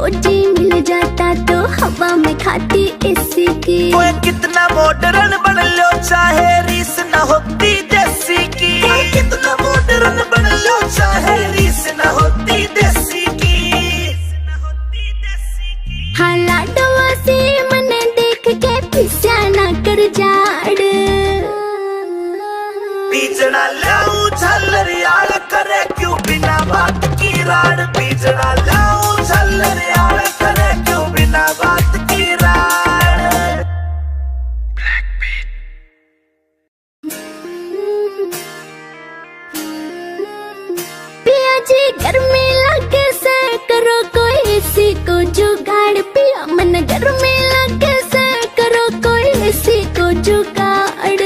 फौजी मिल जाता तो हवा में खाती एसी की। ओए कितना मॉडर्न बन लो चाहे रीस न होती देसी की। कितना मॉडर्न बन लो चाहे रीस न होती देसी की। हाँ लाडवा से मने देख के पिस्या ना कर जाड़। बीजना लाऊं झल्लर यार करे क्यों बिना बात की राड। बीजना लाऊं झल्लर यार करे क्यों बिना बात की राड। पिया जी गर्मी लगे से करो कोई एसी को जुगाड़। पिया मन गर्मी लगे से करो कोई एसी को जुगाड़।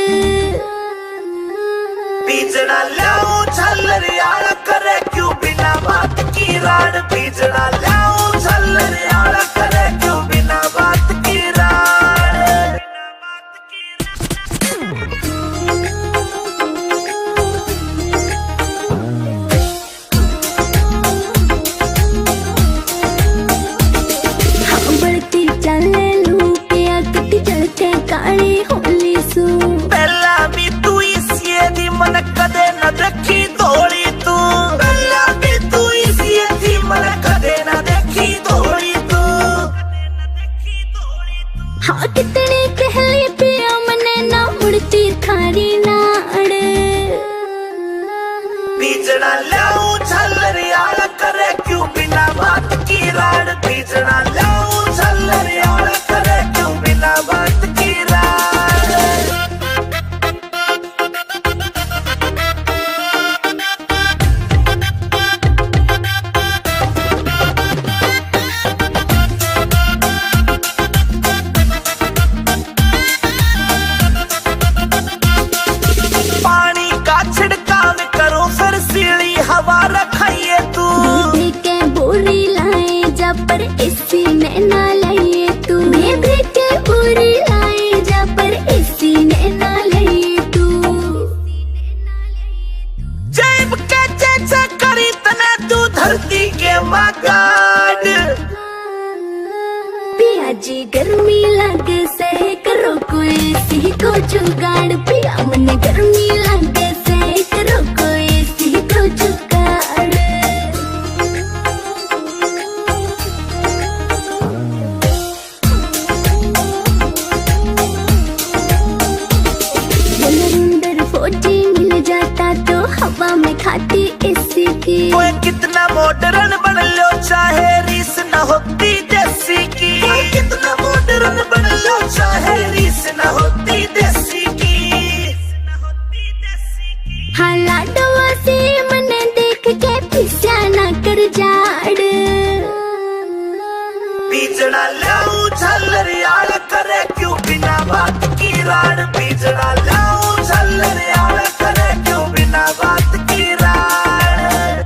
बीजना लाऊं झल्लर यार करे क्यों बिना बात की राड। बीजना लाऊं झल्लर यार करे क्यों बिना बात की राड। हाँ बढ़ती चले लू पिया कटी चलते काली होली सू। पहला भी तू इसी दी मन कदे न देखी दौड़ी तू। पहला भी तू इसी दी मन कदे न देखी दौड़ी तू। हाँ कितनी कहली पिया मने ना मुड़ती थारी नाड़। बीजना लाऊं झल्लर यार करे क्यों बिना बात की राड। बीजना लाऊं झल्लर यार करे क्यों बिना बात की राड। पानी का छिड़काव करो फिर सीढ़ी हवा रखाइए तू। दूध के बोरी लाए जा पर एसी ने ना लाइए तू। दूध के बोरी लाए जा पर एसी ने ना लाइए तू। जैब के जैसा करी तने तू धरती के मगाड। पिया जी गर्मी लगे से करो कोई एसी को जुगाड़। पिया मन गर्मी लगे से करो कोई एसी को जुगाड़। अंदर फौजी मिल जाता तो हवा में खाती एसी की। ओए कितना मॉडर्न बन लो चाहे रीस न होती देसी की। कितना मॉडर्न बन लो चाहे रीस न होती देसी की। हाँ लाडवा से मने देख के पिस्या ना कर जाड़। बीजना लाऊं झल्लर यार करे क्यों बिना बात की राड। बीजना लाऊं झल्लर यार करे क्यों बिना बात की राड।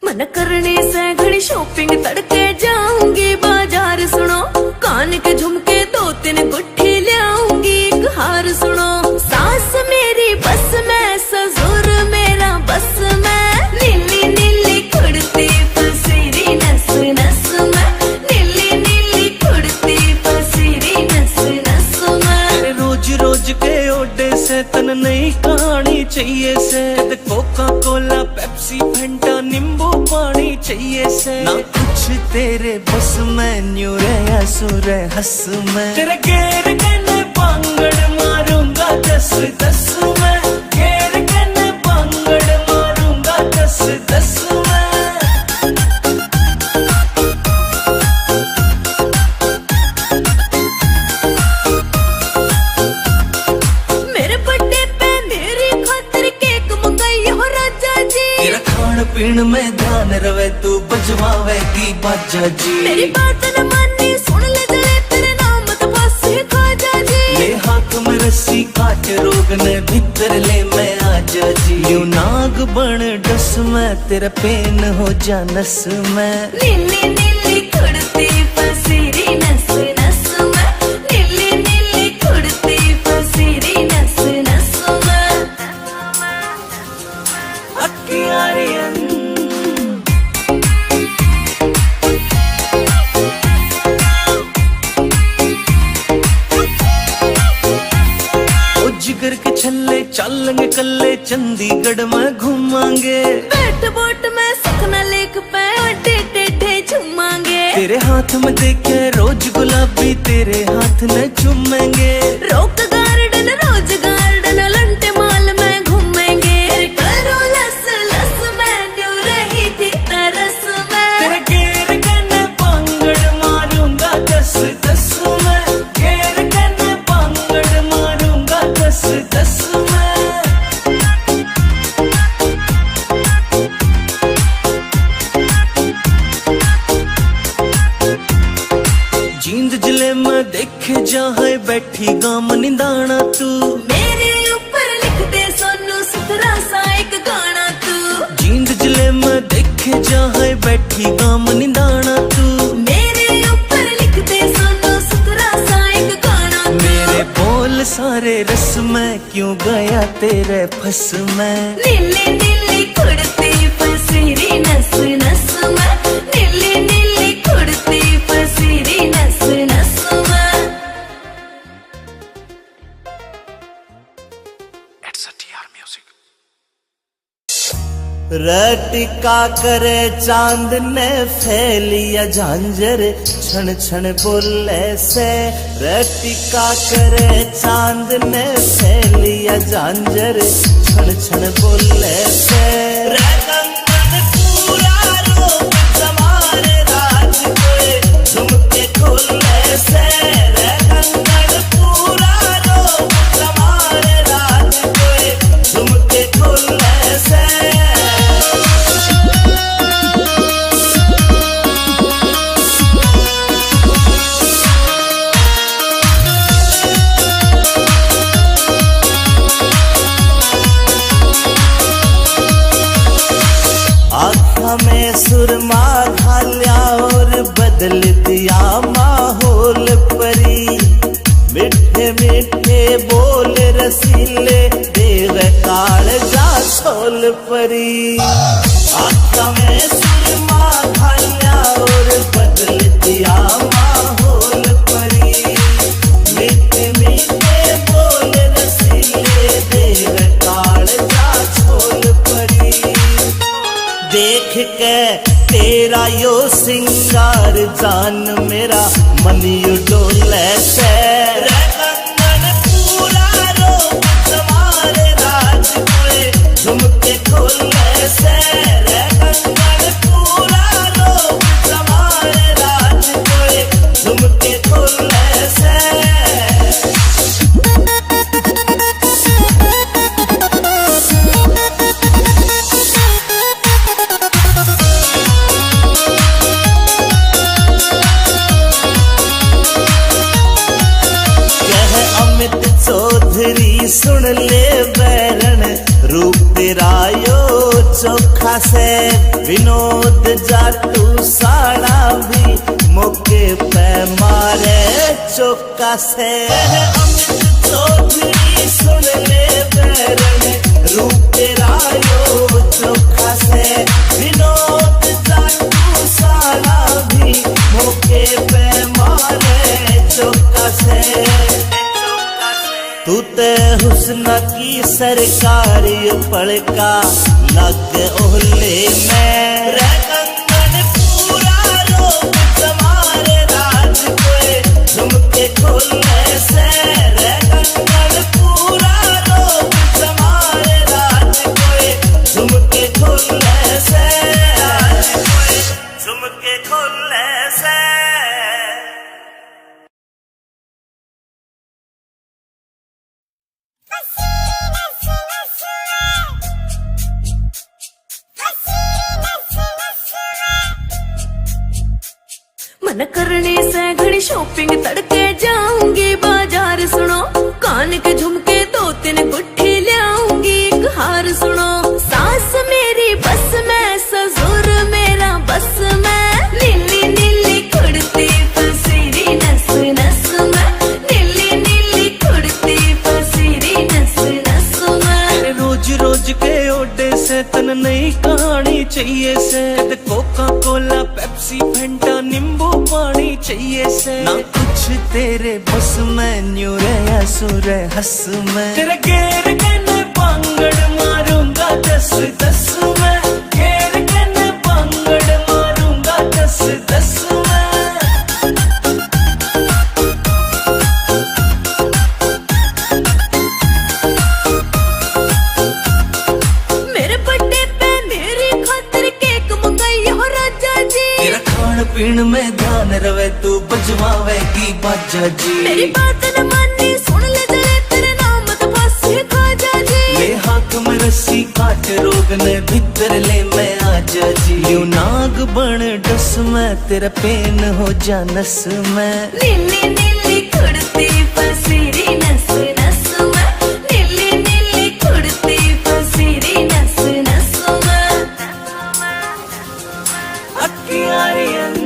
मन करने से घड़ी शॉपिंग तड़के जाऊंगी बाजार। सुनो कान के झुमके 2-3 गुट्ठी ले आऊंगी। एक हार सुनो सास मेरी बस में ससुर मेरा बस में। नीली नीली कुड़ती पसीरी नस नस में। नीली नीली कुड़ती पसीरी नस नस में। रोज रोज के ओडे से तन नहीं कहानी चाहिए से। कोका कोला पेप्सी फंटा नींबू पानी चाहिए से। ना कुछ तेरे बस में न्यू रे सुर हंस में। तेरे घेर के बांगड़ मारूंगा 10-10 में। घेर के बांगड़ मारूंगा 10-10 में। मेरे बर्थडे पे मेरी खातिर केक मंगाई हो राजा जी। तेरा खान पीन में ध्यान रवे तू बजवावेगी बाजा जी। मेरी बात न मानी सुन ले जले तेरे नाम तो पासे खाजा जी। ले हाथ में रस्सी काट रोग ने भीतर ले मैं आजा जी। यूं नाग बन डस में तेरा पेन हो जा नस में। नीली नीली कुड़ती पसीरी नस नस में। नीली नीली कुड़ती पसीरी नस नस में। अक्कियारी छल्ले चलेंगे कल्ले चंडीगढ़ में घूमांगे। बैठ बोट में सपना लेक पे अड्डे टेढ़े झूमांगे। तेरे हाथ में देखे रोज गुलाबी तेरे हाथ न चूमेंगे। रोक गार्डन रोज गार्डन लंटे माल में घूमेंगे। करो लस लस मैं न्यू रही थी तरस में। तेरे घेर कने पांगड़ मारूंगा दस दस में। घेर कने पांगड़ मारूंगा दस दस में। जींद जिले में देखे जहाँ बैठी गाम निंदाना तू। मेरे ऊपर लिख दे सोनू सुथरा सा एक गाना तू। जींद जिले में देखे जहाँ बैठी गाम निंदाना तू। मेरे ऊपर लिख दे सोनू सुथरा सा एक गाना तू। मेरे बोल सारे रस में क्यों गया तेरे फस में। नीली नीली कुड़ती फसीरी नस नस में। नीली नीली कुड़ती फसीरी नस नस में। रटिका करे चांद ने फैलिया झांझर क्षण क्षण बोले से। रटिका करे चांद ने फैलिया झांझर क्षण क्षण बोले से। रंगन पूरा रूप समारे राज कोई झुमके खोले से। रंगन पूरा रूप समारे राज कोई झुमके खोले से। में सुरमा ढालिया और बदल दिया माहौल परी। मिठे मिठे बोल रसीले देव काल जा छोल परी। आँखों में सुरमा ढालिया और बदल दिया माहौल परी। मिठे मिठे बोल रसीले देव काल जा छोल परी। देख के तेरा यो सिंगार जान मेरा मन यू डोले से। रंगन पूरा रूप समारे राज कोई झुमके खोले से। रंगन पूरा रूप समारे राज कोई झुमके खोले से। चौधरी सुन ले बैरन रूप तेरा यो चोखा से। विनोद जाटू साड़ा भी मौके पे मारे चौका से। अमित चौधरी सुन ले बैरन रूप तेरा यो चोखा से। विनोद जाटू साड़ा भी मौके पे मारे चौका से। तू ते हुस्न की सरकारी पड़का लग ओले में। रंगन पूरा रूप समारे राज कोई झुमके खोले से। रंगन पूरा रूप समारे राज कोई झुमके खोले से। झुमके खोले से। मन करने से घड़ी शॉपिंग तड़के जाऊंगी बाजार। सुनो कान के झुमके दो तीन गुट्ठी लाऊंगी। एक हार सुनो सास मेरी बस में ससुर मेरा बस में। नीली नीली कुड़ती फसीरी नस नस में। नीली नीली कुड़ती फसीरी नस नस में। रोज रोज के ओडे से तन नई कहानी चाहिए से। कोका कोला पेप्सी फंटा नींबू पानी चाहिए से ना कुछ तेरे बस में न्यू रे सुर हंस में तेरे घेर के न पांगड़ मारूंगा दस दस में घेर के न पांगड़ मारूंगा दस दस में मेरे बर्थडे पे मेरी खातिर केक मंगाई हो राजा जी तेरा खान पीन में ध्यान रवे तू बजवावेगी बाजा जी मेरी बात न मानी सुन ले जले तेरे नाम तो फांसी खाजा जी ले हाथ में रस्सी काट रोग ने भीतर ले मैं आजा जी यूं नाग बन डस में तेरा पेन हो जा नस में नीली नीली कुड़ती फसीरी नस नस में नीली नीली कुड़ती फसीरी नस नस में अक्कियारियन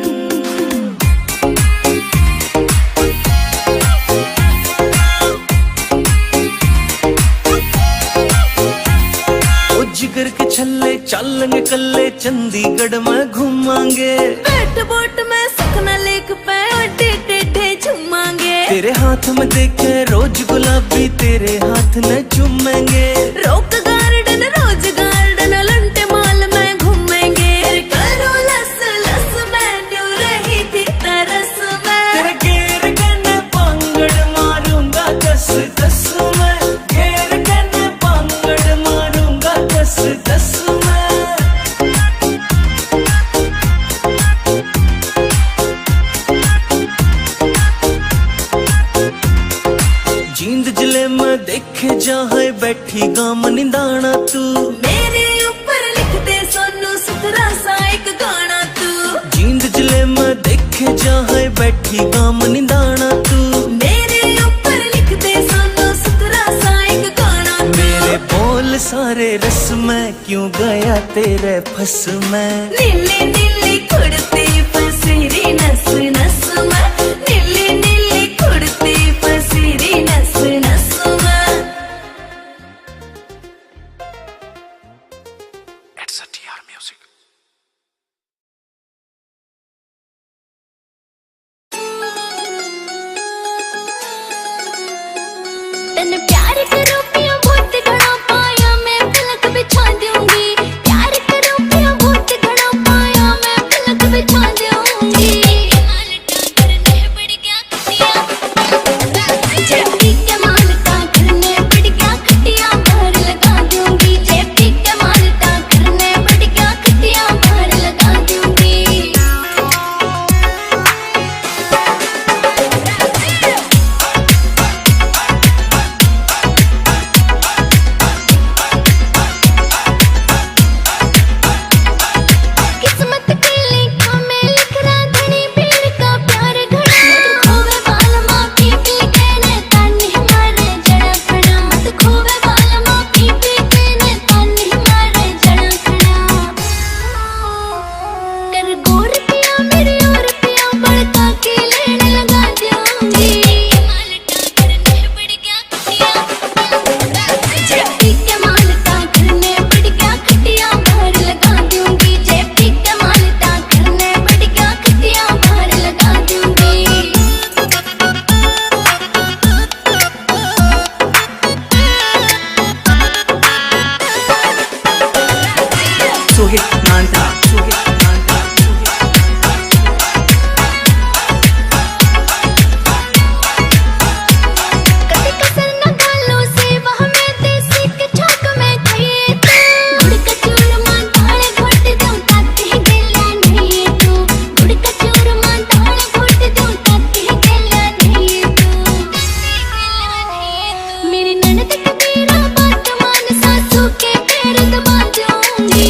जिगर के छल्ले चलेंगे कल्ले चंडीगढ़ में घूमांगे बैठ बोट में सखना लेक पे अड्डे टेढ़े झूमांगे तेरे हाथ में देखे रोज गुलाबी तेरे हाथ न चूमेंगे रोक गार्डन रोज गार्डन लंटे माल में घूमेंगे करो लस लस मैं न्यू रही थी तरस में तेरे घेर के न पांगड़ मारूंगा दस दस में घेर के न पांगड़ मारूंगा दस दस में जींद जिले में देखे जहाँ बैठी गाम निंदाना तू मेरे ऊपर लिख दे सोनू सुथरा सा एक गाना तू जींद जिले में देखे जहाँ बैठी गाम निंदाना तू मेरे ऊपर लिख दे सोनू सुथरा सा एक गाना तू मेरे बोल सारे रस में क्यों गया तेरे फस में नीली नीली कुड़ती फसीरी नस नस में नीली नीली कुड़ती फसीरी नस नस में It's a TR music. तन प्यार करो पिया बहुत घना पाया मैं पलक बिछा दूंगी प्यार करो पिया बहुत घना पाया मैं पलक बिछा दूंगी मालटा करने पड़ गया खटिया जेपी के मालटा करने पड़ गया खटिया बाहर लगा दूंगी जेपी के मालटा करने पड़ गया खटिया बाहर लगा दूंगी किस्मत के लिखा में लिख रहा धनी पीर का प्यार घड़ा मत खोवे बाल माँ पी पी के ने तानी मारे जड़ा खड़ा मत खोवे बाल माँ पी पी के ने तानी मारे जड़ा खड़ा कर गोर पिया मेरे और पिया बड़का के लेने लगा दूंगी मालटा करने पड़ गया खटिया जेपी के मालटा करने पड़ गया खटिया बाहर लगा दूंगी जेपी के मालटा करने पड़ गया खटिया बाहर लगा दूंगी Suhit Nanda, Suhit Nanda, कभी कसर न डालो से वह में देसी के छाक में खाइए तू गुड़ का चूरमा दाल घोट दूं ताकि गला नहीं तू गुड़ का चूरमा दाल घोट दूं ताकि गला नहीं तू मेरी ननद कबीरा बात मान सासू के पैर दबा दूंगी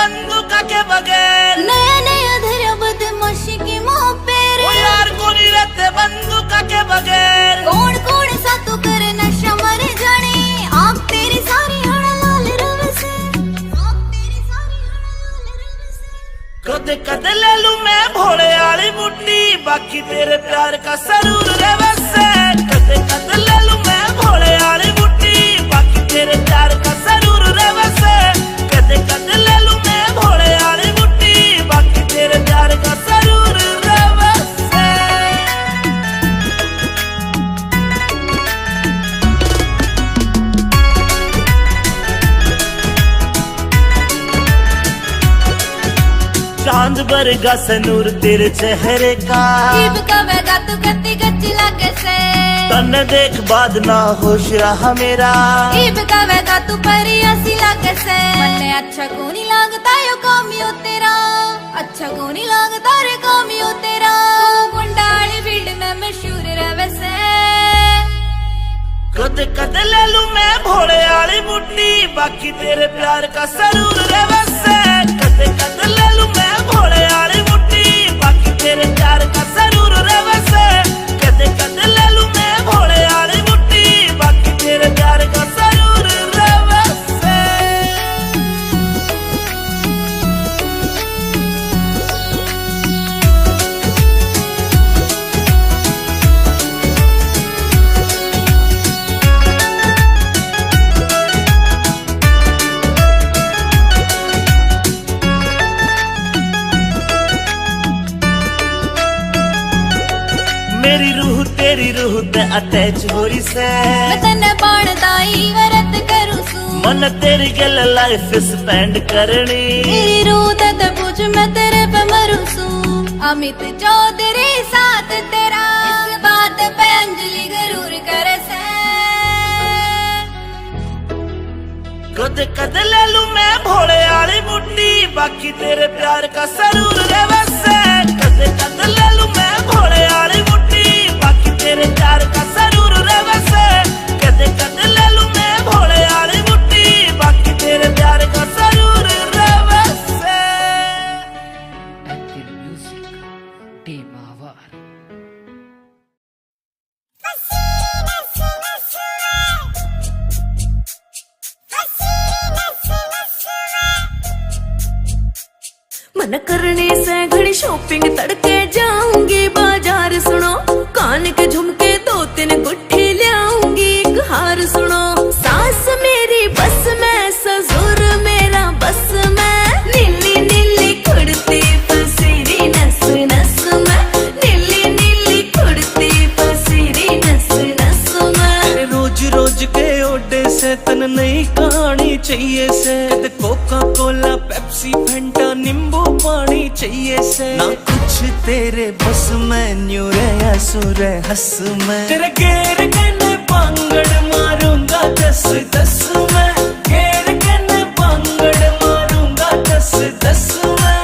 बंदूक के बगैर। नया नया धरा बदमाशी की मुंह पे रे। ओ यार को नहीं रहते बंदूक के बगैर। कौन कौन सा तू करे नशा मर जाने। आप तेरी सारी हड़ा लाल रव से। आप तेरी सारी हड़ा लाल रव से। कदे कदे ले लूं मैं भोले वाली बुड्डी, बाकी तेरे प्यार का सरूर रे वैसे। कदे कदे ले लूं मैं भोले वाली बुड्डी, बाकी तेरे प्यार का सरूर रे वैसे। कदे कदे ले लूं मैं भोले वाली बुड्डी, बाकी तेरे प्यार का सरूर रे वैसे। चांद बरगा सनूर तेरे चेहरे का। जीभ कवेगा तू कत्ती गच्ची लागे से। तन्ने देख बाद ना होश रहा मेरा। जीभ कवेगा तू परिया सी लागे से। मन्ने अच्छा को नहीं लगता यो कामियो तेरा। अच्छा को नहीं लगता रे कामियो तेरा। तू गुंडाली फील्ड में मशहूर रहे से। कदे कदे ले लूं मैं भोले वाली बुड्डी, बाकी तेरे प्यार का सरूर रे वैसे। कदे कदे ले लूं मैं भोले वाली बुड्डी, बाकी तेरे प्यार का सरूर रे वैसे। कदे कदे ले लूं मैं भोले वाली बुड्डी, बाकी तेरे प्यार का सरूर रे वैसे। मेरी रूह तेरी रूह ते अटैच हो रही से। मैं तन्ने बाणदाई वरत करूं सू। मन तेरी गल लाइफ स्पेंड करनी। मेरी रूह ते पूछ मैं तेरे पे मरूं सू। अमित चौधरी साथ तेरा। इस बात पे अंजलि गरूर करे से। कदे कदे ले लूं मैं भोले वाली बुड्डी, बाकी तेरे प्यार का सरूर रे वैसे। कदे कदे ले लूं मैं भोले वाली बुड्डी, बाकी तेरे प्यार का सरूर रे वैसे। कदे कदे ले लूं मैं भोले वाली बुड्डी, बाकी तेरे प्यार का सरूर रे वैसे। Active Music, Team Avar. मन करने से घड़ी शॉपिंग तड़के जाऊंगी बाजार। सुनो कान के झुमके 2-3 गुट्ठी लाऊंगी। एक हार सुनो सास मेरी बस में, ससुर मेरा बस में। नीली नीली कुर्ती पसीरी नस नस में। नीली नीली कुर्ती पसीरी नस नस में। रोज रोज के ओडे से तन नई कहानी चाहिए से। कोका कोला पेप्सी फंटा नींबू पानी चाहिए से। ना कुछ तेरे बस में न्यू रे सुर हंस में। तेरे घेर के पांगड़ मारूंगा 10-10 में। घेर के पांगड़ मारूंगा 10-10 में।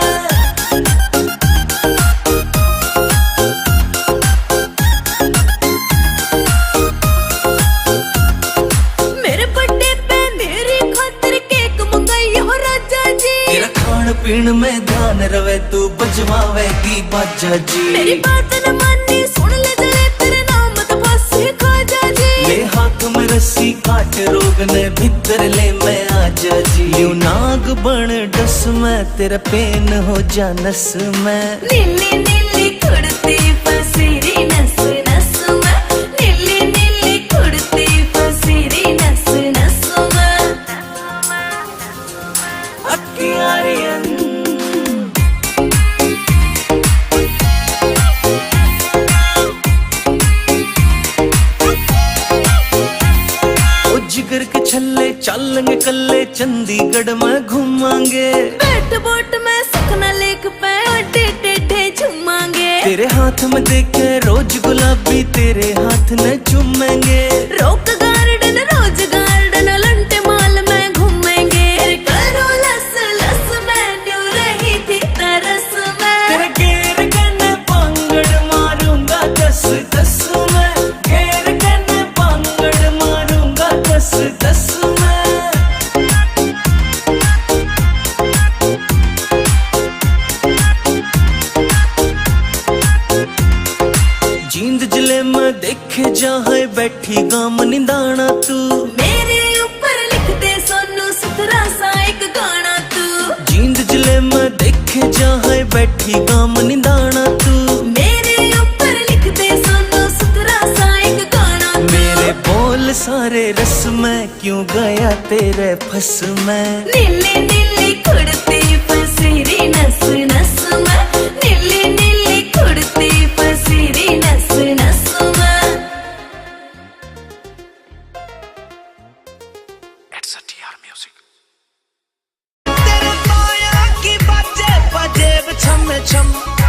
मेरे बर्थडे पे मेरी खातिर केक मंगाई हो राजा जी। तेरा खान पीन में ध्यान रवे तू बजवावेगी बाजा जी। मेरी बात न मानी सुन ले जरे तेरे नाम तो बस खाजा जी। ले हाथ में रस्सी काट रोग ने भीतर ले मैं आजा जी। यूं नाग बन डस में तेरा पेन हो जा नस में। नीली नीली कुर्ती पसीरी नस नस में। नीली नीली कुर्ती पसीरी नस नस में। अक्कियारियन जिगर के छल्ले चलेंगे कल्ले चंडीगढ़ में घूमांगे। बैठ बोट में सुखना लेक पे अड्डे टेढ़े झूमांगे। तेरे हाथ में देखे रोज गुलाबी तेरे हाथ न चूमेंगे। रोक गार्डन रोज गार्डन लंटे माल में घूमेंगे। करो लस लस में न्यू रही थी तरस में। तेरे घेर के पांगड़ मारूंगा 10-10 में। घेर के पांगड़ मारूंगा 10-10 में। बैठी गाम निंदाना तू। मेरे ऊपर लिख दे सोनू सुथरा सा एक गाना तू। जींद जिले में देखे जहाँ बैठी गाम निंदाना तू। मेरे ऊपर लिख दे सोनू सुथरा सा एक गाना तू। मेरे बोल सारे रस में क्यों गया तेरे फस में। नीली नीली कुड़ती फसीरी नस नस में। नीली नीली कुड़ती फसीरी नस नस में। तेरे पाया की बाजे पजेब छम छम।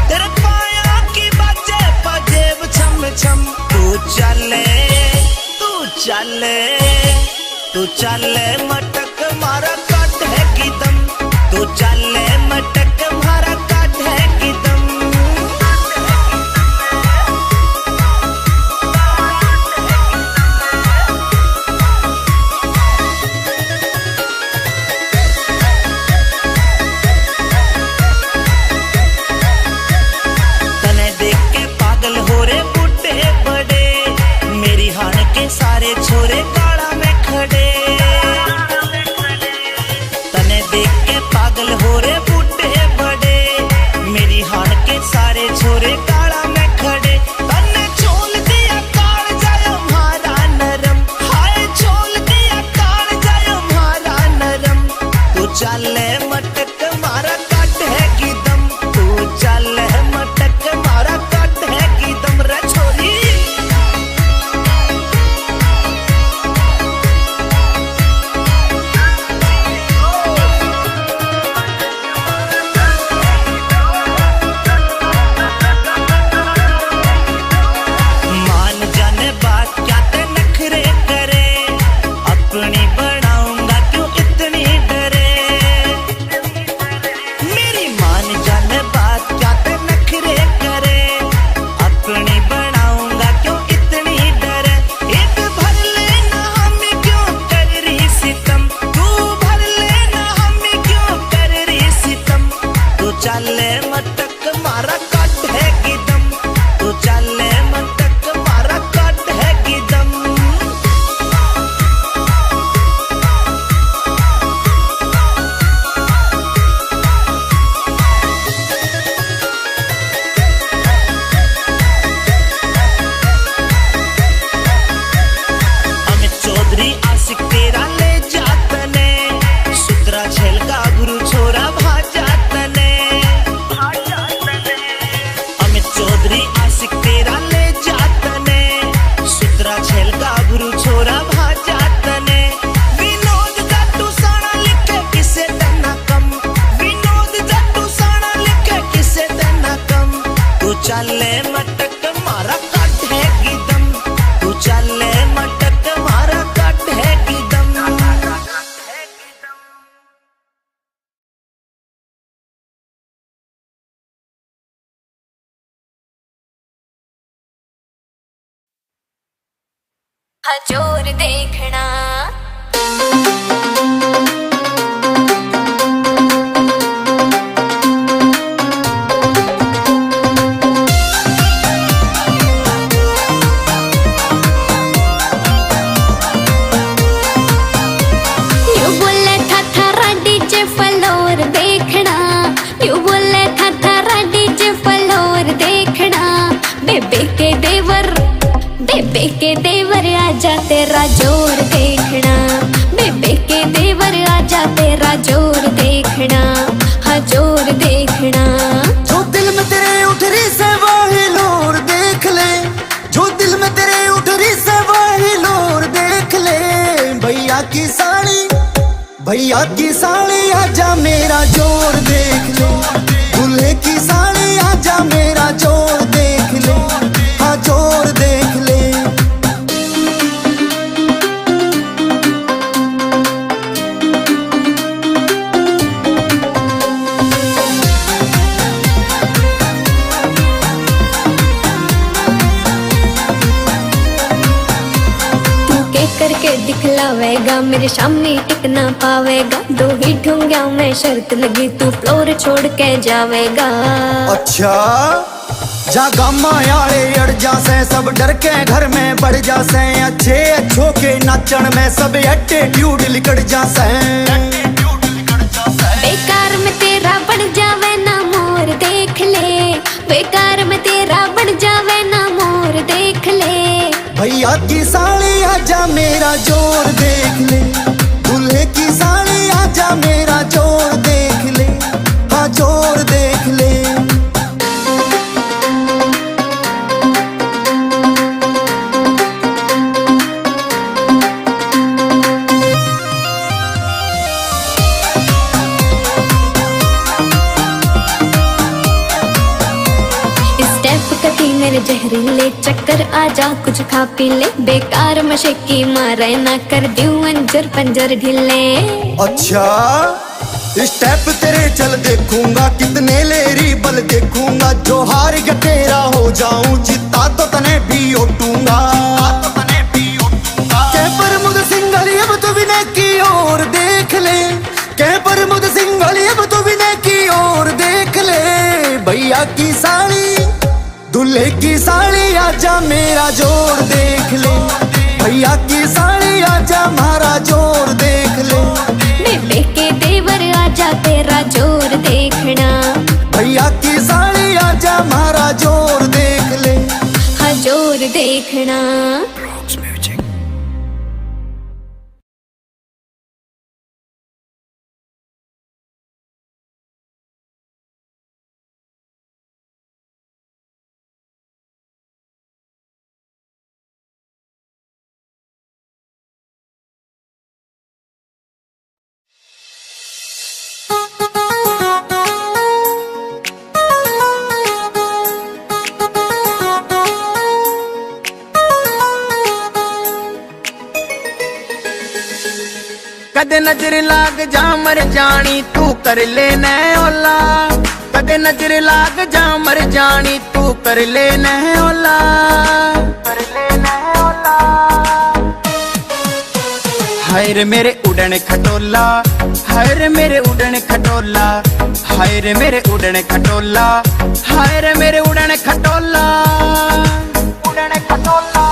तेरे पाया की बाजे पजेब छम छम। तू चले तू चले मटक मारा काट है की दम। तू चले मटक मारा काट है की दम। तने देख के पागल हो रे बूढ़े बड़े। मेरी हान के सारे छोरे काला में खड़े। तने देख के पागल हो रे बूढ़े बड़े। मेरी हान के सारे छोरे काला में खड़े। तने छोल दिया काल जायो मारा नरम। हाय छोल दिया काल जायो मारा नरम। तू चले मटक मारा काट है की दम। तू चले मटक मारा काट है की दम रे छोरी। मान जाने बात क्या ते नखरे करे। अपनी बनाऊंगा क्यों इतनी डरे। मेरी मान जाने बात क्या ते नखरे करे। अपनी बनाऊंगा क्यों इतनी डरे। एक भर लेना हमें क्यों कर रही सितम। तू भर लेना हमें क्यों कर रही सितम। तू चले मटक मारा काट है की दम। तू चले मटक मारा काट है की दम। अमित चौधरी आशिक तेरा ले जातने। सुतरा झेल का गुरु छोरा भाजातने। अमित चौधरी आशिक तेरा ले जातने। सुतरा झेल का गुरु छोरा भाजातने। विनोद जाटू साना लिखे किसे देना कम। विनोद जाटू साना लिखे किसे देना कम। तू चले मटक मारा काट है की दम। तू चले मटक मारा काट है की दम। हजोर देखना यू बोले था थारा डीजे फ्लोर देखना। यू बोले था थारा डीजे फ्लोर देखना। बेबे के देवर आजा तेरा जोर देखना। बेबे के देवर आजा तेरा जोर देखना। हाँ जोर देखना। जो दिल में तेरे उठ रही से वही लोर देख ले। जो दिल में तेरे उठ रही से वही लोर देख ले। भैया की साड़ी आजा मेरा जोर देख ले। दूल्हे की साड़ी आजा मेरा जोर देख ले। हाँ जोर देख ले। करके दिखलावेगा मेरे सामने टिक ना पावेगा। दो ही ठुंगिया में शर्त लगी तू फ्लोर छोड़ के जावेगा। अच्छा जा गामा आले अड़ जासे सब डर के घर में बढ़ जासे अच्छे अच्छों के नाचन में सब एटीट्यूड लिकड़ जासे बेकार में तेरा बन जावे ना मोर देख ले बेकार में तेरा बन जावे ना मोर देख ले भैया की साड़ी आजा मेरा जोर देख ले दूल्हे की साड़ी आजा मेरा जोर देख ले हाँ जोर देख ले मेरे जहरीले चक्कर आजा कुछ खा पी ले बेकार मशक्की मारे ना कर दूं अंजर पंजर ढीले अच्छा स्टेप तेरे चल देखूंगा कितने लेरी बल देखूंगा जो हार गया तेरा हो जाऊं जिता तो तने भी ओटूंगा के पर मुझ सिंगली अब तो विनय की ओर देख ले के पर मुझ सिंगली अब तो विनय की ओर देख ले भैया की साड़ी दूल्हे की साड़ी आजा मेरा जोर देख ले भैया की साड़ी आजा मारा जोर देख ले बेबे के देवर आजा तेरा जोर देखना भैया की साड़ी आजा मारा जोर देख ले हाँ जोर देखना कदे नजर लाग जा मर जानी तू कर ले न ओला कदे नजर लाग जा मर जानी तू कर ले न ओला हाय रे मेरे उड़न खटोला हाय रे मेरे उड़न खटोला हाय रे मेरे उड़न खटोला हाय रे मेरे उड़न खटोला उड़न खटोला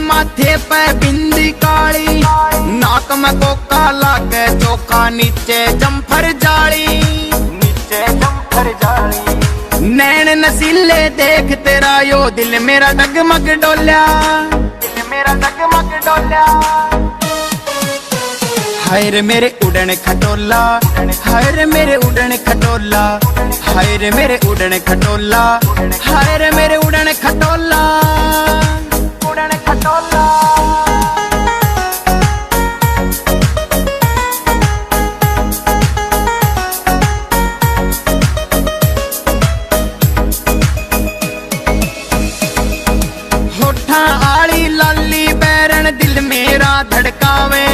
माथे पे बिंदी काली नाक में कोका लागे चोखा नीचे जम्फर जाली नैन नसीले देख तेरा यो दिल मेरा डगमग डोल्या हाय रे मेरे उड़न खटोला हाय रे मेरे उड़न खटोला हाय रे मेरे उड़न खटोला हाय रे मेरे उड़न खटोला उड़न खटोला होठा आली लाली बैरन दिल मेरा धड़कावे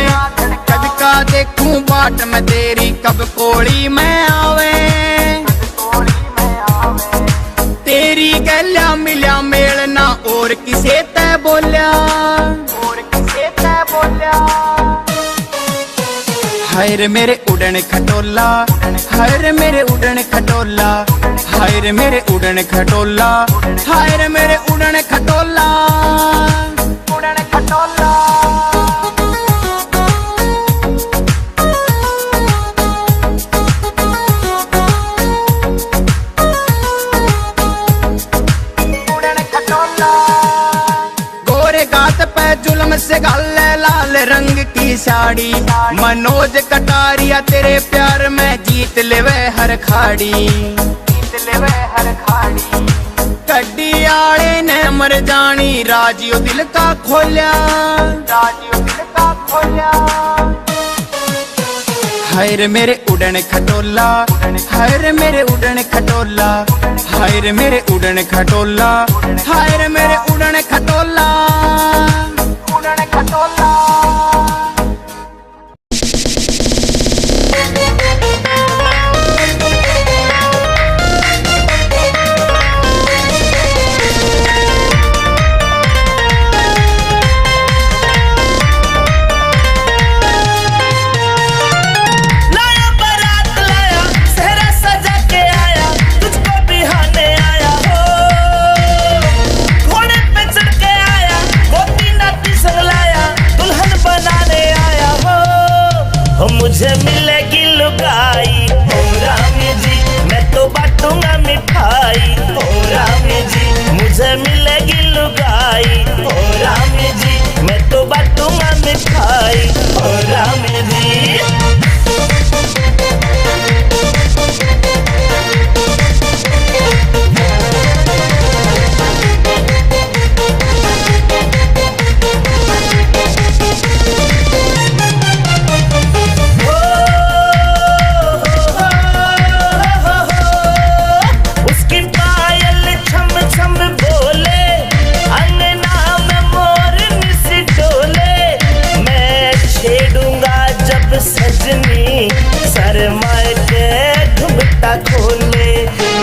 कद का देखूं बाट में तेरी कब कोड़ी में आवे तेरी गल्या मिल्या मेलना और किसे तै बोल्या हाय रे मेरे उड़न खटोला हाय रे मेरे उड़न खटोला हाय रे मेरे उड़न खटोला हाय रे मेरे उड़न खटोला उड़न खटोला जुल्म से गाले लाल रंग की साड़ी मनोज कटारिया तेरे प्यार में जीत लेवे हर खाड़ी कड्डी आले ने मर जानी राजियो दिल का खोल्या हाय रे मेरे उड़न खटोला हाय रे मेरे उड़न खटोला हाय रे मेरे उड़न खटोला हाय रे मेरे उड़न खटोला उड़न खटोला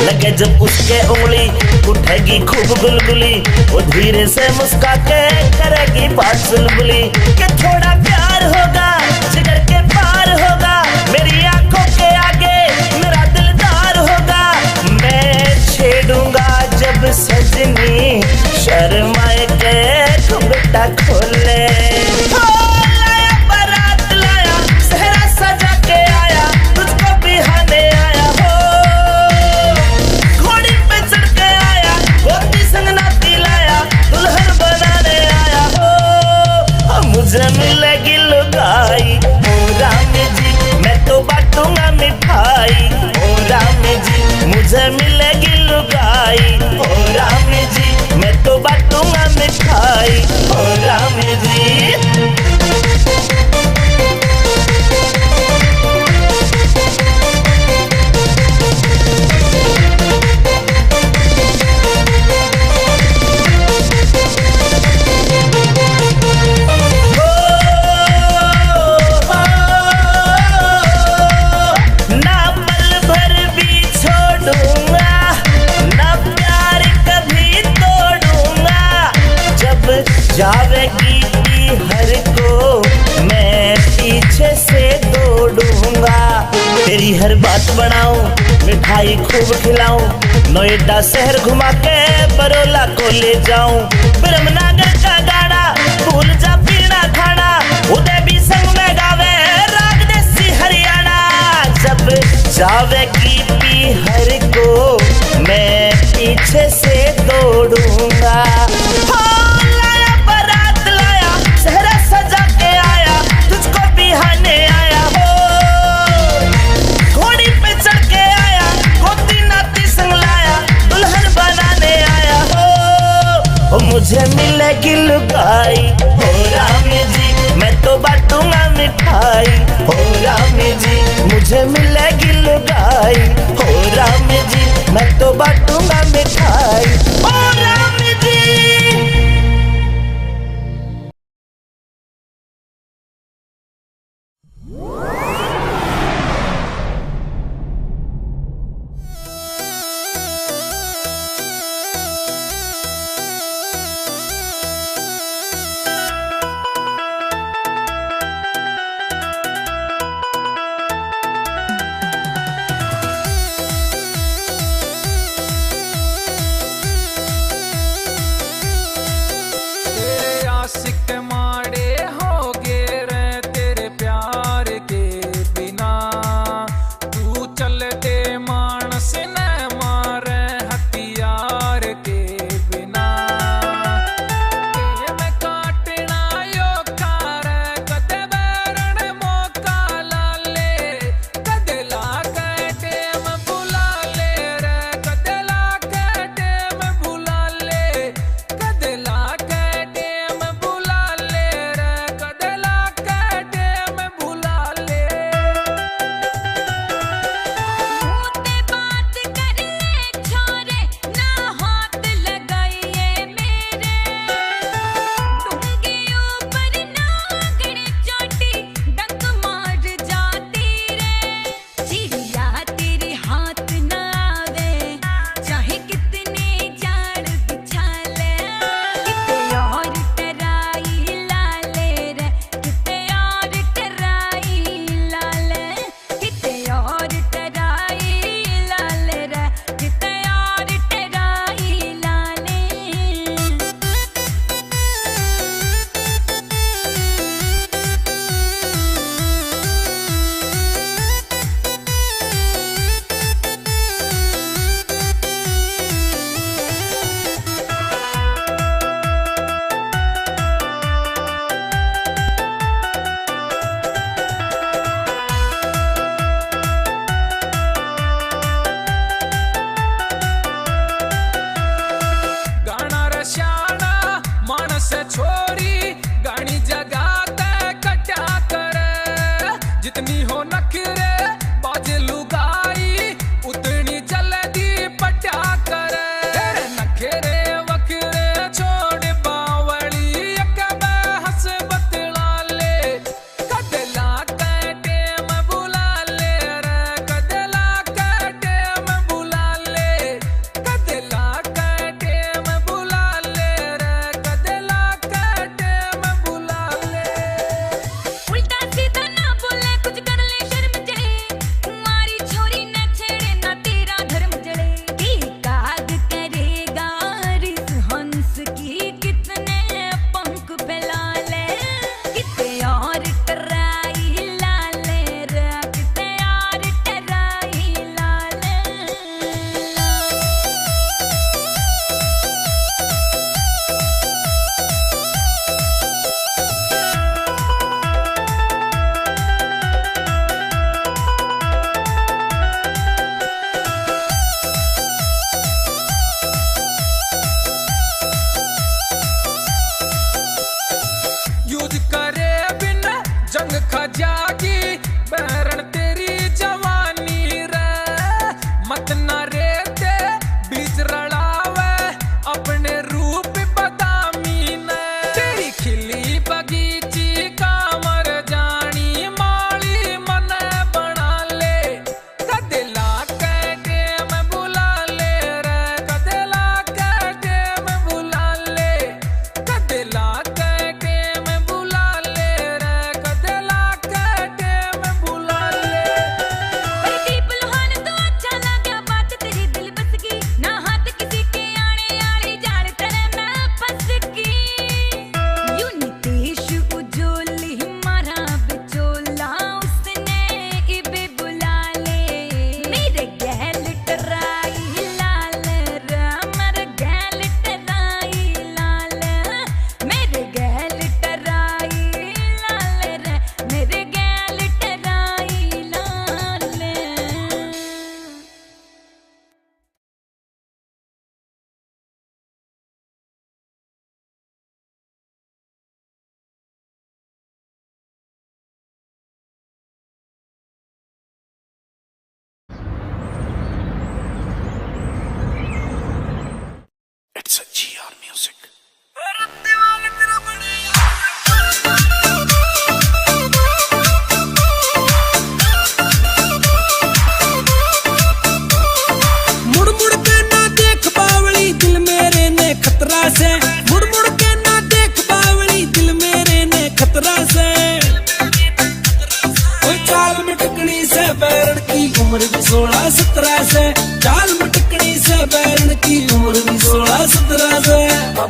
लगे जब उसके उंगली उठेगी खूब गुलगुली, वो धीरे से मुस्का के करेगी बात चुलबुली कि थोड़ा प्यार होगा जिगर के पार होगा, मेरी आंखों के आगे मेरा दिलदार होगा। मैं छेड़ूंगा जब सजनी शर्माए के दुपट्टा खोले। लाया बारात लाया सेहरा सजा के आया, तुझको बिहाने आया हो। घोड़ी पे चढ़ के आया, गोती संग नाती लाया, दुल्हन बनाने आया हो। मुझे मिलेगी लुगाई ओ राम जी, मैं तो बांटूंगा मिठाई ओ राम जी। मुझे मिलेगी लुगाई ओ राम जी, मैं तो बांटूंगा मिठाई ओ राम जी। जावेगी हर को मैं पीछे से दौड़ूंगा, तेरी हर बात बनाऊं मिठाई खूब खिलाऊं, नोएडा शहर घुमा के बरोला को ले जाऊं। ब्रह्मनगर का गाना भूल जा पीना खाना, उदय भी संग में गावे राग देसी हरियाणा। जब जावेगी हर को मैं पीछे से दौड़ूंगा। मुझे मिलेगी लुगाई हो राम जी, मैं तो बांटूंगा मिठाई हो राम जी। मुझे मिलेगी लुगाई हो राम जी, मैं तो बांटूंगा मिठाई हो राम जी।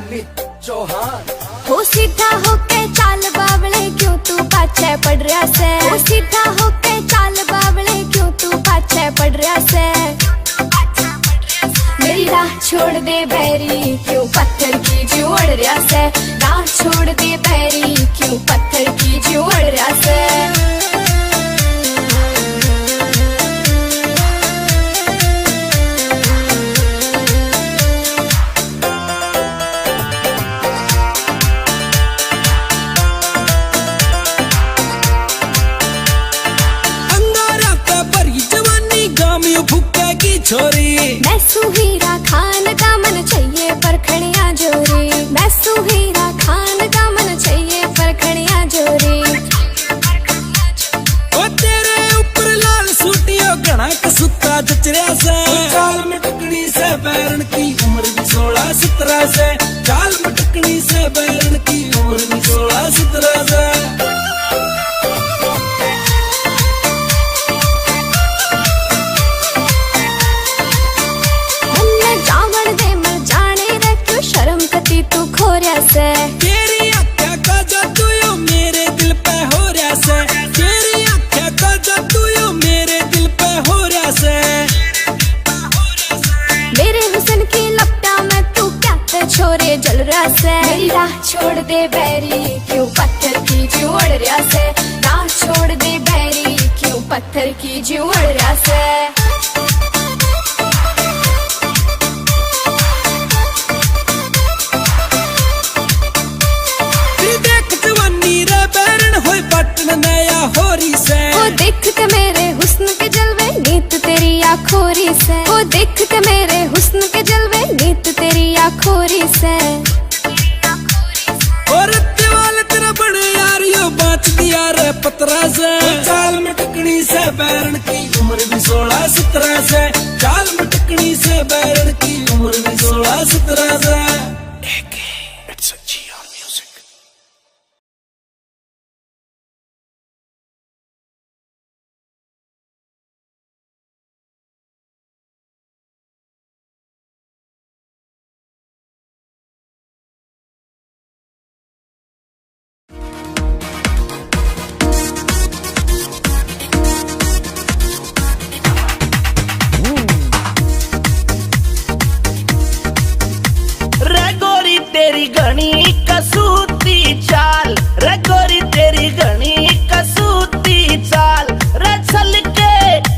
अमित चौहान। हो सीधा होके चाल बावले क्यों तू पाछे पड़ रहा से, हो सीधा होके चाल बावले क्यों तू पाछे पड़ रहा से। मेरी राह छोड़ दे बैरी क्यों पत्थर की जोड़ रहा से, राह छोड़ दे बैरी क्यों पत्थर की जोड़ रहा से। छोरी मैं सुहीरा खान का मन चाहिए परखड़िया जोरी, मैं सुहीरा खान का मन चाहिए परखड़िया जोरी। ओ तेरे ऊपर लाल सूटियो घना कसूता जचरिया से, चाल मटकनी से बैरन की उम्र भी 16-17 से, चाल मटकनी से बैरन की उम्र भी 16-17 से। तू खोरिया से तेरी आँखों का जादू यो मेरे दिल पे हो रहा से, तेरी आँखों का जादू यो मेरे दिल पे हो रहा से। मेरे हुस्न की लपटा में तू क्या ते छोरे जल रहा से। मेरी राह छोड़ दे बैरी क्यों पत्थर की जोड़ रहा से, राह छोड़ दे बैरी क्यों पत्थर की जोड़ रहा से। वो देख के मेरे हुस्न के जलवे नीत तेरी आखोरी से, वो देख के मेरे हुस्न के जलवे नीत तेरी आखोरी से। और दीवाल तेरा बड़े यार यो बात दिया रे पतरा से, चाल मटकनी से बैरन की उम्र भी 16-17 से, चाल मटकनी से बैरन की उम्र भी 16-17 से। It's a GR Music. तेरी घनी कसूती चाल रे गोरी, तेरी घनी कसूती चाल रे, चल के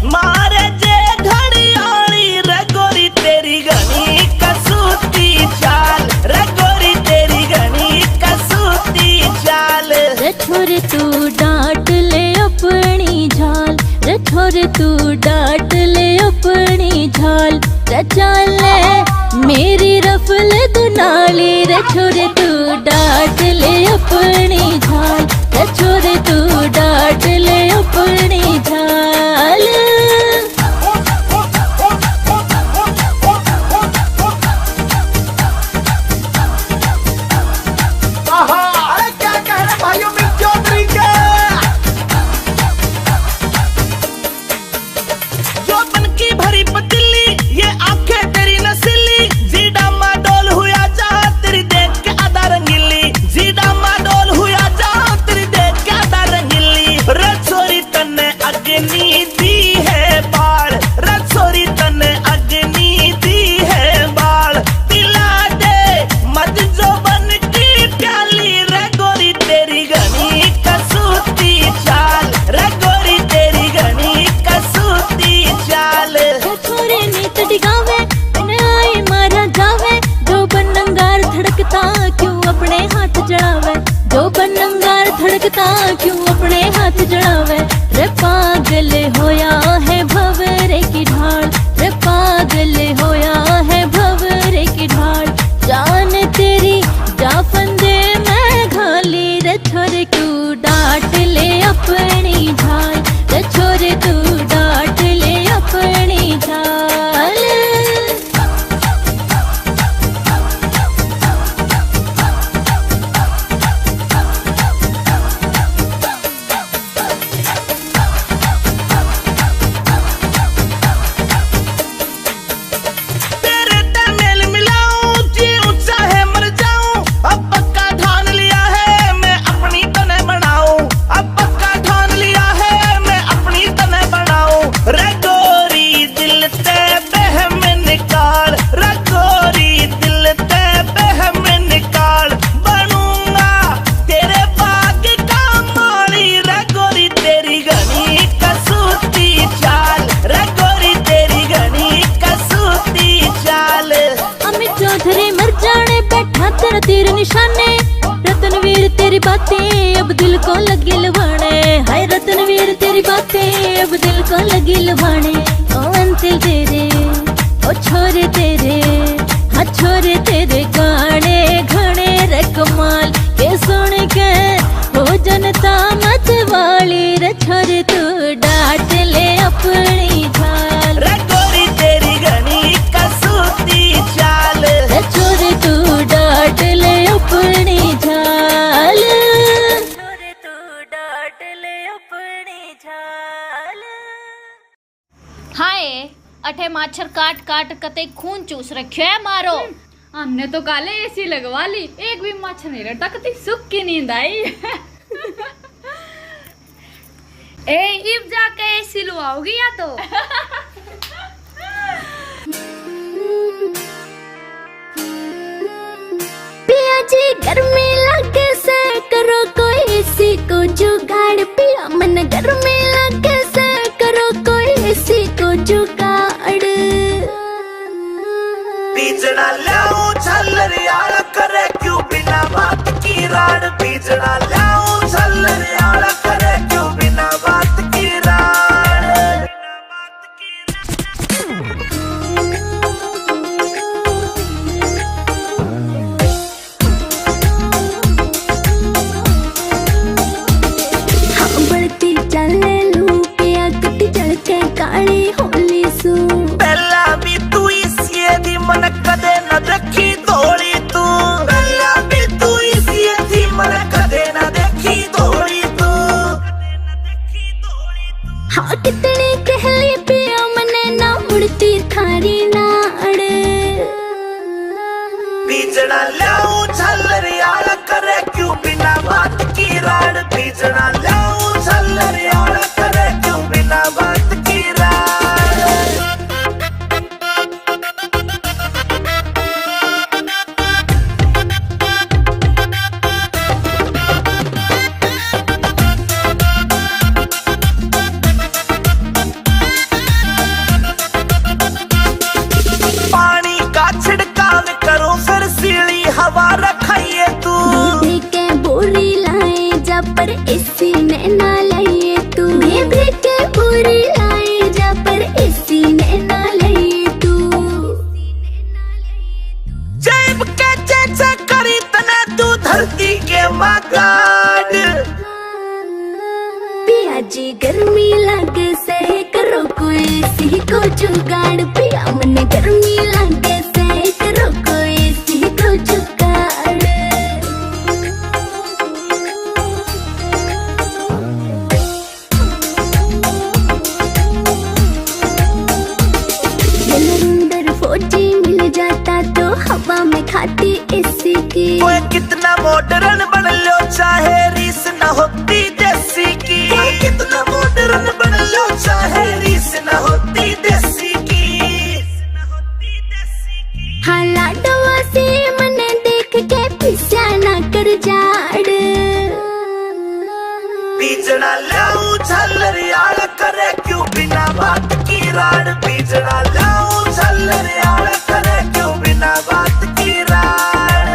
मारे जे घड़ियाली रे गोरी, तेरी घनी कसूती चाल रे गोरी, तेरी घनी कसूती चाल। रे छोरे तू डांट ले अपनी झाल, रे छोरे तू डांट ले अपनी झाल, रे चाल मेरी रफल दुनाली, रे छोरे तू डांट ले अपनी झाल, रे छोरे तू डांट ले अपनी झाल। अरे क्या कह रहे भाइयों में चौधरी के, जो बन की भरी पतीली ये आंखें तेरी नसीली, जीडा माडोल हुआ जा तेरी देख के आधा रंगीली, जीडा माडोल हुआ जा तेरी देख के आधा रंगीली। रे छोरी तन्ने अग्नि तेरा तीर निशाने। रतनवीर तेरी बातें अब दिल को लगी लुभाने। हाय रतनवीर तेरी बातें अब दिल को लगी लुभाने। ओ अंतिल तेरे ओ छोरे तेरे, हाँ छोरे तेरे गाने घने रे कमाल के सुन के हो जनता मत वाली रे। छोरे तू डांट ले अपनी झाल रे गोरी तेरी घनी कसूती चाल। रे छोरे तू डांट ले अपनी झाल। छोरे तू डांट ले अपनी झाल। हाय अठे माछर काट काट कते खून चूस रखियो है मारो। हमने तो काले एसी लगवा ली, एक भी मच्छर नहीं रहता, कति सुख की नींद आई। ए इब जाके एसी लुआओगी या तो। पिया जी गर्मी लगे से करो कोई एसी को जुगाड़। पिया मन गर्मी लगे से करो कोई एसी को जुगाड़। बीजना लाऊं झल्लर यार करे क्यों बिना बात की राड। बीजना लाऊं झल्लर यार करे क्यों बिना बात की राड। हाँ बढ़ती चले लू पिया कटी चढ़ के काली होली सू। पहला भी तू इसी दी मन कदे न देखी धोली तू। पहला भी तू इसी दी मन कदे न देखी धोली तू। हाँ कितनी कहली पिया मने ना मुड़ती थारी नाड़। बीजना लाऊं झल्लर यार करे क्यों बिना बात की राड। बीजना लाऊं झल्लर यार करे क्यों बिना बात की राड। पानी का छिड़काव करो फिर सीली हवा रखाइए तू। भेभी के बोरी लाए जा पर एसी ने ना लाइए तू। भेभी के बोरी लाए जा पर एसी ने ना लाइए तू। जेब के चेचे करी तने तू धरती के मगाड। पिया जी गर्मी लगे से करो कोई एसी को जुगाड़। पिया मन गर्मी लगे से करो कोई एसी को जुगाड़। अंदर फौजी मिल जाता तो हवा में खाती एसी की। ओए कितना मॉडर्न बन लो चाहे रीस न होती देसी की। ओए कितना मॉडर्न बन लो चाहे रीस न होती देसी की। हाँ लाडवा से मने देख के पिस्या ना कर जाड़। बीजना लाऊं झल्लर यार करे क्यों बिना बात की राड। बीजना लाऊं झल्लर यार करे क्यों बिना बात की राड।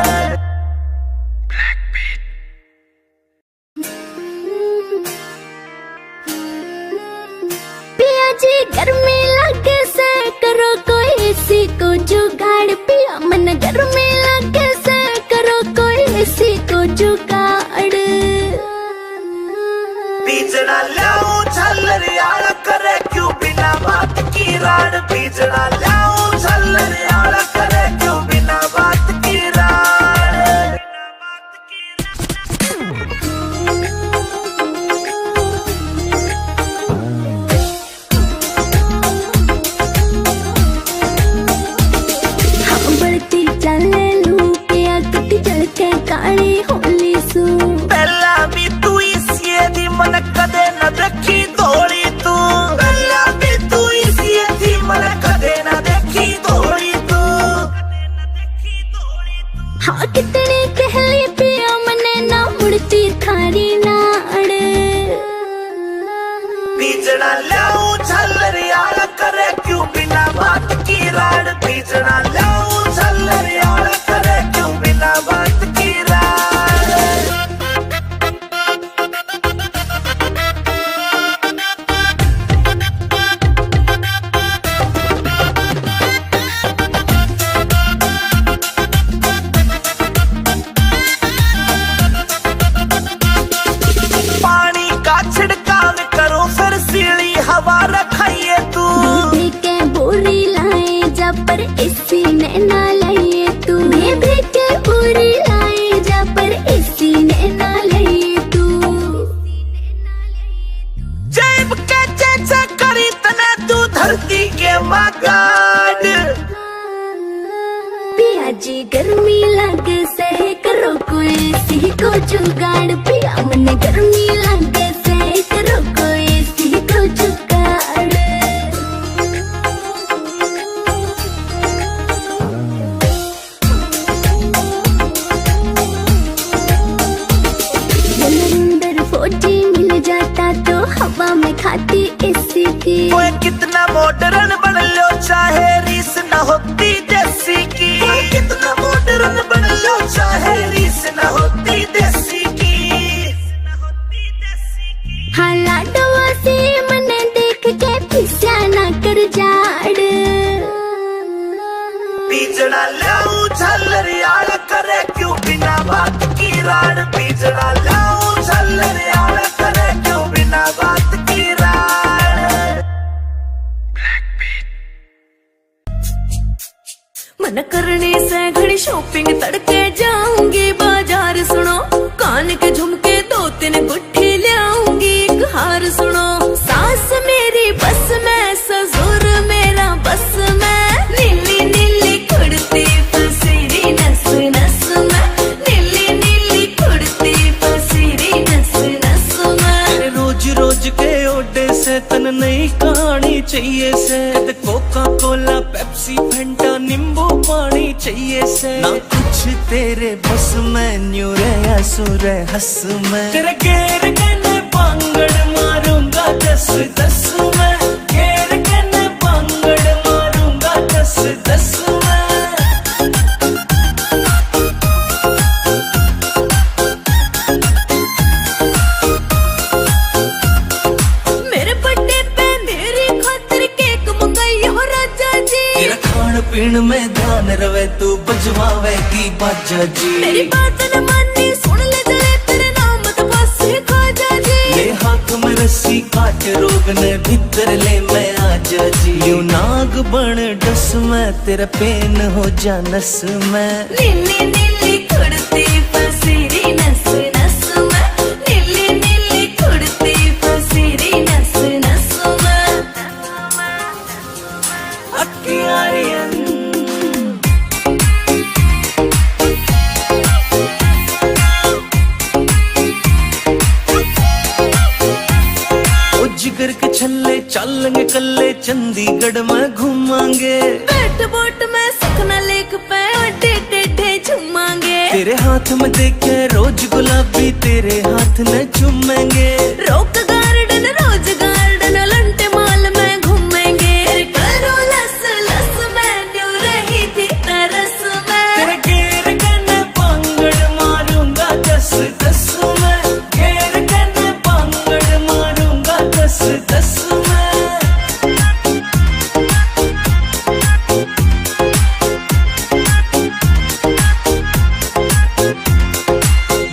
पिया जी गर्मी लगे से करो कोई एसी को जुगाड़। पिया मन गर्मी लगे से करो कोई एसी को जुगाड़। बीजना लाऊं झल्लर यार करे क्यों बिना बात की राड। बीजना लाऊं झल्लर यार करे क्यों बिना बात की राड। हाँ बढ़ती चले लू पिया कटी चढ़ के काली होली सू। पहला भी तू इसी दी मन कदे न देखी धोली तू। पहला भी तू इसी दी मन कदे न देखी धोली तू। हाँ कितनी कहली पिया मने ना मुड़ती थारी नाड़। बीजना लाऊं झल्लर यार करे क्यों बिना बात की राड। बीजना लाऊं झल्लर यार एसी ने ना लिए तू मैं भेटे पूरी लाई जा पर एसी ने ना लिए तू जैब के जैसे करी तने तू धरती के मगाड़ पिया जी गर्मी लगे से करो कोई एसी को जुगाड़ पिया मन गर्मी लगे से करो कोई एसी को जुगाड़ अंदर 40 मिल जाता तो हवा में खाती एसी की ओए कितना मॉडर्न बन लो चाहे रीस न होती देसी की ओए कितना मॉडर्न बन लो चाहे रीस न होती देसी की हाला डवा से मने देख के पिस्या ना कर जाड़ बीजड़ा लाऊं झल्लरियाल करे क्यों बिना बात की राड़ बीजड़ा लाऊं झल्लरियाल करे क्यों बिना बात की राड़ मन करने से घड़ी शॉपिंग तड़के जाऊंगी बाजार सुनो कान के झुमके 2-3 गुट्ठी ले आऊंगी एक हार सुनो सास मेरी बस में ससुर मेरा बस में नीली नीली कुड़ती पसीरी नस नस में नीली नीली कुड़ती पसीरी नस नस में रोज रोज के ओडे से तन नई कहानी चाहिए से कोका कोला पेप्सी फंटा नींबू पानी चाहिए से ना कुछ तेरे बस में न्यू रे सुर हंस में तेरे घेर के पांगड़ मारूंगा 10-10 में घेर के पांगड़ मारूंगा 10-10 में मेरे बर्थडे पे मेरी खातिर केक मंगाई हो राजा जी तेरा खान पीन में ध्यान रवे तू बजवावे की बाजा जी मेरी बात न मानी सुन ले जरे तेरे नाम तो बस खाजा जी ले हाथ में रस्सी काट रोग ने भीतर ले मैं आजा जी यूं नाग बन डस में तेरा पेन हो जा नस में नीली नीली कुड़ती पसीरी नस नस में नीली नीली कुड़ती पसीरी नस नस में अक्कियारियन जिगर के छल्ले चलेंगे कल्ले चंडीगढ़ में घूमांगे बैठ बोट में सपना लेक पे अड्डे टेढ़े झूमांगे तेरे हाथ में देखे रोज गुलाबी तेरे हाथ में चूमेंगे रॉक गार्डन रोज गार्डन लंटे माल में घूमेंगे करो लस लस में न्यू रही थी तरस में तेरे घेर के पांगड़ मारूंगा 10-10 में घेर के पांगड़ मारूंगा 10-10 में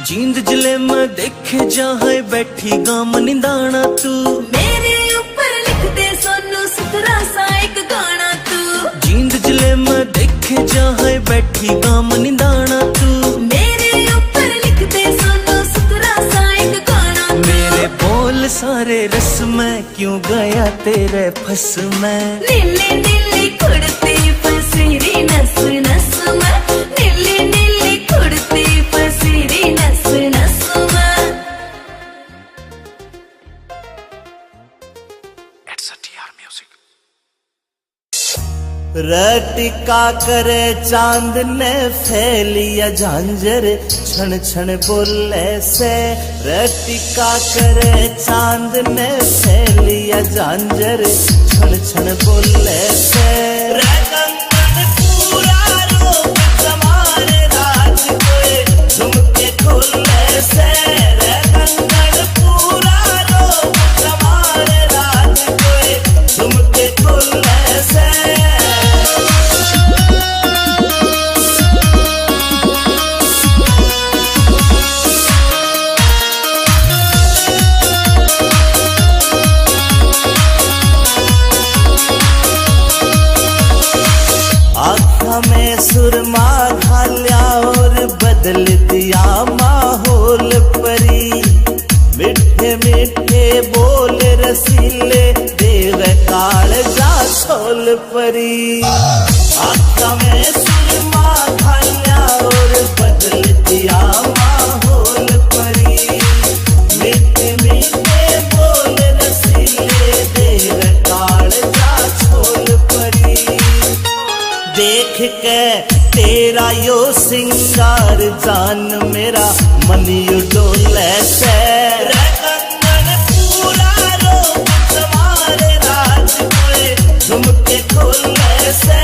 जींद जिले में देखे जहाँ बैठी गाम निंदाना तू मेरे ऊपर लिख दे सोनू सुथरा सा एक गाना तू जींद जिले में देखे जहाँ बैठी गाम निंदाना तू मेरे ऊपर लिख दे सोनू सुथरा सा एक गाना मेरे बोल सारे रस में क्यों गया तेरे फस में नीली नीली कुड़ती पसीरी नस नस में नीली नीली कुड़ती पसीरी नस नस में रटिका करे चांद ने फैलिया झांझर छन छन बोले से रटिका करे चांद ने फैलिया झांझर छन छन बोले से रंगन पूरा रूप जमाने राज कोई झुमके खोले से रंगन पूरा रूप जमाने राज कोई झुमके खोले से आँखों में सुरमा घाल्या और बदल दिया माहौल परी। मिठे मिठे बोल रसीले देव कालजा सोल परी। आँखों में सुरमा घाल्या और बदल दिया माहौल परी। मिठे मिठे बोल रसीले देव कालजा सोल परी। देख के तेरा यो सिंगार जान मेरा मन यू डोले से। रे कंगन पूरा रोग तुम्हारे राज कोए झुमके खोले से।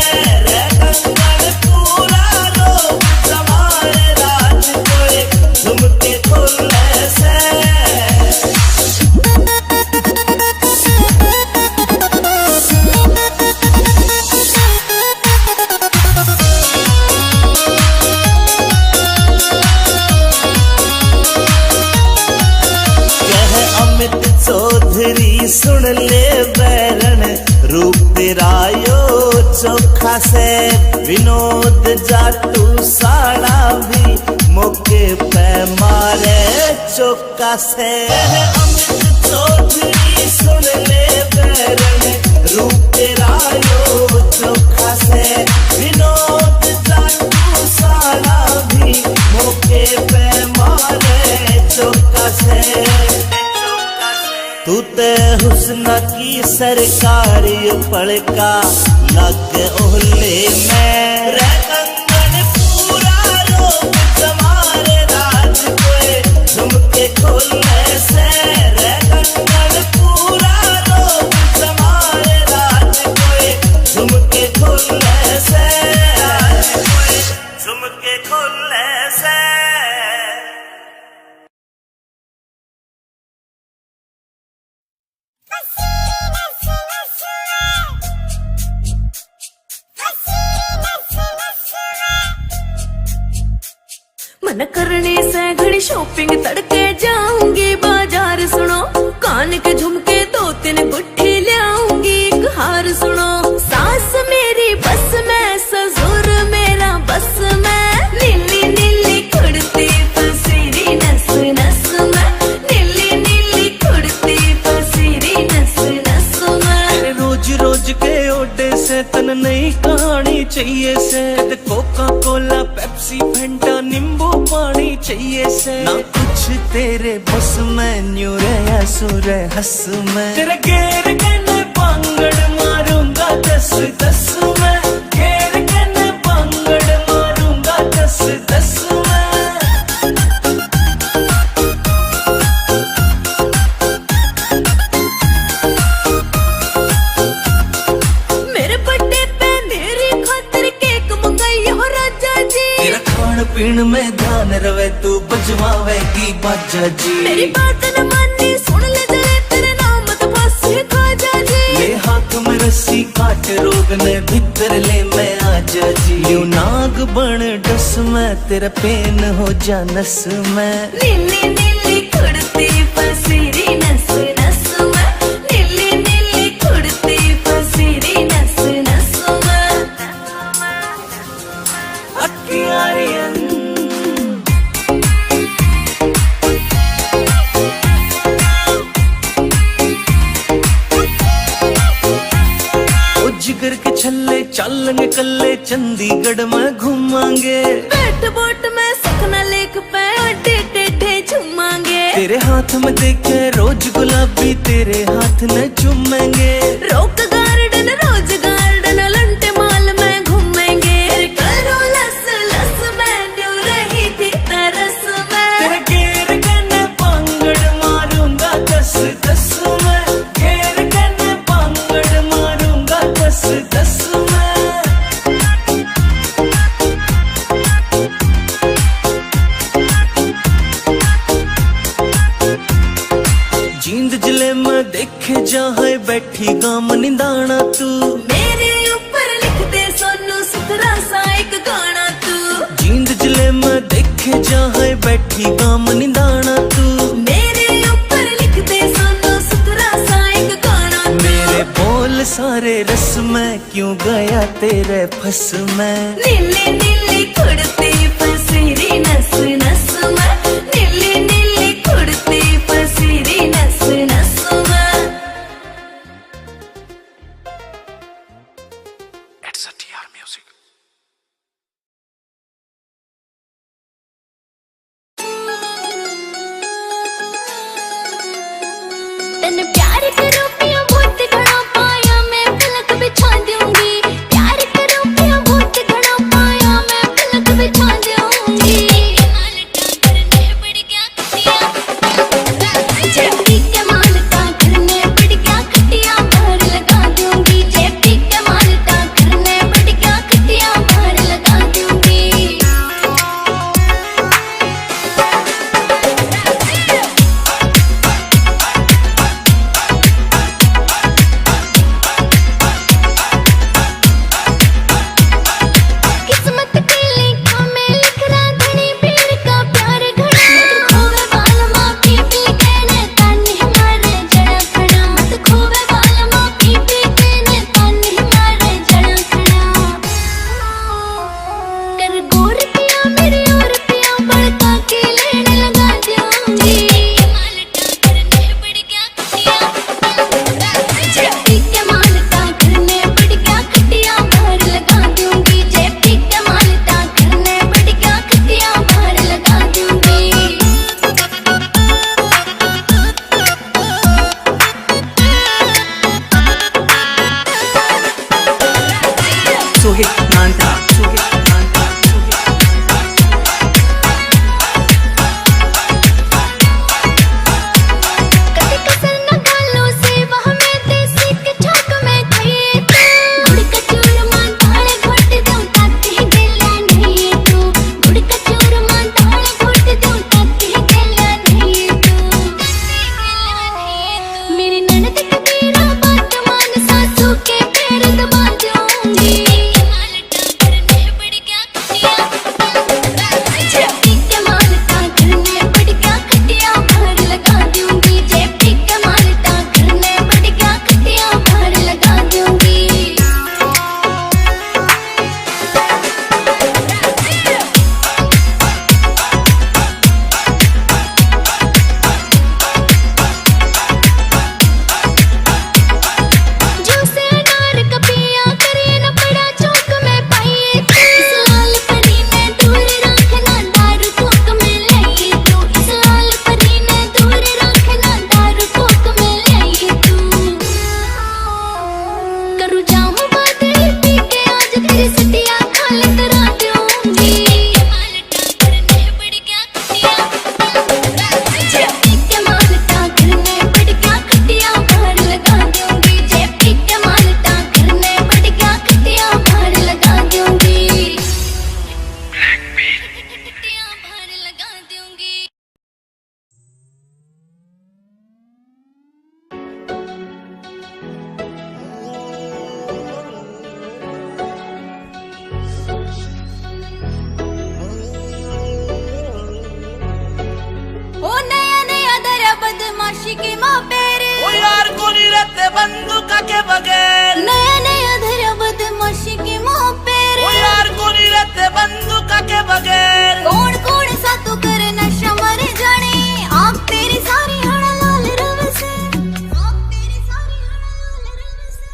रे कंगन पूरा रोग तुम्हारे राज कोए झुमके खोले से। चौधरी सुन ले बैरन रूप तेरा यो चोखा से। विनोद जाटू साड़ा भी मौके पे मारे चौका से। अमित चौधरी सुन ले बैरन रूप तेरा यो चोखा से। विनोद जाटू साड़ा भी मौके पे मारे चौका से। तू ते हुस्न की सरकारी पड़का लग ओहले में। रे कंगन पूरा रोग तुम्हारे राज कोए झुमके खोले से। रे कंगन पूरा रोग तुम्हारे राज कोए झुमके खोले से। झुमके खोले से। मन करने से घड़ी शॉपिंग तड़के जाऊंगी बाजार सुनो। कान के झुमके 2-3 गुट्ठी लाऊंगी एक हार सुनो। सास मेरी बस में ससुर मेरा बस में। नीली नीली कुड़ती पसीरी नस नस में। नीली नीली कुड़ती पसीरी नस नस में। रोज रोज के ओडे से तन नई कहानी चाहिए से। कोका कोला पेप्सी फंटा नींबू पानी चाहिए से। ना कुछ तेरे बस में न्यू रे सुर हंस में। तेरे घेर के पांगड़ मारूंगा 10-10 में। घेर के पांगड़ मारूंगा 10-10 में। मेरे बर्थडे पे मेरी खातिर केक मंगाई हो राजा जी। तेरा खान पीन में ध्यान रवे तू बजवावेगी बाजा जी। मेरी बात न मानी सुन ले जले तेरे नाम तो बस खाजा जी। ले हाथ में रस्सी काट रोग ने भीतर ले मैं आजा जी। यू नाग बन डस में तेरा पेन हो जा नस में। नीली नीली कुड़ती पसीरी नस नस में। नीली नीली कुड़ती पसीरी नस नस में। अक्कियारियन जिगर के छल्ले चलेंगे कल्ले चंडीगढ़ में घूमांगे। बैठ बोट में सपना लेक पे अड्डे टेढ़े झूमांगे। तेरे हाथ में देखे रोज गुलाबी तेरे हाथ न चूमेंगे। रोक गार्डन रोज गार्डन लंटे माल में घूमेंगे। करो लस लस में न्यू रही थी तरस में। तेरे घेर के पांगड़ मारूंगा 10-10 में। घेर के पांगड़ मारूंगा 10-10 में। जींद जिले में देखे जहाँ बैठी गाम निंदाना तू। मेरे ऊपर लिख दे सोनू सुथरा सा एक गाना तू। जींद जिले में देखे जहाँ बैठी गाम निंदाना तू। मेरे ऊपर लिख दे सोनू सुथरा सा एक गाना तू। मेरे बोल सारे रस में क्यों गया तेरे तेरे फस में। नीली नीली कुड़ती फसीरी नस नस में, नीली नीली कुड़ती फसीरी नस नस में। It's a TR music. तन प्यार करो पिया बहुत घना पाया मैं पलक बिछा दूंगी, प्यार करो पिया बहुत घना पाया मैं पलक बिछा दूंगी। जेपी के मालता करने पड़ गया खटिया बाहर लगा दूंगी, जेपी के मालता करने पड़ गया खटिया बाहर लगा दूंगी। किस्मत के लेखा में लिख रहा धनी पीर का प्यार घड़ा, मत खोवे बाल माँ पी पी के ने ताने मारे जड़ा खड़ा, मत खोवे बाल माँ पी पी के ने ताने मारे जड़ा खड़ा। कर गोर पिया मेरे और पिया बड़का के लेने लगा दूंगी, जेपी के मालता करने पड़ गया खटिया बाहर लगा दूंगी, जेपी के मालता करने पड़ गया खटिया बाहर लगा दूंगी। सोहित नांटा, सोहित नांटा, कभी कसर न गालों से वह में देसी के छाक में खाइए तू, गुड़ का चूरमा दाल घोट दूं ताकि गला नहीं तू, गुड़ का चूरमा दाल घोट दूं ताकि गला नहीं तू। मेरी ननद कबीरा बात मान सासू के पैर दबा दूंगी, जेपी के मालता करने पड़ गया खटिया बाहर लगा दूंगी, जेपी के मालता करने पड़ गया खटिया बाहर लगा दूंगी। जूसे अनार का पिया करिए न पड़ा चौक में पाइए तू, इस लाल परी ने दूर रखना दारू कोक में लाइए तू, इस लाल परी ने दूर रखना दारू कोक में लाइए तू। करूँ जाऊँ बातें पी के आज तेरी सटिया खाली करा दूंगी, जेपी के मालता करने पड़ गया खटिया बाहर लगा दूंगी, जेपी के मालता करने पड़ गया खटिया बाहर लगा दूंगी, खटिया बाहर लगा दूंगी। ओ नया नया दरा बदमाशी के माँ पेरे, ओ यार को नहीं रहते बंदूक के बगैर, नया नया दरा बदमाशी के माँ पेरे। ओ यार को नहीं रहते बंदूक के बगैर। कौन कौन सा तू करे नशा मर जाने, आप तेरी सारी हड़ा लाल रव से, आप तेरी सारी हड़ा लाल रव से।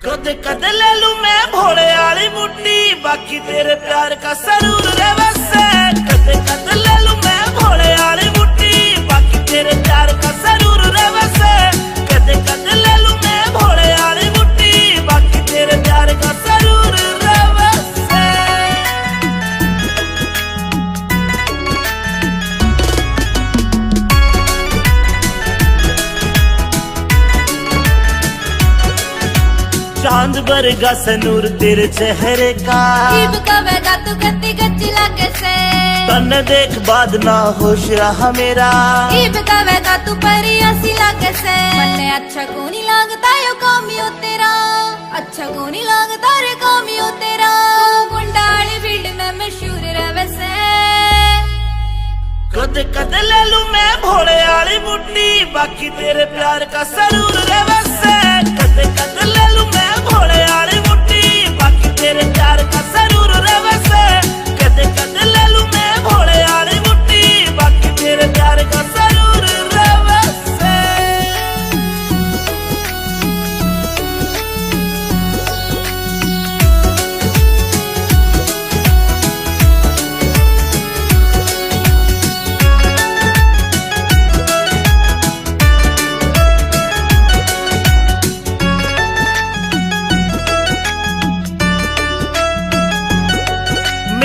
कद कद ले लूं मैं भोले वाली मुट्ठी, बाकी तेरे प्यार का सरूर रे वैसे। कद कद ले लूं मैं भोले वाली मुट्ठी, बाकी तेरे प्यार का सरूर रे वैसे। कद कद ले लूं मैं भोले वाली मुट्ठी, बाकी तेरे प्यार का सरूर रे वैसे। चांद बरगा सनूर तेरे चेहरे का, ईब कवेगा तू कत्ती गच्ची लागे से, तन देख बाद ना होश रहा मेरा। ईब कवेगा तू परी हसी लागे से, मन्ने अच्छा को नहीं लागता यो कामियो तेरा, अच्छा को नहीं लागता रे कामियो तेरा। गुंडाली फील्ड में मशहूर रहे से, कद कद ले लूं मैं भोले वाली मुट्ठी, बाकी तेरे प्यार का सरूर रे वैसे। कद कद ले लूं मैं भोले वाली मुट्ठी, बाकी तेरे प्यार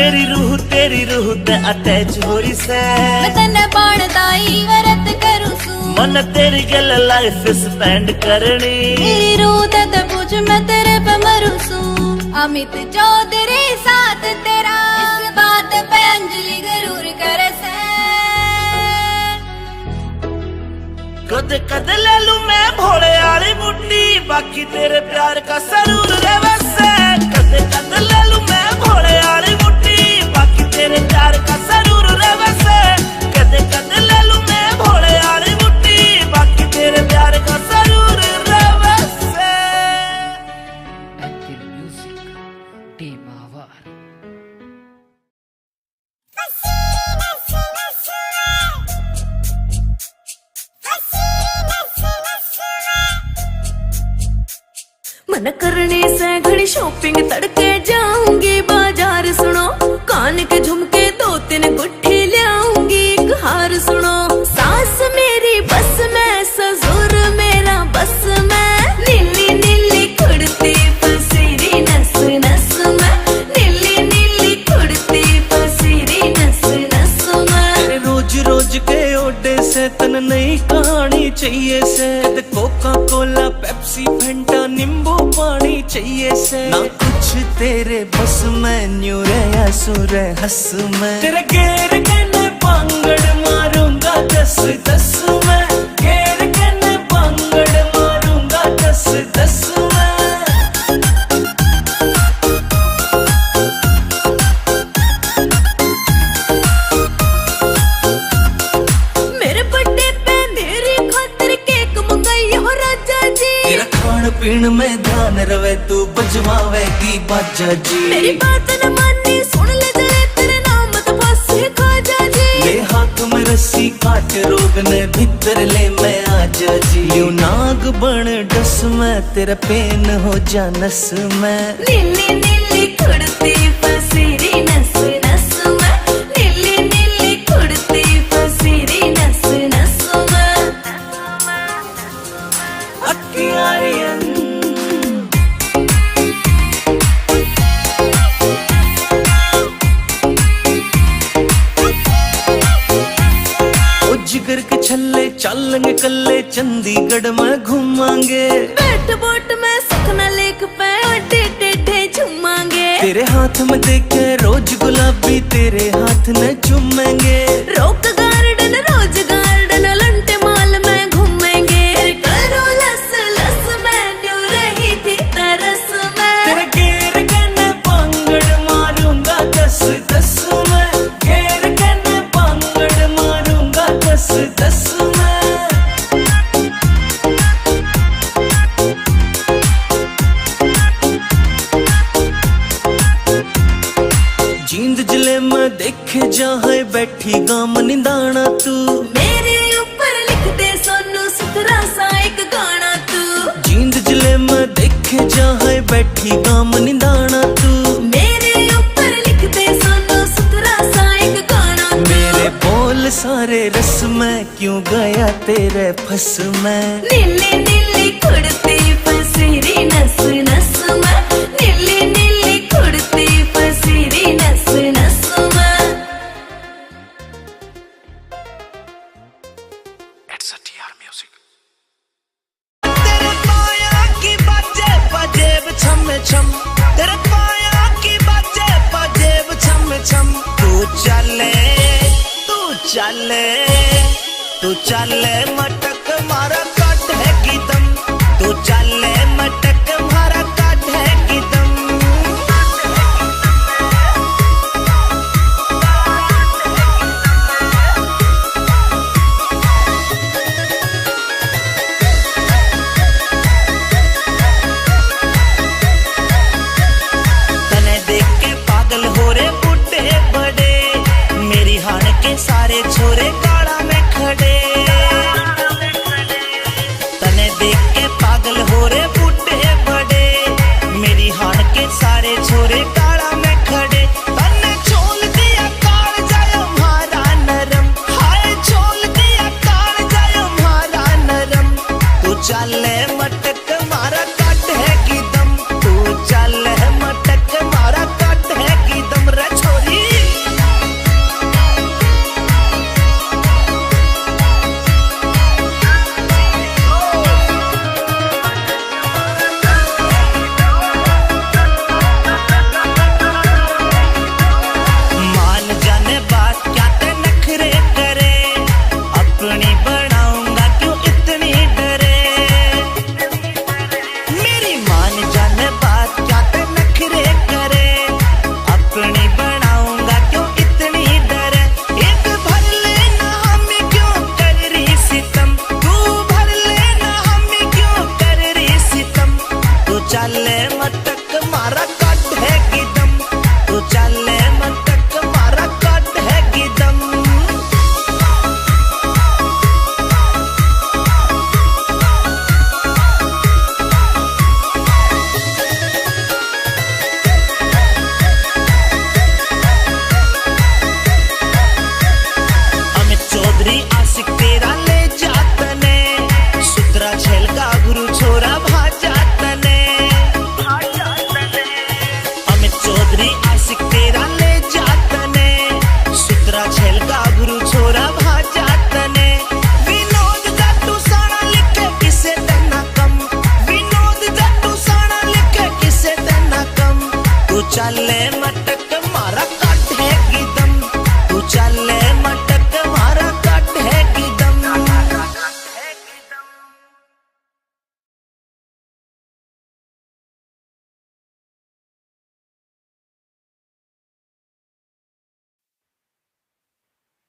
मेरी रूह तेरी रूह ते अटैच हो रही से मैं तन्ने बाणदाई वरत करूं सू मन तेरी गल लाइफ स्पेंड करनी मेरी रूह ते पूछ मैं तेरे पे मरूं सू अमित चौधरी साथ तेरा इस बात पे अंजलि जरूर करे से कद कद ले लूं मैं भोले वाली बुड्ढी बाकी तेरे प्यार का सरूर रहे से कद कद ले लूं मैं भोले वाली बुड्ढी बाकी तेरे प्यार का सरूर रहे से कद कद ले लूं मैं भोले वाली बुड्ढी बाकी तेरे प्यार का सरूर रहे से Active Music Team Avar. मन करने से घड़ी शॉपिंग तड़के जाऊंगी बाजार सुनो कान के झुमके 2-3 गुट्ठी लाऊंगी एक हार सुनो सास मेरी बस में ससुर मेरा बस में नीली नीली कुर्ती पसीरी नस नस में नीली नीली कुर्ती पसीरी नस नस में रोज रोज के ओडे से तन नई कहानी चाहिए से कोका कोला पेप्सी फंटा नींबू पानी चाहिए से ना कुछ तेरे बस में न्यू रे सुर हंस में तेरे घेर के पांगड़ मारूंगा 10-10 में घेर के पांगड़ मारूंगा 10-10 में मेरे बर्थडे पे मेरी खातिर केक मंगाई हो राजा जी तेरा खान पीन में ध्यान रवे तू बजवावेगी बाजा जी मेरी बात न मानी सुन ले जरे तेरे नाम तो फांसी खाजा जी ले हाथ में रस्सी काट रोग ने भीतर ले मैं आजा जी यूं नाग बन डस में तेरा पेन हो जा नस में नीली नीली कुर्ती पसीरी नस नस में नीली नीली कुर्ती पसीरी नस नस में अक्कियारियन जिगर के छल्ले चलेंगे कल्ले चंडीगढ़ में घूमांगे बैठ बोट में सखना लेक पे अड्डे टेढ़े झूमांगे तेरे हाथ में देखे रोज गुलाबी तेरे हाथ न चूमेंगे रोक गार्डन रोज गार्डन लंटे माल में घूमेंगे करो लस लस में न्यू रही थी तरस में तेरे घेर के पांगड़ मारूंगा 10-10 में घेर के पांगड़ मारूंगा 10-10 में जींद जिले में देखे जाए बैठी गाम निदाना तू मेरे ऊपर लिख दे सोनू सुथरा सा एक गाना तू जींद जिले में देखे जाए बैठी गाम निदाना तू मेरे ऊपर लिख दे सोनू सुथरा सा एक गाना तू मेरे बोल सारे रस में क्यों गया तेरे फस में नीली नीली कुर्ती पसीरी नस नस में नीली नीली कुर्ती पसीरी नस नस में तेरे पाया की बाजे पजेब छम छम तेरे पाया की बाजे पजेब छम छम तू चले तू चले मटक मारा काट है की दम तू चले मटक मारा काट है की दम तने देख के पागल हो रे बुड्ढे बड़े मेरी हान के सारे छोरे काड़ा में खड़े तने देख के पागल हो रे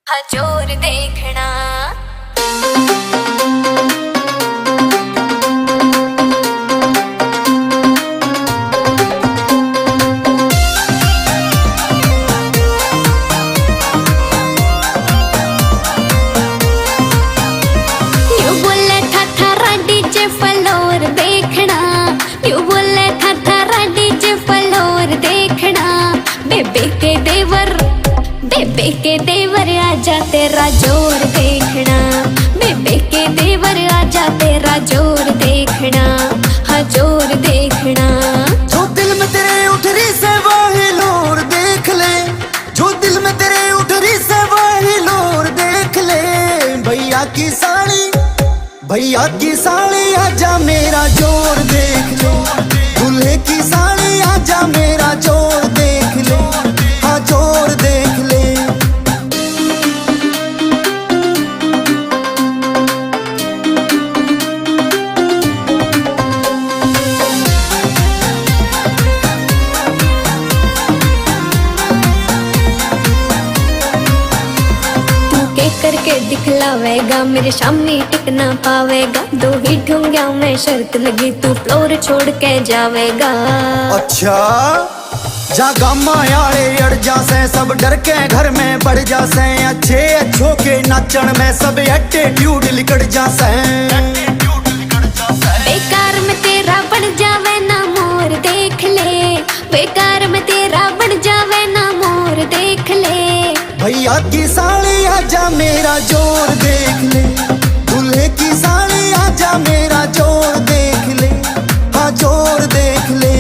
हजूर देखना। बेबे के देवर आजा तेरा जोर देखना, बेबे के देवर आजा तेरा जोर देखना, हाँ जोर देखना। जो दिल में तेरे उठ रही से वही लोर देख ले, जो दिल में तेरे उठ रही से वही लोर देख ले। भैया की साड़ी आजा मेरा जोर देख ले, दूल्हे की साड़ी आजा मेरा जोर देख ले, हाँ जोर देख ले। करके दिखलावेगा मेरे सामने टिक ना पावेगा, दो ही ठुंगिया में शर्त लगी तू फ्लोर छोड़ के जावेगा। अच्छा जा गामा यारे अड़ जासे, सब डर के घर में बढ़ जासे, अच्छे अच्छों के नाचन में सब एटीट्यूड लिकड़ जासे। बेकार में तेरा बढ़ जावे ना मोर देख ले, बेकार में तेरा बढ़ जावे ना मोर देख ले। भैया की साड़ी आजा मेरा जोर देख ले, दूल्हे की साड़ी आजा मेरा जोर देख ले, हाँ जोर देख ले।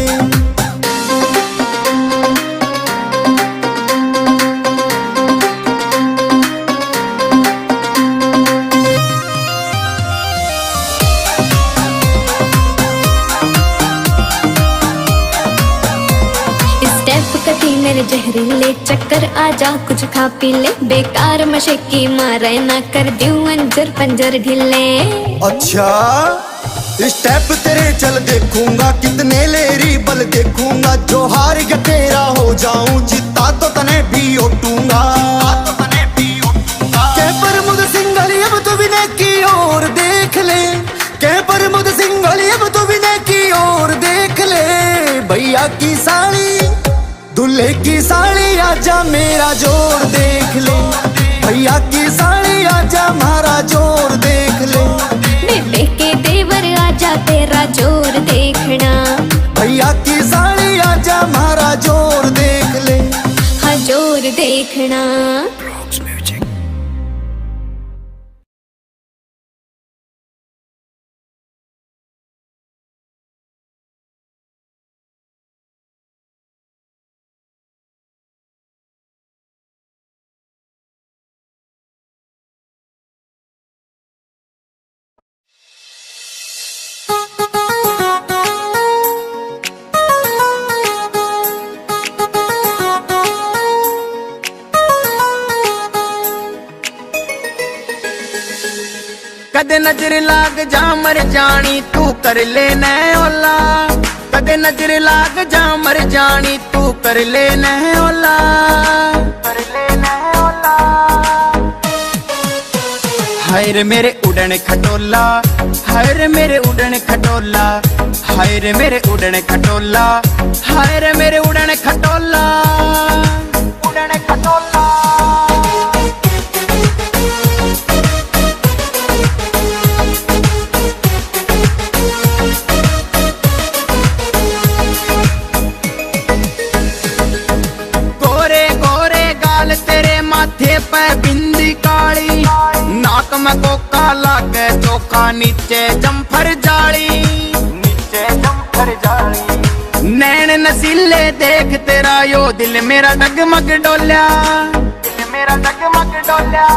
कती मेरे जहरीले चक्कर आजा कुछ खा पी ले, बेकार मशक्की मारे ना कर दूं अंजर पंजर ढीले। अच्छा स्टेप तेरे चल देखूंगा, कितने लेरी बल देखूंगा, जो हार गया तेरा हो जाऊं, जीता तो तने भी उठूंगा। के प्रमोद सिंघल अब तो विनय की ओर देख ले, के प्रमोद सिंघल अब तो विनय की ओर देख ले। भैया की साड़ी दूल्हे की साड़ी आजा मेरा जोर देख ले, भैया की साड़ी आजा मारा जोर देख ले। बेबे के देवर आजा तेरा जोर देखना, भैया की साड़ी आजा मारा जोर देख ले, हाँ जोर देखना। कदे नजर लाग जा मर जानी तू कर ले न ओला, कदे नजर लाग जा मर जानी तू कर ले न ओला, कर ले न ओला। हाय रे मेरे उड़न खटोला, हाय रे मेरे उड़न खटोला, हाय रे मेरे उड़न खटोला, हाय रे मेरे उड़न खटोला, उड़न खटोला। तेरे माथे पे बिंदी काली, नाक में कोका लागे चोखा, नीचे जम्फर जाली, नीचे जम्फर जाली। नैन नसीले देख तेरा यो दिल मेरा डगमग डोल्या, दिल मेरा डगमग डोल्या।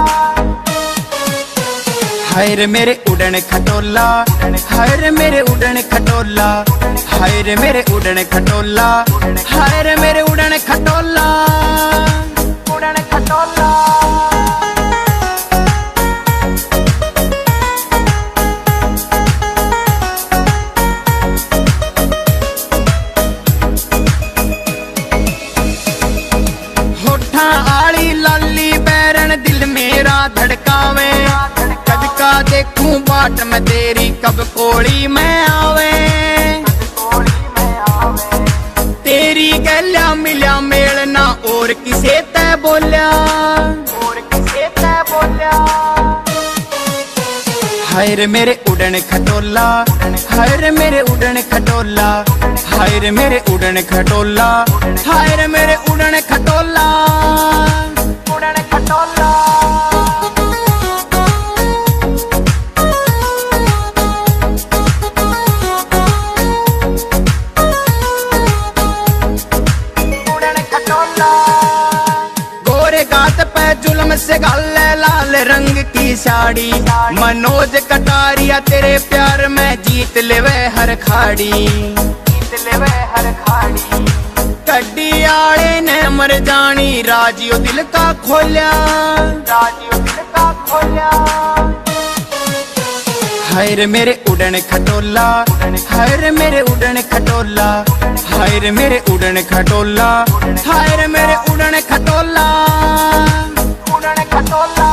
हाय रे मेरे उड़न खटोला, हाय रे मेरे उड़न खटोला, हाय रे मेरे उड़न खटोला, हाय रे मेरे उड़न खटोला, उड़न खटोला। होठा आली लाली बैरन दिल मेरा धड़कावे, कद का देखूं बाट मैं तेरी कब कोड़ी में आवे। तेरी गल्या मिल्या मेलना और किसे तै बोल्या, हाय रे मेरे उड़न खटोला, हाय रे मेरे उड़न खटोला, हाय रे मेरे उड़न खटोला, हाय रे मेरे उड़न खटोला, उड़न खटोला। गोरे गात पे जुल्म से गाले लाल रंग की साड़ी, मनोज कटारिया तेरे प्यार में जीत लेवे हर खाड़ी, जीत लेवे हर खाड़ी। कड्डी आले ने मर जानी राजियो दिल का खोल्या, राजियो दिल का खोल्या। हाय रे मेरे उड़न खटोला, हाय रे मेरे उड़न खटोला, हाय रे मेरे उड़न खटोला, हाय रे मेरे उड़न खटोला, उड़न खटोला।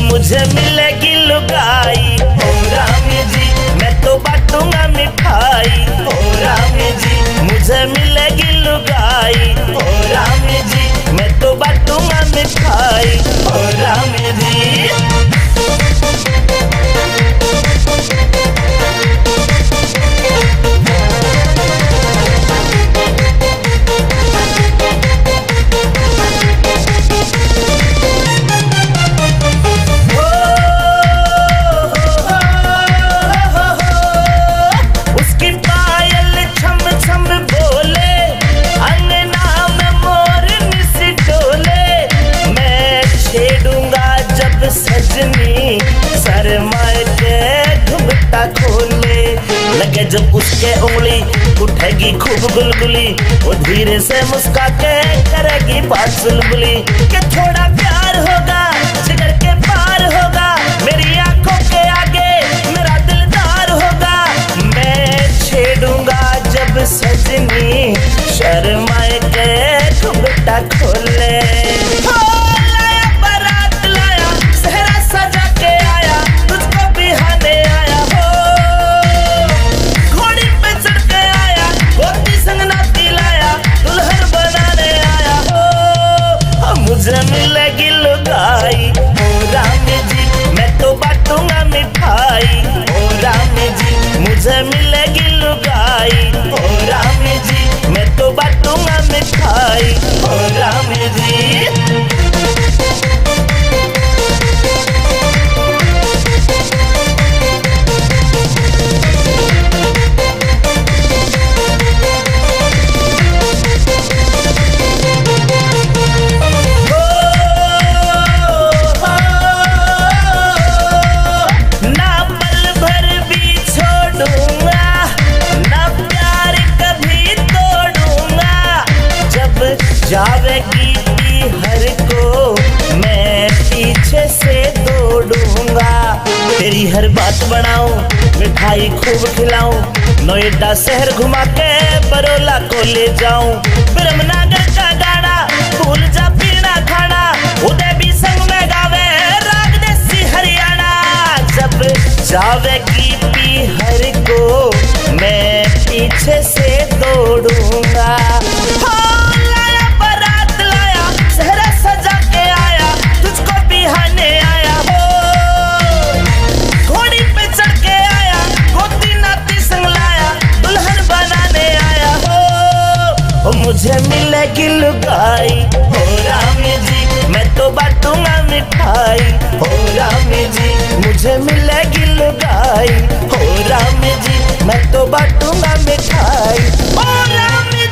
मुझे मिलेगी लुगाई ओ रामी जी, मैं तो बांटूंगा मिठाई ओ रामी जी। मुझे मिलेगी लुगाई ओ रामी जी, मैं तो बांटूंगा मिठाई ओ रामी जी। सजनी शर्माए के घुमटा खोले लगे जब उसके उंगली उठेगी खूब गुलगुली, वो धीरे से मुस्का के करेगी बात चुलबुली कि थोड़ा प्यार होगा जिगर के पार होगा, मेरी आंखों के आगे मेरा दिलदार होगा। मैं छेड़ूंगा जब सजनी शर्माए के घुमटा खोले। मुझे मिलेगी लुगाई ओ रामी जी, मैं तो बांटूंगा मिठाई ओ रामी जी। मुझे मिलेगी लुगाई ओ रामी जी, मैं तो बांटूंगा मिठाई ओ रामी जी। जावेगी हर को मैं पीछे से दौड़ूंगा, तेरी हर बात बनाऊं मिठाई खूब खिलाऊं, नोएडा शहर घुमा के बरोला को ले जाऊं। ब्रह्मनगर का गाना भूल जा पीना खाना, उदय भी संग में गावे राग देसी हरियाणा। जब जावेगी हर को मैं पीछे से दौड़ूंगा। मुझे मिलेगी लुगाई हो रामी जी, मैं तो बांटूंगा मिठाई हो रामी जी। मुझे मिलेगी लुगाई हो रामी जी, मैं तो बांटूंगा मिठाई हो रामी।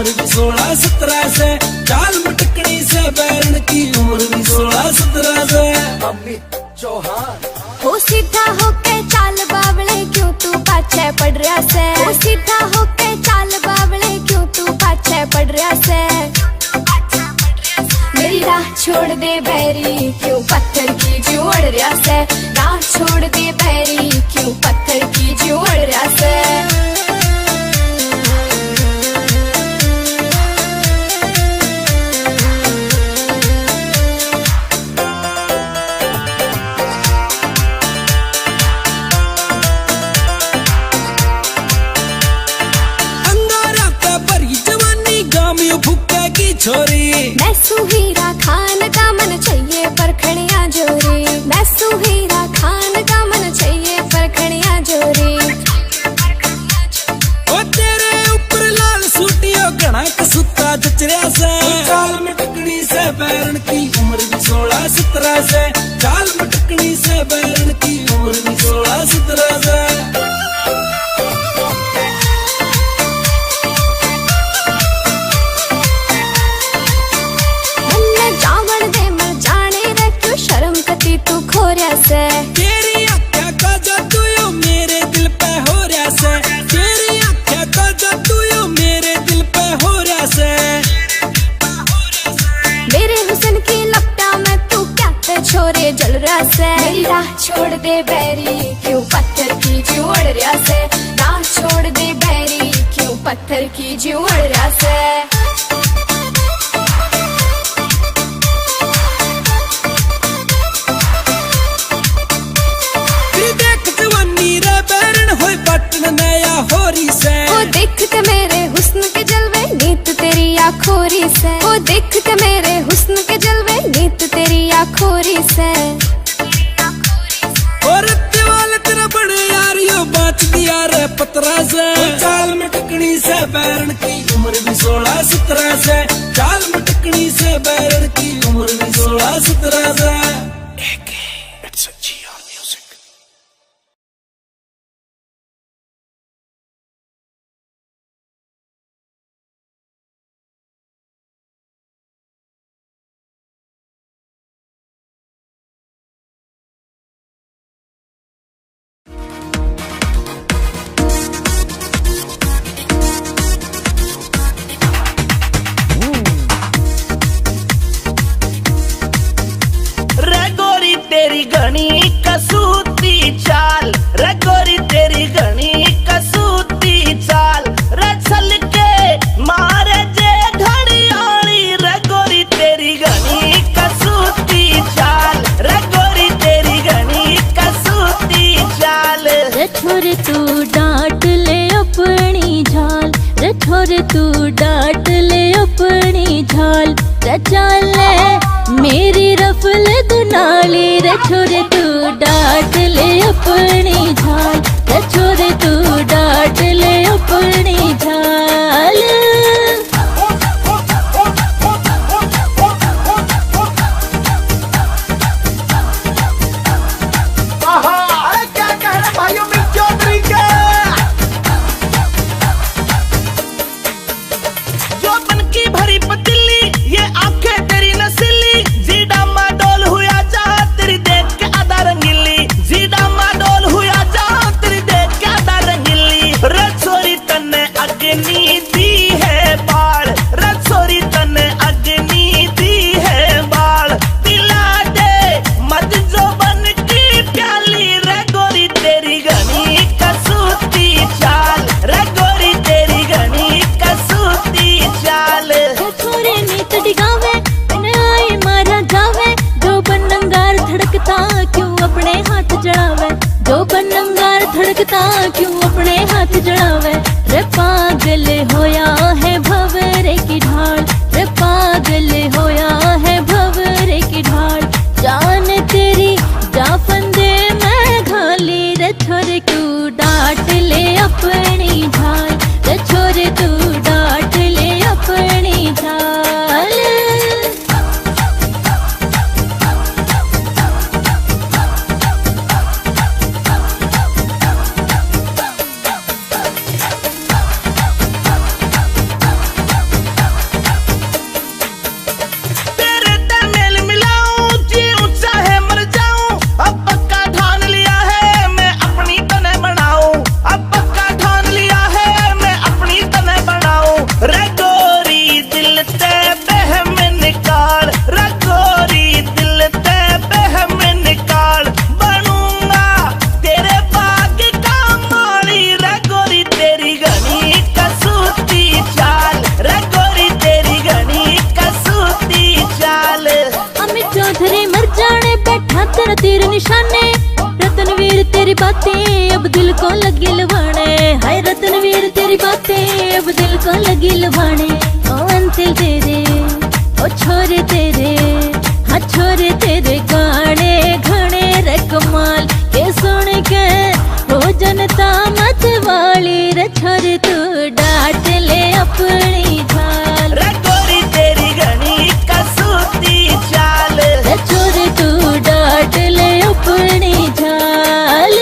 उम्र भी 16-17 से, चाल मटकनी से बैरन की उम्र भी 16-17 से। अमित चौहान हो सीधा होके चाल बावले क्यों तू पाछे पड़ रहा से, हो सीधा होके चाल बावले क्यों तू पाछे पड़ रहा से। मेरी राह छोड़ दे बैरी क्यों पत्थर की जोड़ रहा से, राह छोड़ दे बैरी क्यों पत्थर की जोड़ रहा से। छोरी मैं सुहीरा खान का मन चाहिए परखड़िया जोरी, मैं सुहीरा खान का मन चाहिए परखड़िया जोरी। ओ तेरे ऊपर लाल सूटियो घना कसूता जचरिया से, चाल मटकनी से बैरन की उम्र भी 16-17 से, चाल मटकनी से बैरन की उम्र भी 16-17 से। तेरी आँखों का जादू यो मेरे दिल पे हो रहा से, तेरी आँखों का जादू यो मेरे दिल पे हो रहा से। मेरे हुस्न की लपटा में तू क्या पे छोरे जल रहा से। मेरी राह छोड़ दे बैरी क्यों पत्थर की जोड़ रहा से, राह छोड़ दे बैरी क्यों पत्थर की जोड़ रहा से। ओ देखते मेरे हुस्न के जलवे नीत तेरी आँखोरी से, ओ देखते मेरे हुस्न के जलवे नीत तेरी आँखोरी से। और दीवाल तेरा बड़े यार यो बात दिया रे पतरा से, चाल मटकनी से बैरन की उम्र भी 16-17 से, चाल मटकनी से बैरन की उम्र भी 16-17 से। It's a GR Music। तेरी घनी कसूती चाल, रे गोरी तेरी घनी कसूती चाल, रे चल के मारे जे घड़ियाली, रे गोरी तेरी घनी कसूती चाल, रे गोरी तेरी घनी कसूती चाल। रे छोरे तू डांट ले अपनी झाल, रे छोरे तू डांट ले अपनी झाल, रे चाल मेरी रफल दुनाली, रे छोरे तू डांट ले अपनी झाल, रे छोरे तू डांट ले अपनी झाल। अरे क्या कहना भाइयों मिक चौधरी के। जो बन की भरी पतीली ये आंखें तेरी नसीली, जीडा माडोल हुआ जा तेरी देख के आधा रंगीली, जीडा माडोल हुआ को लगी लुभाने ओ अंतिल तेरे ओ छोरे तेरे हाँ छोरे तेरे गाने घने रे कमाल के सुन के हो जनता मत वाली रे छोरे तू डांट ले अपनी झाल रे गोरी तेरी घनी कसूती चाल रे छोरे तू डांट ले अपनी झाल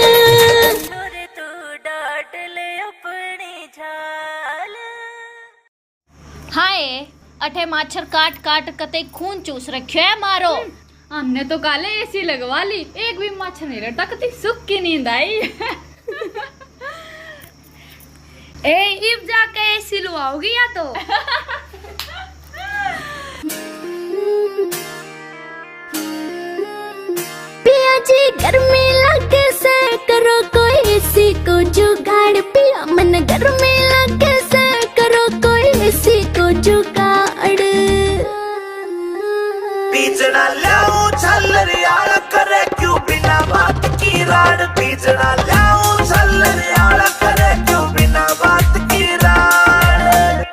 छोरे तू डांट ले अपनी झाल। हाय अठे माछर काट काट कते खून चूस रखियो है मारो। हमने तो काले एसी लगवा ली, एक भी मच्छर नहीं रहता, कती सुख की नींद आई। ए इब जाके एसी लुआओगी या तो। पिया जी गर्मी लगे से करो कोई एसी को जुगाड़ पिया मन गर्मी लगे से करो कोई एसी को जुगाड़। बीजना लाऊं छल्लरियाला करे क्यों बिना बात की राड बीजना लाऊं छल्लरियाला करे क्यों बिना बात की राड।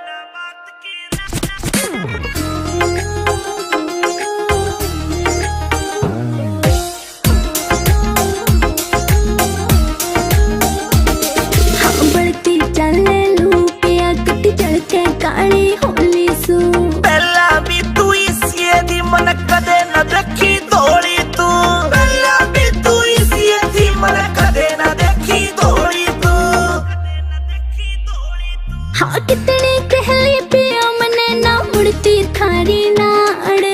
हाँ बढ़ती चले लू पिया कटी चढ़ के काली होली सू पहला भी तू इसी दी मन कदे न देखी दौड़ी तू पहला भी तू इसी दी मन कदे न देखी दौड़ी तू। हाँ कितनी कहली पिया मने ना मुड़ती थारी नाड़।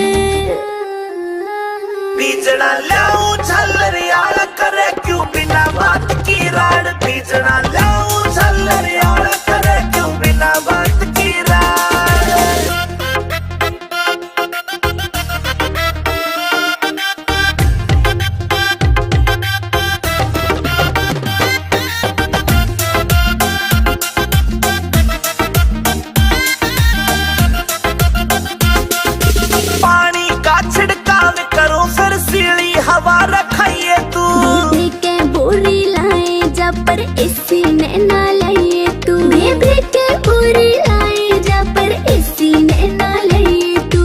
बीजना लाऊं छल्लरियाला करे क्यों बिना बात की राड बीजना लाऊं छल्लरियाला करे क्यों बिना बात की राड। पानी का छिड़काव करो फिर सीढ़ी हवा रखाइए तू बेबी के बोरी लाए जा पर इसी ने ना लाए तू बेबी के बोरी लाए जा पर इसी ने ना लाए तू।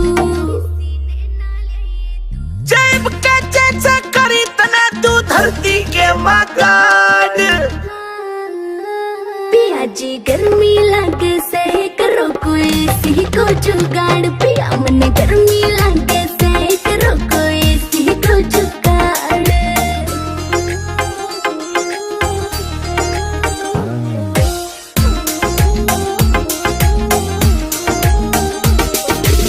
जेब के चेचे करी तने तू धरती के मगाड। पिया जी गर्मी लगे से करो कोई सी को जुगाड़ पिया मन गर्मी लगे से करो कोई सी को जुगाड़।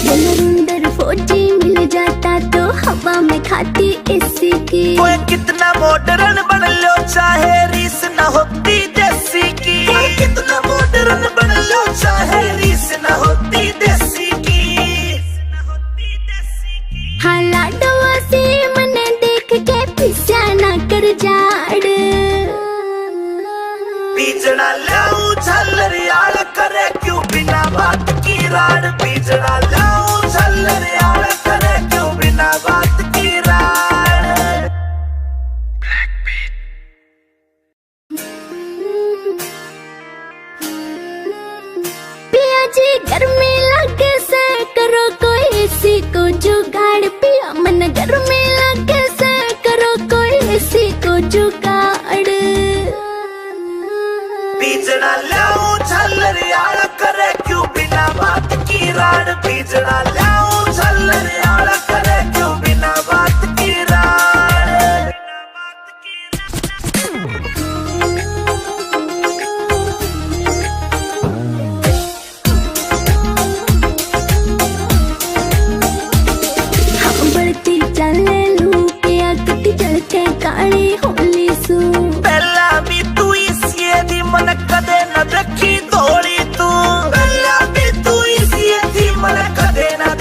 जलंधर फौजी मिल जाता तो हवा में खाती एसी की कोई कितना मॉडर्न बन लो चाहे रीस न होती देसी की कोई कितना मॉडर्न बन लो चाहे रीस न होती देसी की। हाँ लाडवा से मने देख के पिस्या ना कर जाड़। बीजना लाऊं छल्लरियाला करे क्यों बिना बात की राड बीजना लाऊं छल्लरियाला करे क्यों बिना बात की राड। पिया जी गर्मी लगे से करो कोई एसी को जुगाड़ पिया मन गर्मी लगे से करो कोई एसी को जुगाड़। बीजना लाऊं छल्लरियाला करे क्यों बिना बात की राड बीजना लाऊं छल्लरियाला करे क्यों बिना बात की राड। हाँ बढ़ती चले लू पिया कटी चढ़ के काली होली सू पहला भी तू इसी दी मन कदे न देखी दौड़ी तू पहला भी तू इसी दी मन कदे न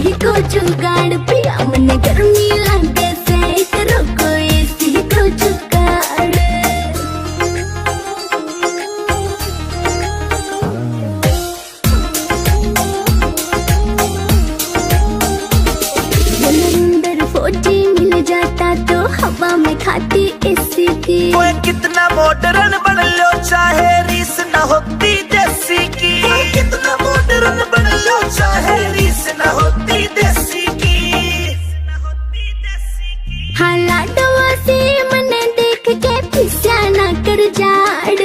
एसी को जुगाड़ पिया मन गर्मी लगे से करो कोई एसी को जुगाड़। अंदर फौजी मिल जाता तो हवा में खाती एसी की। ओए कितना मॉडर्न बन लो चाहे रीस न होती देसी की। ओए कितना मॉडर्न बन लो चाहे रीस न होती देसी की। हालात वासी मने देख के पिस्या ना कर जाड़।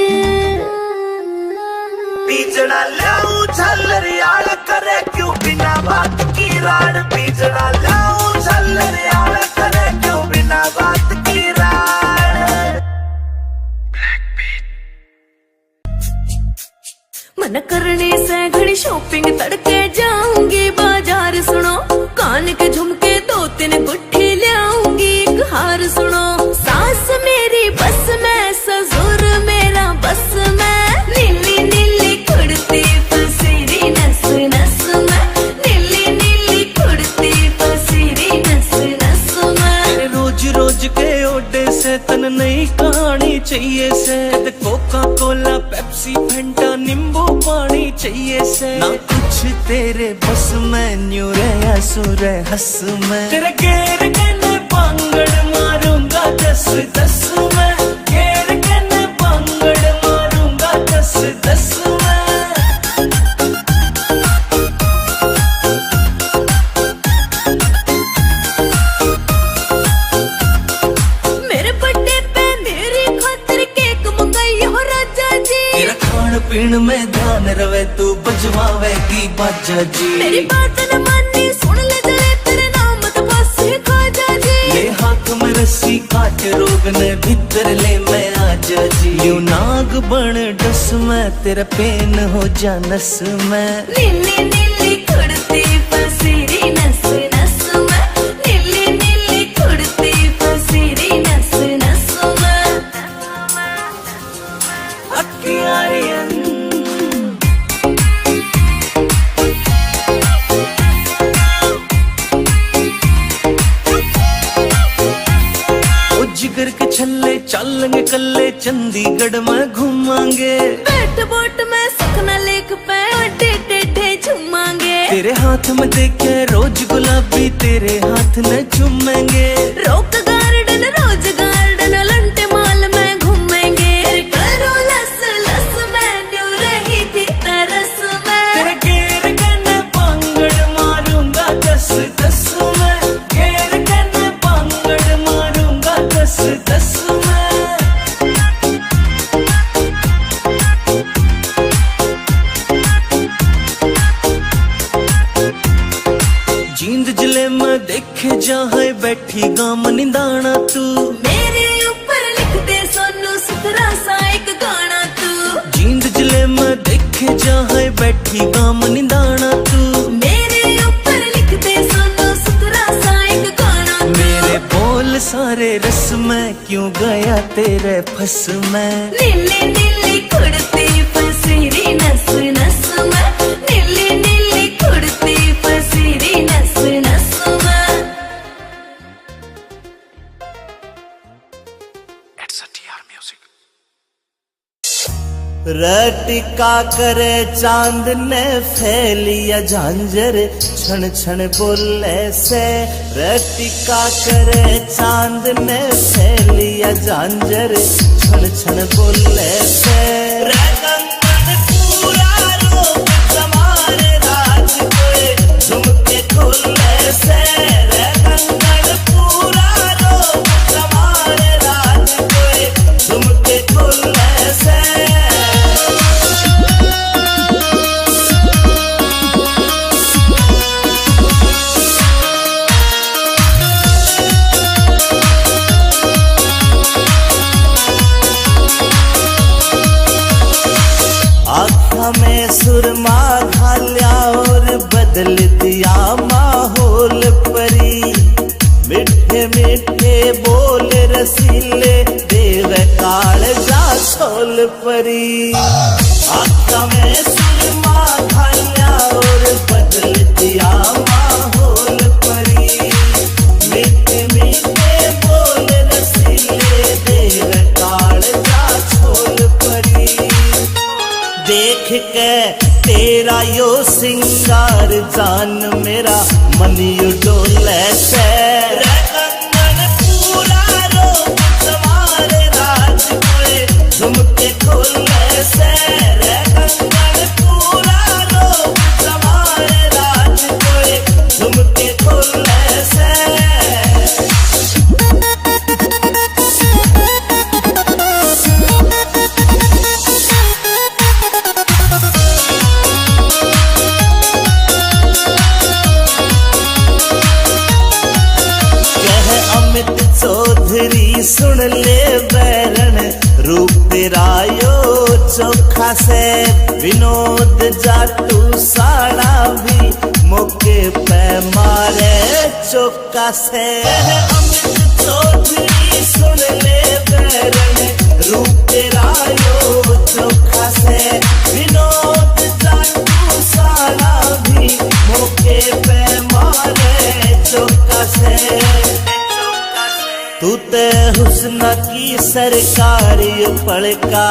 बीजड़ा लाऊं झल्लरियाल करे क्यों बिना बात की राड़। बीजड़ा लाऊं झल्लरियाल करे क्यों बिना बात की राड़। मन करने से घड़ी शॉपिंग तड़के जाऊंगी बाजार सुनो। कान के झुमके 2-3 गुट्ठी लाऊंगी एक हार सुनो। सास मेरी बस में ससुर मेरा बस में। नीली नीली कुड़ती पसीरी नस नस में। नीली नीली कुड़ती पसीरी नस नस में। रोज रोज के ओडे से तन नई कहानी चाहिए से। कोका कोला पेप्सी फंटा नींबू पानी चाहिए से। ना कुछ तेरे बस में न्यू रे सुर हंस में। तेरे घेर के ने पांगड़ मारूंगा 10-10 में। घेर के ने पांगड़ मारूंगा 10-10 में। मेरे बर्थडे पे मेरी खातिर केक मंगाई हो राजा जी। तेरा खान पीन में ध्यान रवे तू बजवावेगी बाजा जी। मेरी बात न मानी सुन ले जरे तेरे नाम तो बस खाजा जी। ले हाथ में रस्सी काट रोग ने भीतर ले मैं आजा जी। यूं नाग बन डस में तेरा पेन हो जा नस में। नीली नीली कुड़ती पसीरी नस नस में। नीली नीली कुड़ती पसीरी नस नस में। अखियारियन जिगर के छल्ले चलेंगे कल्ले चंडीगढ़ में घूमांगे। बैठ बोट में सखना लेक पे अड्डे टेढ़े झूमांगे। तेरे हाथ में देखे रोज गुलाबी तेरे हाथ न चूमेंगे। रोक गार्डन रोज गार्डन लंटे माल में घूमेंगे। करो लस लस में न्यू रही थी तरस में। तेरे घेर के ने पांगड़ मारूंगा 10-10 में। घेर के ने पांगड़ मारूंगा 10-10 में। जींद जिले में देखे जहाँ बैठी गाम निंदाना तू। मेरे ऊपर लिख दे सोनू सुथरा सा एक गाना तू। जींद जिले में देखे जहाँ बैठी गाम निंदाना तू। मेरे ऊपर लिख दे सोनू सुथरा सा एक गाना तू। मेरे बोल सारे रस में क्यों गया तेरे फस में। नीली नीली कुड़ती पसीरी नस नस में। नीली नीली कुड़ती पसीरी नस नस में। रटिका करे चांद ने फैलिया झांझर क्षण क्षण बोले से। रटिका करे चांद ने फैलिया झांझर क्षण क्षण बोले से। रंगन पूरा रूप समारे राज कोई झुमके खोले से। रंगन पूरा रूप समारे राज कोई झुमके खोले से। आँखों में सुरमा घाल्या और बदल दिया माहौल परी। मिठे मिठे बोल रसीले देव काल जा सोल परी। आँखों में सुरमा घाल्या और बदल दिया माहौल जान मेरा मन यू डोले से रे कंगन पूरा रोक तुम्हारे राज कोई झुमके खोलने से रे कंगन पूरा रोक तुम्हारे राज कोई झुमके खोलने से चौधरी सुन ले बैरन रूप तेरा यो चोखा से विनोद जाटू साड़ा भी मौके पे मारे चौका से अमित चौधरी सुन ले बैरन रूप तेरा यो चोखा से विनोद जाटू साड़ा भी मौके पे मारे चौका से तू ते हुस्न की सरकारी पड़का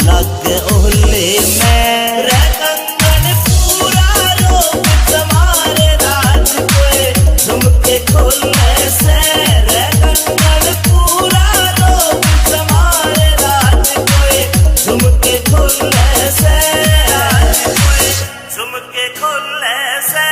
लग ओले में रे कंगन पूरा रोक तुम्हारे राज कोई झुमके खोलने से रे कंगन पूरा रोक तुम्हारे राज कोई झुमके खोलने से झुमके खोलने से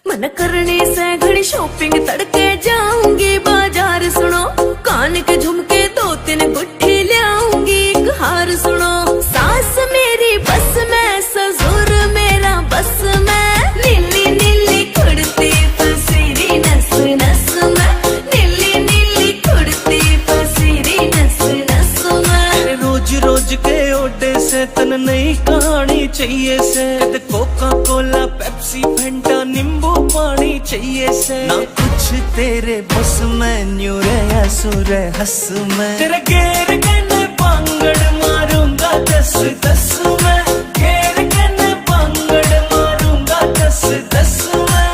मन करने से घड़ी शॉपिंग तड़के जाऊंगी बाजार सुनो कान के झुमके 2-3 गुट्ठी लाऊंगी एक हार सुनो सास मेरी बस में ससुर मेरा बस में नीली नीली कुड़ती पसीरी नस नस में नीली नीली कुड़ती पसीरी नस नस में रोज रोज के ओडे से तन नई कहानी चाहिए से कोका कोला पेप्सी फंटा नींबू पानी चाहिए से ना कुछ तेरे बस में न्यू रे सुर हंस में तेरे घेर के न पांगड़ मारूंगा 10-10 में घेर के न पांगड़ मारूंगा 10-10 में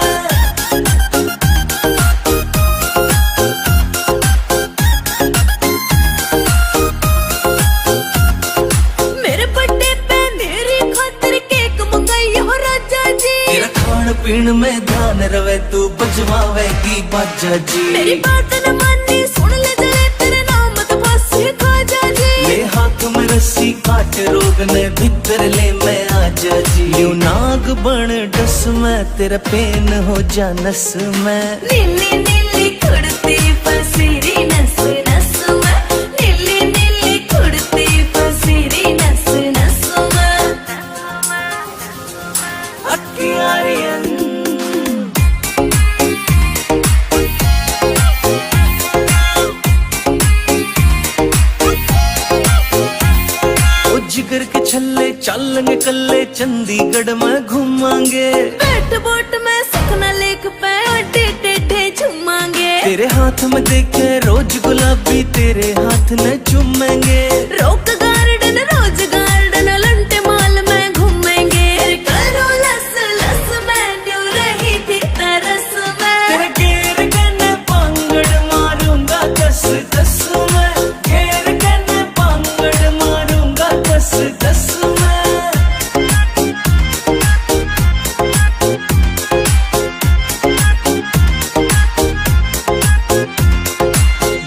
मेरे बर्थडे पे मेरी खातिर केक मंगाई हो राजा जी तेरा खान पीन में ध्यान रवे तू बजवावेगी बाजा जी मेरी बात न मानी सुन ले जले तेरे नाम तो बस खाजा जी ले हाथ में रस्सी काट रोग ने भीतर ले मैं आजा जी यूं नाग बन डस में तेरा पेन हो जा नस में नीली नीली कुड़ती पसीरी नस नस में नीली नीली कुड़ती पसीरी नस नस में अक्कियारियन जिगर के छल्ले चलेंगे कल्ले चंडीगढ़ में घूमांगे बैठ बोट में सपना लेक पे अड्डे टेढ़े झूमांगे तेरे हाथ में देखे रोज गुलाबी तेरे हाथ न चूमेंगे रोक गार्डन रोज गार्डन लंटे माल में घूमेंगे करो लस लस में न्यू रही थी तरस में तेरे घेर के न पांगड़ मारूंगा 10-10 में घेर के न पांगड़ मारूंगा 10-10 में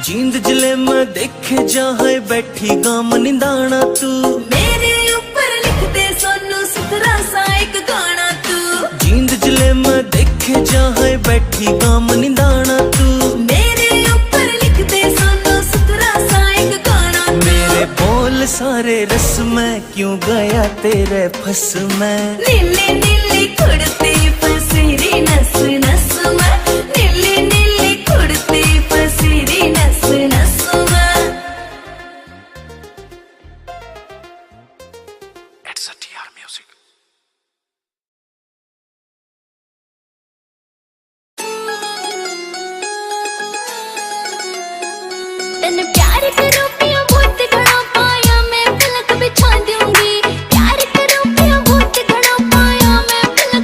जींद जिले में देखे जहाँ बैठी गाम निंदाना तू मेरे ऊपर लिख दे सोनू सुथरा सा एक गाना तू जींद जिले में देखे जहाँ बैठी गाम निंदाना तू मेरे ऊपर लिख दे सोनू सुथरा सा एक गाना तू मेरे बोल सारे रस में क्यों गया तेरे फस में नीली नीली कुड़ती पसीरी नस नस में नीली नीली कुड़ती पसीरी नस नस में It's a TR music. तन प्यार करो पिया बहुत घना पाया मैं पलक बिछा दूंगी प्यार करो पिया बहुत घना पाया मैं पलक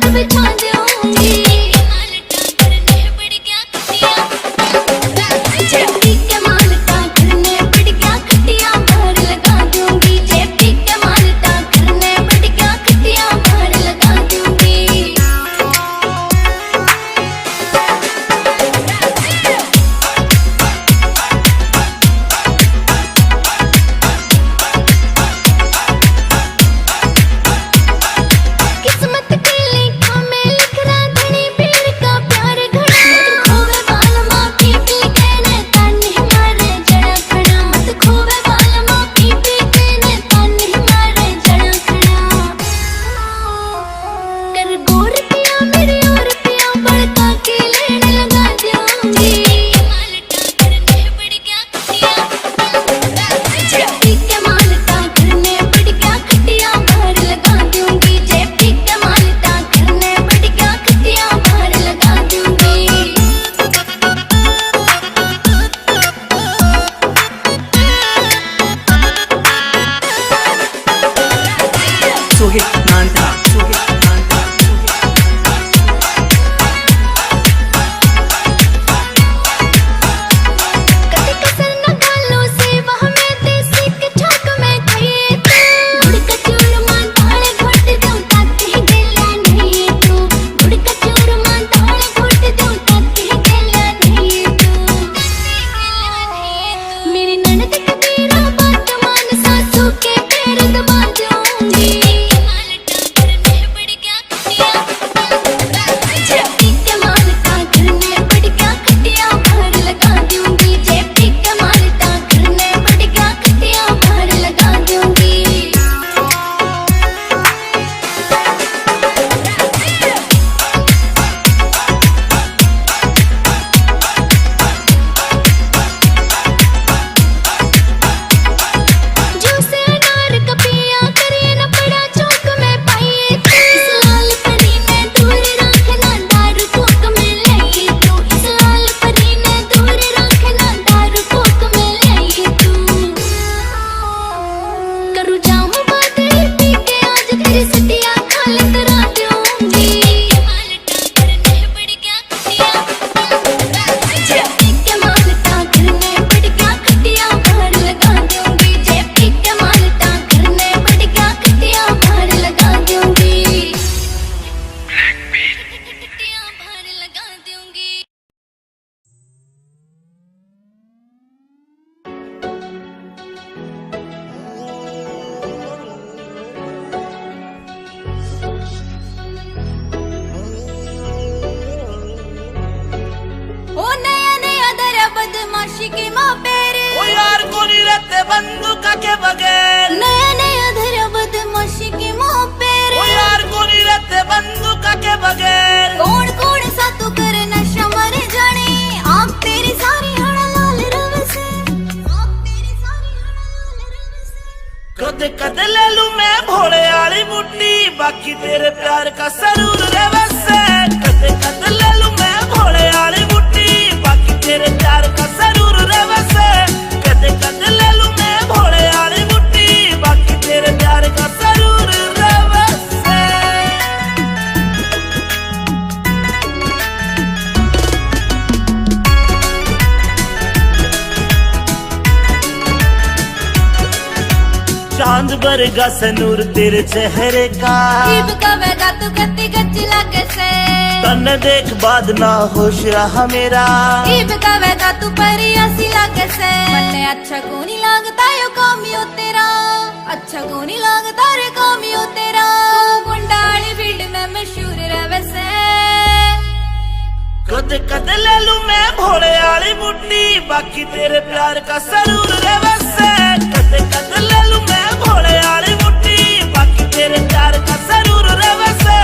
बदमाशी के माँ पेर ओ यार को नहीं रहते बंदूक के बगैर नया नया धरा बदमाशी के माँ पेर ओ यार को नहीं रहते बंदूक के बगैर कौन कौन सा तू करे नशा मर जाने आँख तेरी सारी हड़ा लाल रव से आँख तेरी सारी हड़ा लाल रव से कदे कदे ले लूं मैं भोले वाली बुड्ढी बाकी तेरे प्यार का सरूर रे वैसे कदे कदे ले लूं मैं भोले वाली बुड्ढी बाकी तेरे प्यार का सरूर रे वैसे कदे कदे ले लूं मैं भोले वाली बुड्ढी बाकी तेरे प्यार का सरूर रे वैसे चांद बरगा सनूर तेरे चेहरे का जीव कवेगा तू कत्ती गच्ची लगे से तन देख बाद ना होश रहा मेरा जीव कवेगा तू परियासी लगे से मन्ने अच्छा को नहीं लगता यो कामियो तेरा अच्छा को नहीं लगता रे कामियो तेरा गुंडाली फील्ड में मशहूर रहे से कदे कदे ले लूं मैं भोले वाली बुड्ढी बाकी तेरे प्यार का सरूर रे वैसे कदे कदे ले लूं मैं भोले वाली बुड्ढी बाकी तेरे प्यार का सरूर रे वैसे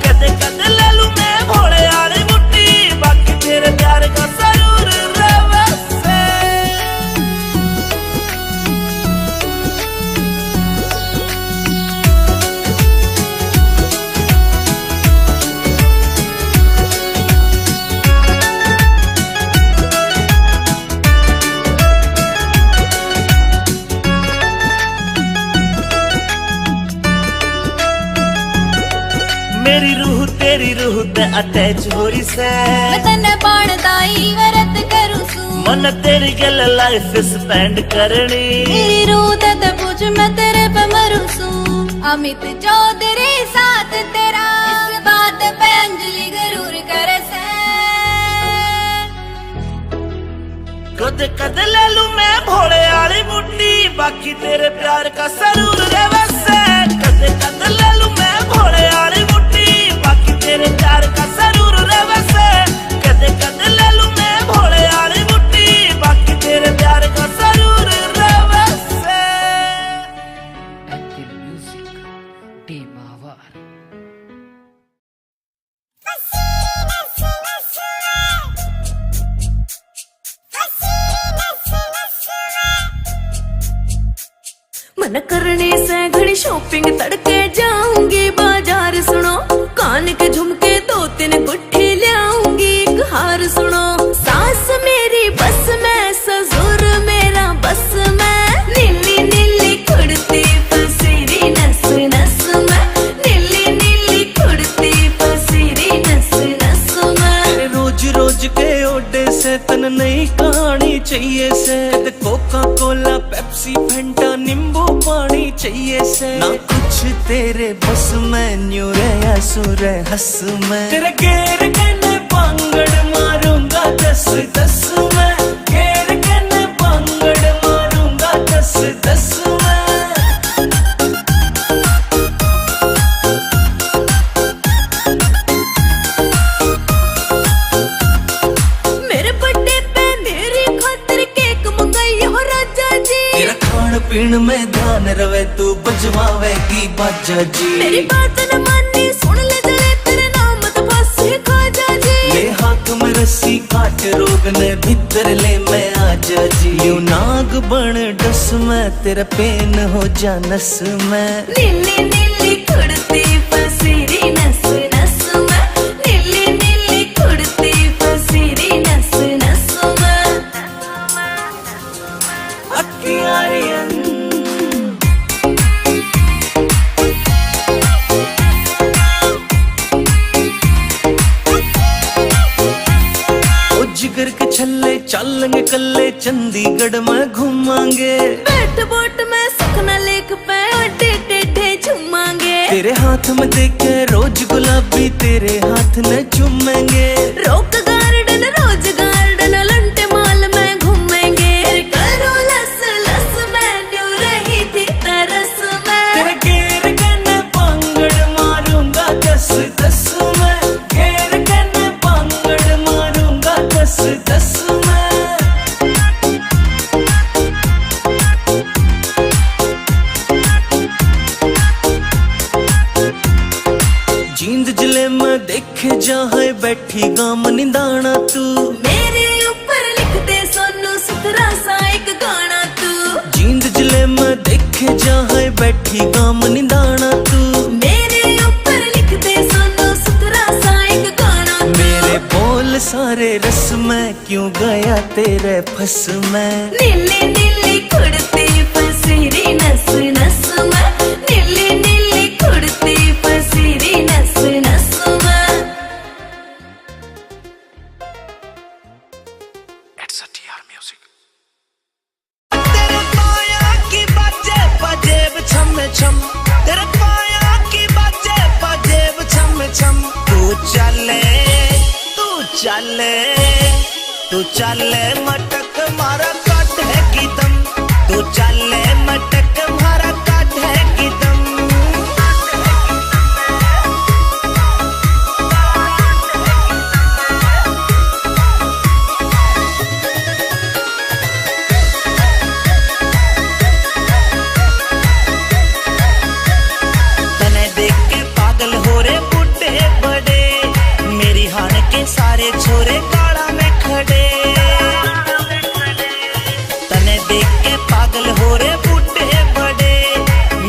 कदे कदे ले लूं मैं भोले वाली बुड्ढी बाकी तेरे प्यार का सरूर रे वैसे मेरी रूह तेरी रूह ते अटैच हो रही से मैं तन्ने बाणदाई वरत करूं सू मन तेरी गल लाइफ स्पेंड करनी मेरी रूह ते पूछ मैं तेरे पे मरूं सू अमित चौधरी साथ तेरा इस बात पे अंजलि जरूर करे से कदे कदे ले लूं मैं भोले वाली बुड्ढी बाकी तेरे प्यार का सरूर रे वैसे कदे कदे ले लूं मैं भोले वाली बुड्ढी बाकी तेरे प्यार का सरूर रे वैसे कदे कदे ले लूं मैं भोले वाली बुड्ढी बाकी तेरे प्यार का सरूर रे वैसे Ethel Music, Timawar. मन करने से घड़ी शॉपिंग तड़के जाऊंगी बाजार सुनो कान के झुमके दो तीन गुट्ठी लाऊंगी एक हार सुनो सास मेरी बस में ससुर मेरा बस में नीली नीली कुर्ती पसीरी नस नस में नीली नीली कुर्ती पसीरी नस नस में रोज रोज के ओडे से तन नई कहानी चाहिए से कोका कोला पेप्सी फंटा नींबू पानी चाहिए से ना कुछ तेरे बस में न्यू रे सुर हंस में तेरे घेर के पांगड़ मारूंगा 10-10 में घेर के पांगड़ मारूंगा 10-10 में मेरे बर्थडे पे मेरी खातिर केक मंगाई हो राजा जी तेरा खान पीन में ध्यान रवे तू बजवावेगी बाजा जी मेरी बात न मानी सुन ले जले तेरे नाम तो फांसी खाजा जी ले हाथ में रस्सी काट रोग ने भीतर ले मैं आजा जी यूं नाग बन डस में तेरा पेन हो जा नस में नीली नीली कुर्ती पसीरी नस नस में नीली नीली कुर्ती पसीरी नस नस में अखियारियन ओ जिगर के छल्ले चलेंगे कल्ले चंडीगढ़ में घूमांगे बैठ बोट में सपना लेक पे अड्डे टेढ़े झूमांगे तेरे हाथ में देखे रोज गुलाबी तेरे हाथ न चूमेंगे रोक गार्डन रोज गार्डन लंटे माल में घूमेंगे करो लस लस में न्यू रही थी तरस में तेरे घेर के पांगड़ मारूंगा 10-10 में घेर के पांगड़ मारूंगा 10-10 में बैठी गाम निंदाना तू, मेरे ऊपर लिख दे सोनू सुथरा सा एक गाना तू, जींद जले मैं देखे जहाँ बैठी गाम निंदाना तू, मेरे ऊपर लिख दे सोनू सुथरा सा एक गाना तू। मेरे बोल सारे रस में क्यों गया तेरे फस में, नीली नीली कुड़ती पसीरी नस नस में, नीली नीली कुड़ती पसीरी नस नस में। तेरे पाया की बाजे बजेब छम छम, तेरे पाया की बाजे बजेब छम छम। तू चले तू चले मटक मारा काट है की दम, तू चले मटक मारा काट है की दम। तने देख के पागल हो रे बूढ़े बड़े, मेरी हान के सारे छोरे काला में खड़े। तने देख के पागल हो रे बूढ़े बड़े,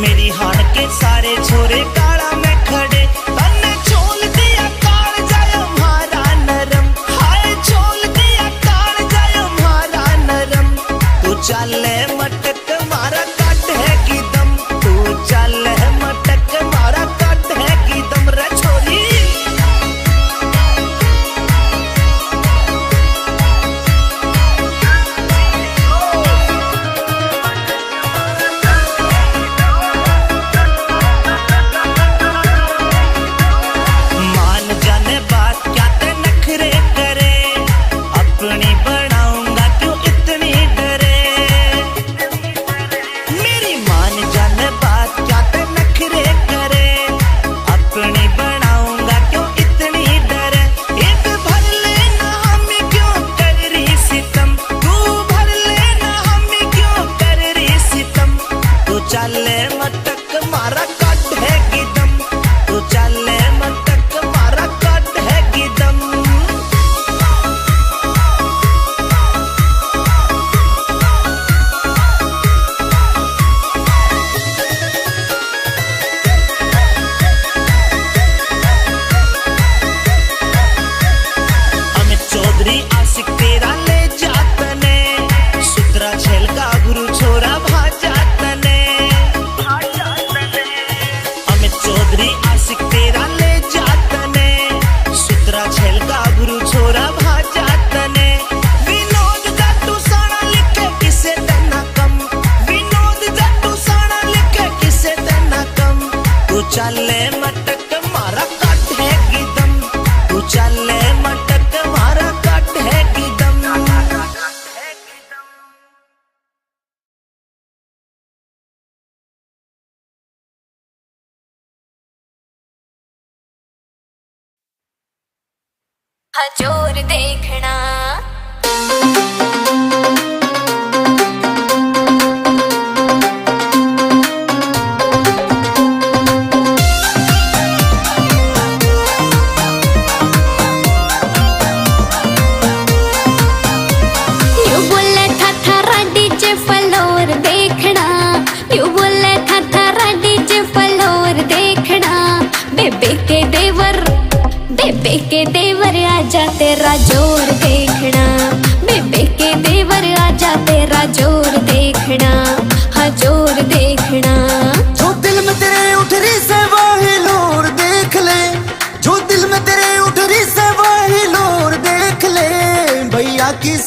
मेरी हान के सारे छोरे काला में खड़े। तने छोल दिया काल जायो मारा नरम, हाय छोल दिया काल जायो मारा नरम। तू चले मटक मारा काट है की दम, तू चले मटक मारा काट है की दम रे छोरी। मान जाने बात क्या ते नखरे करे, अपनी बनाऊंगा क्यों इतनी डरे। मेरी मान जाने बात क्या ते नखरे करे, अपनी बनाऊंगा क्यों इतनी डरे। एक भर लेना हमें क्यों कर रही सितम, तू भर लेना हमें क्यों कर रही सितम। तू चले मटक मारा काट है की दम, तू चले मटक मारा काट है की दम। अमित चौधरी आशिक तेरा ले जातने, सुतरा झेल का गुरु छोरा भाजातने। अमित चौधरी आशिक तेरा ले जातने, सुतरा झेल का गुरु छोरा भाजातने। विनोद जाटू साना लिखे किसे तना कम, विनोद जाटू साना लिखे किसे तना कम। तू चले मटक मारा काट है की दम, तू चले मटक मारा काट है की दम। हजोर देखना यू बोले था डीजे फ्लोर देखना, यू बोले था डीजे फ्लोर देखना। बेबे के देवर आजा तेरा जोर देखना, बेबे के देवर आजा तेरा जोर देखना। हाँ जोर देखना। जो दिल में तेरे उठ रही से वही लोर देख ले, जो दिल में तेरे उठ रही से वही लोर देख ले। भैया की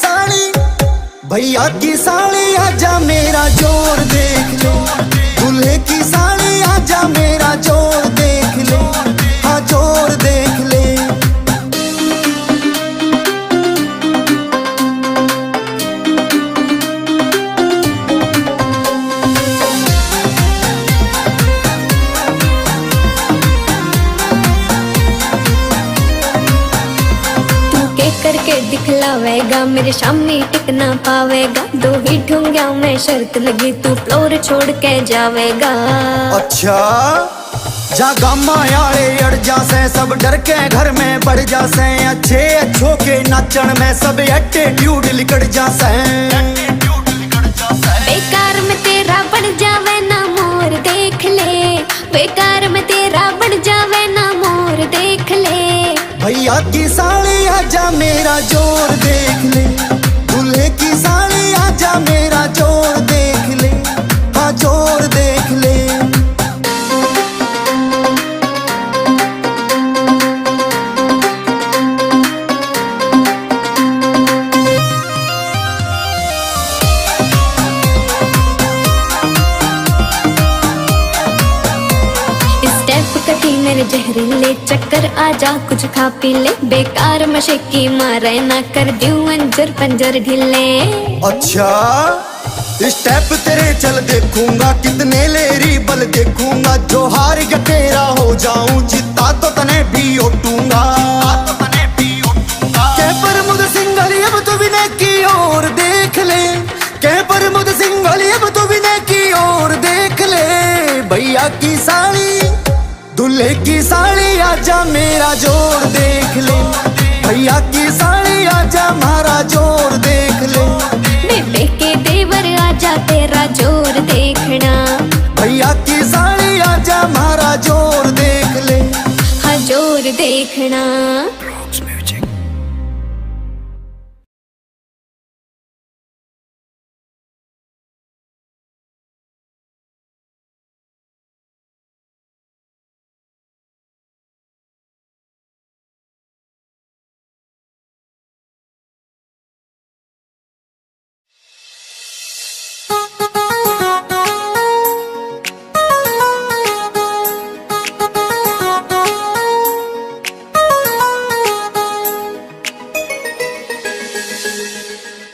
साड़ी आजा मेरा जोर देख ले, दूल्हे की साड़ी आजा मेरा जोर देख ले। हाँ जोर देख ले। करके दिखलावेगा मेरे सामने टिक ना पावेगा। दो ही ठुंगिया में शर्त लगी तू फ्लोर छोड़ के जावेगा। अच्छा जा गामा याले अड़ जासे सब डर के घर में बढ़ जासे अच्छे अच्छों के नाचन में सब एटीट्यूड लिकड़ जासे बेकार में तेरा बन जावे ना मोर देख ले बेकार में तेरा बन जावे ना मोर देख ले भैया की साली आजा मेरा जोर देख ले दूल्हे की साली आजा मेरा जोर देख ले हाँ जोर देख ले मेरे जहरीले चक्कर आजा कुछ खा पी ले बेकार मशक्की मारे ना कर दूं अंजर पंजर ढीले अच्छा स्टेप तेरे चल देखूंगा कितने लेरी बल देखूंगा जो हार गया तेरा हो जाऊं जीता तो तने भी उठूंगा के पर मुझ सिंगल अब तो विनय की ओर देख ले के पर मुझ सिंगल अब तो विनय की ओर देख ले भैया की साली दूल्हे की साली आजा मेरा जोर देख ले भैया की साली आजा मारा जोर देख ले बेबे के देवर आजा तेरा जोर देखना भैया की साली आजा मारा जोर देख ले हाँ जोर देखना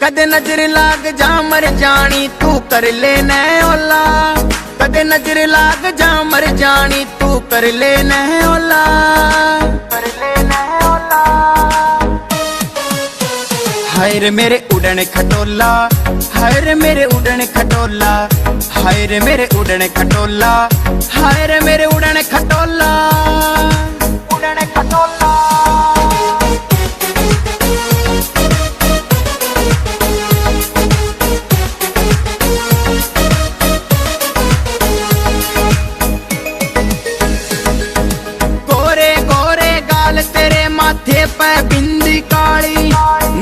कदे नजर लाग जा मर जानी तू कर ले न ओला कदे नजर लाग जा मर जानी तू कर ले न ओला हाय रे मेरे उड़न खटोला हाय रे मेरे उड़न खटोला हाय रे मेरे उड़न खटोला हाय रे मेरे उड़न खटोला उड़न खटोला माथे पे बिंदी काली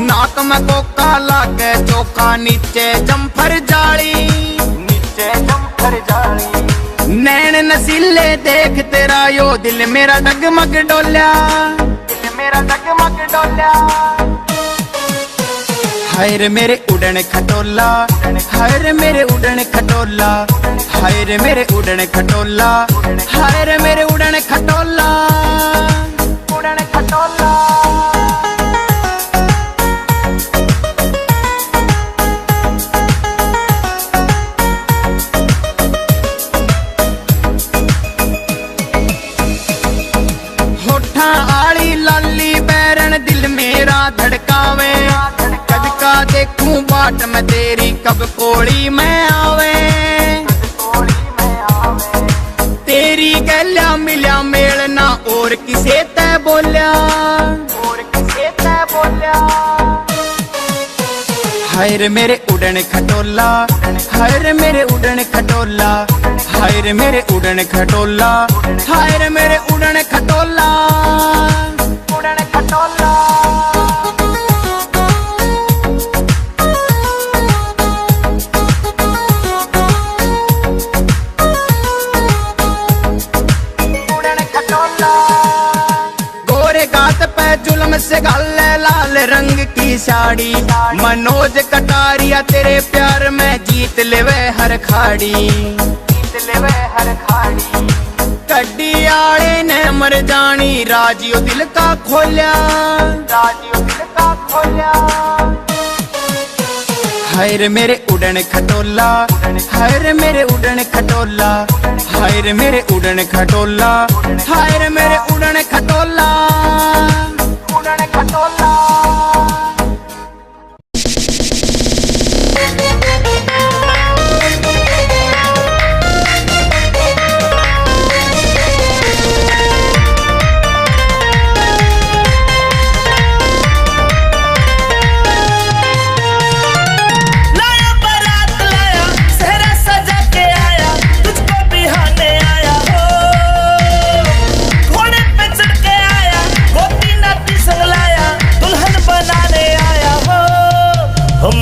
नाक में कोका लागे चोखा नीचे जम्फर जाली नैन नसीले देख तेरा यो दिल मेरा डगमग डोल्या हाय रे मेरे उड़न खटोला हाय रे मेरे उड़न खटोला हाय रे मेरे उड़न खटोला हाय रे मेरे उड़न खटोला उड़न खटोला होठा आली लाली बैरन दिल मेरा धड़कावे कद का देखूं बाट में तेरी कब कोड़ी में आवे तेरी गल्या मिल्या मेलना और किसे तै बोल्या हाय रे मेरे उड़न खटोला हाय रे मेरे उड़न खटोला हाय रे मेरे उड़न खटोला हाय रे मेरे उड़न खटोला उड़न खटोला जुल्म से गाले लाल रंग की साड़ी मनोज कटारिया तेरे प्यार में जीत लेवे हर खाड़ी कड्डी आले ने मर जानी राजियो दिल का खोल्या हाय रे मेरे उड़न खटोला हाय रे मेरे उड़न खटोला हाय रे मेरे उड़न खटोला हाय रे मेरे उड़न खटोला उड़न खटोला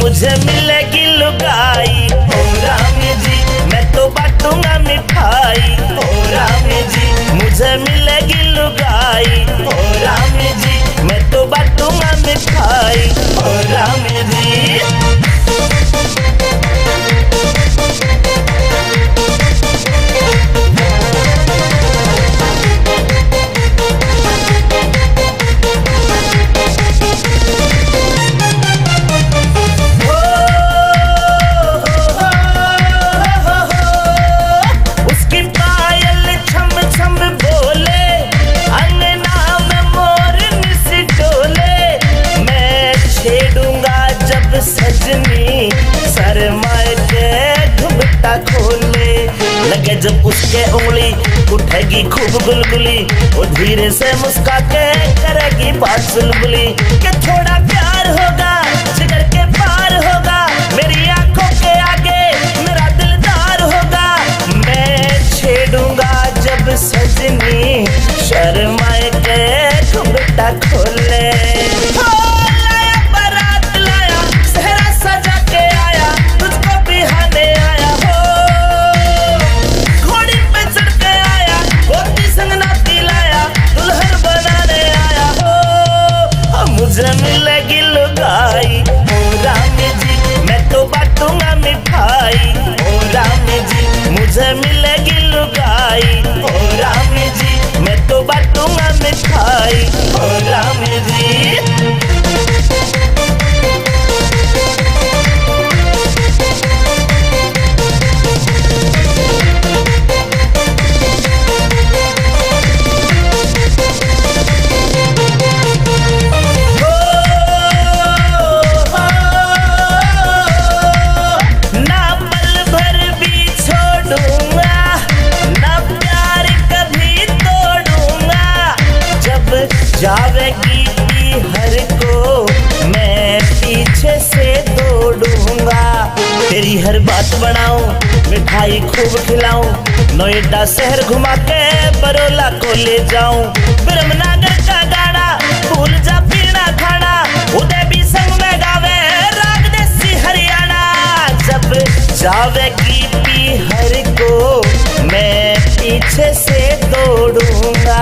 मुझे मिलेगी लुगाई ओ राम जी, मैं तो बांटूंगा मिठाई ओ राम जी, मुझे मिलेगी लुगाई ओ राम जी, मैं तो बांटूंगा मिठाई ओ राम जी। सजनी शर्माए के घुमटा खोले लगे जब उसके उंगली उठेगी खूब गुलगुली, वो धीरे से मुस्का के करेगी बात सुलगुली कि थोड़ा प्यार होगा जिगर के पार होगा, मेरी आंखों के आगे मेरा दिलदार होगा। मैं छेड़ूंगा जब सजनी शर्माए के घुमटा खोले। मुझे मिलेगी लुगाई ओ राम जी, मैं तो बांटूंगा मिठाई ओ राम जी, मुझे मिलेगी लुगाई ओ राम जी, मैं तो बांटूंगा मिठाई ओ राम जी। जावेगी हर को मैं पीछे से दौड़ूंगा, तेरी हर बात बनाऊं मिठाई खूब खिलाऊं, नोएडा शहर घुमा के बरोला को ले जाऊं, ब्रह्मनगर का गाना भूल जा पीना खाना, उदय भी संग में गावे राग देसी हरियाणा। जब जावेगी हर को मैं पीछे से दौड़ूंगा,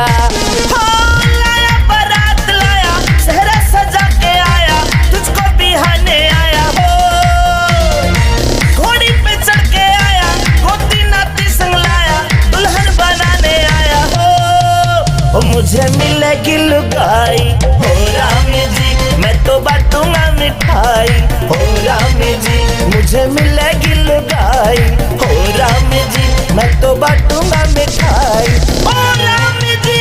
मुझे मिलेगी लुगाई हो राम जी, मैं तो बांटूंगा मिठाई हो राम जी, मुझे मिलेगी लुगाई हो राम जी, मैं तो बांटूंगा मिठाई हो राम जी।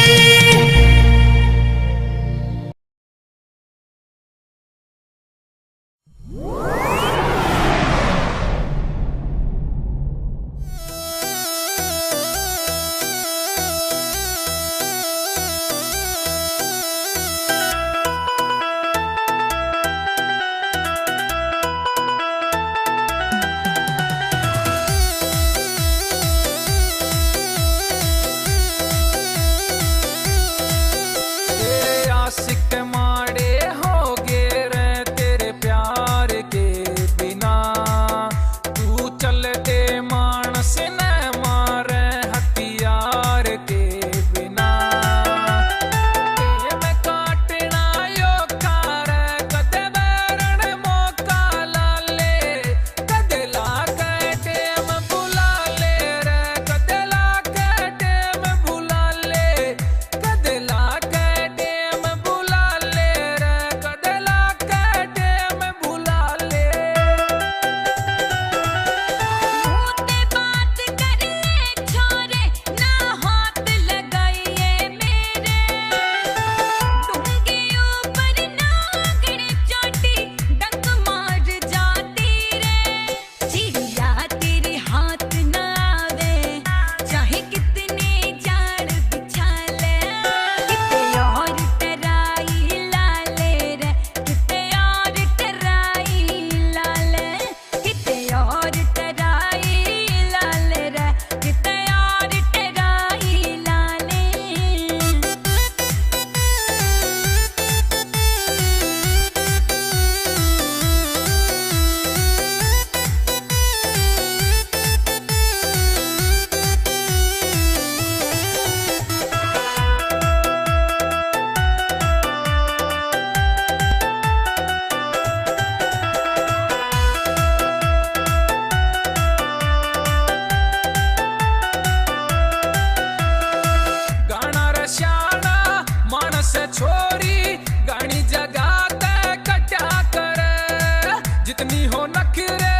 जितनी हो नखरे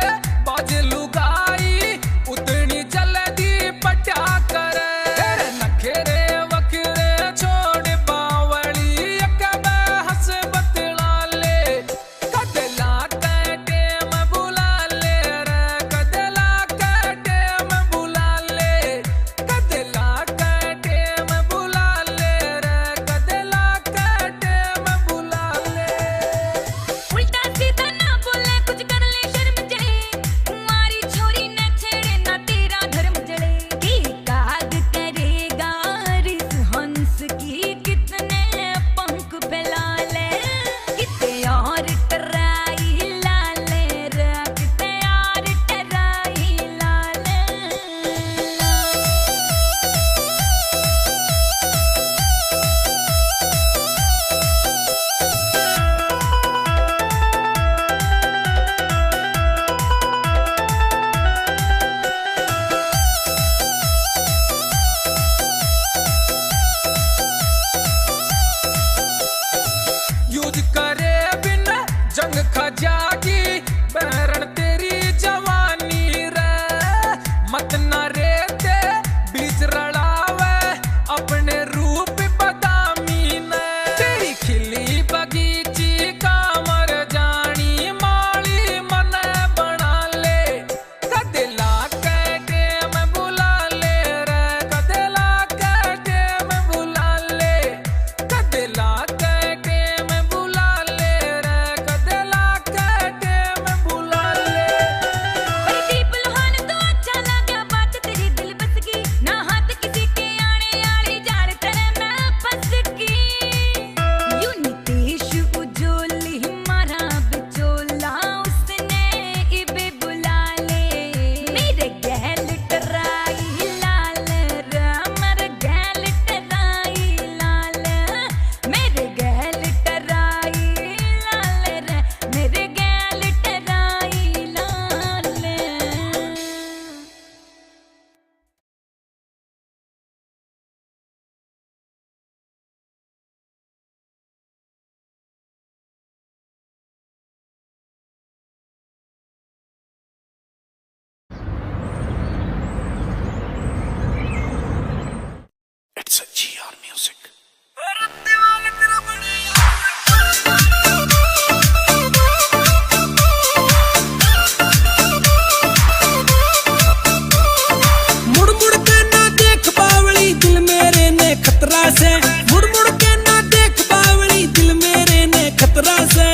बाजे लुगाई उतनी जल्दी पटा करे नखरे वखरे छोड़ बावली कब हंस बतला ले कदला कटे में बुला ले रे कदला कटे में बुला ले कदला कटे में बुला ले रे कदला कटे में बुला ले उल्टा सीधा ना बोले कुछ कर ले शर्म जाए तुम्हारी छोरी न छेड़े ना तेरा धर्म जले की काग करेगा रिस हंस की कितने पंख फैला ले कितने और टराई लाले रे कितने और टराई लाले युद्ध करे बिन जंग खजागी बहरण तेरी जवानी रे मत न रेते बीच रड़ावे अपने रूप बदामी ने तेरी खिली बगीची कामर जानी माली मन बना ले कदला कटे में बुला ले रे कदला कटे में बुला ले कदला कटे में बुला ले रे कदला कटे में बुला ले प्रदीप लोहान तो अच्छा लगा बात तेरी दिल बस गई ना हाथ किसी के आने आड़ी जाड़ तेरे मैं फंस गई यूं नितेश उजोली मारा बिचोला उसने इबे बुला ले मेरे गैल टराई लाल रे मेरे गैल टराई लाल मेरे गैल टराई लाल रे मेरे गैल try Lal It's a GR Music. मुड़ मुड़ के ना देख बावली दिल मेरे ने खतरा से मुड़ मुड़ के ना देख बावली दिल मेरे ने खतरा से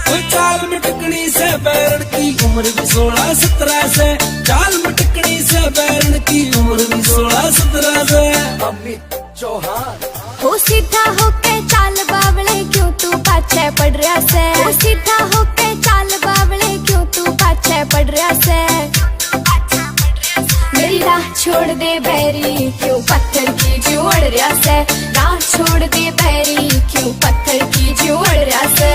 कोई चाल में टकनी से बैरण की उम्र भी 16-17 से चाल में टकनी से बैरण की उम्र भी 16-17 से अमित चौहान हो सीधा होके चाल बावले क्यों तू पाछे पड़ रहा से हो सीधा होके चाल बावले क्यों तू पाछे पड़ रहा से मेरी राह छोड़ दे बैरी क्यों पत्थर की जोड़ रहा से राह छोड़ दे बैरी क्यों पत्थर की जोड़ रहा से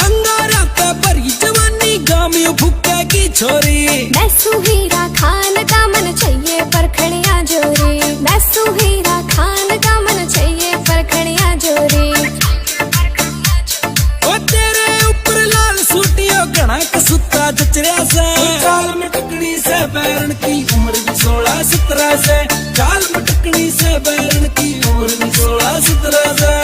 अंगारा का भरी जवानी गामियों भुक्का की छोरी नैसू हीरा खान का मन चाहिए परखड़ियां जोरी नैसू हीरा खान का मन चाहिए परखड़ियां जोरी ओ तेरे ऊपर लाल सूटियों घना कसूता जचरिया से चाल में टकनी से बैरण की उम्र भी 16-17 से चाल में टकनी से बैरण की उम्र भी 16-17 से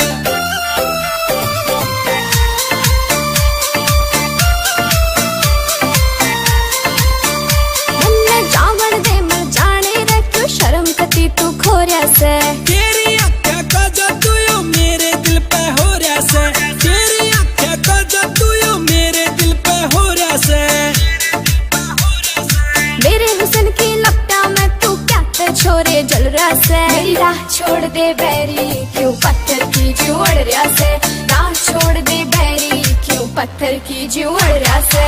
मन जावण दे मर जाने रे क्यों शर्म कती तू खोरिया से तेरी आँखें का जादू यो मेरे दिल पे हो रहा से तेरी आँखें का जादू यो मेरे दिल पे हो रहा से मेरे हुस्न की लपटा में तू क्या ते छोरे जल रहा से मेरी राह छोड़ दे बैरी क्यों पत्थर की जोड़ रहा से राह छोड़ दे बैरी क्यों पत्थर की जोड़ रहा से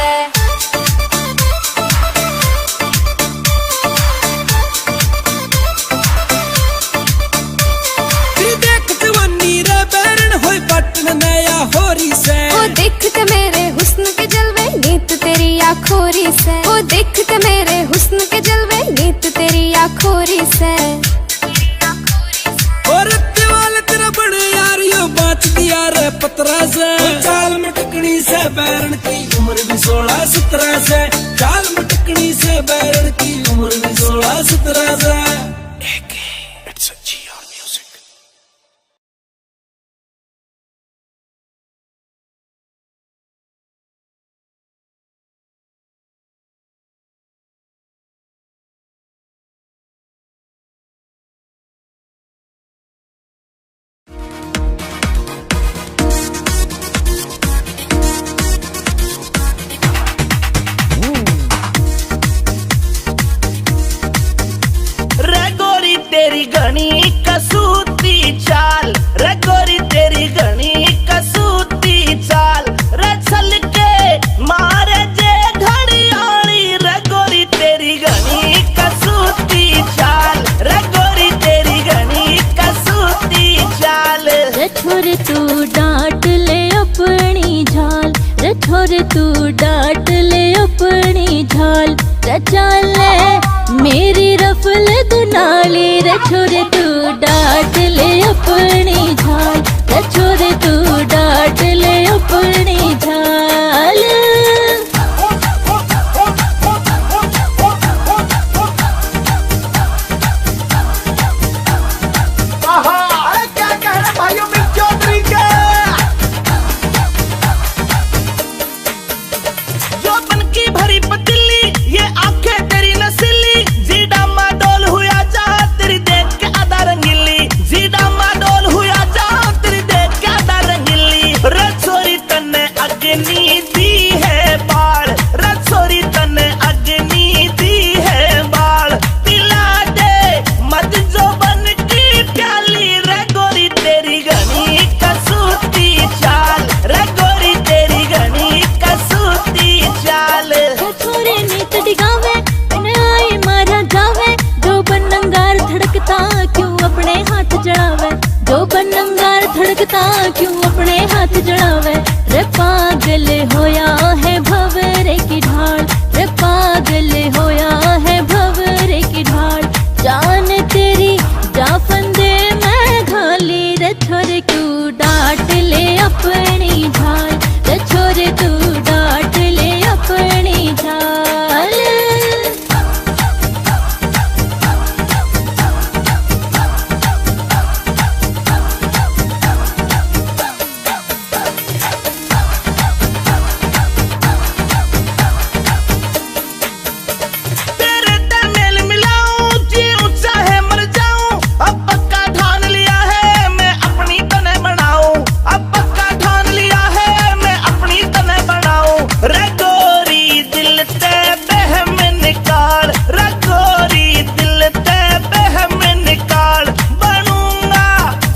देख जवानी रे बैरण होई पटन नया होरी से ओ देख के मेरे हुस्न के जलवे नीत तेरी आखोरी से, वो देख के मेरे हुस्न के जलवे नीत तेरी आखोरी से। और वाले तेरा बड़े यार यो बात दिया रे पतरा से, चाल में टकनी से बैरन की उम्र भी 16-17 से, चाल में टकनी से बैरन की उम्र भी 16-17 से। It's a GR Music. तेरी घनी कसूती चाल, रे गोरी तेरी घनी कसूती चाल, रे चल के मारे जे घड़ियाली, रे गोरी तेरी घनी कसूती चाल, रे गोरी तेरी घनी कसूती चाल। रे छोरे तू डांट ले अपनी झाल, रे छोरे तू डांट ले अपनी झाल, रे चाल मेरी रफल दुनाली, रे छोरे तू डांट ले अपनी झाल, रे छोरे तू डांट ले अपनी झाल। क्या कह रहे भाइयों मिक चौधरी के? यौवन की भरी पतीली, ये आंखें तेरी नसीली, जीडा माडोल हुआ जा तेरी देख के आधा रंगीली, जीडा माडोल हुआ जा तेरी देख के आधा रंगीली। रसोरी तन्ने अग्नि दी है बाढ़, रसोरी तन्ने अग्नि दी है बाढ़, पिला दे मत जो बन की प्याली, रे गोरी तेरी घनी कसूती चाल, रे गोरी तेरी घनी कसूती चाल। छोरे नीत डिगावे मैंने आई मारा जावे, जो बनंगार धड़कता क्यों अपने हाथ जड़ावे, जो बनंगार धड़कता क्यों अपने हाथ जड़ावे। रे पागल होया है भंवरे की ढाल, रे पागल होया है भंवरे की ढाल, जान तेरी जा फंदे मैं घाली, रे छोरे तू डांट ले अपनी झाल, रे छोरे तू डांट ले अपनी झाल। तेरे तमेल मिलाऊं जी ऊंचा है मर जाऊं, अब पक्का ठान लिया है मैं अपनी तने बनाऊं, अब पक्का ठान लिया है मैं अपनी तने बनाऊं। रे गोरी दिल ते बहम निकाल, रे गोरी दिल ते बहम निकाल, बनूंगा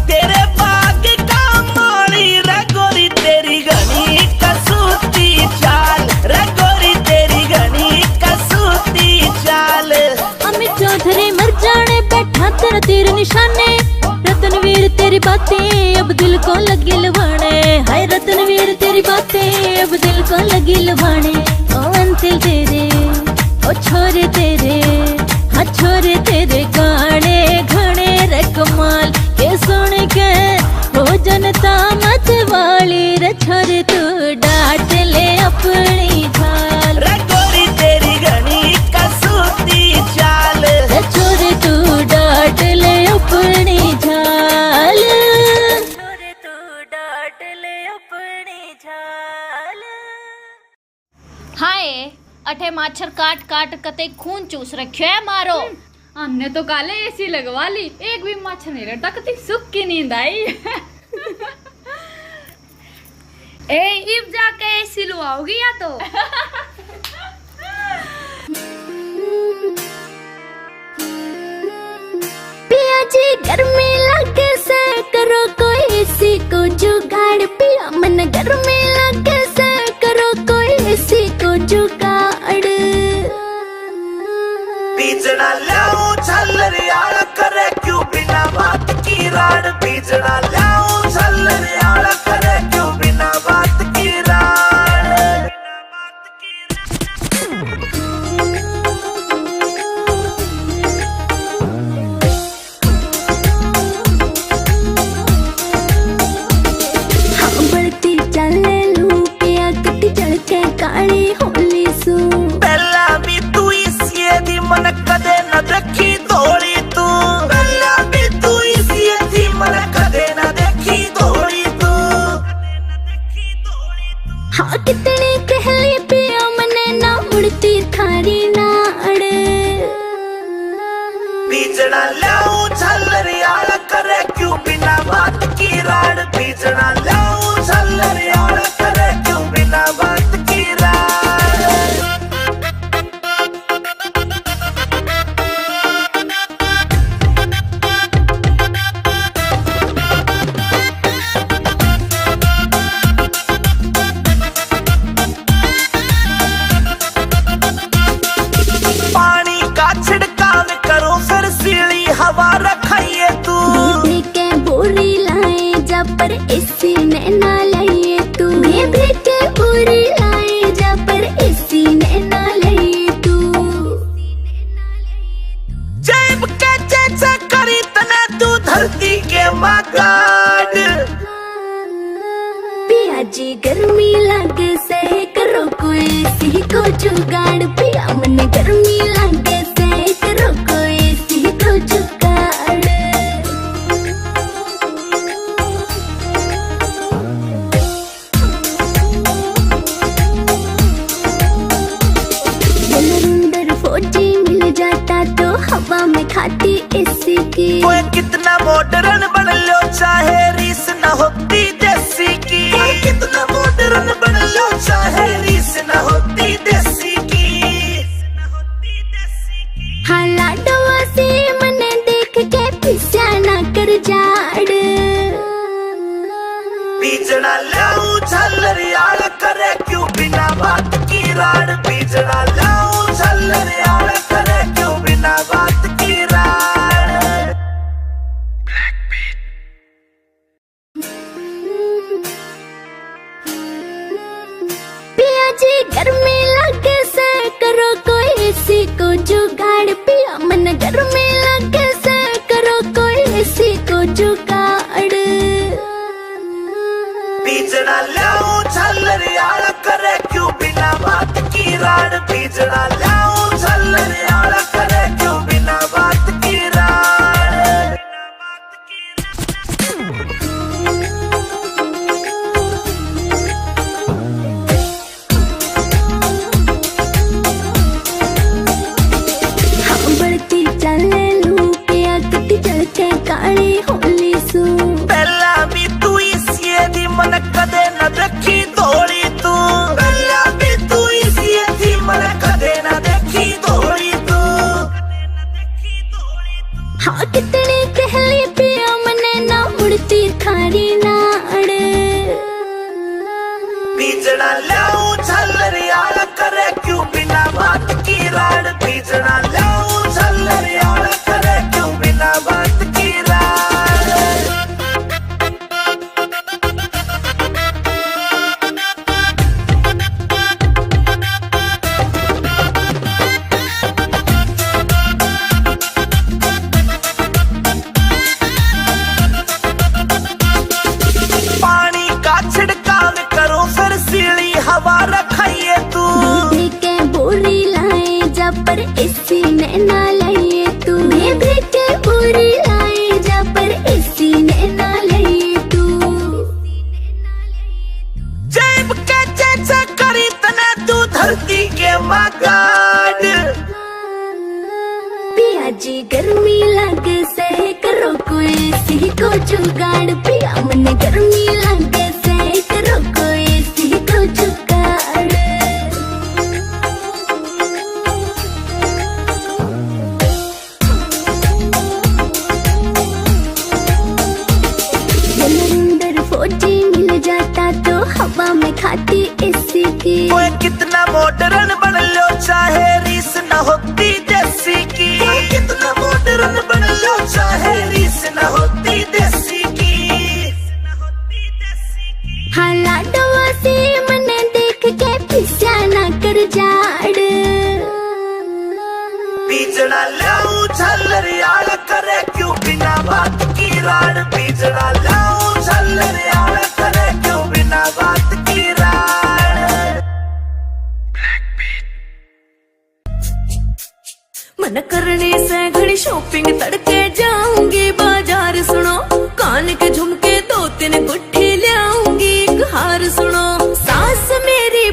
तेरे बाग का माली, रे गोरी तेरी घनी कसूती चाल, रे गोरी तेरी घनी कसूती चाल। अमित चौधरी मर जाने बैठा तेरा तीर निशाने, रतनवीर तेरी बातें अब दिल को लगी लुभाने, हाय रतनवीर तेरी बातें अब दिल को लगी लुभाने। ओ अंतिल तेरे ओ छोरे तेरे, हाँ छोरे तेरे गाने घने रे कमाल, के सुन के हो जनता मत वाली, रे छोरे तू डांट ले अपनी झाल, रे गोरी तेरी घनी कसूती चाल, रे छोरे तू डांट ले अपनी झाल, छोरे तू डांट ले अपनी झाल। हाय अठे माछर काट काट कते खून चूस रखियो है मारो। हमने तो काले एसी लगवा ली, एक भी मच्छर नहीं लड़ता, कती सुख की नींद आई। ए इब जाके एसी लुआओगी या तो। पिया जी गर्मी लगे से करो कोई एसी को जुगाड़, पिया मन गर्मी लगे से करो कोई एसी को जुगाड़। बीजना लाऊं छल्लरियाल करे क्यों बिना बात की राड, बीजना लाऊं छल्लरियाल करे क्यों बिना बात की राड। कितनी कहली पिया मने ना उड़ती थारी नाड़ बीजना लाऊं झल्लरियाला करे क्यों बिना बात की राड़ बीजना लाऊं झल्लरियाला करे क्यों बिना बात की राड़ पानी का छिड़काव करो फिर सीली हवा रखाइए तू बेबी के बोरी लाए जा पर इसी ने ना लाइए तू बेबी के बोरी लाए जा पर इसी ने ना लाइए तू जैब के जैसा करी तना तू धरती के मगाड़ पिया जी गर्मी लगे से करो कोई सी को जुगाड़ पिया मन गर्मी लगे से करो कोई सी को जुगाड़ अंदर फौजी मिल जाता तो हवा में खाती इसी की कोई कितना मॉडर्न बन लो चाहे रीस न होती देसी की कोई कितना मॉडर्न बन लो चाहे रीस न होती देसी की हालाडवा से मने देख के पिस्या ना कर जाड़ बीजना लाऊं झल्लरियाला करे क्यों बिना बात की राड़ बीजना लाऊं झल्लरियाला करे क्यों बिना बात की राड़ पिया जी गर्मी लगे से करो कोई इसी को जुगाड़ पिया मन गर्मी लगे से करो कोई इसी को जुगाड़ बीजना लाऊं झल्लरियाला करे क्यों बिना बात की राड़ बीजना लाऊं झल्लरियाला करे क्यों बिना बात की राड़ हाँ बढ़ती चले लू पिया किती चलते काली होली सू पहला भी तू इसी दी मन कदे न देखी धोली तू पहला भी तू इसी दी मन कदे न देखी धोली तू हाँ कितनी कहली पिया मने ना उड़ती थारी नाड़ बीजना लाऊं झल्लरियाला करे क्यों बिना बात की राड़ बीजना लाऊं झल्लरियाला करे क्यों बिना बात की राड़ पानी का छिड़काव करो फिर सीली हवा रखाइए तू बेबी के बोरी लाए जा पर इसी ने ना लाइए तू बेबी के बोरी लाए जा पर इसी ने ना लाइए तू जैब के जैसा करी तना तू धरती के मगाड़ पिया जी गर्मी लगे से करो कोई सी को जुगाड़ पिया मन गर्मी लगे से करो कोई सी को जुगाड़ अंदर फौजी मिल जाता तो हवा में खाती इसी की कोई कितना मॉडर्न बन लो चाहे रीस न होती देसी की कोई कितना मॉडर्न बन लो चाहे रीस न होती देसी की हालाडवा से मने देख के पिस्या ना कर जाड़ बीजना लाऊं झल्लरियाला करे क्यों बिना बात की राड़ बीजना लाऊं झल्लरियाला करे क्यों बिना बात की राड़ मन करने से घड़ी शॉपिंग तड़के जाऊंगी बाजार सुनो कान के झुमके 2-3 गुट्ठी लाऊंगी एक हार सुनो सास मेरी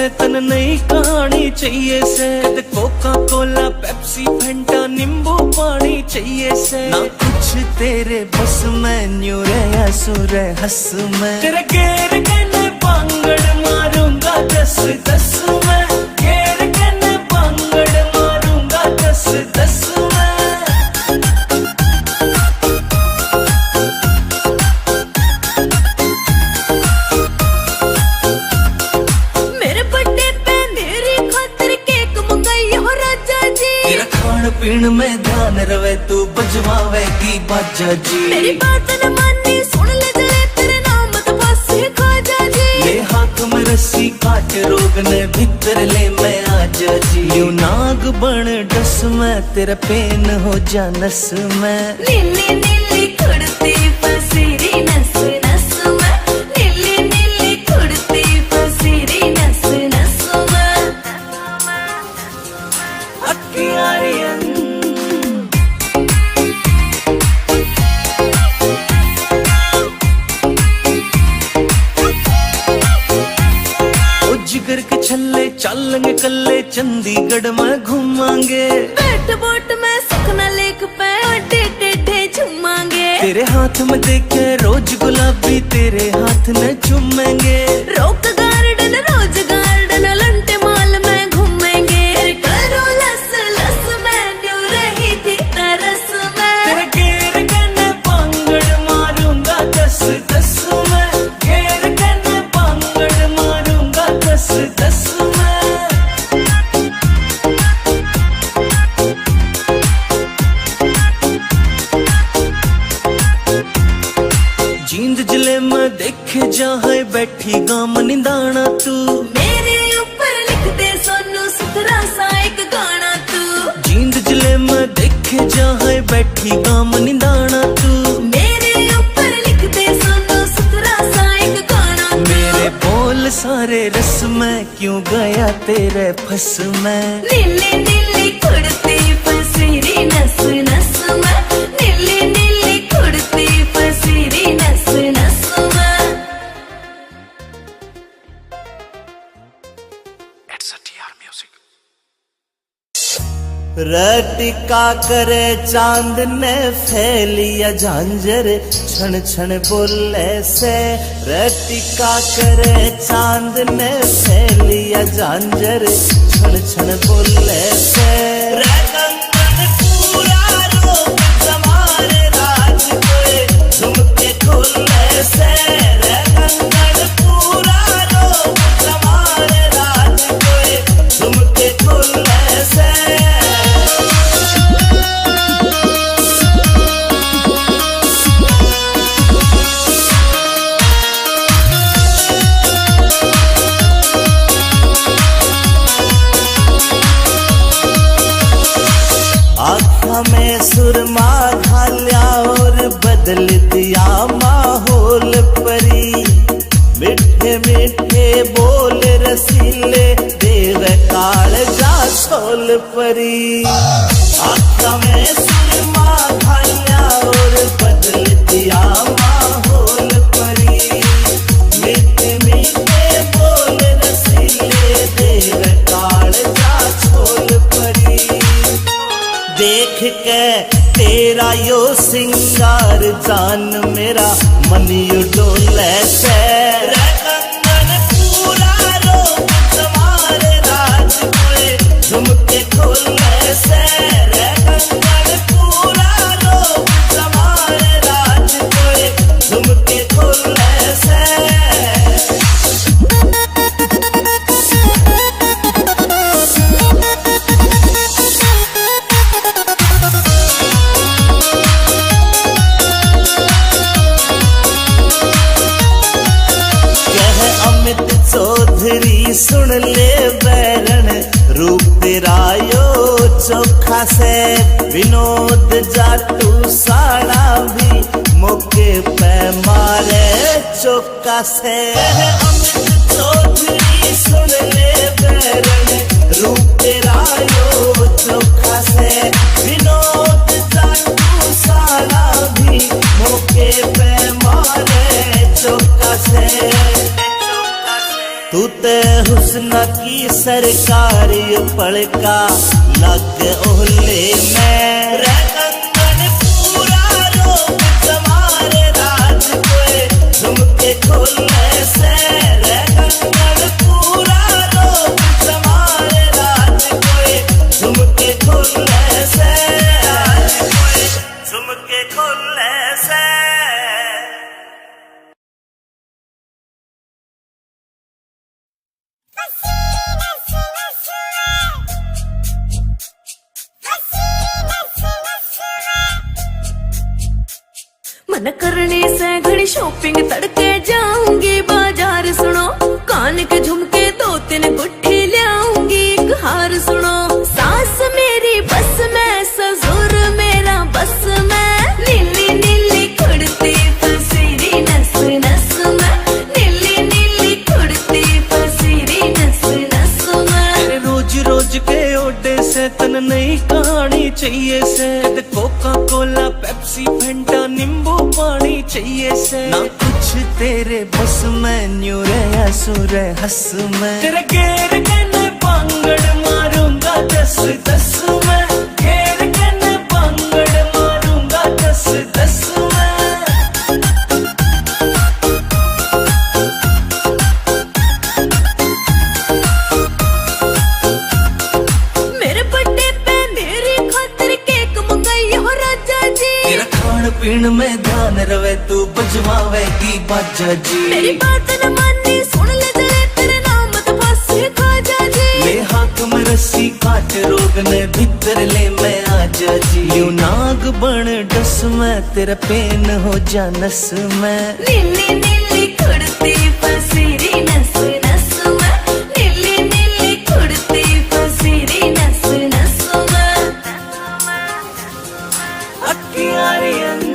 से तन नई कहानी चाहिए से, कोका कोला पेप्सी फंटा नींबू पानी चाहिए से, ना कुछ तेरे बस में न्यू रे सुर हंस में, तेरे गेर के बांगड़ मारूंगा 10-10 में, गेर के बांगड़ मारूंगा 10-10 में। मेरे बर्थडे पे मेरी खातिर केक मंगाई हो राजा जी, तेरा खान पीन में ध्यान रवे तू बजवावेगी बाजा जी, मेरी बात न मानी सुन ले जले तेरे नाम तो बस खाजा जी, ले हाथ में रस्सी काट रोग ने भीतर ले मैं आजा जी, यू नाग बन डस में तेरा पेन हो जा नस में, नीली नीली कुड़ती पसीरी नस नस में, नीली नीली कुड़ती पसीरी नस नस में, अखियारियन जिगर के छल्ले चलेंगे कल्ले चंडीगढ़ में घूमांगे, बैठ बोट में सुखना लेक पे अड्डे टेढ़े झूमांगे, तेरे हाथ में देखे रोज गुलाबी तेरे हाथ में चूमेंगे, रोक garden rose garden Elante mall में घूमेंगे, करो लस लस में न्यू रही थी तरस में, तेरे गेर के बांगड़ मारूंगा 10-10 में, गेर के बांगड़ मारूंगा 10-10 में। जींद जिले में देखे जहाँ बैठी गाम निदाना तू, मेरे ऊपर लिख दे सोनू सुथरा सा एक गाना तू, जींद जिले में देखे जहाँ बैठी गाम निदाना तू, मेरे ऊपर लिख दे सोनू सुथरा सा एक गाना तू, मेरे बोल सारे रस में क्यों गया तेरे फस में, नीली नीली कुड़ती पसीरी नस नस में, नीली नीली कुड़ती पसीरी नस नस में। रटिका करे चांद ने फैलिया झांझर छन छन बोले से, रटिका करे चांद ने फैलिया झांझर छन छन बोले से, रंगन पूरा रोक जमारे राज कोए झुमके खोले से, रंगन पूरा रोक जमारे राज कोए झुमके खोले से। आँखों में सुरमा ढालिया और बदल दिया माहौल परी, मिठे मीठे बोल रसीले देव काल जा सोल परी, आँखों में सुरमा ढालिया और बदल दिया माहौल परी, मिठे मीठे बोल रसीले देव काल जा सोल परी, देख के तेरा यो सिंगार जान मेरा मन यू डोले से, रंगन पूरा रोक तुम्हारे राज कोए झुमके खोले से, रंगन पूरा रोक तुम्हारे राज कोए झुमके खोले से। चौधरी सुन ले बैरन रूप तेरा यो चोखा से, विनोद जाटू साड़ा भी मौके पे मारे चौका से, अमित चौधरी सुन ले बैरन रूप तेरा यो चोखा से, विनोद जाटू साड़ा भी मौके पे मारे चौका से, तू ते हुस्न की सरकारी पड़का लग ओले में रे कंगन पूरा रोक तुम्हारे राज कोई झुमके खोलने से रे कंगन पूरा रोक तुम्हारे राज कोई झुमके खोलने से झुमके खोलने से। मन करने से घड़ी शॉपिंग तड़के जाऊंगी बाजार सुनो कान के झुमके 2-3 गुट्ठी लाऊंगी एक हार सुनो सास मेरी बस में ससुर मेरा बस में नीली नीली कुड़ती फसीरी नस नस में नीली नीली कुड़ती फसीरी नस नस में। रोज रोज के ओडे से तन नई कहानी चाहिए से कोका कोला पेप्सी फेंटा नींबू पानी चाहिए से ना कुछ तेरे बस में न्यू रे सुर हंस में तेरे घेर के न पांगड़ मारूंगा 10-10 में घेर के न पांगड़ मारूंगा 10-10 में। मेरे बर्थडे पे मेरी खातिर केक मंगाई हो राजा जी तेरा खान पीन में ध्यान रवे तू बजवावेगी बाजा जी मेरी बात न मानी सुन ले जरे तेरे नाम मत फांसी खाजा जी ले हाथ में रस्सी काट रोग ने भीतर ले मैं आजा जी यू नाग बन डस में तेरा पेन हो जा नस में नीली नीली कुड़ती फसीरी नस नस में नीली नीली कुड़ती फसीरी नस नस में। अखियारियन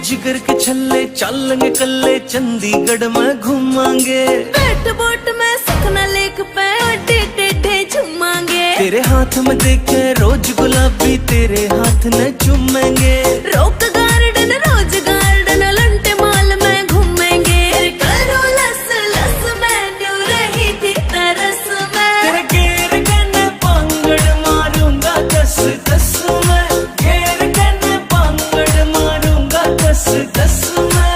जिगर के छल्ले चलेंगे कल्ले चंडीगढ़ में घूमांगे बैठ बोट में सखना लेक पे अड्डे टेढ़े झूमांगे तेरे हाथ में देखे रोज गुलाबी तेरे हाथ न चूमेंगे रोक गार्डन रोज गार्डन लंटे माल में घूमेंगे करो लस लस में न्यू रही थी तरस में तेरे घेर के न पांगड़ मारूंगा 10-10 में घेर के न पांगड़ मारूंगा 10-10 में।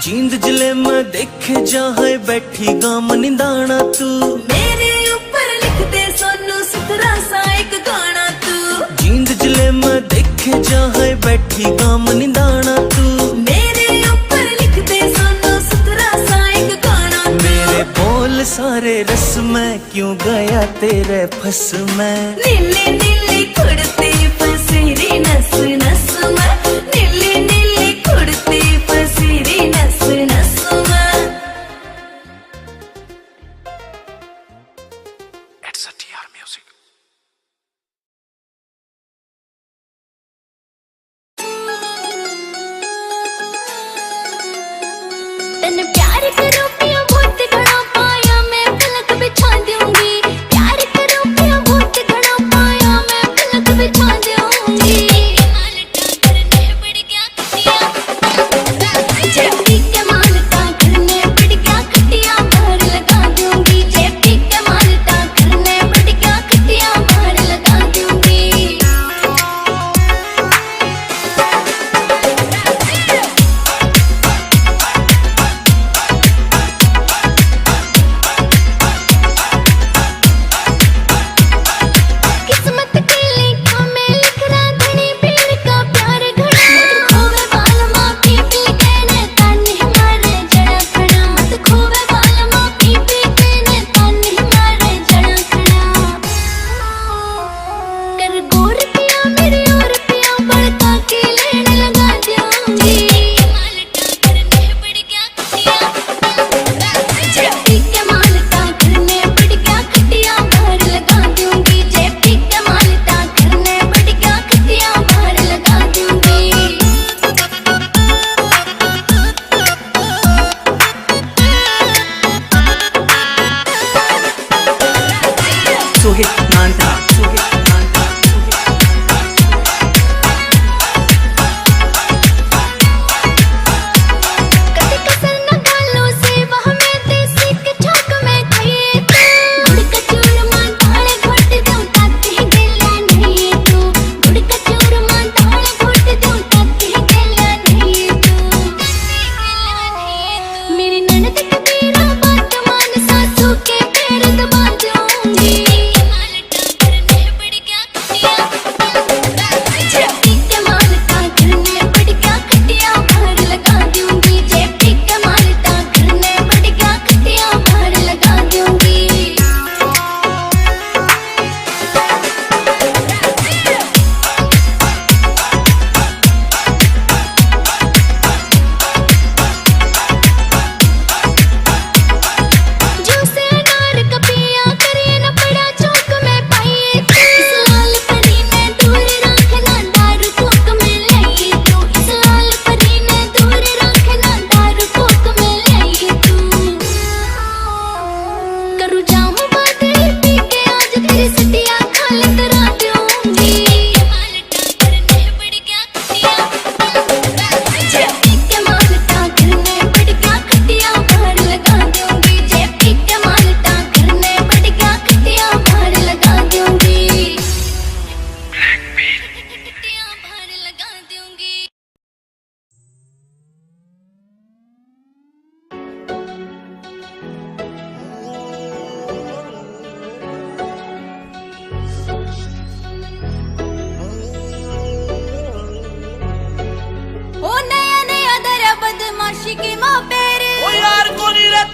जींद जिले में देखे जहाँ बैठी गाम निदाना तू मेरे ऊपर लिख दे सोनू सुथरा सा एक गाना तू जींद जिले में देखे जहाँ बैठी गाम निदाना तू मेरे ऊपर लिख दे सोनू सुथरा सा एक गाना तू मेरे बोल सारे रस में क्यों गया तेरे फस में नीली नीली कुड़ती फसीरी नस नस में नीली नीली कुड़ती फसीरी नस नस में। It's a TR music. तन प्यार करो पिया बहुत घना पाया मैं पलक बिछा दूंगी प्यार करो पिया बहुत घना पाया मैं पलक बिछा दूंगी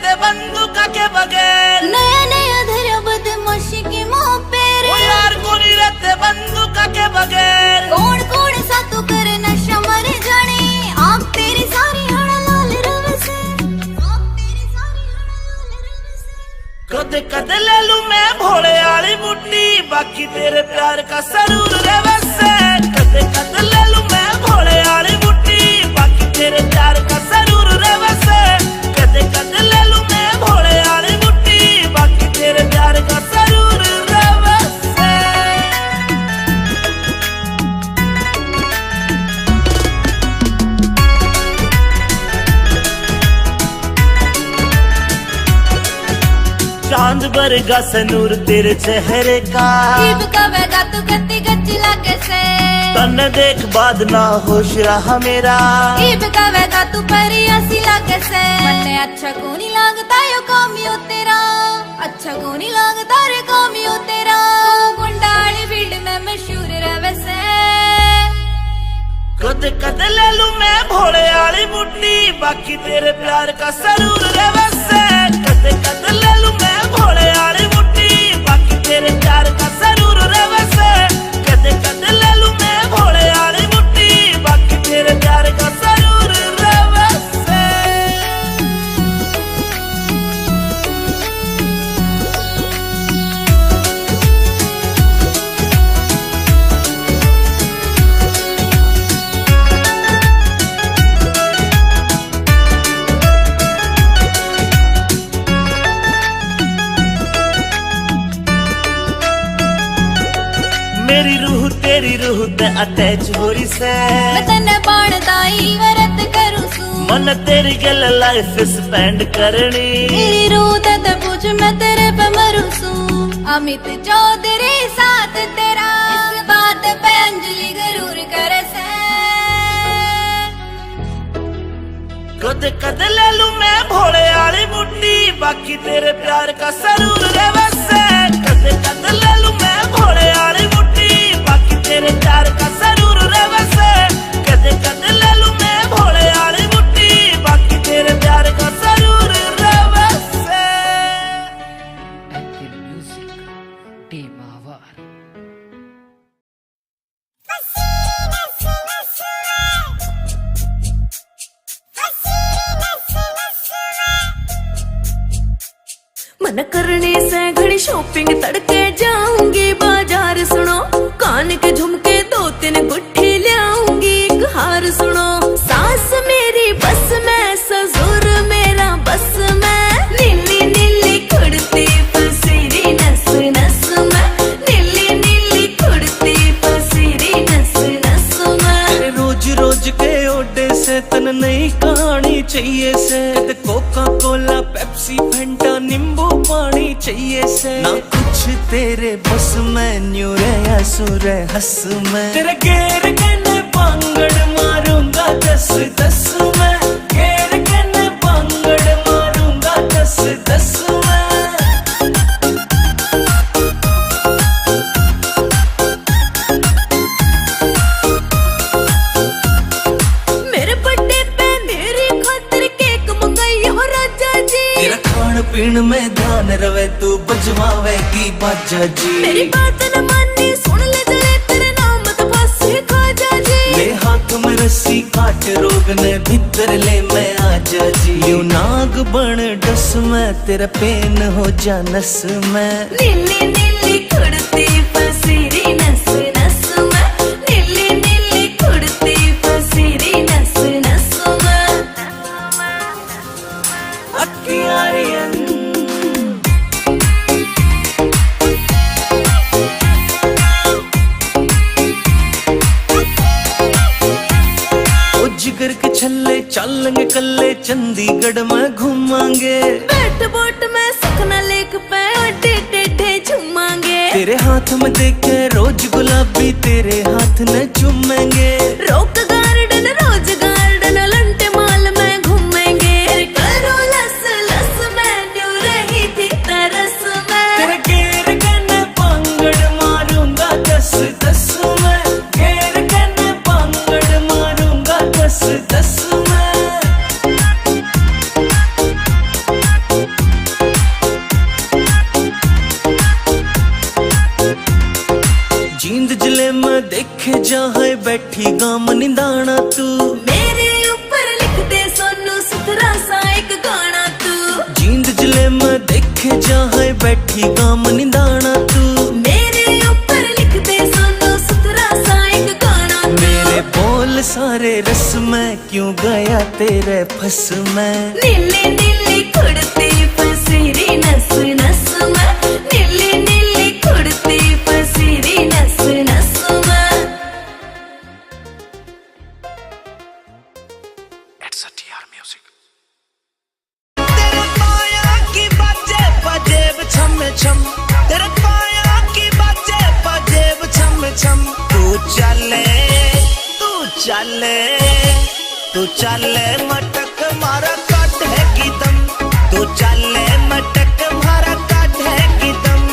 रहते बंदूका के बगैर, नया नया धरा बदमाशी के मुंह पे ओ यार को नहीं रहते बंदूका के बगैर। कौन कौन सा तू करे नशा मर जाने, आँख तेरी सारी हड़ा लाल रव से, आँख तेरी सारी हड़ा लाल रव से। कदे कदे ले लूं मैं भोले वाली बुट्टी, बाकी तेरे प्यार का सरूर रे वैसे। कदे कदे ले लूं मैं भोले वाली बुट्टी, बाकी तेरे प्यार का सरूर रे वैसे। कदे कदे ले लूं मैं भोले वाली बुट्टी, बाकी तेरे प्यार का सरूर रे वैसे। चांद बरगा सनूर तेरे चेहरे का, जीभ कवेगा तू गत्ती गच्ची लागे से, तन देख बाद ना होश रहा मेरा। जीभ कवेगा तू परियासी लागे से, मन्ने अच्छा को नहीं लागता यो कामियो तेरा, अच्छा को नहीं लागता रे कामियो तेरा। तू गुंडाली फील्ड में मशहूर रहे से। कदे कदे ले लूं मैं भोले वाली बुट्टी, बाकी तेरे प्यार का सरूर रे वैसे। कदे कदे ले लूं मैं भोले वाली बुट्टी, बाकी तेरे प्यार का सरूर रे वैसे। कदे कदे ले लूं मैं भोले वाली बुट्टी, बाकी तेरे प्यार का सरूर रे वैसे। मेरी रूह तेरी रूह ते अटैच हो रही से, मैं तन्ने बाणदाई वरत करूं सू, मन तेरी गल लाइफ स्पेंड करनी। मेरी रूह ते पूछ मैं तेरे पे मरूं सू। अमित चौधरी साथ तेरा, इस बात पे अंजलि गरूर करे से। कदे कदे ले लूं मैं भोले वाली बुट्टी, बाकी तेरे प्यार का सरूर रे वैसे। कदे कदे ले लूं मैं भोले वाली बुट्टी, बाकी तेरे प्यार का सरूर रे वैसे। कदे कदे ले लूं मैं भोले वाली बुट्टी, बाकी तेरे प्यार का सरूर रे वैसे। Apple Music, टीम आवार। मन करने से घड़ी शॉपिंग तड़के जाऊंगी बाजार, सुनो कान के झुमके 2-3 गुट्ठी लाऊंगी, एक हार सुनो। सास मेरी बस में, ससुर मेरा बस में, नीली नीली कुड़ती पसीरी नस नस में, नीली नीली कुड़ती पसीरी नस नस में। रोज रोज के ओडे से तन नई कहानी चाहिए से, कोका कोला पेप्सी फंटा नींबू पानी चाहिए से। ना कुछ तेरे बस में, न्यू रे असुर हंस में, तेरे घेर के ने पांगड़ मारूंगा 10-10 में, घेर के ने पांगड़ मारूंगा 10-10 में। मेरे बर्थडे पे मेरी खातिर केक मंगाई हो राजा जी, तेरा खान पीन में ध्यान रवे तू बजवावेगी बाजा जी। मेरी बात न मानी सुन ले जले तेरे नाम तो बस खाजा जी। ले हाथ में रस्सी काट रोग ने भीतर ले मैं आजा जी। यू नाग बन डस में, तेरा पेन हो जा नस में। नीली नीली कुड़ती पसीरी नस नस में, नीली नीली कुड़ती पसीरी नस नस में। अखियारियन जिगर के छल्ले चलेंगे कल्ले, चंडीगढ़ में घूमांगे। बैठ बोट में सुखना लेक पे अड्डे टेढ़े झूमांगे। तेरे हाथ में देखे रोज गुलाबी, तेरे हाथ न चूमेंगे। रोक गार्डन रोज गार्डन लंटे माल में घूमेंगे। करो लस लस में न्यू रही थी तरस में, तेरे घेर के ने पांगड़ मारूंगा 10-10 में, घेर के ने पांगड़ मारूंगा 10-10 में। बैठी गाम निंदाना तू, मेरे ऊपर लिख दे सोनू सुथरा सा एक गाना तू, जींद जले मैं देखे जहाँ बैठी गाम निंदाना तू, मेरे ऊपर लिख दे सोनू सुथरा सा एक गाना तू, मेरे बोल सारे रस में क्यों गया तेरे फस में, नीली नीली कुड़ती फसीरी नस नस में, नीली नीली कुड़ती फसीरी नस नस में। तेरे पाया की बाजे बजेब छम छम, तेरे पाया की बाजे बजेब छम छम, तू चले तू चले मटक मारा काट है की दम, तू चले मटक मारा काट है की दम।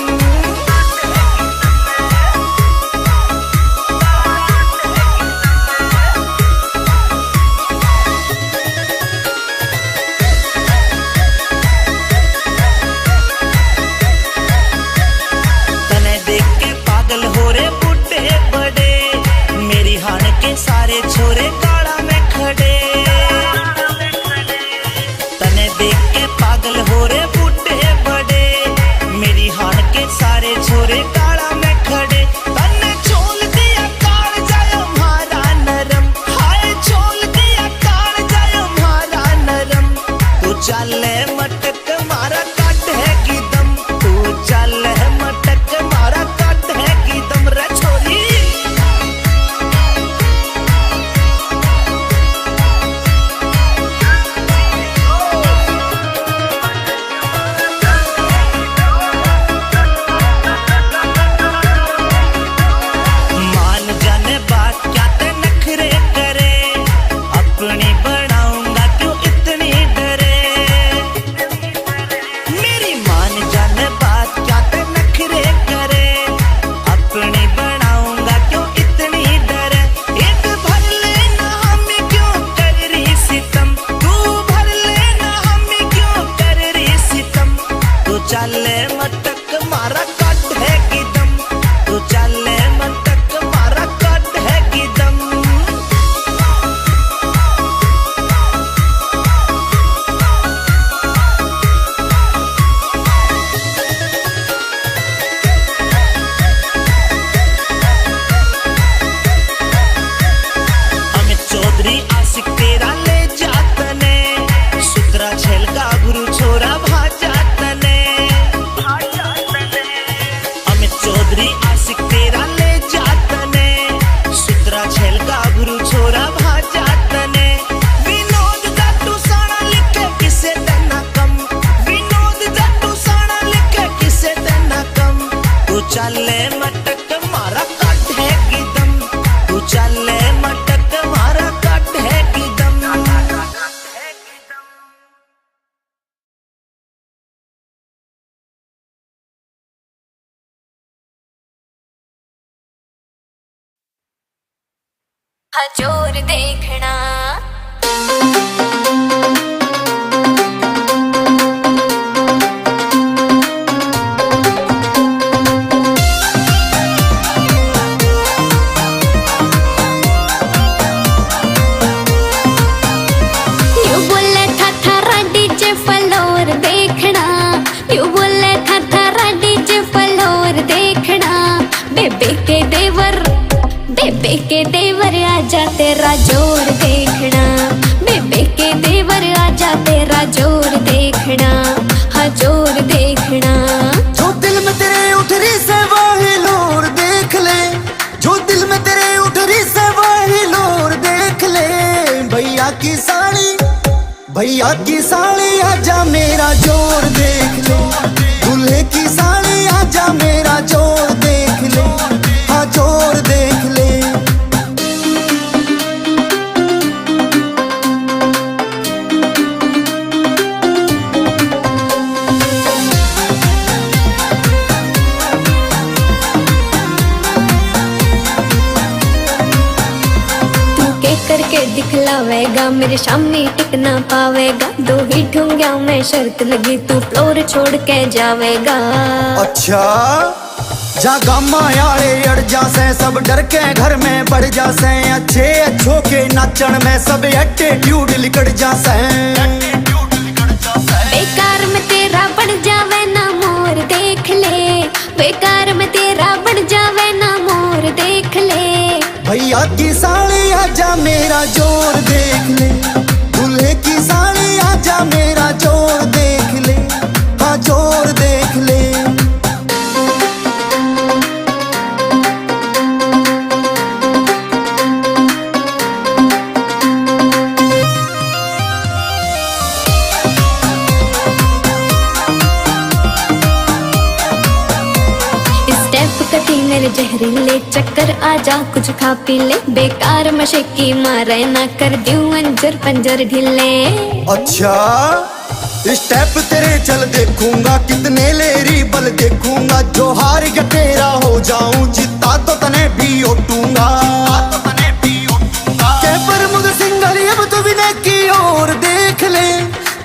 तने देख के पागल हो रे बूढ़े बड़े, मेरी हान के सारे छोरे काला में खड़े, तने देख के पागल हो रे बूढ़े बड़े, मेरी हान के सारे छोरे काला में खड़े, तने छोल दिया काल जायो मारा नरम, हाय छोल दिया काल जायो मारा नरम, तू चले मटक मारा काट है की दम, तू चले मटक मारा काट है की दम रे छोरी। मान जाने बात क्या ते नखरे करे, अपनी बनाऊंगा क्यों इतनी डरे, मेरी मान जाने बात क्या ते नखरे करे, अपनी बनाऊंगा क्यों इतनी डरे, एक भर लेना हमें क्यों कर रही सितम, तू भर लेना हमें क्यों कर रही सितम, तू चले मटक मारा काट है की दम, तू चले मटक मारा काट है की दम। अमित चौधरी आशिक तेरा ले जातने, सुतरा झेल का गुरु छोरा भाजातने, अमित चौधरी आशिक तेरा ले जातने, सुतरा झेल का गुरु छोरा भाजातने, विनोद जाटू साना लिखे किसे तना कम, विनोद जाटू साना लिखे किसे तना कम, तू चले मटक मारा काट है की दम, तू चले मटक मारा काट है की दम। हजोर देखना यू बोले था थारा डीजे फ्लोर देखना, यू बोले था थारा डीजे फ्लोर देखना, बेबे के देवर आजा तेरा जोर देखना, बेबे के देवर आजा तेरा जोर देखना, हाँ जोर देखना। जो दिल में तेरे उठ रही से वही लोर देख ले, जो दिल में तेरे उठ रही से वही लोर देख ले, भैया की साली आजा मेरा जोर देख ले, दूल्हे की साली आजा मेरा जोर देख ले, हाँ जोर देख ले। करके दिखलावेगा मेरे सामने टिक ना पावेगा, दो ही ठुंगिया में शर्त लगी तू फ्लोर छोड़ के जावेगा। अच्छा जा गामा आले अड़ जासे सब डर के घर में बढ़ जासे अच्छे अच्छों के नाचन में सब एटीट्यूड लिकड़ जासे बेकार में तेरा बन जावे ना मोर देख ले बेकार में तेरा बन जावे ना मोर देख ले भैया की साड़ी आजा मेरा जोर देख ले दूल्हे की साड़ी आजा मेरा जोर देख ले हाँ जोर देख ले मेरे जहरीले चक्कर आजा कुछ खा पी ले बेकार मशक्की मारे ना कर दूं अंजर पंजर ढीले अच्छा स्टेप तेरे चल देखूंगा कितने लेरी बल देखूंगा जो हार गया तेरा हो जाऊं जितना तो तने भी उठूंगा के प्रमुख सिंघल अब तो विनय की ओर देख ले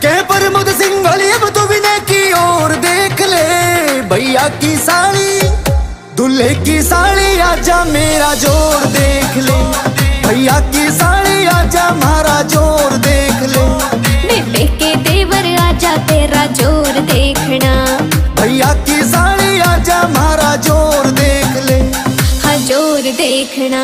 के प्रमुख सिंघल अब तो विनय की ओर देख ले भैया की साड़ी दूल्हे की साड़ी आजा मेरा जोर देख ले भैया की साड़ी आजा मारा जोर देख ले बेबे के देवर आजा तेरा जोर देखना भैया की साड़ी आजा मारा जोर देख ले हाँ जोर देखना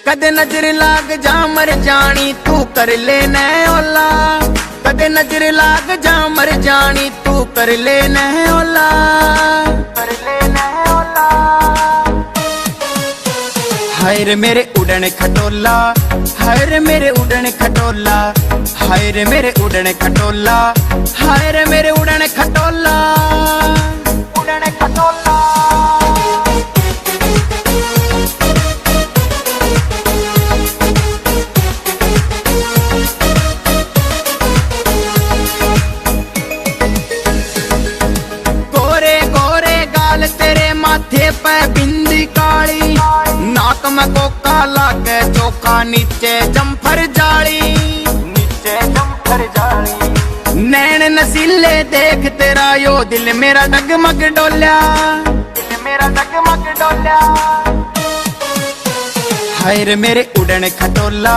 कदे नजर लाग जा मर जानी तू कर लेना ओला कदे नजर लाग जा मर जानी तू कर लेना ओला हाय रे मेरे उड़न खटोला हाय रे मेरे उड़न खटोला हाय रे मेरे उड़न खटोला हाय रे मेरे उड़न खटोला उड़न खटोला माथे पे बिंदी काली नाक में कोका लागे चोखा नीचे जम्फर जाली नैन नसीले देख तेरा यो दिल मेरा डगमग डोल्या हाय रे मेरे उड़न खटोला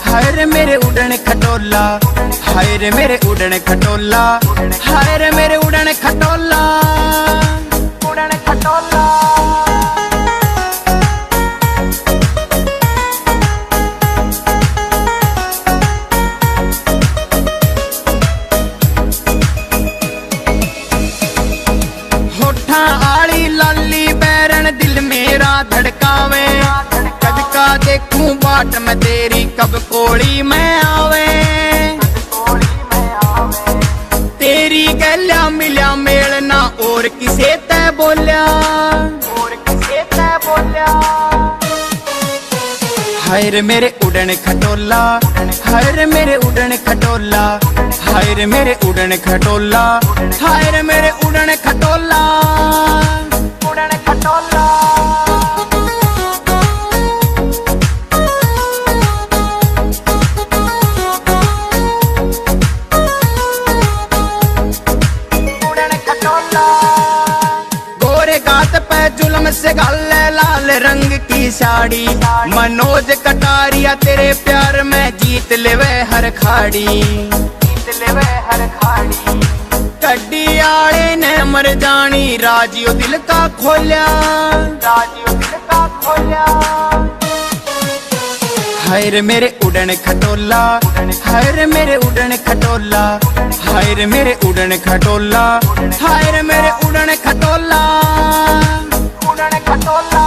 हाय रे मेरे उड़न खटोला हाय रे मेरे उड़न खटोला हाय रे मेरे उड़न खटोला उड़न खटोला होठा आली लाली बैरन दिल मेरा धड़कावे कद का देखूं बाट में तेरी कब कोड़ी में आवे तेरी गल्या मिल्या मेलना और किसे तै बोल्या हाय रे मेरे उड़न खटोला हाय रे मेरे उड़न खटोला हाय रे मेरे उड़न खटोला हाय रे मेरे उड़न खटोला उड़न खटोला जुल्म से गाले लाल रंग की साड़ी मनोज कटारिया तेरे प्यार में जीत लेवे हर खाड़ी कड्डी आले ने मर जानी राजियो दिल का खोल्या हाय रे मेरे उड़न खटोला हाय रे मेरे उड़न खटोला हाय रे मेरे उड़न खटोला हाय रे मेरे उड़न खटोला उड़न खटोला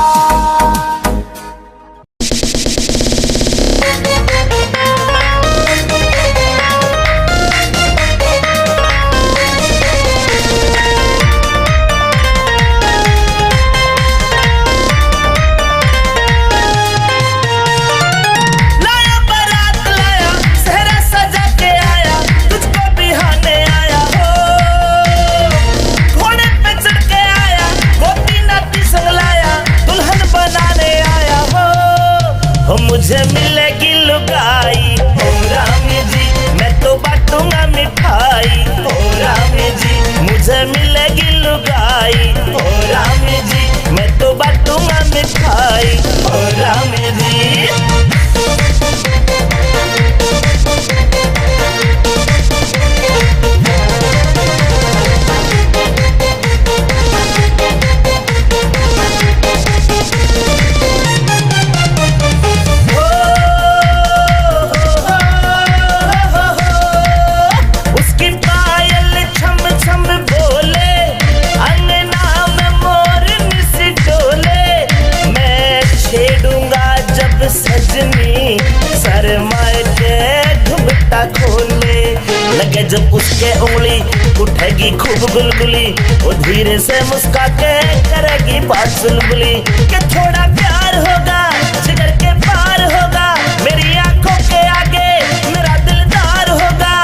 जब उसके उंगली उठेगी खूब गुलगुली, वो धीरे से मुस्का के करेगी बात चुलबुली कि थोड़ा प्यार होगा जिगर के पार होगा, मेरी आंखों के आगे मेरा दिलदार होगा।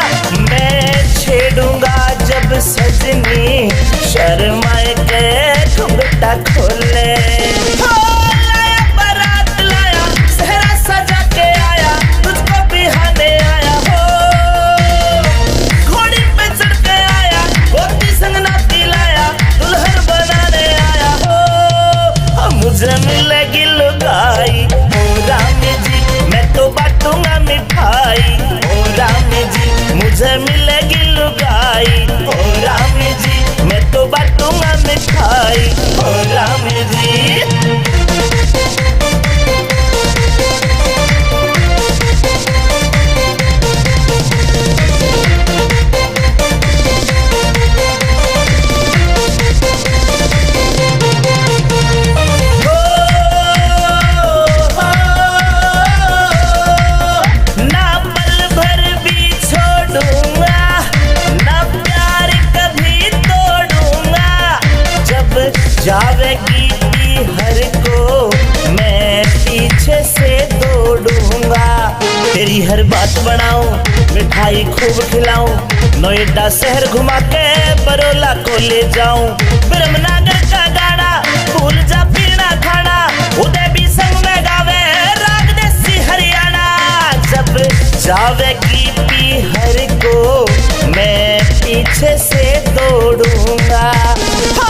मैं छेड़ूंगा जब सजनी शर्माए के घुंघटा खोले। लाया बारात लाया सेहरा सजा के आया, तुझको बिहाने आया हो। घोड़ी पे चढ़ के आया, गोती संग नाती लाया, दुल्हन बनाने आया हो। मुझे मिलेगी लुगाई ओ रामी जी, मैं तो बांटूंगा मिठाई ओ रामी जी। मुझे मिलेगी लुगाई ओ रामी जी, मैं तो बांटूंगा मिठाई ओ रामी जी। ना पल भर भी छोड़ूंगा, ना प्यार कभी तोड़ूंगा। जब जावेगी हर को मैं पीछे से दौड़ूंगा। तेरी हर बात बनाऊं, मिठाई खूब खिलाऊं, नोएडा शहर घुमा के बरोला को ले जाऊं। ब्रह्मनगर का गाना भूल जा पीना खाना, उदय भी संग में गावे राग देसी हरियाणा। जब जावेगी हर को मैं पीछे से दौड़ूंगा। हो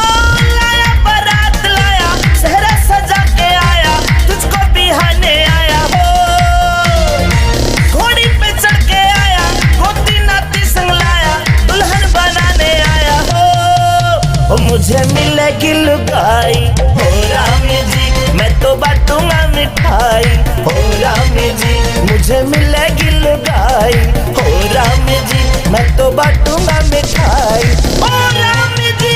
लाया बारात लाया सेहरा सजा के आया, तुझको बिहाने आया हो। घोड़ी पे चढ़ के आया, गोती नाती संग लाया, दुल्हन बनाने आया हो। मुझे मिलेगी लुगाई हो रामी जी, मैं तो बांटूंगा मिठाई हो रामी जी। मुझे मिलेगी लुगाई हो रामी जी, मैं तो बांटूंगा मिठाई हो रामी जी।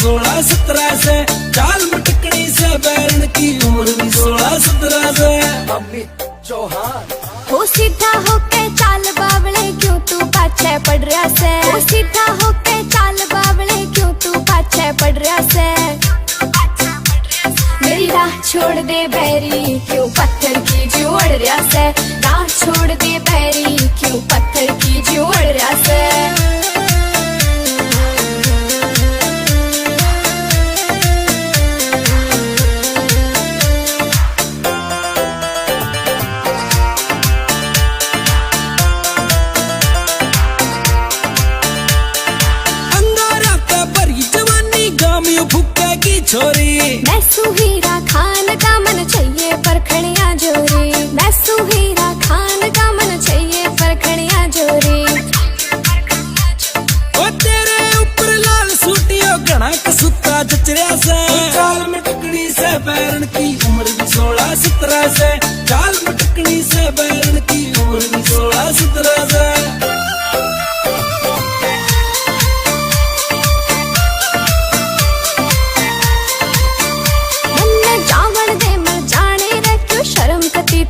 16 17 से चाल मटकनी से बैरन की उम्र भी 16 17 से। अमित चौहान हो सीधा होके चाल बावले क्यों तू पाछे पड़ रहा से, हो सीधा होके चाल बावले क्यों तू पाछे पड़ रहा से। मेरी राह छोड़ दे बैरी क्यों पत्थर की जोड़ रहा से, राह छोड़ दे बैरी क्यों पत्थर की जोड़ रहा से। छोरी मैं सुहीरा खान का मन चाहिए परखड़ियां जोरी, मैं सुहीरा खान का मन चाहिए परखड़ियां जोरी। ओ तेरे ऊपर लाल सूटियो घना कसूता जचरिया से, चाल मटकनी से बैरन की उम्र भी 16 17 से, चाल मटकनी से बैरन की उम्र भी 16 17 से।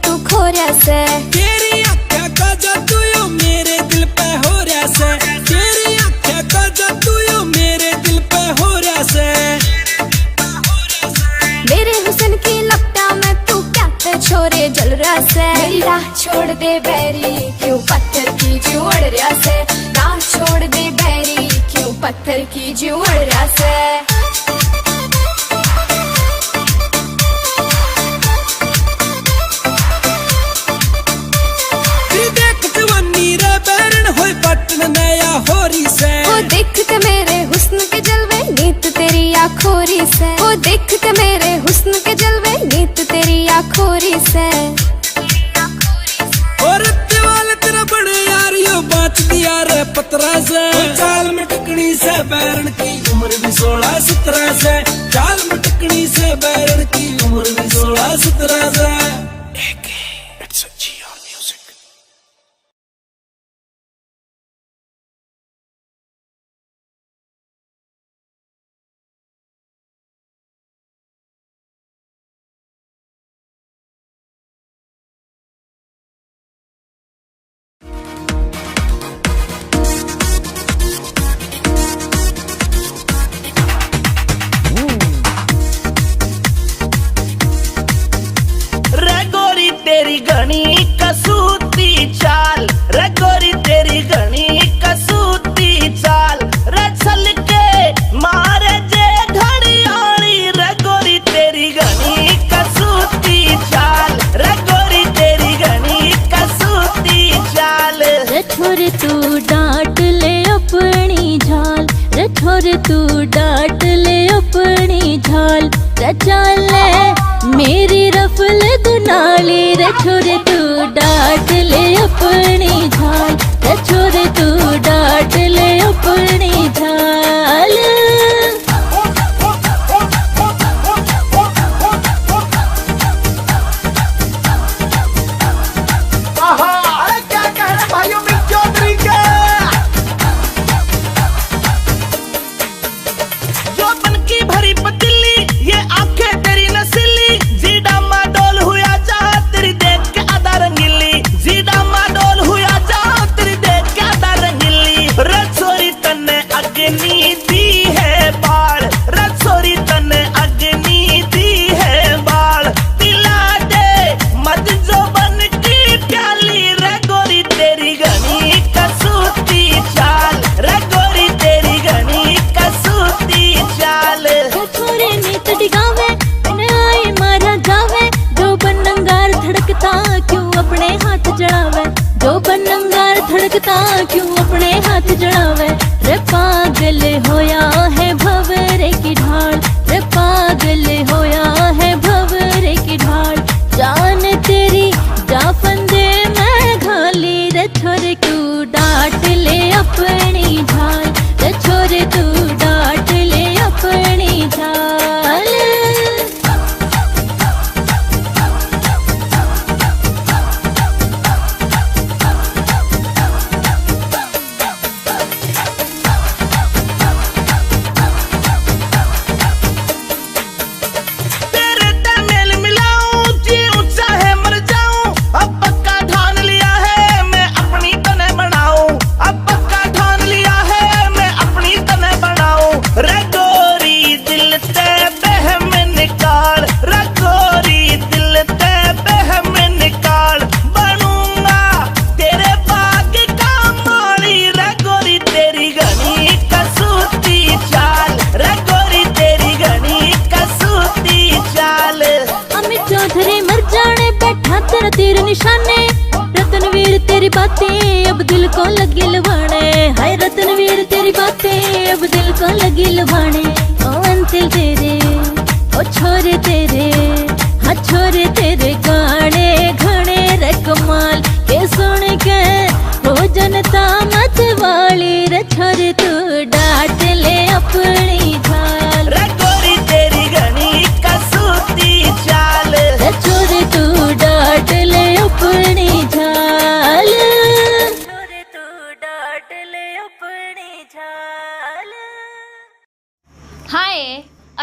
तू खोरिया से तेरी आँखें का जादू यो मेरे दिल पे हो रहा से, तेरी आँखें का जादू यो मेरे दिल पे हो रहा से। मेरे हुस्न की लपटा में तू क्या ते छोरे जल रहा से। मेरी राह छोड़ दे बैरी क्यों पत्थर की जोड़ रहा से, राह छोड़ दे बैरी क्यों पत्थर की जोड़ रहा से। नया होरी से ओ देखते मेरे हुस्न के जलवे नीत तेरी आखोरी से, ओ देखते मेरे हुस्न के जलवे नीत तेरी आखोरी से। और वाले तेरा बड़े यार यो बात दिया रे पतरा से, चाल मटकनी से बैरन की उम्र भी 16 17 से, चाल मटकनी से बैरन की उम्र भी 16 17 से। It's a GR Music। तेरी घनी कसूती चाल रे गोरी, तेरी घनी कसूती चाल रे छल के मारे जे घड़ियाली रे गोरी, तेरी घनी कसूती चाल रे गोरी, तेरी घनी कसूती चाल। रे छोरे तू डांट ले अपनी झाल, रे छोरे तू डांट ले अपनी झाल। रे चाल मेरी रफल दुनाली, रे छोरे तू डांट ले अपनी झाल, रे छोरे तू डांट ले अपनी झाल। क्या कह रहे भाइयों में चौधरी के जो बन की भरी पतीली ये आंखें तेरी नसीली, जीडा माडोल हुआ जा तेरी देख के आधा रंगीली, जीडा माडोल हुआ जा तेरी देख के आधा रंगीली। रे छोरी तन्ने अग्नि दी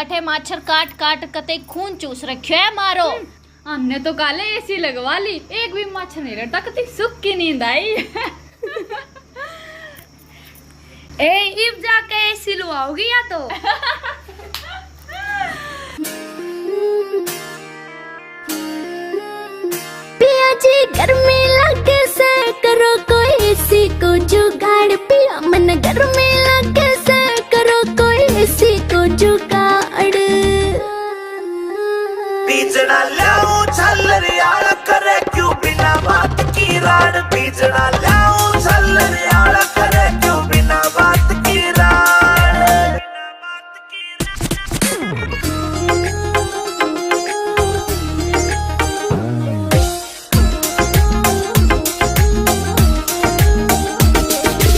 अठे माछर काट काट कते खून चूस रखियो है मारो। हमने तो काले एसी लगवा ली, एक भी मच्छर नहीं रहा, कती सुख की नींद आई। ए इब जाके एसी लुआओगी या तो। पिया जी गर्मी लगे से करो कोई एसी को जुगाड़, पिया मन गर्मी लगे से करो कोई एसी को जुगाड़। बीजना लाऊं छल्लरियाला करे क्यों बिना बात की राड, बीजना लाऊं छल्लरियाला करे क्यों बिना बात की राड।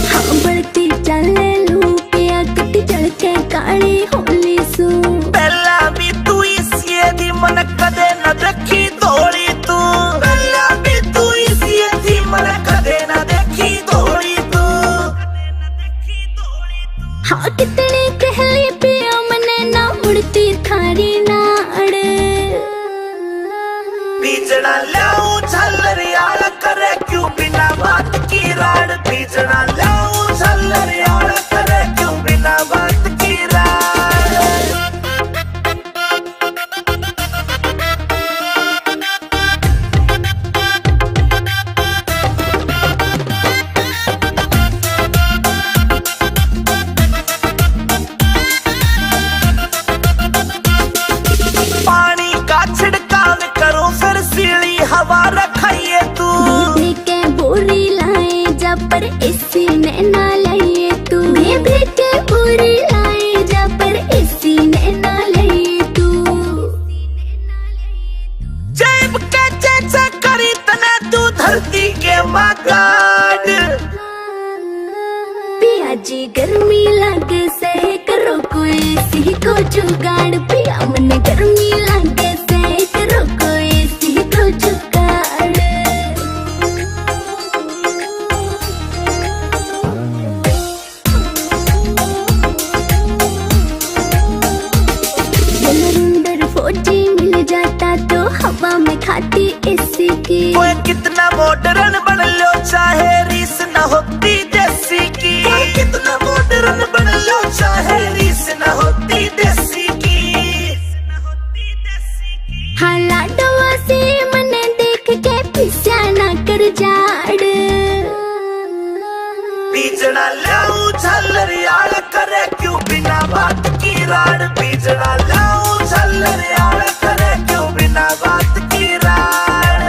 हाँ बढ़ती चले लू पिया कटी चढ़ के काली होली सू। पहला भी तू इसी दी मन कदे न देखी दौड़ी तू, पहला भी तू इसी दी मन कदे न देखी दौड़ी तू। हाँ कितनी कहली पिया मने ना उड़ती थारी नाड़। बीजना लाऊं छल्लरियाला करे क्यों बिना बात की राड, बीजना लाऊं छल्लरियाला करे क्यों बिना बात की राड। पानी का छिड़काव करो फिर सीली हवा रखाइए तू, बेबी के बोरी लाए जा पर एसी ने ना लाइए तू। बेबी के बोरी लाए जा पर एसी ने ना लाइए तू। जेब के जैसे करी तने तू धरती के मगाड। पिया जी गर्मी लगे से करो कोई एसी को जुगाड़, पिया मन गर्मी लगे से करो कोई एसी को जुगाड़। अंदर फौजी मिल जाता तो हवा में खाती एसी की। कोई कितना मॉडर्न बन लो चाहे रीस न होती देसी की, कोई कितना मॉडर्न बन लो चाहे रीस न होती देसी की। हाँ लाडवा से मने देख के पिस्या ना कर जाड़। बीजना लाऊं छल्लरियाला करे क्यों बिना बात की राड, बीजना लाऊं छल्लरियाला करे क्यों बिना बात की राड।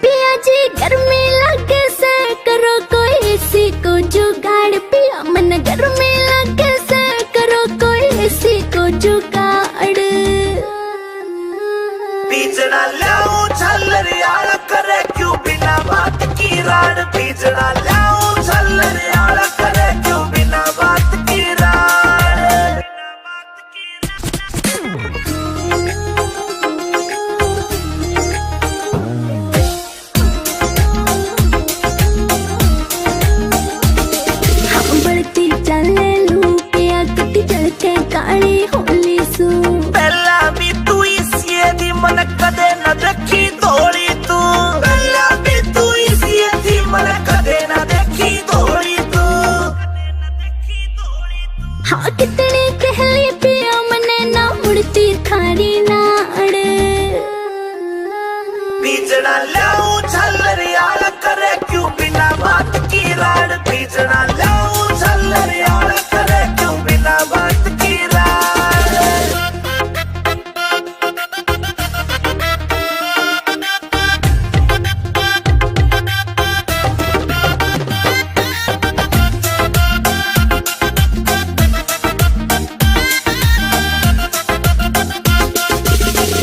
पिया जी गर्मी लगे से करो कोई एसी को जुगाड़, पिया मन गर्मी लगे से करो कोई एसी को जुगाड़। बीजना लाऊं छल्लरियाला करे क्यों बिना बात की राड, बीजना लाऊं छल्लरियाला करे क्यों बिना बात की राड। हाँ बढ़ती चले लू पिया कटी चढ़ के काली होली सू। पहला भी तू इसी दी मन कदे न देखी दौड़ी तू, पहला भी तू इसी दी मन कदे न देखी दौड़ी तू। हाँ कितनी कहली पिया मने ना उड़ती थारी नाड़। बीजना लाऊं छल्लरियाला करे क्यों बिना बात की राड, बीजना लाऊं छल्लरियाला करे क्यों बिना बात की राड।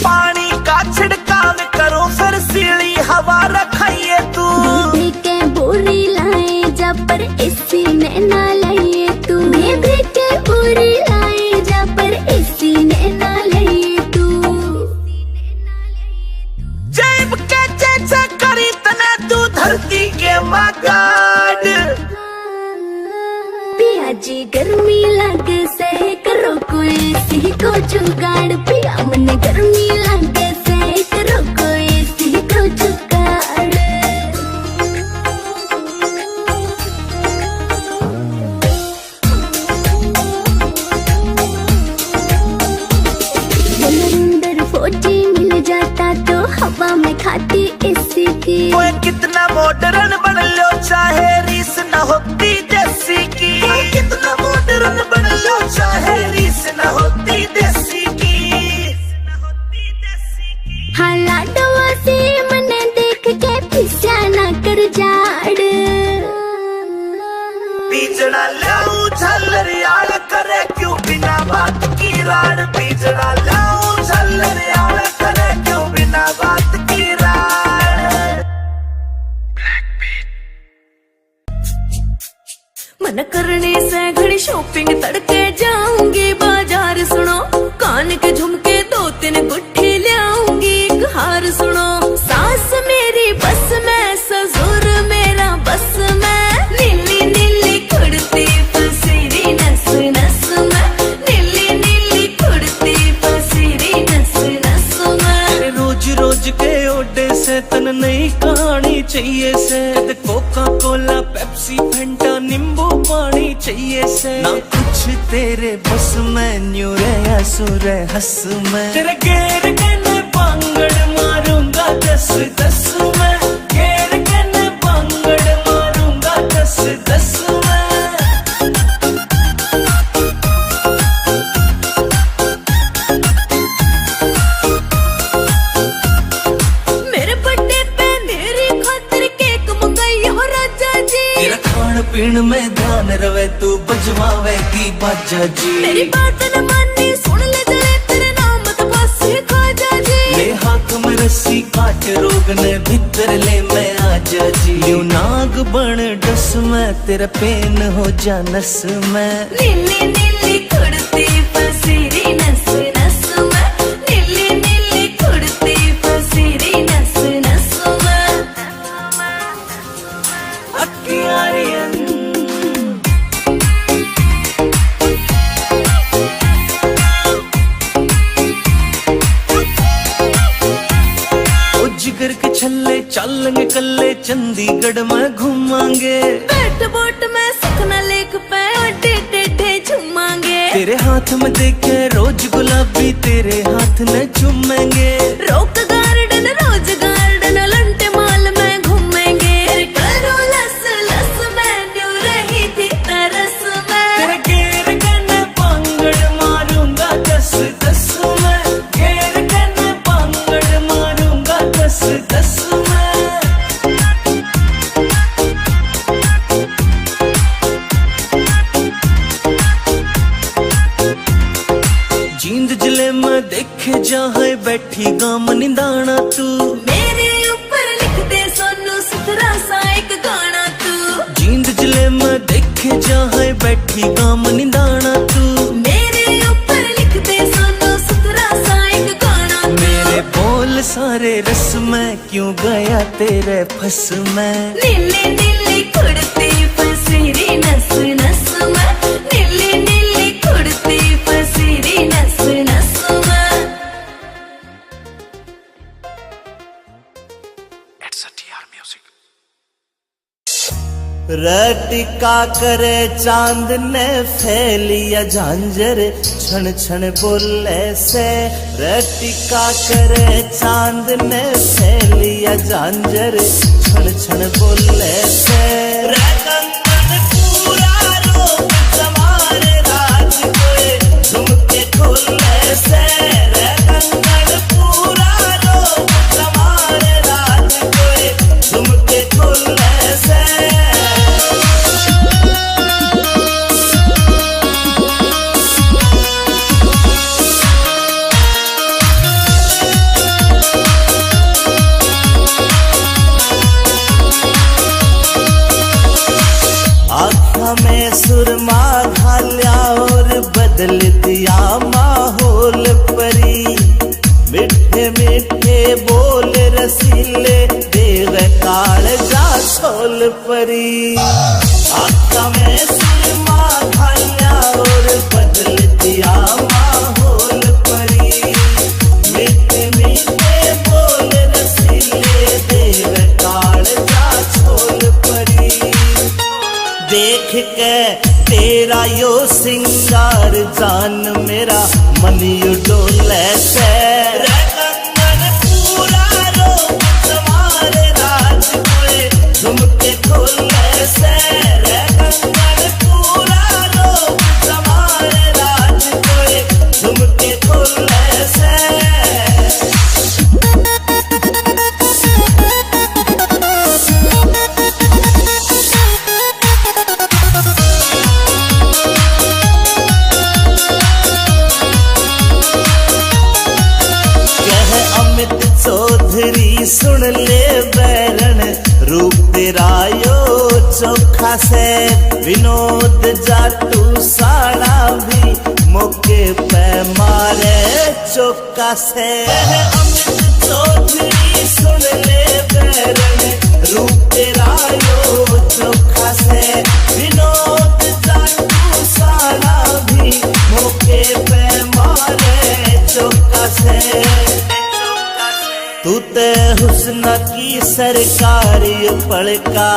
पानी का छिड़काव करो फिर सीली हवा रखाइए तू, बेबी के बोरी लाए जा पर एसी ने ना लाइए तू। बेबी के बोरी लाए जा पर एसी ने ना लाइए तू। जेब के जैसे करी तने तू धरती के मकान। पिया जी गर्मी लगे से करो कोई सी को जुगाड़, पिया मन गर्मी लगे से करो कोई सी को जुगाड़। अंदर फौजी मिल जाता तो हवा में खाती एसी की। ओए कितना मॉडर्न बन लो चाहे रीस न होती देसी की। कितना मॉडर्न बन लो चाहे रीस न होती देसी की। हाला डवा से मने देख के पिस्या ना कर जाड़। बीजड़ा लाऊं झल्लरियाल करे क्यों बिना बात की राड़। बीजड़ा लाऊं झल्लरियाल करे क्यों बिना बात की राड़। मन करने से घड़ी शॉपिंग तड़के जाऊंगी बाजार सुनो। कान के झुमके 2-3 गुट्ठी लाऊंगी एक हार सुनो। सास मेरी बस में ससुर मेरा बस में। नीली नीली कुड़ती पसीरी नस नस में। नीली नीली कुड़ती पसीरी नस नस में। रोज रोज के ओडे से तन नई कहानी चाहिए से। कोका कोला पेप्सी फंटा नींबू पानी चाहिए से। ना कुछ तेरे बस में न्यू रे सुर हंस में। तेरे गेर के पांगड़ मारूंगा 10-10 में। गेर के पांगड़ मारूंगा 10-10 में। मेरे बर्थडे पे मेरी खातिर केक मंगाई हो राजा जी। तेरा खान पीन में ध्यान रवे तू बजवावे की बाजा जी। मेरी बात न मानी सुन ले जरे तेरे नाम तो बस खाजा जी। ले हाथ में रस्सी काट रोग ने भीतर ले मैं आजा जी। यूं नाग बन डस में तेरा पेन हो जा नस में। नीली नीली कुड़ती पसीरी नस नस में। नीली नीली कुड़ती पसीरी नस नस में। अक्कियारियन जिगर के छल्ले चलेंगे कल्ले चंडीगढ़ में घूमांगे। बैठ बोट में सुखना लेक पे अड्डे टेढ़े झूमांगे। तेरे हाथ में देखे रोज गुलाबी तेरे हाथ न चूमेंगे। Rock garden rose garden Elante mall में घूमेंगे। करो लस लस में न्यू रही थी तरस में। तेरे गेर के पांगड़ मारूंगा 10-10 में। गेर के पांगड़ मारूंगा 10-10 में। जींद जिले में देखे जाए बैठी गाम निदाना तू। मेरे ऊपर लिख दे सोनू सुथरा सा एक गाना तू। जींद जिले में देखे जाए बैठी गाम निदाना तू। मेरे ऊपर लिख दे सोनू सुथरा सा एक गाना तू। मेरे बोल सारे रस में क्यों गया तेरे फस में। नीली नीली कुड़ती पसीरी नस नस में। नीली नीली कुड़ती पसीरी नस नस में। रटिका करे चांद ने फैलिया झांझर छन छन बोले से। रटिका करे चांद ने फैलिया झांझर छन छन बोले से। रंगन पूरा रोक जमारे राज कोए झुमके खोले से। रंगन पूरा रोक जमारे राज कोए झुमके खोले से। में सुरमा घाल्या और बदल दिया माहौल परी। मीठे मीठे बोल रसीले देवे कालजा सोल परी आँखा में सुरमा खाया और बदल दिया माहौल परी मीठे मीठे बोल रसीले देव कालजा छोल परी देख के तेरा यो सिंगार जान मेरा मन यू डोले से रे कंगन पूरा रोग तुम्हारे राज कोए झुमके खोले से रे कंगन पूरा रोग तुम्हारे राज कोए झुमके खोले से चौधरी सुन ले बैरन रूप तेरा यो चोखा से विनोद जाटू साड़ा भी मौके पे मारे चौका से अमित चौधरी सुन ले बैरन रूप तेरा यो चोखा से विनोद जाटू साड़ा भी मौके पे मारे चौका से तू ते हुस्न की सरकारी पड़का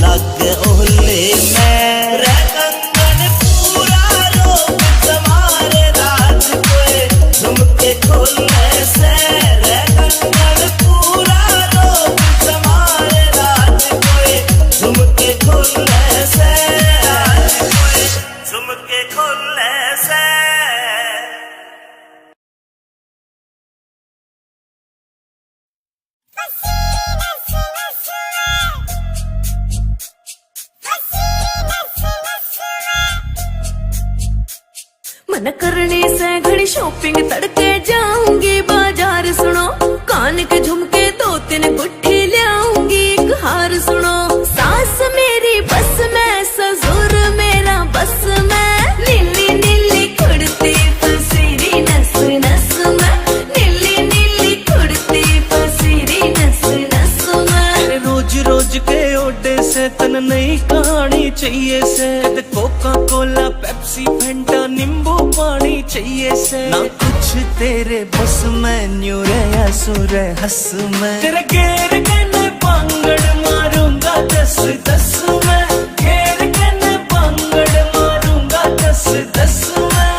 लग ओले में रे कंगन पूरा रोग तुम्हारे राज कोए झुमके खोले से रे कंगन पूरा रोग तुम्हारे राज कोए झुमके खोले से झुमके खोले से मन करने से घड़ी शॉपिंग तड़के जाऊंगी बाजार सुनो कान के झुमके 2-3 गुट्ठी लाऊंगी एक हार सुनो सास मेरी बस में ससुर मेरा बस में नीली नीली कुर्ती फसीरी नस नस में नीली नीली कुर्ती फसीरी नस नस में रोज रोज के ओडे से तन नई कहानी चाहिए से कोका कोला पेप्सी फैंटा नींबू पानी चाहिए से ना कुछ तेरे बस में न्यू रे सुर हंस में तेरे घेर के पांगड़ मारूंगा 10-10 में घेर के पांगड़ मारूंगा 10-10 में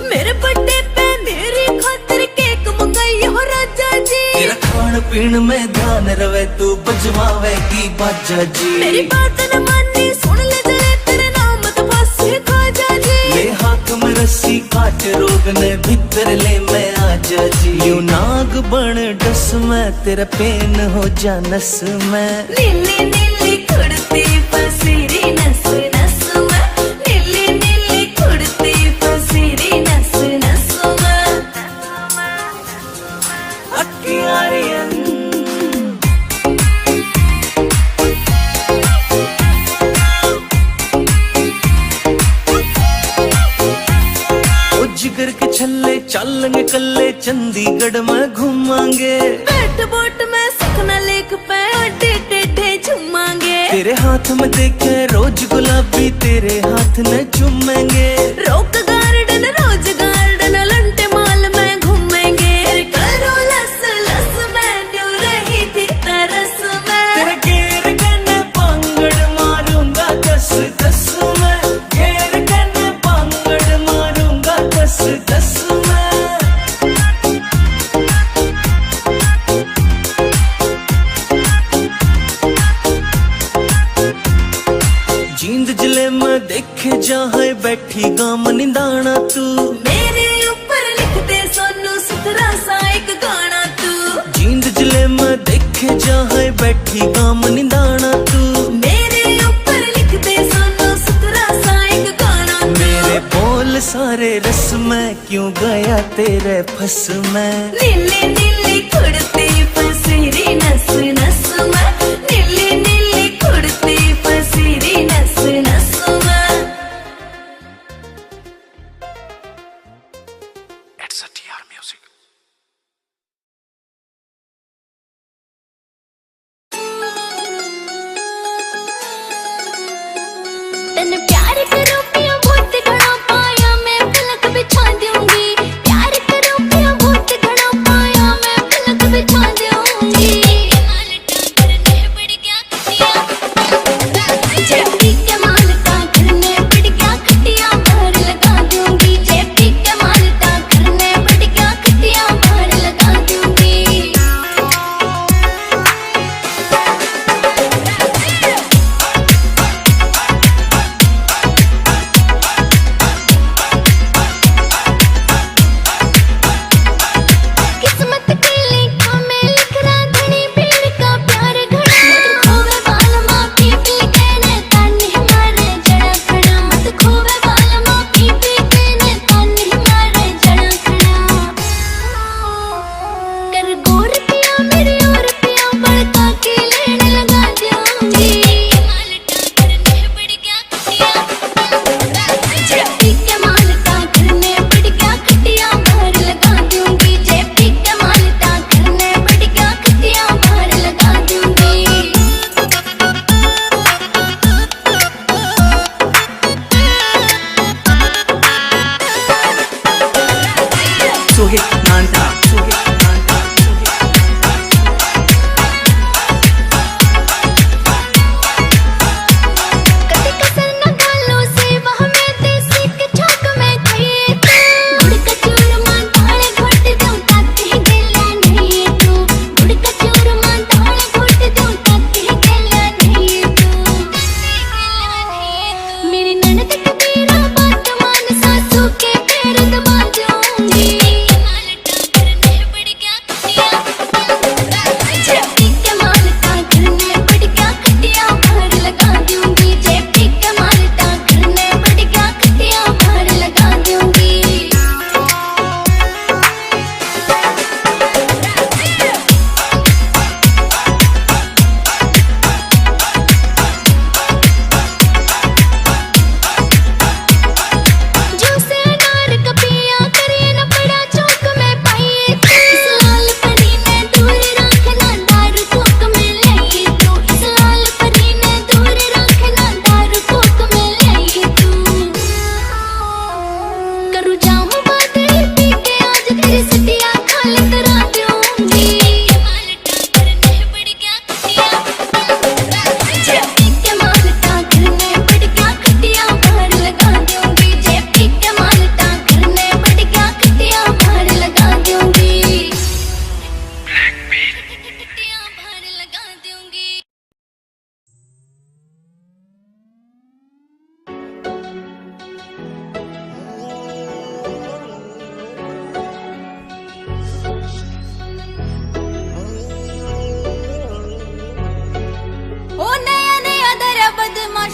मेरे बर्थडे पे मेरी खातिर केक मंगाई हो राजा जी तेरा खान पीन में ध्यान रवे तू बजवावेगी बाजा जी मेरी बात न मानी सुन ले जले तेरे नाम तो फांसी खाजा जी ले हाथ में रस्सी काट रोग ने भीतर ले मैं आजा जी यू नाग बन डस में तेरा पेन हो जा नस में नीली नीली कुर्ती फसीरी नस नस में नीली नीली कुर्ती फसीरी नस नस में अक्कियारियन जिगर के छल्ले चलेंगे कल्ले चंडीगढ़ में घूमांगे बैठ बोट में सखना लेक पे अड्डे टेढ़े झूमांगे तेरे हाथ में देखे रोज गुलाबी तेरे हाथ न चूमेंगे रोक गार्डन रोज गार्डन लंटे माल में घूमेंगे करो लस लस में न्यू रही थी तरस में तेरे घेर के पांगड़ मारूंगा 10-10 में घेर के पांगड़ मारूंगा 10-10 में जींद जिले में देखे जहाँ बैठी गाम निदाना तू मेरे ऊपर लिख दे सोनू सुथरा सा एक गाना तू जींद जिले में देखे जहाँ बैठी गाम निदाना तू मेरे ऊपर लिख दे सोनू सुथरा सा एक गाना तू मेरे बोल सारे रस में क्यों गया तेरे फस में नीली नीली कुर्ती फसीरी नस नस में नीली नीली कुर्ती फसीरी नस नस में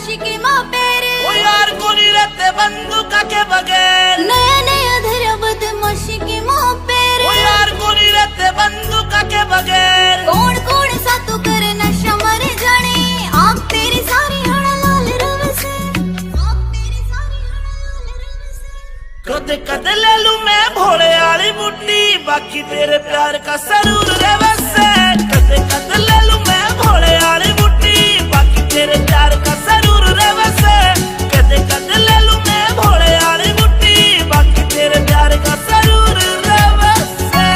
मशीकी माँ पेरे ओ यार को नहीं रहते बंदूका के बगैर नया नया धरा बदमाशी की माँ पेरे ओ यार को नहीं रहते बंदूका के बगैर कौन कौन सा तू करे नशा मर जाने आँख तेरी सारी हड़ा लाल रव से आँख तेरी सारी हड़ा लाल रव से कदे कदे ले लूं मैं भोले वाली बुड्ढी बाकी तेरे प्यार का सरूर रे वैसे कदे कदे ले लूं मैं भोले वाली बुड्ढी बाकी तेरे प्यार का सरूर रे वैसे कदे कदे ले लूं मैं भोले वाली बुड्ढी बाकी तेरे प्यार का सरूर रे वैसे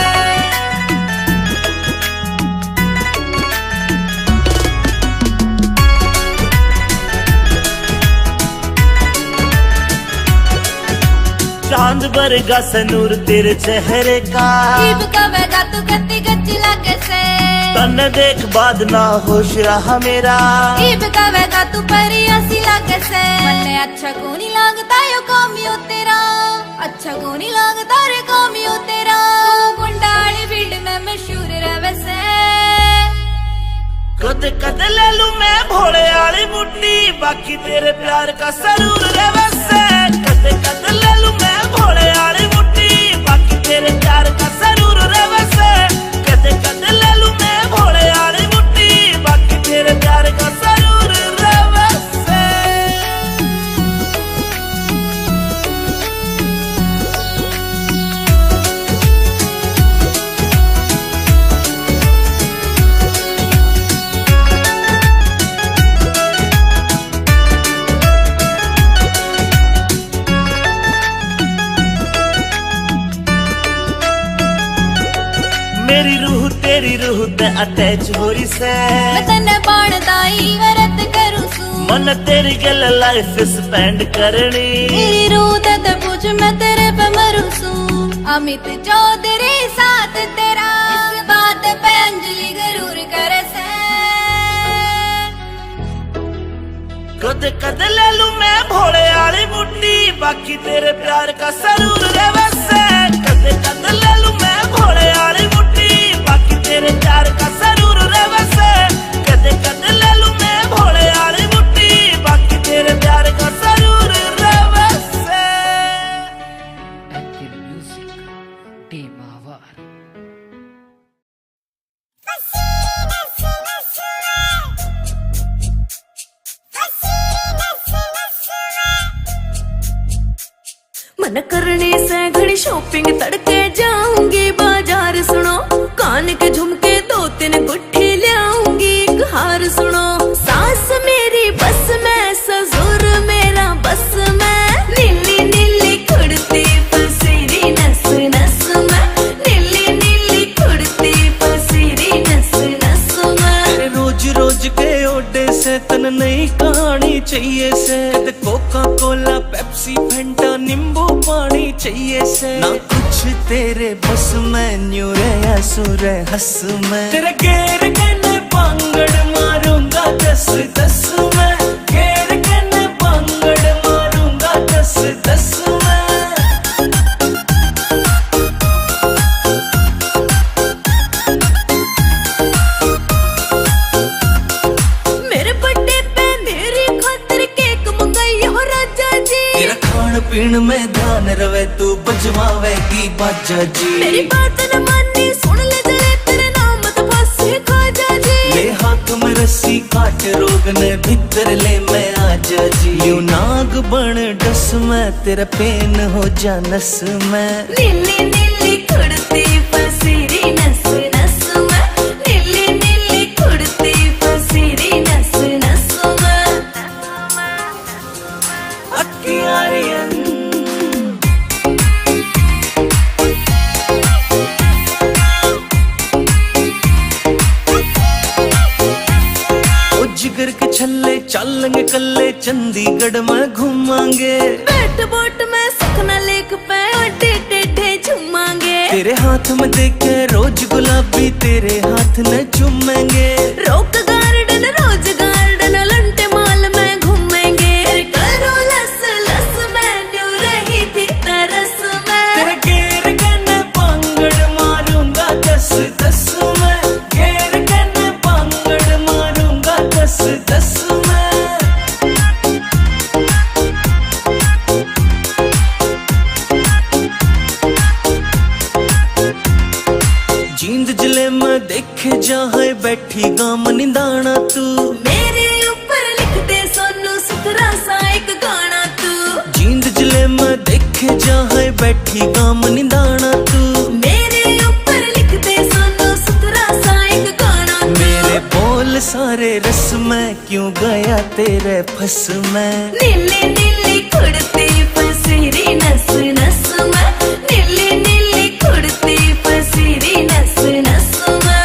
चांद बरगा सनूर तेरे चेहरे का जीव कवेगा तू गति गच्ची लागे से तन देख बाद ना होश रहा मेरा जीव कवेगा तू परियासी लागे से मन्ने अच्छा को नहीं लगता यो कामियो तेरा अच्छा को नहीं लगता रे कामियो तेरा तू गुंडाली फील्ड में मशहूर रहे से कदे कदे ले लूं मैं भोले वाली बुड्ढी बाकी तेरे प्यार का सरूर रे वैसे कदे कदे ले लूं मैं भोले वाली बुड्ढी बाकी तेरे प्यार का सरूर रे वैसे कदे कदे ले लूं मैं भोले वाली बुड्ढी बाकी तेरे प्यार का सरूर रे वैसे मेरी रूह तेरी रूह ते अटैच हो रही से मैं तन्ने बाणदाई वरत करूं सू मन तेरी गल लाइफ स्पेंड करनी मेरी रूह ते पूछ मैं तेरे पे मरूं सू अमित चौधरी साथ तेरा इस बात पे अंजलि गरूर करे से कदे कदे ले लूं मैं भोले वाली बुड्ढी बाकी तेरे प्यार का सरूर रे वैसे कदे कदे ले लूं मैं भोले वाली बुड्ढी बाकी तेरे प्यार का सरूर रे वैसे कदे कदे ले लूं मैं भोले वाली बुड्ढी बाकी तेरे प्यार का सरूर रे वैसे Active Music Teamawar. मन करने से घड़ी शॉपिंग तड़के जाऊंगी बाजार सुनो कान के झुमके 2-3 गुट्ठी लाऊंगी एक हार सुनो सास मेरी बस में ससुर मेरा बस में नीली नीली कुर्ती पसीरी नस नस में नीली नीली कुर्ती पसीरी नस नस में रोज रोज के ओडे से तन नई कहानी चाहिए से कोका कोला पेप्सी फंटा नींबू पानी चाहिए से ना कुछ तेरे बस में न्यू रे सुर हंस में तेरे गेर कने पांगड़ मारूंगा 10-10 में गेर कने पांगड़ मारूंगा 10-10 में मेरे बर्थडे पे मेरी खातिर केक मंगाई हो राजा जी तेरा खान पीन में ध्यान रवे तू बजवावेगी बाजा जी मेरी बात न मानी सुन ले जरे तेरे नाम तो फांसी खाजा जी ले हाथ में रस्सी काट रोग ने भीतर ले मैं आजा जी यू नाग बन डस में तेरा पेन हो जा नस में नीली नीली कुर्ती पसीरी नस नस में नीली नीली कुर्ती पसीरी नस नस में अक्कियारियन जिगर के छल्ले चलेंगे कल्ले चंडीगढ़ में घूमांगे बैठ बोट में सुखना लेक पे अड्डे टेढ़े झूमांगे तेरे हाथ में देखे रोज गुलाबी तेरे हाथ न चूमेंगे रोक गार्डन रोज गार्डन लंटे माल में घूमेंगे करो लस लस में न्यू रही थी तरस में तेरे गेर कने पांगड़ मारूंगा 10-10 में गेर कने पांगड़ मारूंगा 10-10 में जले मैं देखे जाए बैठी गाम निंदाना तू मेरे ऊपर लिख दे सोनू सुथरा सा एक गाना तू जींद जले मैं देखे जाए बैठी गाम निंदाना तू मेरे ऊपर लिख दे सोनू सुथरा सा एक गाना तू मेरे बोल सारे रस में क्यों गया तेरे फस में नीली नीली कुड़ती फसीरी नस नस में नीली नीली कुड़ती फसीरी नस नस में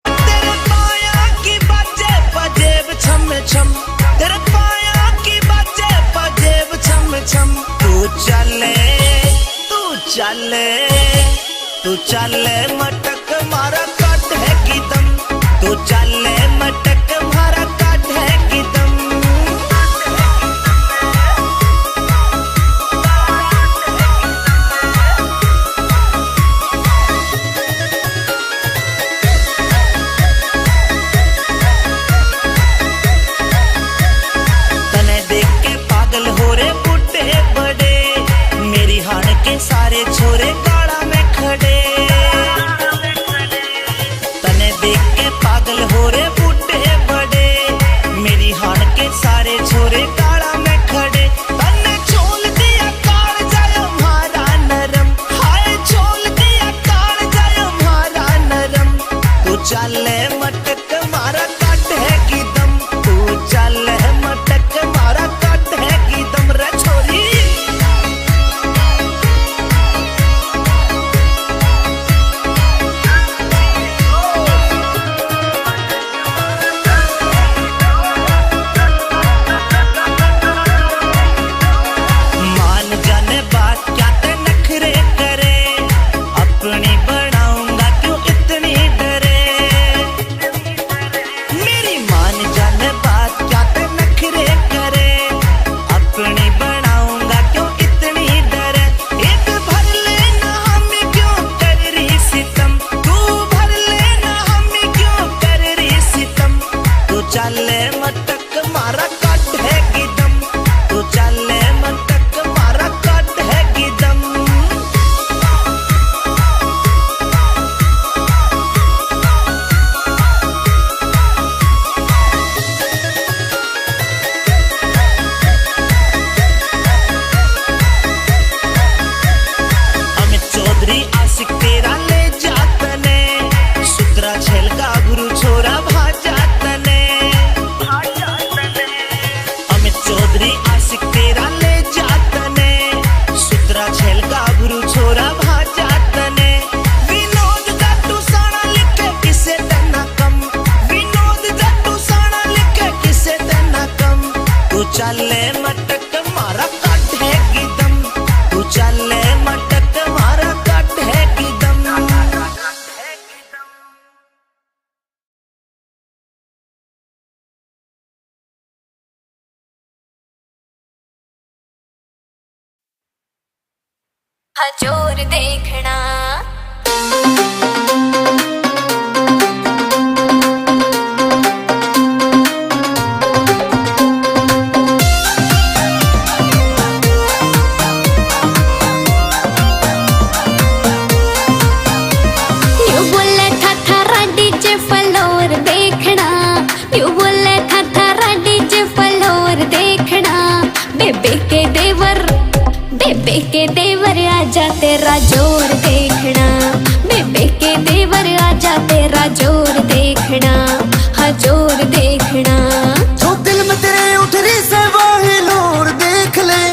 तेरे पाया की बाजे पजेब छम छम तेरे पाया की बाजे पजेब छम छम तू चले तू चले मटक मारा काट है की दम तू चले मटक मारा काट है की दम तने देख के पागल हो रे बुड्ढे बड़े मेरी हान के सारे छोरे गाड़ा में खड़े तने देख के पागल हो रे बुड्ढे बड़े मेरी हान के सारे छोरे गाड़ा में खड़े तने छोल दिया काल जायो मारा नरम हाय छोल दिया काल जायो मारा नरम तू चले मटक मारा काट है की दम तू चले मटक मारा काट है की दम रे छोरी मान जाने बात क्या ते नखरे करे अपनी बनाऊंगा क्यों इतनी डरे मेरी मान जाने बात क्या ते नखरे करे अपनी बनाऊंगा क्यों इतनी डरे एक भर लेना हमें क्यों कर रही सितम तू भर लेना हमें क्यों कर रही सितम तू चले मटक मारा काट है की दम तू चले मटक मारा काट है की दम अमित चौधरी आशिक तेरा ले जातने सुतरा छेल का गुरु छोरा भाजातने अमित चौधरी आशिक तेरा ले जातने सुतरा छेल का गुरु छोरा भाजातने विनोद जाटू साना लिखे किसे देना कम विनोद जाटू साना लिखे किसे देना कम तू चले मटक मारा काट है की दम तू चले मटक मारा काट है की दम हजूर देखना न्यू बोले था डीजे फ्लोर देखना न्यू बोले था डीजे फ्लोर देखना बेबे के देवर आजा तेरा जोर देखना बेबे के देवर आजा तेरा जोर देखना हाँ जोर देखना जो दिल में तेरे उठ रही से वही लोर देख ले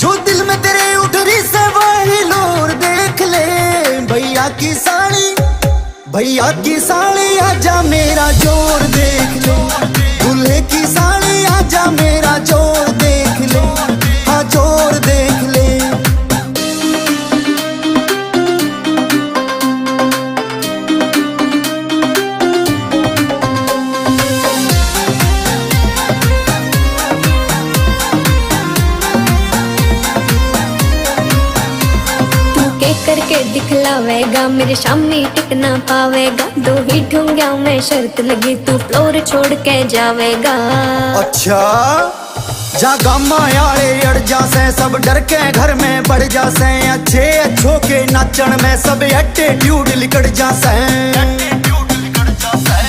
जो दिल में तेरे उठ रही से वही लोर देख ले भैया की साली आजा मेरा जोर देख ले दूल्हे की साली आजा मेरा जोर देख ले हाँ जोर देख ले करके दिखलावेगा मेरे सामने टिक ना पावेगा दो ही ठुंगिया में शर्त लगी तू फ्लोर छोड़ के जावेगा अच्छा जा गामा यारे अड़ जासे सब डर के घर में बढ़ जासे अच्छे अच्छों के नाचन में सब एटीट्यूड लिकड़ जासे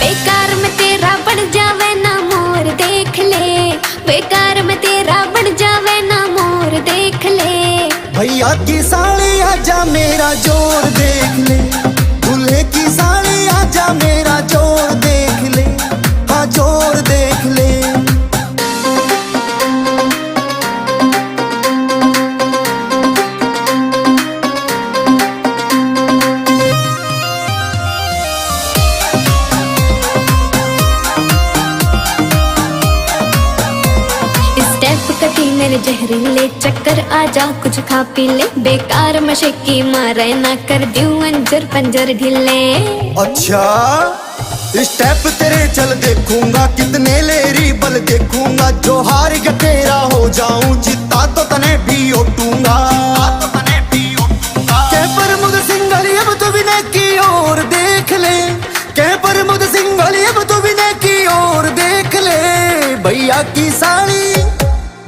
बेकार में तेरा बढ़ जावे ना मोर देख ले बेकार में तेरा बढ़ जावे ना मोर देख ले भैया की साली आजा मेरा जोर देख ले दूल्हे की साली आजा मेरा जोर देख ले हाँ जोर देख ले मेरे जहरीले चक्कर आजा कुछ खा पी ले बेकार मशक्की मारे ना कर दूं अंजर पंजर ढीले अच्छा स्टेप तेरे चल देखूंगा कितने लेरी बल देखूंगा जो हार गया तेरा हो जाऊं जीता तो तने भी उठूंगा के प्रमुख सिंघली अब तो विनय की ओर देख ले के प्रमुख सिंघली अब तो विनय की ओर देख ले भैया की साली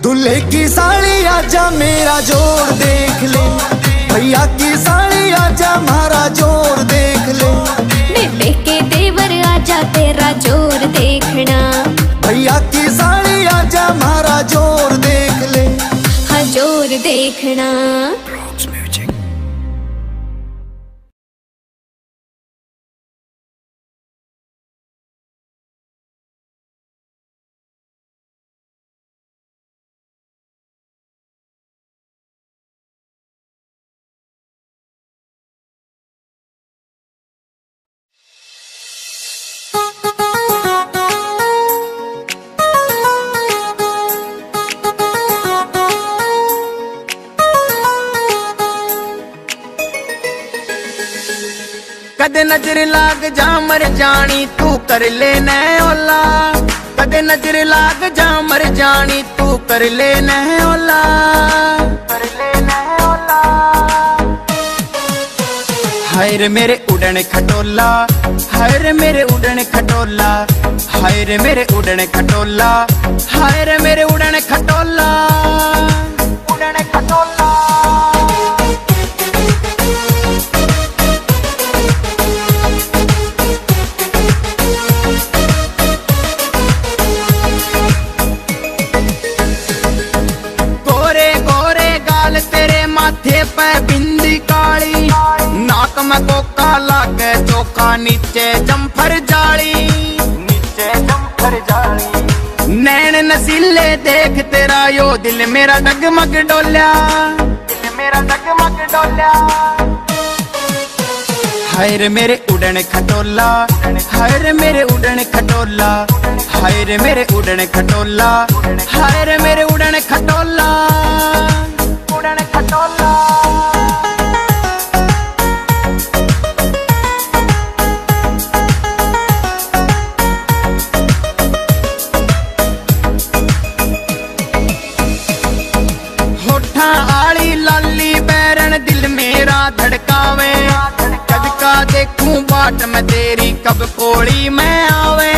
दूल्हे की साली आजा मेरा जोर देख ले भैया की साली आजा मारा जोर देख ले बेबे के देवर आजा तेरा जोर देखना भैया की साली आजा मारा जोर देख ले हाँ जोर देखना कदे नजर लाग जा मर जानी तू कर ले न ओला कदे नजर लाग जा मर जानी तू कर ले न ओला हाय रे मेरे उड़न खटोला हाय रे मेरे उड़न खटोला हाय रे मेरे उड़न खटोला हाय रे मेरे उड़न खटोला उड़न खटोला माथे पे बिंदी काली नाक में कोका लागे चोखा नीचे जम्फर जाली नैन नसीले देख तेरा यो दिल मेरा डगमग डोल्या हाय रे मेरे उड़न खटोला हाय रे मेरे उड़न खटोला हाय रे मेरे उड़न खटोला हाय रे मेरे उड़न खटोला उड़न खटोला होठा आली लाली बैरन दिल मेरा धड़कावे कद का देखूं बाट में तेरी कब कोड़ी में आवे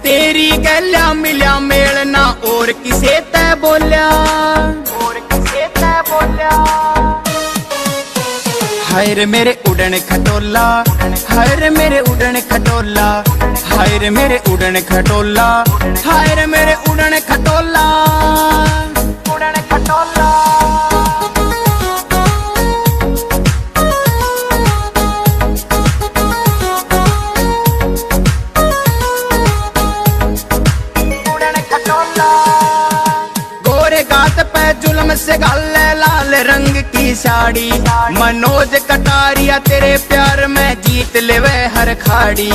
तेरी गल्या मिल्या मेलना और किसे तै बोल्या हाय रे मेरे उड़न खटोला हाय रे मेरे उड़न खटोला हाय रे मेरे उड़न खटोला हाय रे मेरे उड़न खटोला उड़न खटोला जुल्म से गाले लाल रंग की साड़ी मनोज कटारिया तेरे प्यार में जीत लेवे हर खाड़ी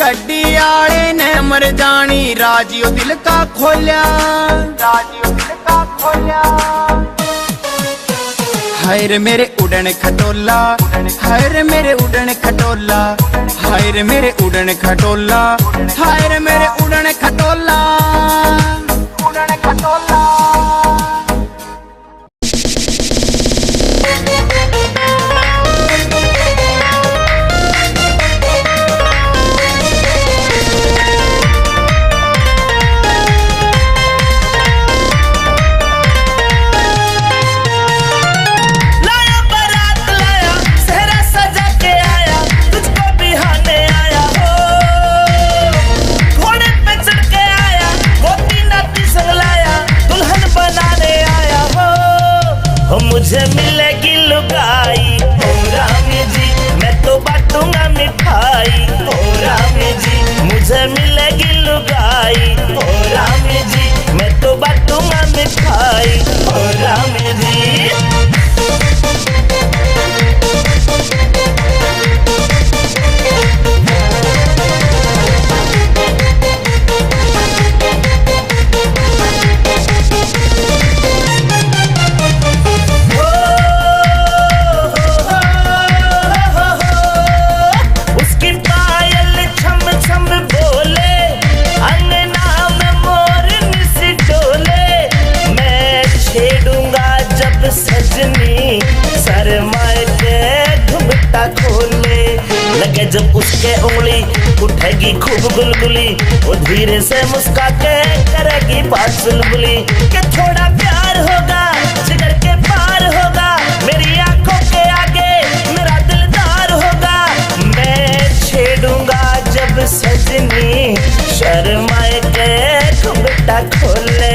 कड्डी आले ने मर जानी राजियो दिल का खोल्या हाय रे मेरे उड़न खटोला हाय रे मेरे उड़न खटोला हाय रे मेरे उड़न खटोला हाय रे मेरे उड़न खटोला उड़न खटोला मिठाई ओ राम जी, मैं तो बांटूंगा मिठाई ओ राम जी। सजनी शर्माए के घुंघटा खोले लगे जब उसके उंगली उठेगी खूब गुलगुली, वो धीरे से मुस्का के करेगी बात चुलबुली कि थोड़ा प्यार होगा जिगर के पार होगा, मेरी आंखों के आगे मेरा दिलदार होगा। मैं छेड़ूंगा जब सजनी शर्माए के घुंघटा खोले।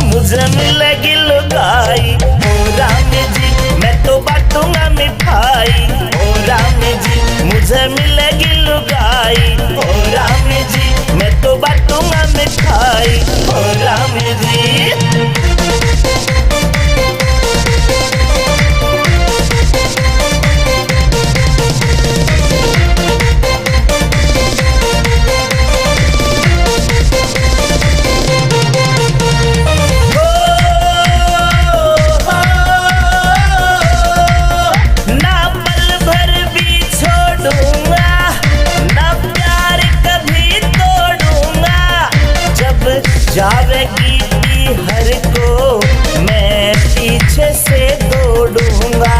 मुझे मिलेगी लुगाई ओ राम जी, मैं तो बांटूंगा मिठाई ओ राम जी। मुझे मिलेगी लुगाई ओ राम जी, मैं तो बांटूंगा मिठाई ओ राम जी। जावेगी हर को मैं पीछे से दौड़ूंगा,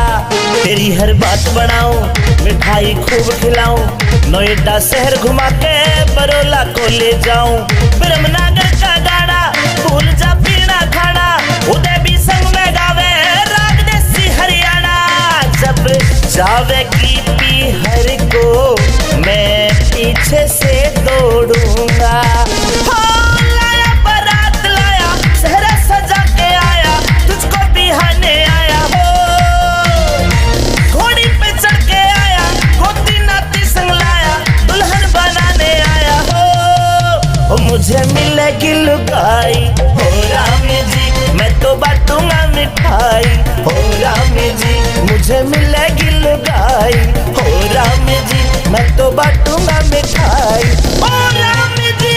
तेरी हर बात बनाऊं मिठाई खूब खिलाऊं, नोएडा शहर घुमा के बरोला को ले जाऊं, ब्रह्मनगर का गाना भूल जा पीना खाना, उदय भी संग में गावे राग देसी हरियाणा। जब जावेगी हर को मैं पीछे से दौड़ूंगा। मुझे मिलेगी लुगाई हो राम जी, मैं तो बांटूंगा मिठाई हो राम जी। मुझे मिलेगी लुगाई हो राम जी, मैं तो बांटूंगा मिठाई हो राम जी।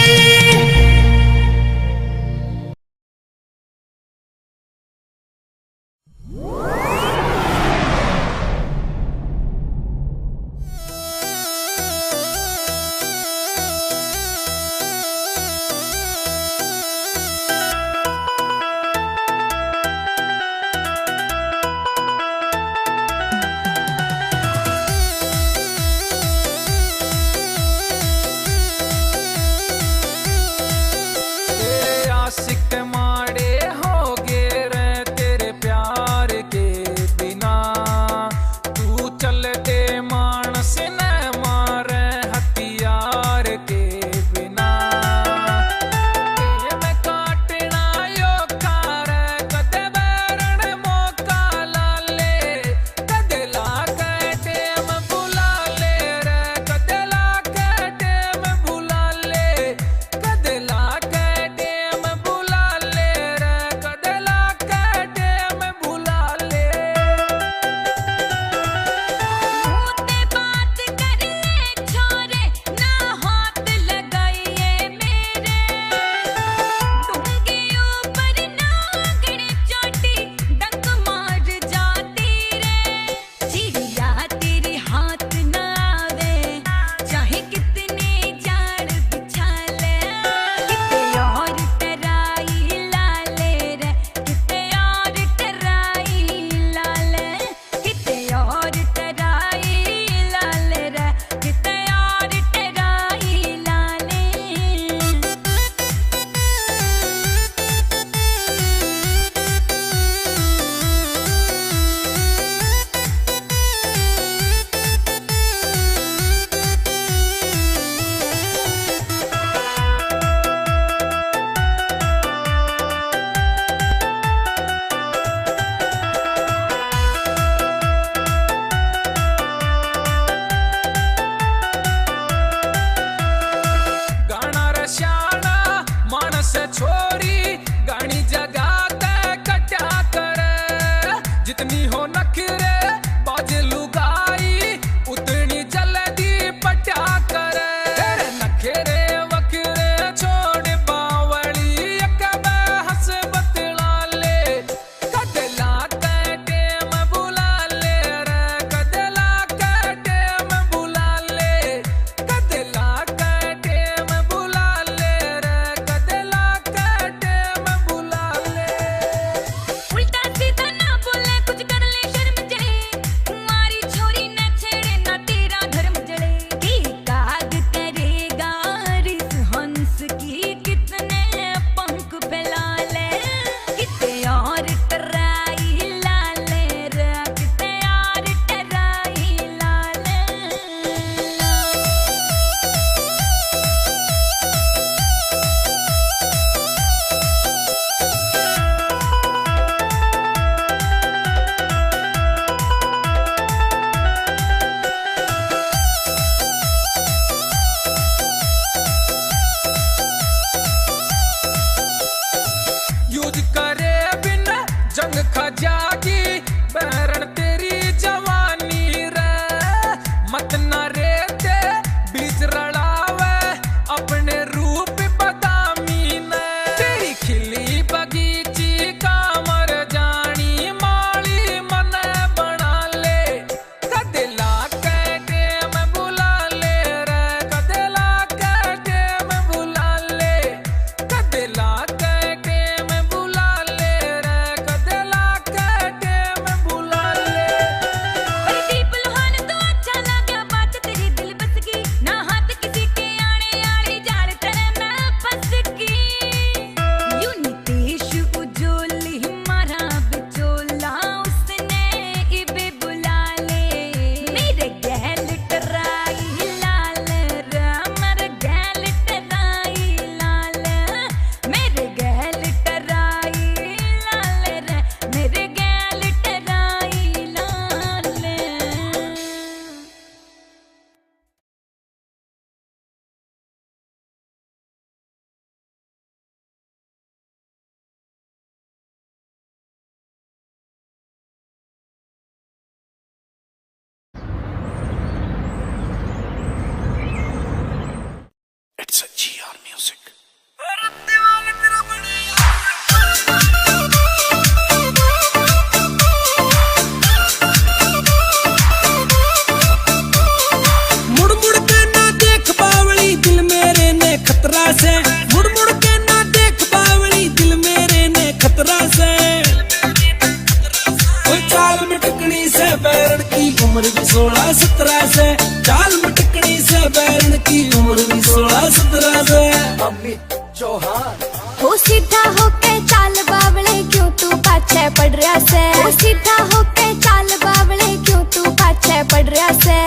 उम्र भी 16-17 से, चाल मटकनी से बैरन की उम्र भी 16-17 से। अमित चौहान हो सीधा होके चाल बावले क्यों तू पाछे पड़ रहा से, हो सीधा होके चाल बावले क्यों तू पाछे पड़ रहा से।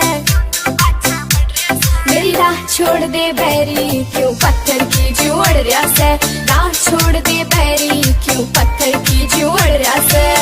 मेरी राह छोड़ दे बैरी क्यों पत्थर की जोड़ रहा से, राह छोड़ दे बैरी क्यों पत्थर की जोड़ रहा से।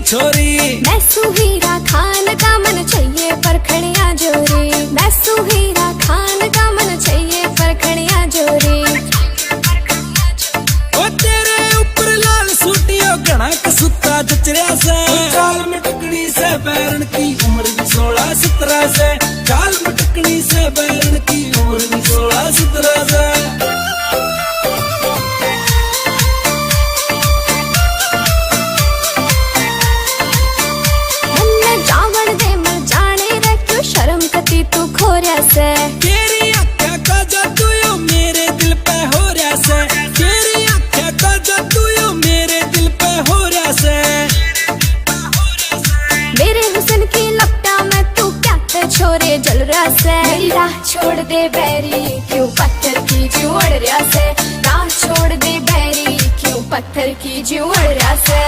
छोरी मैं सुहीरा खान का मन चाहिए परखड़िया जोरी, मैं सुहीरा खान का मन चाहिए परखड़िया जोरी। ओ तेरे ऊपर लाल सूटियो घना कसूता जचरिया से, चाल मटकनी से बैरन की उम्र भी 16-17 से, चाल मटकनी से बैरन की उम्र भी 16-17 से। तू खोरिया से तेरी आँखों का जादू यो मेरे दिल पे हो रहा से, तेरी आँखों का जादू यो मेरे दिल पे हो रहा से। मेरे हुस्न की लपटा में तू क्या ते छोरे जल रहा से। मेरी राह छोड़ दे बैरी क्यों पत्थर की जोड़ रहा से, राह छोड़ दे बैरी क्यों पत्थर की जोड़ रहा से।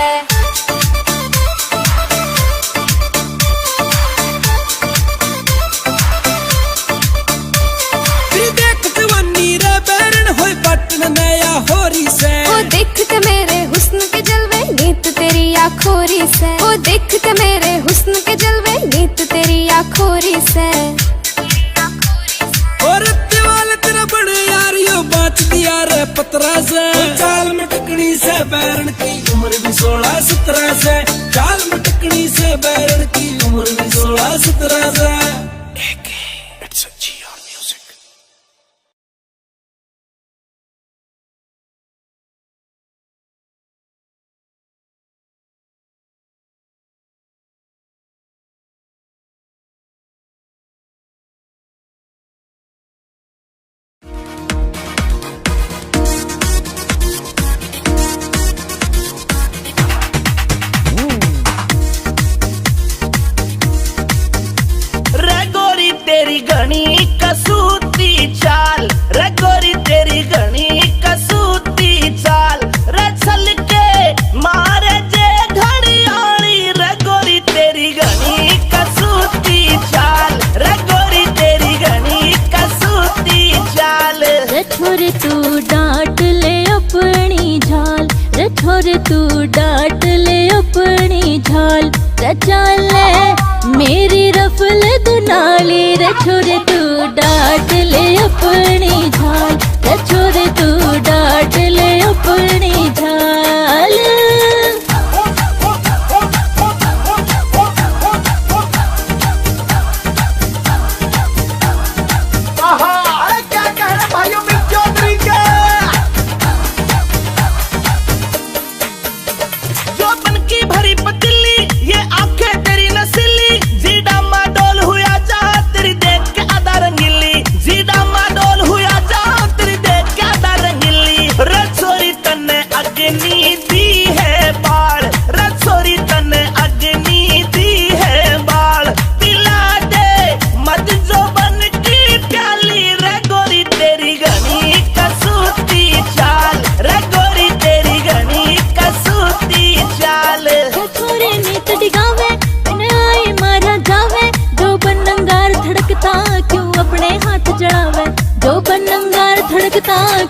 ओ देख मेरे हुस्न के जलवे नीत तेरी आखोरी से, ओ देख मेरे हुस्न के जलवे नीत तेरी आखोरी से। और दीवाल तेरा बड़े यार यो बात दिया रे पतरा से, चाल मटकनी से बैरन की उम्र भी 16-17 से, चाल मटकनी से बैरन की उम्र भी 16-17 से। तू डांट ले अपनी झाल, रचाल मेरी रफल दुनाली रे छोरे तू डांट ले अपनी झाल, रे छोरे तू डांट ले अपनी झाल।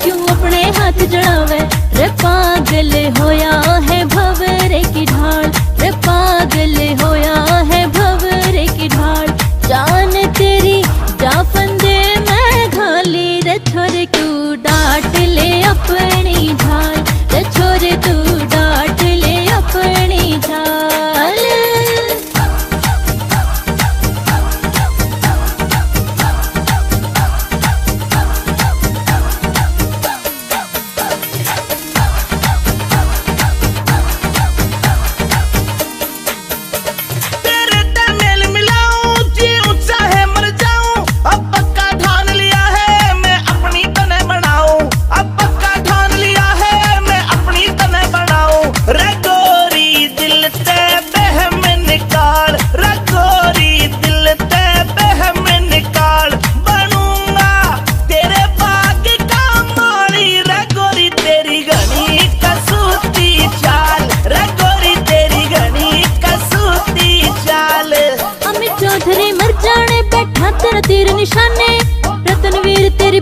क्यों अपने हाथ जड़ावे रे पागल होया है भंवरे की ढाल, रे पागल होया है भंवरे की ढाल। जान तेरी जा फंदे मैं घाली रे छोरे तू डांट ले अपनी झाल, रे छोरे तू डांट ले अपनी झाल।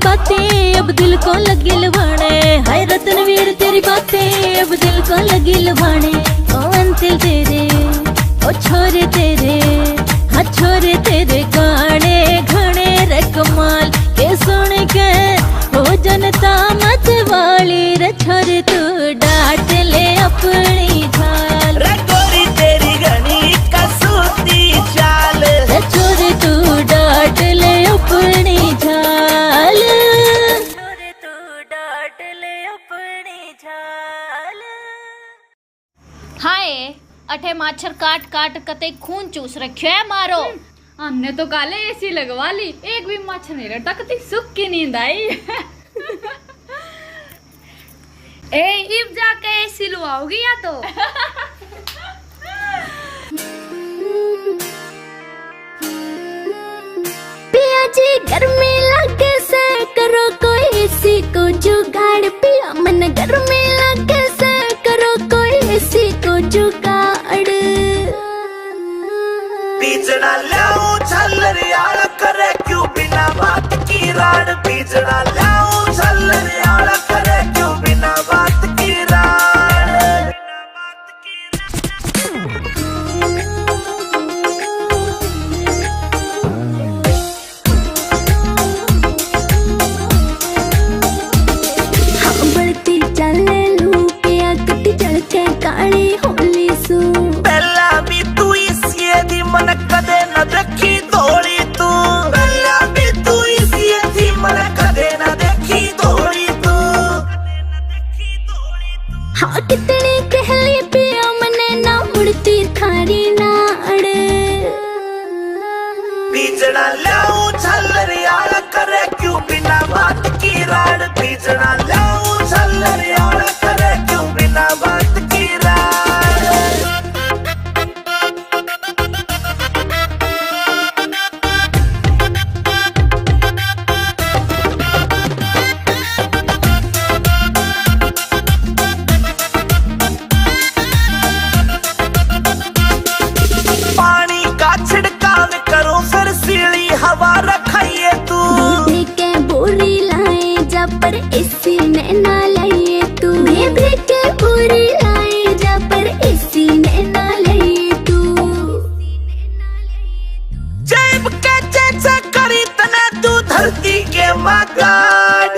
बातें अब दिल को लगी लुभाने, हाय रत्नवीर तेरी बातें अब दिल को लगी लुभाने। ओ अंतिल तेरे ओ छोरे तेरे, हाँ छोरे तेरे गाने घने रे कमाल के सुन के हो जनता मत वाली रे। छोरे तू डांट ले अपनी झाल रे गोरी तेरी घनी कसूती चाल, रे छोरे तू डांट ले अपनी झाल, छोरे तू डांट ले अपनी झाल। हाय अठे माछर काट काट कते खून चूस रखियो है मारो। हमने तो काले एसी लगवा ली, एक भी मच्छर नहीं रहता, कती सुख की नींद आई। ए इब जाके एसी लुआओगी या तो। पिया जी गर्मी लगे से करो कोई एसी को जुगाड़, पिया मन गर्मी लगे से करो कोई एसी को जुगाड़। बीजना लाऊं झल्लरियाला करे क्यों बिना बात की राड, बीजना लाऊं झल्लरियाला करे क्यों बिना बात की राड। हाँ बढ़ती चले लू पिया कटी चल के काली होली सू, पहला भी तू इसी दी मन कदे न देखी धोली तू, पहला भी तू इसी दी मन कदे न देखी धोली तू। हाँ कितनी कहली पिया मने ना मुड़ती थारी नाड़। बीजना लाऊं झल्लरियाला करे क्यों बिना बात की राड, बीजना लाऊं झल्लरियाला करे क्यों बिना बात की राड। पानी का छिड़काव करो फिर सीली हवा रखाइए तू, बेबी के बोरी लाए जा पर एसी ने ना लाइए तू, बेबी के बोरी लाए जा पर एसी ने ना लाइए तू। जेब के चेचा करी तना तू धरती के मगाड।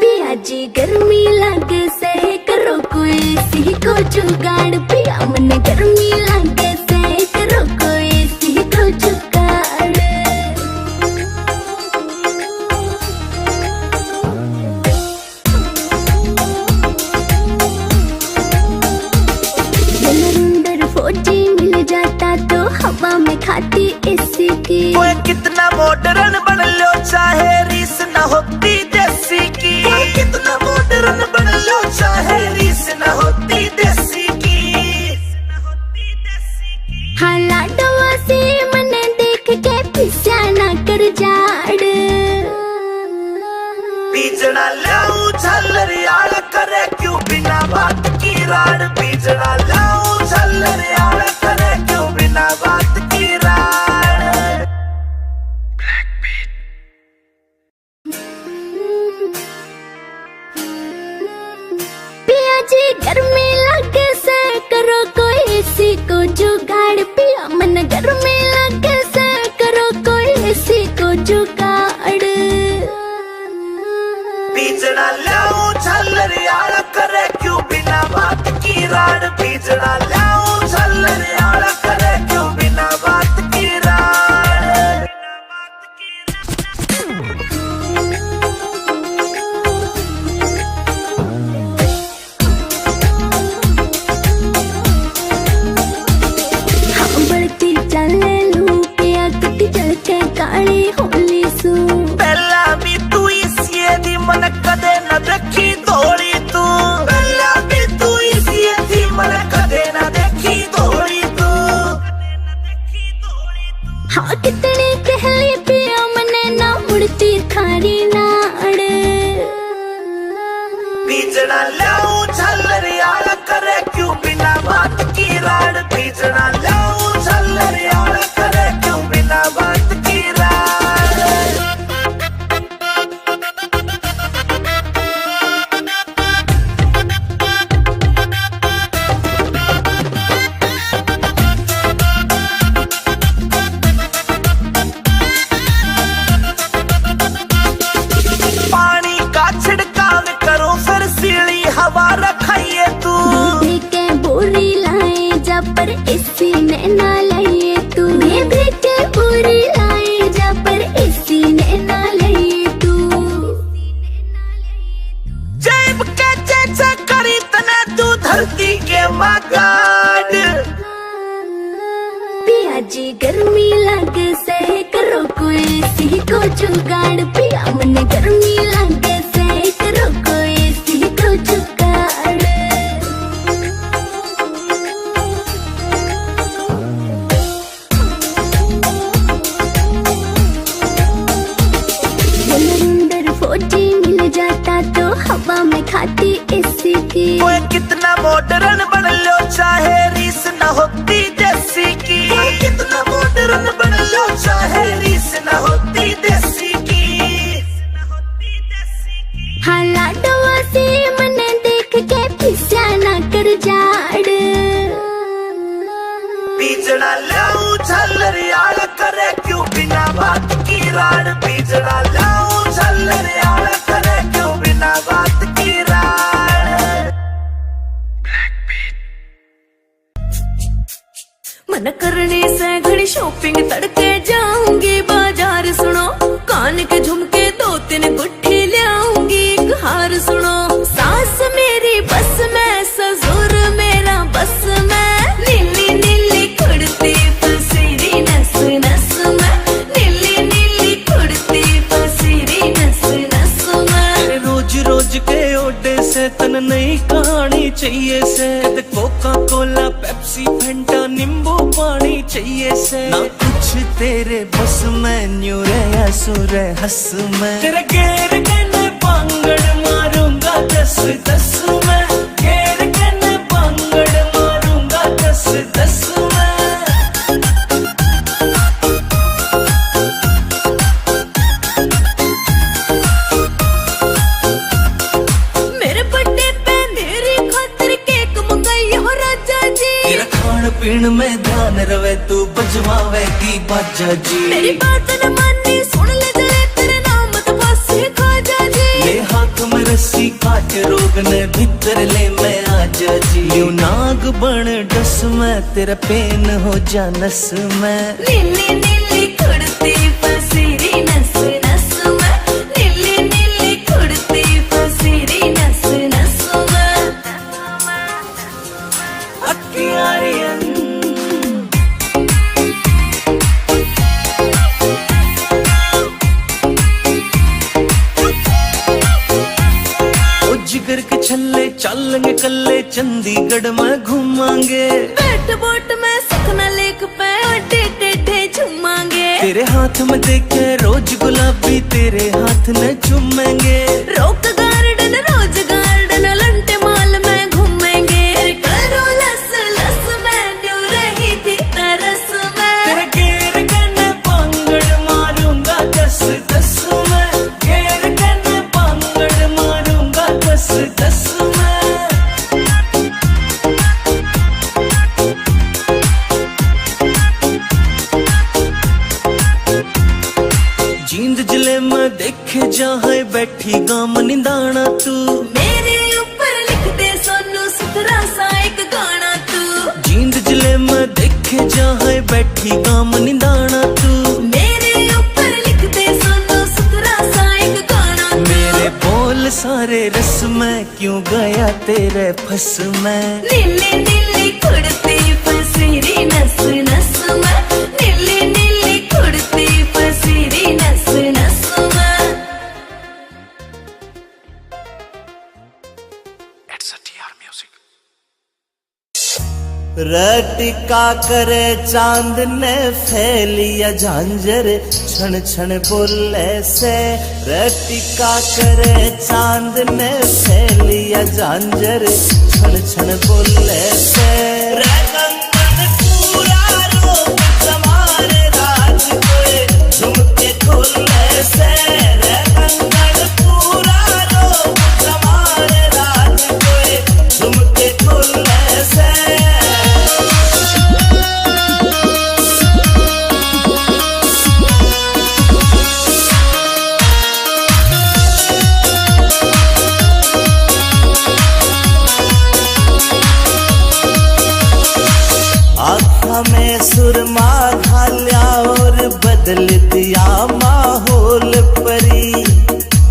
पिया जी गर्मी लगे से करो कोई एसी को जुगाड़, पिया मन गर्मी लगे से करो कोई एसी को जुगाड़। अंदर फौजी मिल जाता तो हवा में खाती एसी की, कोई कितना मॉडर्न बन लो चाहे रीस न होती देसी की, कोई कितना मॉडर्न बन लो चाहे रीस न होती देसी की। हाँ लाडवा से मने देख के पिस्या ना कर जाड़। बीजना लाऊं झल्लरियाला करे क्यों बिना बात की राड, बीजना लाऊं झल्लरियाला करे क्यों बिना बात की राड। पिया जी गर्मी लगे से करो कोई एसी को जुगाड़, पिया मन गर्मी लगे से करो कोई एसी को जुगाड़। बीजना लाऊं झल्लरियाला करे क्यों बिना बात की राड, बीजना लाऊं झल्लरियाला करे क्यों बिना बात की राड। हाँ बढ़ती चले लू पिया कटी चल के काली होली सू, पहला भी तू इसी दी मन कदे न देखी धोली तू, पहला भी तू इसी दी मन कदे न देखी धोली तू। हाँ कितनी कहली पिया मने ना मुड़ती थारी नाड़। बीजना लाऊं झल्लरियाला करे क्यों बिना बात की राड, बीजना लाऊं झल्लरियाला करे क्यों बिना बात की राड। को जुगाड़ पिया मन गर्मी लगे से करो कोई एसी को जुगाड़ अंदर फौजी मिल जाता तो हवा में खाती एसी की ओए कितना मॉडर्न बन लो चाहे रीस न होती देसी की ओए कितना मॉडर्न बन लो चाहे रीस न होती देसी की हालात वासी मन देख के पिस्या ना कर जाड़ बीजड़ा लाऊं झल्लरियाल करे क्यों बिना बात की राड़ बीजड़ा लाऊं झल्लरियाल करे क्यों बिना बात की राड़ मन करने से घड़ी शॉपिंग तड़के जाऊंगी बाजार सुनो कान के झुमके 2-3 गुट्ठी लाऊंगी एक हार सुनो सास मेरी बस में ससुर मेरा बस में नीली नीली कुड़ती पसीरी नस नस में नीली नीली कुड़ती पसीरी नस नस में रोज रोज के ओडे से तन नई कहानी चाहिए से कोका कोला पेप्सी फंटा नींबू पानी चाहिए से ना कुछ तेरे बस में न्यू रे सुर हंस में तेरे गेर के पांगड़ मारूंगा 10-10 में गेर के पांगड़ मारूंगा 10-10 में मेरे बर्थडे पे मेरी खातिर केक मंगाई हो राजा जी तेरा खान पीन में ध्यान रवे तू बजवावेगी बाजा जी मेरी बात न मानी सुन ले जरे तेरे नाम तो बस खाजा जी ले हाथ में रस्सी काट रोग ने भीतर ले मैं आजा जी यूं नाग बन डस में तेरा पेन हो जा नस में नीली नीली कुड़ती पसीरी नस नस में नीली नीली कुड़ती पसीरी नस नस में अक्कियारियन ओ जिगर के छल्ले चलेंगे कल्ले चंडीगढ़ में घूमांगे बैठ बोट में सपना लेक पे अड्डे टेढ़े झूमांगे तेरे हाथ में देखे रोज गुलाबी तेरे हाथ न चूमेंगे रोक गार्डन लंटे माल में घूमेंगे करो लस लस में न्यू रही थी तरस में तेरे गेर के पांगड़ मारूंगा 10-10 में गेर के पांगड़ मारूंगा 10-10 में जींद जिले में देखे जहाँ बैठी गाम निंदाना तू मेरे ऊपर लिख दे सोनू सुथरा सा एक गाना तू जींद जिले में देखे जहाँ बैठी गाम निंदाना तू मेरे ऊपर लिख दे सोनू सुथरा सा एक गाना तू मेरे बोल सारे रस में क्यों गया तेरे फस में नीली नीली कुड़ती पसीरी नस नस में नीली नीली कुड़ती पसीरी नस नस में रटिका करे चांद ने फैलिया झांझर छन छन बोले से रटिका करे चांद ने फैलिया झांझर छन छन बोले से रंगन पूरा रूप समारे राज कोई झुमके खोले से रंगन पूरा रूप समारे राज कोई झुमके खोले से में सुरमा घाल्या और बदल दिया माहौल परी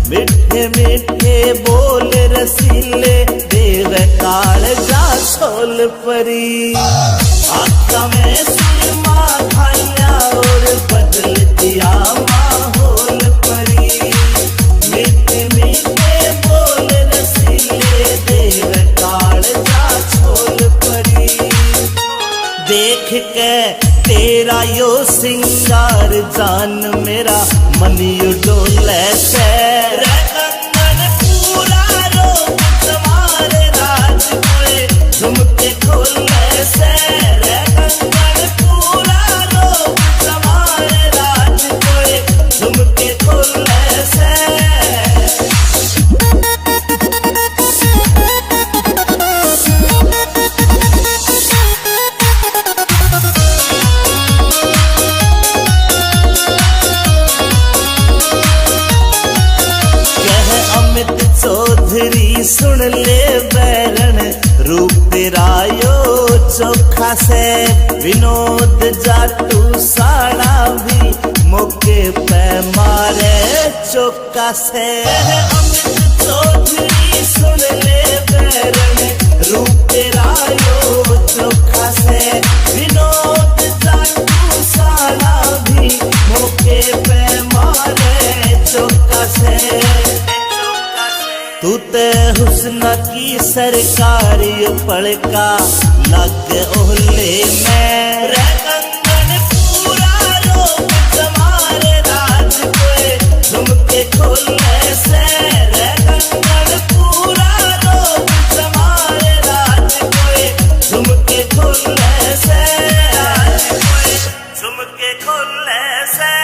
मिठे मिठे बोल रसीले देव काल जा सोल परी आँखों में सुरमा घाल्या और बदल दिया माहौल जान मेरा मन यू डोले से कंगन पूरा रोक तुम्हारे राज कोई झुमके खोले से कंगन पूरा रोक तुम्हारे राज कोई झुमके खोले से चौधरी सुन ले बैरन रूप तेरा यो चोखा से विनोद जाटू साड़ा भी मौके पे मारे चौका से अमित चौधरी सुन ले बैरन रूप तेरा यो चोखा से विनोद जाटू साड़ा भी मौके पे मारे चौका से तू ते हुस्न की सरकारी पड़का लग ओले में कंगन पूरा रोक तुम्हारे राज कोई झुमके खोले से कंगन पूरा रोक तुम्हारे राज कोई झुमके खोले से झुमके खोले से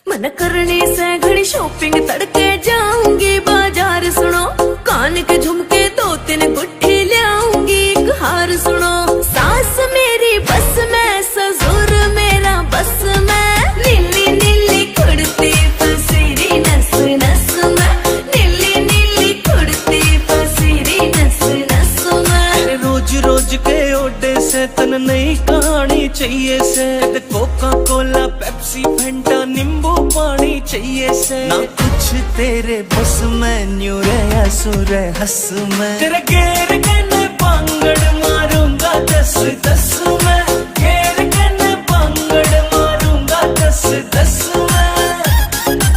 मन करने से घड़ी शॉपिंग तड़के जाऊंगी बाजार सुनो कान के झुमके दो तीन गुट्ठी लाऊंगी एक हार सुनो सास मेरी बस में ससुर मेरा बस में नीली नीली कुर्ती पसीरी नस नस में नीली नीली कुर्ती पसीरी नस नस में रोज रोज के ओडे से तन नई कहानी चाहिए से कोका कोला पेप्सी फंटा नींबू पानी चाहिए से ना कुछ तेरे बस में न्यू रे सुर हंस में तेरे घेर के पांगड़ मारूंगा 10-10 में घेर के पांगड़ मारूंगा 10-10 में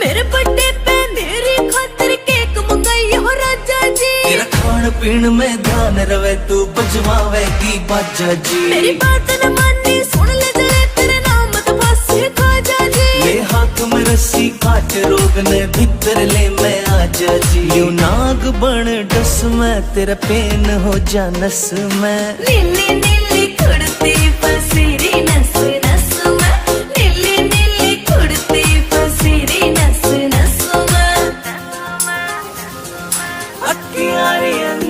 मेरे बर्थडे पे मेरी खातिर केक मंगाई हो राजा जी तेरा खान पीन में ध्यान रवे तू बजवावेगी बाजा जी मेरी बात न मानी सुन ले जले तेरे नाम तो बस खाजा जी ले हाथ में रस्सी काट रोग ने भीतर ले मैं आजा जी यू नाग बन डस में तेरा पेन हो जा नस में नीली नीली कुर्ती पसीरी नस नस में नीली नीली कुर्ती पसीरी नस नस में अक्कियारियन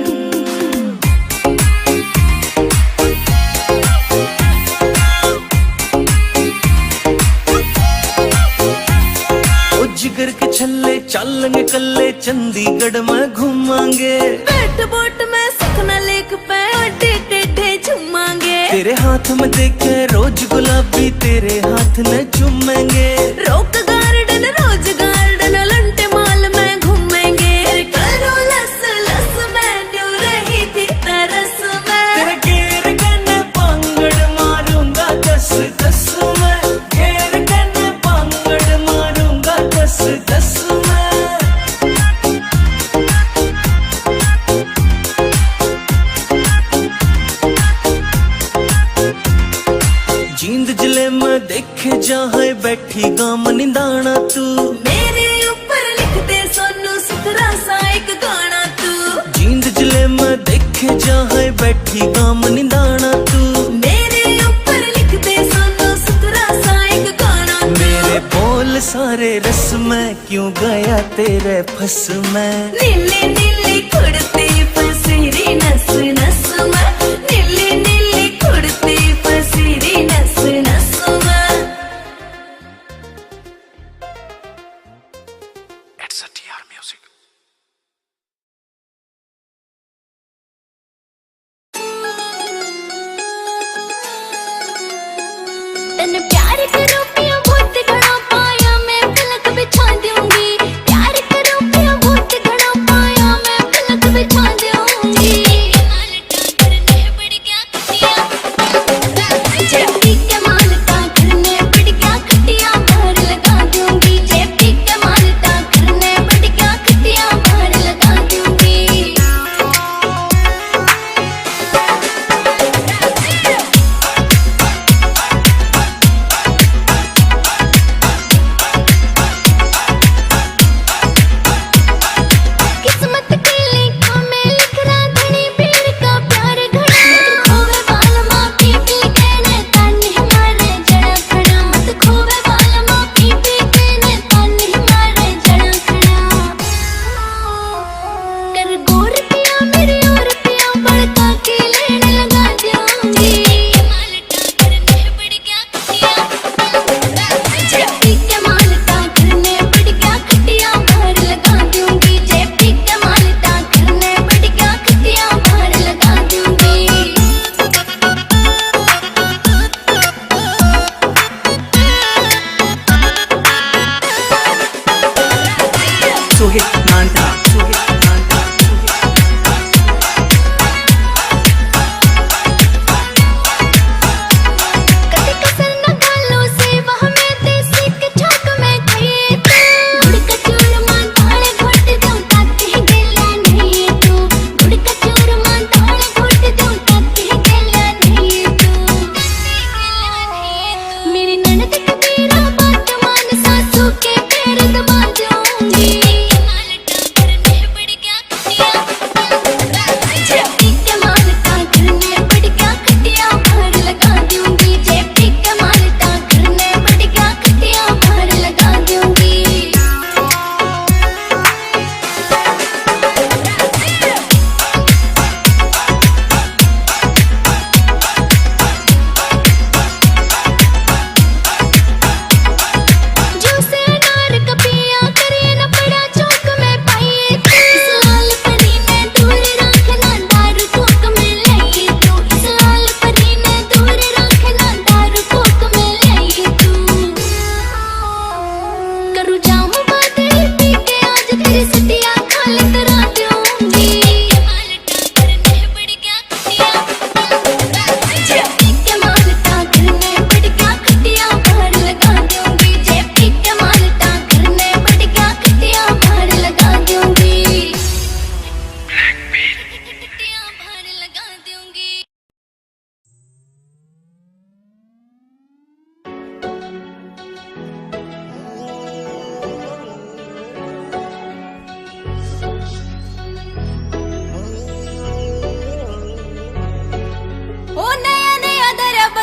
जिगर के छल्ले चलेंगे कल्ले चंडीगढ़ में घूमांगे बैठ बोट में सपना लेक पे अड्डे टेढ़े झूमांगे तेरे हाथ में देखे रोज गुलाबी तेरे हाथ न चूमेंगे रोक गार्डन रोज गार्डन लंटे माल में घूमेंगे करो लस लस में न्यू रही थी तरस में तेरे घेर के पांगड़ मारूंगा 10-10 में घेर के पांगड़ मारूंगा 10-10 में जींद जिले में देखे जहाँ बैठी गाम निदाना तू मेरे ऊपर लिख दे सोनू सुथरा सा एक गाना तू जींद जिले में देखे जहाँ बैठी गाम निदाना तू मेरे ऊपर लिख दे सोनू सुथरा सा एक गाना तू मेरे बोल सारे रस में क्यों गया तेरे फस में नीली नीली कुर्ती पसीरी नस नस में नीली नीली कुर्ती पसीरी नस नस में It's a TR music. तन प्यार करो पिया बहुत घना पाया मैं पलक बिछा दूंगी प्यार करो पिया बहुत घना पाया मैं पलक बिछा दूंगी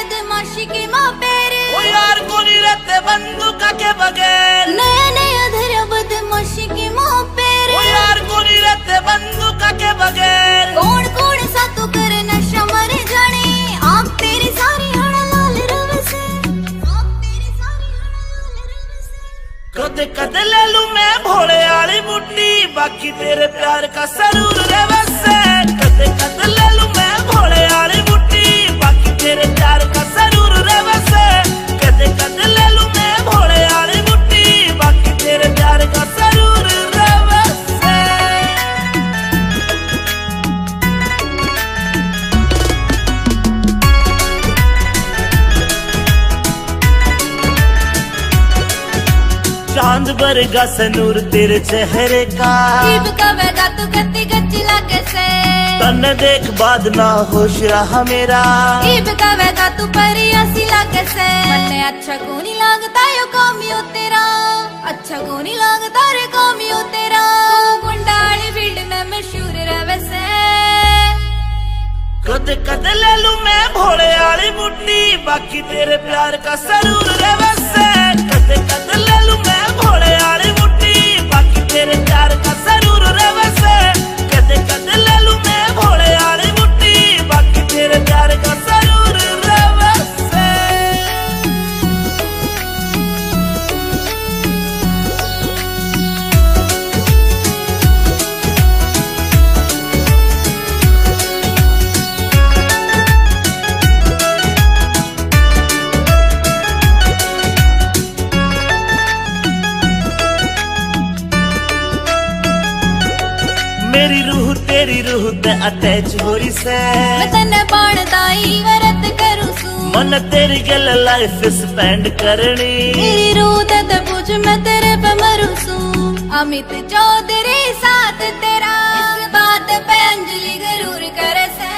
बदमाशी के माँ पैर ओ यार को नहीं रहते बंदूका के बगैर नया नया धरा बदमाशी के माँ पैर ओ यार को नहीं रहते बंदूका के बगैर कौन कौन सा तो करे नशा मर जाने आँख तेरी सारी हड़ा लाल रव से आँख तेरी सारी हड़ा लाल रव से कदे कदे ले लूं मैं भोले वाली बुड्ढी बाकी तेरे प्यार का सरूर रे वैसे कदे कदे ले लूं मैं भोले वाली बुड्ढी बाकी तेरे प्यार का सरूर रे वैसे कदे कदे ले लूं मैं भोले वाली बुड्ढी बाकी तेरे प्यार का सरूर रे वैसे चांद बरगा सनूर तेरे चेहरे का जीव कवेगा तू कत्ती गच्ची लागे से तन देख बाद ना होश रहा मेरा जीव कवेगा तू परियासी लागे से मन्ने अच्छा को नहीं लगता यो कामियो तेरा अच्छा को नहीं लगता रे कामियो तेरा गुंडाली फील्ड में मशहूर रहे से कदे कदे ले लूं मैं भोले वाली बुड्ढी बाकी तेरे प्यार का सरूर रे वैसे कदे कदे ले लूं मैं भोले वाली बुड्ढी बाकी तेरे प्यार का सरूर रे वैसे कदे कदे ले लूं मैं भोले वाली बुड्ढी बाकी तेरे प्यार का सरूर रे वैसे मेरी रूह तेरी रूह ते अटैच हो रही से मैं तन्ने बाणदाई वरत करूं सू मन तेरी गल लाइफ स्पेंड करनी मेरी रूह ते पूछ मैं तेरे पे मरूं सू अमित चौधरी साथ तेरा इस बात पे अंजलि जरूर करे से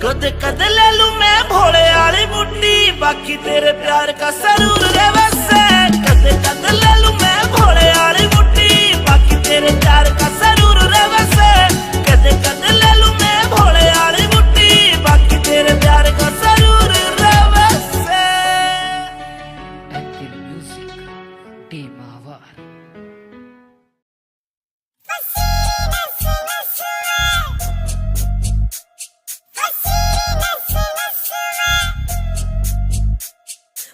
कदे कदे ले लूं मैं भोले वाली बुड्ढी बाकी तेरे प्यार का सरूर रे वैसे कदे कदे ले लूं मैं भोले वाली बुड्ढी बाकी तेरे प्यार का सरूर रे वैसे कदे कदे ले लूं मैं भोले वाली बुड्ढी बाकी तेरे प्यार का सरूर रे वैसे Apple Music Dimawar.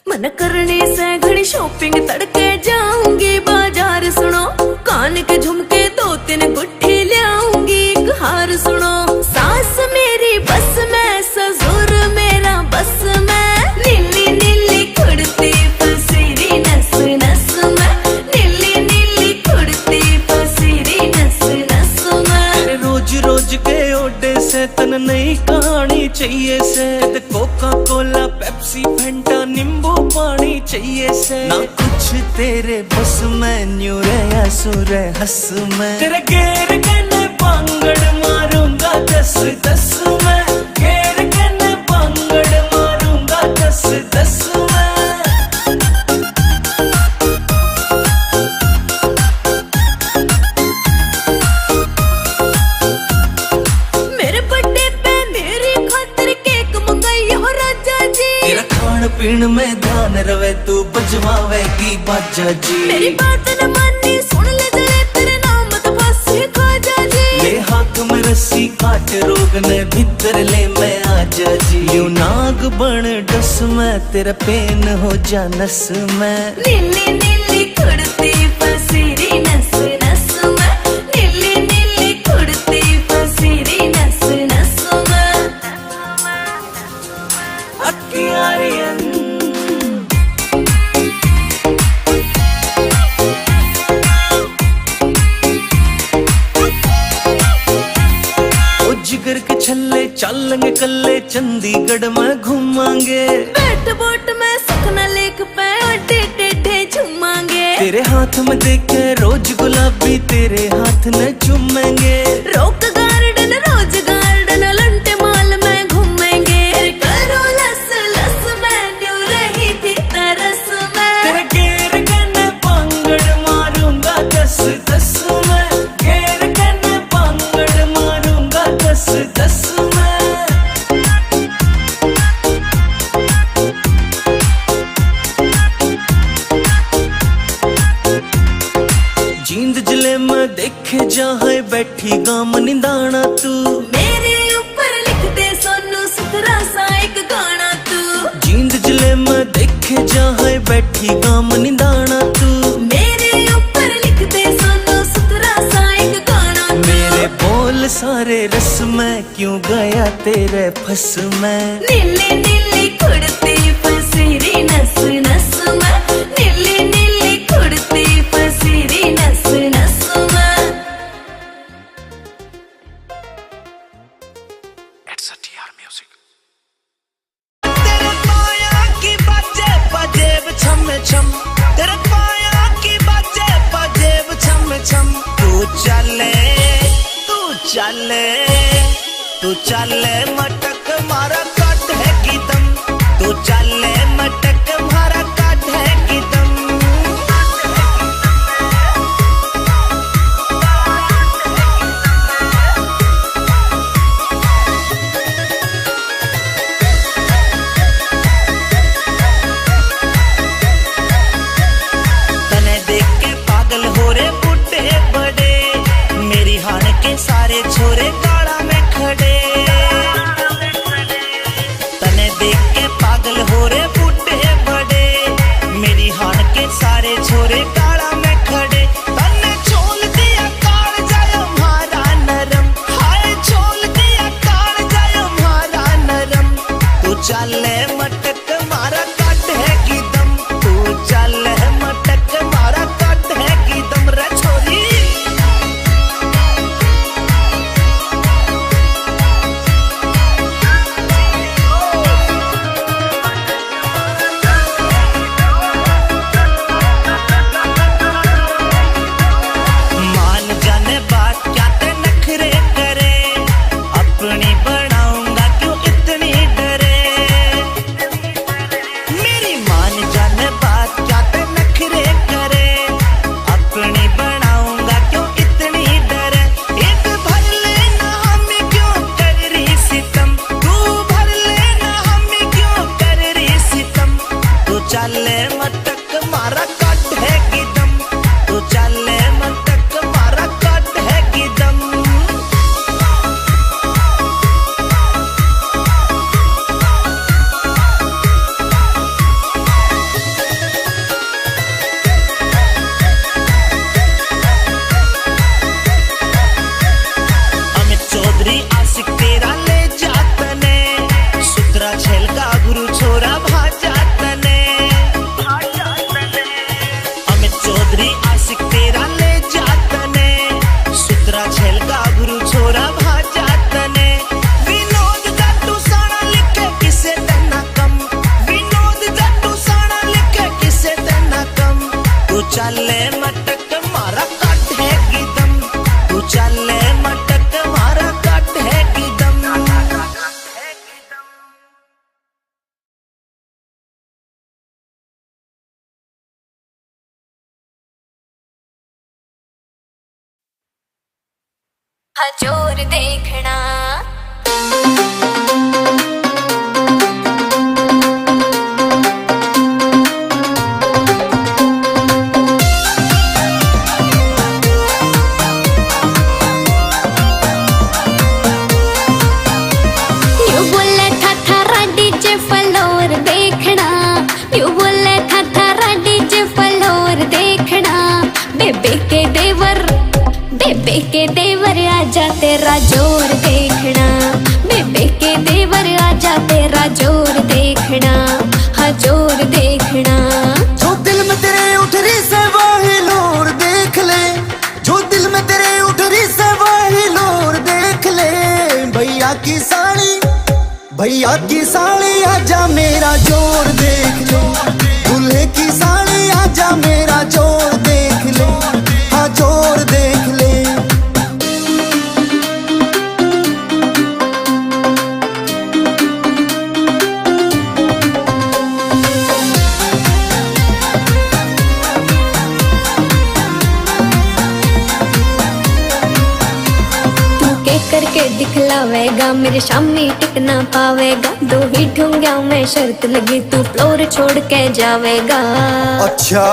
मन करने से घड़ी शॉपिंग तड़के जाऊंगी बाजार सुनो कान के झुमके दो तीन गुट्ठी लाऊंगी एक हार सुनो सास मेरी बस में ससुर मेरा बस में नीली नीली कुर्ती पसीरी नस नस में नीली नीली कुर्ती पसीरी नस नस में रोज रोज के ओडे से तन नई कहानी चाहिए से कोका कोला पेप्सी फंटा नींबू पानी चाहिए से ना कुछ तेरे बस में न्यू रे सुर हंस में तेरे घेर कने पांगड़ मारूंगा 10-10 में घेर कने पांगड़ मारूंगा 10-10 में मेरे बर्थडे पे मेरी खातिर केक मंगाई हो राजा जी तेरा खान पीन में ध्यान रवे तू बजवावेगी बाजा जी मेरी बात न मानी सुन ले जले तेरे नाम तो बस खाजा जी ले हाथ में रस्सी काट रोग ने भीतर ले मैं आजा जी यू नाग बन डस में तेरा पेन हो जा नस में नीली नीली कुर्ती पसीरी नस नस में नीली नीली कुर्ती पसीरी नस नस में अक्कियारियन ओ जिगर के छल्ले चलेंगे कल्ले चंडीगढ़ में घूमांगे बैठ बोट में सुखना लेक पे अड्डे टेढ़े झूमांगे तेरे हाथ में देखे रोज गुलाबी तेरे हाथ न चूमेंगे रॉक गार्डन रोज गार्डन लंटे माल में घूमेंगे करो लस लस में न्यू रही थी तरस में तेरे घेर कने पांगड़ मारूंगा 10-10 में घेर कने पांगड़ मारूंगा 10-10 में गाम निंदाना तू, मेरे ऊपर लिख दे सोनू सुथरा सा एक गाना तू, जींद जले मैं देखे जहाँ बैठी गाम निंदाना तू, मेरे ऊपर लिख दे सोनू सुथरा सा एक गाना तू, मेरे बोल सारे रस में क्यों गया तेरे फस में, नीली नीली कुड़ती फसीरी नस नस में, नीली नीली कुड़ती फसीरी नस नस में। तेरे पाया की बाजे पजेब छम छम, तेरे पाया की बाजे पजेब छम छम, तू चले तू चले मटक मारा काट है की दम, तू चले मटक मारा काट है की दम। तने देख के पागल हो रे बूढ़े बड़े, मेरी हान के सारे छोरे काला में खड़े, तने देख के पागल हो रे बूढ़े बड़े, मेरी हान के सारे छोरे काला में खड़े, तने छोल दिया काल जायो हमारा नरम, हाय छोल दिया काल जायो हमारा नरम, तू चले मटक मारा काट है की दम, तू चले मटक मारा काट है की दम रे छोरी। मान जाने बात क्या ते नखरे करे, अपनी बनाऊंगा क्यों इतनी डरे, मेरी मान जाने बात क्या ते नखरे करे, अपनी बनाऊंगा क्यों इतनी डरे, एक भर लेना हमें क्यों कर रही सितम, तू भर लेना हमें क्यों कर रही सितम, तू चले मटक मारा काट है की दम, तू चले मटक मारा काट है की दम। अमित चौधरी आशिक तेरा ले जातने, सुतरा छेल का गुरु छोरा भाजातने, अमित चौधरी आशिक तेरा ले जातने, सुतरा छेल का गुरु छोरा भाजातने, विनोद जाटू साना लिखे किसे देना कम, विनोद जाटू साना लिखे किसे देना कम, तू चले मटक मारा काट है की दम, तू चले मटक मारा काट है की दम। हजूर देखना यू बोले था थारा डीजे फ्लोर देखना, यू बोले था थारा डीजे फ्लोर देखना, बेबे के देवर आजा तेरा जोर देखना, बेबे के देवर आजा तेरा जोर देखना, हाँ जोर देखना। जो दिल में तेरे उठ रही से वही लोर देख ले, जो दिल में तेरे उठ रही से वही लोर देख ले, भैया की साली आजा मेरा जोर देख ले, दूल्हे की साली आजा मेरा जोर देख ले, हाँ जोर देख ले। करके दिखलावेगा मेरे सामने टिक ना पावेगा, दो ही ठुंगिया में शर्त लगी तू फ्लोर छोड़ के जावेगा। अच्छा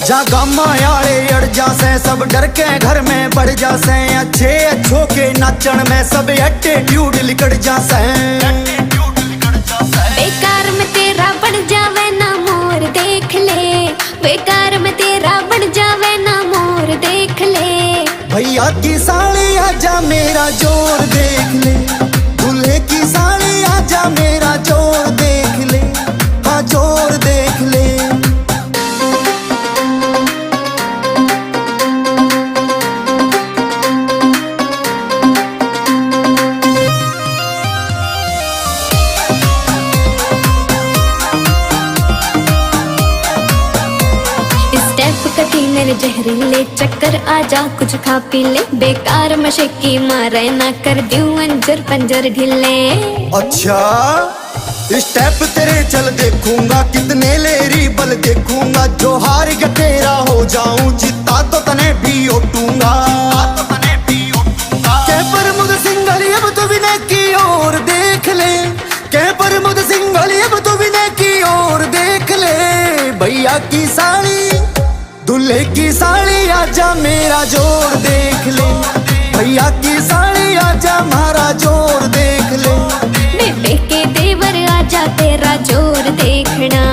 जा गामा यारे अड़ जासे सब डर के घर में बढ़ जासे अच्छे अच्छों के नाचन में सब एटीट्यूड लिकड़ जासे बेकार में तेरा बढ़ जावे ना मोर देख ले बेकार में तेरा बढ़ जावे ना मोर देख ले भैया की साली आजा मेरा जोर देख ले दूल्हे की साली आजा मेरा जोर देख ले हाँ जोर देख ले मेरे जहरीले चक्कर आजा कुछ खा पी ले बेकार मशक्की मारे ना कर दूं अंजर पंजर ढीले अच्छा स्टेप तेरे चल देखूंगा कितने लेरी बल देखूंगा जो हार गया तेरा हो जाऊं जीता तो तने भी ओटूंगा के पर मुझ सिंगली अब तो विनय की ओर देख ले के पर मुझ सिंगली अब तो विनय की ओर देख ले भैया की साली दूल्हे की साली आजा मेरा जोर देख ले भैया की साली आजा मारा जोर देख ले बेबे के देवर आजा तेरा जोर देखना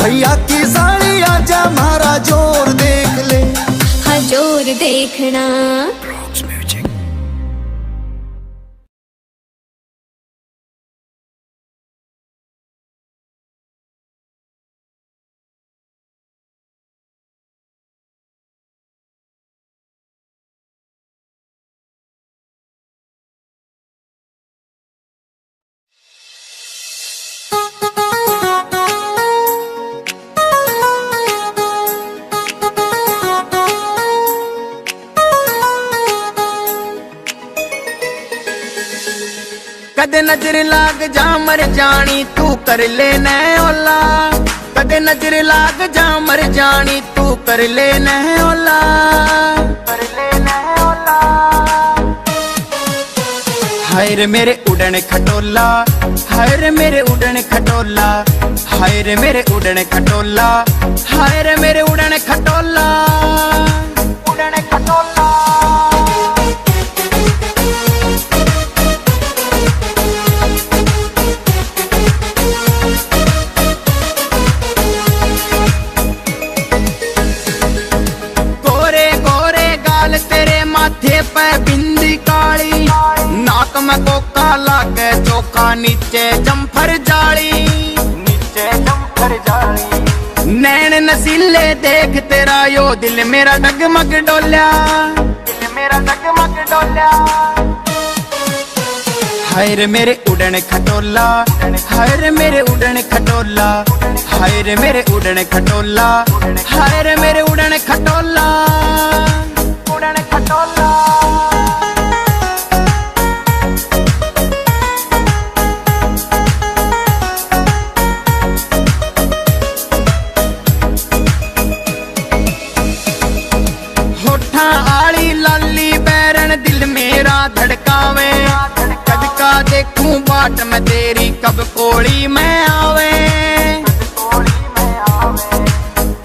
भैया की साली आजा मारा जोर देख ले हाँ जोर देखना कदे नजर लाग जा मर जानी तू कर ले न ओला कदे नजर लाग जा मर जानी तू कर ले न ओला हाय रे मेरे उड़न खटोला हाय रे मेरे उड़न खटोला हाय रे मेरे उड़न खटोला हाय रे मेरे उड़न खटोला उड़न खटोला माथे पे बिंदी काली नाक में कोका लागे चोखा नीचे जम्फर जाली नैन नसीले देख तेरा यो दिल मेरा डगमग डोल्या हाय रे मेरे उड़न खटोला हाय रे मेरे उड़न खटोला हाय रे मेरे उड़न खटोला हाय रे मेरे उड़न खटोला उड़न खटोला होठा आली लाली बैरन दिल मेरा धड़कावे कद का देखूं बाट में तेरी कब कोड़ी में आवे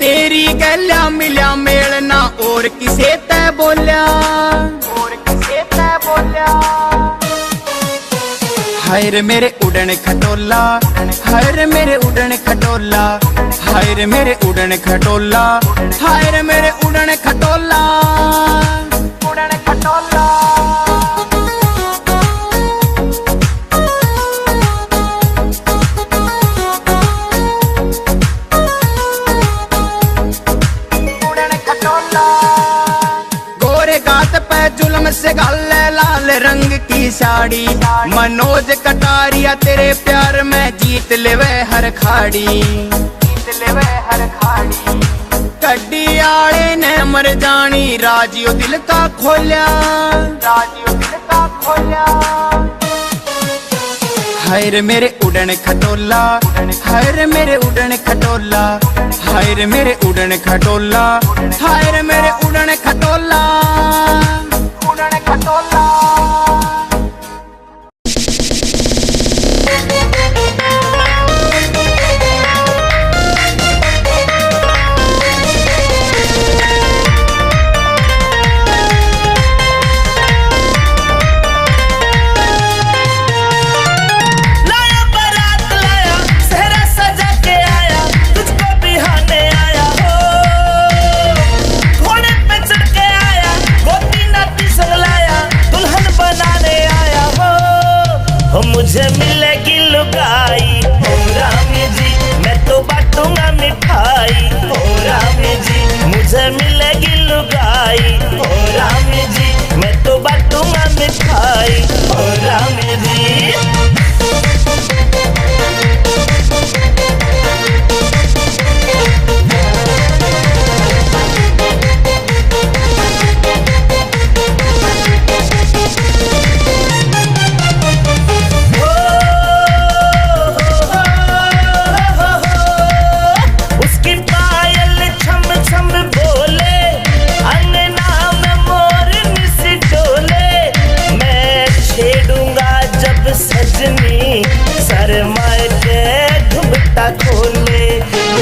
तेरी गल्या मिल्या मेलना और किसे तै बोल्या हाय रे मेरे उड़न खटोला हाय रे मेरे उड़न खटोला हाय रे मेरे उड़न खटोला हाय रे मेरे उड़न खटोला उड़न खटोला जुल्म से गाले लाल रंग की साड़ी मनोज कटारिया तेरे प्यार में जीत लेवे हर खाड़ी कड्डी आले ने मर जानी राजियो दिल का खोल्या हाय रे मेरे उड़न खटोला हाय रे मेरे उड़न खटोला हाय रे मेरे उड़न खटोला हाय रे मेरे उड़न खटोला उड़न खटोला मुझे मिलेगी लुगाई ओ रामी जी, मैं तो बांटूंगा मिठाई ओ रामी जी, मुझे मिलेगी लुगाई ओ रामी जी, मैं तो बांटूंगा मिठाई ओ रामी जी।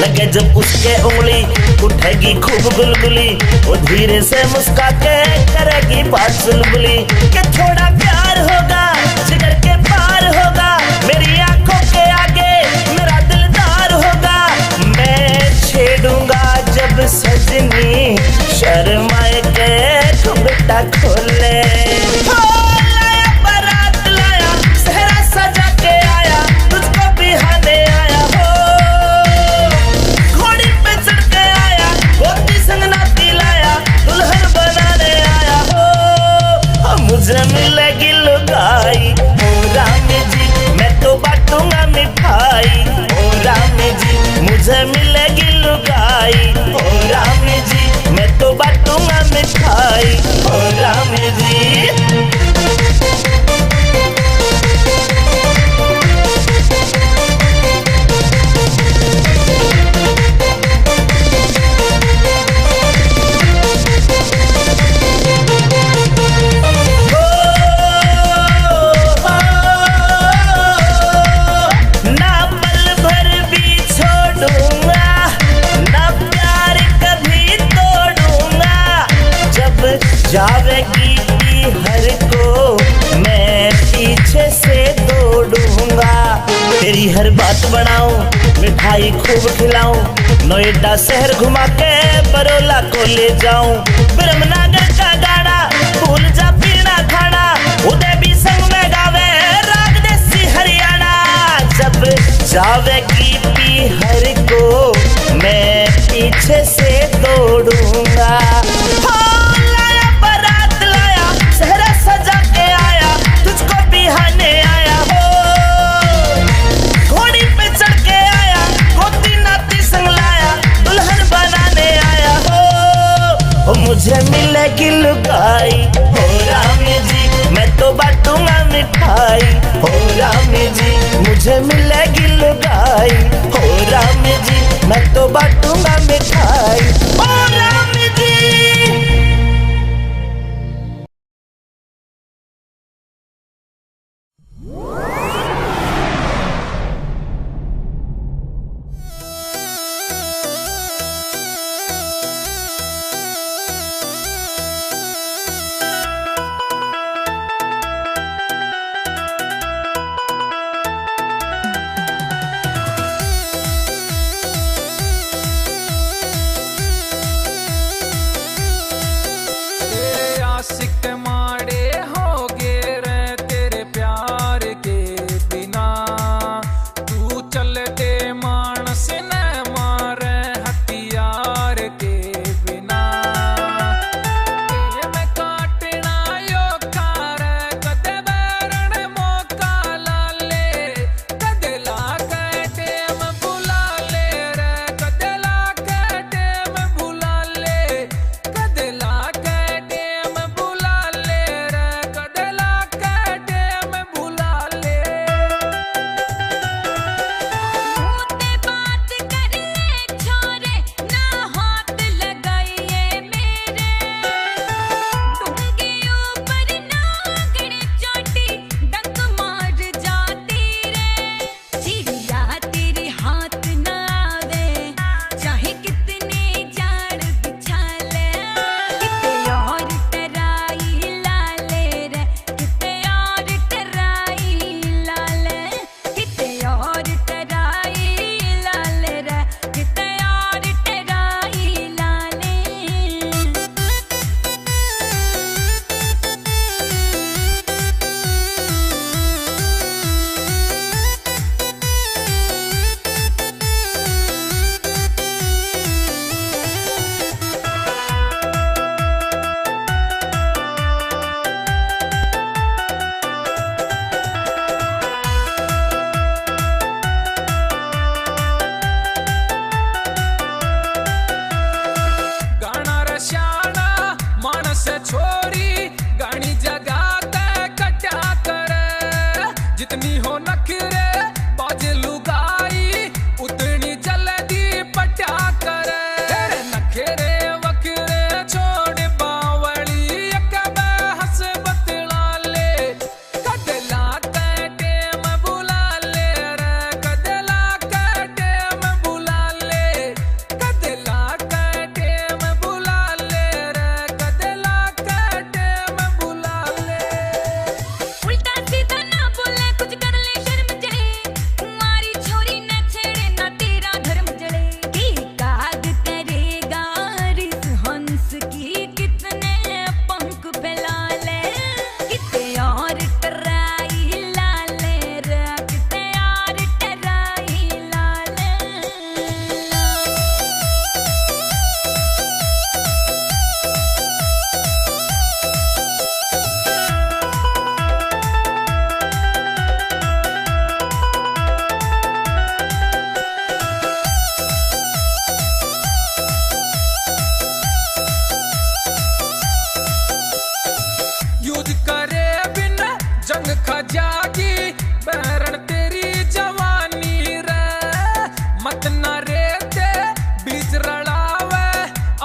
लगे जब उसके उंगली उठेगी खूब गुलगुली, वो धीरे से मुस्का के करेगी बात चुलबुली कि थोड़ा प्यार होगा जिगर के पार होगा, मेरी आंखों के आगे मेरा दिलदार होगा। मैं छेड़ूंगा जब सजनी शर्माए के घुंघटा खोले। मुझे मिलेगी लुगाई ओ रामी जी, मैं तो बांटूंगा मिठाई ओ रामी जी, मुझे मिलेगी लुगाई ओ रामी जी, मैं तो बांटूंगा मिठाई ओ रामी जी। जावेगी हर को मैं पीछे से दौड़ूंगा, तेरी हर बात बनाऊं मिठाई खूब खिलाऊं, नोएडा शहर घुमा के बरोला को ले जाऊं, ब्रह्मनगर का गाना भूल जा पीना खाना, उदय भी संग में गावे राग देसी हरियाणा। जब जावेगी हर को मैं पीछे से दौड़ूंगा, मुझे मिलेगी लुगाई हो रामी जी, मैं तो बांटूंगा मिठाई हो रामी जी, मुझे मिलेगी लुगाई हो रामी जी, मैं तो बांटूंगा मिठाई हो रामी जी। जितनी हो नखरे बाजे लुगाई उतनी जल्दी पटा करे तेरे नखरे वखरे छोड़ बावली एक हंस बतला ले कदला कटे में बुला ले रे कदला कटे में बुला ले कदला कटे में बुला ले रे कदला कटे में बुला ले उल्टा सीधा ना बोले कुछ कर ले शर्म जाए तुम्हारी छोरी न छेड़े ना तेरा धर्म जले की काग करेगा रिस हंस की कितने पंख फैला ले कितने और टराई लाले रे कितने और टराई लाले युद्ध करे बिन जंग खजागी बहरण तेरी जवानी रे मत न रेते बीच रड़ावे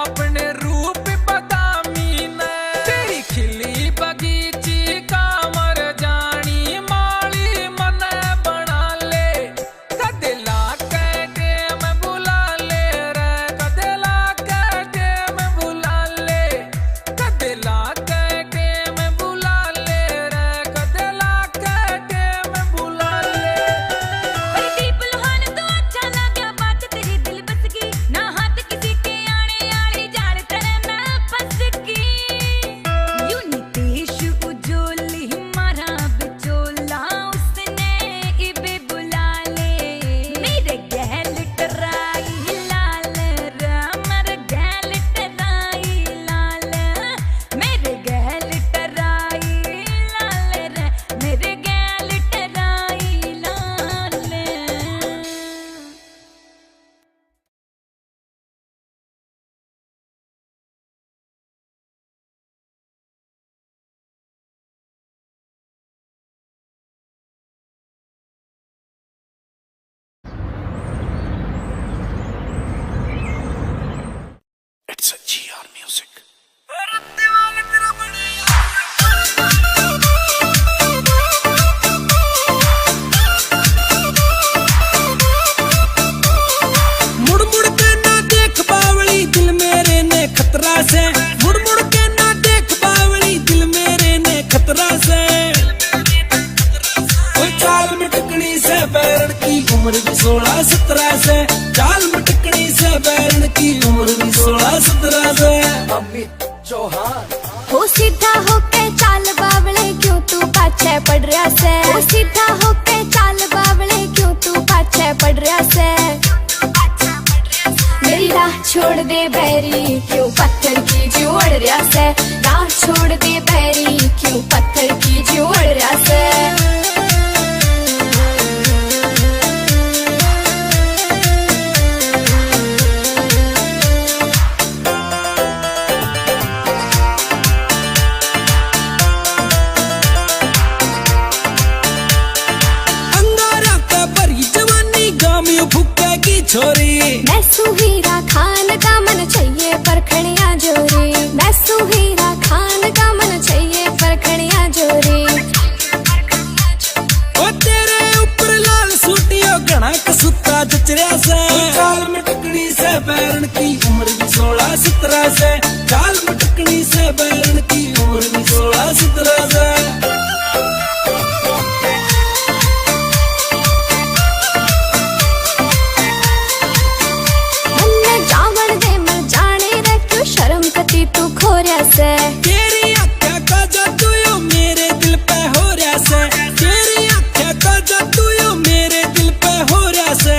अपने रूप बदामी ने तेरी खिली बगीची कामर जानी माली मन बना ले कदला कटे में बुला ले रे कदला कटे में बुला ले कदला कटे में बुला ले रे कदला कटे में बुला ले दीप लोहान तो अच्छा लगा बात तेरी दिल बस की ना हाथ किसी के आने आने जाल तने मैं फंस की यूं नितेश उजोली मारा बिचोला उसने इबे बुला ले मेरे गैल टराई लाल रे मेरे गैल टराई लाल मेरे गैल टराई लाल रे मेरे गैल try Lal It's a GR music. मुड़ मुड़ के ना देख बावली दिल मेरे ने खतरा से मुड़ मुड़ के ना देख बावली दिल मेरे ने खतरा से कोई चाल में टकनी से बैरन की उम्र भी 16-17 से चाल में टकनी से बैरन की उम्र भी 16-17 से अमित चौहान हो सीधा होके चाल बावले क्यों तू पाछे पड़ रहा से हो सीधा होके चाल बावले क्यों तू पाछे पड़ रहा से मेरी राह छोड़ दे बैरी क्यों पत्थर की जोड़ रहा से राह छोड़ दे बैरी क्यों पत्थर की जोड़ रहा से अंगारा का भरी जवानी गामियों फुक्के की छोरी मैं सुहीरा खान का मन चाहिए परखड़िया जोरी मैं सुहीरा खान का मन चाहिए परखड़िया जोरी ओ तेरे ऊपर लाल सूटियों घना कसूता जचरिया से चाल में टकनी से बैरन की उम्र भी 16-17 से चाल में टकनी से बैरन की उम्र भी 16-17 से मन जावण दे मर जाने रे क्यों शर्म कती तू खोरिया से तेरी आँखें का जादू यो मेरे दिल पे हो रहा से तेरी आँखें का जादू यो मेरे दिल पे हो रहा से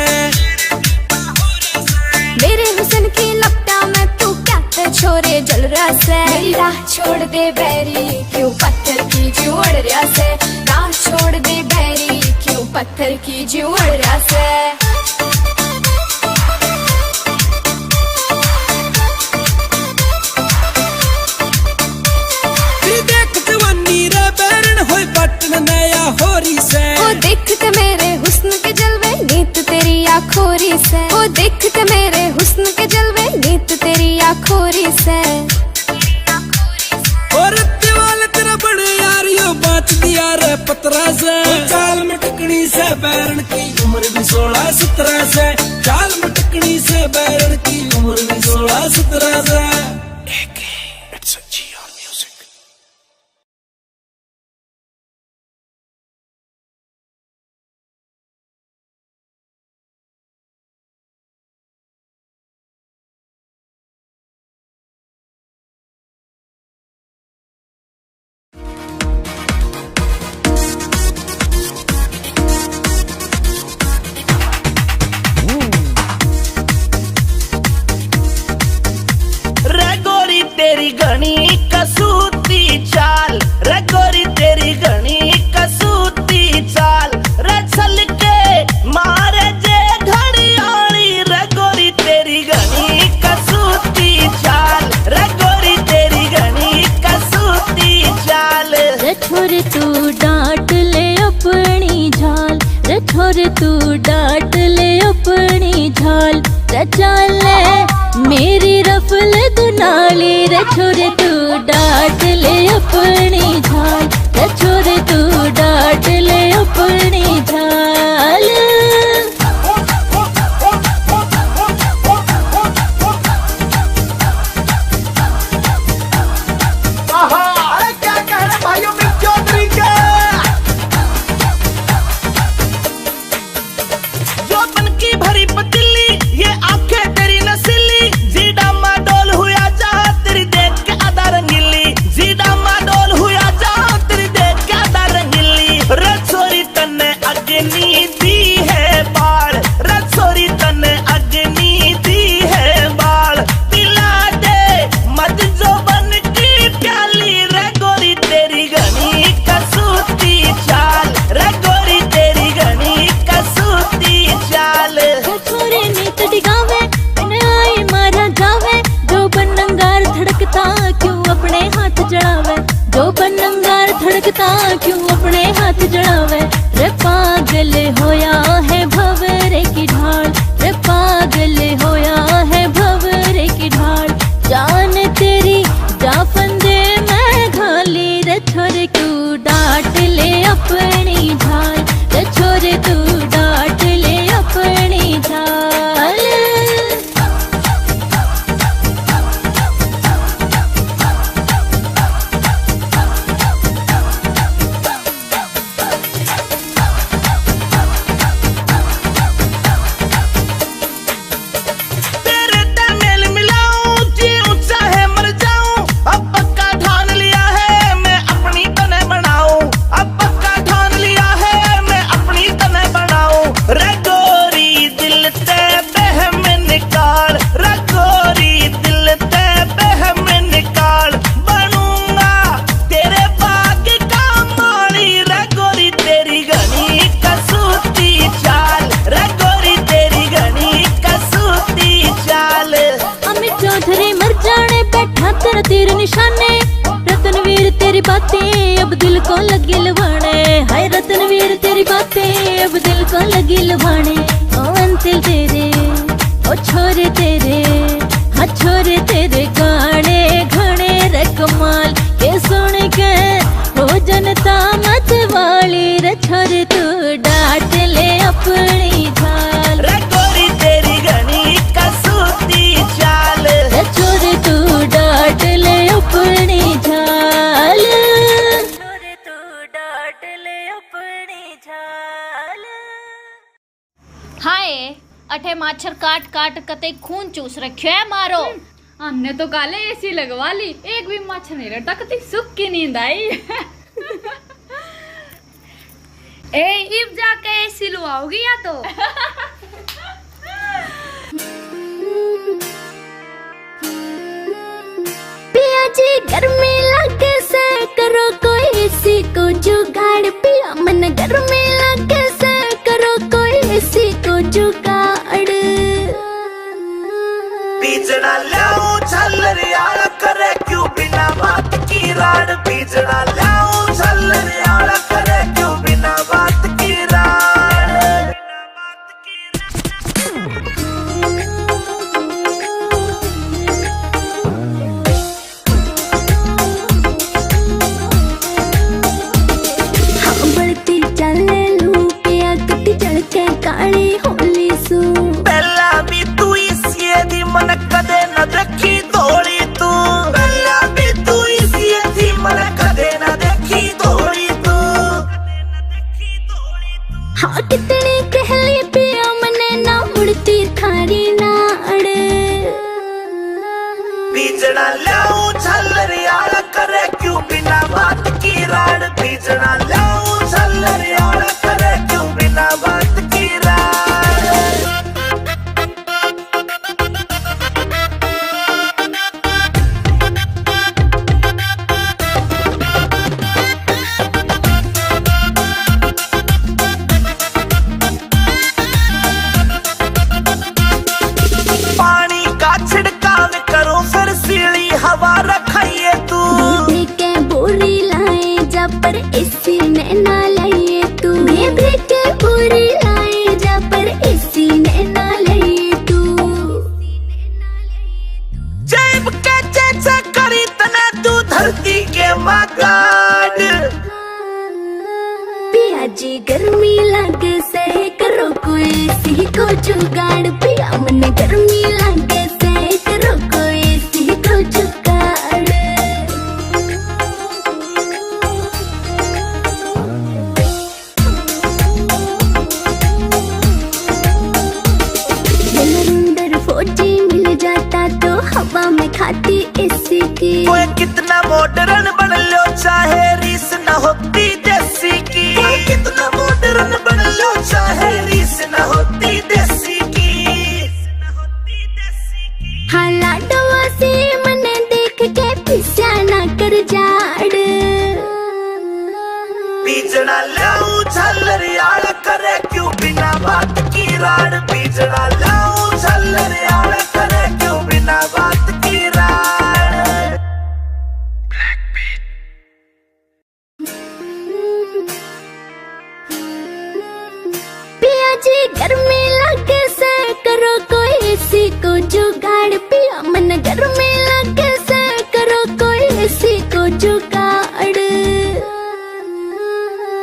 मेरे हुस्न की लपटा में तू क्या ते छोरे जल रहा से मेरी राह छोड़ दे बैरी क्यों पत्थर की जोड़ रहा से राह छोड़ दे बैरी क्यों पत्थर की जोड़ रहा से देख जवानी रे बैरन होई बटन नया होरी से ओ देखते मेरे हुस्न के जलवे नीत तेरी आखोरी से, वो देखते मेरे हुस्न के जलवे नीत तेरी आखोरी से। और दीवाल तेरा बड़े यारियों बात दिया रे पतरा से, चाल में टकनी से बैरन की उम्र भी 16-17 से, चाल में टकनी से बैरन की उम्र भी 16-17 से। तेरी घनी कसूती चाल रे गोरी, तेरी घनी कसूती चाल रे, चल के मारे जे घड़ियाली रे गोरी, तेरी घनी कसूती चाल रे गोरी, तेरी घनी कसूती चाल। रे छोरे तू डांट ले अपनी झाल, रे छोरे तू डांट ले अपनी झाल, रे चाल मेरी रफल दुनाली, रे छोरे तू डांट ले अपनी झाल, रे छोरे तू डांट ले अपनी झाल। अरे क्या कह रहे भाइयों में चौधरी के, जो बन की भरी पतीली ये आंखें तेरी नसीली, जीडा माडोल हुआ जा तेरी देख के आधा रंगीली, जीडा माडोल हुआ जा तेरी देख के आधा रंगीली। रसोरी तन्ने अग्नि दी है बाल, रसोरी तन्ने अग्नि दी है बाल, पिला दे मत जो बन की प्याली रे गोरी, तेरी घनी कसूती चाल रे गोरी, तेरी घनी कसूती चाल। छोरे नीत डिगावे आए मारा जावे, जो बनंगार धड़कता क्यों अपने हाथ जड़ावे, जो बनंगार धड़कता क्यों अपने हाथ जड़ावे। रे पागल होया है भंवरे की ढाल, रे पागल होया है भंवरे की ढाल, जान तेरी जा फंदे मैं घाली, रे छोरे तू डांट ले अपनी झाल, रे छोरे तू डांट ले अपनी झाल। तेरे तमेल मिलाऊं जीऊं चाहे मर जाऊं, अब पक्का ठान लिया है मैं अपनी तने बनाऊं, अब पक्का ठान लिया है मैं अपनी तने बनाऊं। रे गोरी दिल ते बहम निकाल, रे गोरी दिल ते बहम निकाल, बनूंगा तेरे बाग का माली रे गोरी, तेरी घनी कसूती चाल रे गोरी, तेरी घनी कसूती चाल। अमित चौधरी मर जाने बैठा तेरा तीर निशाने, रतनवीर तेरी बातें अब दिल को लगी लवाने, हाय रतनवीर तेरी बातें अब दिल को लगी लवाने। ओ अंतिल तेरे ओ छोरे तेरे, हाँ छोरे तेरे गाने घने रे कमाल, के सुन के हो जनता मत वाली, रे छोरे तू डांट ले अपनी झाल, रे गोरी तेरी घनी कसूती चाल, रे छोरे तू डांट ले अपनी झाल, छोरे तू डांट ले अपनी झाल। हाय अठे माछर काट काट कते खून चूस रखियो है मारो। हमने तो काले एसी लगवा ली, एक भी मच्छर नहीं रहा, कती सुख की नींद आई। ए इब जाके एसी लुआओगी या तो। पिया जी गर्मी लगे से करो कोई एसी को जुगाड़, पिया मन गर्मी लगे से करो कोई एसी को जुगाड़। बीजना लाऊं छल्लरियाला करे क्यों बिना बात की राड, बीजना लाऊं छल्लरियाला करे क्यों बिना बात की राड। कितनी कहली पिया मने ना मुड़ती थारी नाड़ बीजना लाऊं झल्लरियाड़ा करे क्यों बिना बात की राड़ बीजना लाऊं झल्लरियाड़ा करे क्यों बिना बात की राड़ पानी का छिड़काव करो फिर सीढ़ी हवा रखाइए तू के बोरी लाए जा पर इसी ने ना लाइए तू बेबे के बोरी लाए जा पर इसी ने ना लाइए तू जेब के चेचा करी तना तू धरती के मगाड़ पिया जी गर्मी लगे से करो कोई सी को जुगाड़ पिया मन गर्मी लगे से करो कोई सी को जुगाड़ अंदर फौजी मिल जाता तो हवा में खाती इसी की कोई कितना मॉडर्न बन लो चाहे रीस न होती देसी की कितना मॉडर्न बन लो चाहे रीस न होती देसी की हाला डवा से मने देख के पिस्या ना कर जाड़ बीजना लाऊं झल्लरियाड़ा करे क्यों बिना बात की राड़ बीजना लाऊं झल्लरियाड़ा करे क्यों बिना बात की राड़ पिया जी गर्मी लगे से करो कोई सी को जुगाड़ पिया मन गर्मी लगे से करो कोई सी को जुगाड़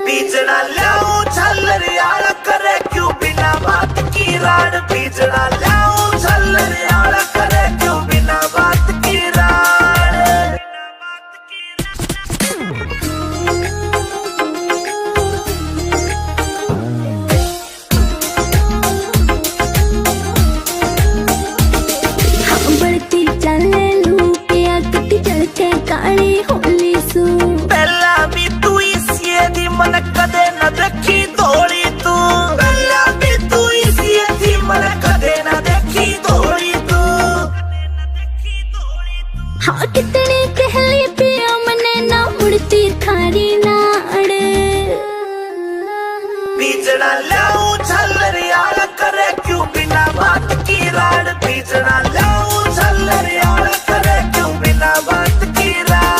बीजना लाऊं झल्लरियाड़ा करे क्यों बिना बात की राड़ बीजना लाऊं झल्लरियाड़ा करे क्यों बिना बात की राड़ हाँ बढ़ती चले लू पिया कति चल के काली होली सू पहला भी तू इसी दी मन कदे न देखी थोड़ी तू पहला भी तू इसी दी मन कदे न देखी थोड़ी तू हाँ कितनी कहली पिया मने ना मुड़ती थारी नाड़ बीजना लाऊं झल्लरियाड़ा करे क्यों बिना बात की राड़ बीजना लाऊं झल्लरियाड़ा करे क्यों बिना बात की राड़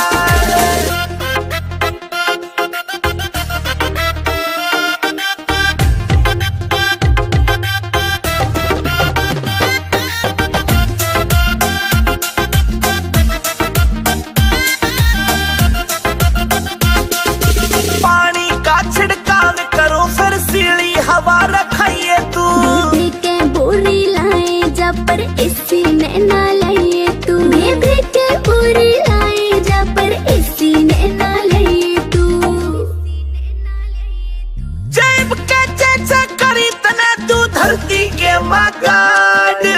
पानी का छिड़काव करो फिर सीढ़ी हवा रखाइए तू बेबे के बोरी लाए जा पर इसी ने ना लाइए तू बेबे के बोरी लाए जा पर इसी ने ना लाइए तू जेब के चेचा करी तना तू धरती के मगाड़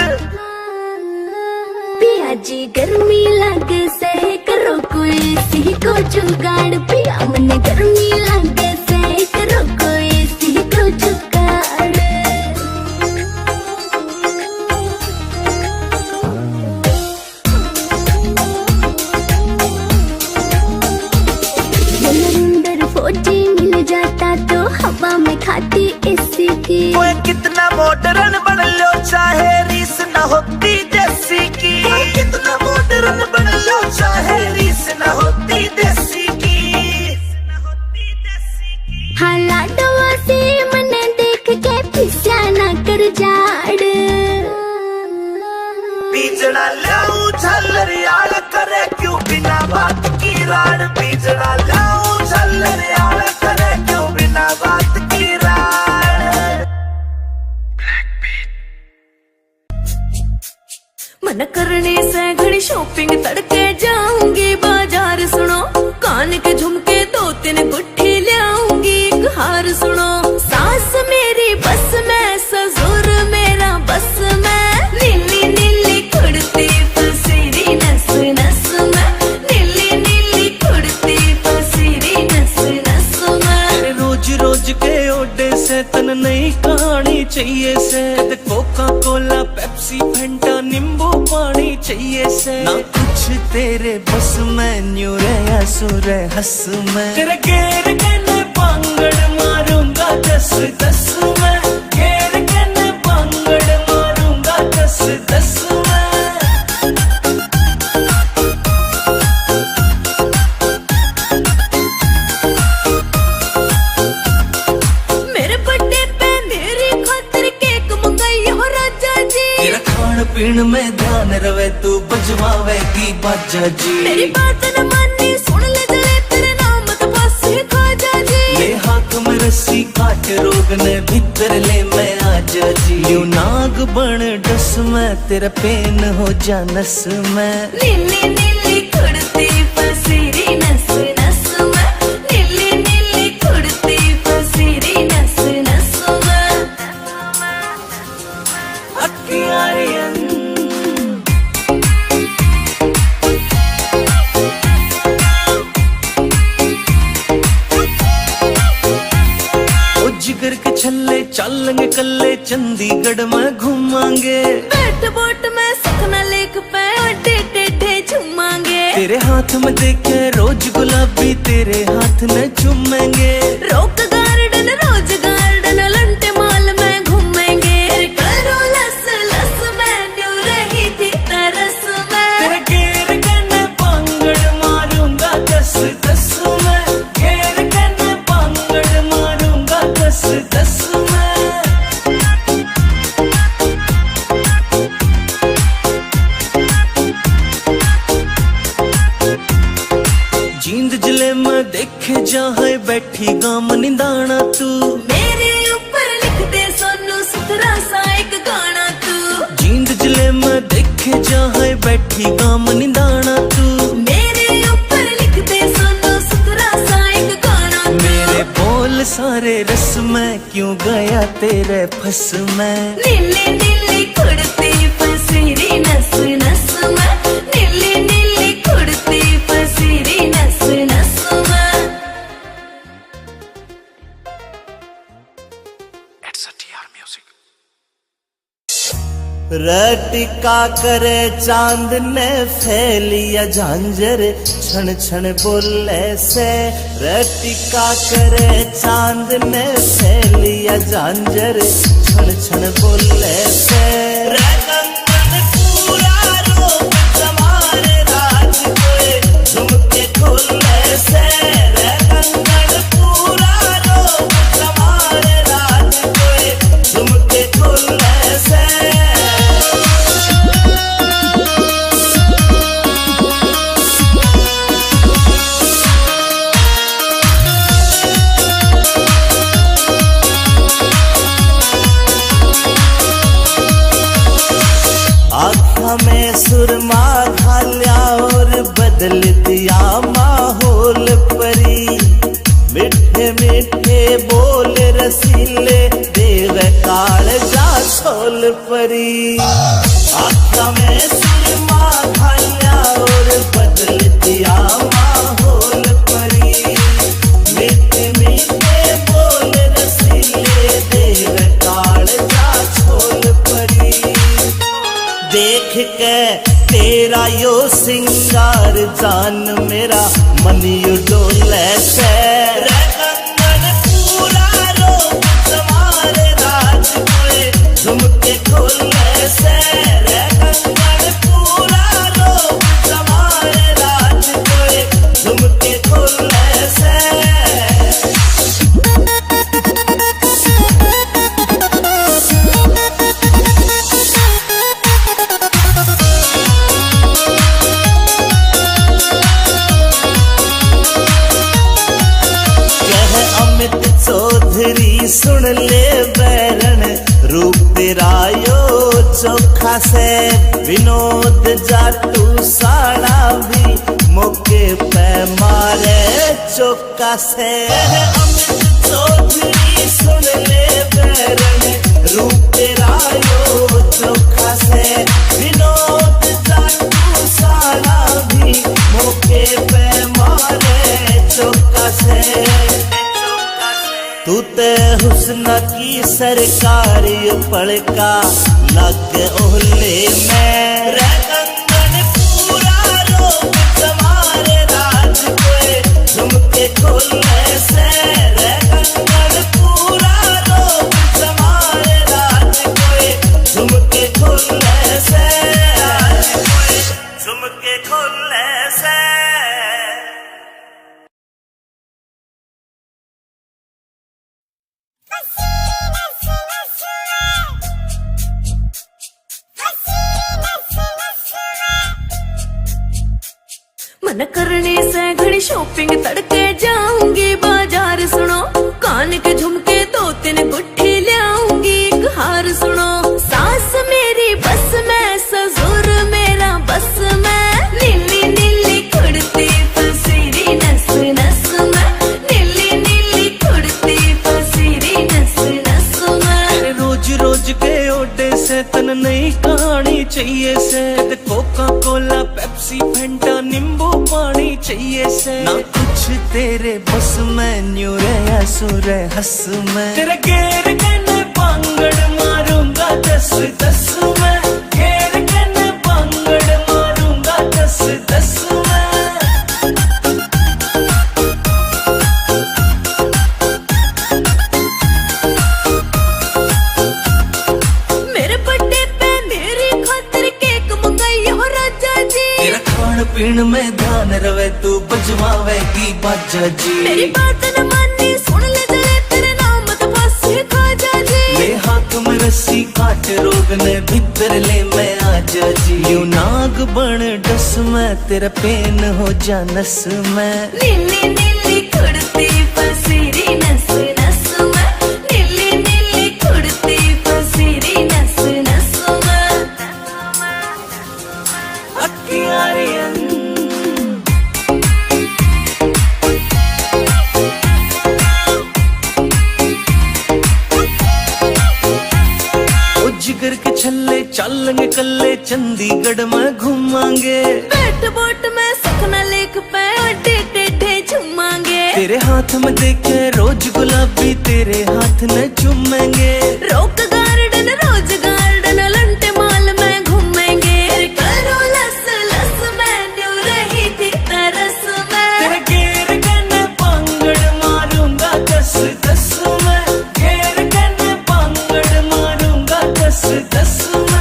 पिया जी गर्मी लगे से करो कोई सी को जुगाड़ पिया मन गर्मी लगे से करो कोई सी को जुगाड़ अंदर फौजी मिल जाता तो हवा में खाती इसी की कोई कितना मॉडर्न बन लो चाहे रीस न होती देसी की कितना मॉडर्न बन लो चाहे रीस न होती देसी की हाला डवा से मने देख के पिस्या ना कर जाड़ बीजना लाऊं झल्लरियाड़ा करे क्यों बिना बात की राड़ बीजना लाऊं झल्लरियाड़ा करे क्यों बिना बात की राड़ मन करने से घड़ी शॉपिंग तड़के जाऊंगी बाजार सुनो कान के झुमके 2-3 गुट्ठी ले आऊंगी एक हार सुनो सास मेरी से तन नई कहानी चाहिए से, कोका कोला पेप्सी फंटा नींबू पानी चाहिए से, ना कुछ तेरे बस में न्यू रे सुर हंस में, तेरे घेर के न पांगड़ मारूंगा 10-10 में, घेर के न पांगड़ मारूंगा 10-10 में। मेरे बर्थडे पे मेरी खातिर केक मंगाई हो राजा जी, तेरा खान पीन में ध्यान रवे तू बजवावेगी बाजा जी, मेरी बात न मानी सुन ले जले तेरे नाम तो बस खाजा जी, ले हाथ में रस्सी काट रोग ने भीतर ले मैं आजा जी, यूं नाग बन डस में तेरा पेन हो जा नस में, नीली नीली खुड़ती फसीरी नस नस में, नीली नीली खुड़ती फसीरी नस नस में, अखियारियन जिगर के छल्ले चलेंगे कल्ले चंडीगढ़ में घूमांगे, बैठ बोट में सखना लेक पे अड्डे टेढ़े झूमांगे, तेरे हाथ में देखे रोज गुलाबी तेरे हाथ में चूमेंगे, रोक गार्डन रोज गार्डन लंटे माल में घूमेंगे, करो लस लस में न्यू रही थी तरस में, तेरे घेर के न पांगड़ मारूंगा 10-10 में, घेर के न पांगड़ मारूंगा 10-10 में। जींद जिले में देखे जहाँ बैठी गाम निंदाना तू, मेरे ऊपर लिख दे सोनू सुथरा सा एक गाना तू, जींद जिले में देखे जहाँ बैठी गाम निंदाना तू, मेरे ऊपर लिख दे सोनू सुथरा सा एक गाना तू, मेरे बोल सारे रस में क्यों गया तेरे फस में, नीली नीली खुड़ती फसीरी नस नस में, नीली नीली खुड़ती फसीरी नस नस में। रटिका करे चांद ने फैलिया झांझर छन छन बोले से, रटिका करे चांद ने फैलिया झांझर छन छन बोले से, रंगन पूरा रोग जमारे राज कोए झुमके खोले से, रंगन पूरा रोग जमारे राज कोए झुमके खोले से। आँखों में सुरमा घालिया और बदल दिया माहौल परी, मिठे मिठे बोल रसीले देव काल जा छोल परी, आँखों में सुरमा घालिया और बदल दिया माहौल परी, मिठे मिठे बोल रसीले देव काल जा छोल परी, देख के तेरा यो सिंगार जान मेरा मन यू डोले से, रंगन पूरा रोग जमारे राज कोए झुमके खोले से, रंगन पूरा रोग जमारे राज कोए झुमके खोले से। चौधरी सुन ले बैरन रूप तेरा यो चोखा से, विनोद जाटू साड़ा भी मौके पे मारे चौका से, अमित चौधरी सुन ले बैरन रूप तेरा यो चोखा से, विनोद जाटू साड़ा भी मौके पे मारे चौका से, तू ते हुस्न ना की सरकारी पड़का लग ओहले में रंगन पूरा रोक तुम्हारे राज कोई झुमके खोलने से रंगन पूरा रोक तुम्हारे राज कोई झुमके खोलने से झुमके खोलने से। मन करने से घड़ी शॉपिंग तड़के जाऊंगी बाजार सुनो कान के झुमके 2-3 गुट्ठी लाऊंगी एक हार सुनो सास मेरी बस में ससुर मेरा बस में नीली नीली कुड़ती पसीरी नस नस में नीली नीली कुड़ती पसीरी नस नस में। रोज रोज के ओडे से तन नई कहानी चाहिए से कोका कोला पेप्सी फंटा नींबू पानी चाहिए से ना कुछ तेरे बस में न्यू रे सुर हंस में तेरे घेर के पांगड़ मारूंगा 10-10 में घेर के पांगड़ मारूंगा 10-10 में। मेरे बर्थडे पे मेरी खातिर केक मंगाई हो राजा जी तेरा खान पीन में ध्यान रवे तू बजवावेगी बाजा जी मेरी बात न मानी सुन ले जले तेरे नाम तो बस खाजा जी ले हाथ में रस्सी काट रोग ने भीतर ले मैं आजा जी यू नाग बन डस में तेरा पेन हो जा नस में नीली नीली कुड़ती पसीरी नस नस में नीली नीली कुड़ती पसीरी नस नस में। अखियारियन जिगर के छल्ले चलेंगे कल्ले चंडीगढ़ में घूमांगे बैठ बोट में सपना लेक पे अड्डे टेढ़े झूमांगे तेरे हाथ में देखे रोज गुलाबी तेरे हाथ न चूमेंगे रॉक गार्डन रोज गार्डन लंटे माल में घूमेंगे करो लस लस में न्यू रही थी तरस में तेरे घेर के पांगड़ मारूंगा 10-10 में घेर के पांगड़ मारूंगा 10-10 में।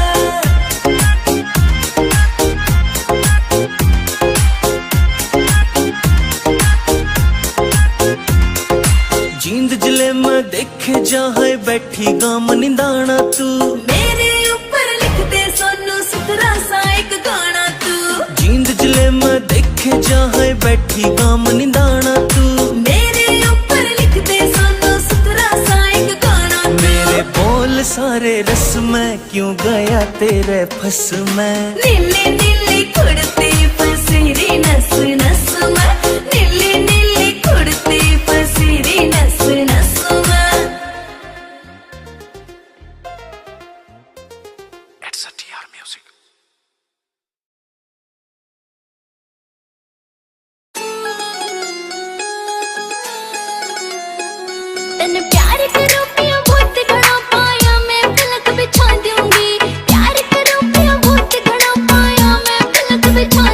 जींद जिले में देखे जाए बैठी गाम निंदाना तू मेरे ऊपर लिख दे सोनू सुथरा सा एक गाना तू जींद जिले में देखे जाए बैठी गाम निंदाना तू मेरे ऊपर लिख दे सोनू सुथरा सा एक गाना तू मेरे बोल सारे रस में क्यों गया तेरे फस में नीली नीली कुड़ती पसीरी नस नस में नीली नीली कुड़ती पसीरी नस नस में। It's a TR music. तन प्यार करो पिया बहुत घना पाया मैं पलक बिछा दूंगी प्यार करो पिया बहुत घना पाया मैं पलक बिछा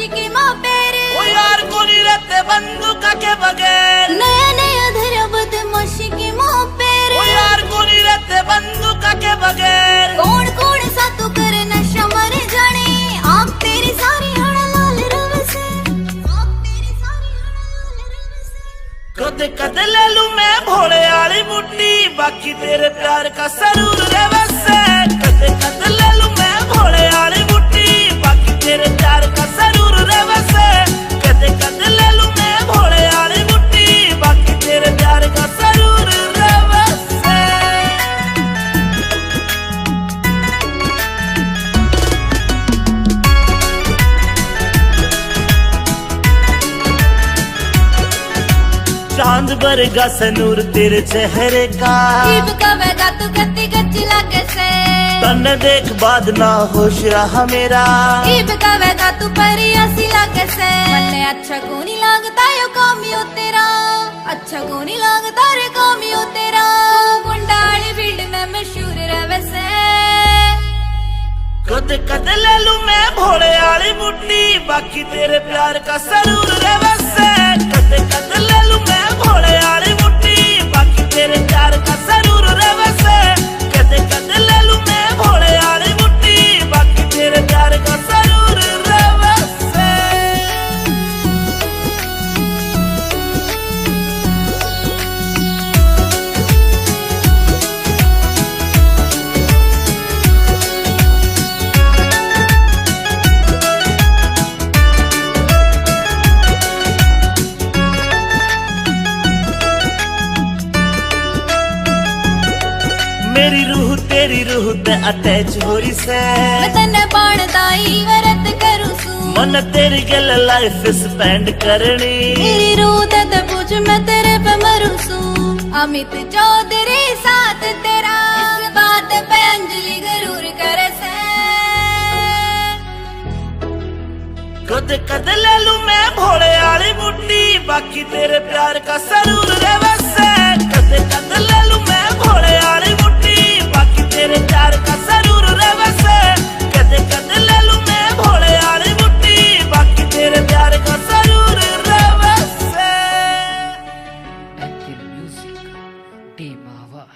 मशीकी माँ पैर ओ यार को नहीं रहते बंदूक के बगैर नया नया धरा बदमाशी की माँ पैर ओ यार को नहीं रहते बंदूक के बगैर कौन कौन सा तू करे नशा मर जाने आप तेरी सारी हड़ा लाल रव से आप तेरी सारी हड़ा लाल रव से कदे कदे ले लूं मैं भोले वाली मुट्ठी बाकी तेरे प्यार का सरूर रे वैसे कदे कदे ले लूं मैं भोले वाली मुट्ठी बाकी तेरे प्यार का सरूर रे वैसे कदे कदे ले लूं मैं भोले वाली मुट्ठी बाकी तेरे प्यार का सरूर रे वैसे चांद बरगा सनूर तेरे चेहरे का जीव कवेगा तू कत्ती गच्ची लागे से तन्ने देख बाद ना होश रहा मेरा जीव कवेगा तू परिया सी लागे से मन्ने अच्छा को नहीं लगता यो कामियो तेरा अच्छा को नहीं लगता रे कामियो तेरा गुंडाली फील्ड में मशहूर रहे से कदे कदे ले लूं मैं भोले वाली मुट्ठी बाकी तेरे प्यार का सरूर रे वैसे कदे कदे ले लूं मैं भोले वाली मुट्ठी बाकी तेरे प्यार का सरूर रे वैसे कदे कदे ले लूं मैं भोले वाली मुट्ठी बाकी तेरे प्यार का सरूर रे वैसे मेरी रूह तेरी रूह ते अटैच हो रही से मैं तन्ने बाणदाई वरत करूं सू मन तेरी गल लाइफ स्पेंड करनी मेरी रूह ते पूछ मैं तेरे पे मरूं सू अमित चौधरी साथ तेरा इस बात पे अंजलि जरूर करे से कदे कदे ले लूं मैं भोले वाली मुट्ठी बाकी तेरे प्यार का सरूर रे वैसे कदे कदे ले लूं मैं भोले वाली मुट्ठी बाकी तेरे प्यार का सरूर रे वैसे कदे कदे ले लूं मैं भोले वाली मुट्ठी बाकी तेरे प्यार का सरूर रे वैसे Active Music Team Avar.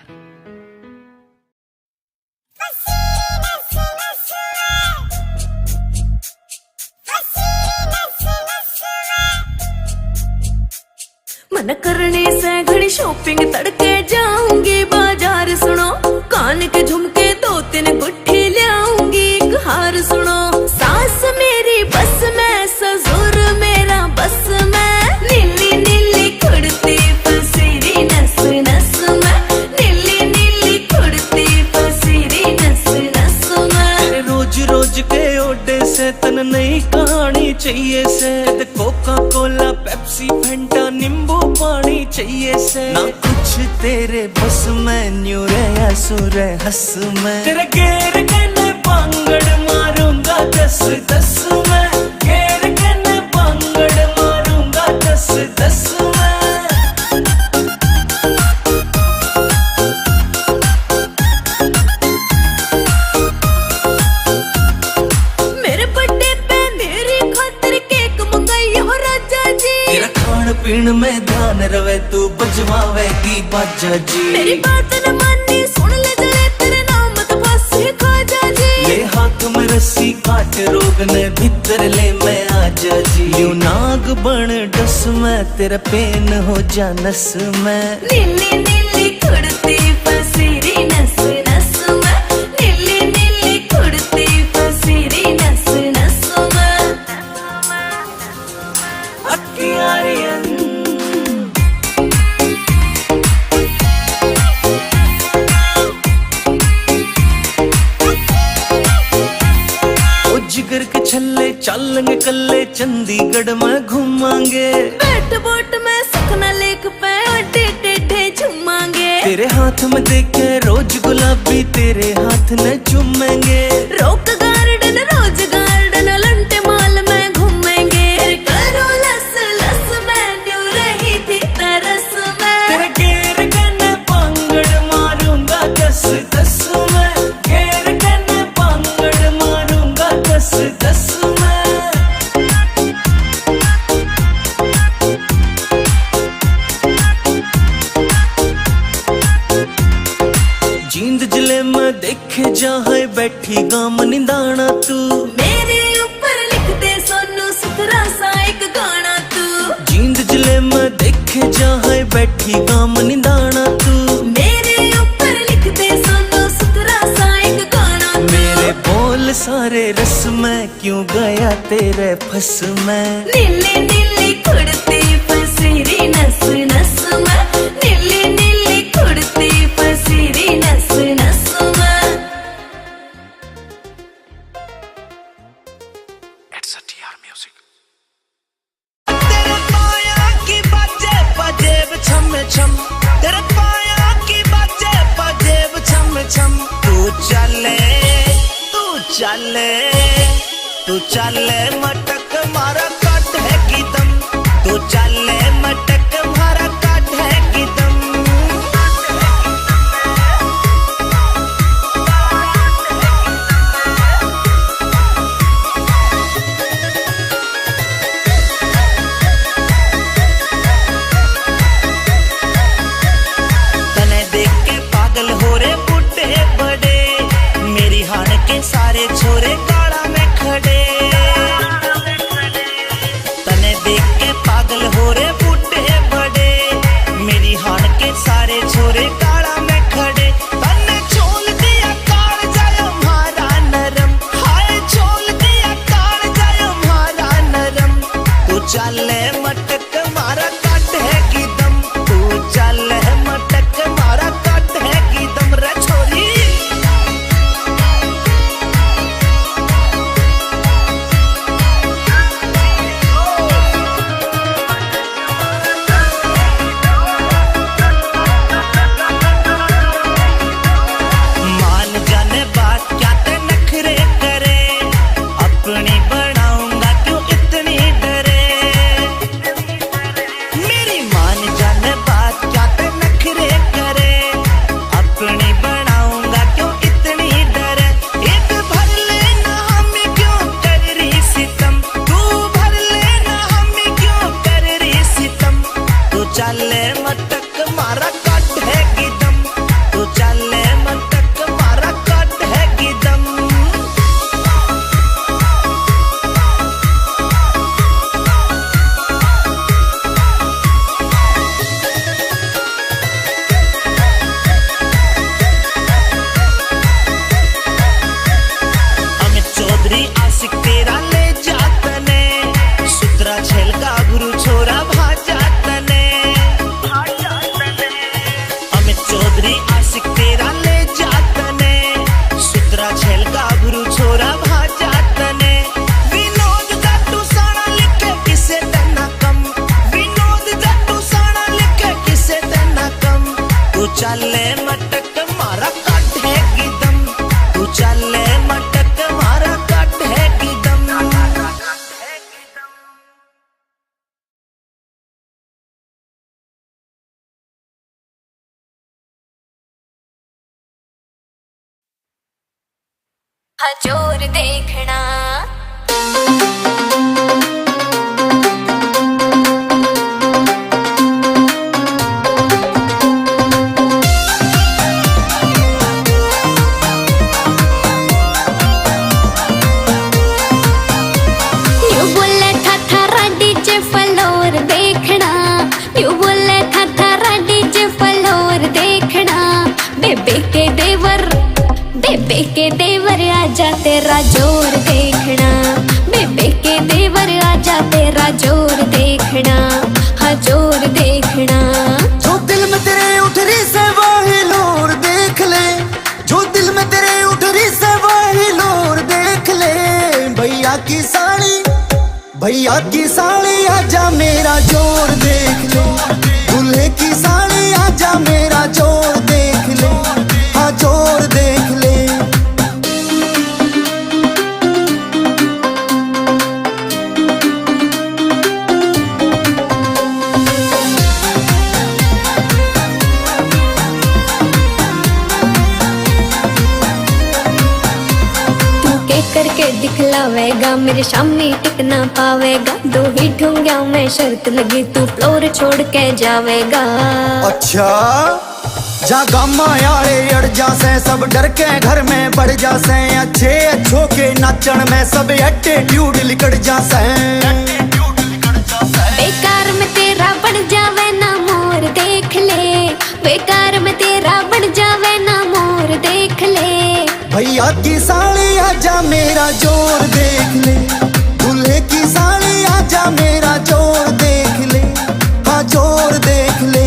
मन करने से घड़ी शॉपिंग तड़के जाऊंगी बाजार सुनो कान के झुमके 2-3 गुट्ठी लाऊंगी एक हार सुनो सास मेरी बस में ससुर मेरा बस में नीली नीली कुर्ती पसीरी नस नस में नीली नीली कुर्ती पसीरी नस नस में रोज रोज के ओडे से तन नई कहानी चाहिए से कोका कोला पेप्सी फंटा नींबू पानी चाहिए से ना कुछ तेरे बस में न्यू रे सुर हंस में तेरे घेर के न पांगड़ मारूंगा 10-10 में घेर के न पांगड़ मारूंगा 10-10 में मेरे बर्थडे पे मेरी खातिर केक मंगाई हो राजा जी तेरा खान पीन में ध्यान रवे तू बजवावेगी बाजा जी मेरी बात न मानी सुन ले जले तेरे नाम तो बस खाजा जी ले हाथ में रस्सी काट रोग ने भीतर ले मैं आजा जी यू नाग बन डस में तेरा पेन हो जा नस में नीली नीली कुर्ती पसीरी नस नस में नीली नीली कुर्ती पसीरी नस नस में अक्कियारियन जिगर के छल्ले चलेंगे कल्ले चंडीगढ़ में घूमांगे बैठ बोट में सपना लेक पे अड्डे टेढ़े झूमांगे तेरे हाथ में देखे रोज गुलाबी तेरे हाथ न चूमेंगे rock garden rose garden Elante mall में घूमेंगे करो लस लस में न्यू रही थी तरस में तेरे घेर के न पांगड़ मारूंगा 10-10 में घेर के न पांगड़ मारूंगा 10-10 में बैठी गाम निंदाना तू, मेरे ऊपर लिख दे सोनू सुथरा सा एक गाना तू। जींद जले मैं देखे जहाँ बैठी गाम निंदाना तू, मेरे ऊपर लिख दे सोनू सुथरा सा एक गाना तू। मेरे बोल सारे रस में क्यों गया तेरे फस में। नीली नीली कुड़ती पसीरी नस नस में, नीली नीली कुड़ती पसीरी नस नस में। तेरे पाया की बाजे पजेब छम छम, तेरे पाया की बाजे पजेब छम छम। तू चले तू चले मटक मारा काट है की दम, तू चले मटक मारा काट है की दम। तने देख के पागल हो रे बूढ़े बड़े, मेरी हान के सारे छोरे काला में खड़े। तने देख के पागल हो रे बूढ़े बड़े, मेरी हान के सारे छोरे काला में खड़े। तने छोल दिया काल जायो मारा नरम, हाय छोल दिया काल जायो मारा नरम। तू चले मटक मारा काट है की दम, तू चले मटक मारा काट है की दम रे छोरी। मान जाने बात क्या ते नखरे करे, अपनी बनाऊंगा क्यों इतनी डरे। मेरी मान जाने बात क्या ते नखरे करे, अपनी बनाऊंगा क्यों इतनी डरे। एक भर लेना हमें क्यों कर रही सितम, तू भर लेना हमें क्यों कर रही सितम। तू चले मटक मारा काट है की दम, तू चले मटक मारा काट है की दम। अमित चौधरी आशिक तेरा ले जातने, सुतरा छेल का गुरु छोरा भाजातने। अमित चौधरी आशिक तेरा ले जातने, सुतरा छेल का गुरु छोरा भाजातने। विनोद जाटू साना लिखे किसे तेना कम, विनोद जाटू साना लिखे किसे तेना कम। तू चले मटक मारा काट है की दम, तू चले मटक मारा काट है की दम। हजूर देखना यू बोले था डीजे फ्लोर देखना, यू बोले था डीजे फ्लोर देखना। बेबे के देवर आजा तेरा जोर देखना, बेबे के देवर आजा तेरा जोर देखना। हाँ जोर देखना। जो दिल में तेरे उठ रही से वही लोर देख ले, जो दिल में तेरे उठ रही से वही लोर देख ले। भैया की साली आजा मेरा जोर देख ले, दूल्हे की साली आजा मेरा जोर देख ले। हाँ जोर देख ले। करके दिखलावेगा मेरे सामने टिक ना पावेगा। दो ही ठुंगिया में शर्त लगी तू फ्लोर छोड़ के जावेगा। अच्छा जा गामा यारे अड़ जासे सब डर के घर में बढ़ जासे अच्छे अच्छों के नाचन में सब एटीट्यूड लिकड़ जासे बेकार में तेरा बन जावे ना मोर देख ले बेकार में तेरा बन जावे ना मोर देख ले भैया की साली आजा मेरा जोर देख ले दूल्हे की साली आजा मेरा जोर देख ले हाँ जोर देख ले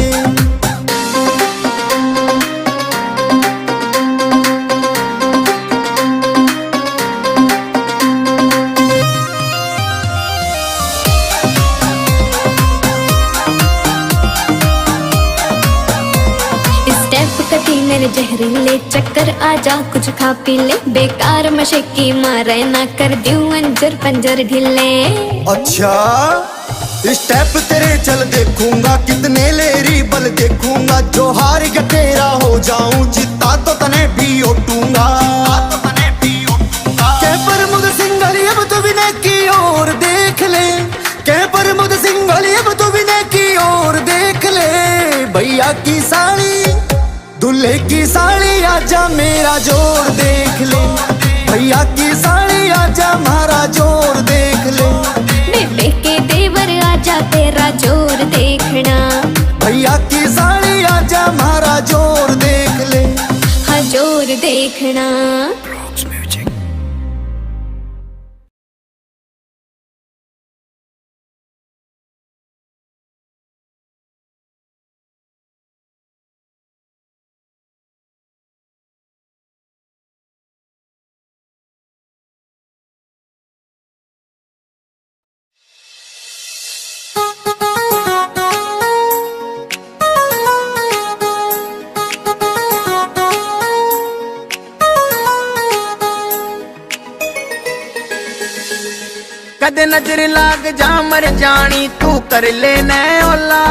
मेरे जहरीले चक्कर आजा कुछ खा पी ले बेकार मशक्की मारे ना कर दूं अंजर पंजर ढीले अच्छा स्टेप तेरे चल देखूंगा कितने लेरी बल देखूंगा जो हार गया तेरा हो जाऊं जीता तो तने भी ओटूंगा के प्रमुख सिंघली अब तो विनय की ओर देख ले के प्रमुख सिंघली अब तो विनय की ओर देख ले भैया की साली दूल्हे की साली आजा मेरा जोर देख ले भैया की साली आजा मारा जोर देख ले बेबे के देवर आजा तेरा जोर देखना भैया की साली आजा मारा जोर देख ले हाँ जोर देखना कदे नजर लाग जा मर जानी तू कर लेना ओला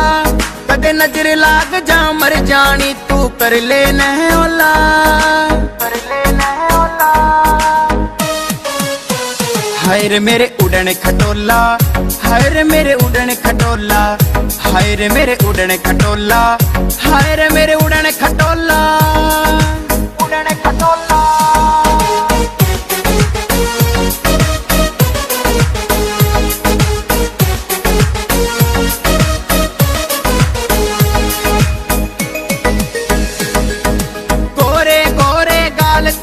कदे नजर लाग जा मर जानी तू कर लेना ओला हाय रे मेरे उड़न खटोला हाय रे मेरे उड़न खटोला हाय रे मेरे उड़न खटोला हाय रे मेरे उड़न खटोला उड़न खटोला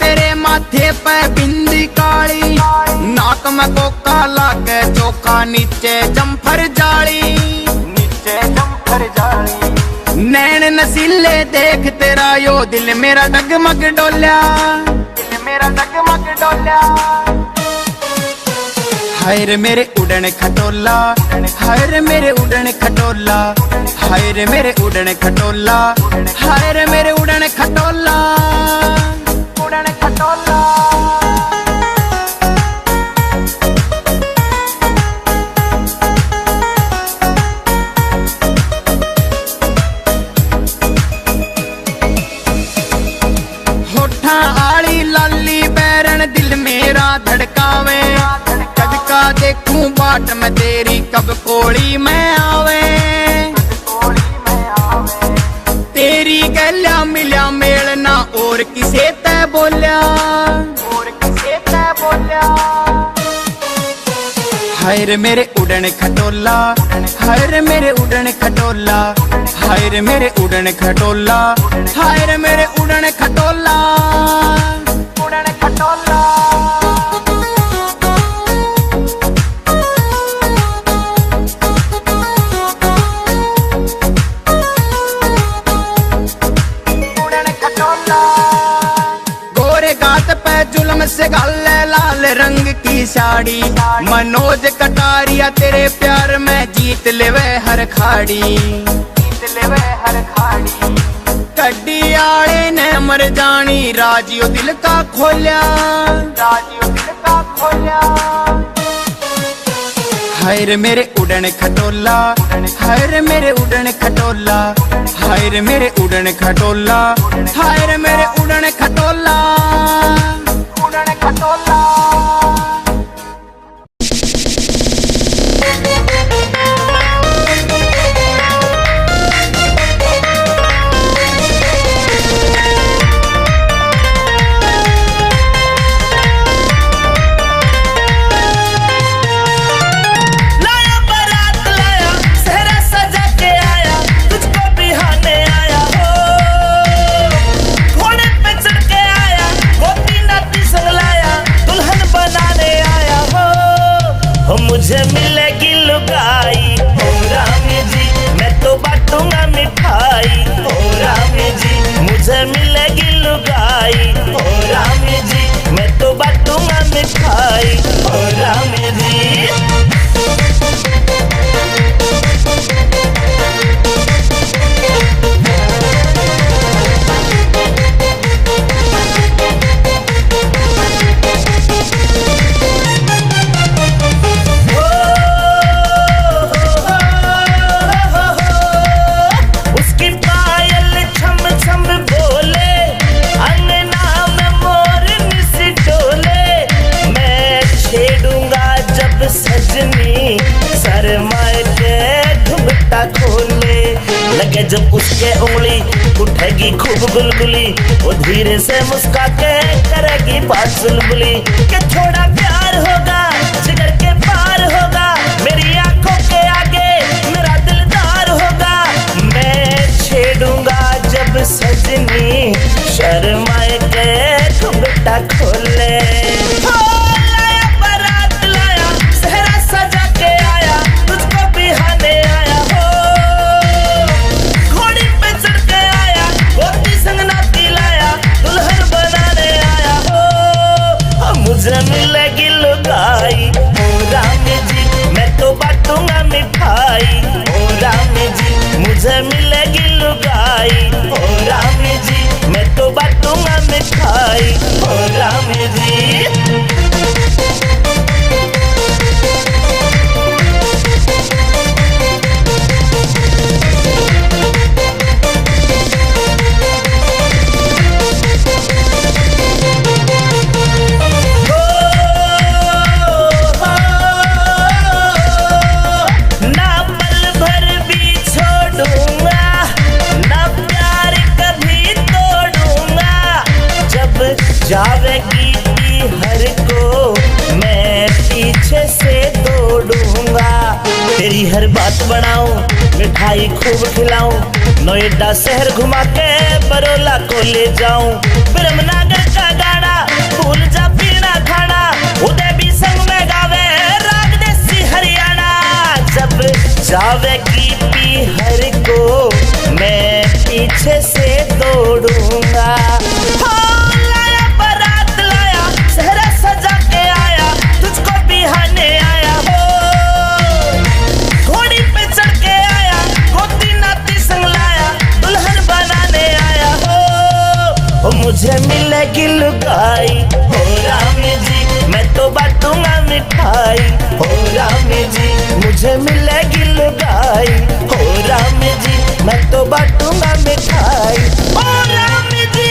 तेरे माथे पे बिंदी काली नाक में कोका लागे चोखा नीचे जम्फर जाली नैन नसीले देख तेरा यो दिल मेरा डगमग डोल्या हाय रे मेरे उड़न खटोला हाय रे मेरे उड़न खटोला हाय रे मेरे उड़न खटोला हाय रे मेरे उड़न खटोला उड़न खटोला होठा आली लाली बैरन दिल मेरा धड़कावे कद का देखूं बाट में तेरी कब कोड़ी में आवे तेरी गल्या मिल्या मेलना और किसे तै बोल्या हाय रे मेरे उड़न खटोला हाय रे मेरे उड़न खटोला हाय रे मेरे उड़न खटोला हाय रे मेरे उड़न खटोला उड़न खटोला जुल्म से गाले लाल रंग की साड़ी मनोज कटारिया तेरे प्यार में जीत लेवे हर खाड़ी कड्डी आले ने मर जानी राजियो दिल का खोल्या हाय रे मेरे उड़न खटोला हाय रे मेरे उड़न खटोला हाय रे मेरे उड़न खटोला हाय रे मेरे उड़न खटोला उड़न खटोला जब उसके उंगली उठेगी खूब गुलगुली, वो धीरे से मुस्का के करेगी बात चुलबुली कि थोड़ा प्यार होगा जिगर के पार होगा, मेरी आंखों के आगे मेरा दिलदार होगा। मैं छेड़ूंगा जब सजनी शर्माए के घुंघटा खोले। लाया बारात लाया सेहरा सजा के आया, तुझको बिहाने आया हो। घोड़ी पे चढ़ के आया, गोपी संग नाती लाया, दुल्हन बनाने आया हो। मुझे मिलेगी लुगाई ओ रामी जी, मैं तो बांटूंगा मिठाई ओ रामी जी। मुझे मिलेगी लुगाई ओ रामी जी, मैं तो बांटूंगा मिठाई ओ रामी जी। ना पल भर भी छोड़ूंगा, ना प्यार कभी तोड़ूंगा। जब जावेगी हर को मैं पीछे से दौड़ूंगा। तेरी हर बात बनाऊं, मिठाई खूब खिलाऊं, नोएडा शहर घुमा के बरोला को ले जाऊं। ब्रह्मनगर का गाना भूल जा पीना खाना, उदय भी संग में गावे राग देसी हरियाणा। जब जावेगी हर को मैं पीछे से दौड़ूंगा। लाया बारात लाया सेहरा सजा के आया, तुझको बिहाने आया हो। घोड़ी पे चढ़ के आया, गोती नाती संग लाया, दुल्हन बनाने आया हो। मुझे मिलेगी लुगाई हो रामी जी, मैं तो बांटूंगा मिठाई हो रामी जी। मुझे मिलेगी लुगाई हो रामी जी, मैं तो बांटूंगा मिठाई हो रामी जी।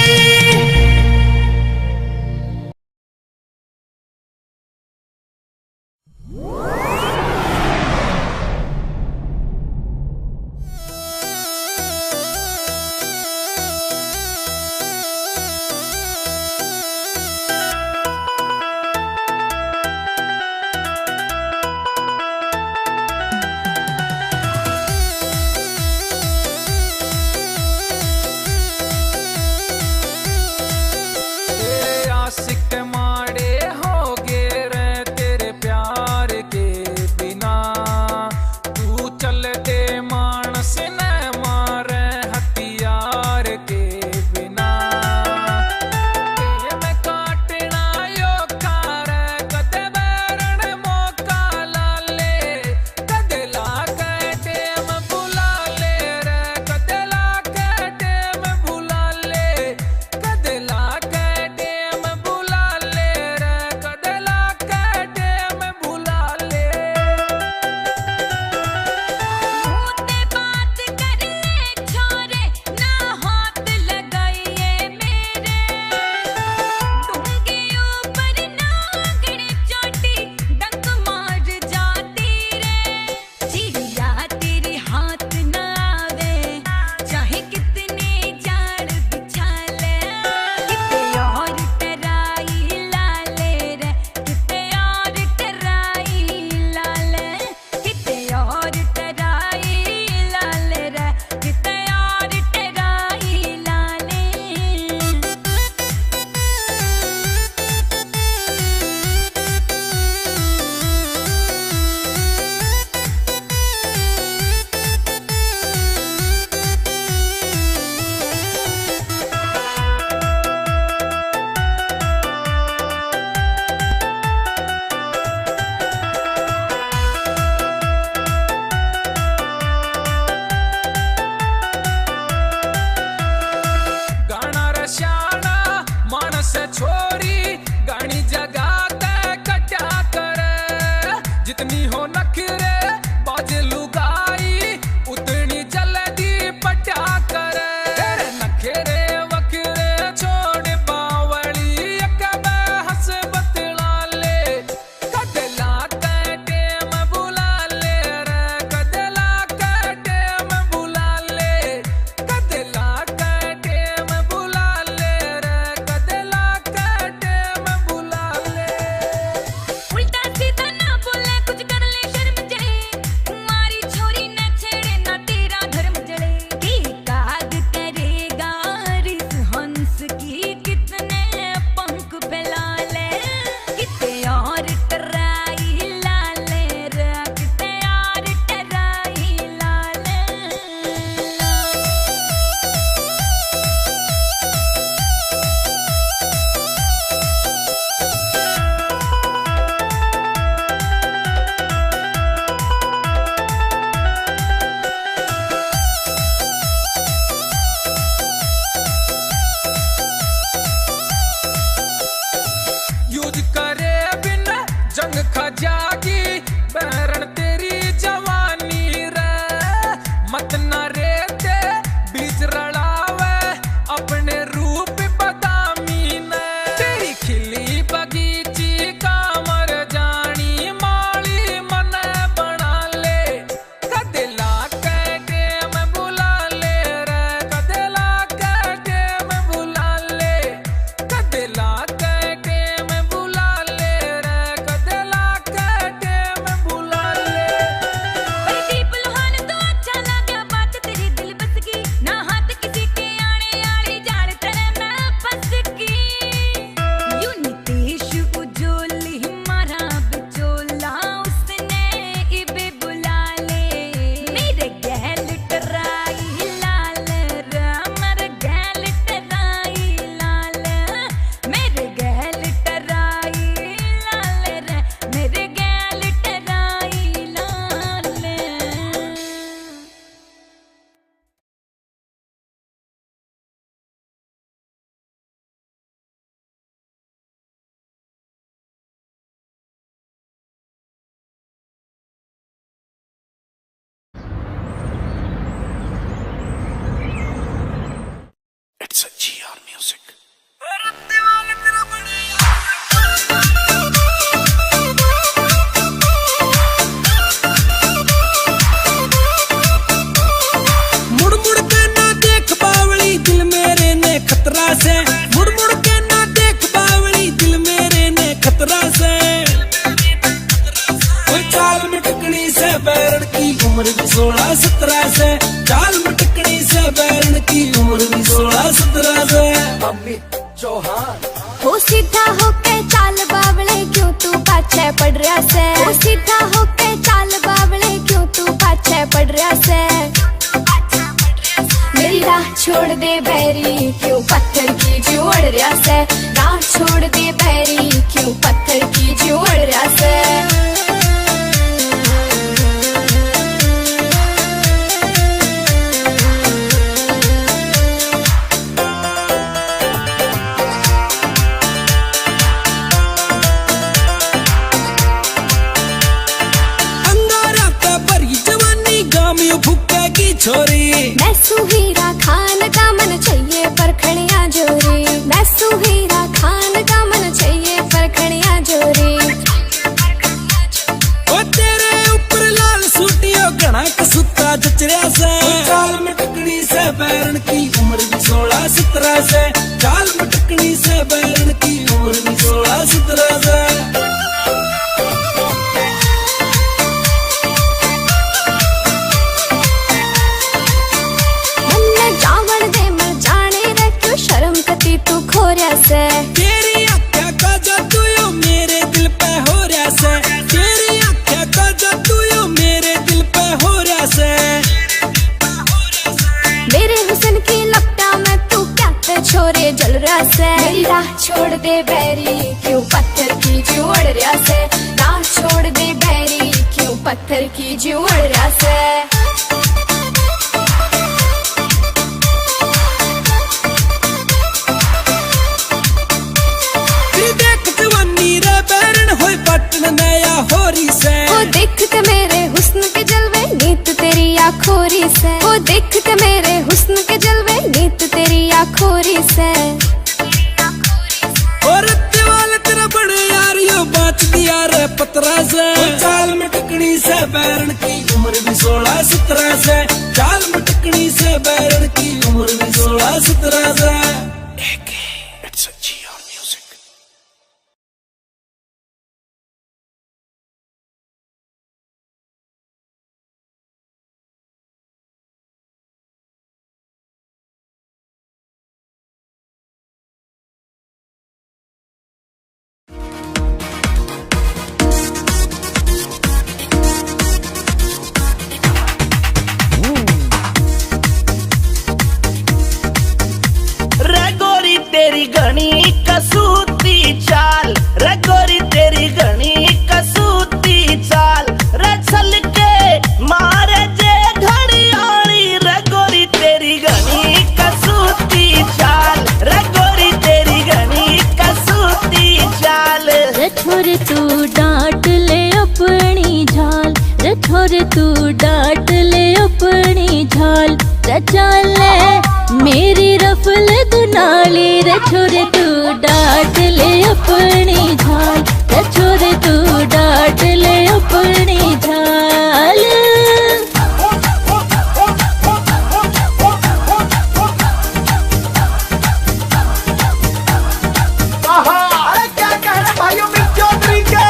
16-17 से चाल मटकनी से बैरन की उम्र भी 16-17 से। अमित चौहान हो सीधा होके चाल बावले क्यों तू पाछे पड़ रहा से, हो सीधा होके चाल बावले क्यों तू पाछे पड़ रहा से। मेरी राह छोड़ दे बैरी क्यों पत्थर की जोड़ रहा से, राह छोड़ दे बैरी क्यों पत्थर की जोड़ रहा से। छोरी मैं सुहीरा खान का मन चाहिए परखड़िया जोरी, मैं सुहीरा खान का मन चाहिए परखड़िया जोरी। ओ तेरे ऊपर लाल सूटियो घना कसूता जचरिया से, चाल मटकनी से बैरन की उम्र भी 16-17 से, चाल मटकनी से बैरन की उम्र भी 16-17 से। तू खोरिया से तेरी आँखें का जादू यो मेरे दिल पे हो रहा से, तेरी आँखें का जादू यो मेरे दिल पे हो रहा से। मेरे हुस्न की लपटा में तू क्या ते छोरे जल रहा से। मेरी राह छोड़ दे बैरी क्यों पत्थर की जोड़ रहा से, राह छोड़ दे बैरी क्यों पत्थर की जोड़ रहा से। ओ देखते मेरे हुस्न के जलवे नीत तेरी आखोरी से, ओ देखते मेरे हुस्न के जलवे नीत तेरी आखोरी से। और वाले तेरा बड़े यार यो बात दिया रे पतरा से, चाल मटकनी से बैरन की उम्र भी 16-17 से, चाल मटकनी से बैरन की उम्र भी 16-17 से। It's a GR Music. तेरी घनी कसूती चाल रे गोरी, तेरी घनी कसूती चाल रे, चल के मारे जे घड़ियाली रे गोरी, तेरी घनी कसूती चाल रे गोरी, तेरी घनी कसूती चाल। रे छोरे तू डांट ले अपनी झाल, रे छोरे तू डांट ले अपनी झाल, रे चाल मेरी रफल दुनाली, रे छोरे तू डांट ले अपनी झाल, रे छोरे तू डांट ले अपनी झाल। क्या कह रहे भाइयों में चौधरी के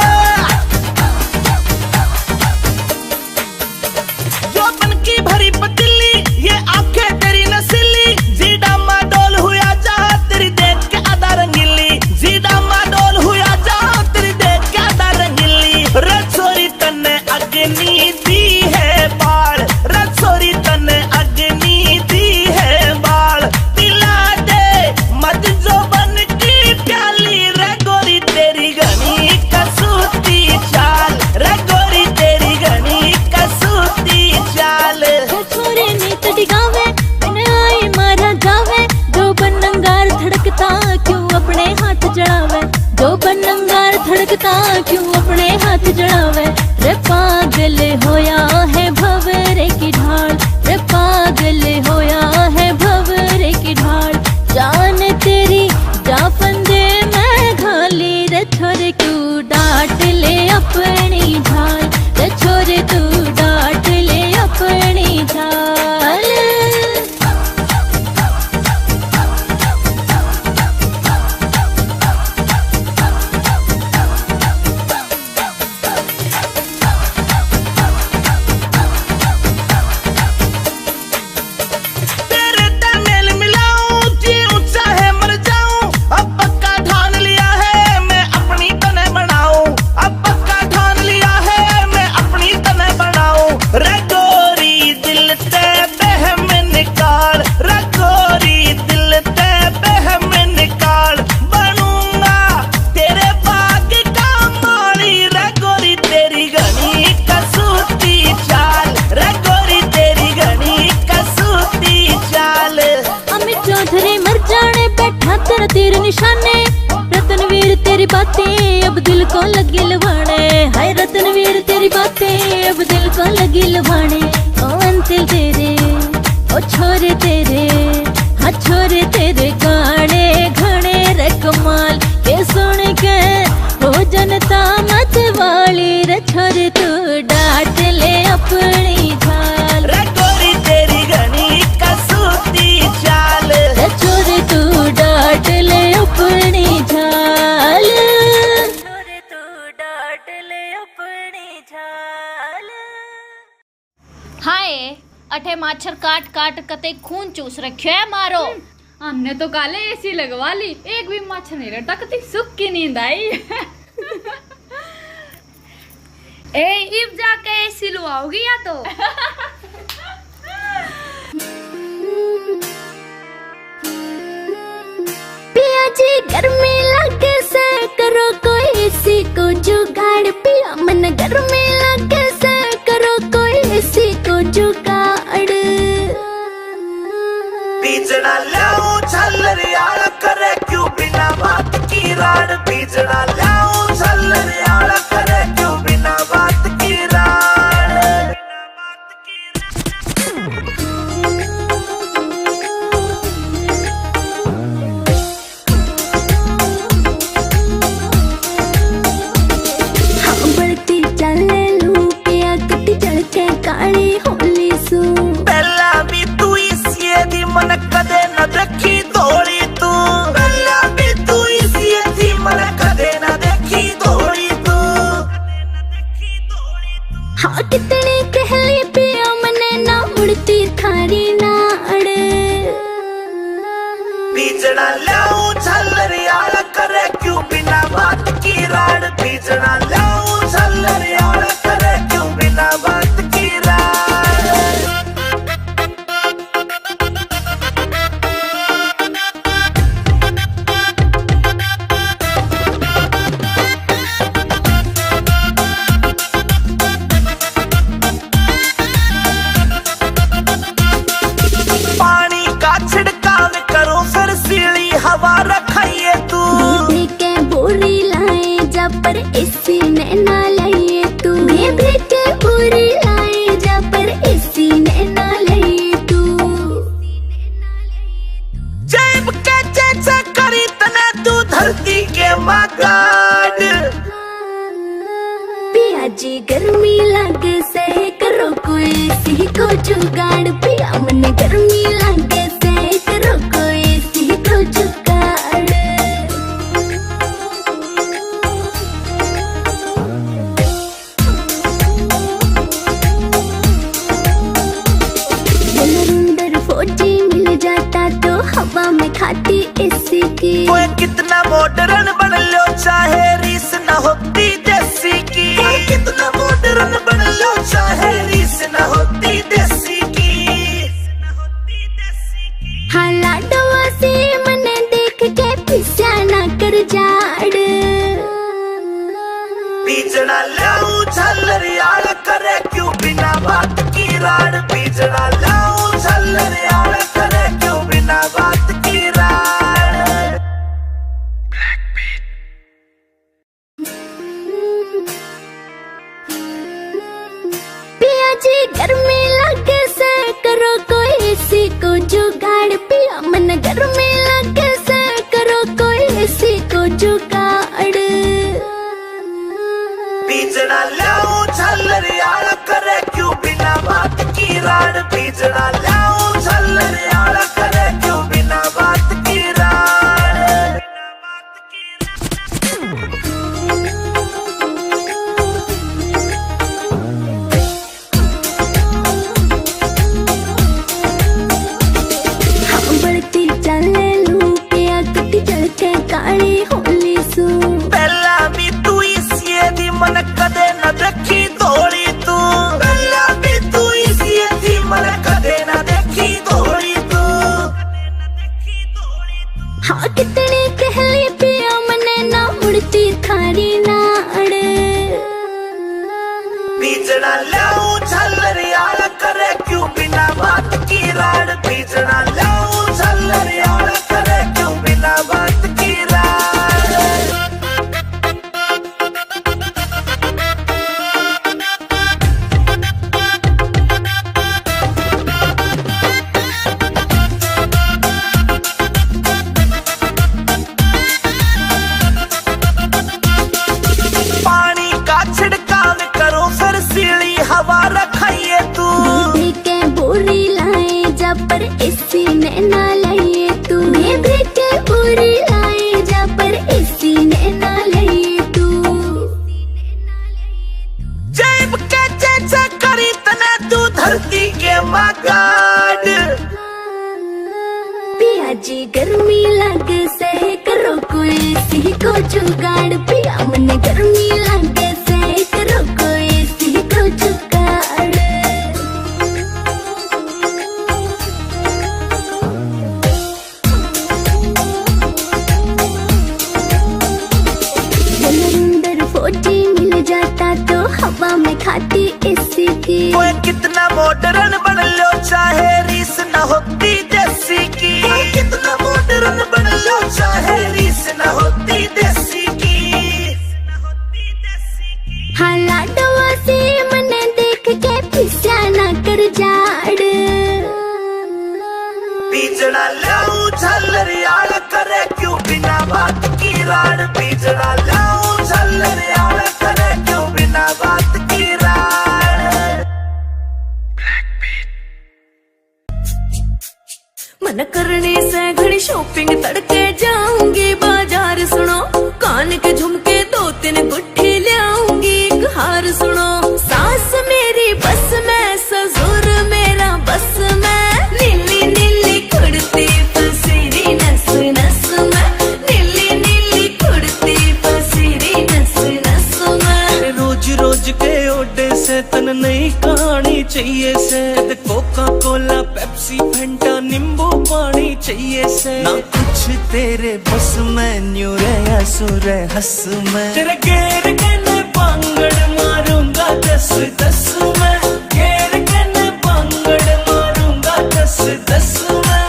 जो बन की भरी पतीली ये आंखें तेरी नसीली, जीडा माडोल हुआ जा तेरी देख के आधा रंगीली, जीडा माडोल हुआ जा तेरी देख के आधा रंगीली। रसोरी तन्ने अग्नि दी है बाल, रसोरी तन्ने अग्नि दी है बाल, पिला दे मत जो बन की प्याली रे गोरी, तेरी घनी कसूती चाल रे गोरी, तेरी घनी कसूती चाल। छोरे नीत डिगावे आई मारा जावे, जो बनंगार धड़कता क्यों अपने हाथ जड़ावे, जो बनंगार धड़कता क्यों अपने हाथ जड़ावे। रे पागल होया है भंवरे की ढाल, रे पागल होया है भंवरे की ढाल, जान तेरी जा फंदे मैं घाली, रे छोरे तू डांट ले अपनी झाल, रे छोरे तू डांट ले अपनी झाल। निशाने। रतनवीर तेरी बातें अब दिल को लगी लुभाने, हाय रतनवीर तेरी बातें अब दिल को लगी लुभाने। ओ अंतिल तेरे ओ छोरे तेरे, हाँ छोरे तेरे गाने घने रे कमाल के सुन के हो जनता मत वाली रे। छोरे तू डांट ले अपनी झाल रे गोरी तेरी घनी कसूती चाल, रे छोरे तू डांट ले अपनी झाल, छोरे तू डांट ले अपनी झाल। हाय अठे माछर काट काट कते खून चूस रखियो है मारो। हमने तो काले एसी लगवा ली, एक भी मच्छर नहीं रहा, कती सुख की नींद आई। ए इब जाके एसी लुआओगी या तो। पिया जी गर्मी लगे से करो कोई एसी को जुगाड़। पिया मन गर्मी लगे से करो कोई एसी को जुगाड़। बीजना लाऊं छल्लरियाला करे क्यों बिना बात की राड। बीजना लाऊं छल्लरियाला करे क्यों बिना बात की राड। हाँ बढ़ती चले लू पिया कटी चढ़ के काली होली सू। पहला भी तू इसी दी मन कदे न देखी दौड़ी तू। पहला भी तू इसी दी मन कदे न देखी दौड़ी तू। हाँ कितनी कहली पिया मने ना उड़ती थारी नाड़। बीजना लाऊं छल्लरियाला करे क्यों बिना बात की राड। बीजना लाऊं छल्लरियाला करे क्यों बिना बात की राड। पानी का छिड़काव करो फिर सीली हवा रखाइए तू। बेबी के बोरी लाए जा पर एसी ने ना लाइए तू। बेबी के बोरी लाए जा पर एसी ने ना लाइए तू। जेब के जैसे करी तने तू धरती के मगाड। पिया जी गर्मी लगे से करो कोई एसी को जुगाड़। पिया मन गर्मी लगे से करो कोई एसी को जुगाड़। अंदर फौजी मिल जाता तो हवा में खाती एसी की। कोई कितना मॉडर्न बन लो चाहे रीस न होती देसी की। कोई कितना मॉडर्न बन लो चाहे रीस न होती देसी की। हाँ लाडवा से मने देख के पिस्या ना कर जाड़। बीजना लाऊं छल्लरियाला करे क्यों बिना बात की राड। बीजना लाऊं छल्लरियाला करे क्यों बिना बात की राड। पिया जी गर्मी लगे से करो कोई एसी को जुगाड़। पिया मन गर्मी लगे से करो कोई एसी को जुगाड़। बीजना लाऊं छल्लरियाला करे क्यों बिना बात की राड। बीजना लाऊं छल्लरियाला करे क्यों बिना बात की राड। हाँ बढ़ती चले लू पिया कटी चढ़ के काली होली सू। पहला भी तू इसी दी मन कदे न देखी दौड़ी तू। पहला भी तू इसी दी मन कदे न देखी दौड़ी तू। हाँ कितनी कहली पिया मने ना उड़ती थारी नाड़। बीजना लाऊं छल्लरियाला करे क्यों बिना बात की राड। बीजना लाऊं छल्लरियाला करे क्यों बिना बात की इसी ने ना लिए तू मैं के पूरी लाई जा पर इसी ने ना लिए तू जेब के चेचा करी तने तू धरती के मगाड पिया जी गर्मी लगे से करो कोई सी को जुगाड़ पिया मन गर्मी लगे से करो कोई सी को जुगाड़ मिल जाता तो हवा में खाती इसी की ओए कितना मॉडर्न बन लो चाहे रीस न होती देसी की कितना मॉडर्न बन लो चाहे रीस न होती देसी की हाला डवा से मने देख के पिस्या ना कर जाड़ बीजड़ा लाऊं झल्लर यार करे क्यों बिना बात की राड बीजड़ा लाऊं झल्लर यार करे क्यों बिना बात की राड मन करने से घड़ी शॉपिंग तड़के जाऊंगी बाजार सुनो कान के झुमके 2-3 गुट्ठी लाऊंगी एक हार सुनो सास मेरी बस में ससुर मेरा बस में नीली नीली कुड़ती पसीरी नस नस में नीली नीली कुड़ती पसीरी नस नस में रोज रोज के ओडे से तन नई कहानी चाहिए से कोका कोला पेप्सी फंटा नींबू पानी चाहिए से ना कुछ तेरे बस में न्यू रे सुर हंस में तेरे घेर के न पांगड़ मारूंगा 10-10 में घेर के न पांगड़ मारूंगा 10-10 में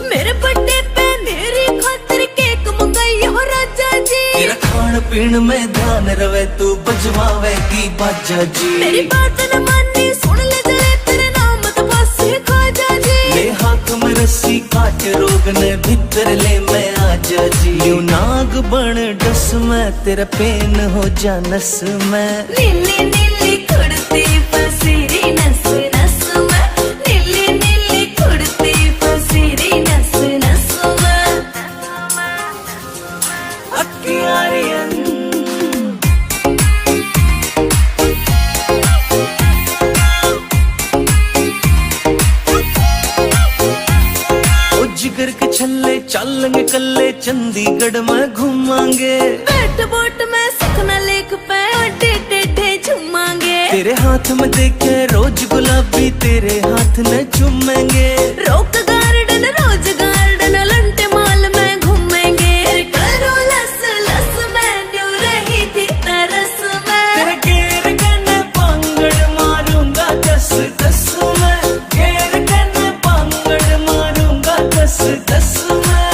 मेरे बर्थडे पे मेरी खातिर केक मंगाई हो राजा जी तेरा खान पीन में ध्यान रवे तू बजवावेगी बाजा जी मेरी बात न मानी सुन ले जरे तेरे नाम तो बस खाजा जी ले हाथ में रस्सी काट रोग ने भीतर ले मैं आजा जी यू नाग बन डस में तेरा पेन हो जा नस में नीली नीली कुड़ती पसीरी नस नस में नीली नीली कुड़ती पसीरी नस नस में अक्कियारियन जिगर के छल्ले चलेंगे कल्ले चंडीगढ़ में घूमांगे बैठ बोट में सुखना लेक पे अड्डे टेढ़े झूमांगे तेरे हाथ में देखे रोज गुलाबी तेरे हाथ न चूमेंगे रोक garden rose garden Elante mall में घूमेंगे करो लस लस में न्यू रही थी तरस में तेरे घेर के न पांगड़ मारूंगा 10-10 में घेर के न पांगड़ मारूंगा 10-10 में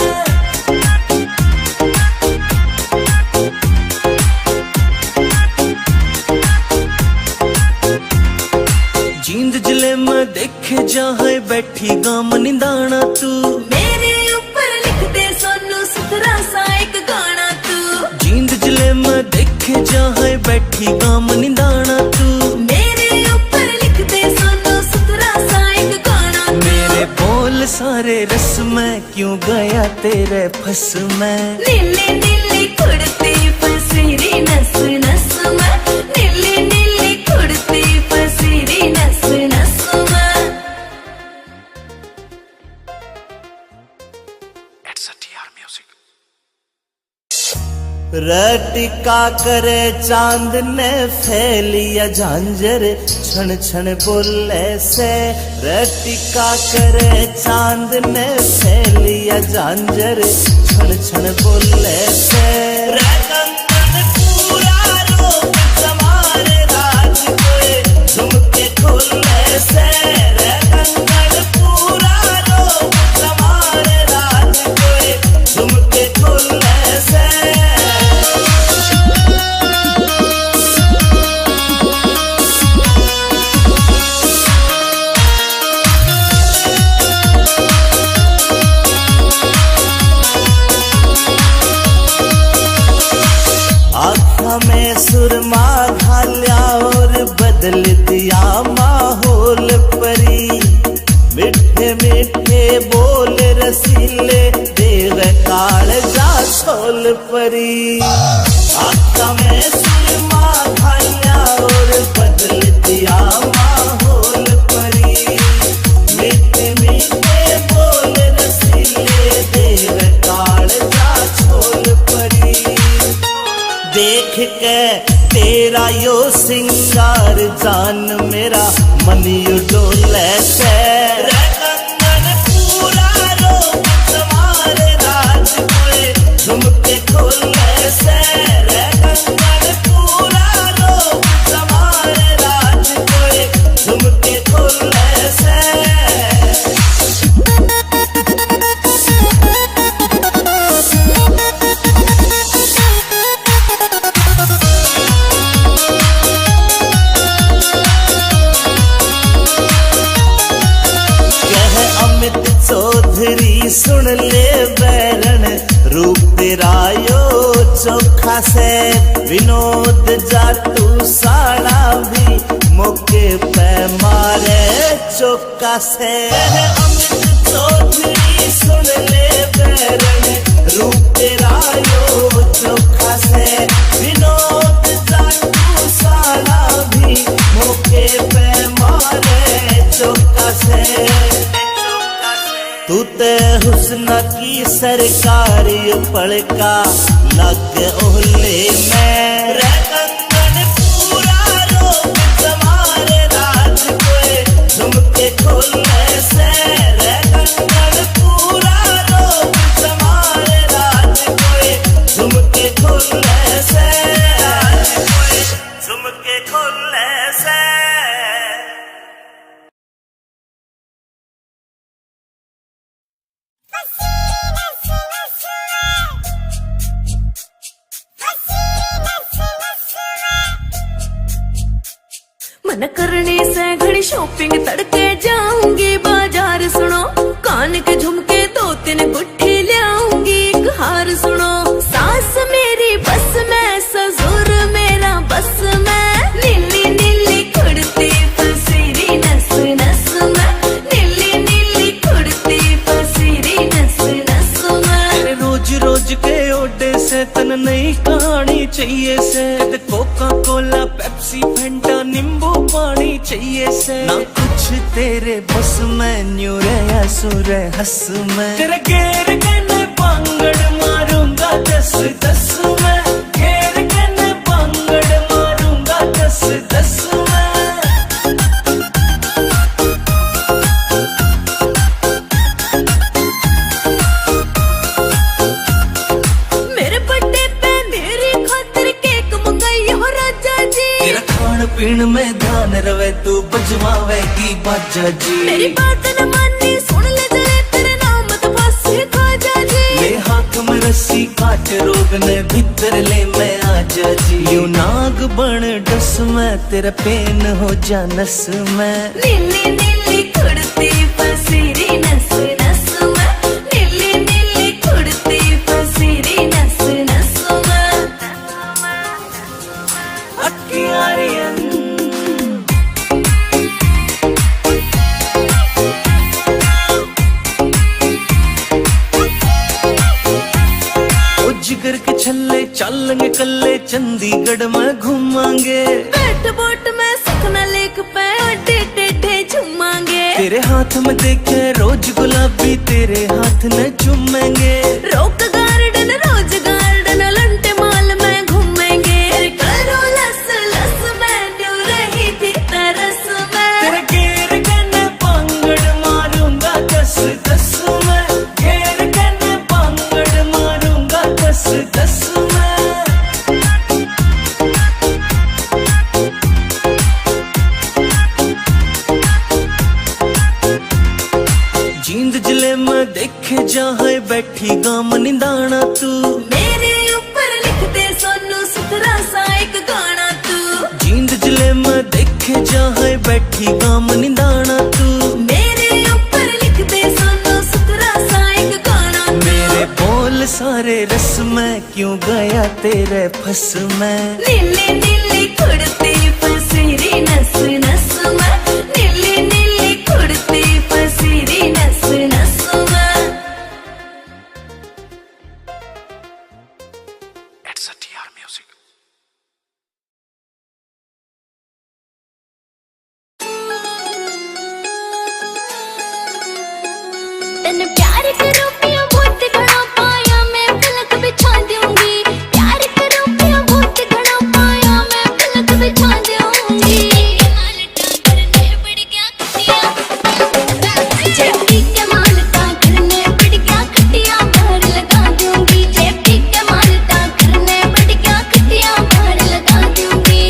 जींद जिले में देखे जहाँ बैठी गाम निदाना तू मेरे ऊपर लिख दे सोनू सुथरा सा एक गाना तू जींद जिले में देखे जहाँ बैठी गाम निदाना तू मेरे ऊपर लिख दे सोनू सुथरा सा एक गाना तू मेरे बोल सारे रस में क्यों गया तेरे फस में नीली नीली कुड़ती पसीरी नस नस में नीली नीली कुड़ती पसीरी नस नस में रटिका करे चांद ने फैलिया झांझर छन छन बोले से रटिका करे चांद ने फैलिया झांझर छन छन बोले से रंगन पूरा रोक जमारे राज कोए झुमके खोले से रंगन पूरा रोक जमारे राज कोए झुमके खोले से आँखा में सुरमा घाल्या और बदल दिया माहौल परी। मिठे मिठे बोल रसीले देव काल जा छोल परी। आँखा में सुरमा घाल्या और बदल दिया माहौल परी। मिठे मिठे बोल रसीले देव काल जा छोल परी। देख के तेरा यो सिंगार जान मेरा मन यू डोले से। रे कंगन पूरा रोग तुम्हारे राज कोए झुमके खोले से। रे कंगन पूरा रोग तुम्हारे राज कोए झुमके खोले से। चौधरी सुन ले बैरन रूप तेरा यो चोखा से। विनोद जाटू साड़ा भी मौके पे मारे चौका से। अमित चौधरी सुन ले बैरन रूप तेरा यो चोखा से। विनोद जाटू साड़ा भी मौके पे मारे चौका से। तू ते हुस्न की सरकारी पड़का लग ओहले में। रे कंगन पूरा रोग तुम्हारे राज कोए झुमके खोले से। रे कंगन पूरा रोग तुम्हारे राज कोए झुमके खोले से। झुमके खोले से। मन करने से घड़ी शॉपिंग तड़के जाऊंगी बाजार सुनो। कान के झुमके 2-3 गुट्ठी लाऊंगी एक हार सुनो। सास मेरी बस में ससुर मेरा बस में। नीली नीली कुड़ती फसीरी नस नस में। नीली नीली कुड़ती फसीरी नस नस में। रोज रोज के ओडे से तन नई कहानी चाहिए से। कोका कोला पेप्सी फैंटा नींबू पानी चाहिए से। ना कुछ तेरे बस में न्यू रे सुर हंस में। तेरे घेर के पांगड़ मारूंगा 10-10 में। घेर के पांगड़ मारूंगा 10-10 में। मेरे बर्थडे पे मेरी खातिर केक मंगाई हो राजा जी। तेरा खान पीन में ध्यान रवे तू बजवावेगी बाजा जी। मेरी बात न मानी सुन ले जले तेरे नाम तो फांसी खाजा जी। ले हाथ में रस्सी काट रोग ने भीतर ले मैं आजा जी। यू नाग बन डस में तेरा पेन हो जा नस में। नीली नीली कुड़ती फसीरी नस नस में। नीली नीली कुड़ती फसीरी नस नस में। अक्कियारियन जिगर के छल्ले चलेंगे कल्ले चंडीगढ़ में घूमांगे। बैठ बोट में सुखना लेक पे अड्डे टेढ़े झूमांगे। तेरे हाथ में देखे रोज गुलाबी तेरे हाथ न चूमेंगे। रोक गार्डन रोज गार्डन लंटे माल में घूमेंगे। करो लस लस में न्यू रही थी तरस में। तेरे घेर के पांगड़ मारूंगा 10-10 में। घेर के पांगड़ मारूंगा 10-10 में। जींद जिले में देखे जहाँ बैठी गाम निदाना तू। मेरे ऊपर लिख दे सोनू सुथरा सा एक गाना तू। जींद जिले में देखे जहाँ बैठी गाम निदाना तू। मेरे ऊपर लिख दे सोनू सुथरा सा एक गाना तू। मेरे बोल सारे रस में क्यों गया तेरे फस में। नीले नीले कुड़ते फसेरी नस नस में, नीले नीले कुड़ते फसेरी नस नस में। It's a TR Music. तन प्यार करो पिया बहुत घना पाया मैं पलक बिछा दूंगी, प्यार करो पिया बहुत घना पाया मैं पलक बिछा दूंगी। जेपी के मालता करने पड़ गया खटिया बाहर लगा दूंगी, जेपी के मालता करने पड़ गया खटिया बाहर लगा दूंगी।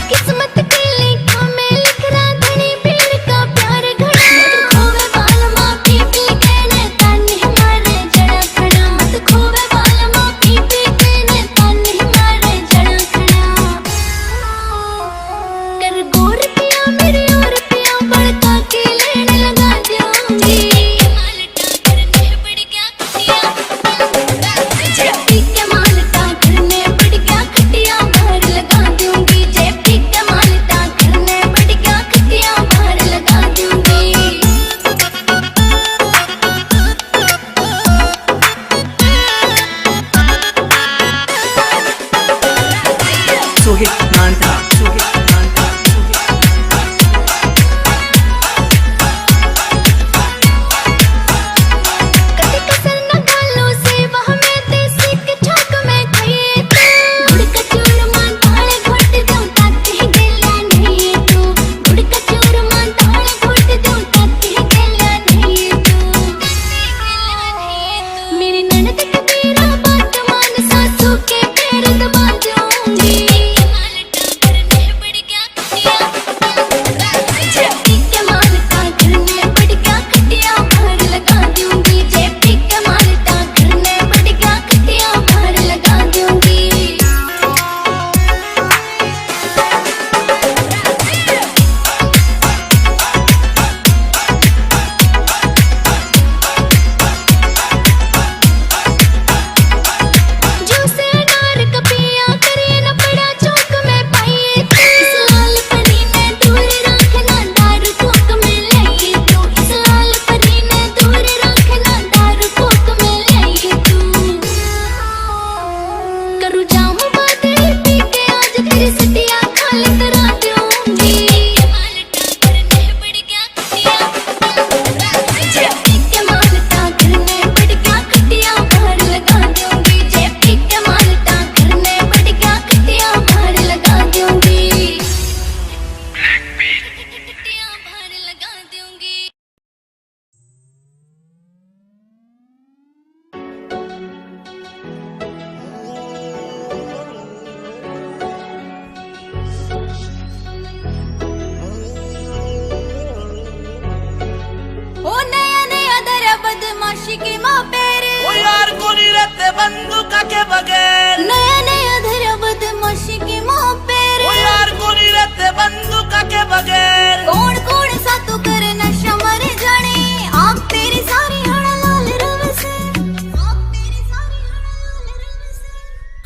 किस्मत के लेखा में लिख रहा धनी पीर का प्यार घड़ा, मत खोवे बाल माँ पी पी के ने ताने मारे जड़ा खड़ा, मत खोवे बाल माँ पी पी के ने ताने मारे जड़ा खड़ा। कर गोर पिया मेरे और पिया बड़का के लेने लगा दूंगी, मालटा करने पड़ गया खटिया, जेपी के मालटा करने पड़ गया खटिया बाहर लगा दूंगी, जेपी के मालटा करने पड़ गया खटिया बाहर लगा दूंगी। सुहित मांटा, सुहित मांटा, कति कसर न गालो से वह में देसी के छाक में खाइए तू, गुड़ का चूरमा दाल घोट दूं ताकि गला नहीं तू, गुड़ का चूरमा दाल घोट दूं ताकि गला नहीं तू। मेरी ननद कबीरा बात मान सासू के पैर दबा दूंगी, मालटा करने पड़ गया खटिया, जेपी के मालटा करने पड़ गया खटिया बाहर लगा दूंगी, जेपी के मालटा करने पड़ गया खटिया बाहर लगा दूंगी। जूसे अनार का पिया करिए न पड़ा चौक में पाइए तू, इस लाल परी ने दूर रखना दारू कोक में लाइए तू, इस लाल परी ने दूर रखना दारू कोक में लाइए तू। करूँ जाम बादल पी के आज तेरी सटिया खाल करा दूंगी, मालटा करने पड़ गया खटिया, जेपी के मालटा करने पड़ गया खटिया बाहर लगा दूंगी, जेपी के मालटा करने पड़ गया खटिया बाहर लगा दूंगी, खटिया बाहर लगा दूंगी। ओ नया नया दरा बदमाशी के माँ पेरे, ओ यार को नहीं रहते बंदूक के बगैर, नया नया दरा बदमाशी के माँ पेरे, ओ यार को नहीं रहते बंदूक के बगैर। कौन कौन सा तू करे नशा मर जाने, आँख तेरी सारी हड़ा लाल रव से, आँख तेरी सारी हड़ा लाल रव से।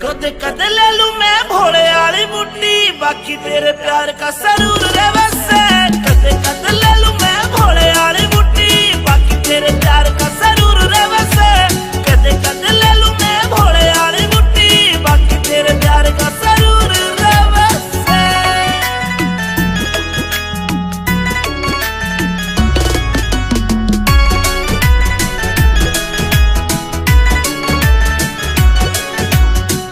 कद कद ले लूं मैं भोले वाली बुड्ढी, बाकी तेरे प्यार का सरूर रे वैसे। कद कद ले लूं मैं भोले वाली बुड्ढी, बाकी तेरे प्यार का सरूर रे वैसे। कद कद ले लूं मैं भोले वाली बुड्ढी, बाकी तेरे प्यार का सरूर रे वैसे।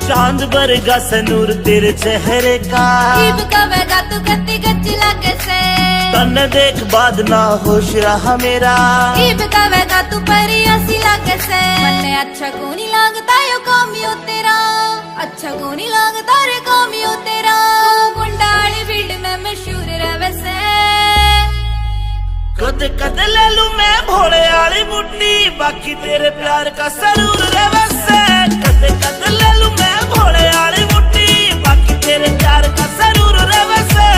चांद बरगा सनूर तेरे चेहरे का, जीव कवेगा तू गति गच लगे से, तन देख बाद ना होश रहा मेरा, जीव कवेगा तू परिया सी लगे से। मन्ने अच्छा को नहीं लगता यो कामियो तेरा, अच्छा को नहीं लगता रे कामियो तेरा, तू गुंडाली फील्ड में मशहूर रहे से। कद कद ले लूं मैं भोले वाली बुड्ढी, बाकी तेरे प्यार का सरूर रे वैसे। कद कद ले लूं मैं भोले वाली बुड्ढी, बाकी तेरे तेरे प्यार का जरूर रवसे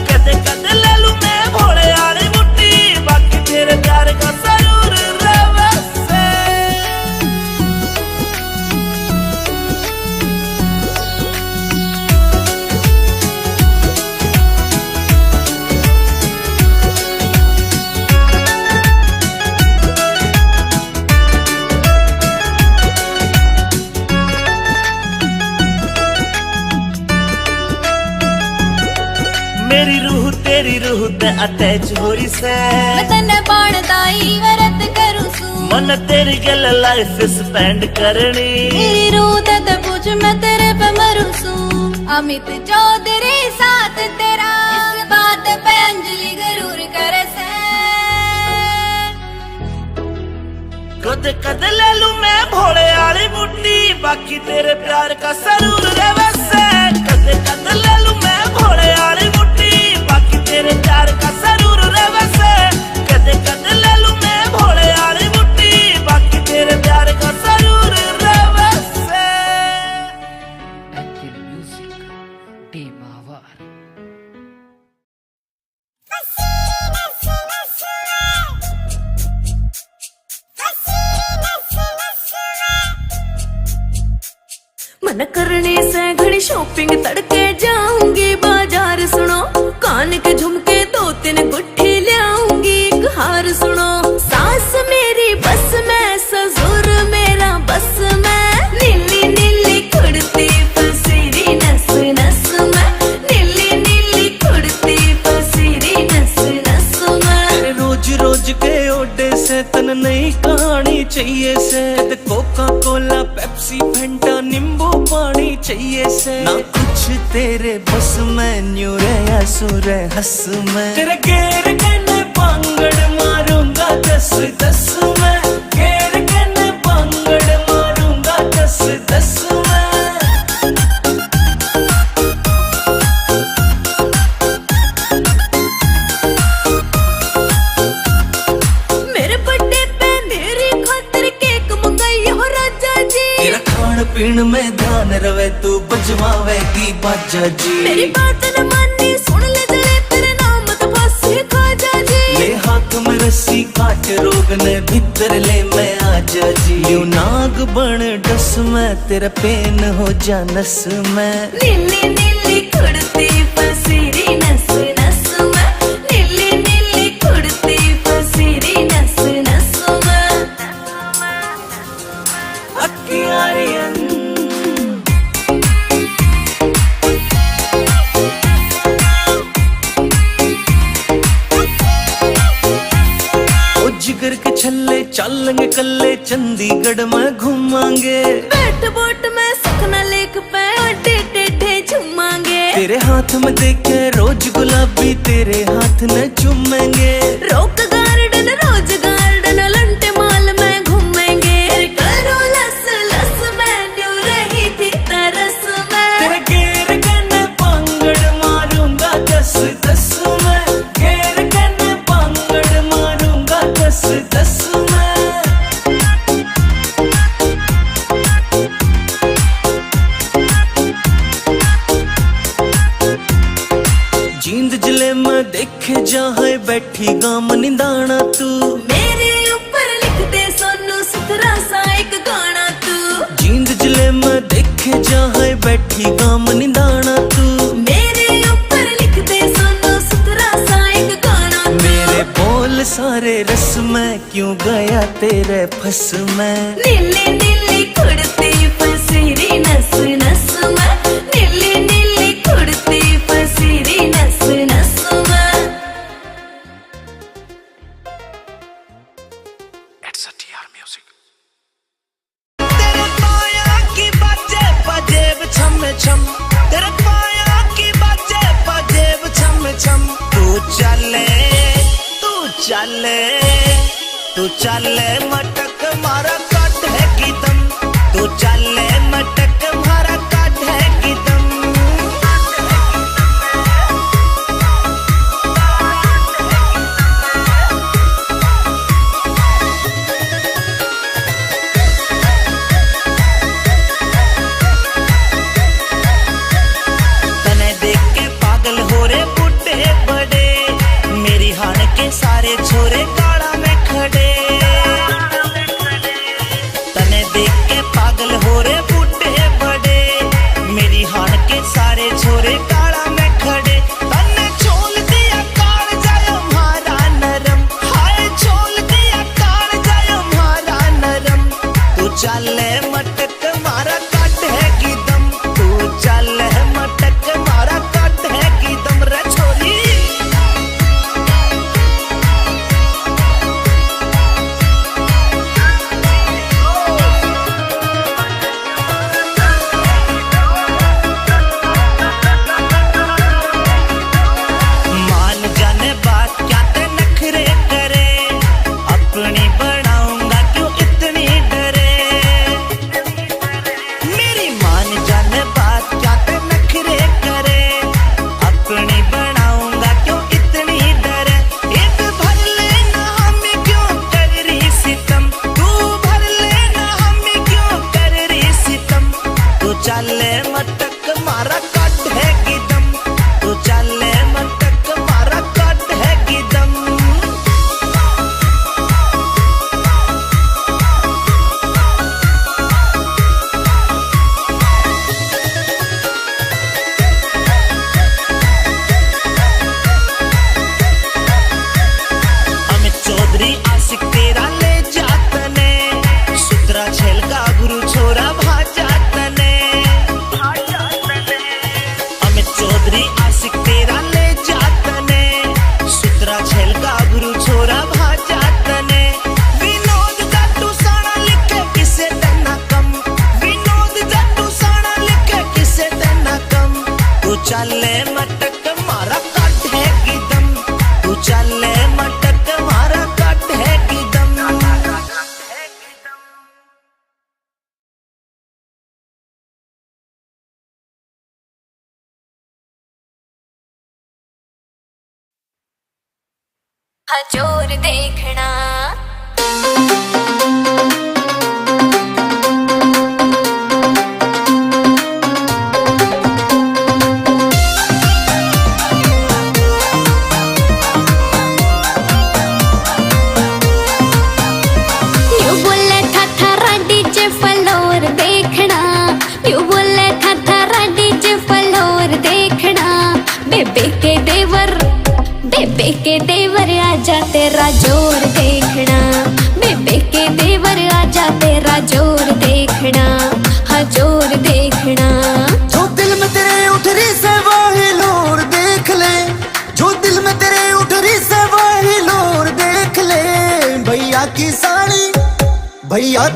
कदे कदे ले लूं मैं भोले वाली मुट्ठी बाकी तेरे प्यार का जरूर रवसे मेरी रूह तेरी रूह ते अटैच हो रही से मैं तन्ने बाणदाई वरत करूं सू मन तेरी गल लाइफ स्पेंड करनी मेरी रूह ते पूछ मैं तेरे पे मरूं सू अमित चौधरी साथ तेरा इस बात पे अंजलि जरूर करे से कद कद ले लूं मैं भोले वाली मुट्ठी बाकी तेरे प्यार का जरूर रवसे कद कद ले लूं मैं भोले वाली मुट्ठी बाकी तेरे प्यार का जरूर रवसे कद कद ले लूं मैं भोले वाली मुट्ठी बाकी तेरे प्यार का जरूर रवसे Apple Music Dimawar. मन करने से घड़ी शॉपिंग तड़के जाऊंगी बाजार सुनो कान के झुमके 2-3 गुट्ठी लाऊंगी एक हार सुनो सास मेरी बस में ससुर मेरा बस में नीली नीली कुर्ती पसीरी नस नस में नीली नीली कुर्ती पसीरी नस नस में रोज रोज के ओडे से तन नई कहानी चाहिए से कोका कोला पेप्सी फंटा नींबू पानी चाहिए से ना कुछ तेरे बस में न्यू रे सुर हंस में तेरे गेर कने पांगड़ मारूंगा 10-10 में गेर कने पांगड़ मारूंगा 10-10 में मेरे बर्थडे पे मेरी खातिर केक मंगाई हो राजा जी तेरा खान पीन में ध्यान रवे तू बजवावेगी बाजा जी मेरी बात न मानी सुन ले जले तेरे नाम तो फांसी खाजा जी ले हाथ में रस्सी काट रोग ने भीतर ले मैं आजा जी यू नाग बन डस में तेरा पेन हो जा नस में नीली नीली कुर्ती पसीरी नस नस में नीली नीली कुर्ती पसीरी नस नस में अक्कियारियन ओ जिगर के छल्ले चलेंगे कल्ले चंडीगढ़ में घूमांगे बैठ बोट में सुखना लेक पे अड्डे टेढ़े झूमांगे तेरे हाथ में देखे रोज गुलाबी तेरे हाथ न चूमेंगे रोक गार्डन रोज गार्डन लंटे माल में घूमेंगे करो लस लस में न्यू रही थी तरस में तेरे गेर कने पांगड़ मारूंगा 10-10 में गेर कने पांगड़ मारूंगा 10-10 में जींद जिले में देखे जहाँ बैठी गाम निंदाना तू मेरे ऊपर लिख दे सोनू सुथरा सा एक गाना तू जींद जिले में देखे जहाँ बैठी गाम निंदाना तू मेरे ऊपर लिख दे सोनू सुथरा सा एक गाना तू मेरे बोल सारे रस में क्यों गया तेरे फस में नीली नीली कुर्ती पसीरी नस नस में नीली नीली कुर्ती पसीरी नस नस में तेरे पाया की बाजे बजेब छम छम तेरे पाया की बाजे बजेब छम छम तू चले तू चले मटक मारा काट है की दम तू चले मटक मारा काट है की दम सारे छोरे काला में खड़े, तने देख के पागल हो रे बूढ़े बड़े। मेरी हान के सारे छोरे काला में खड़े, तने छोल दिया काल जाय हमारा नरम, हाय छोल दिया काल जाय हमारा नरम। तू चले मटक मारा काट है की दम, तू चले मटक मारा काट है की दम रे छोरी। मान जाने बात क्या ते नखरे करे, अपनी बनाऊंगा क्यों इतनी डरे। मेरी मान जाने बात क्या ते नखरे करे, अपनी बनाऊंगा क्यों इतनी डरे। एक भर लेना हमें क्यों कर रही सितम, तू भर लेना हमें क्यों कर रही सितम। तू चले मटक मारा काट है की दम, तू चले मटक मारा काट है की दम। अमित चौधरी आशिक तेरा ले जातने, सुतरा छेल का गुरु छोरा भाजातने। अमित चौधरी आशिक तेरा ले जातने, सुतरा छेल का गुरु छोरा भाजातने। विनोद जाटू साना लिखे किसे देना कम, विनोद जाटू साना लिखे किसे देना कम। तू चले मटक मारा काट है की दम, तू चले मटक मारा काट है की दम। हजोर देखना यू बोले था डीजे फ्लोर देखना, यू बोले था डीजे फ्लोर देखना। बेबे के देवर आजा तेरा जोर देखना, बेबे के देवर आजा तेरा जोर देखना, हाँ जोर देखना। जो दिल में तेरे उठ रही से वही लोर देख ले, जो दिल में तेरे उठ रही से वही लोर देख ले। भैया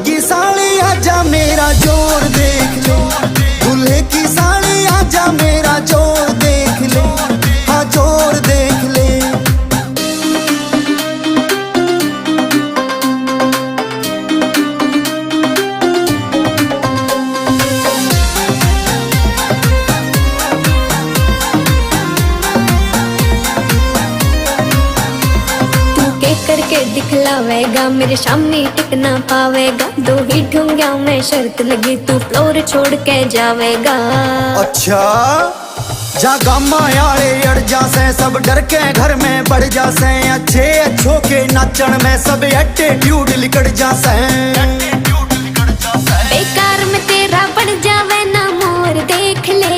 की साली आजा मेरा जोर देख ले, दूल्हे की साली आजा मेरा जोर देख ले, हाँ जोर देख ले। करके दिखलावेगा मेरे सामने टिक ना पावेगा। दो ही ठुंगिया में शर्त लगी तू फ्लोर छोड़ के जावेगा। अच्छा जा गामा आले अड़ जासे, सब डर के घर में बढ़ जासे। अच्छे अच्छों के नाचन में सब एटीट्यूड लिकड़ जासे। बेकार में तेरा बढ़ जावे ना मोर देख ले,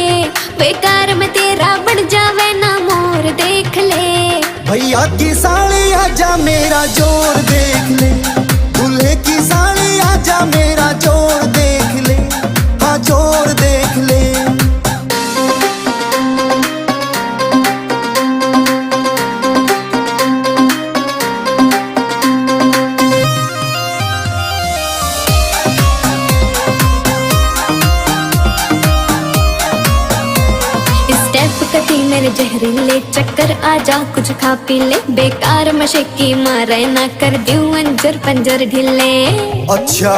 बेकार में तेरा बढ़ जावे ना मोर देख ले। भैया की साली आजा मेरा जोर देख ले, दूल्हे की साली आजा मेरा जोर देख ले, हाँ जोर देख ले। कती मेरे जहरीले चक्कर आजा कुछ खा पी ले। बेकार मशक्की मारे ना कर दूं अंजर पंजर ढीले। अच्छा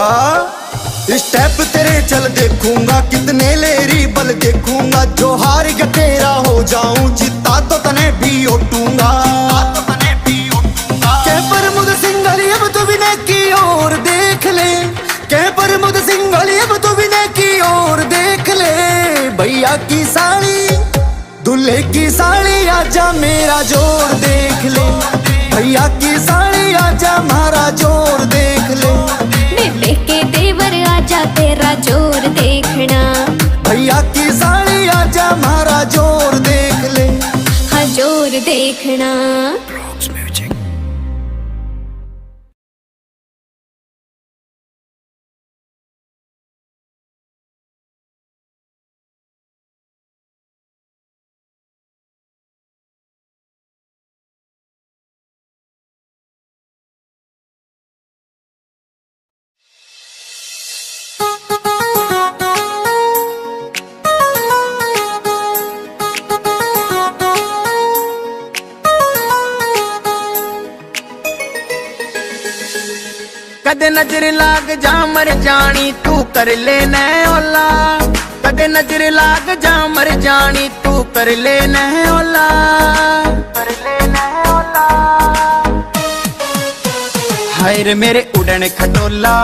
स्टेप तेरे चल देखूंगा, कितने लेरी बल देखूंगा। जो हार गया तेरा हो जाऊं, जीता तो तने भी ओटूंगा। के प्रमुद सिंघली अब तो विनय की ओर देख ले, के प्रमुद सिंघली अब तो विनय की ओर देख ले। भैया की साली दूल्हे की साली आजा मेरा जोर देख ले, भैया भैया की साड़ी आजा मारा जोर देख ले, बेबे के देवर आजा तेरा जोर देखना, भैया की साड़ी आजा मारा जोर देख ले, हाँ जोर देखना। कदे नजर लाग जा मर जानी तू कर लेना ओला, कदे नजर लाग जा मर जानी तू कर लेना ओला, कर लेना ओला। हाय रे मेरे उड़न खटोला,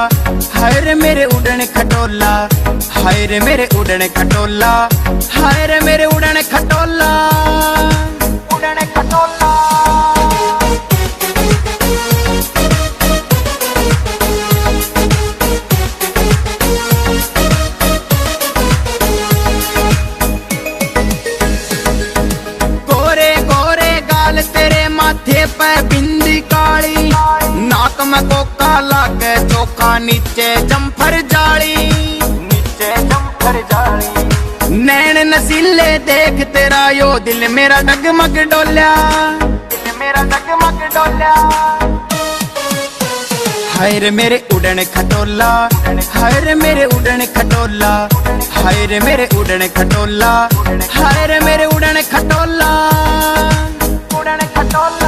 हाय रे मेरे उड़न खटोला, हाय रे मेरे उड़न खटोला, हाय रे मेरे उड़न खटोला, उड़न खटोला। माथे पे बिंदी काली, नाक में कोका लागे चोखा, नीचे जम्फर जाली, नीचे जम्फर जाली। नैन नसीले देख तेरा यो दिल मेरा डगमग डोल्या, दिल मेरा डगमग डोल्या। हाय रे मेरे उड़न खटोला, हाय रे मेरे उड़न खटोला, हाय रे मेरे उड़न खटोला, हाय रे मेरे उड़न खटोला, उड़न खटोला।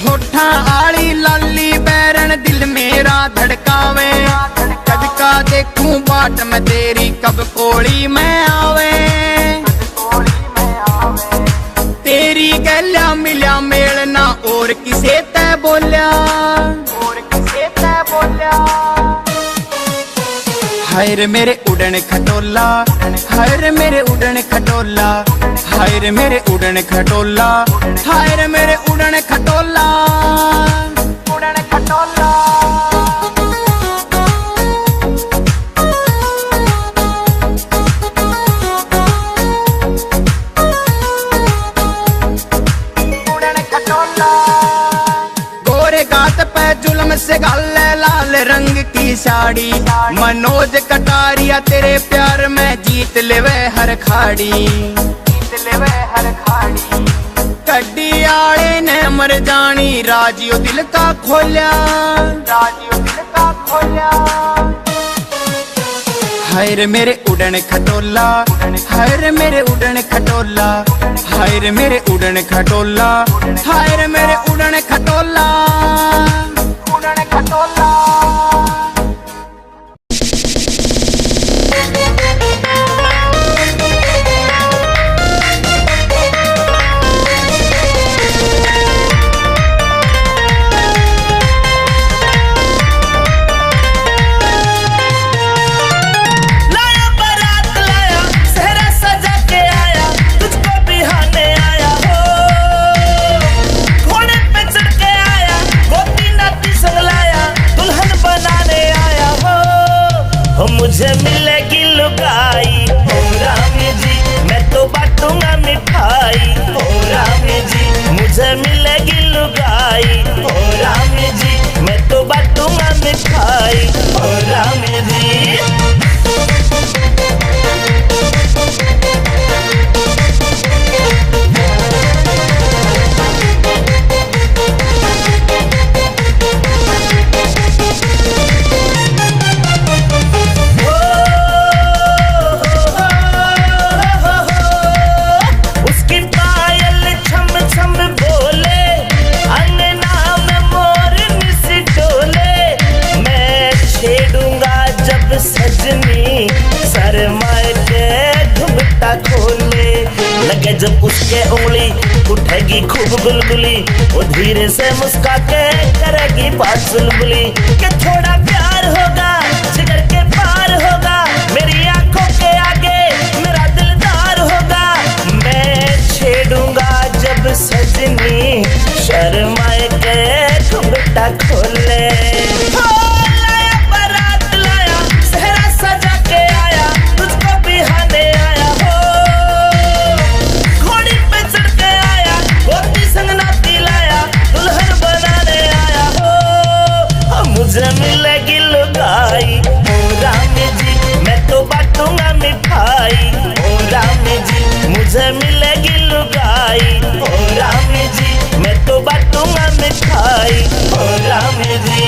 होठा आली लाली बैरन दिल मेरा धड़कावे, कद का देखूं बाट में तेरी कब कोड़ी में आवे, तेरी गल्या मिल्या मेलना और किसे तै बोल्या, और किसे तै बोल्या। हाय रे मेरे उड़न खटोला, हाय रे मेरे उड़न खटोला, हाय रे मेरे उड़न खटोला, हाय रे मेरे उड़न खटोला, उड़न खटोला। जुल्म से गाले लाल रंग की साड़ी, मनोज कटारिया तेरे प्यार में जीत लेवे हर खाड़ी, जीत लेवे हर खाड़ी। कड्डी आले ने मर जानी राजियो दिल का खोल्या, राजियो दिल का खोल्या। हाय रे मेरे उड़न खटोला, हाय रे मेरे उड़न खटोला, हाय रे मेरे उड़न खटोला, हाय रे मेरे उड़न खटोला, उड़न खटोला। मुझे मिलेगी लुगाई ओ राम जी, मैं तो बांटूंगा मिठाई ओ राम जी। मुझे मिलेगी लुगाई ओ राम जी, मैं तो बांटूंगा मिठाई ओ राम जी। सजनी सर मार के घुमटा खोले लगे जब उसके उंगली उठेगी खूब गुलगुली, वो धीरे से मुस्का के करेगी बात चुलबुली कि थोड़ा प्यार होगा जिगर के पार होगा, मेरी आंखों के आगे मेरा दिलदार होगा। मैं छेड़ूंगा जब सजनी शर्माए के घुंघटा खोले। लाया बारात लाया सेहरा सजा के आया, तुझको बिहाने आया हो। घोड़ी पे चढ़ के आया, गोती संग नाती लाया, दुल्हन बनाने आया हो। मुझे मिलेगी लुगाई ओ रामी जी, मैं तो बांटूंगा मिठाई ओ रामी जी। मुझे मिलेगी लुगाई ओ रामी जी, मैं तो बांटूंगा मिठाई ओ रामी जी।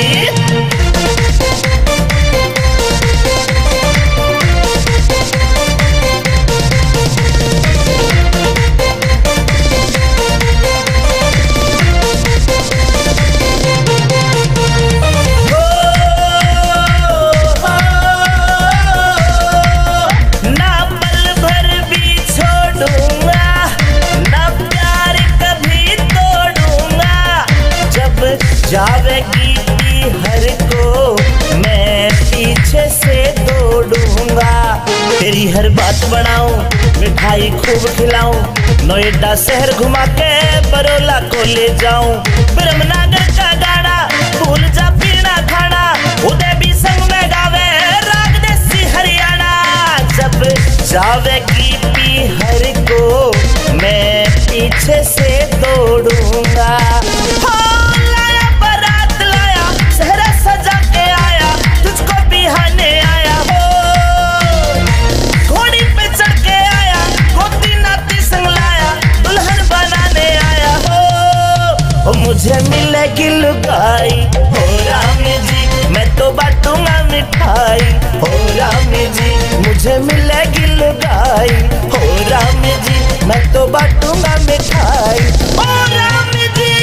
ना पल भर भी छोड़ूंगा, ना प्यार कभी तोड़ूंगा। जब जावेगी हर को मैं पीछे से दौड़ूंगा। तेरी हर बात बनाऊं, मिठाई खूब खिलाऊं, नोएडा शहर घुमा के बरोला को ले जाऊं। ब्रह्मनगर का गाना भूल जा पीना खाना, उदय भी संग में गावे राग देसी हरियाणा। जब जावेगी हर को मैं पीछे से दौड़ूंगा। लाया बारात लाया सेहरा सजा के आया, तुझको बिहाने आया हो। घोड़ी पे चढ़ के आया, गोती नाती संग लाया, दुल्हन बनाने आया हो। मुझे मिलेगी लुगाई हो रामी जी, मैं तो बांटूंगा मिठाई हो रामी जी। मुझे मिलेगी लुगाई हो रामी जी, मैं तो बांटूंगा मिठाई हो रामी जी।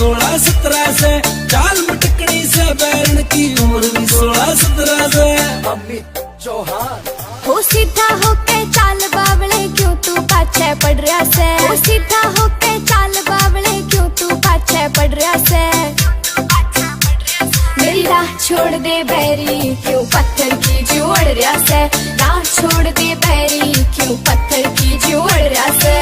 16 17 से चाल मटकनी से बैरन की उम्र भी 16 17 से। अमित चौहान हो सीधा होके चाल बावले क्यों तू पाछे पड़ रहा से, हो सीधा होके चाल बावले क्यों तू पाछे पड़ रहा से। मेरी राह छोड़ दे बैरी क्यों पत्थर की जोड़ रहा से, राह छोड़ दे बैरी क्यों पत्थर की जोड़ रहा से।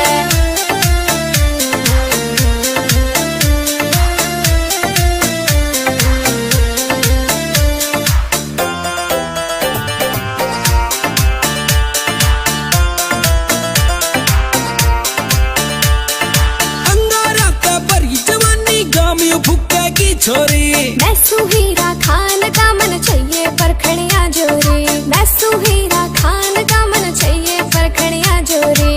छोरी मैं सुहीरा खान का मन चाहिए परखड़िया जोरी, मैं सुहीरा खान का मन चाहिए परखड़िया जोरी।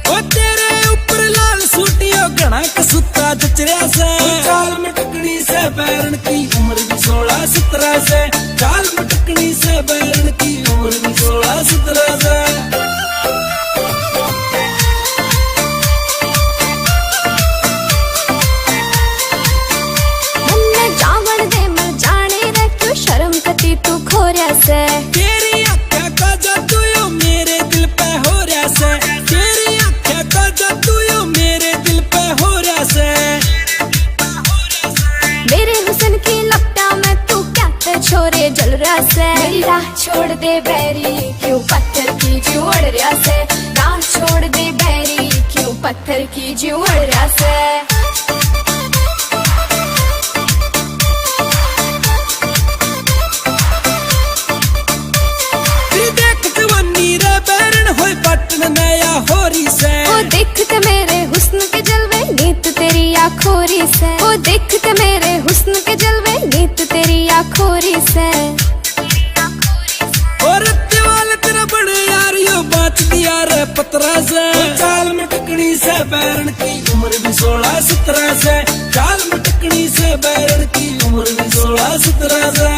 ओ तेरे ऊपर लाल सूटियों घना कसूता जचरिया से, चाल मटकनी से बैरन की उम्र भी 16 17 से, चाल मटकनी से बैरन की उम्र भी 16 17 से। तू खोरिया से तेरी आँखें का जादू यो मेरे दिल पे हो रहा से, तेरी आँखें का जादू यो मेरे दिल पे हो रहा से। मेरे हुस्न की लपटा में तू क्या ते छोरे जल रहा से। मेरी राह छोड़ दे बैरी क्यों पत्थर की जोड़ रहा से, राह छोड़ दे बैरी क्यों पत्थर की जोड़ रहा से। नया होरी से ओ देखते मेरे हुस्न के जलवे नीत तेरी आखोरी से, ओ देखते मेरे हुस्न के जलवे नीत तेरी आखोरी से। और वाले तेरा बड़े यार यो बात दिया रे पतरा से, चाल मटकनी से बैरन की उम्र भी 16 17 से, चाल मटकनी से बैरन की उम्र भी 16 17 से।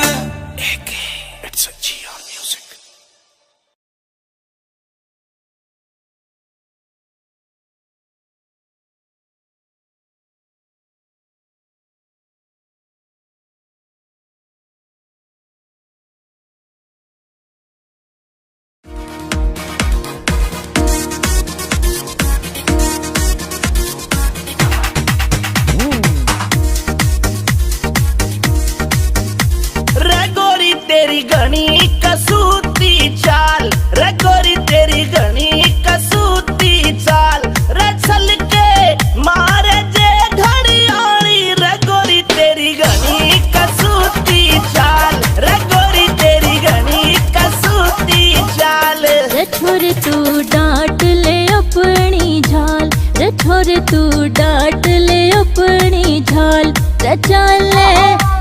तेरी घनी कसूती चाल रे गोरी, तेरी घनी कसूती चाल रे चल के मारे जे घड़ियाली रे गोरी, तेरी घनी कसूती चाल रे गोरी, तेरी घनी कसूती चाल। रे छोरे तू डांट ले अपनी झाल, रे छोरे तू डांट ले अपनी झाल, रे चाल ले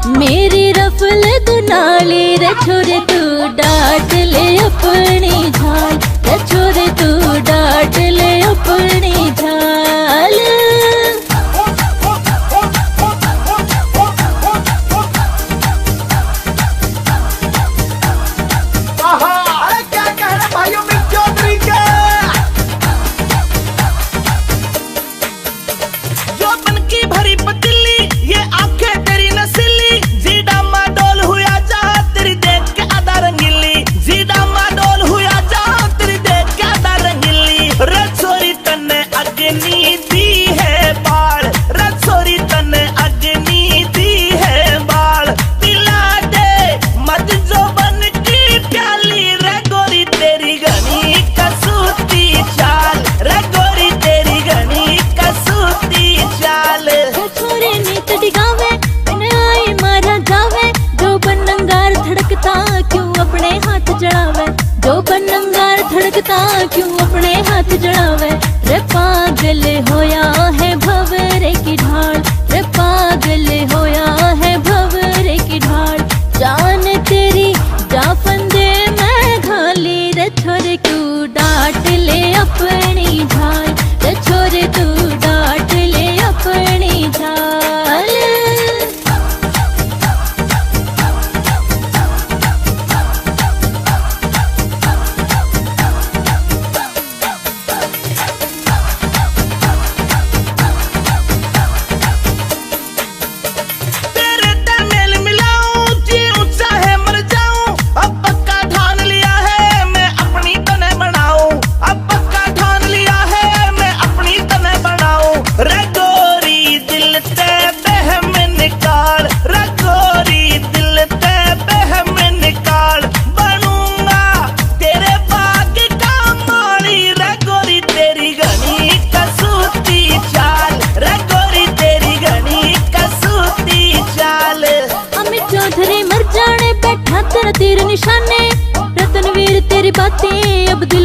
मेरी रफल दुनाली, रे छोरे तू डांट ले अपनी झाल, रे छोरे तू डांट ले अपनी झाल। अरे क्या कह रहे भाइयों में चौधरी के जो बन की भरी पतीली ये आंखें तेरी नसीली, जीडा माडोल हुआ जा तेरी देख के आधा रंगीली, जीडा माडोल हुआ जा तेरी देख के आधा रंगीली। रसोरी तन्ने अग्नि दी है बाल, रसोरी तन्ने अग्नि दी है बाल, पिला दे मत जो बन की प्याली रे गोरी, तेरी घनी कसूती चाल रे गोरी, तेरी घनी कसूती चाल। छोरे नीत डिगावे मैंने आए मारा जावे, जो बनंगार धड़कता क्यों अपने हाथ जड़ावे, जो बनंगार धड़कता क्यों अपने हाथ जड़ावे। रे पागल होया है भवरे की ढाल, रे पागल होया है भवरे की ढाल, जान तेरी जा फंदे मैं घाली, रे छोरे तू डांट ले अपनी झाल, रे छोरे तू डांट ले अपनी झाल।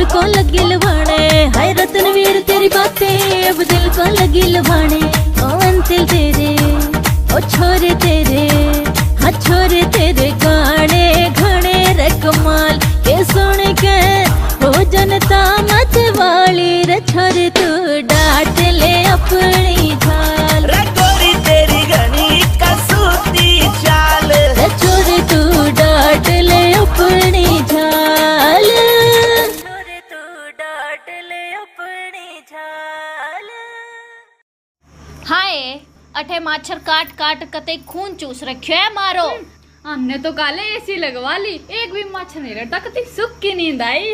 दिल को लगी लुभाने। हाय रतनवीर तेरी बातें अब दिल को लगी लुभाने। ओ अंतिल तेरे ओ छोरे तेरे, हाँ छोरे तेरे गाने घने रे कमाल के सुन के हो जनता मत वाली रे। छोरे तू डांट ले अपनी झाल रे गोरी तेरी घनी कसूती चाल। रे छोरे तू डांट ले अपनी झाल। छोरे तू डांट ले अपनी झाल। हाय अठे माछर काट काट कते खून चूस रखियो है मारो। हमने तो काले एसी लगवा ली, एक भी मच्छर नहीं रहता, कती सुख की नींद आई।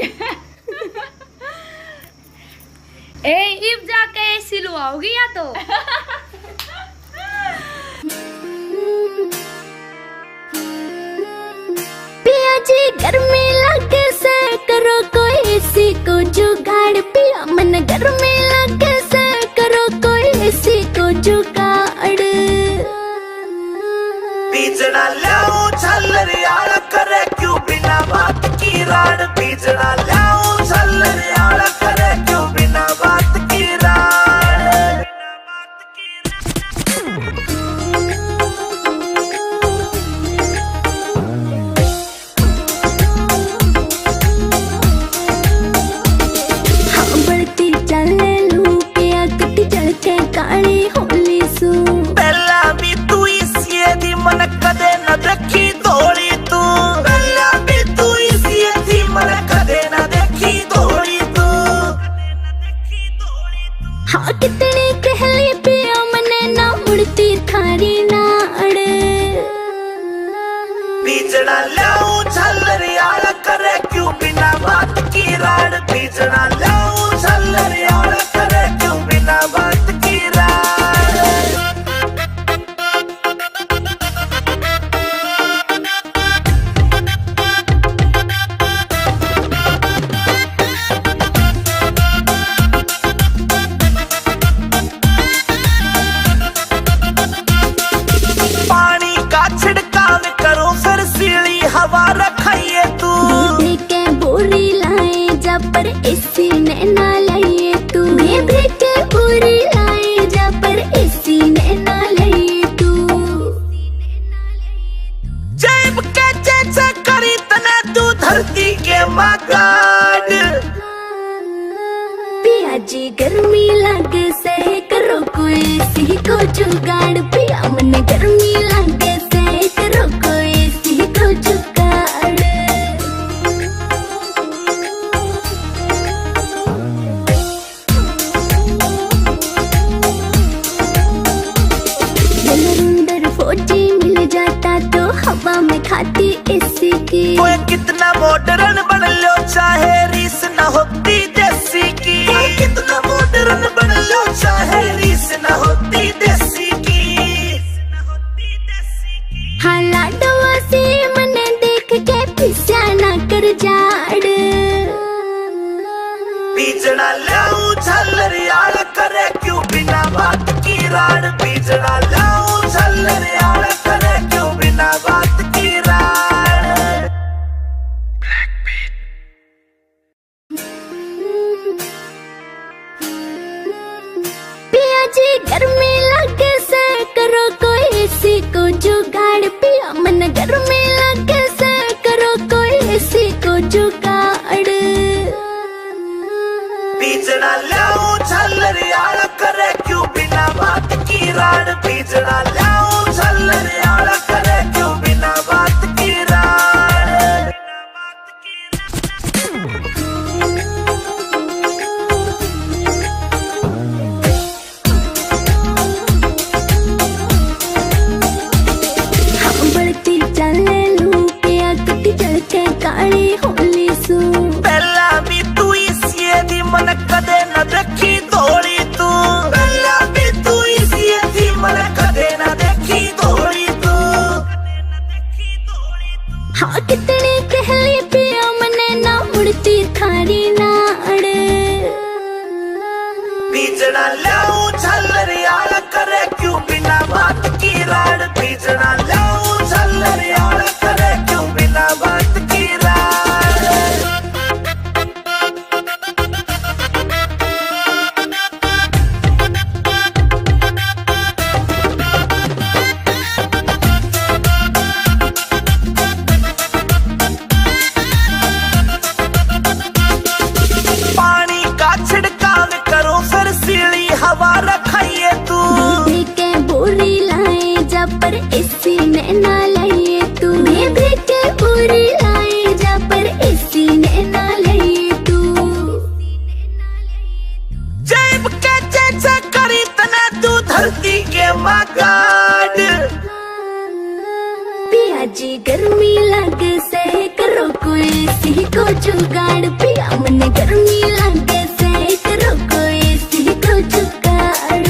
ए इब जाके एसी लुआओगी या तो। पिया जी गर्मी लगे से करो कोई एसी को जुगाड़। पिया मन गर्मी लगे से करो कोई एसी को जुगाड़। बीजना लाऊं छल्लर यार करे क्यों बिना बात की राड। बीजना लाऊं छल्लर यार करे क्यों बिना बात की राड। हाँ बढ़ती चले लू पिया कटी चढ़के काली होली सू। पहला भी तू इसी दी मन कदे न देखी दौड़ी तू। पहला भी तू इसी दी मन कदे न देखी दौड़ी तू। हाँ कितनी कहली पिया मने ना मुड़ती थारी नाड़। बीजना लाऊं छल्लर यार करे क्यों बिना बात की राड। बीजना लाऊं छल्लर यार करे क्यों बिना बात की राड। पानी का छिड़काव करो फिर सीली हवा रखाइए तू। दूधे के बोरी लाए जा पर एसी ने ना लाइए तू। दूधे के बोरी लाए जा पर एसी ने ना लाइए तू। जेब के जैसे करी तने तू धरती के मगाड़। पिया जी गर्मी लगे से करो कोई एसी को जुगाड़। पिया मन गर्मी लगे से करो कोई एसी को जुगाड़। जलंधर फौजी मिल जाता तो हवा में खाती एसी की। ओए कितना मॉडर्न बन लो चाहे रीस न होती देसी की। ओए कितना मॉडर्न बन लो चाहे रीस न होती देसी की। हाँ लाडवा से मने देख के पिस्या ना कर जाड़। बीजना लाऊं छल्लर यार करे क्यों बिना बात की राड। बीजना लाऊं छल्लर यार करे क्यों बिना बात की राड। पिया जी गर्मी लगे से करो कोई एसी को जुगाड़। पिया मन गर्मी लगे से करो कोई एसी को जुगाड़। बीजना लाऊं छल्लर यार करे क्यों बिना बात की राड। बीजना लाऊं छल्लर यार करे क्यों बिना बात की राड। हाँ बढ़ती चले लू पिया कटी चढ़के काली होली सू। पहला भी तू इसी दी मन कदे न देखी दौड़ी तू। पहला भी तू इसी दी मन कदे न देखी दौड़ी तू। हाँ कितनी कहली पिया मने ना मुड़ती थारी नाड़। बीजना लाऊं छल्लर यार करे क्यों बिना बात की राड। बीजना लाऊं छल्लर यार करे क्यों बिना बात की राड। पर एसी ने ना लिए तू मैं के पूरी लाई जा पर एसी ने ना लिए तू जेब के चेचे करी तना तू धरती के मगाड पिया जी गर्मी लगे से करो कोई सी को जुगाड़ पिया मन गर्मी लगे से करो कोई सी को जुगाड़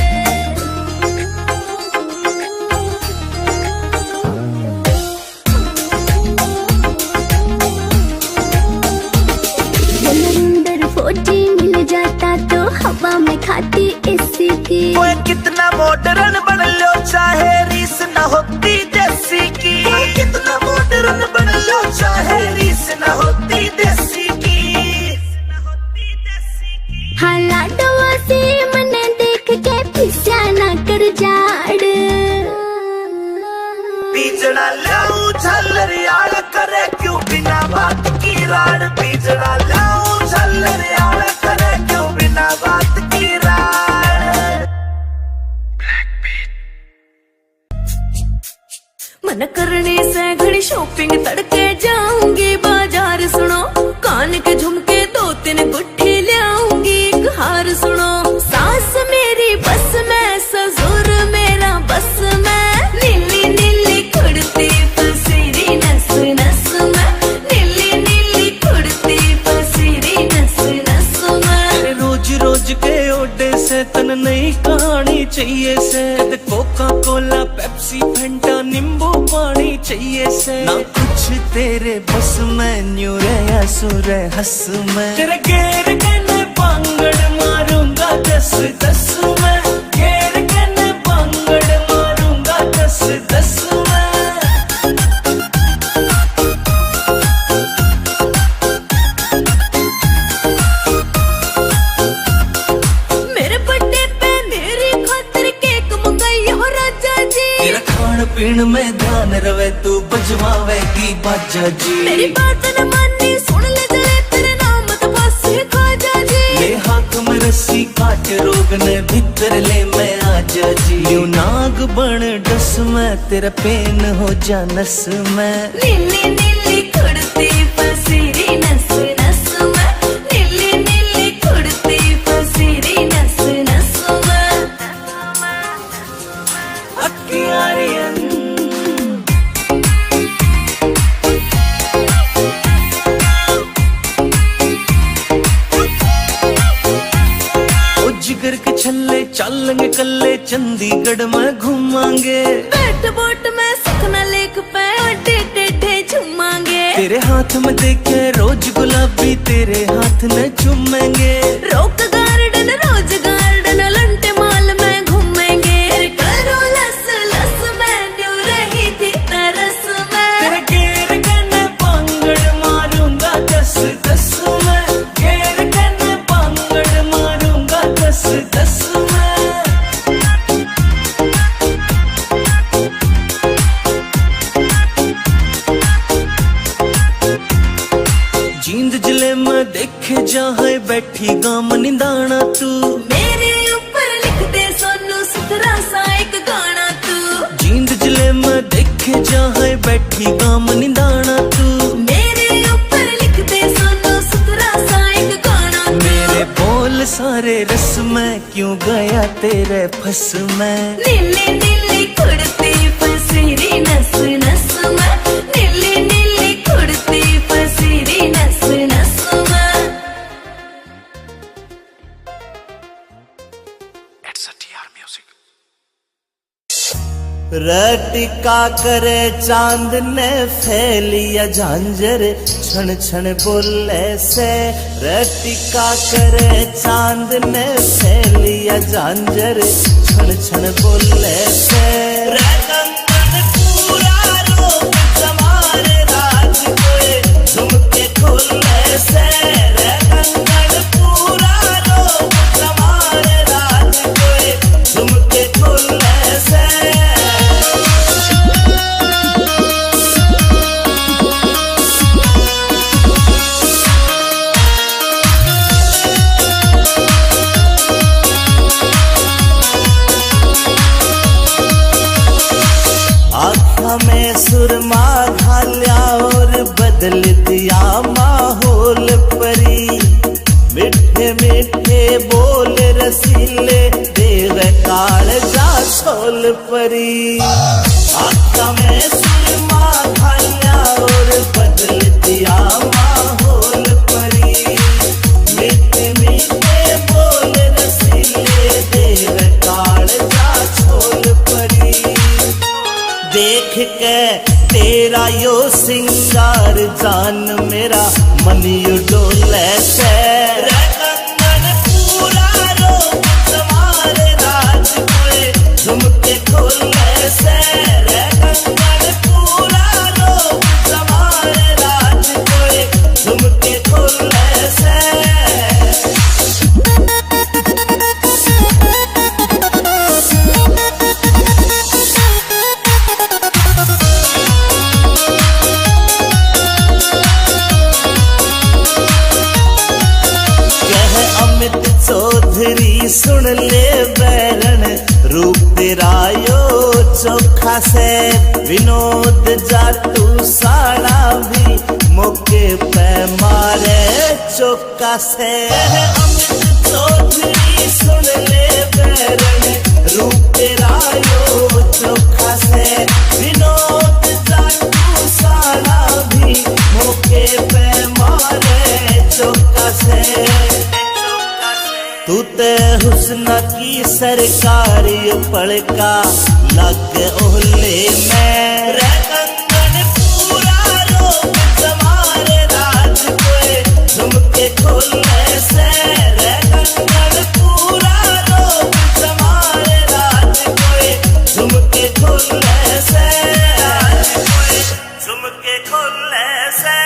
मिल जाता तो हवा में खाती एसी की ओए कितना मॉडर्न बन लो चाहे रीस न होती देसी की कितना मॉडर्न बन लो चाहे रीस न होती देसी की हाला डवा से मने देख के पिस्या ना कर जाड़ बीजड़ा लाऊं झल्लर यार करे क्यों बिना बात की राड बीजड़ा लाऊं झल्लर यार करे क्यों बिना बात की राड मन करने से घड़ी शॉपिंग तड़के जाऊंगी बाजार सुनो कान के झुमके 2-3 गुट्ठी लाऊंगी एक हार सुनो सास मेरी बस में ससुर मेरा बस में नीली नीली कुड़ती पसीरी नस नस में नीली नीली कुड़ती पसीरी नस नस में रोज रोज के ओडे से तन नई कहानी चाहिए से कोका कोला पेप्सी फंटा नींबू पानी चाहिए से ना कुछ तेरे बस में न्यू रे सुर हंस में तेरे घेर के पांगड़ मारूंगा 10-10 में घेर के पांगड़ मारूंगा 10-10 में मेरे बर्थडे पे मेरी खातिर केक मंगाई हो राजा जी तेरा खान पीन में ध्यान रवे तू बजवावेगी बाजा जी मेरी बात न मानी सुन ले जरे तेरे नाम तो बस खाजा जी ले हाथ में रस्सी काट रोग ने भीतर ले मैं आजा जी यूं नाग बन डस में तेरा पेन हो जा नस में नीली नीली कुड़ती पसीरी नस नस में नीली नीली कुड़ती पसीरी नस नस में अक्कियारियन जिगर के छल्ले चलेंगे कल्ले चंडीगढ़ में घूमांगे बैठ बोट में सुखना लेक पे अड्डे टेढ़े झूमांगे तेरे हाथ में देखे रोज गुलाबी तेरे हाथ में चूमेंगे रोक गार्डन रोज गार्डन लंटे माल में घूमेंगे करो लस लस में न्यू रही थी तरस में तेरे घेर के पांगड़ मारूंगा 10-10 में घेर के पांगड़ मारूंगा 10-10 में जींद जिले में देखे जहाँ बैठी गाम निदाना तू मेरे ऊपर लिख दे सोनू सुथरा सा एक गाना तू जींद जिले में देखे जहाँ बैठी गाम निदाना तू मेरे ऊपर लिख दे सोनू सुथरा सा एक गाना तू मेरे बोल सारे रस में क्यों गया तेरे फस में नीली नीली कुड़ती पसीरी नस नस में नीली नीली कुड़ती पसीरी नस नस में रटिका करे चांद ने फैलिया झांझर छन छन बोले से रटिका करे चांद ने फैलिया झांझर छन छन बोले से रंगन पूरा रोक जमारे राज कोए झुमके खोले से रंगन पूरा रोक जमारे राज कोए झुमके खोले से बदल दिया माहौल परी, मिठे मिठे बोल रसीले देवे कालजा छोल परी। आका में सुरमा खाया और बदल दिया माहौल परी, मिठे मिठे बोल रसीले देवे कालजा छोल परी। देख के तेरा यो सिंगार जान मेरा मन यू डोले से, रे कंगन पूरा रोग तुम्हारे राज कोए झुमके खोले से, रे कंगन पूरा रोग तुम्हारे राज कोए झुमके खोले से। चौधरी सुन ले बैरन रूप तेरा यो चोखा से, विनोद जाटू साड़ा भी मौके पे मारे चौका से। अमित चौधरी सुन ले बैरन रूप तेरा यो चोखा से, विनोद जाटू साड़ा भी मौके पे मारे चौका से। तू ते हुस्न की सरकारी पड़का लग ओले में, रे कंगन पूरा रोग तुम्हारे राज कोए झुमके खोले से, रे कंगन पूरा रोग तुम्हारे राज कोए झुमके खोले से, झुमके खोले से।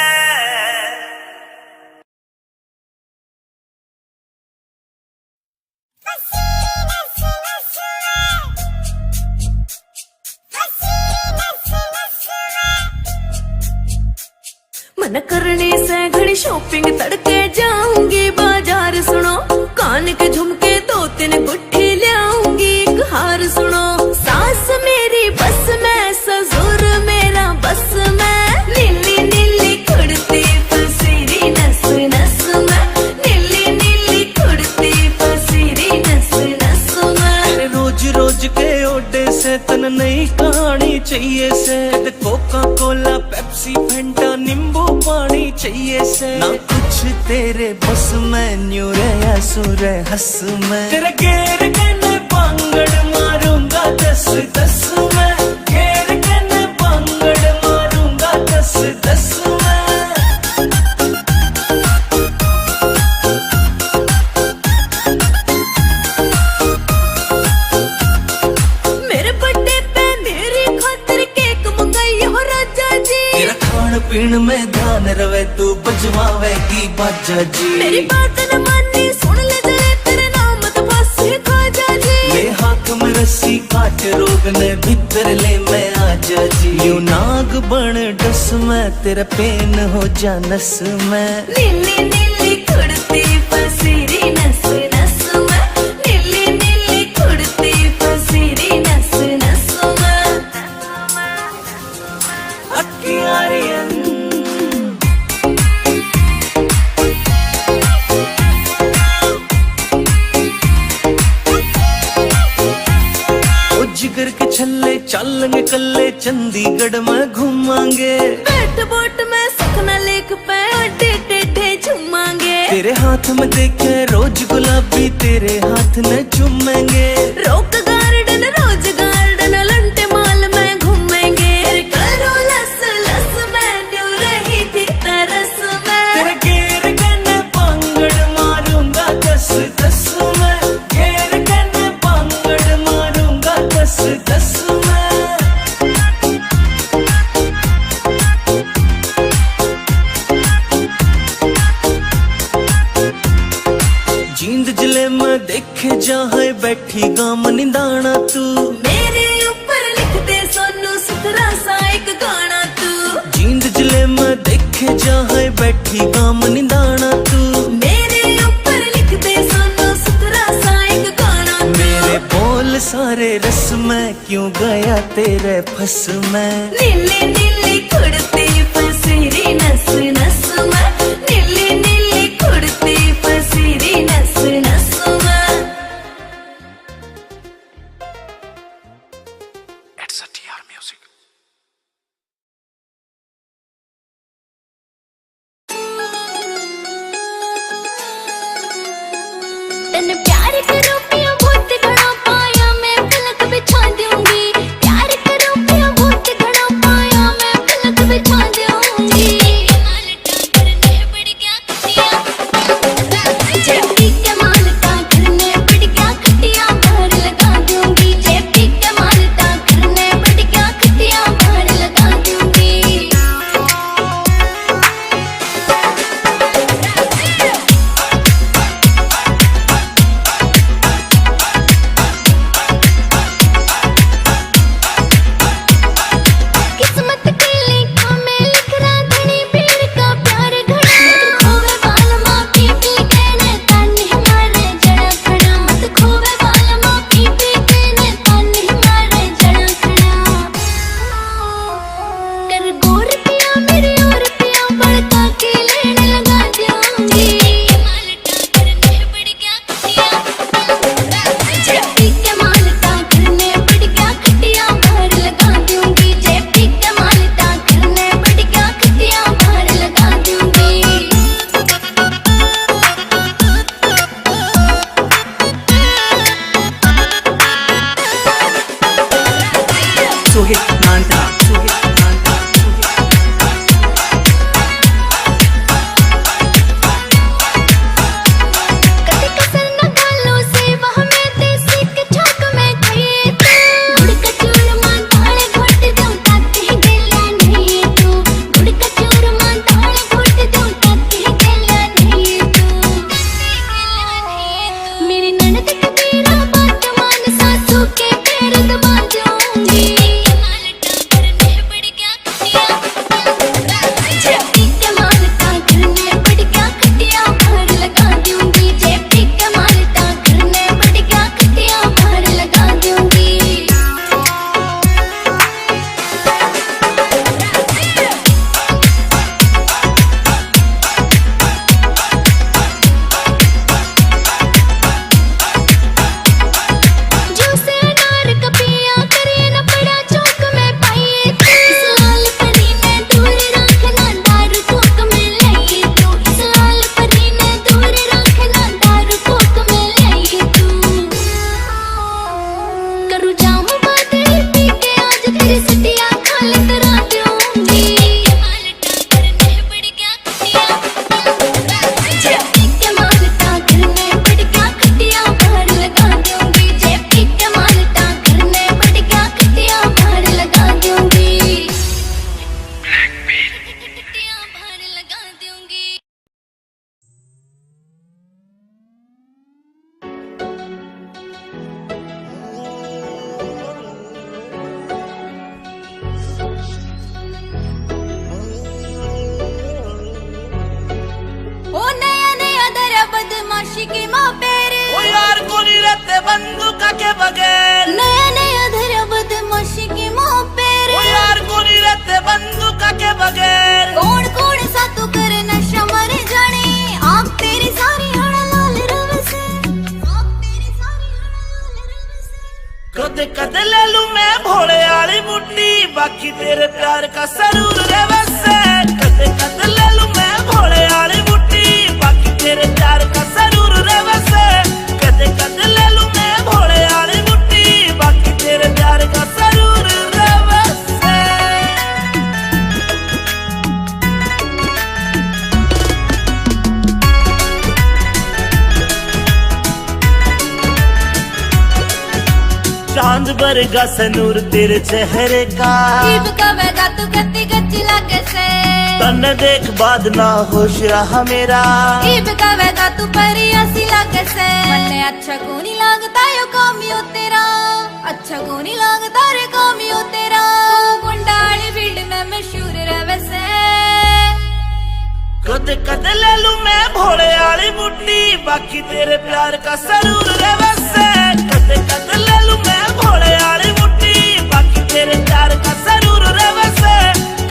मन करने से घड़ी शॉपिंग तड़के जाऊंगी बाजार सुनो, कान के झुमके 2-3 गुट्ठी लाऊंगी एक हार सुनो। सास मेरी बस में ससुर मेरा बस में, नीली नीली कुड़ती फसीरी नस नस में, नीली नीली कुड़ती फसीरी नस नस में। रोज रोज के ओडे से तन नई कहानी चाहिए से, कोका कोला पेप्सी फंटा नींबू पानी चाहिए से। ना कुछ तेरे बस में न्यू रे सुर हंस में, तेरे घेर के पांगड़ मारूंगा 10-10 में, घेर के पांगड़ मारूंगा 10-10 में। मेरे बर्थडे पे मेरी खातिर केक मंगाई हो राजा जी, तेरा खान पीन में ध्यान रवे तू बजवावेगी बाजा जी। मेरी बात न मानी सुन ले जले तेरे नाम तो फांसी खाजा जी। ले हाथ में रस्सी काट रोग ने भीतर ले मैं आजा जी। यू नाग बन डस में तेरा पेन हो जा नस में, नीली नीली कुड़ती फसीरी नस नस में, नीली नीली कुड़ती फसीरी नस नस में। अक्कियारियन जिगर के छल्ले चलेंगे कल्ले चंडीगढ़ में घूमांगे, बैठ बोट में सखना लेक पे अड्डे टेढ़े झूमांगे। तेरे हाथ में देखे रोज गुलाबी तेरे हाथ न चूमेंगे, रोक गार्डन रोज गार्डन लंटे माल में घूमेंगे। करो लस लस में न्यू रही थी तरस में, तेरे घेर के पांगड़ मारूंगा 10-10 में, घेर के पांगड़ मारूंगा 10-10 में। जींद जिले में देखे जहाँ बैठी गाम निदाना तू, मेरे ऊपर लिख दे सोनू सुथरा सा एक गाना तू। जींद जिले में देखे जहाँ बैठी गाम निदाना तू, मेरे ऊपर लिख दे सोनू सुथरा सा एक गाना तू। मेरे बोल सारे रस में क्यों गया तेरे फस में, नीली नीली कुड़ती फसीरी नस आशिकी माँ पेरे ओ यार को नहीं रहते बंदूक के बगैर नया नया धरा बदमाशी की माँ पेरे ओ यार को नहीं रहते बंदूक के बगैर कौन कौन सा तू करे नशा मरे जाने आप तेरी सारी हड़ा लाल रव से आप तेरी सारी हड़ा लाल रव से कदे कदे ले लूं मैं भोले वाली बुड्डी बाकी तेरे प्यार का सरूर रे वैसे कदे कदे ले लूं मैं भोले वाली बुड्डी बाकी तेरे प्यार का सरूर रे वैसे कदे कदे ले लूं मैं भोले वाली बुड्डी बाकी तेरे प्यार का सरूर रे वैसे चांद बरगा सनूर तेरे चेहरे का ईब कवेगा तू कत्ती गच्ची लागे से तन देख बाद ना होश रहा मेरा ईब कवेगा तू परिया सी लागे से मन्ने अच्छा को नहीं लगता यो कामियो तेरा अच्छा को नहीं लगता रे कामियो तेरा गुंडाली फील्ड में मशहूर रहे से कदे कदे ले लूं मैं भोले वाली बुड्डी बाकी तेरे प्यार का सरूर रे वैसे कदे कदे ले लूं मैं भोले वाली बुड्डी बाकी तेरे प्यार का सरूर रे वैसे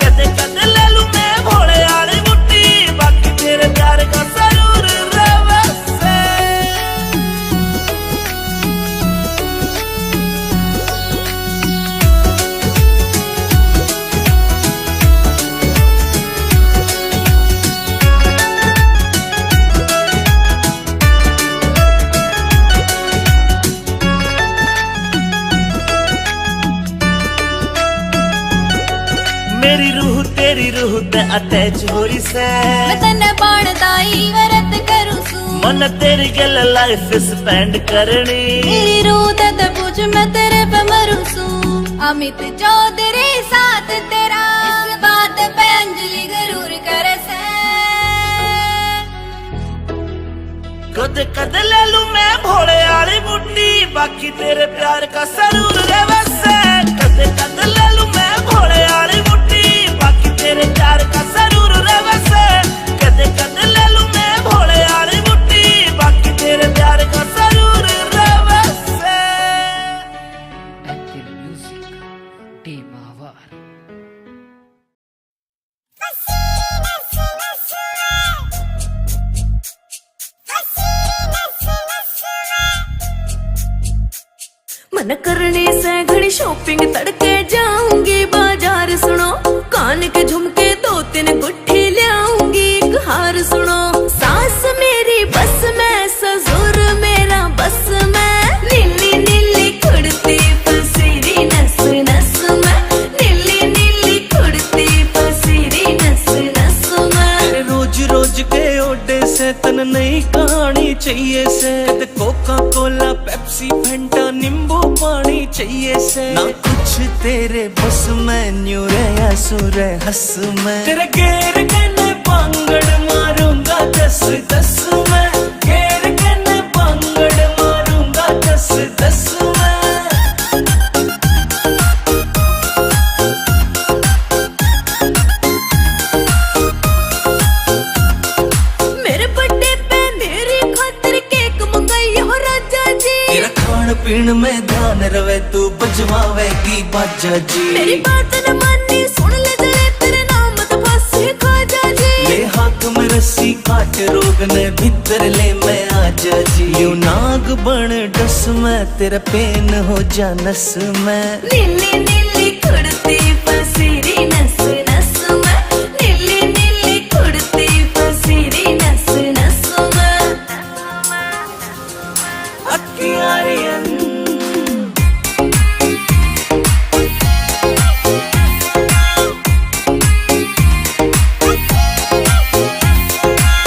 कदे कदे ले लूं मैं भोले वाली बुड्डी बाकी तेरे प्यार का सरूर रे वैसे मेरी रूह तेरी रूह ते अटैच हो रही से मैं तन्ने बाणदाई वरत करूं सू मन तेरी गल लाइफ स्पेंड करनी मेरी रूह ते पूछ मैं तेरे पे मरूं सू अमित चौधरी साथ तेरा इस बात पे अंजलि जरूर करे से कदे कदे ले लूं मैं भोले वाली बुड्डी बाकी तेरे प्यार का सरूर रे वैसे कदे कदे ले लूं मैं भोले वाली बुड्डी बाकी तेरे प्यार का सरूर रे वैसे कदे कदे ले लूं मैं भोले वाली बुड्डी बाकी तेरे प्यार का सरूर रे वैसे Active Music Team Avar. मन करने से घड़ी शॉपिंग तड़के जाऊंगी बाजार सुनो कान के झुमके दो तीन गुट्ठी लाऊंगी एक हार सुनो सास मेरी बस में ससुर मेरा बस में नीली नीली कुर्ती पसीरी नस नस में नीली नीली कुर्ती पसीरी नस नस में रोज रोज के ओडे से तन नई कहानी चाहिए से कोका कोला पेप्सी फंटा नींबू पानी चाहिए से ना कुछ तेरे बस में न्यू रे सुर हंस में तेरे गेर कने पांगड़ मारूंगा 10-10 में गेर कने पांगड़ मारूंगा 10-10 में मेरे बर्थडे पे मेरी खातिर केक मंगाई हो राजा जी तेरा खान पीन में ध्यान रवे तू बजवावेगी बाजा जी मेरी बात न मानी सुन ले जले तेरे नाम तो फांसी ख्वाजा जी ले हाथ में रस्सी काट रोग ने भीतर ले मैं आजा जी यू नाग बन डस में तेरा पेन हो जा नस में नीली नीली कुर्ती पसीरी नस नस में नीली नीली कुर्ती पसीरी नस नस में अक्कियारियन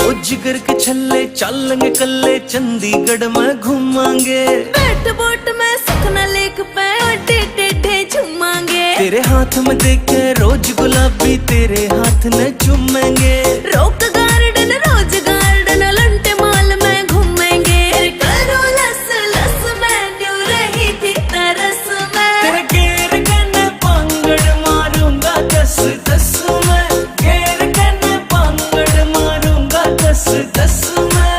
ओ जिगर के छल्ले चलेंगे कल्ले चंडीगढ़ में घूमांगे बैठ बोट में सपना लेक पे अड्डे टेढ़े झूमांगे तेरे हाथ में देखे रोज गुलाबी तेरे हाथ न चूमेंगे रॉक गार्डन रोज गार्डन लंटे माल में घूमेंगे करो लस लस में न्यू रही थी तरस में तेरे गेर कने पांगड़ मारूंगा 10-10 में गेर कने पांगड़ मारूंगा 10-10 में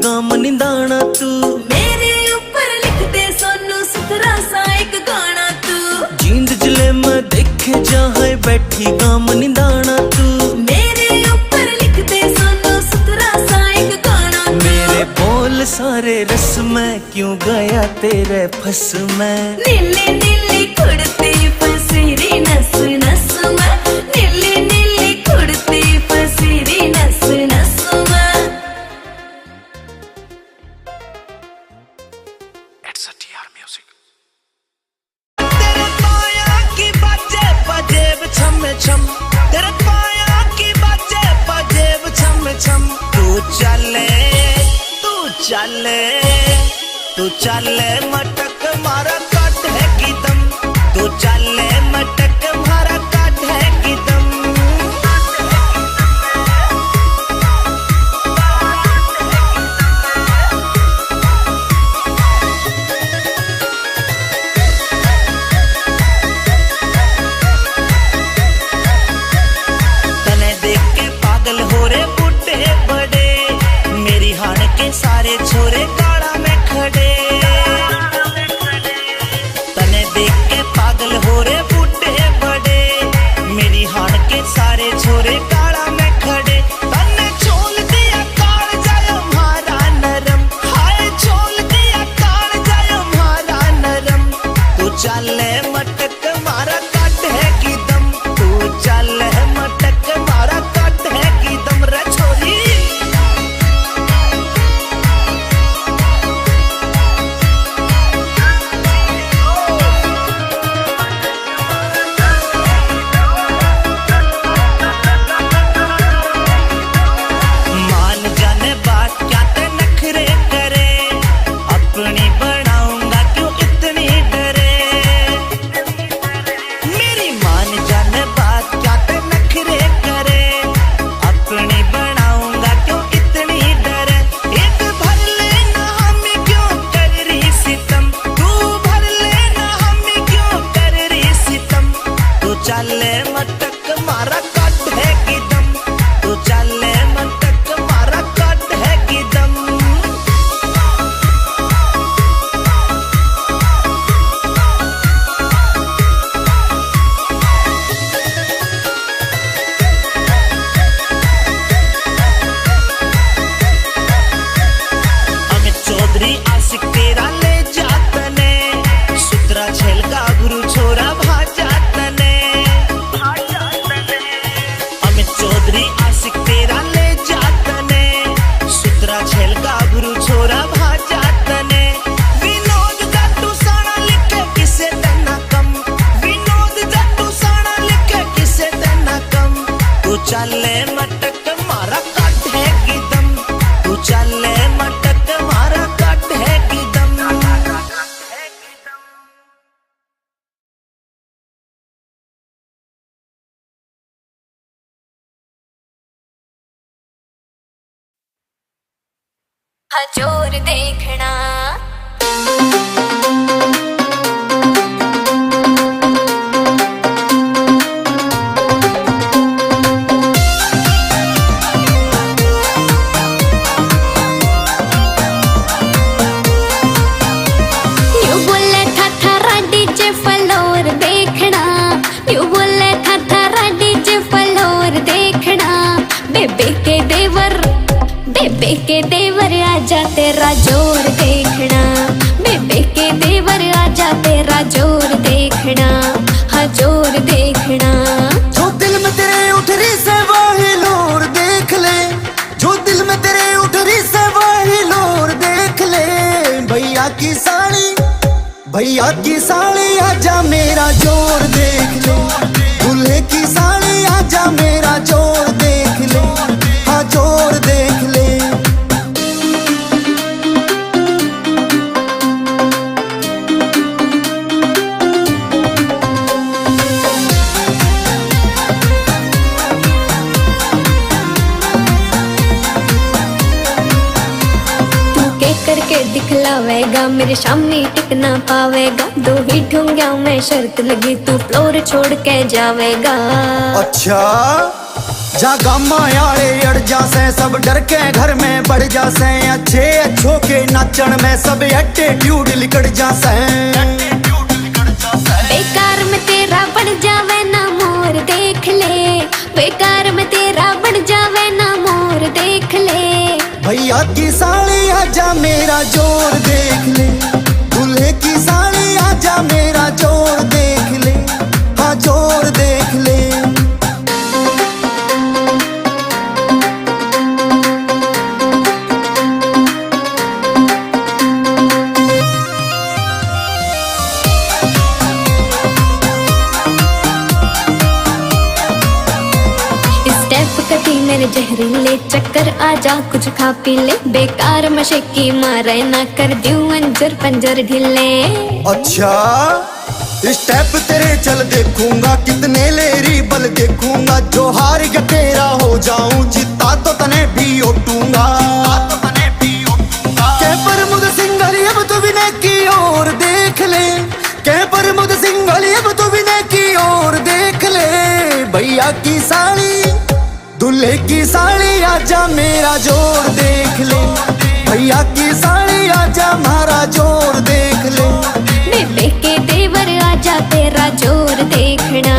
गाम निंदाना तू, मेरे ऊपर लिख दे सोनू सुथरा सा एक गाना तू, जींद जले मैं देखे जहाँ बैठी गाम निंदाना तू, मेरे ऊपर लिख दे सोनू सुथरा सा एक गाना तू, मेरे बोल सारे रस में क्यों गया तेरे फस में, नीली नीली कुड़ती फसीरी नस नस में, नीली नीली कुड़ती फसीरी नस नस में। तेरे पाया की बाजे बजेब छम छम, तेरे पाया की बाजे बजेब छम छम, तू चले तू चले मटक मारा काट है की दम, तू चले मटक मारा काट है की दम। तने देख के पागल हो रे बूढ़े बड़े, मेरी हाण के सारे छोरे काला में खड़े, तने देख के पागल हो रे बूढ़े बड़े, मेरी हाण के सारे छोरे काला में खड़े, तने छोल दिया काल जायो मारा नरम, हाय छोल दिया काल जायो मारा नरम, तू चले मटक मारा काट है की दम, तू चले मटक मारा काट है की दम रे छोरी। मान जाने बात क्या ते नखरे करे, अपनी बनाऊंगा क्यों इतनी डरे, मेरी मान जाने बात क्या ते नखरे करे, अपनी बनाऊंगा क्यों इतनी डरे, एक भर लेना हमें क्यों कर रही सितम, तू भर लेना हमें क्यों कर रही सितम, तू चले मटक मारा काट है की दम, तू चले मटक मारा काट है की दम। अमित चौधरी आशिक तेरा ले जातने, सुतरा झेल का गुरु छोरा भाजातने, अमित चौधरी आशिक तेरा ले जातने, सुतरा झेल का गुरु छोरा भाजातने, विनोद जाटू साना लिखे किसे तना कम, विनोद जाटू साना लिखे किसे तना कम, तू चले मटक मारा काट है की दम, तू चले मटक मारा काट है की दम। हजोर देखना न्यू बोले था थारा डीजे फ्लोर देखना, न्यू बोले था थारा डीजे फ्लोर देखना, बेबे के देवर आजा तेरा जोर देखना, बेबे के देवर आजा तेरा जोर देखना, हाँ जोर देखना। जो दिल में तेरे उठ रही से वही लोर देख ले, जो दिल में तेरे उठ रही से वही लोर देख ले, भैया की साली आजा मेरा जोर देख ले, दूल्हे की साली आजा मेरा जोर देख ले, हाँ जोर देख ले। करके दिखलावेगा मेरे सामने टिक ना पावेगा, दो ही ठुंगिया में शर्त लगी तू फ्लोर छोड़ के जावेगा। अच्छा जा गामा आले अड़ जासे सब डर के घर में बढ़ जासे अच्छे अच्छों के नाचन में सब एटीट्यूड लिकड़ जासे बेकार में तेरा बन जावे ना मोर देख ले बेकार में तेरा बन जावे ना मोर देख ले भैया की साड़ी आजा मेरा जोर देख ले दूल्हे की साड़ी आजा मेरा जोर देख ले हाँ जोर देख ले कती मेरे जहरीले चक्कर आजा कुछ खा पी ले बेकार मशक्की मारे ना कर दूं अंजर पंजर ढीले अच्छा स्टेप तेरे चल देखूंगा कितने लेरी बल देखूंगा जो हार गया तेरा हो जाऊं जीता तो तने भी उठूंगा के पर मुझ सिंगल अब तो विनय की ओर देख ले के पर मुझ सिंगल अब तो विनय की ओर देख ले भैया की साड़ी दूल्हे की साड़ी आजा मेरा जोर देख ले भैया की साड़ी आजा मारा जोर देख ले बेबे के देवर आजा तेरा जोर देखना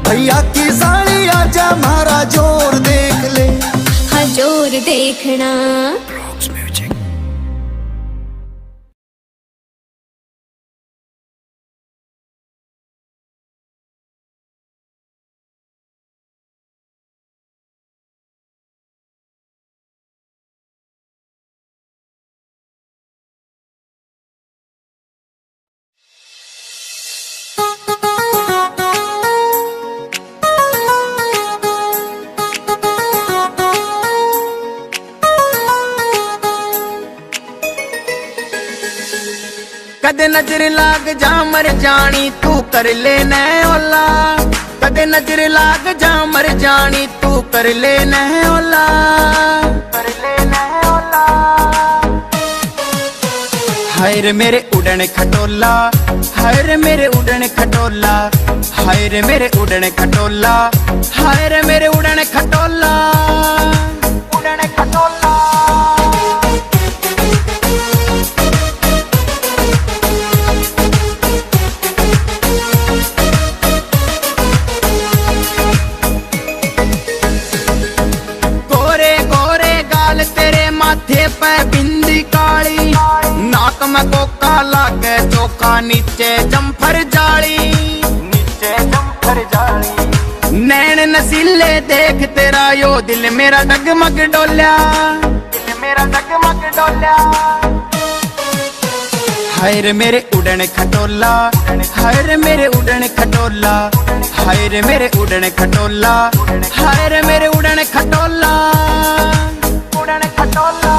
भैया की साड़ी आजा मारा जोर देख ले हाँ जोर देखना कदे नजर लाग जा मर जानी तू कर ले नैं ओला कदे नजर लाग जा मर जानी तू कर ले नैं ओला हाय रे मेरे उड़न खटोला हाय रे मेरे उड़न खटोला हाय रे मेरे उड़न खटोला हाय रे मेरे उड़न खटोला उड़न खटोला माथे पे बिंदी काली नाक में कोका लागे चोखा नीचे जम्फर जाली नैन नसीले देख तेरा यो दिल मेरा डगमग डोल्या हाय रे मेरे उड़न खटोला हाय रे मेरे उड़न खटोला हाय रे मेरे उड़न खटोला हाय रे मेरे उड़न खटोला उड़न खटोला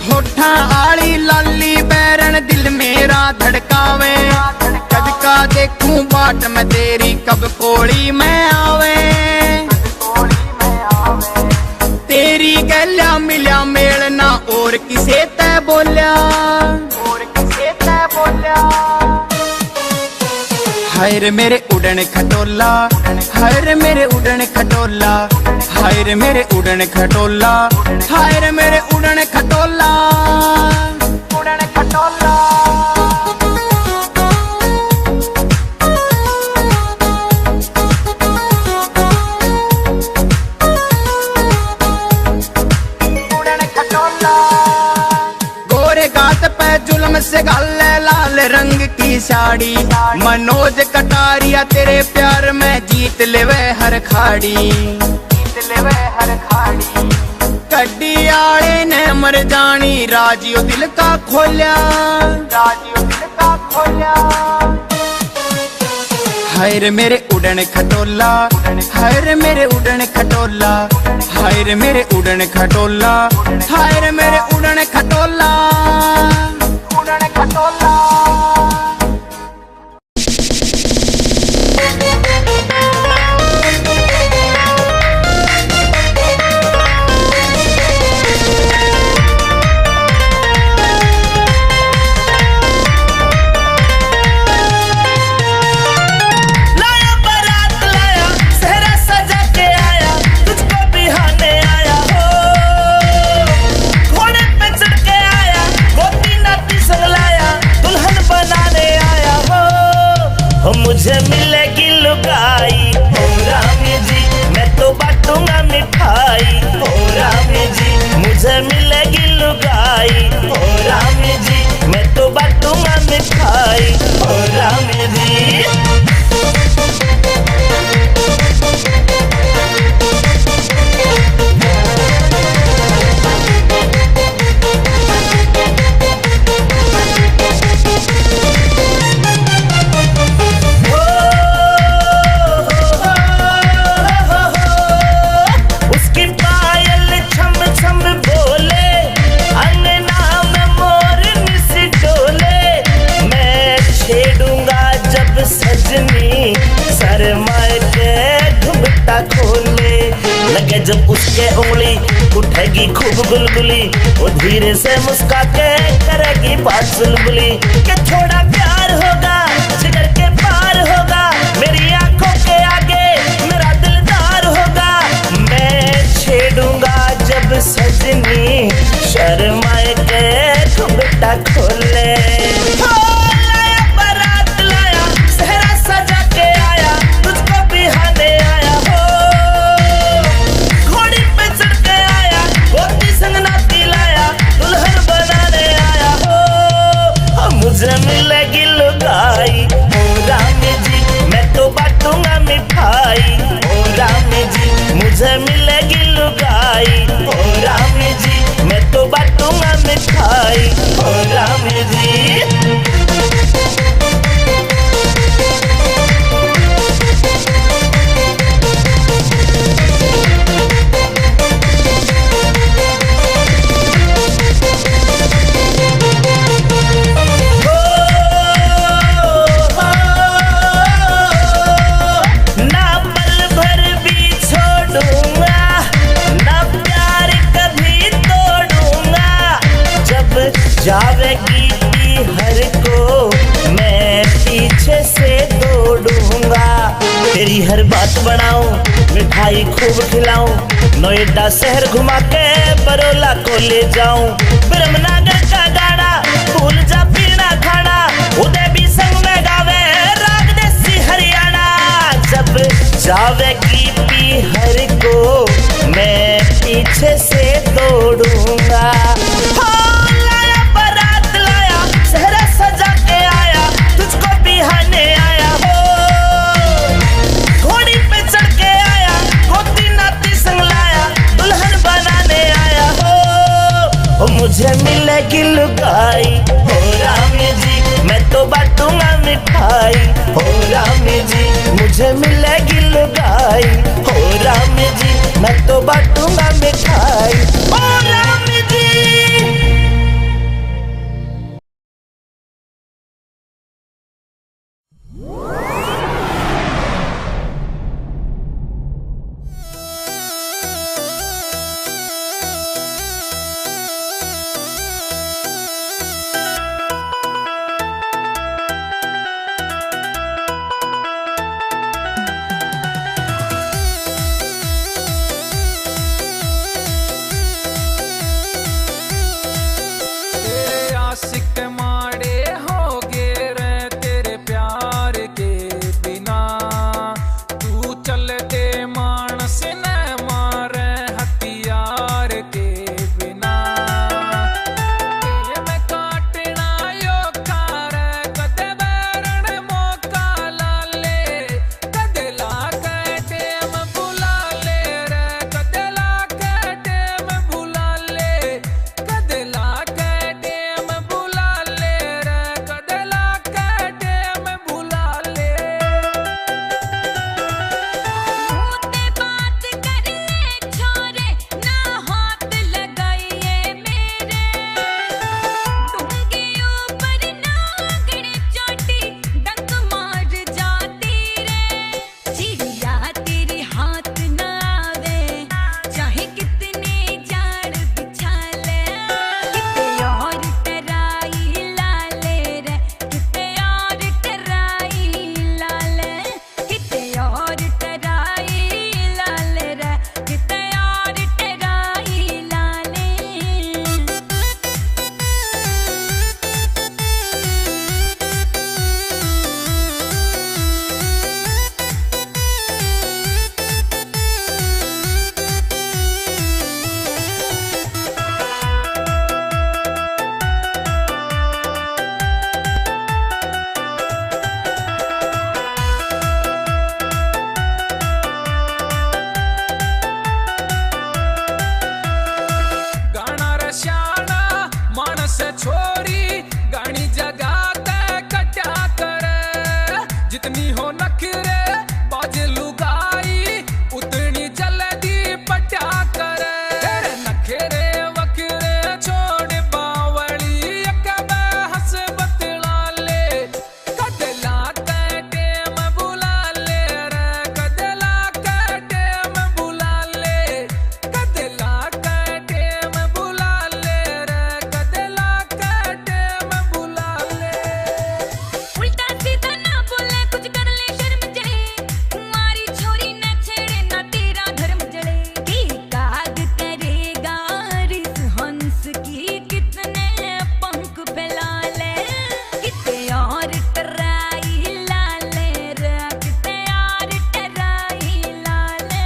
होठा आली लाली बैरन दिल मेरा धड़कावे कद का देखूं बाट में तेरी कब कोड़ी में आवे तेरी गल्या मिल्या मेलना और किसे तै बोल्या हाय रे मेरे उड़न खटोला हाय रे मेरे उड़न खटोला हाय रे मेरे उड़न खटोला हाय रे मेरे उड़न खटोला उड़न खटोला जुल्म से गाले लाल रंग की साड़ी मनोज कटारिया तेरे प्यार में जीत लेवे हर खाड़ी कड्डी आले ने मर जानी राजियो दिल का खोल्या हाय रे मेरे उड़न खटोला हाय रे मेरे उड़न खटोला हाय रे मेरे उड़न खटोला हाय रे मेरे उड़न खटोला उड़न खटोला मुझे मिलेगी लुगाई हो रामी जी, मैं तो बांटूंगा मिठाई हो रामी जी। मुझे मिलेगी लुगाई हो रामी जी, मैं तो बांटूंगा मिठाई हो रामी जी। लगे जब उसके उंगली उठेगी खूब गुलगुली, वो धीरे से मुस्का के करेगी बात चुलबुली कि थोड़ा प्यार होगा जिगर के पार होगा, मेरी आंखों के आगे मेरा दिलदार होगा। मैं छेड़ूंगा जब सजनी शर्माए के घुंघटा खोले। मुझे मिलेगी लुगाई हो रामी जी, मैं तो बांटूंगा मिठाई हो रामी जी। मुझे मिलेगी लुगाई हो रामी जी, मैं तो बांटूंगा मिठाई हो रामी जी। जावेगी हर को मैं पीछे से दौड़ूंगा, तेरी हर बात बनाऊं मिठाई खूब खिलाऊं, नोएडा शहर घुमा के बरोला को ले जाऊं। ब्रह्मनगर का गाना भूल जा पीना खाना, उदय भी संग में गावे राग देसी हरियाणा। जब जावेगी हर को मैं पीछे से दौड़ूंगा। मुझे मिलेगी लुगाई हो रामी जी, मैं तो बांटूंगा मिठाई हो रामी जी। मुझे मिलेगी लुगाई हो रामी जी, मैं तो बांटूंगा मिठाई हो रामी जी। जितनी हो नखरे बाजे लुगाई उतनी जल्दी पटा करे तेरे नखरे वखरे छोड़ बावली एक हंस बतला ले कदला कटे में बुला ले रे कदला कटे में बुला ले कदला कटे में बुला ले रे कदला कटे में बुला ले उल्टा सीधा ना बोले कुछ कर ले शर्म जले तुम्हारी छोरी न छेड़े ना तेरा धर्म जले की काग करेगा रिस हंस की कितने पंख फैला ले कितने और टराई लाले रे कितने और टराई लाले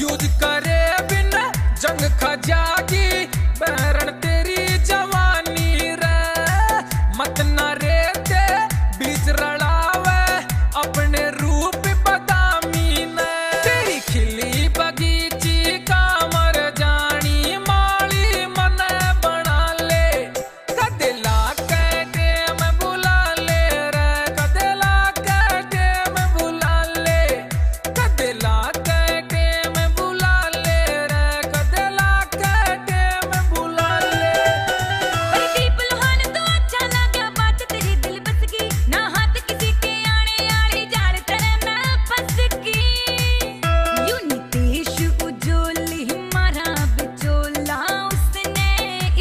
युद्ध करे बिन जंग खजागी बहरण तेरी जवानी रे मत न रेते बीच रड़ावे अपने रूप बदामी ने तेरी खिली बगीची कामर जानी माली मन बना ले कदला कटे में बुला ले रे कदला कटे में बुला ले कदला कटे में बुला ले रे कदला कटे में बुला ले प्रदीप लोहान तो अच्छा लगा बात तेरी दिल बस गई ना हाथ किसी के आने आने जाल तेरे मैं फंस गई यूं नितेश उजोली मारा बिचोला उसने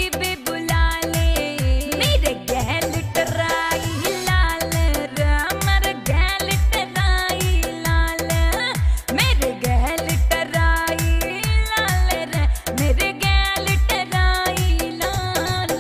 इबे बुला ले मेरे गैल टराई लाल रे मेरे गैल टराई लाल मेरे गैल टराई लाल रे मेरे गैल try Lal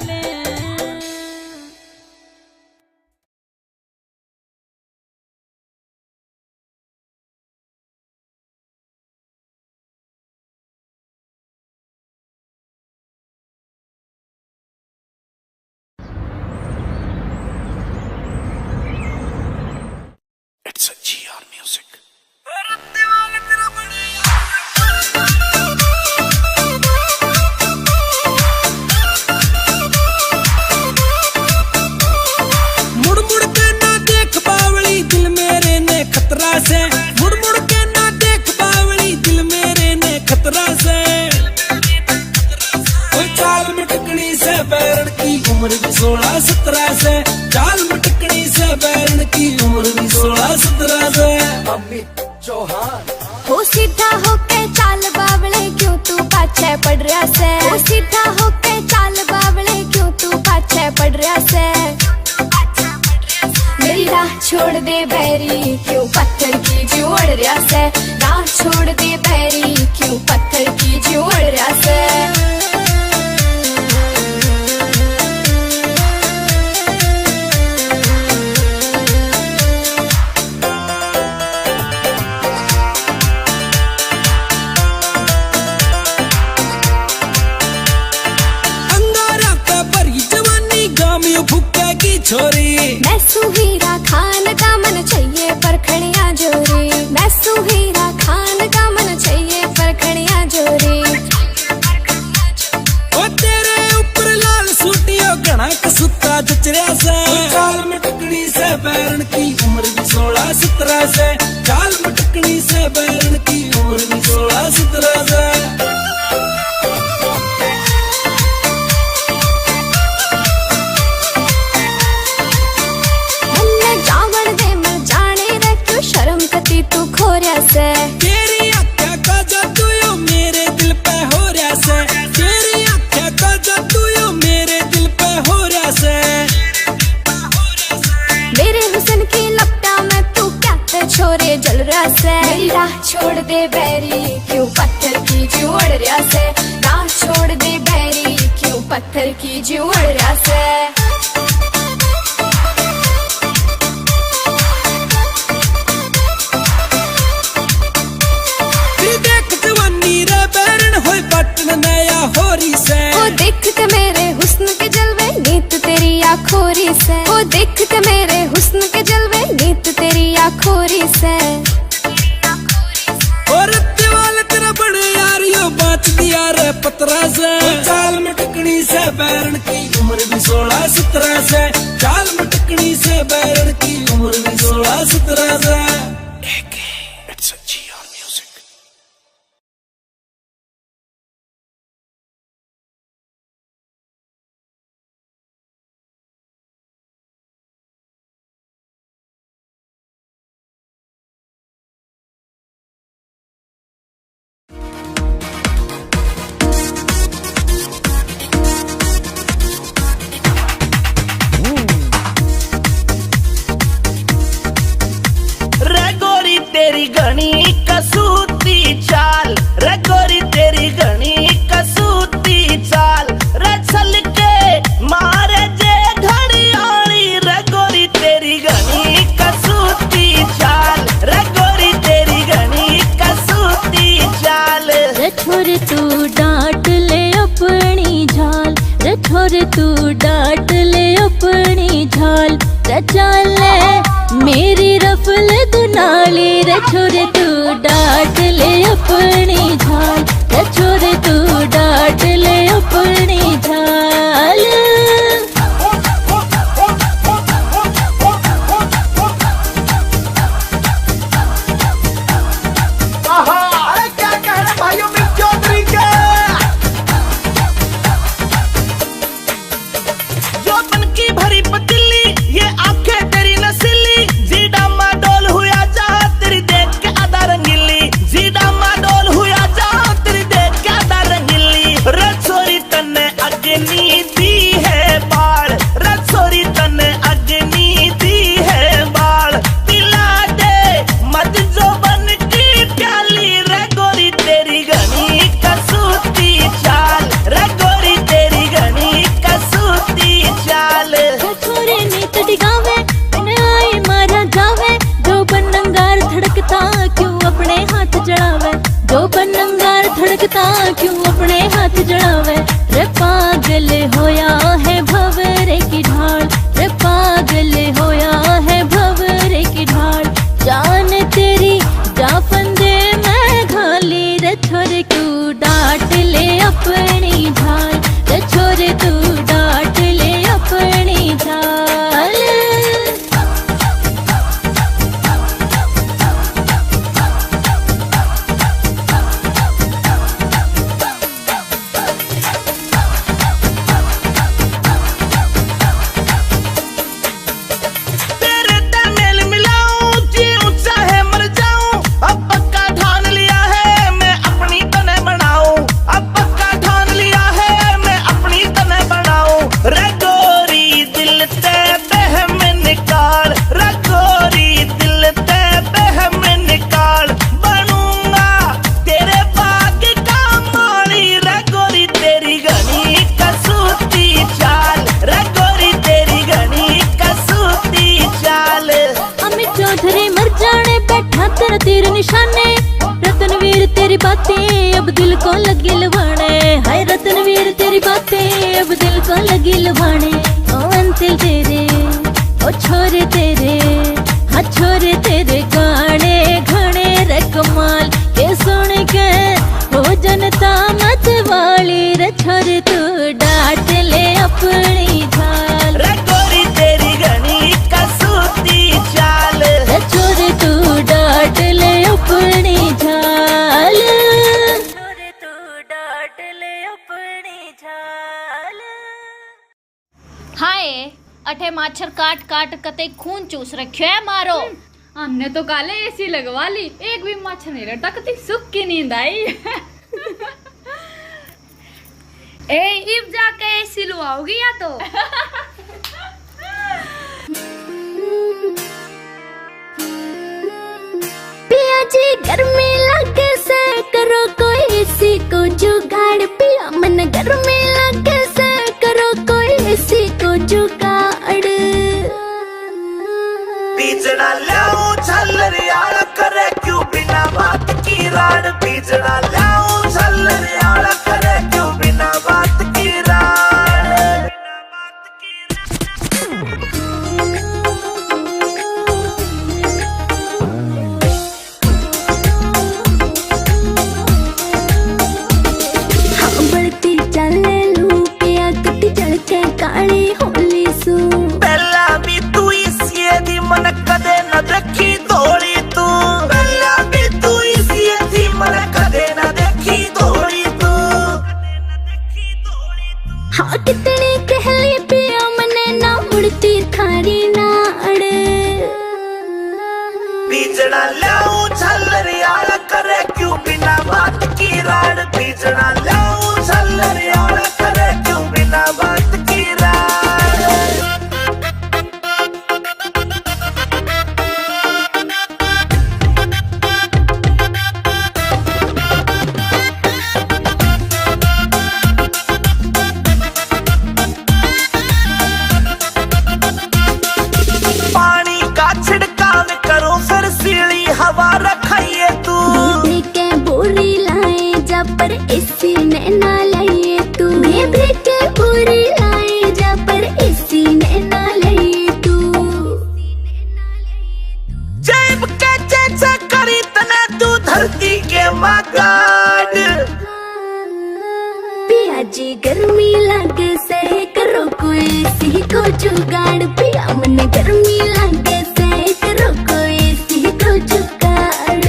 It's a GR Music. मुड़ मुड़ के ना देख बावली दिल मेरे ने खतरा से मुड़ मुड़ के ना देख बावली दिल मेरे ने खतरा से कोई चाल में टकनी से बैरन की उम्र भी 16-17 से चाल में टकनी से बैरन की उम्र भी 16-17 से अमित चौहान हो सीधा होके चाल बावले क्यों तू पाछे पड़ रहा से हो सीधा होके चाल बावले क्यों तू पाछे पड़ रहा से मेरी राह छोड़ दे बैरी क्यों पत्थर की जोड़ रहा से राह छोड़ दे बैरी क्यों पत्थर की जोड़ रहा से अंगारा का भरी जवानी गामियों फुक्का की छोरी मैं सुहीरा खान का मन चाहिए परखड़ियां जोरी मैं सुहीरा खान का मन चाहिए परखड़ियां जोरी ओ तेरे ऊपर लाल सूटियों घना कसूता जचरिया से चाल में टकनी से बैरन की उम्र भी 16-17 से चाल में टकनी से बैरन की उम्र भी 16-17 से हमने जावण दे मैं जाने रे क्यों शर्म कती तू खोरिया से तेरी आँखें का जादू यो मेरे दिल पे हो रहा से तेरी आँखें का जादू यो मेरे दिल पे हो रहा से मेरे हुस्न की लपटा में तू क्या ते छोरे जल रहा से मेरी राह छोड़ दे बैरी क्यों पत्थर की जोड़ रहा से राह छोड़ दे बैरी क्यों पत्थर की जोड़ रहा से देख जवानी रे बैरन होई बटन नया होरी से ओ देखते मेरे हुस्न के जलवे नीत तेरी आखोरी से, वो देखते मेरे हुस्न के जलवे नीत तेरी आखोरी से। और दीवाल तेरा बड़े यारियों बात दिया रे पतरा से, चाल में टकनी से बैरन की उम्र भी 16-17 से, चाल में टकनी से बैरन की उम्र भी 16-17 से। It's a GR Music. रे गोरी तेरी घनी कसूती चाल, रे गोरी तेरी घनी कसूती चाल, रे चल के मारे जे घड़ियाली, रे गोरी तेरी घनी कसूती चाल, रे गोरी तेरी घनी कसूती चाल। रे छोरे तू डांट ले अपनी झाल, रे छोरे तू डांट ले अपनी झाल, रे चाल मेरी रफल दुनाली, रे छोरे तू डांट ले अपनी झाल, रे छोरे तू डांट ले अपनी झाल। अरे क्या कहना भाइयों में चौधरी के जो बन की भरी पतीली ये आंखें तेरी नसीली, जीडा माडोल हुआ जा तेरी देख के आधा रंगीली, जीडा माडोल हुआ जा तेरी देख के आधा रंगीली। रसोरी तन्ने अग्नि दी है बाल, रसोरी तन्ने अग्नि दी है बाल, पिला दे मत जो बन की प्याली, रे गोरी तेरी घनी कसूती चाल, रे गोरी तेरी घनी कसूती चाल। छोरे नीत डिगावे बिन आए मारा जावे, जो बनंगार धड़कता क्यों अपने हाथ जड़ावे, जो बनंगार धड़कता क्यों अपने हाथ जड़ावे। रे पागल होया है भंवरे की ढाल, रे पागल होया है भंवरे की ढाल, जान तेरी जा फंदे मैं घाली, रे छोरे तू डांट ले अपनी झाल, रे छोरे तू डांट ले अपनी झाल। तेरे तमेल मिलाऊं जीऊं चाहे मर जाऊं, अब पक्का ठान लिया है मैं अपनी तने बनाऊं, अब पक्का ठान लिया है मैं अपनी तने बनाऊं। रे गोरी दिल ते बहम निकाल, रे गोरी दिल ते बहम निकाल, बनूंगा तेरे बाग का माली, रे गोरी तेरी घनी कसूती चाल, रे गोरी तेरी घनी कसूती चाल। अमित चौधरी मर जाने बैठा तेरा तीर निशाने, रतनवीर तेरी बातें अब दिल को लगी लुभाने, हाय रतनवीर तेरी बातें अब दिल को लगी लुभाने। ओ अंतिल तेरे ओ छोरे तेरे, हाँ छोरे तेरे गाने घने रे कमाल, के सुन के हो जनता मत वाली, रे छोरे तू डांट ले अपनी झाल, रे गोरी तेरी घनी कसूती चाल, रे छोरे तू डांट ले अपनी झाल, छोरे तू डांट ले अपनी झाल। हाय अठे माछर काट काट कते खून चूस रखियो है मारो। हमने तो काले एसी लगवा ली, एक भी मच्छर नहीं रहता, कती सुख की नींद आई। ए इब जाके एसी लुआओगी या तो। पिया जी गर्मी लगे से करो कोई एसी को जुगाड़, पिया मन गर्मी लगे से करो कोई एसी को जुगाड़। बीजना लाऊं छल्लरियाड़ा करे क्यों बिना बात की राड़, बीजना लाऊं छल्लरियाड़ा करे क्यों बिना बात की राड़। कितनी कहली पिया मने ना मुड़ती थारी नाड़ बीजना लाऊं झल्लरियाला करे क्यों बिना बात की राड़ बीजना लाऊं झल्लरियाला करे क्यों बिना बात की राड़ पानी का छिड़काव करो फिर सीढ़ी हवा रखाइए तू के बोरी लाए जा पर इसी ने ना लाइए तू बेबे के बोरी लाए जा पर इसी ने ना लाइए तू जेब के चेचा करी तना तू धरती के मगाड़ पिया जी गर्मी लगे से करो कोई सी को जुगाड़ पिया मन गर्मी लगे से करो कोई सी को जुगाड़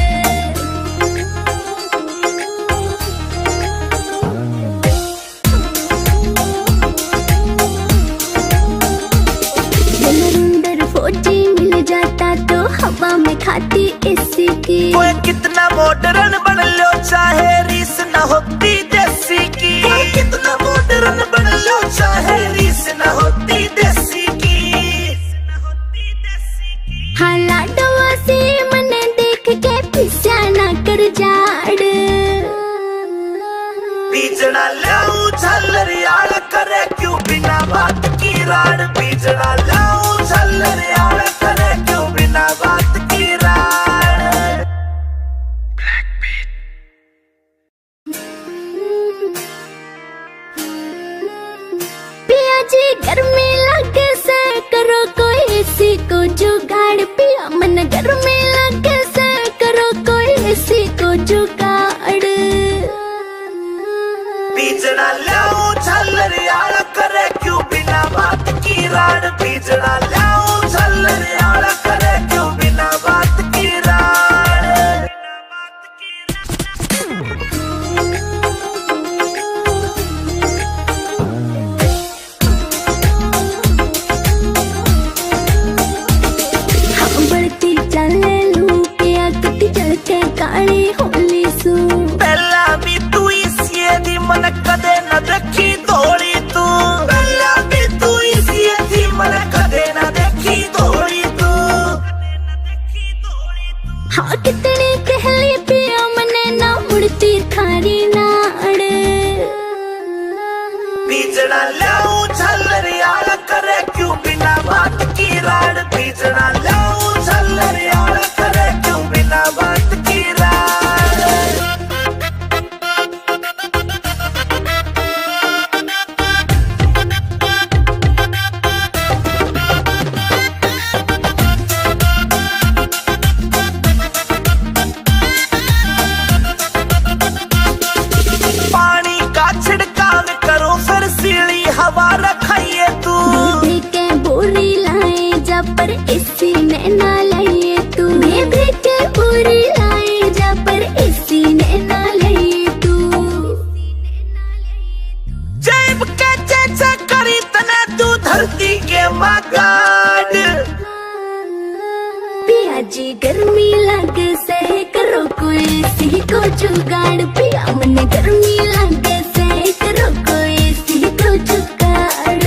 अंदर फौजी मिल जाता तो हवा में खाती इसी की कोई कितना मॉडर्न बन लो चाहे रीस न होती देसी की कितना मॉडर्न बन लो चाहे रीस न होती देसी की हाला डवा से मने देख के पिस्या ना कर जाड़ बीजना लाऊं झल्लरियाला करे क्यों बिना बात की राड़ बीजना लाऊं झल्लरियाला करे क्यों बिना बात की राड़ पिया जी गर्मी लगे से करो कोई सी को जुगाड़ पिया मन गर्मी लगे से करो कोई सी को जुगाड़ बीजना लाऊं झल्लरियाला करे क्यों बिना बात की राड़ बीजना लाऊं झल्लरियाला करे क्यों बिना बात की राड़ हम बढ़ती चले लू पिया कटी चल के काली होली सू पहला भी तू इसी दी मन कदे न देखी थोड़ी तू पहला भी तू इसी दी मन कदे न देखी थोड़ी तू हाँ कितनी कहली पिया मने ना मुड़ती थारी नाड़ बीजना लाऊं झल्लरियाला करे क्यों बिना बात की राड़ बीजना लाऊं झल्लरियाला करे क्यों बिना बात की राड़ पानी का छिड़काव करो फिर सीढ़ी हवा रखाइए तू बेबे के बोरी लाए जा पर इसी ने ना लाइए तू बेबे के बोरी लाए जा पर इसी ने ना लाइए तू जेब के चेचा करी तना तू धरती के मगाड़ पिया जी गर्मी लगे से करो कोई सी को जुगाड़ पिया मन गर्मी लगे से करो कोई सी को जुगाड़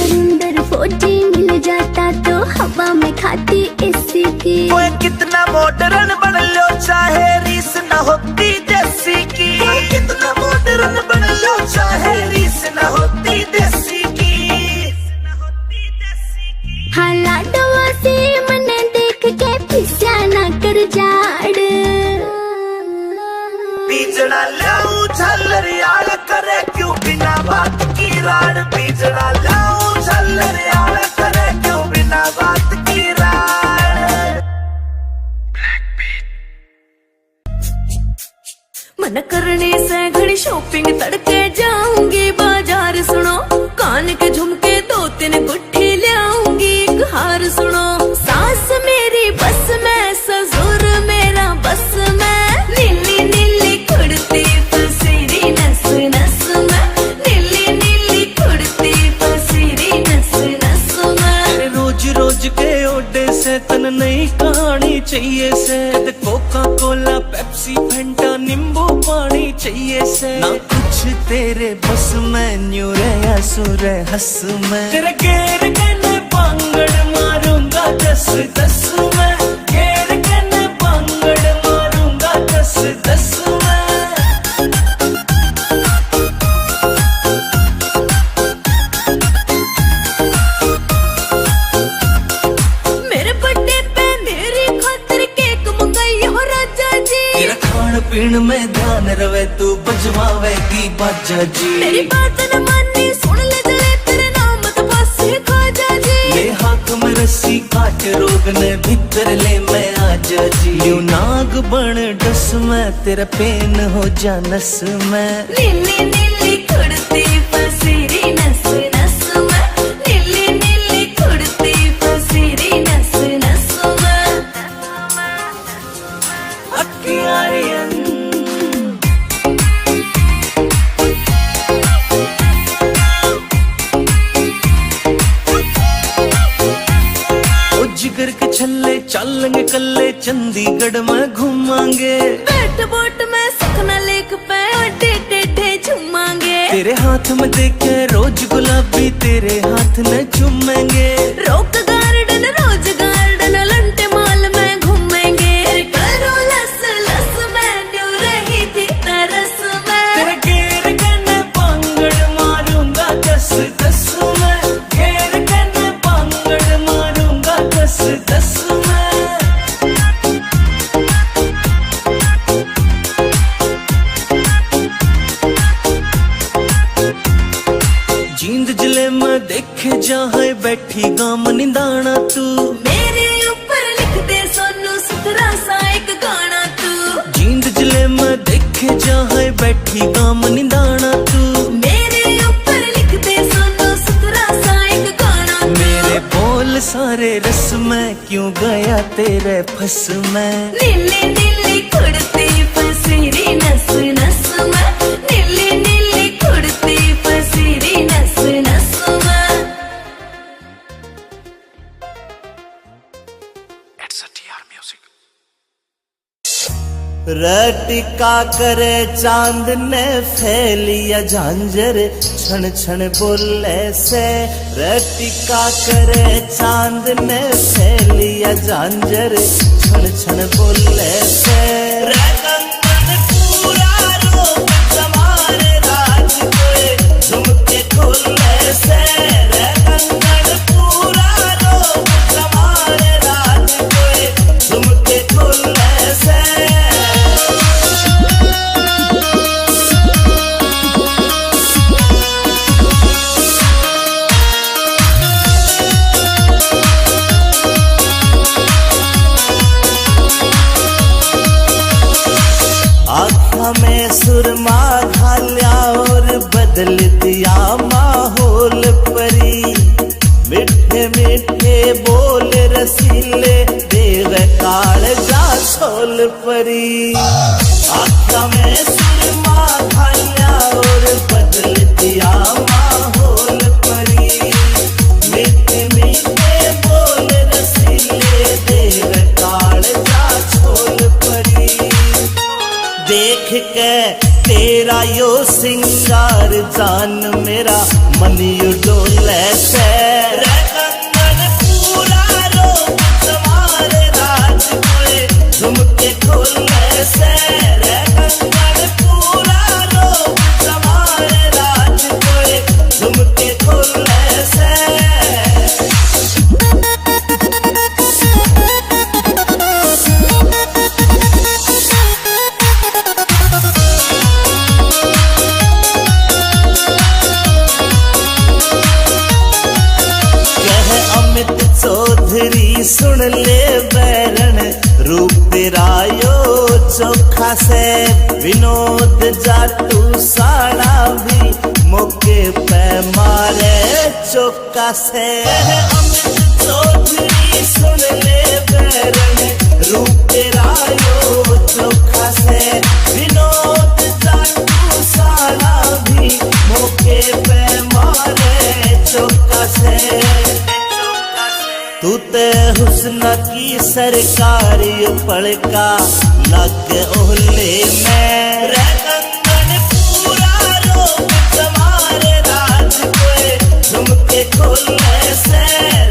अंदर फौजी मिल जाता तो हवा में खाती इसी की कोई कितना मॉडर्न बन लो चाहे रीस न होती देसी की कितना मॉडर्न बन लो चाहे रीस न होती देसी की हाला डवा से मने देख के पिस्या ना कर जाड़ बीजना लाऊं झल्लरियाला करे क्यों बिना बात की राड़ बीजना लाऊं झल्लरियाला करे क्यों बिना बात की राड़ मन करने से घड़ी शॉपिंग तड़के जाऊंगी बाजार सुनो कान के झुमके 2-3 गुट्ठी ले आऊंगी एक हार सुनो सास मेरी से तन नई कहानी चाहिए से, कोका कोला पेप्सी फंटा नींबू पानी चाहिए से, ना कुछ तेरे बस में न्यू रे सुर हंस में, तेरे गेर कहने पांगड़ मारूंगा 10-10 में, गेर कहने पांगड़ मारूंगा 10-10 में। मेरे बर्थडे पे मेरी खातिर केक मंगाई हो राजा जी, तेरा खान पीन में ध्यान रवे तू बजवावेगी बाजा जी, मेरी बात न मानी सुन ले जले तेरे नाम तो बस खाजा जी, ले हाथ में रस्सी काट रोग ने भीतर ले मैं आजा जी, यूं नाग बन डस में तेरा पेन हो जा नस में, नीली नीली खुड़ती फसीरी नस नस में, नीली नीली खुड़ती फसीरी नस नस में, अक्कियारियन जिगर के छल्ले चलेंगे कल्ले चंडीगढ़ में घूमांगे, बैठ बोट में सखना लेक पे अड्डे टेढ़े झूमांगे, तेरे हाथ में देखे रोज गुलाबी तेरे हाथ में चूमेंगे, रोक garden rose garden Elante mall में घूमेंगे, करो लस लस में न्यू रही थी तरस में, तेरे गेर कहने पांगड़ मारूंगा 10-10 में, गेर कहने पांगड़ मारूंगा 10-10 में। जींद जिले में देखे जहाँ बैठी गाम निंदाना तू, मेरे ऊपर लिख दे सोनू सुथरा सा एक गाना तू, जींद जिले में देखे जहाँ बैठी गाम निंदाना तू, मेरे ऊपर लिख दे सोनू सुथरा सा एक गाना तू, मेरे बोल सारे रस में क्यों गया तेरे फस में, नीली नीली खुड़ती फसीरी नस नस में, नीली नीली खुड़ती फसीरी नस नस में। रटिका करे चांद ने फैलिया झांझर छन छन बोले से, रटिका करे चांद ने फैलिया झांझर छन छन बोले से, रंगन पूरा रोग समारे राज कोए झुमके खोले से, रंगन पूरा रोग समारे राज कोए झुमके खोले से। आँखों में सुरमा घालिया और बदल दिया माहौल परी, मिठे मिठे बोल रसीले देव काल जा छोल परी, आँखों में सुरमा घालिया और बदल दिया माहौल परी, मिठे मिठे बोल रसीले देव काल जा छोल परी, देख के तेरा यो सिंगार जान मेरा मन यू डोले से, रंगन पूरा रोग समारे राज कोए झुमके खोले से, रंगन पूरा रोग समारे राज कोए झुमके खोले से। चौधरी सुन ले बैरन रूप तेरा यो चोखा से, विनोद जाटू साड़ा भी मौके पे मारे चौका से, अमित चौधरी सुन ले बैरन रूप तेरा यो चोखा से, विनोद जाटू साड़ा भी मौके पे मारे चौका से, तू ते हुस्न न की सरकारी पड़का लग ओले में रंगन पूरा रोक तुम्हारे राज कोई झुमके खोलने से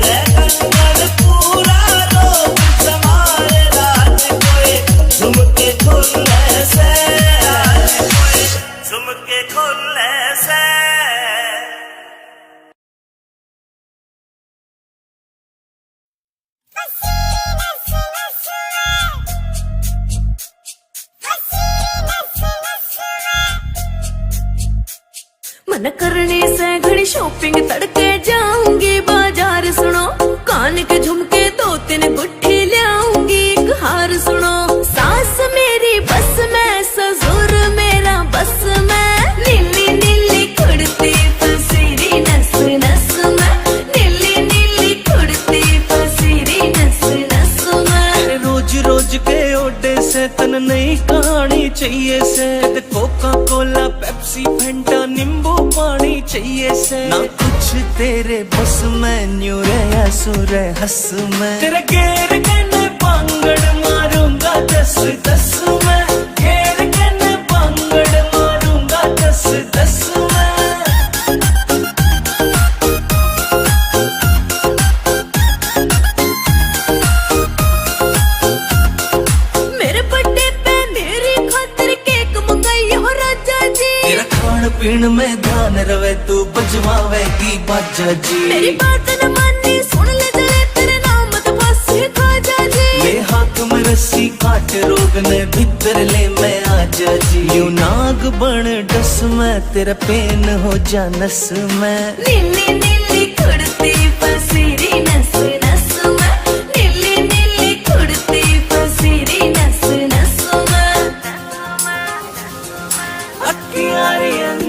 रंगन पूरा रोक तुम्हारे राज कोई झुमके खोलने से झुमके खोलने से। मन करने से घड़ी शॉपिंग तड़के जाऊंगी बाजार सुनो कान के झुमके 2-3 गुट्ठी लाऊंगी एक हार सुनो सास मेरी बस में ससुर मेरा बस में नीली नीली कुड़ती फसीरी नस नस में नीली नीली कुड़ती फसीरी नस नस में। रोज रोज के ओडे से तन नई कहानी चाहिए से कोका कोला पेप्सी फंटा नींबू पानी चाहिए से ना कुछ तेरे बस में न्यू रे सुर हंस में तेरे घेर के पांगड़ मारूंगा 10-10 में घेर के पांगड़ मारूंगा 10-10 में। मेरे बर्थडे पे मेरी खातिर केक मंगाई हो राजा जी तेरा खान पीन में ध्यान रवे तू बजवावेगी बाजा जी मेरी बात न मानी सुन ले जले तेरे नाम तो बस खाजा जी ले हाथ में रस्सी काट रोग ने भीतर ले मैं आजा जी यू नाग बन डस में तेरा पेन हो जा नस में नीली नीली कुड़ती फसीरी नस नस में नीली नीली कुड़ती फसीरी नस नस में। अखियारियन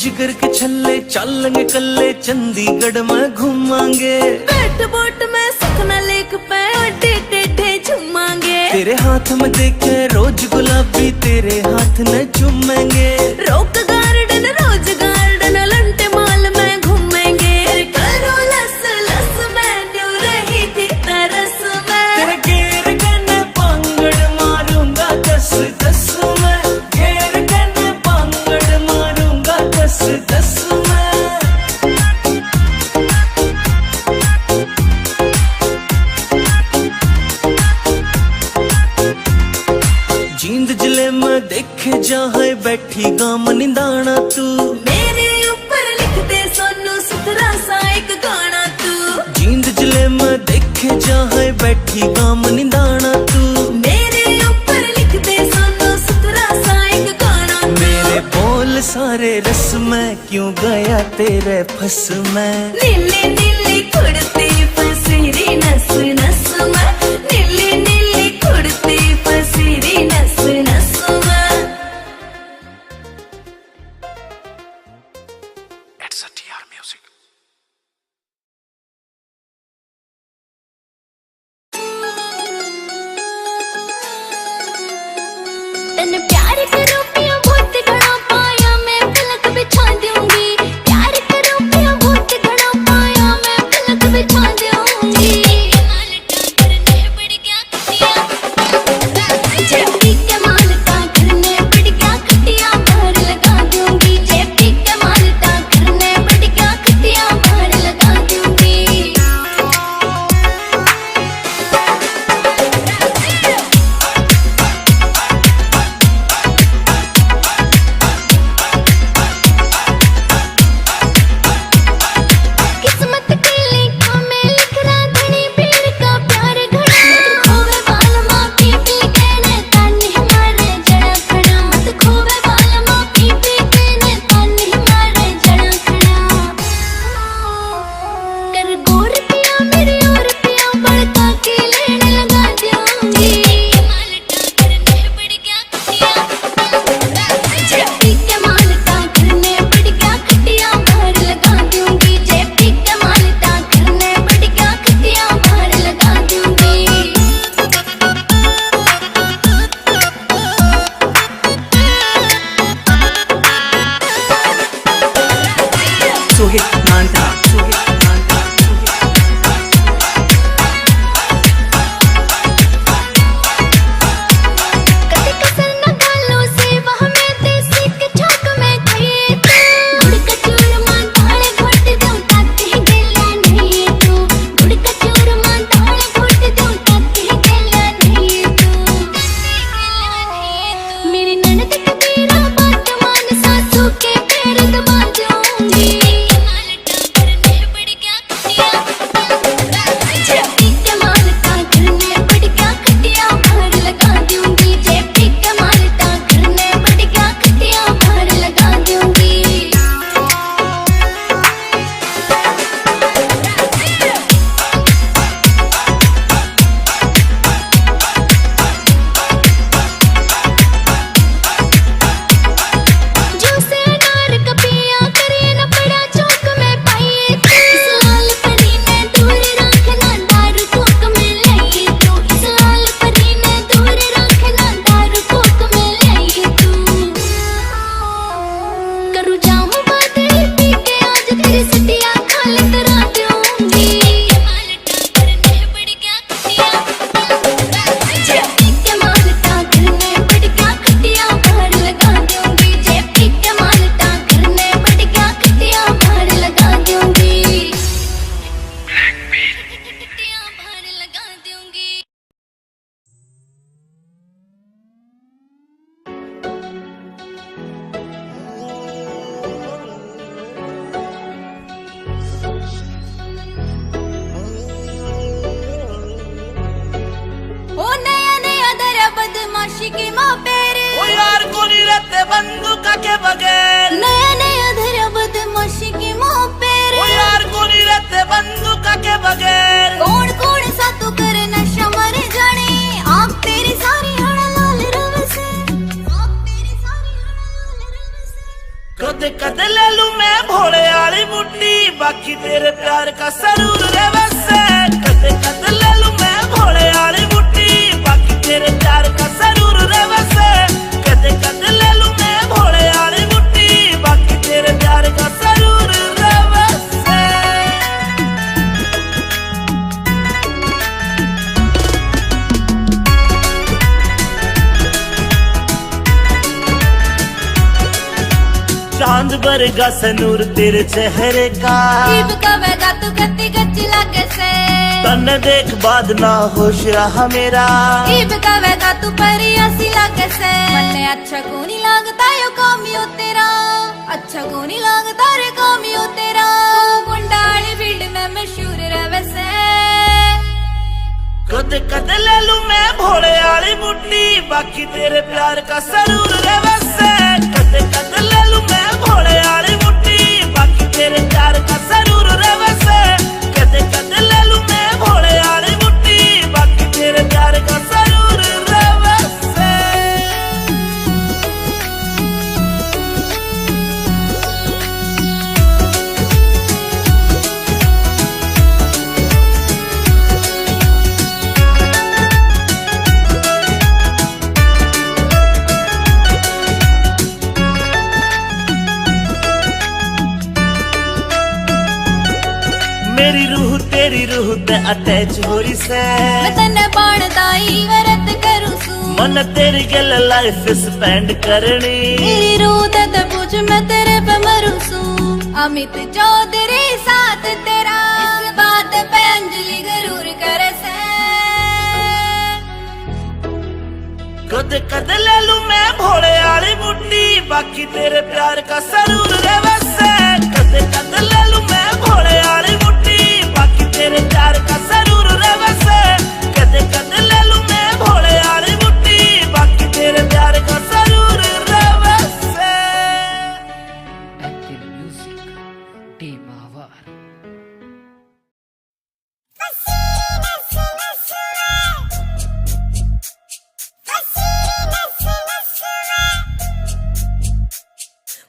जिगर के छल्ले चलेंगे कल्ले चंडीगढ़ में घूमांगे बैठ बोट में सपना लेक पे अड्डे टेढ़े झूमांगे तेरे हाथ में देखे रोज गुलाबी तेरे हाथ न चूमेंगे रोक गार्डन रोज गार्डन लंटे माल में घूमेंगे करो लस लस में न्यू रही थी तरस में तेरे घेर के पांगड़ मारूंगा 10-10 में घेर के पांगड़ मारूंगा 10-10 में। जींद जिले में देखे जाए बैठी गाम निंदाना तू मेरे ऊपर लिख दे सोनू सुथरा सा एक गाना तू जींद जिले में देखे जाए बैठी गाम निंदाना तू मेरे ऊपर लिख दे सोनू सुथरा सा एक गाना तू मेरे बोल सारे रस में क्यों गया तेरे फस में नीली नीली कुड़ती फसीरी नस नस में नीली नीली कुड़ती फसीरी नस नस में। It's a TR music. तन प्यार करो पिया बहुत घना पाया मैं पलक बिछा दूंगी प्यार करो पिया बहुत घना पाया मैं पलक बिछा दूंगी की माँ पेर ओ यार को नहीं रहते बंदूक के बगैर नया नया धरा बदमाशी की माँ पेर ओ यार को नहीं रहते बंदूक के बगैर कौन कौन सा तू करे नशा मर जाने आप तेरी सारी हड़ा लाल रव से आप तेरी सारी हड़ा लाल रव से कदे कदे ले लूं मैं भोले वाली बुड्डी बाकी तेरे प्यार का सरूर रे वैसे कदे कदे ले लूं मैं भोले वाली बुड्डी बाकी तेरे प्यार का सरूर रे वैसे कदे कदे ले लूं मैं भोले वाली बुड्डी बाकी तेरे प्यार का सरूर रे वैसे चांद बरगा सनूर तेरे चेहरे का जीव कवेगा तू कत्ती गच्ची लागे से तन्ने देख बाद ना होश रहा मेरा जीव कवेगा तू परिया सी लागे से मन्ने अच्छा को नहीं लगता यो कामियो तेरा अच्छा को नहीं लगता रे कामियो तेरा गुंडाली फील्ड में मशहूर रहे से कदे कदे ले लूं मैं भोले वाली बुड्डी बाकी तेरे प्यार का सरूर रे वैसे कदे कदे ले लूं मैं भोले वाली बुड्डी बाकी तेरे प्यार का सरूर रे वैसे कदे कदे ले लूं मैं भोले वाली बुड्डी बाकी तेरे प्यार का सरूर रे वैसे मेरी रूह तेरी रूह ते अटैच हो रही से मैं तन्ने बाणदाई वरत करूं सू मन तेरी गल लाइफ स्पेंड करनी मेरी रूह ते पूछ मैं तेरे पे मरूं सू अमित चौधरी साथ तेरा इस बात पे अंजलि जरूर करे से कदे कदे ले लूं मैं भोले वाली बुड्डी बाकी तेरे प्यार का सरूर रे वैसे कदे कदे ले लूं मैं भोले वाली बुड्डी बाकी तेरे प्यार का सरूर रे वैसे कदे कदे ले लूं मैं भोले वाली बुड्डी बाकी तेरे प्यार का सरूर रे वैसे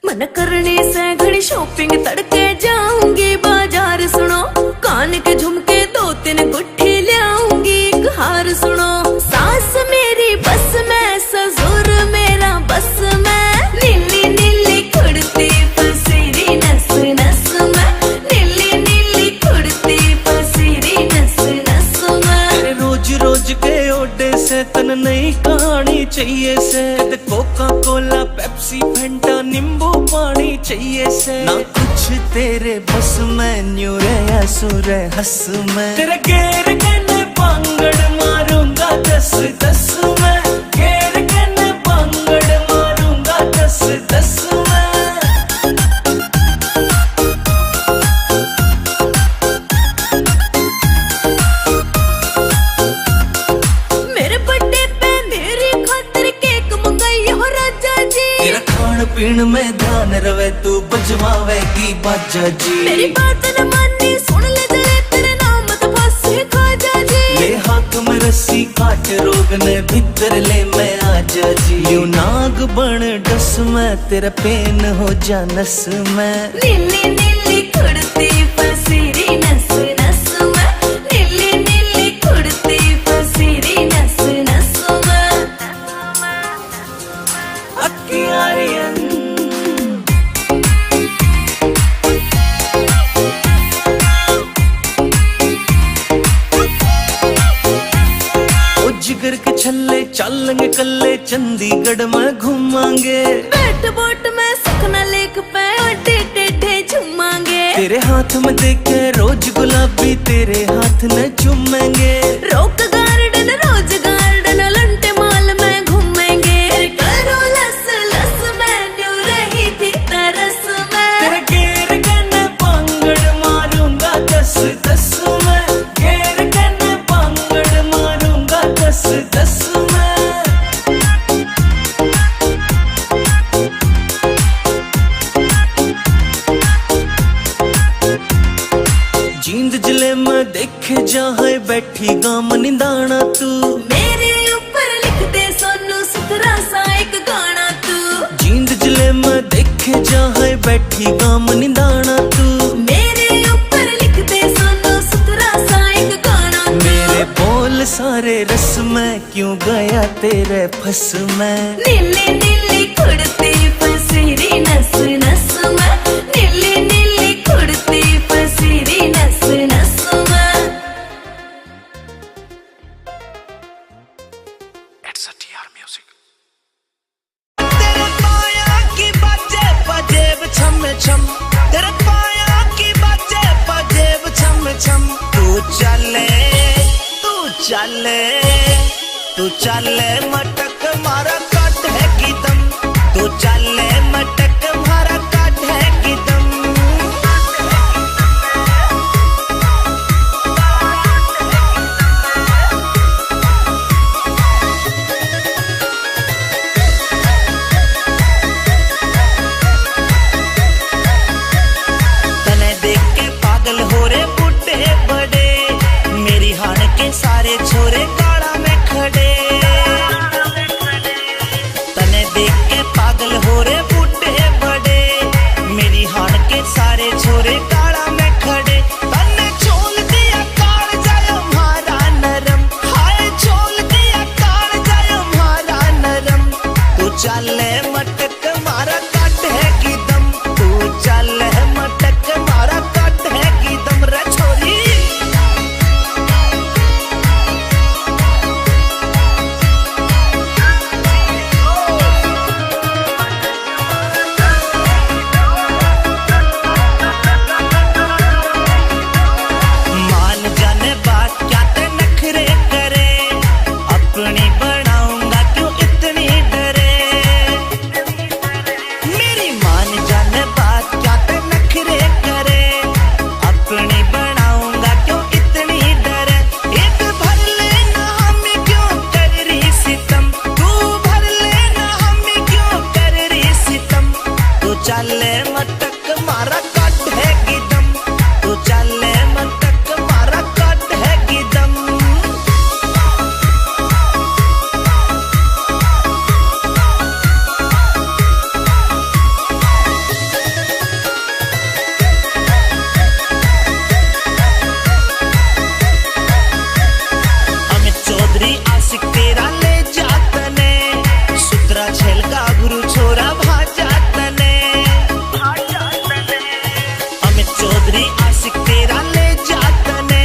मन करने से घड़ी शॉपिंग तड़के जाऊंगी बाजार सुनो कान के झुमके 2-3 गुट्ठी लाऊंगी एक हार सुनो सास मेरी बस में ससुर मेरा बस में नीली नीली कुर्ती पसीरी नस नस में नीली नीली कुर्ती पसीरी नस नस में रोज रोज के ओडे से तन नई कहानी चाहिए से कोका कोला पेप्सी फंटा नींबू पानी चाहिए से ना कुछ तेरे बस में न्यू रे सुर हंस में तेरे गेर कने पांगड़ मारूंगा 10-10 में गेर कने पांगड़ मारूंगा 10-10 में मेरे बर्थडे पे मेरी खातिर केक मंगाई हो राजा जी तेरा खान पीन में ध्यान रवे तू बजवावेगी बाजा जी मेरी बात न मानी सुन ले जरे तेरे नाम तो फांसी खाजा जी ले हाथ में रस्सी काट रोग ने भीतर ले मैं आजा जी यू नाग बन डस में तेरा पेन हो जा नस में नीली नीली कुर्ती पसीरी नस नस में नीली नीली कुर्ती पसीरी नस नस में अक्कियारियन जिगर के छल्ले चलेंगे कल्ले चंडीगढ़ में घूमांगे बैठ बोट में सुखना लेक पे अड्डे टेढ़े झूमांगे तेरे हाथ में देखे रोज गुलाबी तेरे हाथ न चूमेंगे रोक garden rose garden Elante mall में घूमेंगे करो लस लस में न्यू रही थी तरस में तेरे गेर कने पांगड़ मारूंगा 10-10 में गेर कने पांगड़ मारूंगा 10-10 में जा है बैठी गाम निंदाना तू, मेरे ऊपर लिख दे सोनू सुथरा सा एक गाना तू, जींद जिले में देखे जा है बैठी गाम निंदाना तू, मेरे ऊपर लिख दे सोनू सुथरा सा एक गाना तू। मेरे बोल सारे रस में क्यों गया तेरे फस में, नीली नीली कुड़ती फसीरी नस नस में, नीली नीली कुड़ती फसीरी नस नस में। तेरे पाया की बाजे पजेब छम छम, तेरे पाया की बाजे पजेब छम छम। तू चले तू चले मटक मारा काट है की दम, तू चले मटक मारा काट है की दम। तने देख के पागल हो रे बूढ़े बड़े, मेरी हान के सारे छोरे काला में खड़े। तने देख के पागल हो रे बूढ़े बड़े, मेरी हान के सारे छोरे काला में खड़े। तने छोल दिया काल जायो मारा नरम, हाय छोल दिया काल जायो मारा नरम। तू चले मटक मारा काट है की दम, तू चले मटक मारा काट है की दम रे छोरी। मान जाने बात क्या ते नखरे करे, अपनी बनाऊंगा क्यों इतनी डरे। मेरी मान जाने बात क्या ते नखरे करे, अपनी बनाऊंगा क्यों इतनी डरे। एक भर लेना हमें क्यों कर रही सितम, तू भर लेना हमें क्यों कर रही सितम। तू चले मटक मारा काट है की दम, तू चले मटक मारा काट है की दम। अमित चौधरी आशिक तेरा ले जातने, सुतरा छेल का गुरु छोरा भाजातने। अमित चौधरी आशिक तेरा ले जातने,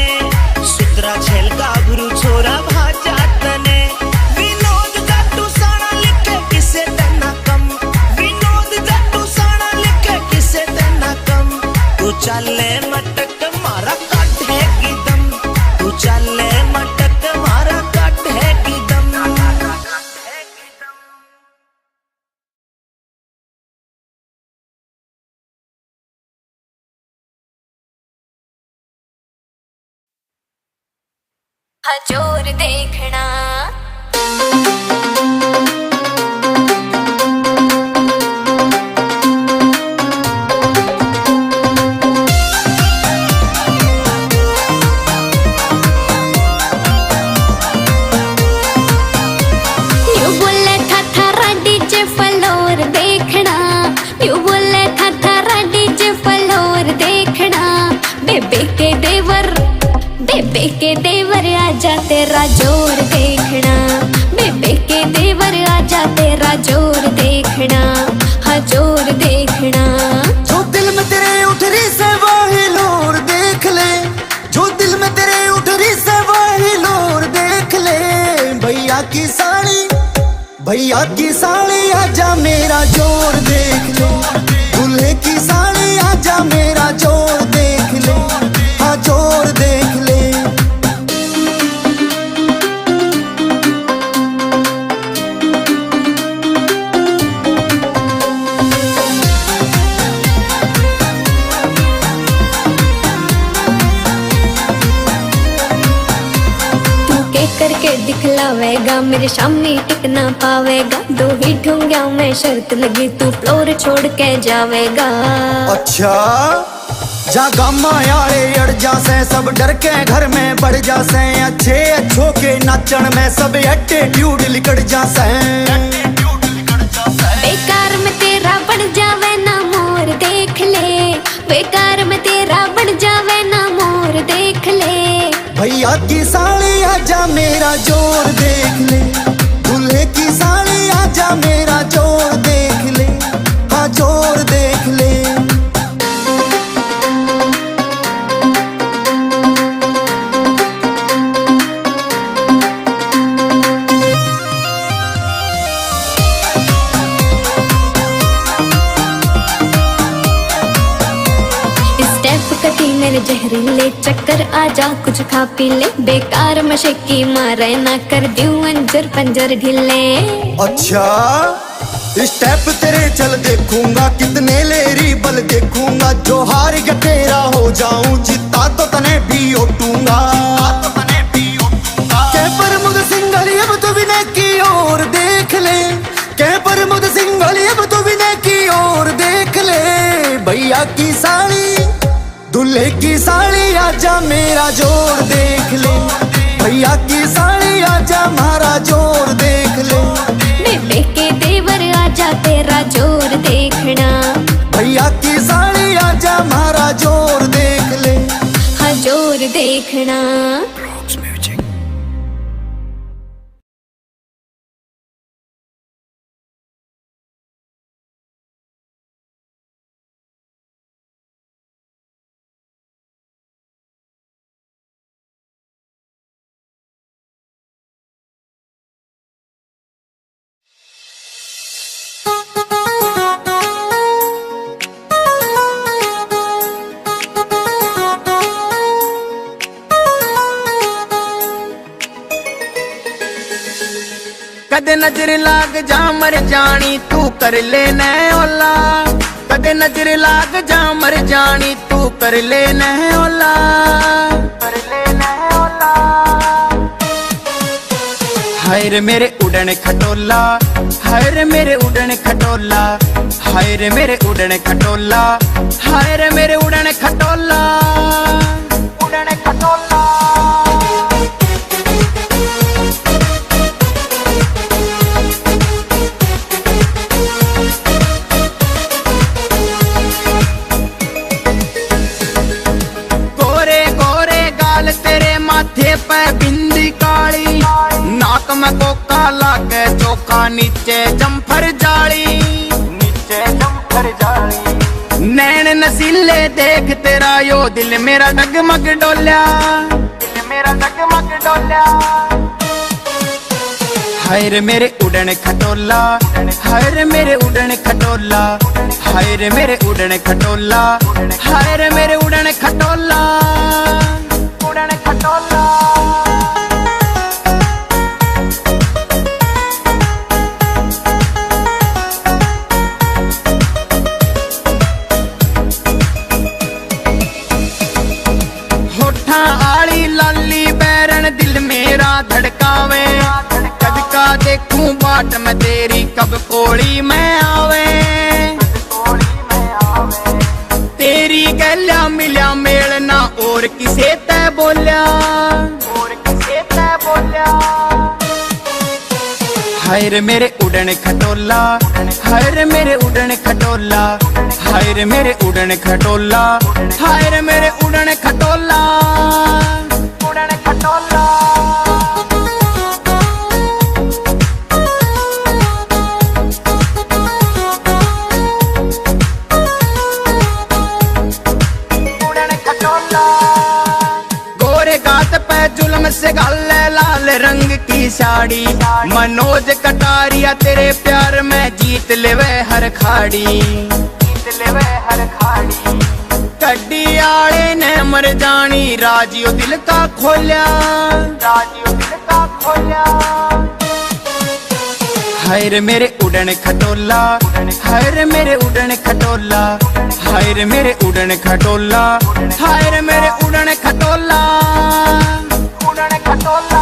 सुतरा छेल का गुरु छोरा भाजातने। विनोद जाटू साना लिखे किसे देना कम, विनोद जाटू साना लिखे किसे देना कम। तू चले मटक मारा काट है की दम, तू चले मटक मारा काट है की दम। हजूर देखना यू बोले था थारा डीजे फ्लोर देखना, यू बोले था थारा डीजे फ्लोर देखना। बेबे के देवर आजा तेरा जोर देखना, बेबे के देवर आजा तेरा जोर देखना, हाँ जोर देखना। जो दिल में तेरे उठ रही से वही लोर देख ले, जो दिल में तेरे उठ रही से वही लोर देख ले। भैया की साड़ी आजा मेरा जोर देख ले, दूल्हे की साड़ी आजा मेरा जोर देख ले, हाँ जोर देख ले। करके दिखलावेगा मेरे सामने टिक ना पावेगा। दो ही ठुंगिया में शर्त लगी तू फ्लोर छोड़ के जावेगा। अच्छा जा गामा यारे अड़ जासे सब डर के घर में बढ़ जासे अच्छे अच्छों के नाचन में सब एटीट्यूड लिकड़ जासे बेकार में तेरा बन जावे ना मोर देख ले बेकार में तेरा बन जावे ना मोर देख ले भैया की साली आजा मेरा जोर देख ले दूल्हे की साली आजा मेरा जोर देख ले हाँ जोर देख ले कटी मेरे जहरीले चक्कर आजा कुछ खा पी ले बेकार मशक्की मारे ना कर दूं अंजर पंजर ढीले अच्छा स्टेप तेरे चल देखूंगा कितने लेरी बल देखूंगा जो हार गया तेरा हो जाऊं जीता तो तने भी उठूंगा के प्रमुख सिंघल अब तो विनय की ओर देख ले के प्रमुख सिंघल अब तो विनय की ओर देख ले भैया की साली दूल्हे की साली आजा मेरा जोर देख ले भैया की साली आजा मारा जोर देख ले बेबे के देवर आजा तेरा जोर देखना भैया की साली आजा मारा जोर देख ले हाँ जोर देखना कदे नजर लाग जा मर जानी तू कर ले न ओला कदे नजर लाग जा मर जानी तू कर ले न ओला हाय रे मेरे उड़न खटोला हाय रे मेरे उड़न खटोला हाय रे मेरे उड़न खटोला हाय रे मेरे उड़न खटोला उड़न खटोला माथे पे बिंदी काली नाक में कोका लागे चोखा नीचे जम्फर जाली नैन नसीले देख तेरा यो दिल मेरा डगमग डोल्या हाय रे मेरे उड़न खटोला हाय रे मेरे उड़न खटोला हाय रे मेरे उड़न खटोला हाय रे मेरे उड़न खटोला उड़न खटोला होठा आली लाली बैरन दिल मेरा धड़कावे कद का देखूं बाट में तेरी कब कोड़ी में आवे तेरी गल्या मिल्या मेलना और किसे तै बोल्या हाय रे मेरे उड़न खटोला हाय रे मेरे उड़न खटोला हाय रे मेरे उड़न खटोला हाय रे मेरे उड़न खटोला उड़न खटोला गोरे गात पे जुल्म से गाले लाल रंग की साड़ी मनोज कटारिया तेरे प्यार में जीत लेवे हर खाड़ी कड्डी आले ने मर जानी राजियो दिल का खोल्या हाय रे मेरे उड़न खटोला हाय रे मेरे उड़न खटोला हाय रे मेरे उड़न खटोला हाय रे मेरे उड़न खटोला उड़न खटोला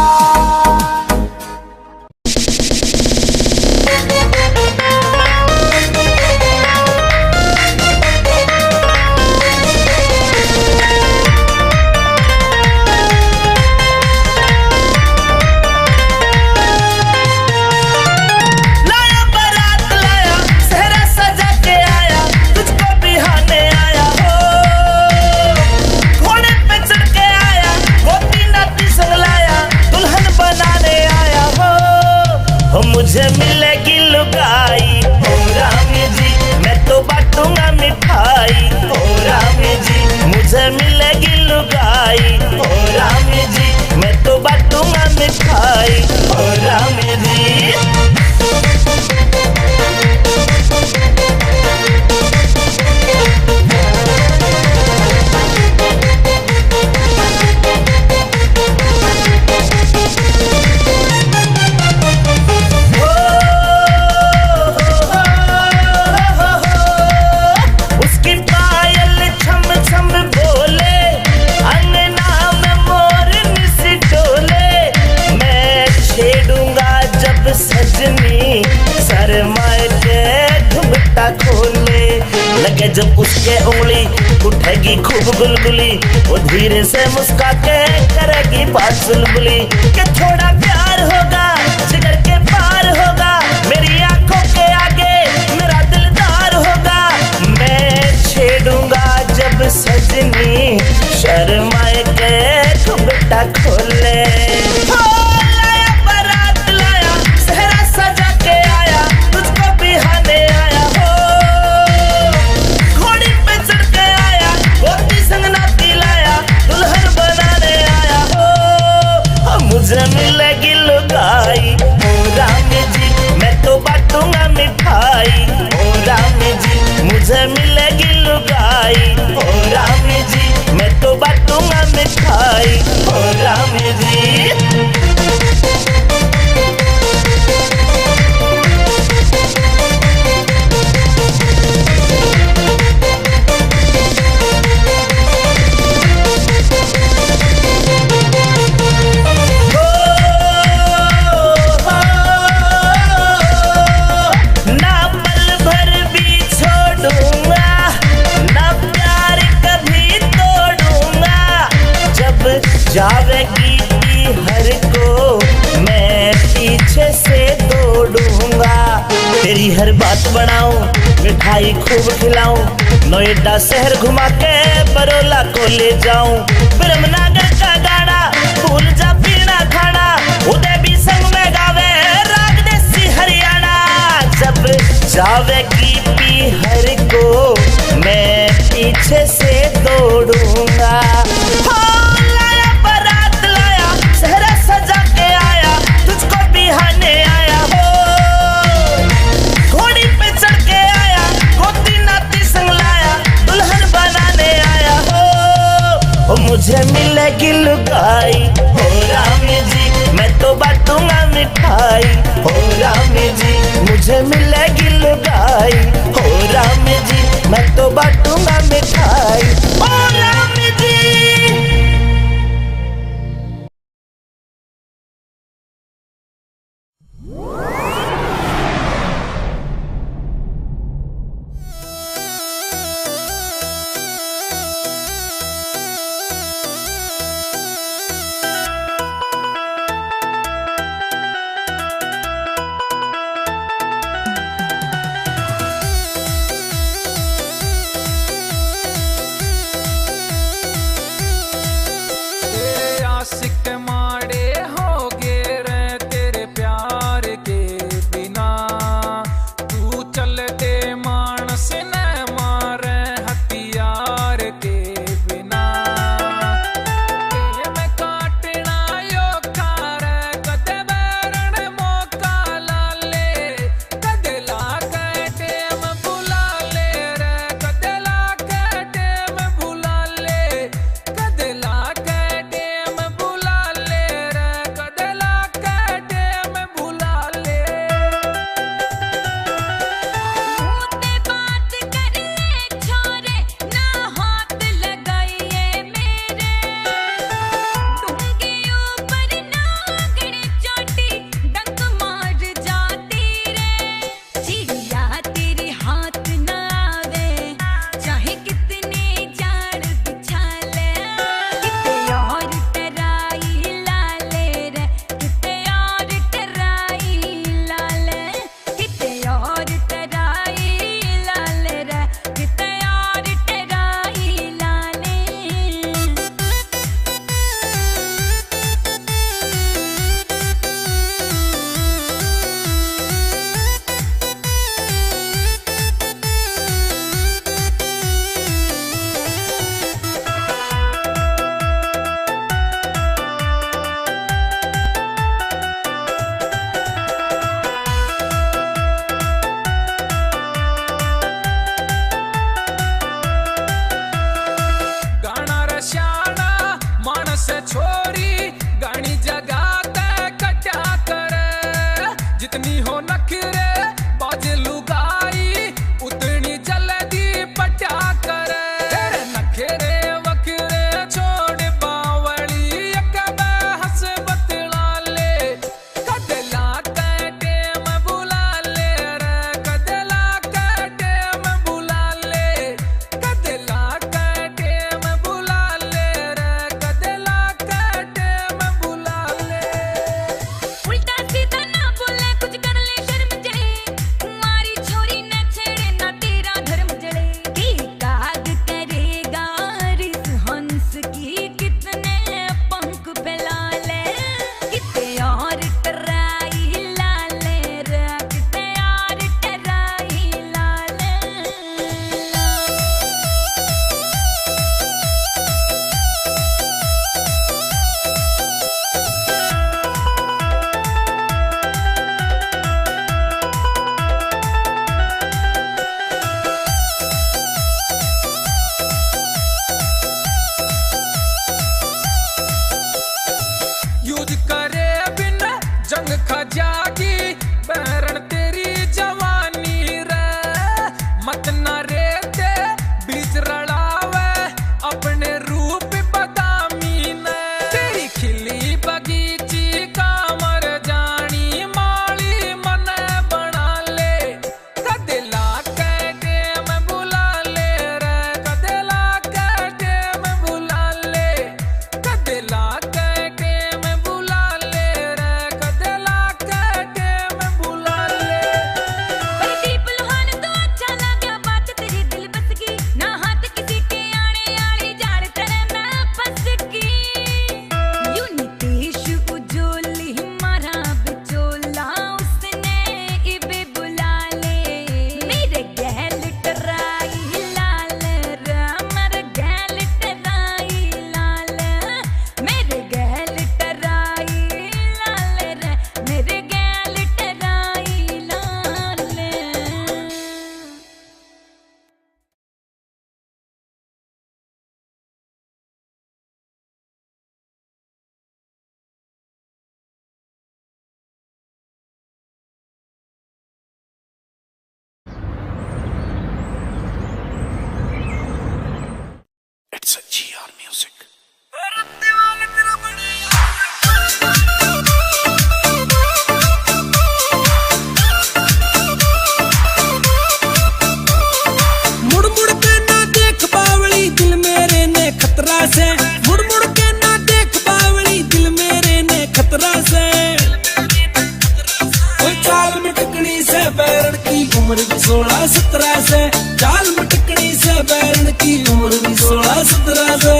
लगे जब उसके उंगली उठेगी खूब गुलगुली, वो धीरे से मुस्का के करेगी बात चुलबुली कि थोड़ा प्यार होगा जिगर के पार होगा, मेरी आंखों के आगे मेरा दिलदार होगा। मैं छेड़ूंगा जब सजनी शर्माए के घुंघटा खोले। लाया बारात लाया सेहरा सजा के आया, तुझको बिहाने आया हो। घोड़ी पे चढ़ के आया, गोदी संग नाती लाया, दुल्हन बनाने आया हो। मुझे मिलेगी लुगाई ओ रामी जी, मैं तो बांटूंगा मिठाई ओ रामी जी। मुझे मिलेगी लुगाई ओ रामी जी, मैं तो बांटूंगा मिठाई ओ रामी जी। ना पल भर भी छोड़ूंगा, ना प्यार कभी तोड़ूंगा। जब जावेगी हर को मैं पीछे से दौड़ूंगा। तेरी हर बात बनाऊं, मिठाई खूब खिलाऊं, नोएडा शहर घुमा के बरोला को ले जाऊं। ब्रह्मनगर का गाना भूल जा पीना खाना, उदय भी संग में गावे राग देसी हरियाणा। जब जावेगी हर को मैं पीछे से दौड़ूंगा। लाया बारात लाया सेहरा सजा के आया, तुझको बिहाने आया हो। घोड़ी पे चढ़ के आया, गोदी नाती संग लाया, दुल्हन बनाने आया हो। मुझे मिलेगी लुगाई हो रामी जी, मैं तो बांटूंगा मिठाई हो रामी जी। मुझे मिलेगी लुगाई हो रामी जी, मैं तो बांटूंगा मिठाई हो रामी जी। की उम्र भी 16-17 से।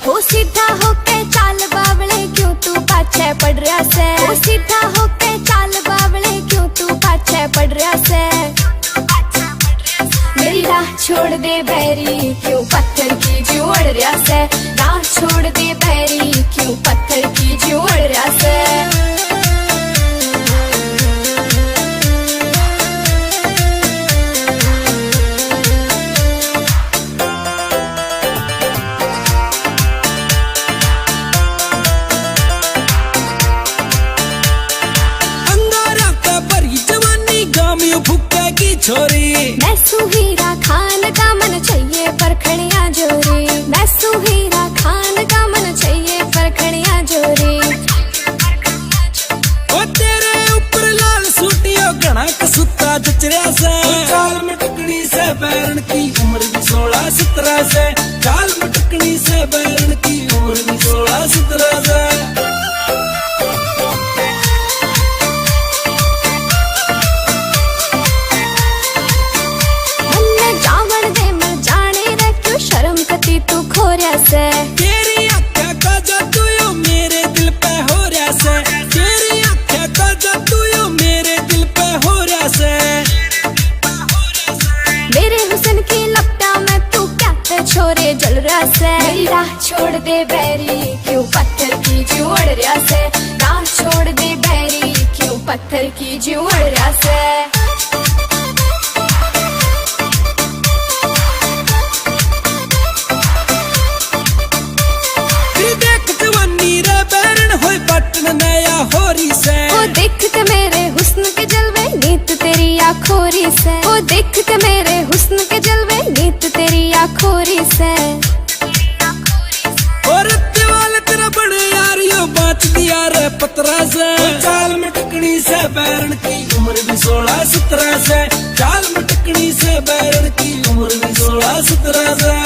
हो सीधा होके चाल बावले क्यों तू पाछे पड़ रहा से, हो सीधा होके चाल बावले क्यों तू पाछे पड़ रहा से। मेरी राह छोड़ दे बैरी क्यों पत्थर की जोड़ रहा से, राह छोड़ दे बैरी क्यों पत्थर की जोड़ रहा से। फुक्का की छोरी मैं सुहीरा खान का मन चाहिए परखड़िया जोरी, मैं सुहीरा खान का मन चाहिए परखड़िया जोरी। ओ तेरे ऊपर लाल सूटियों घना कसूता जचरिया से, चाल मटकनी से बैरन की उम्र भी 16-17 से, चाल मटकनी से बैरन की उम्र भी 16-17 से। तू खोरिया से तेरी आँखें का जादू यो मेरे दिल पे हो रहा से, तेरी आँखें का जादू यो मेरे दिल पे हो रहा से। मेरे हुस्न की लपटा में तू क्या छोरे जल रहा से। मेरी राह छोड़ दे बैरी क्यों पत्थर की जोड़ रहा से, राह छोड़ दे बैरी क्यों पत्थर की जोड़ रहा से। नया होरी से वो देखते मेरे हुस्न के जलवे नीत तेरी आँखोरी से, वो देखते मेरे हुस्न के जलवे नीत तेरी आँखोरी से। और वाले तेरा बड़े यारियों बात दिया रे पतरा से, चाल मटकनी से बैरन की उम्र भी 16-17 से, चाल मटकनी से बैरन की उम्र भी 16-17 से।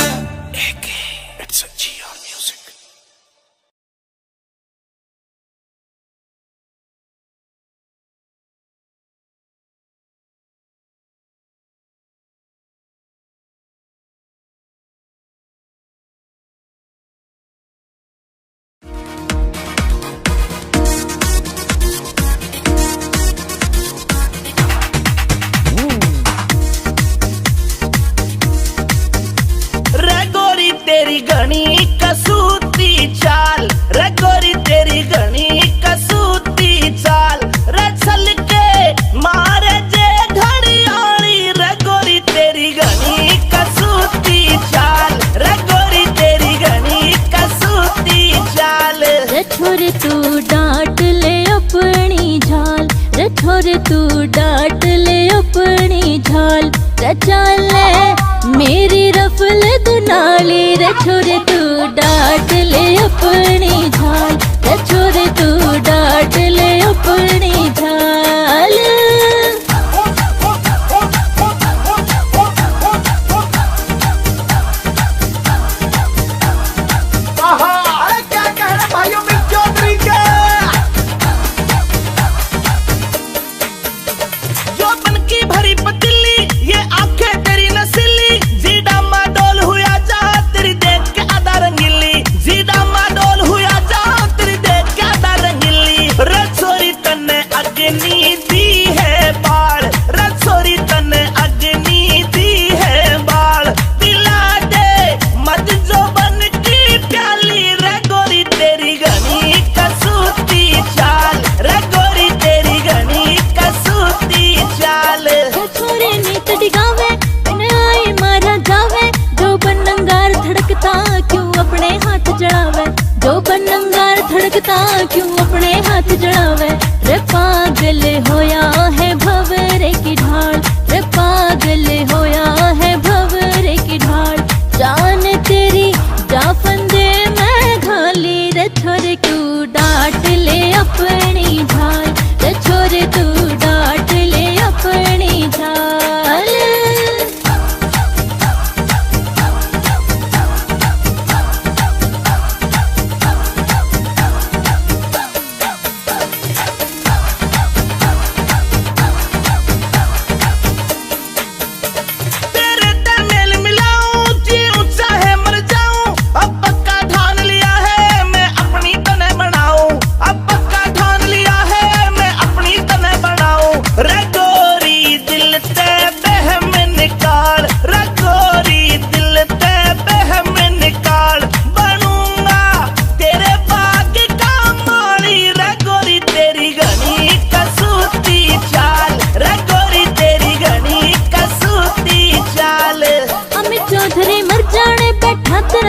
तेरी घनी कसूती चाल रे गोरी, तेरी घनी कसूती चाल रे, चल के मारे जे घड़ियाली रे गोरी, तेरी घनी कसूती चाल रे गोरी, तेरी घनी कसूती चाल। रे छोरे तू डांट ले अपनी झाल, रे छोरे तू डांट ले अपनी झाल, रे चाल ले मेरी रफल दुनाली, रे छोरे तू डांट ले अपनी झाल, रे छोरे तू डांट ले अपनी झाल। तेरी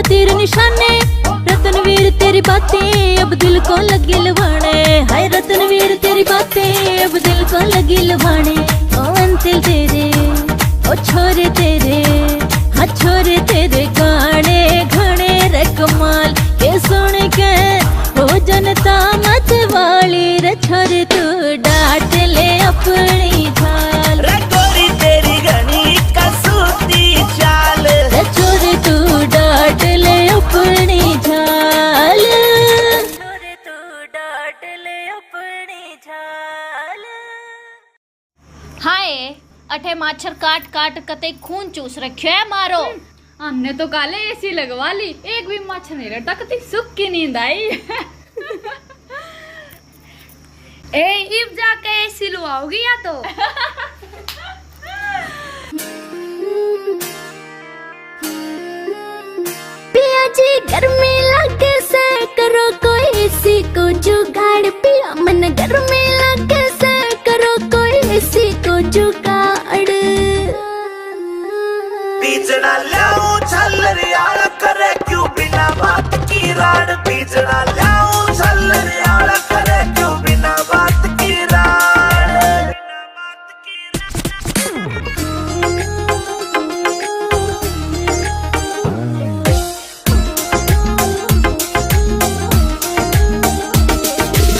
तीर निशाने रतनवीर तेरी बातें अब दिल को लगी लुभाने हाय रतनवीर तेरी बातें अब दिल को लगी लुभाने ओ अंतिल तेरे ओ छोरे तेरे हाँ छोरे तेरे गाने घने रे कमाल के सुन के हो जनता मत वाली रे छोरे तू डांट ले अपनी झाल रे गोरी तेरी घनी कसूती चाल रे छोरे तू डांट ले अपनी झाल छोरे तू डांट ले अपनी झाल। हाय अठे माछर काट काट कते खून चूस रखियो है मारो। हमने तो काले एसी लगवा ली, एक भी मच्छर नहीं रहता, कती सुख की नींद आई। ए इब जाके एसी लुआओगी या तो पिया जी गर्मी लगे से करो कोई एसी को जुगाड़ पिया मन गर्मी लगे से करो कोई एसी को जुगाड़ बीजना लाऊं छल्लर यार करे क्यों बिना बात की राड बीजना लाऊं छल्लर यार करे क्यों बिना बात की राड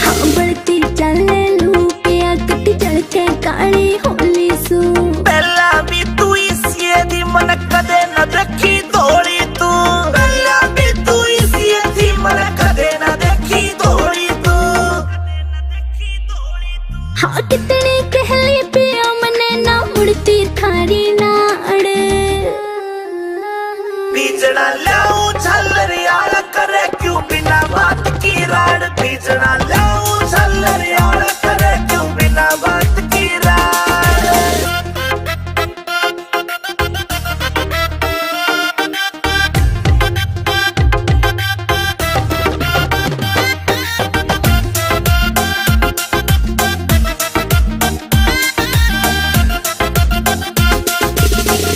हाँ बढ़ती चले लू पिया कटी चढ़के काली होली सू पहला भी तू इसी दी मन कदे न देखी दौड़ी तू पहला भी तू इसी दी मन कदे न देखी दौड़ी तू हाँ कितनी कहली पिया मने ना उड़ती थारी नाड़ बीजना लाऊं छल्लर यार करे क्यों बिना बात की राड बीजना लाऊं छल्लर यार करे क्यों बिना बात की राड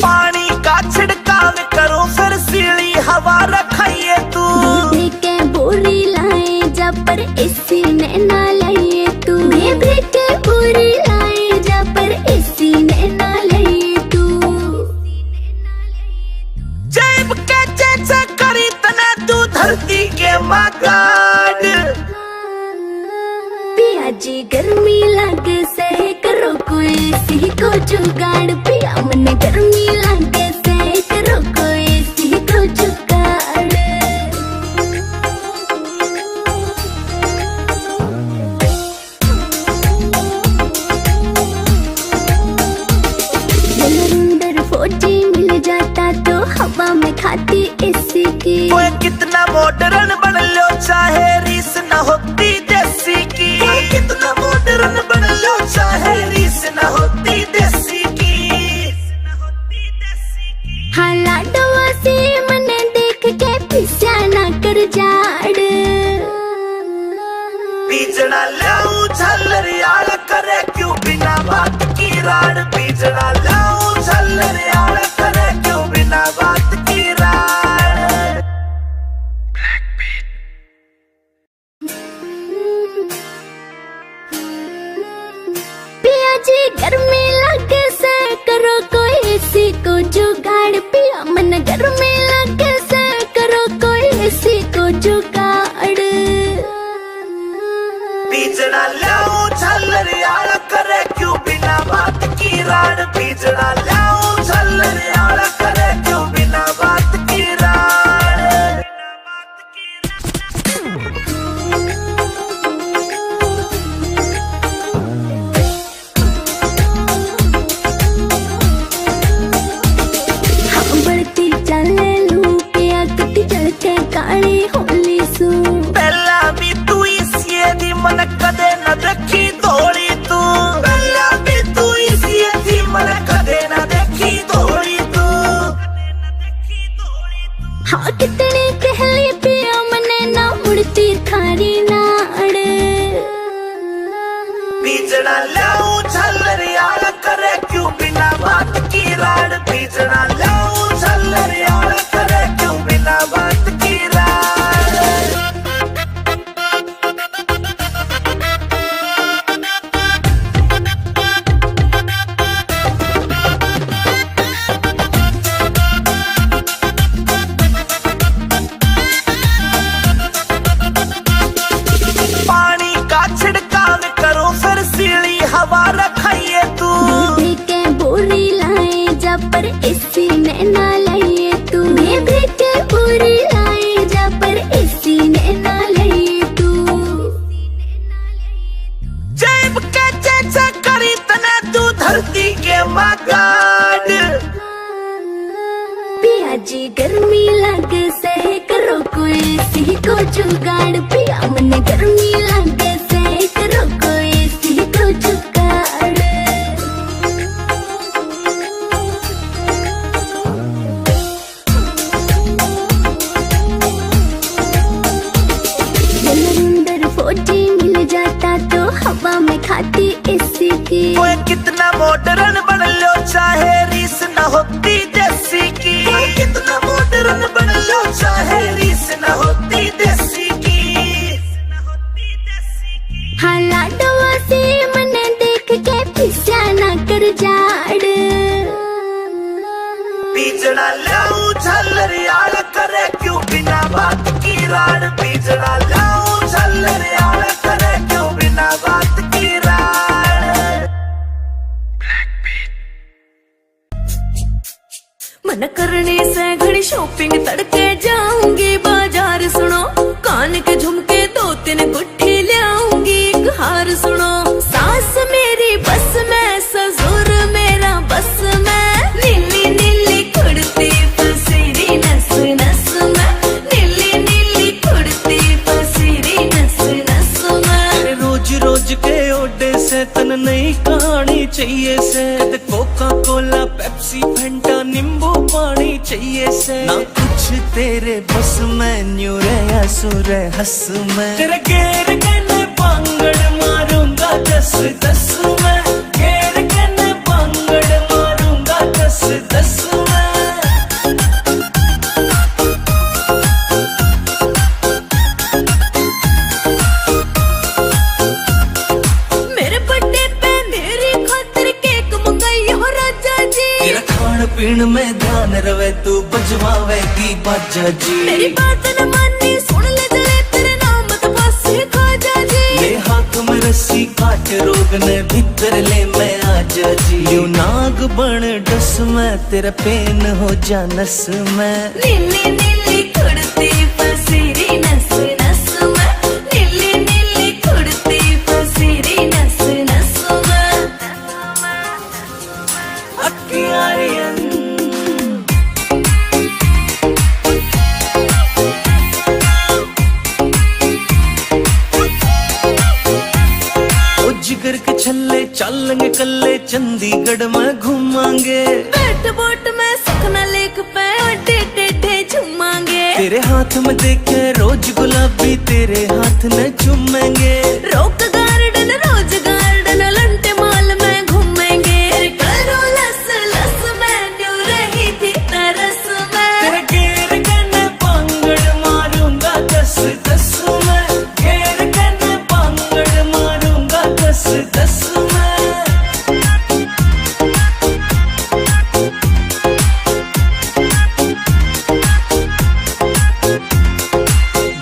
पानी का छिड़काव करो फिर सीली हवा रखाइए तू दूधे के बोरी लाए जा पर एसी ने ना लाइए तू दूधे के बोरी लाए जा पर एसी ने ना लाइए तू जेब के जैसे करी तने तू धरती के मगाड पिया जी गर्मी लगे से करो कोई एसी को जुगाड़ पिया मन गर्मी लगे से करो कोई एसी को जुगाड़ अंदर फौजी मिल जाता तो हवा में खाती एसी की ओए कितना मॉडर्न बन लो चाहे रीस न होती देसी की ओए कितना मॉडर्न बन लो चाहे रीस न होती देसी की हाँ लाडवा से मने देख के पिस्या ना कर जाड़ बीजना लाऊं छल्लर यार करे क्यों बिना बात की राड बीजना लाऊं छल्लर यार करे क्यों बिना बात की राड पिया जी गर्मी लगे से करो कोई एसी को जुगाड़ पिया मन गर्मी लगे से करो कोई एसी को जुगाड़ बीजना लाऊं छल्लर यार करे क्यों बिना बात की राड बीजना लाऊं छल्लर एसी ने ना लिए तू मैं बेटे पूरी लाई जा पर एसी ने ना लिए तू जेब के जैसा करी तना तू धरती के मगाड़ पिया जी गर्मी लगे से करो कोई एसी को जुगाड़ पिया मने गर्मी लगे से करो कोई एसी को जुगाड़ अंदर फौजी मिल जाता तो हवा में खाती एसी की ओए कितना मॉडर्न बन लो चाहे रीस न होती देसी की ओए कितना मॉडर्न बन लो चाहे रीस न होती देसी की हालात वासी मने देख के पिस्या ना कर जाड़ बीजड़ा लाऊं झल्लर यार करे क्यों बिना बात की राड़ बीजड़ा लाऊं झल्लर यार करे क्यों बिना बात की राड़ मन करने से घड़ी शॉपिंग तड़के जाऊंगी बाजार सुनो कान के झुमके 2-3 गुट्ठी लाऊंगी एक हार सुनो सास मेरी बस में ससुर मेरा बस में नीली नीली कुड़ती पसीरी नस नस में नीली नीली कुड़ती पसीरी नस नस में रोज रोज के ओडे से तन नई कहानी चाहिए से कोका कोला पेप्सी फंटा नींबू पानी चाहिए से ना कुछ तेरे बस में न्यू रे सुर हंस में तेरे गेर कहने पांगड़ मारूंगा 10-10 में गेर कहने पांगड़ मारूंगा 10-10 में मेरे बर्थडे पे मेरी खातिर केक मंगाई हो राजा जी तेरा खान पीन में ध्यान रवे तू बजवावेगी बाजा जी मेरी बात न मानी सुन ले जले तेरे नाम तो बस खाजा जी ले हाथ में रस्सी काट रोग ने भीतर ले मैं आजा जी यू नाग बन डस में तेरा पेन हो जा नस में नीली नीली कुड़ती पसीरी नस नस में नीली नीली कुड़ती पसीरी नस नस में अक्कियारियन जिगर के छल्ले चलेंगे कल्ले चंडीगढ़ में घूमांगे बैठ बोट में सुखना लेक पे अड्डे टेढ़े झूमांगे तेरे हाथ में देखे रोज गुलाबी तेरे हाथ में चूमेंगे रोक garden rose garden Elante mall में घूमेंगे करो लस लस में न्यू रही थी तरस में तेरे गेर कहने पांगड़ मारूंगा 10-10 में गेर कहने पांगड़ मारूंगा 10-10 में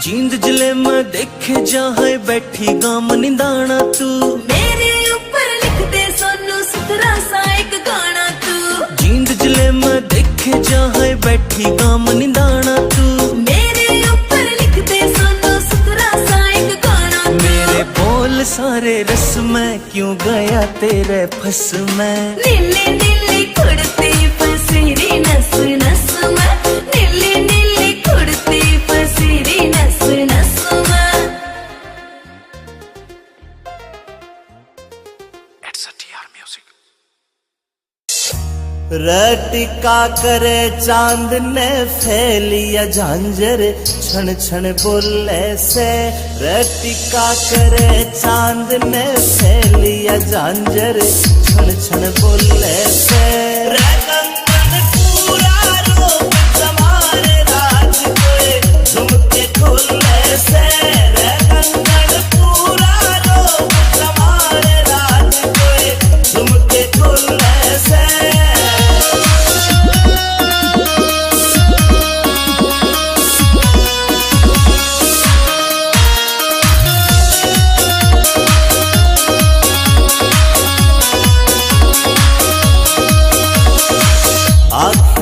जींद जिले में देखे जहाँ बैठी गाम निंदाना तू मेरे ऊपर लिख दे सोनू सुथरा सा एक गाना तू जींद जिले में देखे जहाँ बैठी गाम निंदाना तू मेरे ऊपर लिख दे सोनू सुथरा सा एक गाना तू मेरे बोल सारे रस में क्यों गया तेरे फस में नीली नीली कुड़ती पसीरी नस नस में नीली नीली कुड़ती पसीरी नस नस में रटिका करे चांद ने फैलिया झांझर छन छन बोले से रटिका करे चांद ने फैलिया झांझर छन छन बोले से रंगन पूरा रूप समारे राज कोई झुमके खोले से रंगन पूरा रूप समारे राज कोई झुमके खोले से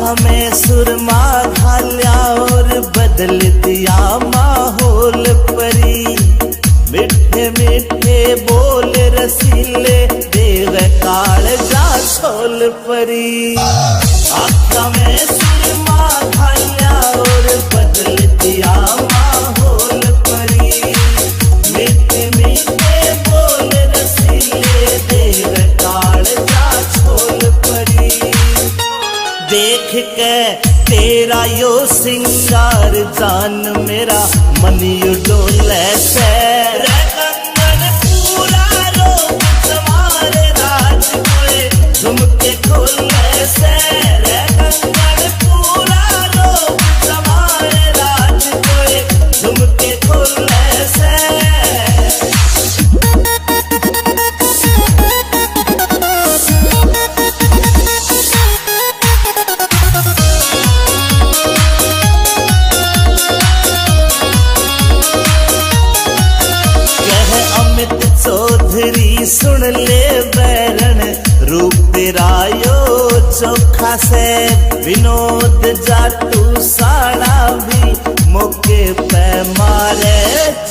आँखों में सुरमा घाल्या और बदल दिया माहौल परी। मिठे मिठे बोल रसीले देव काल जा छोल परी। आँखों में सुरमा घाल्या और बदल दिया माहौल परी। मिठे मिठे बोल रसीले देव काल जा छोल परी। देख के तेरा यो सिंगार जान मेरा मन यू डोले से। रे कंगन पूरा रोग तुम्हारे राज कोए झुमके खोले से। रे कंगन पूरा रोग तुम्हारे राज कोए झुमके खोले से। चौधरी सुन ले बैरन रूप तेरा यो चोखा से। विनोद जाटू साड़ा भी मौके पे मारे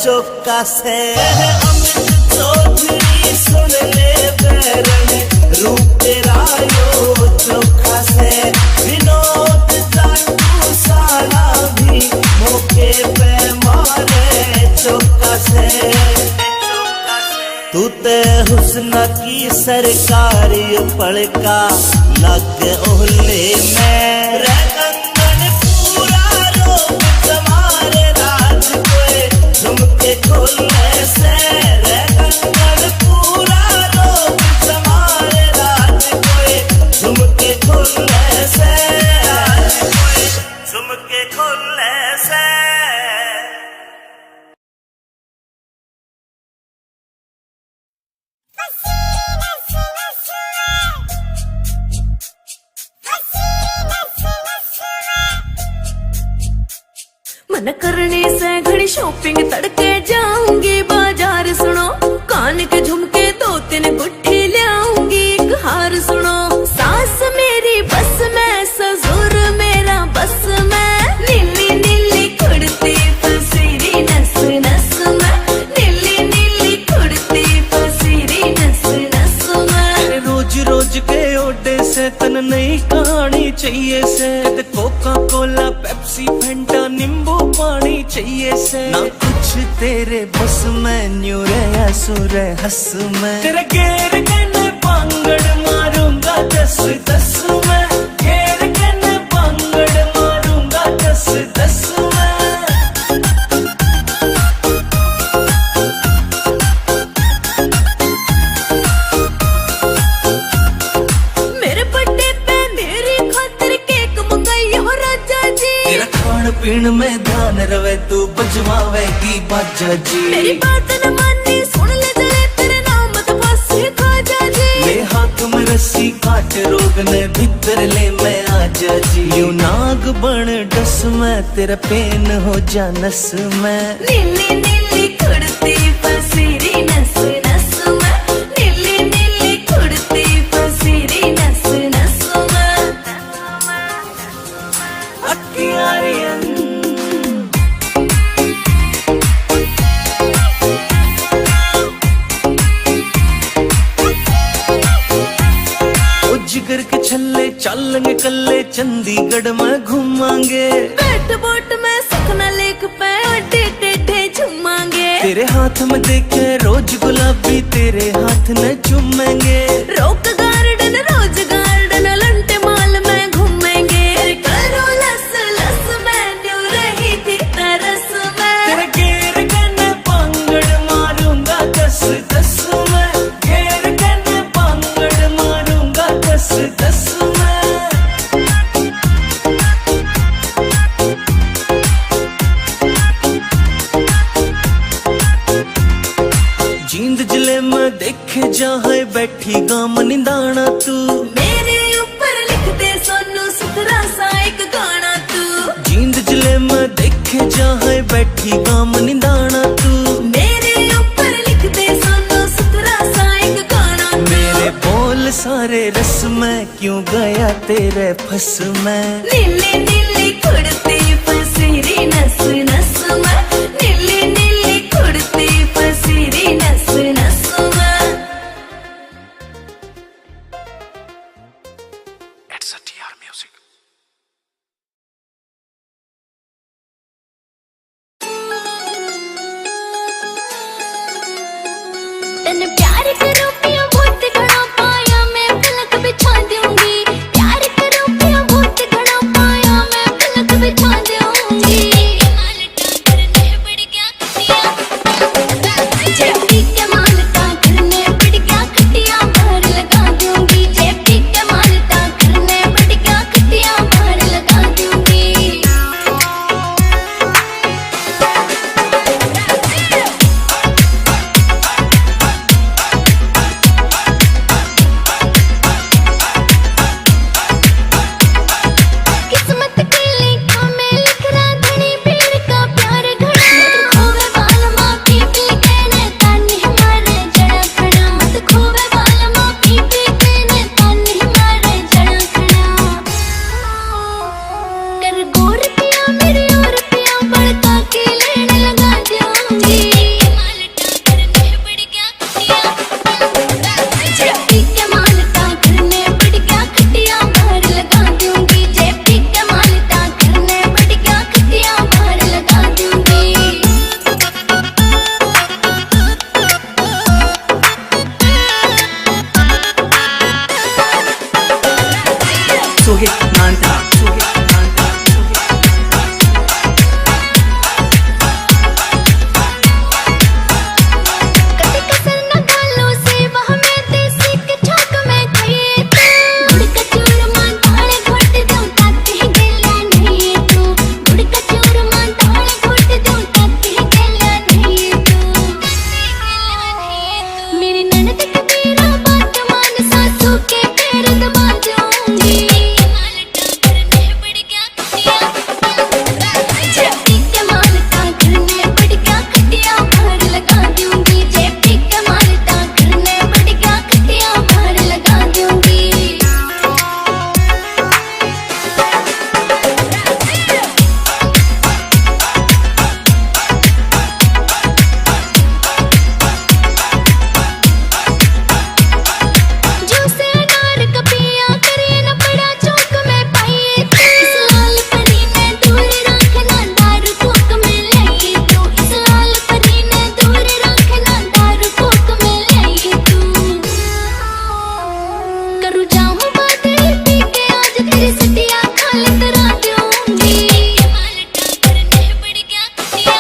चौका से। अमित चौधरी सुन ले बैरन रूप तेरा यो चोखा से। विनोद जाटू साड़ा भी मौके पे मारे चौका से। तू ते हुस्न की सरकारी पड़का लग ओहले में। रे कंगन पूरा रोग तुम्हारे राज कोए झुमके खोले से। रे कंगन पूरा रोग तुम्हारे राज कोए झुमके खोले से। झुमके खोले से। मन करने से घड़ी शॉपिंग तड़के जाऊंगी बाजार सुनो। कान के झुमके 2-3 गुट्ठी लाऊंगी एक हार सुनो। सास मेरी बस में ससुर मेरा बस में। नीली नीली कुड़ती फसीरी नस नस में। नीली नीली कुड़ती फसीरी नस नस में। रोज रोज के ओडे से तन नई कहानी चाहिए से। कोका कोला पेप्सी फैंटा नींबू पानी चाहिए से। ना कुछ तेरे बस में न्यू रे सुर हंस में। तेरे घेर के न पांगड़ मारूंगा 10-10 में। घेर के न पांगड़ मारूंगा 10-10 में। मेरे बर्थडे पे मेरी खातिर केक मंगाई हो राजा जी। तेरा खान पीन में ध्यान रवे तू बजवावेगी बाजा जी। मेरी बात न मानी सुन ले जले तेरे नाम तो बस खाजा जी। ले हाथ में रस्सी काट रोग ने भीतर ले मैं आजा जी। यू नाग बन डस में तेरा पेन हो जा नस में। नीली नीली कुड़ती फसीरी नस नस में। नीली नीली कुड़ती फसीरी नस नस में। अखियारियन जिगर के छल्ले चलेंगे कल्ले चंडीगढ़ में घूमांगे। बैठ बोट में सपना लेक पे अड्डे टेढ़े झूमांगे। तेरे हाथ में देखे रोज गुलाबी तेरे हाथ न चूमेंगे। रॉक गार्डन रोज गार्डन लंटे माल में घूमेंगे। करो लस लस में न्यू रही थी तरस में। तेरे घेर के न पांगड़ मारूंगा 10-10 में। घेर के न पांगड़ मारूंगा 10-10 में। जींद जिले में देखे जहाँ बैठी गाम निंदाना तू। मेरे ऊपर लिख दे सोनू सुथरा सा एक गाना तू। जींद जिले में देखे जहाँ बैठी गाम निंदाना तू। मेरे ऊपर लिख दे सोनू सुथरा सा एक गाना तू। मेरे बोल सारे रस में क्यों गया तेरे तेरे फस में। नीली नीली कुड़ती फसीरी नस नस में, नीली नीली कुड़ती फसीरी नस नस में। It's a TR Music. तन प्यार करो पिया बहुत घना पाया मैं पलक बिछा दूंगी, प्यार करो पिया बहुत घना पाया मैं पलक बिछा दूंगी। करने पड़ गया कटिया, जेपी के मालता करने पड़ गया कटिया बाहर लगा दूंगी, जेपी के मालता करने पड़ गया कटिया बाहर लगा दूंगी। किस्मत के लिखा में लिख रहा धनी पीर का प्यार घड़ा, मत खोवे बाल माँ पी पी के ने तानी हमारे जड़ा खड़ा, मत खोवे बाल माँ पी पी के ने तानी हमारे जड़ा खड़ा। कर गोर पिया मेरे और पिया बड़का के लेने लगा दूंगी, मालटा करने पड़ गया कटिया, जेपी के मालता करने पड़ गया कटिया बाहर लगा दूंगी, जेपी के मालता करने पड़ गया कटिया बाहर लगा दूंगी। सोहित नांटा, सोहित नांटा, कते कसर न गालों से वह मैं देसी के छाक में खाइए तू, गुड़ का चूरमा दाल घोट दूं ताते गेला नहीं तू, गुड़ का चूरमा दाल घोट दूं ताते गेला नहीं तू। मेरी ननद के मेरा बात मान सासू के पैर दबा दूंगी, मालटा करने पड़ गया कटिया, जेपी के मालता करने पड़ गया कटिया बाहर लगा दूंगी, जेपी के मालता करने पड़ गया कटिया बाहर लगा दूंगी। जूसे अनार का पिया करे न पड़ा चौक में पाइए तू, इस लाल परी ने दूर रखना दारू कोक में लाइए तू, इस लाल परी ने दूर रखना दारू कोक में लाइए तू। करूँ जाऊँ बातें पी के आज तेरी सटिया खाल करा दूंगी, मालटा करने पड़ गया कटिया,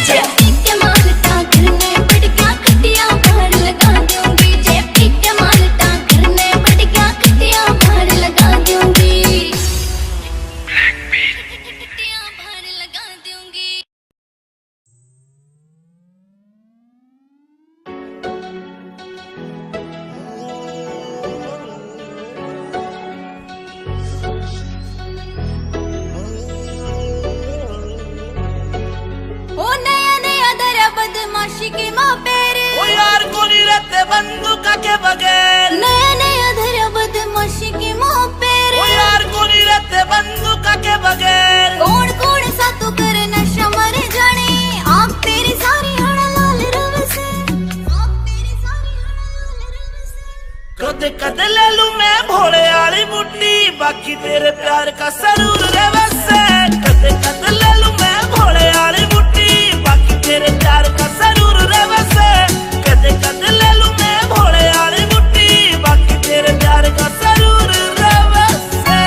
जेपी के मालता करने पड़ गया कटिया बाहर लगा दूंगी, जेपी के मालता करने पड़ गया कटिया बाहर लगा दूंगी, कटिया बाहर लगा दूंगी। ओ नया नया दर बदमाशी के माँ पेरे, ओ यार को नहीं रहते बंदूका के बगैर, नया नया दर बदमाशी के माँ पेरे, ओ यार को नहीं रहते बंदूका के बगैर। कौन कौन सा तू करे नशा मर जाने, आँख तेरी सारी हड़ा लाल रव से, आँख तेरी सारी हड़ा लाल रव से। कदे कदे ले लूं मैं भोले वाली बुड्ढी, बाकी तेरे प्यार का सरूर रे वैसे। कदे कदे ले लूं मैं भोले वाली बुड्ढी, बाकी तेरे प्यार का सरूर रे वैसे। कदे कदे ले लूं मैं भोले वाली बुड्ढी, बाकी तेरे प्यार का सरूर रे वैसे।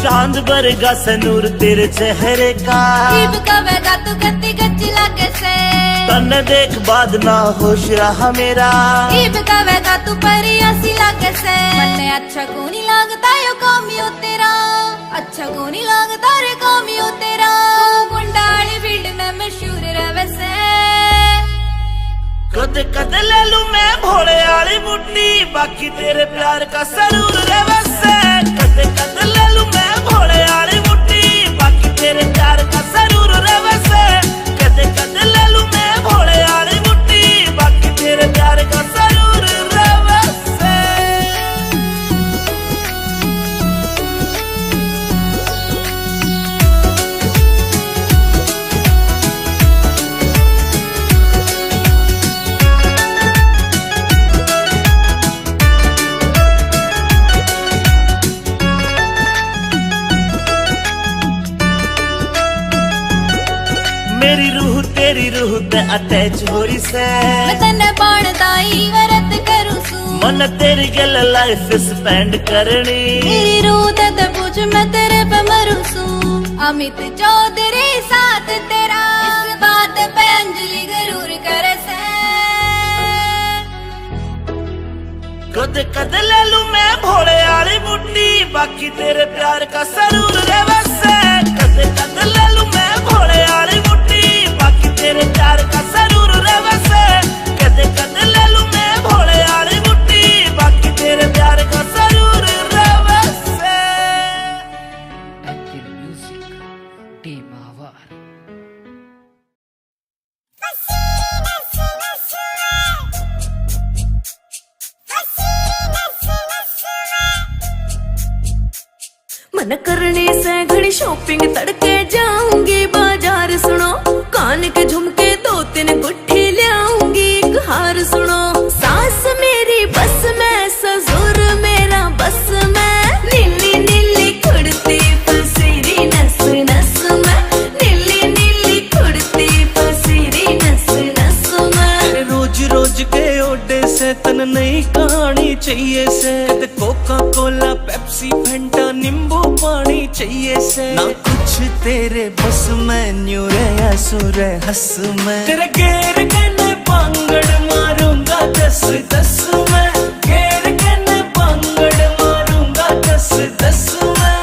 चांद बरगा सनूर तेरे चेहरे का, जीव कवेगा तू गति गच्ची लागे से, तन देख बाद ना होश रहा मेरा, जीव कवेगा तू परियासी लागे से। मन्ने अच्छा को नहीं लगता यो कामियो तेरा, अच्छा को नहीं लगता रे कामियो तेरा, गुंडाली फील्ड में मशहूर रहे से। कदे कदे ले लूं मैं भोले वाली बुड्ढी, बाकी तेरे प्यार का सरूर रे वैसे। कदे कदे ले लूं मैं भोले वाली बुड्ढी, बाकी तेरे प्यार का जरूर रे वैसे कदे कदे ले लूं मैं भोले वाली बुट्टी बाकी तेरे प्यार का जरूर रे वैसे। मेरी रूह तेरी रूह ते अटैच हो रही से मैं तन्ने बाणदाई वरत करूं सू मन तेरी गल लाइफ स्पेंड करनी मेरी रूह ते पूछ मैं तेरे पे मरूं सू अमित चौधरी साथ तेरा इस बात पे अंजलि जरूर करे से कद कद ले लूं मैं भोले वाली बुट्टी बाकी तेरे प्यार का जरूर रे वैसे कद कद ले लूं मैं भोले वाली बुट्टी बाकी तेरे प्यार का जरूर रे वैसे कद कद ले लूं मैं भोले वाली बुट्टी बाकी तेरे प्यार का जरूर रे वैसे। मन करने से घड़ी शॉपिंग तड़के जाऊंगी बाजार सुनो कान के झुमके 2-3 गुट्ठी लाऊंगी एक हार सुनो सास मेरी बस में ससुर मेरा बस में नीली नीली कुड़ती पसीरी नस नस में नीली नीली कुड़ती पसीरी नस नस में रोज रोज के ओडे से तन नई कहानी चाहिए से कोका कोला पेप्सी फंटा नींबू पानी चाहिए से ना कुछ तेरे बस में न्यू रे सुर हंस में तेरे गेर कने पांगड़ मारूंगा 10-10 में गेर कने पांगड़ मारूंगा 10-10 में।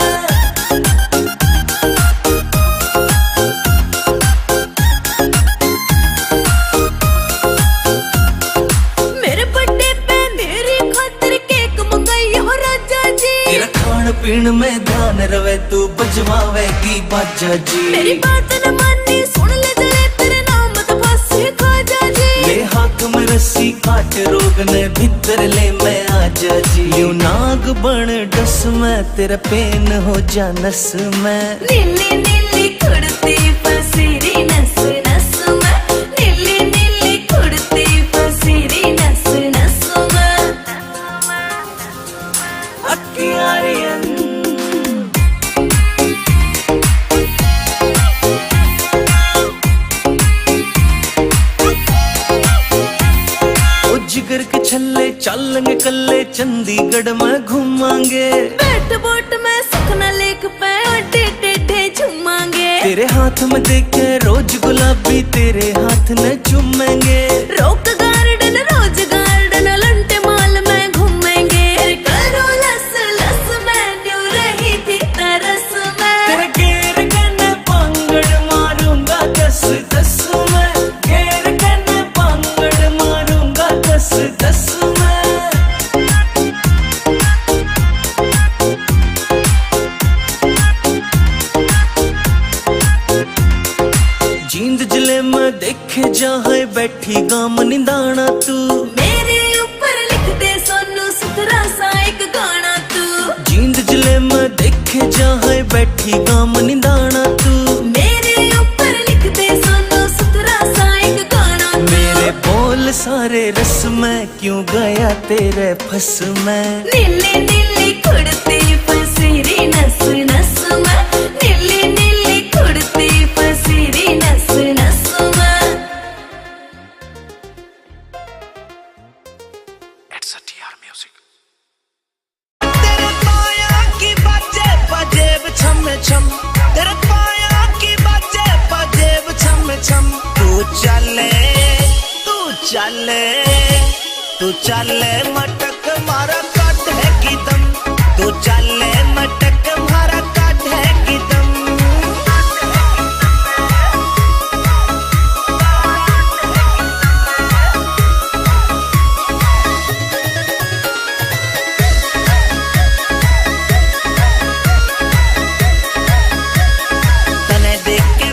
मेरे बर्थडे पे मेरी खातिर केक मंगाई हो राजा जी तेरा खान पीन में ध्यान रवे तू बजवावेगी बाजा जी मेरी बात न मानी सुन ले जले तेरे नाम तो फांसी खाजा जी ले हाथ में रस्सी काट रोग ने भीतर ले मैं आजा जी यूं नाग बन डस में तेरा पेन हो जा नस में नीली नीली कुड़ती पसीरी नस नस में नीली नीली कुड़ती पसीरी नस नस में अक्कियारियन जिगर के छल्ले चलेंगे कल्ले चंडीगढ़ में घूमांगे बैठ बोट में सुखना लेक पे अड्डे टेढ़े झूमांगे तेरे हाथ में देखे रोज गुलाबी तेरे हाथ न चूमेंगे रॉक गार्डन रोज गार्डन लंटे माल में घूमेंगे करो लस लस में न्यू रही थी तरस में तेरे गेर कने पांगड़ मारूंगा 10-10 में गेर कने पांगड़ मारूंगा 10-10 में। जींद जिले में देखे जहाँ बैठी गाम निंदाना तू मेरे ऊपर लिख दे सोनू सुथरा सा एक गाना तू जींद जिले में देखे जहाँ बैठी गाम निंदाना तू मेरे ऊपर लिख दे सोनू सुथरा सा एक गाना तू मेरे बोल सारे रस में क्यों गया तेरे फस में नीली नीली कुड़ती पसीरी नस नस में नीली नीली कुड़ती पसीरी नस नस में। तेरे पाया की बाजे बजेब छम छम तेरे पाया की बाजे बजेब छम छम तू चले तू चले मटक मारा काट है की दम तू चले मटक मारा काट है की दम तने देख के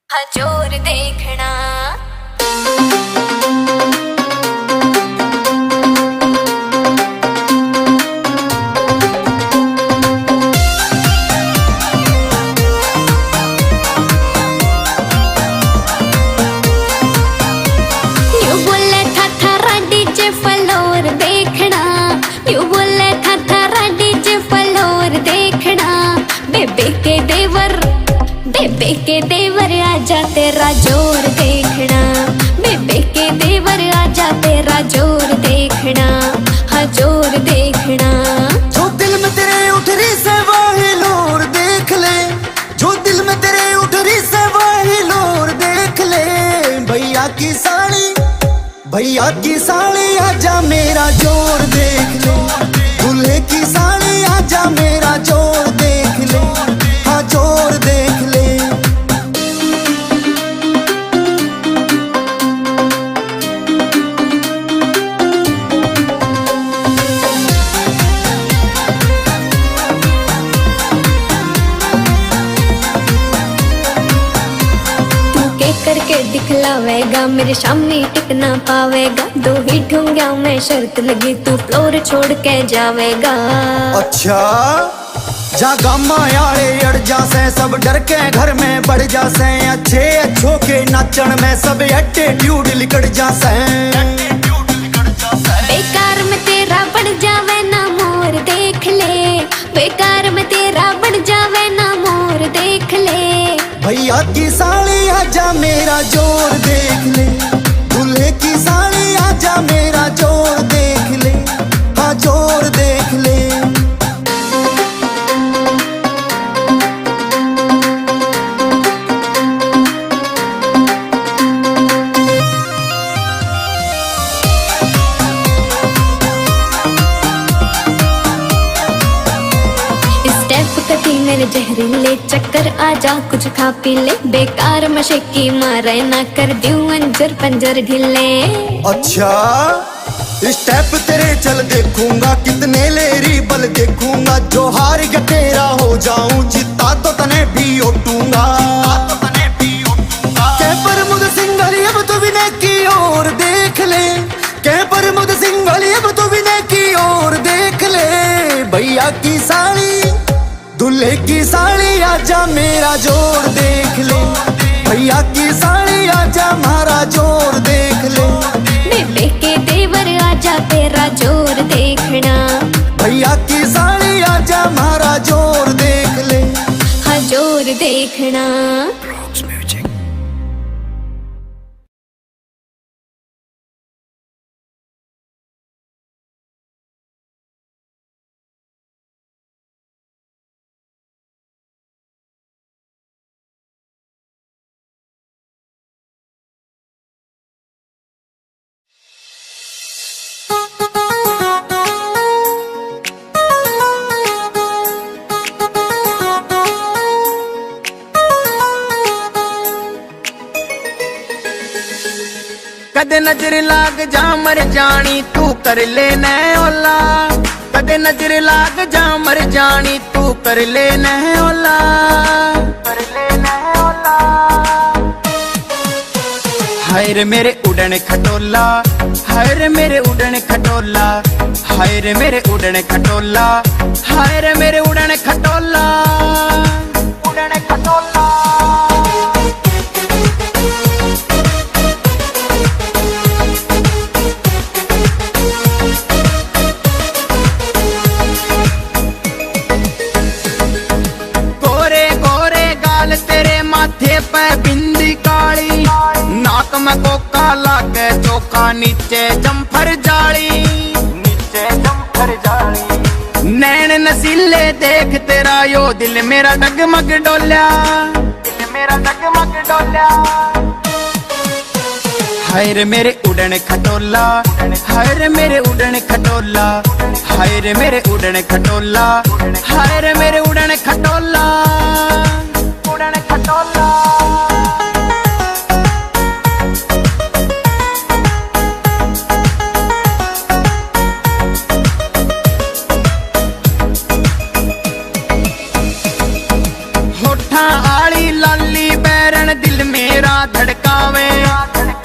हजूर देखना। बेबे के देवर आजा तेरा जोर देखना, बेबे के देवर आजा तेरा जोर देखना, हाँ जोर देखना। जो दिल में तेरे उठ रही से वही लोर देख ले, जो दिल में तेरे उठ रही से वही लोर देख ले। भैया की साली आजा मेरा जोर देख ले, दूल्हे की साली आजा मेरा जोर देख ले, हाँ जोर देख ले। करके दिखलावेगा मेरे सामने टिक ना पावेगा, दो ही ठूंगा में शर्त लगी तू फ्लोर छोड़ के जावेगा। अच्छा जा गामा यारे अड़ जासे, सब डर के घर में बढ़ जासे, अच्छे अच्छों के नाचन में सब एटीट्यूड लिकड़ जासे। बेकार में तेरा बढ़ जावे ना मोर देख ले, बेकार में तेरा बढ़ जावे ना मोर देख ले। भैया की साली आजा मेरा जोर देख ले, दूल्हे की साली आजा मेरा जोर देख ले, हाँ जोर देख ले। मेरे जहरीले चक्कर आजा कुछ खा पी ले, बेकार मशक्की मारे ना कर दूं अंजर पंजर ढीले। अच्छा स्टेप तेरे चल देखूंगा, कितने लेरी बल देखूंगा, जो हार गया तेरा हो जाऊं, जीता तो तने भी उठूंगा। के प्रमुद सिंघली अब तो विनय की ओर देख ले, के प्रमुद सिंघली अब तो विनय की ओर देख ले। भैया की साली दूल्हे की साली आजा मेरा जोर देख ले, भैया की साली आजा मारा जोर देख ले। बेबे के देवर आजा तेरा जोर देखना, भैया की साली आजा मारा जोर देख ले, हाँ जोर देखना। कदे नजर लाग जा मर जानी तू कर ले न ओला, कदे नजर लाग जा मर जानी तू कर ले न ओला, कर ले न ओला। हाय रे मेरे उड़न खटोला, हाय रे मेरे उड़न खटोला, हाय रे मेरे उड़न खटोला, हाय रे मेरे उड़न खटोला, उड़न खटोला। पे बिंदी काली, नाक में कोका लागे चोखा, नीचे जम्फर जाली, नीचे जम्फर जाली। नैन नसीले देख तेरा यो दिल मेरा डगमग डोल्या, दिल मेरा डगमग डोल्या। हाय रे मेरे उड़न खटोला, हाय रे मेरे उड़न खटोला, हाय रे मेरे उड़न खटोला, हाय रे मेरे उड़न खटोला, उड़न खटोला। होठा आली लाली बैरन दिल मेरा धड़कावे,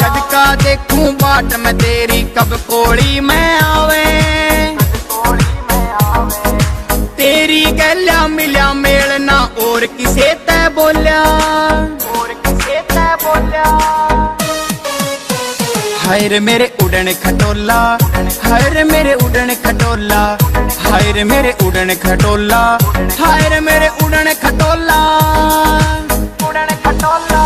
कद का देखूं बाट में तेरी कब कोड़ी में आवे। तेरी गल्या मिल्या मेलना और किसे तै बोल्या, हाय रे मेरे उड़न खटोला, हाय रे मेरे उड़न खटोला, हाय रे मेरे उड़न खटोला, हाय रे मेरे उड़न खटोला, उड़न खटोला।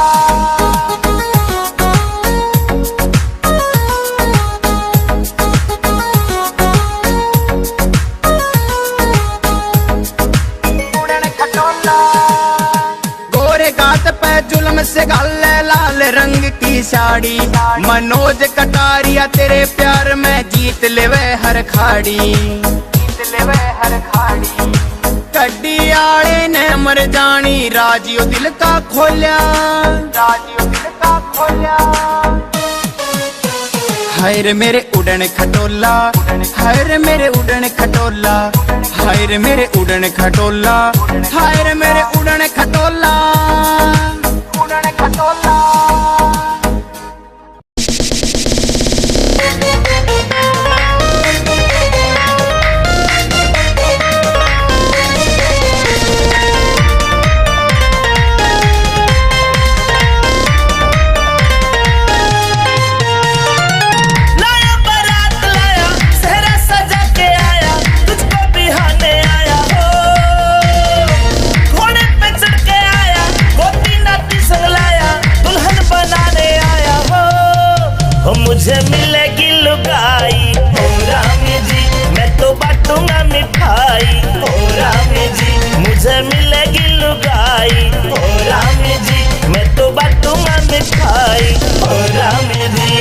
गोरे गात पे जुल्म से गाले लाल रंग की साड़ी, मनोज कटारिया तेरे प्यार में जीत लेवे हर खाड़ी, जीत लेवे हर खाड़ी। कड्डी आले ने मर जानी राजियो दिल का खोल्या, राजियो दिल का खोल्या। हाय रे मेरे उड़न खटोला, हाय रे मेरे उड़न खटोला, हाय रे मेरे उड़न खटोला, हाय रे मेरे उड़न खटोला, उड़न खटोला। मुझे मिलेगी लुगाई ओ रामी जी, मैं तो बांटूंगा मिठाई ओ रामी जी। मुझे मिलेगी लुगाई ओ रामी जी, मैं तो बांटूंगा मिठाई ओ रामी जी।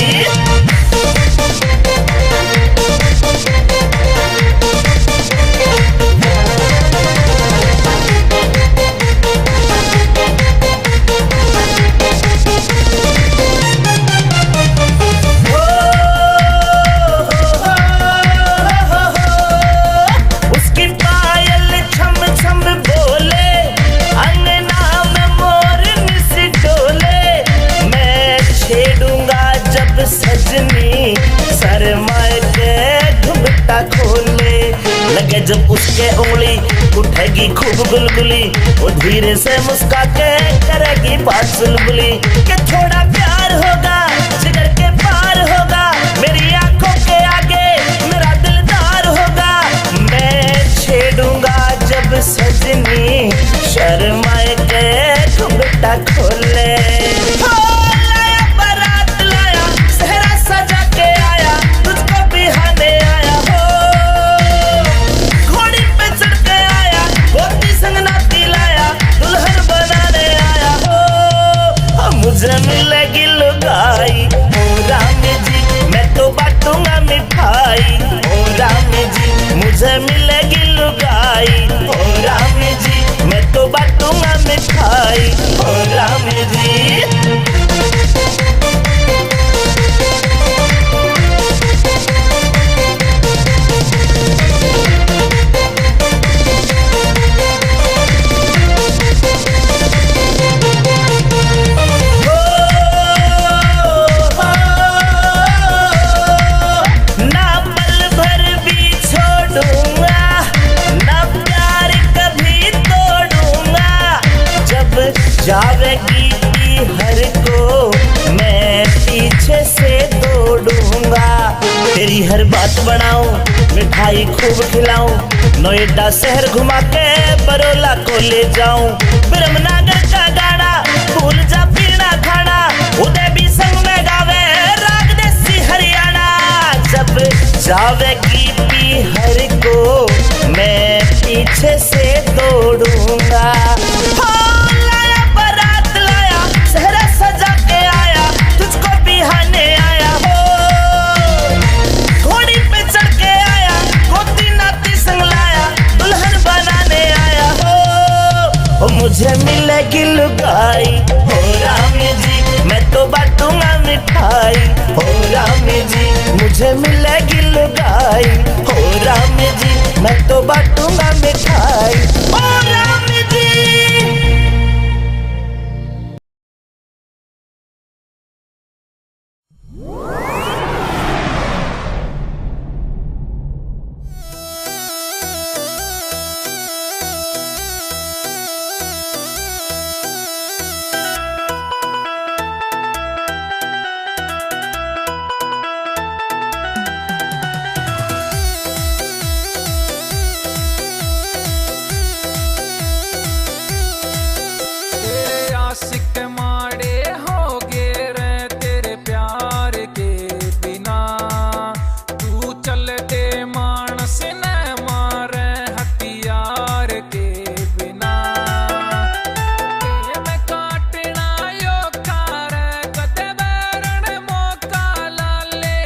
सजनी शर्माए के घुंघटा खोले लगे जब उसके उंगली उठेगी खूब गुलगुली, वो धीरे से मुस्का के करेगी बात चुलबुली कि थोड़ा प्यार होगा जिगर के पार होगा, मेरी आंखों के आगे मेरा दिलदार होगा। मैं छेड़ूंगा जब सजनी शर्माए के घुंघटा खोले। मुझे मिलेगी लुगाई ओ रामी जी, मैं तो बांटूंगा मिठाई ओ रामी जी। मुझे मिलेगी लुगाई ओ रामी जी, मैं तो बांटूंगा मिठाई ओ रामी जी। जावेगी हर को मैं पीछे से दौड़ूंगा, तेरी हर बात बनाऊं मिठाई खूब खिलाऊं, नोएडा शहर घुमा के बरोला को ले जाऊं। ब्रह्मनगर का गाना भूल जा पीना खाना, उदय भी संग में गावे राग देसी हरियाणा। जब जावेगी हर को मैं पीछे से दौड़ूंगा। मुझे मिलेगी लुगाई हो रामी जी, मैं तो बांटूंगा मिठाई हो रामी जी। मुझे मिलेगी लुगाई हो रामी जी, मैं तो बांटूंगा मिठाई हो रामी जी। आशिक माड़े हो गे रे तेरे प्यार के बिना, तू चल दे मानस न मारे हथियार के बिना। मैं काटना यो कार कदे बैरण मौका ला ले,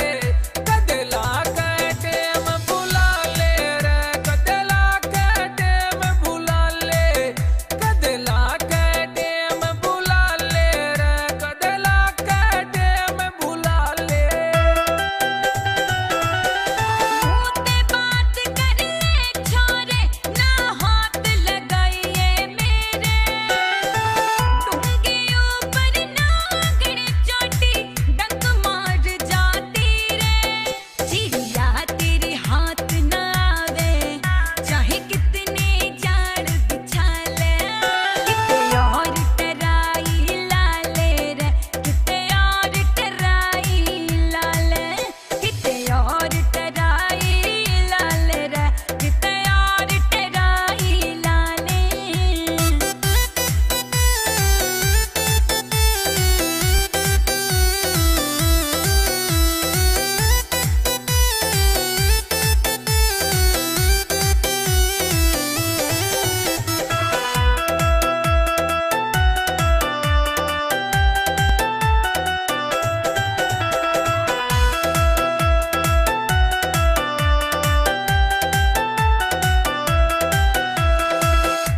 कदे ला के टेम बुला ले रे, कदे ला के टेम बुला ले, कदे ला के टेम बुला ले रे, कदे ला के टेम बुला ले। मुँह पे बात कर ले छोरे, ना हाथ लगाइए मेरे, डूंगी ऊपर नागण चोटी डंक मार जाती रे। चिड़िया तेरे हाथ ना आवे, चाहे कितने जाड़ बिछा ले, किते और टराई ला ले रे, किते और टराई ला ले, किते और टराई ला ले रे, किते और टराई ला ले।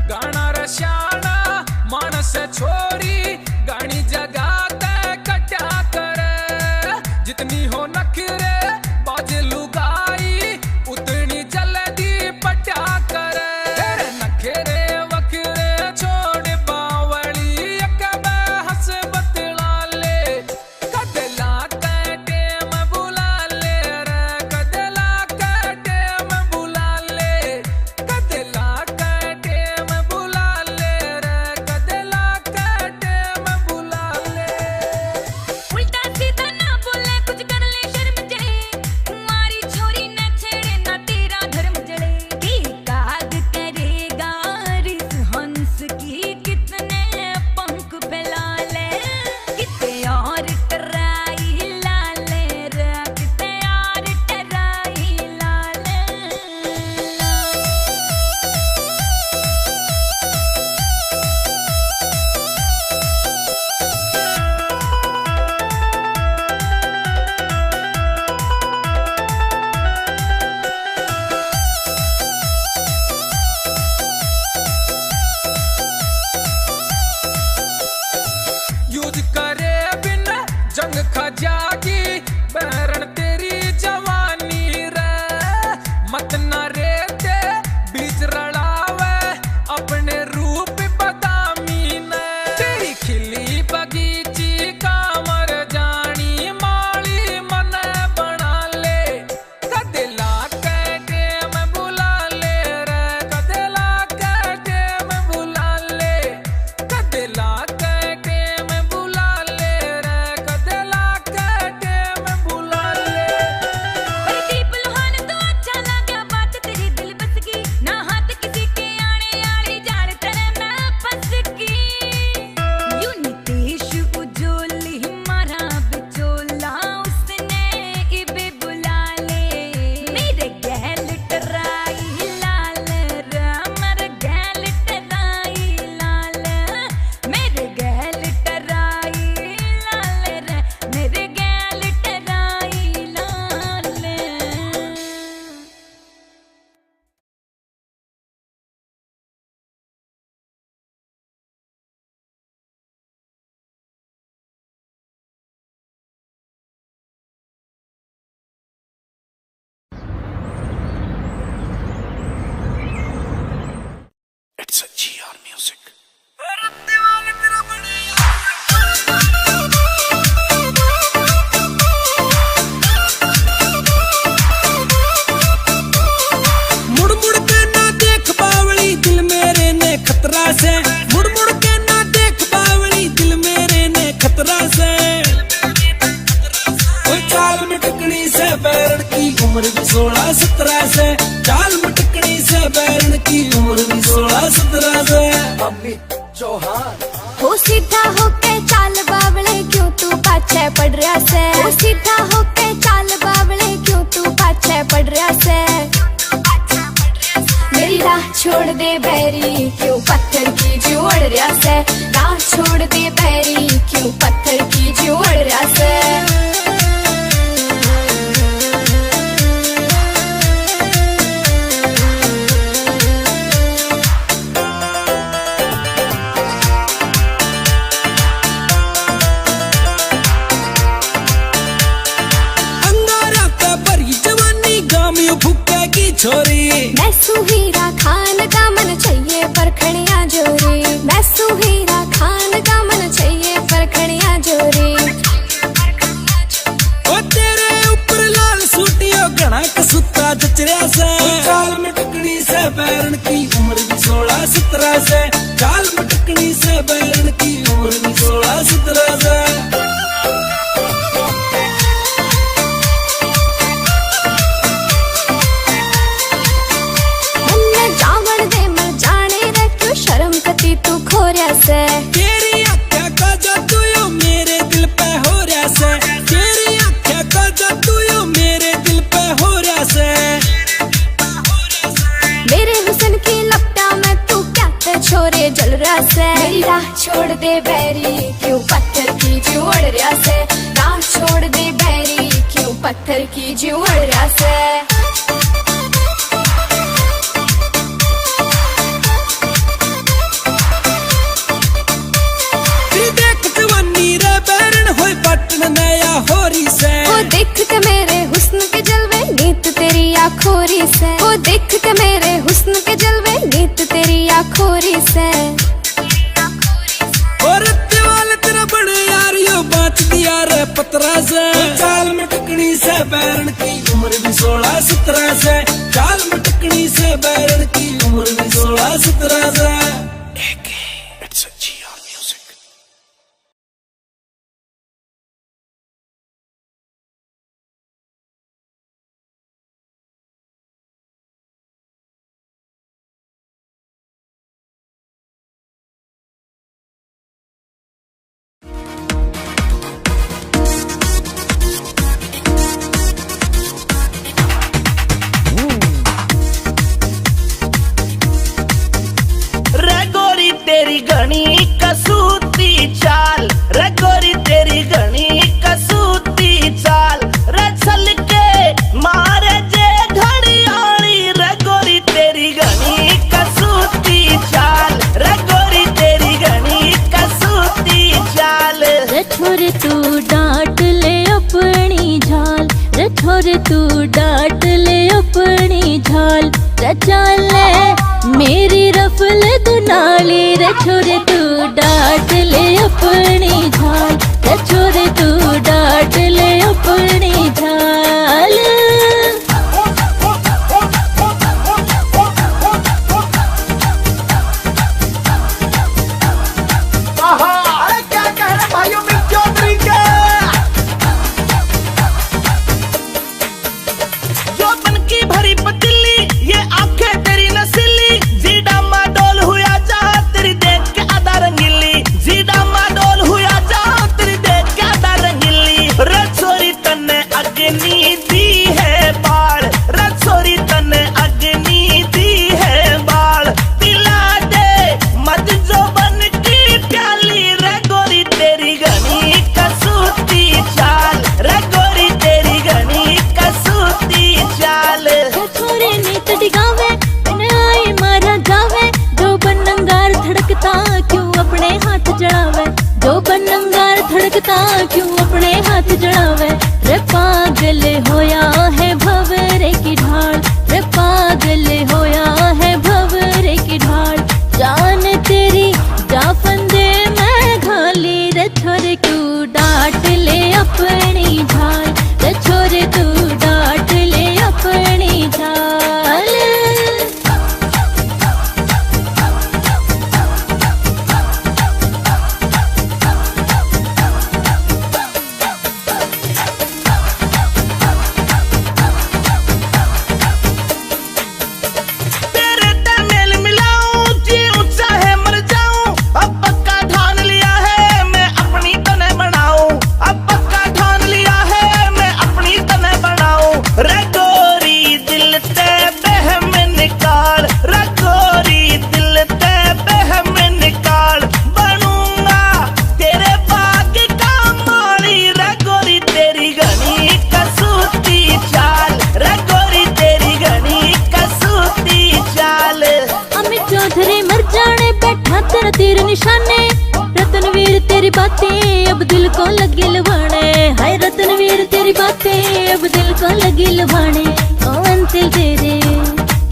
गाना रशाना मानस छोरी, गानी जगा ते कट्या करे, जितनी हो नखरे बाज लुगाई, उतनी जल्दी पट्या करे। तेरे नखरे वखरे छोड़ बावली, एक हंस बतला ले, कदे ला के टेम बुला ले रे, कदे ला के टेम बुला ले, कदे ला के टेम बुला ले रे, कदे ला के टेम बुला ले। उल्टा सीधा ना बोले, कुछ कर ले शर्म जड़े, तुम्हारी छोरी न छेड़े ना तेरा धर्म जड़े। की काग करेगा रिस हंस की, कितने पंख फैला ले, किते और टराई ला ले रे, किते और टराई ला ले। युद्ध करे बिन जंग खजागी, बैरण तेरी जवानी रे, मत न रेते बीच रड़ावे, अपने रूप बदामी ने। तेरी खिली बगीची कामर जानी, माली मन बना ले, कदे ला के टेम बुला ले रे, कदे ला के टेम बुला ले, कदे ला के टेम बुला ले रे, कदे ला के टेम बुला ले। प्रदीप लोहान तो अच्छा लगा बात तेरी, दिल बस की ना हाथ किसी के आने आड़ी, जाड़ तेरे मैं फंस की। यू नितेश उजोली मारा बिचोला, उसने इबे बुला ले, मेरे गैल टराई लाल रा, मेरे गैल टराई लाल, मेरे गैल टराई लाल रा, मेरे गैल try Lal. It's a GR Music. मुड़ मुड़ के ना देख बावली, दिल मेरे ने खतरा से, मुड़ मुड़ के ना देख बावली, दिल मेरे ने खतरा से। कोई चाल में टकनी से बैरण की उम्र भी 16-17 से, चाल में टकनी से बैरण की उम्र भी 16-17 से। अमित चौहान हो सीधा होके चाल बावले क्यों तू पाछे पड़ रहा से, सीधा होके चाल बावले क्यों तू पाछे पड़ रहा से। मेरी राह छोड़ दे बैरी क्यों पत्थर की जोड़ रहा से, राह छोड़ दे बैरी क्यों पत्थर की जोड़ रहा से। छोरी मैं सुहीरा खान का मन चाहिए परखड़िया जोरी, मैं सुहीरा खान का मन चाहिए परखड़िया जोरी। ओ तेरे ऊपर लाल सूटियो घना कसूता जचरिया से, चाल में टकनी से बैरन की उम्र भी 16-17 से, चाल में टकनी से बैरन की उम्र भी 16-17 से। तू खोरिया से तेरी आँखें का जादू यो मेरे दिल पे हो रहा से, तेरी आँखें का जादू यो मेरे दिल पे हो रहा से। मेरे हुस्न की लपटा में तू क्या ते छोरे जल रहा से। मेरी राह छोड़ दे बैरी क्यों पत्थर की जोड़ रहा से, राह छोड़ दे बैरी क्यों पत्थर की जोड़ रहा से। वो देख के मेरे हुस्न के जलवे नीत तेरी आखोरी से, वो देख के मेरे हुस्न के जलवे नीत तेरी आखोरी से। और वाले तेरा बड़े यार यो बात दिया रे पतरा से, चाल में टकनी से बैरन की उम्र भी 16-17 से, चाल में टकनी से बैरन की उम्र भी 16-17 से। तेरी घनी कसूती चाल, रे गोरी तेरी घनी कसूती चाल, रे चल के मारे जे घड़ियाली, रे गोरी तेरी घनी कसूती चाल, रे गोरी तेरी घनी कसूती चाल। रे छोरे तू डांट ले अपनी झाल, रे छोरे तू डांट ले अपनी झाल, रे चाल मेरी रफल दुनाली, रे छोरे तू डांट ले अपनी झाल, रे छोरे तू डांट ले अपनी झाल। धड़कता क्यों अपने हाथ जड़ावे, रे पागल होया है भंवरे की ढाल, रे पागल होया है भंवरे की ढाल। जान तेरी जा फंदे मैं घाली, रे छोरे तू डांट ले अपनी झाल, रे छोरे तू डांट ले अपनी झाल। बातें अब दिल को लगी लुभाने, हाय रतनवीर तेरी बातें अब दिल को लगी लुभाने। ओ अंतिल तेरे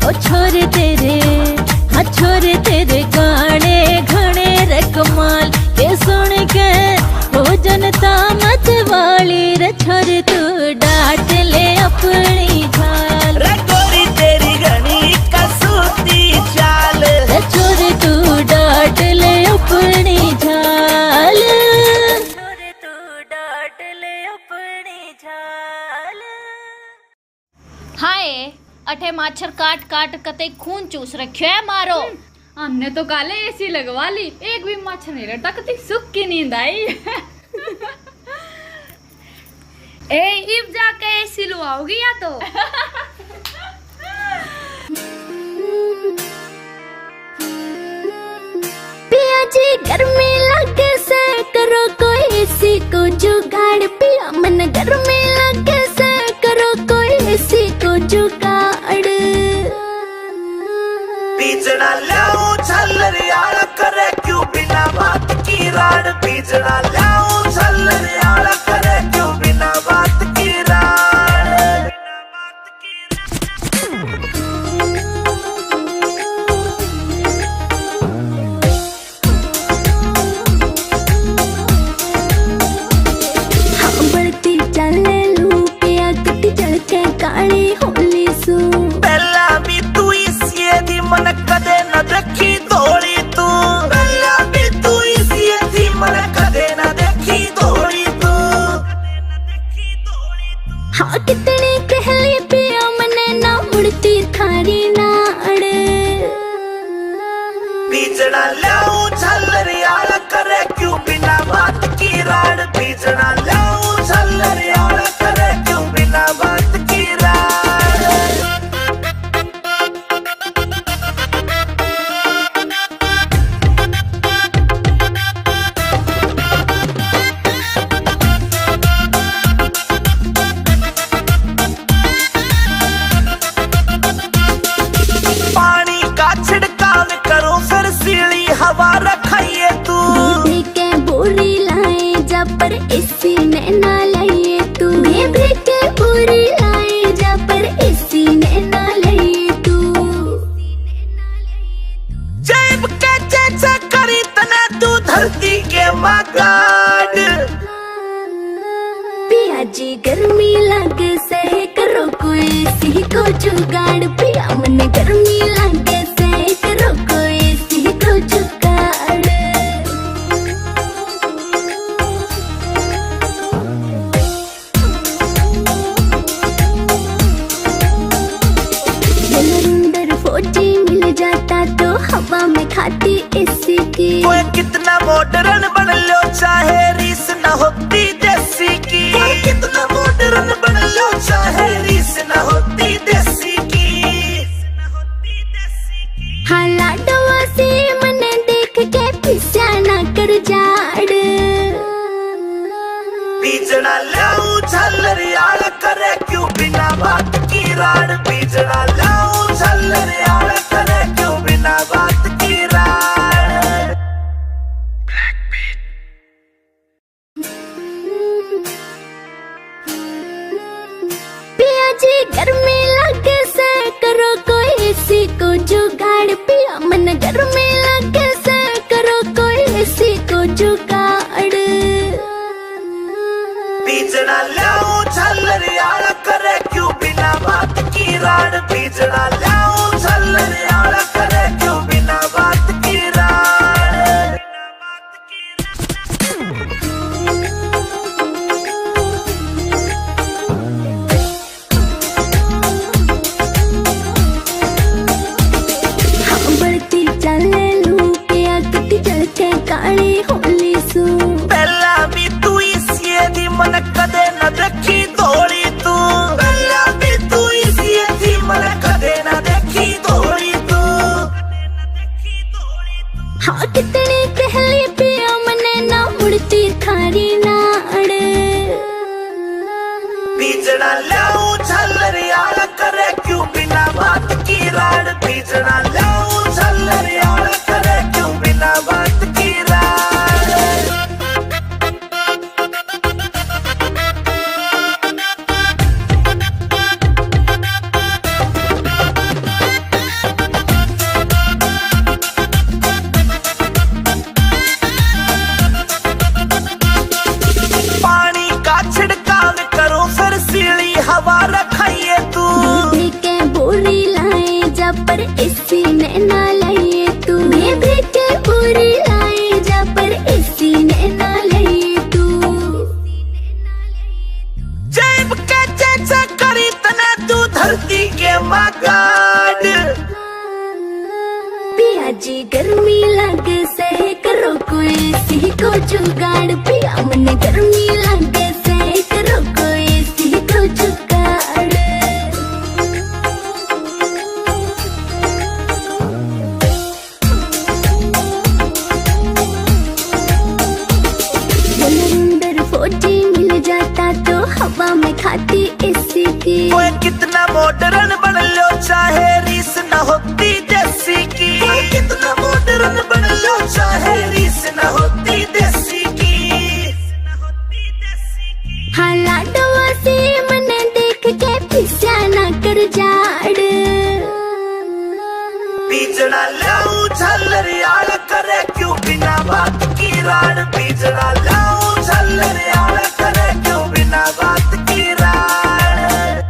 ओ छोरे तेरे, हाँ छोरे तेरे गाने घने रे कमाल के सुन के हो जनता मत वाली रे। छोरे तू डांट ले अपनी झाल रे गोरी तेरी घनी कसूती चाल, रे छोरे तू डांट ले अपनी झाल, छोरे तू डांट ले अपनी झाल। हाय अठे माछर काट काट कते खून चूस रखियो है मारो। हमने तो काले एसी लगवा ली, एक भी मच्छर नहीं लड़ता, कती सुख की नींद आई। ए इब जाके एसी लुआओगी या तो। पिया जी गर्मी लगे से करो कोई एसी को जुगाड़, पिया मन गर्मी लगे से करो कोई एसी को जुगाड़। बीजना लाऊं छल्लरियाला करे क्यों बिना बात की राड, बीजना लाऊं छल्लरियाला करे क्यों बिना बात की राड। हाँ बढ़ती चले लू पिया कटी चढ़ के काली होली सू। पहला भी तू इसी दी मन कदे न देखी दौड़ी तू, पहला भी तू इसी दी मन कदे न देखी दौड़ी तू। हाँ कितनी कहली पिया मने ना मुड़ती थारी नाड़। बीजना लाऊं छल्लरियाला करे क्यों बिना बात की राड, बीजना लाऊं छल्लरियाला करे क्यों बिना बात की राड। पानी का छिड़काव करो फिर सीली हवा रखाइए तू, बेबी के बोरी लाए जा पर एसी ने ना लाइए तू। बेबी के बोरी लाए जा पर एसी ने ना लाइए तू। जेब के चेचा करी तने तू धरती के मगाड। पिया जी गर्मी लगे से करो कोई एसी को जुगाड़, पिया मन गर्मी लगे से करो कोई एसी को जुगाड़। अंदर फौजी मिल जाता तो हवा में खाती एसी की। कोई कितना मॉडर्न बन लो चाहे रीस न होती देसी की, कोई कितना मॉडर्न बन लो चाहे रीस न होती देसी की। हाँ लाडवा से मने देख के पिस्या ना कर जाड़। बीजना लाऊं छल्लरियाला करे क्यों बिना बात की राड, बीजना लाऊं छल्लरियाला करे क्यों बिना बात की राड। पिया जी गर्मी लगे से करो कोई एसी को जुगाड़, पिया मन गर्मी लगे से करो कोई एसी को जुगाड़। बीजना लाऊं छल्लरियाला करे क्यों बिना बात की राड, बीजना लाऊं छल्लरियाला करे क्यों बिना बात की राड। हाँ बढ़ती चले लू पिया कटी चढ़ के काली होली सू। पहला भी तू इसी दी मन कदे न देखी दौड़ी तू, पहला भी तू इसी दी मन कदे न देखी दौड़ी तू। हाँ कितनी कहली पिया मने ना मुड़ती थारी नाड़। बीजना लाऊं छल्लरियाला करे क्यों बिना बात की राड, बीजना लाऊं छल्लरियाला करे क्यों बिना बात की राड। पर एसी ने ना लाइए तू। मैं ब्रेक पूरी लाई जा पर एसी ने ना लाइए तू। जेब के जैसा करी तने तू धरती के मगाड़। पिया जी गर्मी लगे से करो कोई सी को जुगाड़। पिया मन गर्मी लगे से करो कोई सी को जुगाड़। अंदर फौजी मिल जाता तो हवा में खाती एसी की। ओए कितना मॉडर्न बन लो चाहे रीस न होती देसी की। ओए कितना मॉडर्न बन लो चाहे रीस न होती देसी की। हाँ लाडवा से मन देख के पिस्या ना कर जाड़। बीजना लाऊं झल्लर यार करे क्यों बिना बात की राड। बीजना लाऊं झल्लर यार करे क्यों बिना बात की राड।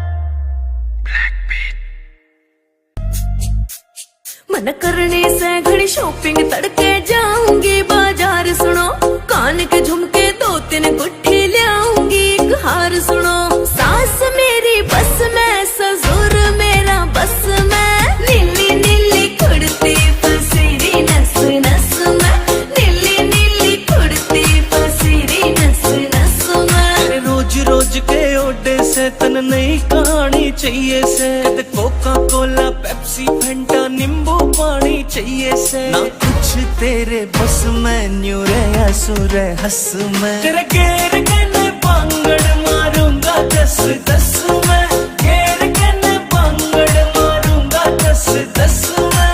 मन करने से घड़ी शॉपिंग तड़के जाऊंगी बाजार सुनो। कान के झुमके 2-3 गुट्ठी लाऊंगी एक हार सुनो। सास मेरी बस में ससुर मेरा बस में। नीली नीली कुर्ती पसीरी नस नस में। नीली नीली कुर्ती पसीरी नस नस में। रोज रोज के ओडे से तन नई कहानी चाहिए से। कोका कोला पेप्सी फंटा नींबू पानी चाहिए से। ना कुछ तेरे बस में न्यू रे असुर हंस में। तेरे घेर के न पांगड़ मारूंगा 10-10 में। घेर के न पांगड़ मारूंगा 10-10 में।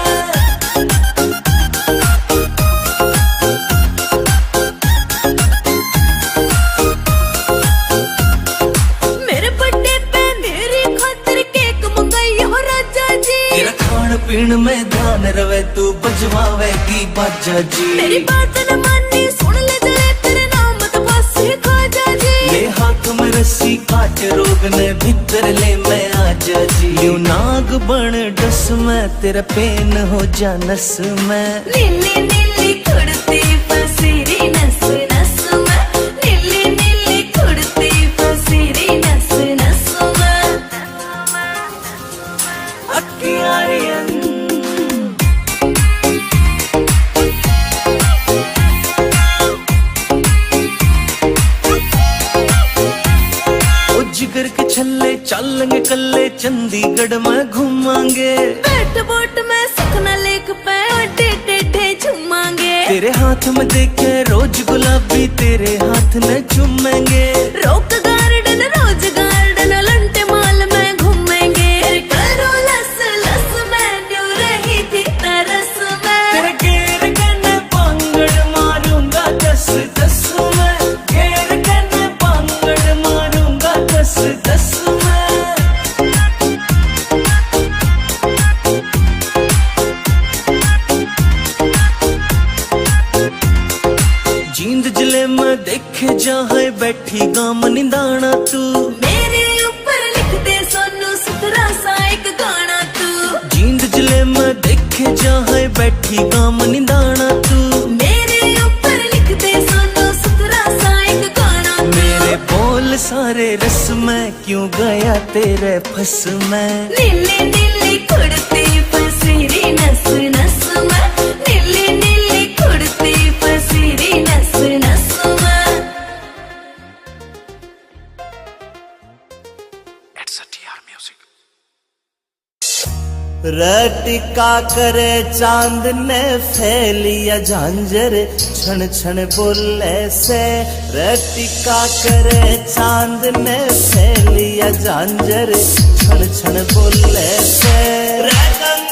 मेरे बर्थडे पे मेरी खातिर केक मंगाई हो राजा जी। तेरा खान पीन में ध्यान रवे तू बजवावेगी बाजा जी। मेरी बात न मानी सुन ले जले तेरे नाम तो बस खाजा जी। ले हाथ में रस्सी काट रोग ने भीतर ले मैं आजा जी। यू नाग बन डस में तेरा पेन हो जा नस में। नीली नीली कुर्ती पसीरी नस नस में। नीली नीली कुर्ती पसीरी नस नस में। अक्कियारियन जिगर के छल्ले चलेंगे कल्ले चंडीगढ़ में घूमांगे। बैठ बोट में सुखना लेक पे अड्डे टेढ़े झूमांगे। तेरे हाथ में देखे रोज गुलाबी तेरे हाथ में चूमेंगे। रोक गार्डन रोज गार्डन लंटे माल में घूमेंगे। करो लस लस में न्यू रही थी तरस में। तेरे घेर के न पांगड़ मारूंगा 10-10 में। घेर के न पांगड़ मारूंगा 10-10 में। जींद जिले में देखे जहाँ बैठी गाम निंदाना तू। मेरे ऊपर लिख दे सोनू सुथरा सा एक गाना तू। जींद जिले में देखे जहाँ बैठी गाम निंदाना तू। मेरे ऊपर लिख दे सोनू सुथरा सा एक गाना तू। मेरे बोल सारे रस में क्यों गया तेरे फस में। नीली नीली कुर्ती पसीरी नस नस में। नीली नीली कुर्ती पसीरी नस नस में। रटिका करे चांद ने फैलिया झांझर छन छन बोले से। रटिका करे चांद ने फैलिया झांझर छन छन बोले से। रंगन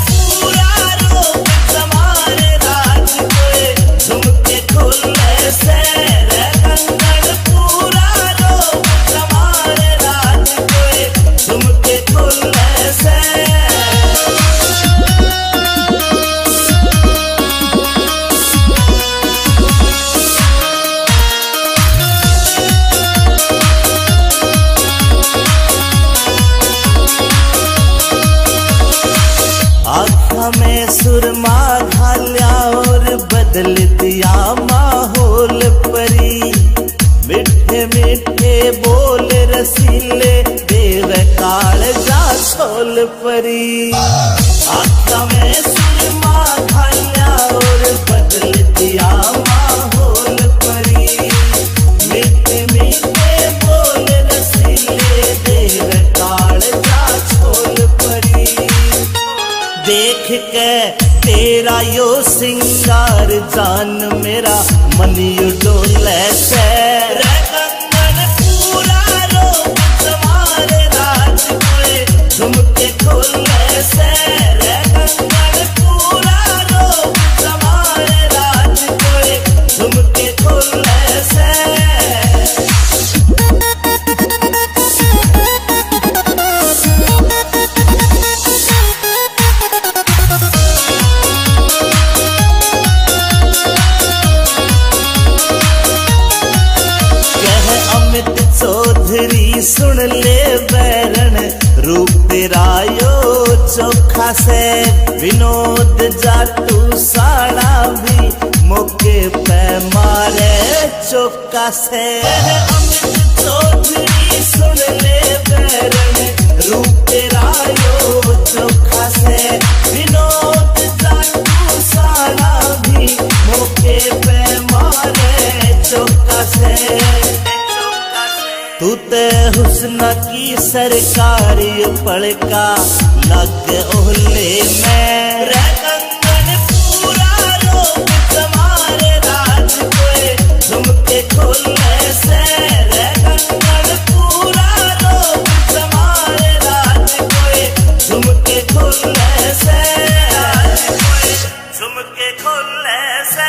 पूरा रोक समारे राज कोई झुमके खोले से। रंगन पूरा रोक समारे राज कोई झुमके खोले से। से। चौधरी सुन ले बैरन रूप तेरा यो चोखा से। विनोद जाटू साड़ा भी मौके पे मारे चौका से। अमित चौधरी सुन ले बैरन रूप तेरा यो चोखा से। विनोद जाटू साड़ा भी मौके पे मारे चौका से। तू ते हुस्न की सरकारी पड़का लग ओहले में। रे कंगन पूरा रोक तुम्हारे राज कोई झुमके खोलने से। रे कंगन पूरा रोक तुम्हारे राज कोई झुमके खोलने से। झुमके खोलने से।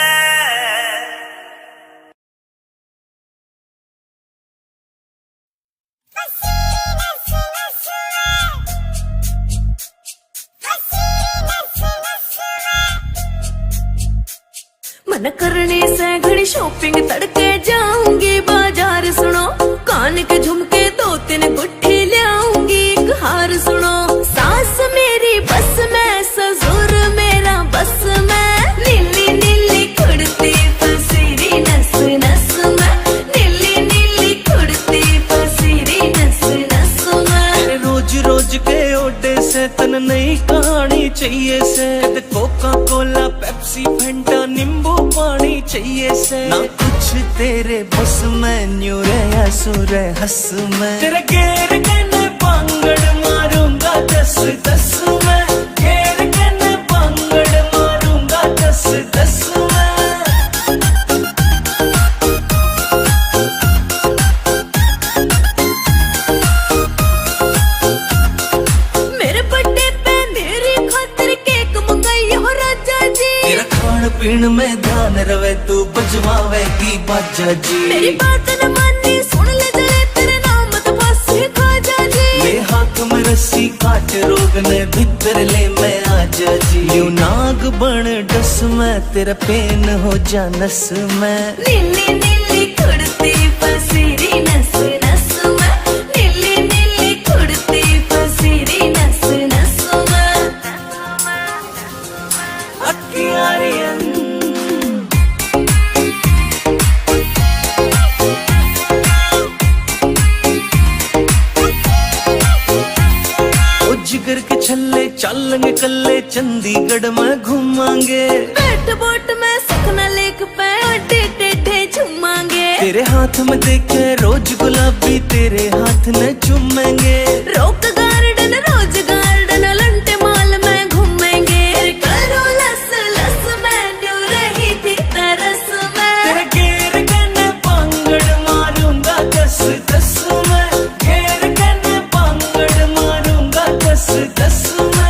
मन करने से घड़ी शॉपिंग तड़के जाऊंगी बाजार सुनो। कान के झुमके 2-3 गुट्ठी लाऊंगी एक हार सुनो। सास मेरी बस में ससुर मेरा बस में। नीली नीली कुड़ती फसीरी नस नस में। नीली नीली कुड़ती फसीरी नस नस में। रोज रोज के ओडे से तन नई कहानी चाहिए से। कोका कोला पेप्सी फंटा नींबू पानी चाहिए से। ना कुछ तेरे बस में न्यू रे सुर हंस में। तेरे घेर के न पांगड़ मारूंगा 10-10 में। घेर के न पांगड़ मारूंगा 10-10 में। मेरे बर्थडे पे मेरी खातिर केक मंगाई हो राजा जी। तेरा खान पीन में ध्यान रवे तू बजवावेगी बाजा जी। मेरी बात न मानी सुन ले जले तेरे नाम तो बस खाजा जी। ले हाथ में रस्सी काट रोग ने भीतर ले मैं आजा जी। यू नाग बन डस में तेरा पेन हो जा नस में। नीली नीली कुड़ती फसीरी नस नस में। नीली नीली कुड़ती फसीरी नस नस में। अखियारियन जिगर के छल्ले चलेंगे कल्ले चंडीगढ़ में घूमांगे। बैठ बोट में सुखना लेक पे अड्डे टेढ़े झूमांगे। तेरे हाथ में देखे रोज गुलाबी तेरे हाथ न चूमेंगे। रोक garden rose garden Elante mall में घूमेंगे। करो लस लस में न्यू रही थी तरस में। तेरे घेर के न पांगड़ मारूंगा 10-10 में। घेर के न पांगड़ मारूंगा 10-10 में।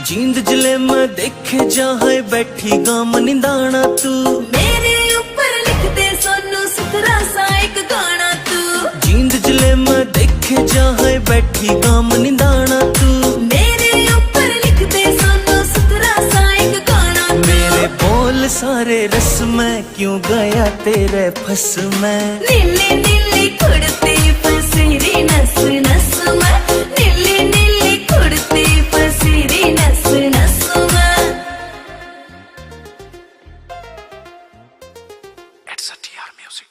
जींद जिले में देखे जहाँ बैठी गाम निंदाना तू। मेरे ऊपर लिख दे सोनू सुथरा सा एक गाना तू। जींद जिले में देखे जहाँ बैठी गाम निंदाना तू। मेरे ऊपर लिख दे सोनू सुथरा सा एक गाना तू। मेरे बोल सारे रस में क्यों गया तेरे फस में। नीली नीली कुड़ती फसीरी नस नस में। नीली नीली कुड़ती फसीरी नस नस में। It's a TR music.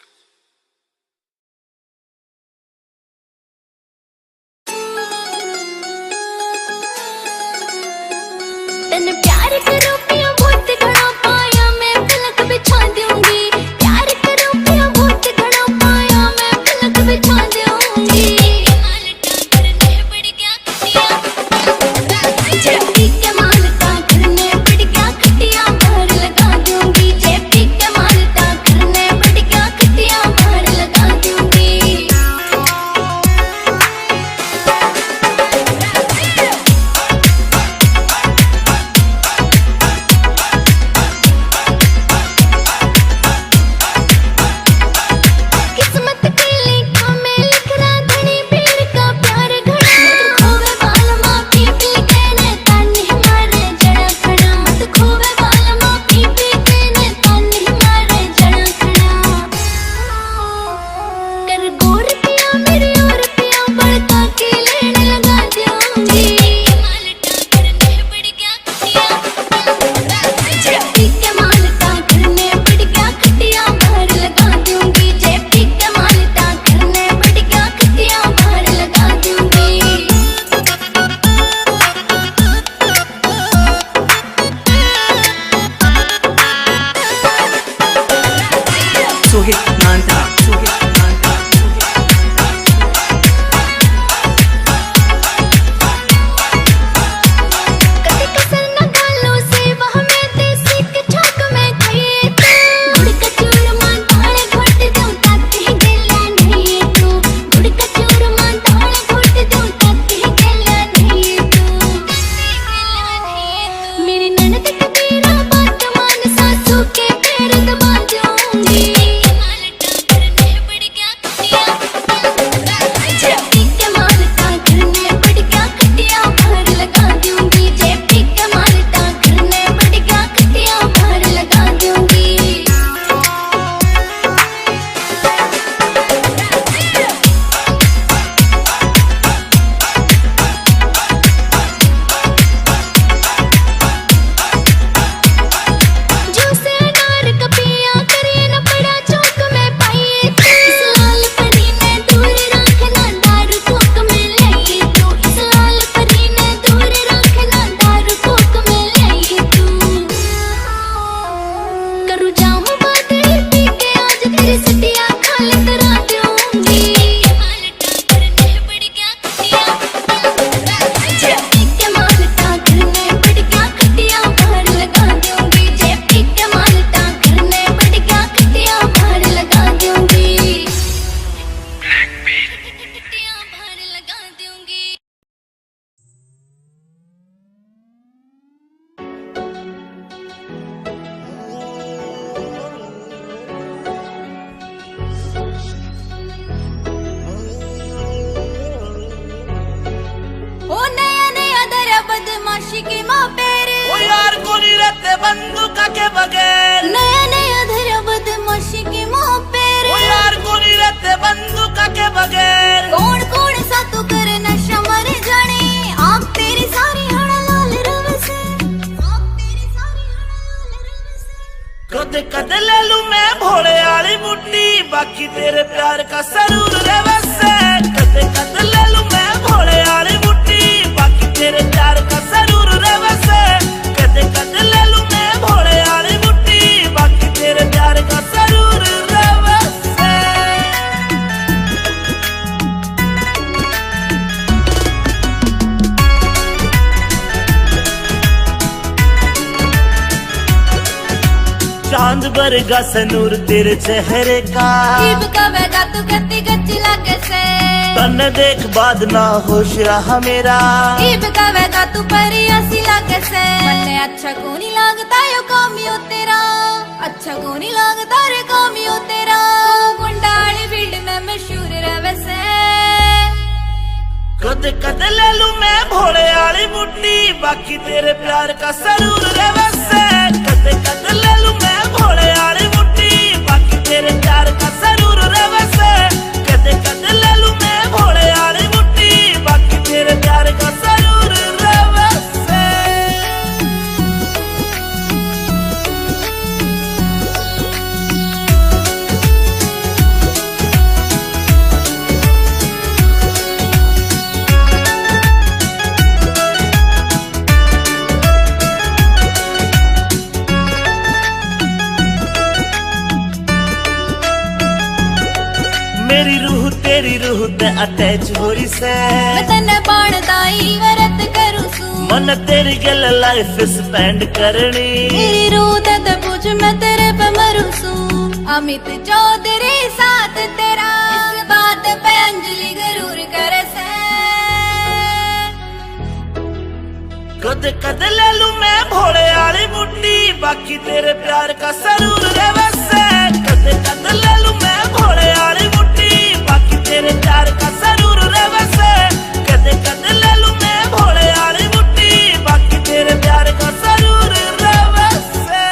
तन प्यार करो पिया बहुत घना पाया मैं पलक बिछा दूंगी। प्यार करो पिया बहुत घना पाया मैं पलक बिछा दूंगी। जेपी के मालता करने पड़ गया खटिया बाहर लगा दूंगी। जेपी के मालता करने पड़ गया खटिया बाहर लगा दूंगी। बदमाशी के माँ पेर ओ यार को नहीं रहते बंदूक के बगैर नया नया धरा बदमाशी के माँ पेर ओ यार को नहीं रहते बंदूक के बगैर कौन कौन सा तू कर नशा मर जाने आप तेरी सारी हड़ा लाल रव से आप तेरी सारी हड़ा लाल रव से कदे कदे ले लूं मैं भोले वाली बुड्डी बाकी तेरे प्यार का सरूर रे वैसे कदे कदे ले लूं मैं भोले वाली बुड्डी बाकी तेरे प्यार का सरूर रे वैसे कदे कदे ले लूं मैं भोले वाली बुड्डी बाकी तेरे प्यार का सरूर रे वैसे चांद बरगा सनूर तेरे चेहरे का ईब कवेगा तू कत्ती गच्ची लागे से तन देख बाद ना होश रहा मेरा ईब कवेगा तू परियासी लागे से मन्ने अच्छा को नहीं लगता यो कामियो तेरा अच्छा को नहीं लगता रे कामियो तेरा गुंडाली फील्ड में मशहूर रहे से कदे कदे ले लूं मैं भोले वाली बुड्डी बाकी तेरे प्यार का सरूर रे वैसे कदे कदे ले लूं मैं भोले वाली बुड्डी बाकी तेरे प्यार का सरूर रे वैसे कदे कदे ले लूं मैं भोले वाली बुड्डी बाकी तेरे प्यार का सरूर रे वैसे मेरी रूह तेरी रूह ते अटैच हो रही से मैं तन्ने बाणदाई वरत करूं सू मन तेरी गल लाइफ स्पेंड करनी मेरी रूह ते पूछ मैं तेरे पे मरूं सू अमित चौधरी साथ तेरा इस बात पे अंजलि जरूर करे से कदे कदे ले लूं मैं भोले वाली बुड्डी बाकी तेरे प्यार का सरूर रे वैसे कदे कदे ले लूं मैं भोले वाली बुड्डी बाकी तेरे प्यार का सरूर रे वैसे कदे कदे ले लूं मैं भोले वाली बुड्डी बाकी तेरे प्यार का सरूर रे वैसे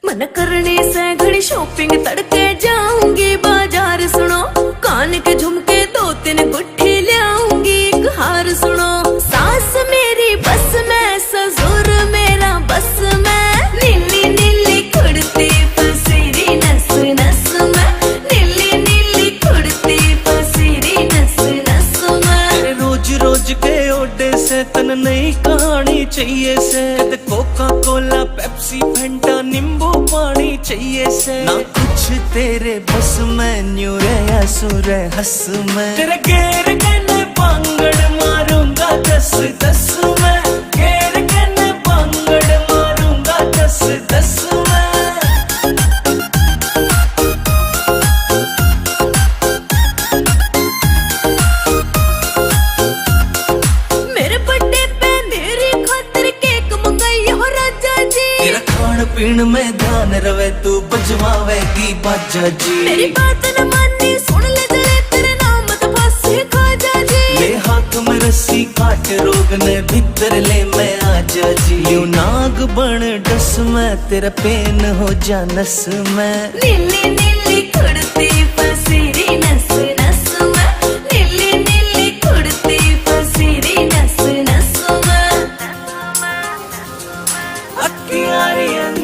मन करने से घड़ी शॉपिंग तड़के जाऊंगी बाजार सुनो कान के झुमके दो तीन गुट्ठी लाऊंगी एक हार सुनो सास मेरी बस में ससुर मेरा बस में नीली नीली कुर्ती पसीरी नस नस में नीली नीली कुर्ती पसीरी नस नस में रोज रोज के ओडे से तन नई कहानी चाहिए से कोका कोला पेप्सी फंटा नींबू पानी चाहिए से ना कुछ तेरे बस में न्यू रे सुर हंस में तेरे घेर के पांगड़ मारूंगा 10-10 में घेर के पांगड़ मारूंगा 10-10 में मेरे बर्थडे पे मेरी खातिर केक मंगाई हो राजा जी तेरा खान पीन में ध्यान रवे तू बजवावेगी बाजा जी मेरी बात न मानी सुन ले जले तेरे नाम तो फांसी खाजा जी ले हाथ में रस्सी काट रोग ने भीतर ले मैं आजा जी यू नाग बन डस में तेरा पेन हो जा नस में नीली नीली कुर्ती पसीरी नस नस में नीली नीली कुर्ती पसीरी नस नस में अक्कियारियन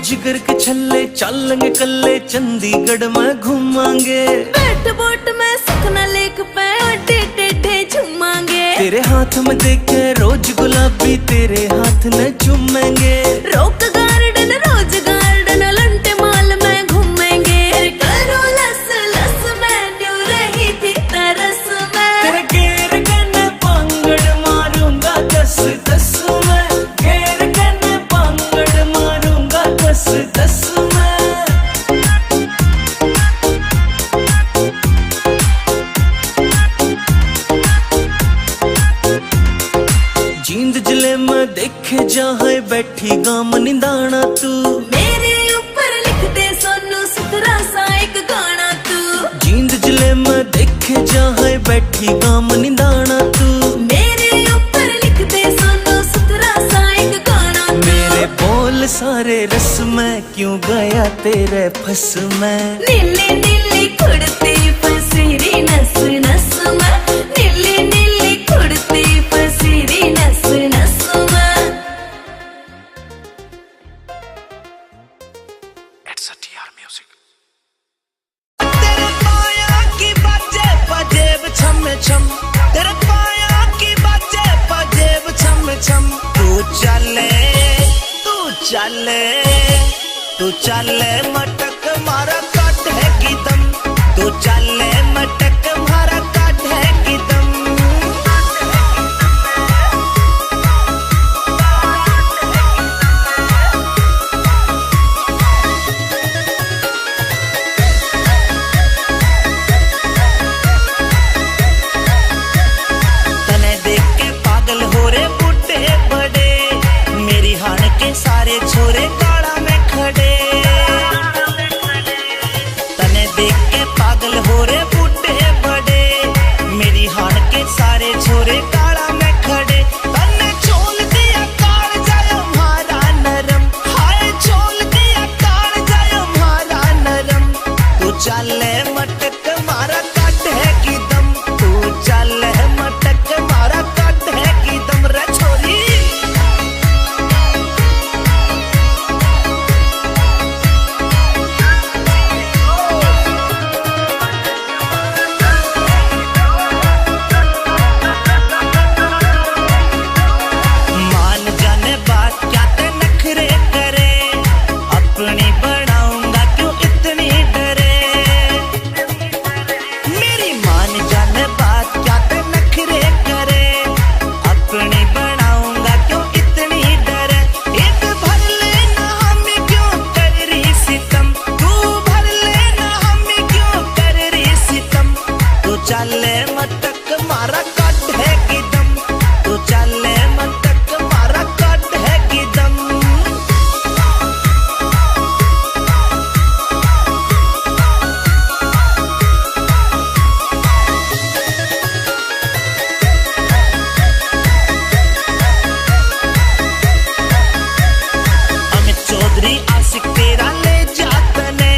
जिगर के छल्ले चलेंगे कल्ले चंडीगढ़ में घूमांगे बैठ बोट में सुखना लेक पे अड्डे टेढ़े झूमांगे तेरे हाथ में देखे रोज गुलाबी तेरे हाथ न चूमेंगे रोक गार्डन रोज गार्डन लंटे माल में घूमेंगे करो लस लस में न्यू रही थी तरस में तेरे घेर के पांगड़ मारूंगा 10-10 में घेर के पांगड़ मारूंगा 10-10 में गाम निंदाना तू, मेरे ऊपर लिख दे सोनू सुथरा सा एक गाना तू, जींद जिले में देखे जहाँ बैठी गाम निंदाना तू, मेरे ऊपर लिख दे सोनू सुथरा सा एक गाना तू, मेरे बोल सारे रस में क्यों गया तेरे फस में, नीली नीली कुड़ती फसीरी नस नस में, नीली नीली कुड़ती फसीरी नस नस में। तेरे पाया की बाजे पजेब छम छम, तेरे पाया की बाजे पजेब छम छम, तू चले तू चले मटक मारा काट है की दम, तू चले मटक मारा काट है की दम। तने देख के पागल हो रे बूढ़े बड़े, मेरी हाण के सारे छोरे काला में खड़े, तने देख के पागल हो रे बूढ़े बड़े, मेरी हाण के सारे छोरे काला में खड़े, तने छोल दिया काल जायो मारा नरम, हाय छोल दिया काल जायो मारा नरम, तू चले मटक मारा काट है की दम, तू चले मटक मारा काट है की दम रे छोरी। मान जाने बात क्या ते नखरे करे, अपनी बनाऊंगा क्यों इतनी डरे, मेरी मान जाने बात क्या ते नखरे करे, अपनी बनाऊंगा क्यों इतनी डरे, एक भर लेना हमें क्यों कर रही सितम, तू भर लेना हमें क्यों कर रही सितम, तू चले मटक मारा काट है की दम, तू चले मटक मारा काट है की दम। अमित चौधरी आशिक तेरा ले जातने,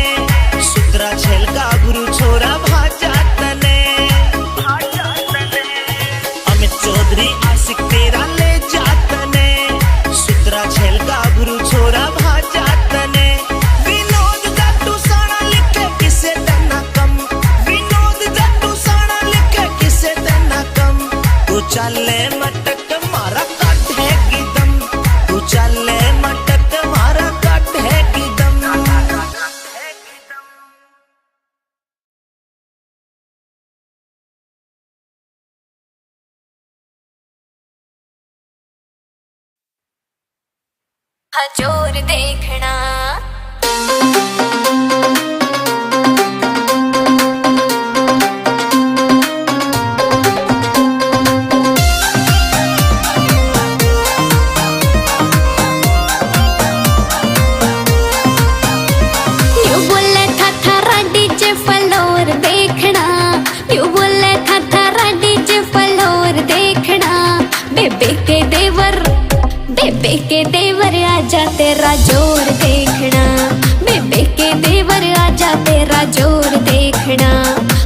सुतरा झेल का गुरु छोरा भाजातने, अमित चौधरी आशिक तेरा ले जातने, सुतरा झेल का गुरु छोरा भाजातने, विनोद जाटू साना लिखे किसे देना कम, विनोद जाटू साना लिखे किसे देना कम, तू चले मटक मारा काट है की दम, तू चले मटक मारा काट है की दम। हजोर देखना न्यू बोले था डीजे फ्लोर देखना, न्यू बोले था डीजे फ्लोर देखना, बेबे के देवर आजा तेरा जोर देखना, बेबे के देवर आजा तेरा जोर देखना,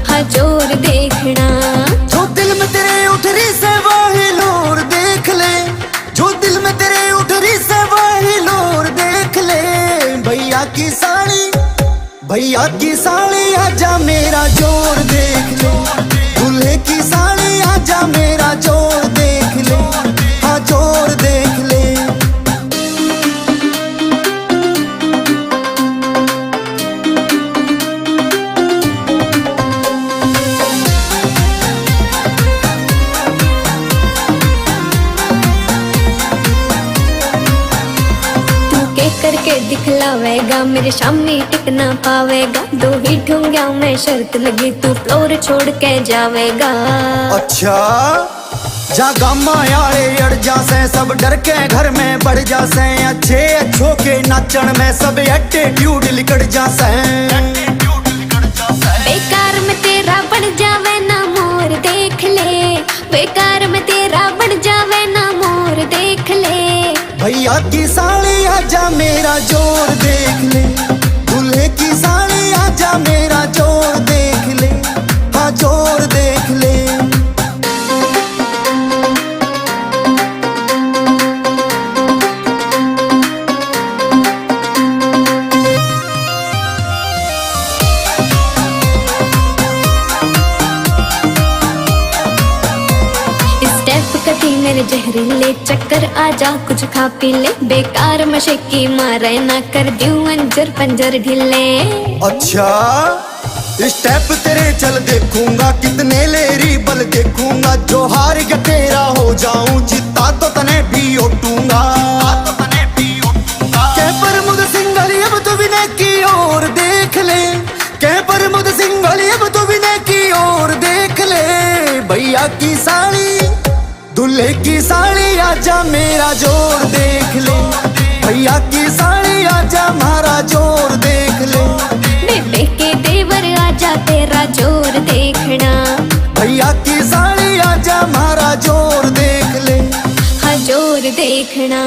हाँ जोर देखना। जो दिल में तेरे उठ रही से वही लोर देख ले, जो दिल में तेरे उठ रही से वही लोर देख ले, भैया की साली आजा मेरा जोर देख ले, दूल्हे की साली आजा मेरा जोर देख ले, हाँ जोर देख ले। करके दिखलावेगा मेरे सामने टिक ना पावेगा, दो ही ठूंगा मैं शर्त लगी तू फ्लोर छोड़ के जावेगा। अच्छा जा गामा आले अड़ जासे सब डर के घर में बढ़ जासे अच्छे अच्छों के नाचन में सब एटीट्यूड लिकड़ जासे बेकार में तेरा बन जावे ना मोर देख ले बेकार में तेरा बन जावे ना मोर देख ले भैया की साड़ी आजा मेरा जोर देख ले दूल्हे की साड़ी आजा मेरा जोर देख ले हाँ जोर देख ले मेरे जहरीले चक्कर आजा कुछ खा पी ले बेकार मशक्की मारे ना कर दूं अंजर पंजर ढीले अच्छा स्टेप तेरे चल देखूंगा कितने लेरी बल देखूंगा जो हार गया तेरा हो जाऊं जीता तो तने भी उठूंगा कह पर मुझ सिंगली अब तो विनय की ओर देख ले कह पर मुझ सिंगली अब तो विनय की ओर देख ले भैया की साड़ी दूल्हे की साड़ी आजा मेरा जोर देख ले भैया की साड़ी आजा मारा जोर देख ले बेबे के देवर आजा तेरा जोर देखना भैया की साड़ी आजा मारा जोर देख ले हाँ जोर देखना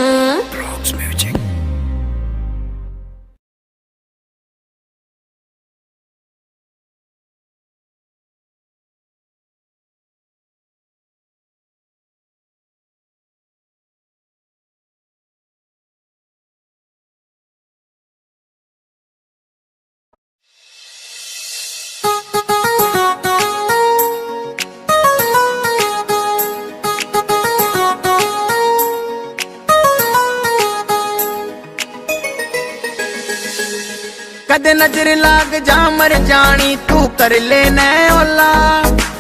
कदे नजर लाग जा मर जानी तू कर ले न ओला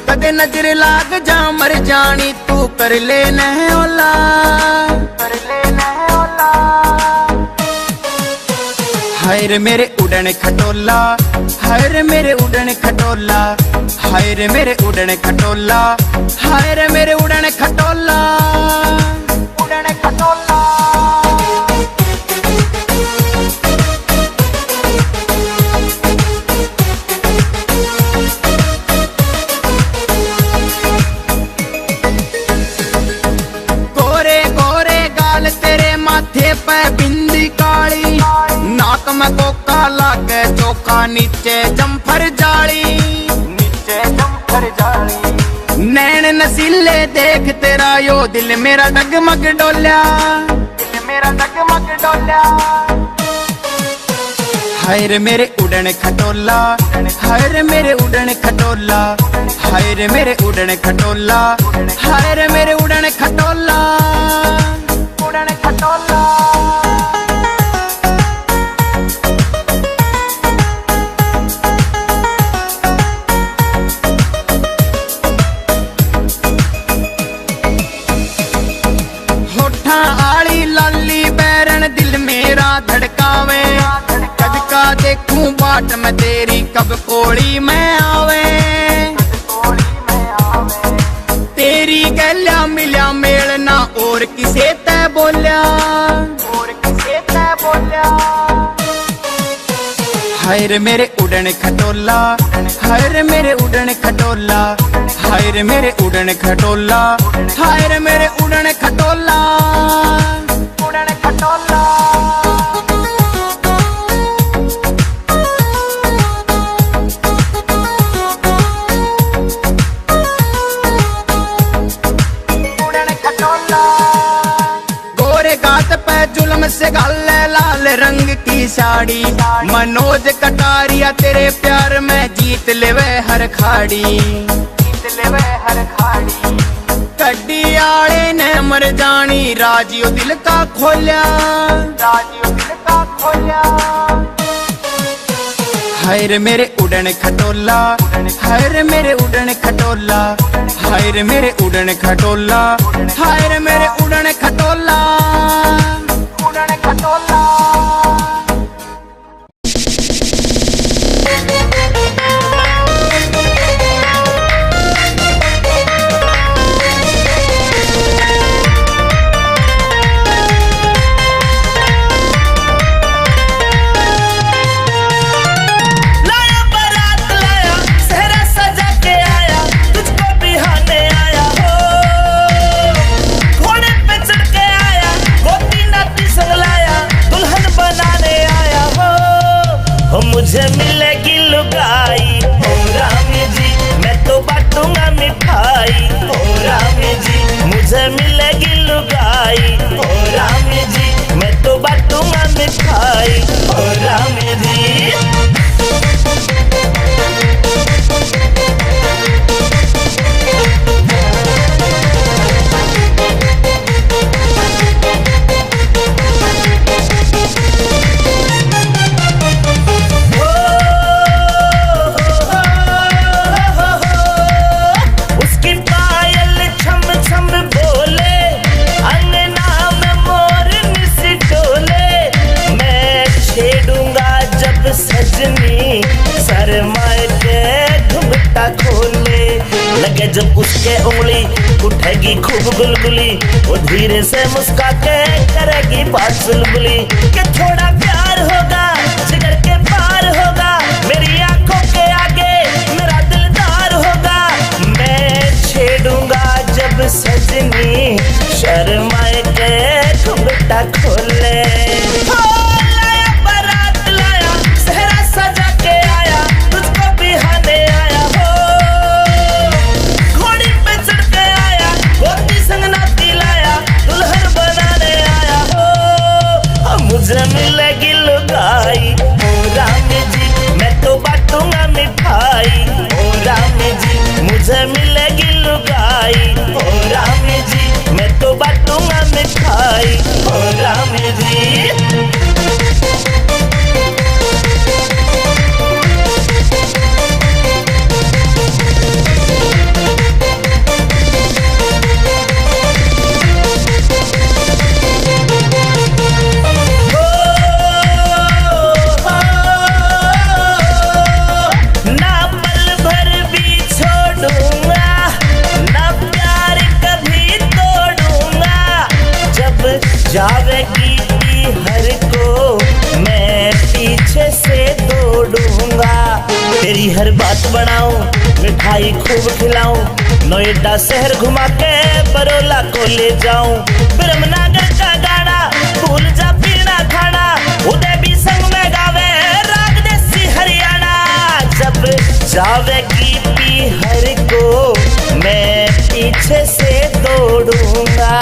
कदे नजर लाग जा मर जानी तू कर ले न ओला हाय रे मेरे उड़न खटोला हाय रे मेरे उड़न खटोला हाय रे मेरे उड़न खटोला हाय रे मेरे उड़न खटोला उड़न खटोला पे बिंदी काली नाक में कोका लागे चोखा नीचे जम्फर जाली नैन नसीले देख तेरा यो दिल मेरा डगमग डोल्या हाय रे मेरे उड़न खटोला हाय रे मेरे उड़न खटोला हाय रे मेरे उड़न खटोला हाय रे मेरे उड़न खटोला उड़न खटोला होठा आली लाली बैरन दिल मेरा धड़कावे कद का देखूं बाट में तेरी कब कोड़ी में आवे तेरी गल्या मिल्या मेलना और किसे तै बोल्या हाय रे मेरे उड़न खटोला हाय रे मेरे उड़न खटोला हाय रे मेरे उड़न खटोला हाय रे मेरे उड़न खटोला उड़न खटोला जुल्म से गाले लाल रंग की साड़ी मनोज कटारिया तेरे प्यार में जीत लेवे हर खाड़ी कड्डी आले ने मर जानी राजियो दिल का खोल्या हाय रे मेरे उड़न खटोला हाय रे मेरे उड़न खटोला हाय रे मेरे उड़न खटोला हाय रे मेरे उड़न खटोला उड़न खटोला मुझे मिलेगी लुगाई ओ रामी जी, मैं तो बांटूंगा मिठाई ओ रामी जी, मुझे मिलेगी लुगाई ओ रामी जी, मैं तो बांटूंगा मिठाई ओ रामी जी। सजनी शर्माए के घुंघटा खोले लगे जब उसके उंगली उठेगी खूब गुलगुली, वो धीरे से मुस्का के करेगी बात चुलबुली कि थोड़ा प्यार होगा जिगर के पार होगा, मेरी आंखों के आगे मेरा दिलदार होगा, मैं छेड़ूंगा जब सजनी शर्माए के घुंघटा खोले। मुझे मिलेगी लुगाई ओ रामी जी, मैं तो बांटूंगा मिठाई ओ रामी जी, मुझे मिलेगी लुगाई ओ रामी जी, मैं तो बांटूंगा मिठाई ओ रामी जी। जावेगी हर को मैं पीछे से दौड़ूंगा, तेरी हर बात बनाऊं मिठाई खूब खिलाऊं, नोएडा शहर घुमा के बरोला को ले जाऊं, ब्रह्मनगर का गाना भूल जा पीना खाना, उदय भी संग में गावे राग देसी हरियाणा, जब जावेगी हर को मैं पीछे से दौड़ूंगा।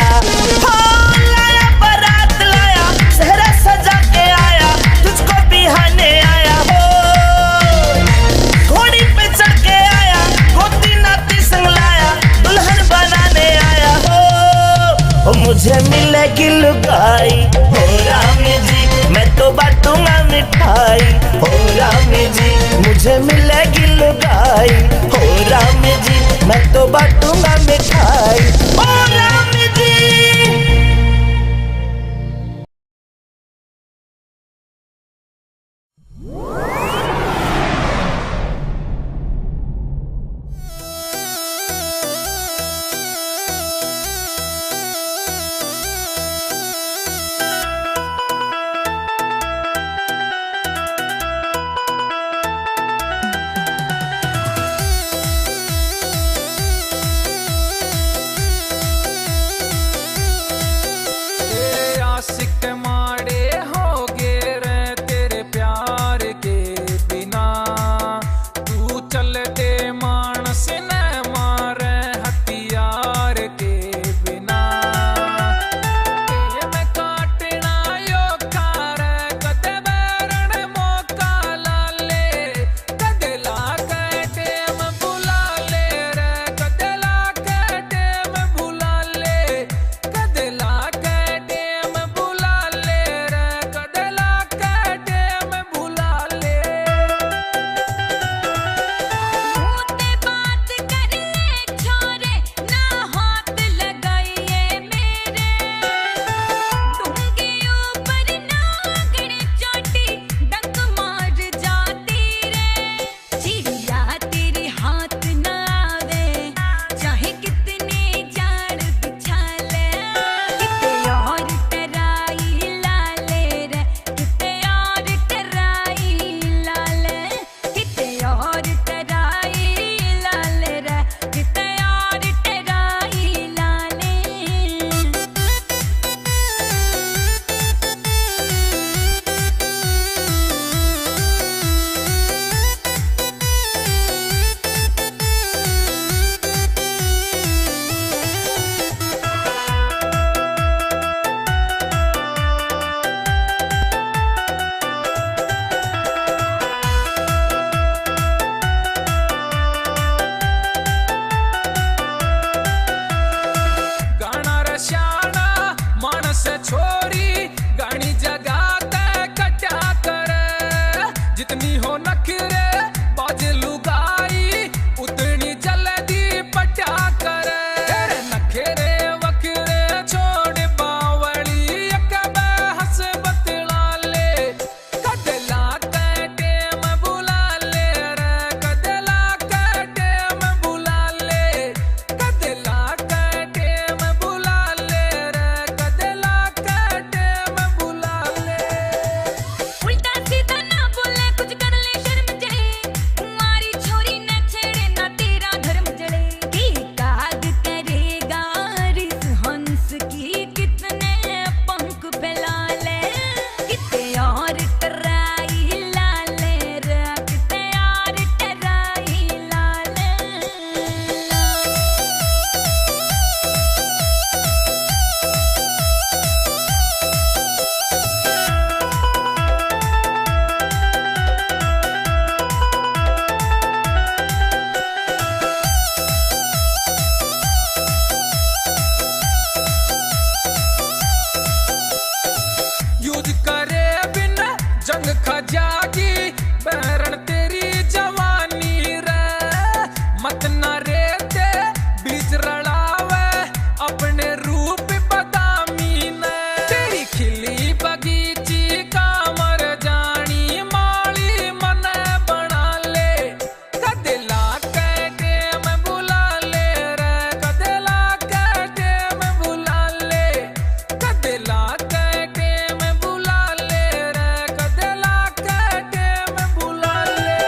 मुझे मिलेगी लुगाई हो रामी जी, मैं तो बांटूंगा मिठाई हो रामी जी, मुझे मिलेगी लुगाई हो रामी जी, मैं तो बांटूंगा मिठाई हो रामी जी। जितनी हो नखरे बाजे लुगाई उतनी जल्दी पटा करे नखरे वखरे छोड़ बावली कब हंस बतला ले कदला कटे में बुला ले रे कदला कटे में बुला ले कदला कटे में बुला ले रे कदला कटे में बुला ले उल्टा सीधा ना बोले कुछ कर ले शर्म जाए तुम्हारी छोरी न छेड़े ना तेरा धर्म जले की काग करेगा रिस हंस की कितने पंख फैला ले कितने और टराई लाले रे कितने और टराई लाले युद्ध करे बिना जंग खजागी बहरण तेरी जवानी रे मत न रेते बीच रड़ावे अपने रूप बदामी ने तेरी खिली बगीची कामर जानी माली मन बना ले कदला कटे में बुला ले रे कदला कटे में बुला ले कदला कटे में बुला ले रे कदला कटे में बुला ले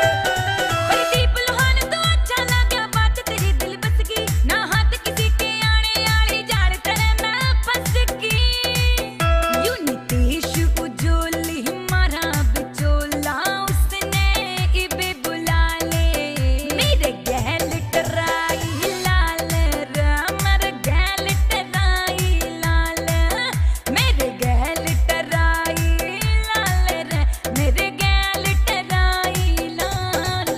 प्रदीप लोहान तो अच्छा लगा बात तेरी दिल बस गई ना हाथ किसी के आने आड़ी जाड़ तले मैं फंस गई यूं नितेश उजोली हमारा बिचोला उसने इबे बुला ले मेरे गैल टराई लाल रे मेरे गैल टराई लाल मेरे गैल टराई लाल रे मेरे गैल try Lal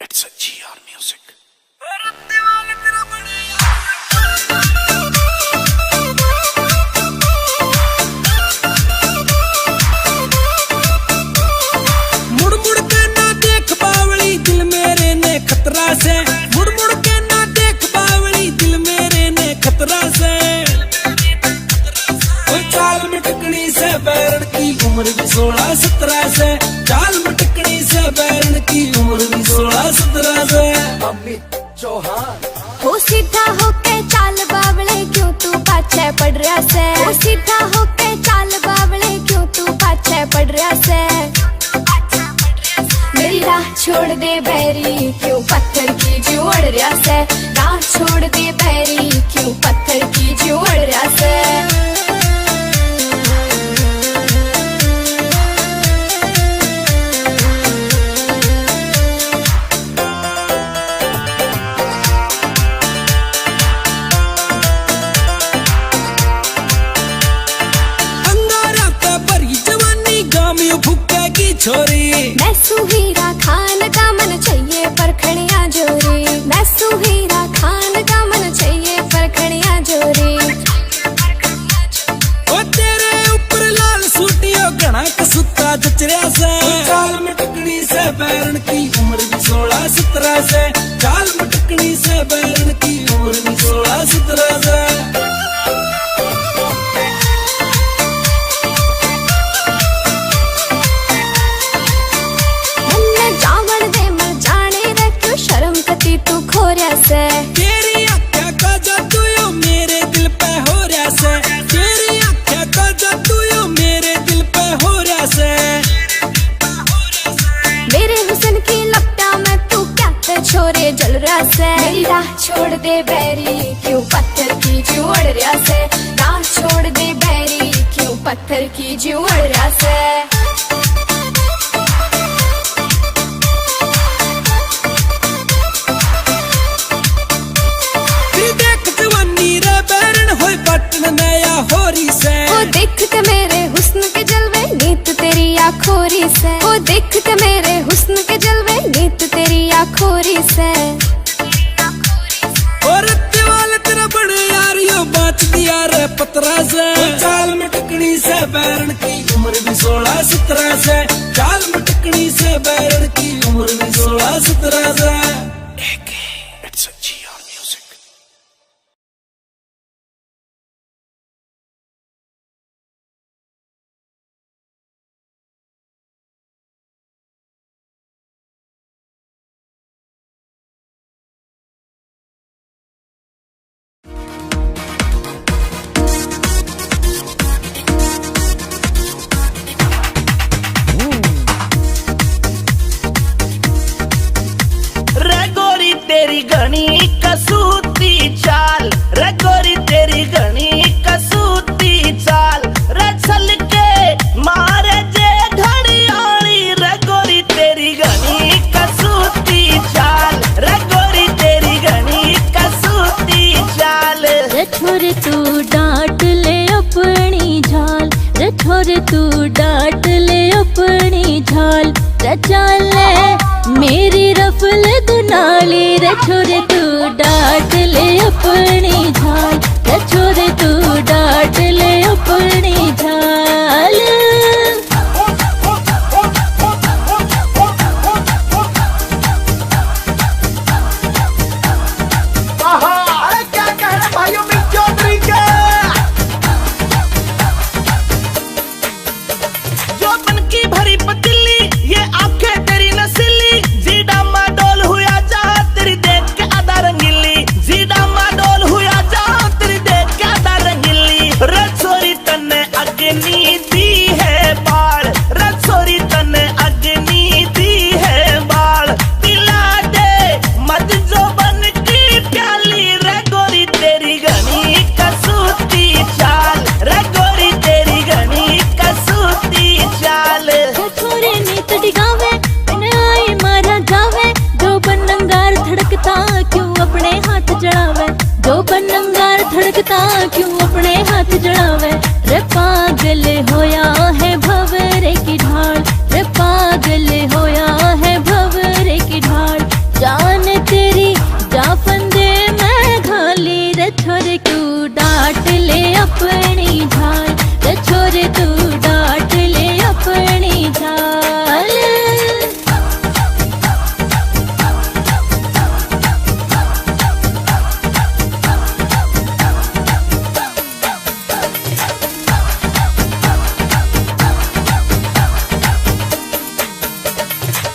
It's a GR Music. मुड़ मुड़ के ना देख बावली दिल मेरे ने खतरा से मुड़ मुड़ के ना देख बावली दिल मेरे ने खतरा से कोई चाल में टकनी से बैरन की उम्र भी 16-17 से चाल में टकनी से बैरन की उम्र भी 16-17 से अमित चौहान हो सीधा होके चाल बावले क्यों तू पाछे पड़ रहा से हो सीधा होके चाल बावले क्यों तू पाछे पड़ रहा से मेरी राह छोड़ दे बैरी क्यों पत्थर की जोड़ रहा से राह छोड़ दे बैरी क्यों पत्थर की जोड़ रहा से अंगारा पे भरी जवानी गामी फुकेगी छोरी मैं सुहीरा खान का मन चाहिए परखड़िया जोरी मैं सुहीरा खान का मन चाहिए परखड़िया जोरी ओ तेरे ऊपर लाल सूटियो घना कसूता जचरिया से चाल में टकनी से बैरन की उम्र भी 16-17 से चाल में टकनी से बैरन की उम्र भी 16-17 से मन जावण दे मर जाने रे क्यों शर्म कती तू खोरिया से तेरी आँखें का जादू यो मेरे दिल पे हो रहा से तेरी आँखें का जादू यो मेरे दिल पे हो रहा से मेरे हुस्न की लपटा में तू क्या ते छोरे जल रहा से मेरी राह छोड़ दे बैरी क्यों पत्थर की जोड़ रहा से राह छोड़ दे बैरी क्यों पत्थर की जोड़ रहा से देख जवानी रे बैरन होई पटन नया होरी से ओ देख से। वो देखते मेरे हुस्न के जलवे नीत तेरी आखोरी से। और दीवाल तेरा बड़े यारियों बात दिया रे पतरा से। चाल में टकनी से बैरन की उम्र भी 16-17 से। चाल में टकनी से बैरन की उम्र भी 16-17 से। It's a GR Music. तेरी घनी कसूती चाल रे गोरी तेरी घनी कसूती चाल रे चल के मारे जे घड़ियाली रे गोरी तेरी घनी कसूती चाल रे गोरी तेरी घनी कसूती चाल। रे छोरे तू डांट ले अपनी झाल, रे छोरे तू डांट ले अपनी झाल। रे चाल मेरी रफल दुनाली, रे छोरे तू डांट ले अपनी झाल, रे छोरे तू डांट ले अपनी झाल। अरे क्या कह रहे भाइयों में चौधरी के जो बन की भरी पतीली ये आंखें तेरी नसीली जीडा माडोल हुआ जा तेरी देख के आधा रंगीली जीडा माडोल हुआ जा तेरी देख के आधा रंगीली। रसोरी तन्ने अग्नि दी है बाल रसोरी तन्ने अग्नि दी है बाल पिला दे मत जो बन की प्याली रे गोरी तेरी घनी कसूती चाल रे गोरी तेरी घनी कसूती चाल। छोरे नीत डिगावे बिन आए मारा जावे, जो बनंगार धड़कता क्यों अपने हाथ जड़ावे, जो बनंगार धड़कता क्यों अपने हाथ जड़ावे। रे पागल होया है भंवरे की ढाल, रे पागल होया है भंवरे की ढाल। जान तेरी जा फंदे मैं घाली, रे छोरे तू डांट ले अपनी झाल, रे छोरे तू डांट ले अपनी झाल।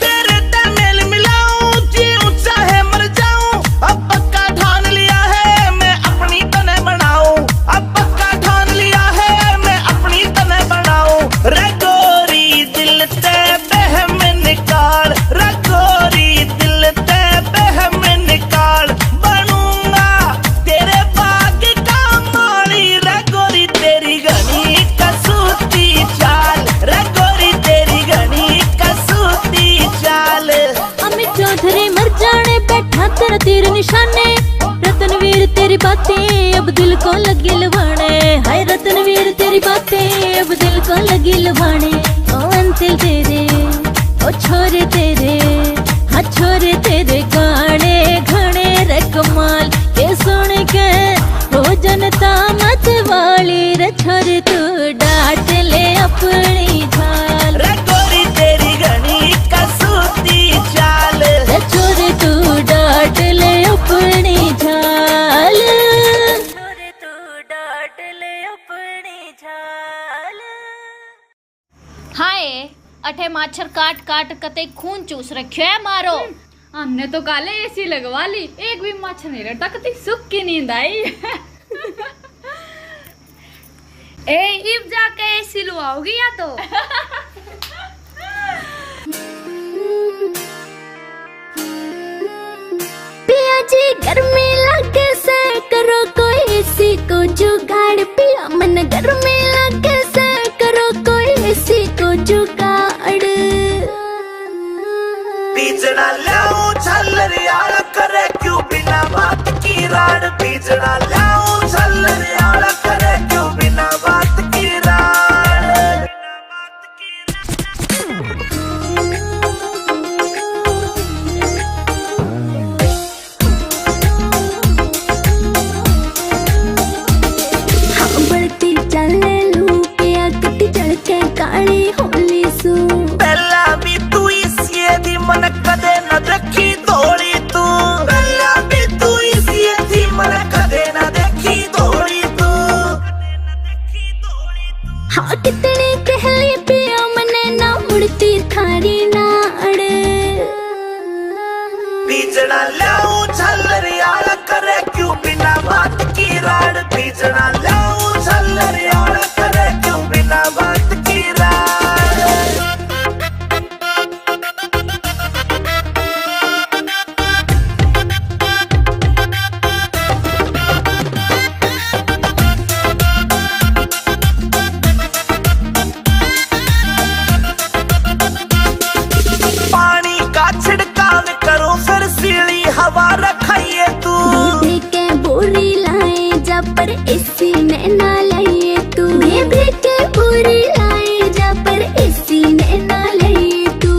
तेरे तमेल मिलाऊं जीऊं चाहे मर जाऊं अब पक्का ठान लिया है मैं अपनी तने बनाऊं अब पक्का ठान लिया है मैं अपनी तने बनाऊं। रे गोरी दिल ते बहम निकाल रे गोरी दिल ते बहम निकाल बनूंगा तेरे बाग का माली रे गोरी तेरी घनी कसूती चाल रे गोरी तेरी घनी कसूती चाल। अमित चौधरी मर जाने बैठा तेरा तीर निशाने, रतनवीर तेरी बातें अब दिल को लगी लुभाने। हाय रतनवीर तेरी बातें अब दिल को लगी लुभाने। ओ अंतिल तेरे ओ छोरे तेरे हाँ छोरे तेरे गाने घने रे कमाल के सुन के हो जनता मत वाली। रे छोरे तू डांट ले अपनी झाल, रे गोरी तेरी घनी कसूती चाल। रे छोरे तू डांट ले अपनी झाल, छोरे तू डांट ले अपनी झाल। हाय अठे माछर काट काट कते खून चूस रखियो है मारो। हमने तो काले एसी लगवा ली, एक भी मच्छर नहीं रहता, कती सुख की नींद आई। ए इब जाके एसी लुआओगी या तो। पिया जी गर्मी लगे से करो कोई एसी को जुगाड़, पिया मन गर्मी लगे से करो कोई एसी को जुगाड़। बीजना लाऊं झल्लरियाला करे क्यों बिना बात की राड बीजना लाऊं झल्लरियाला करे क्यों बिना बात की राड। बीजना लाऊं झल्लरियाला करे क्यों बिना बात की राड बीजना लाऊं झल्लरियाला करे क्यों बिना बात की राड पानी का छिड़काव करो फिर सीली हवा रखाइए तू बेबे के बोरी लाए जा पर एसी ने ना लाइए तू बेबे के बोरी लाए जा पर एसी ने ना लाइए तू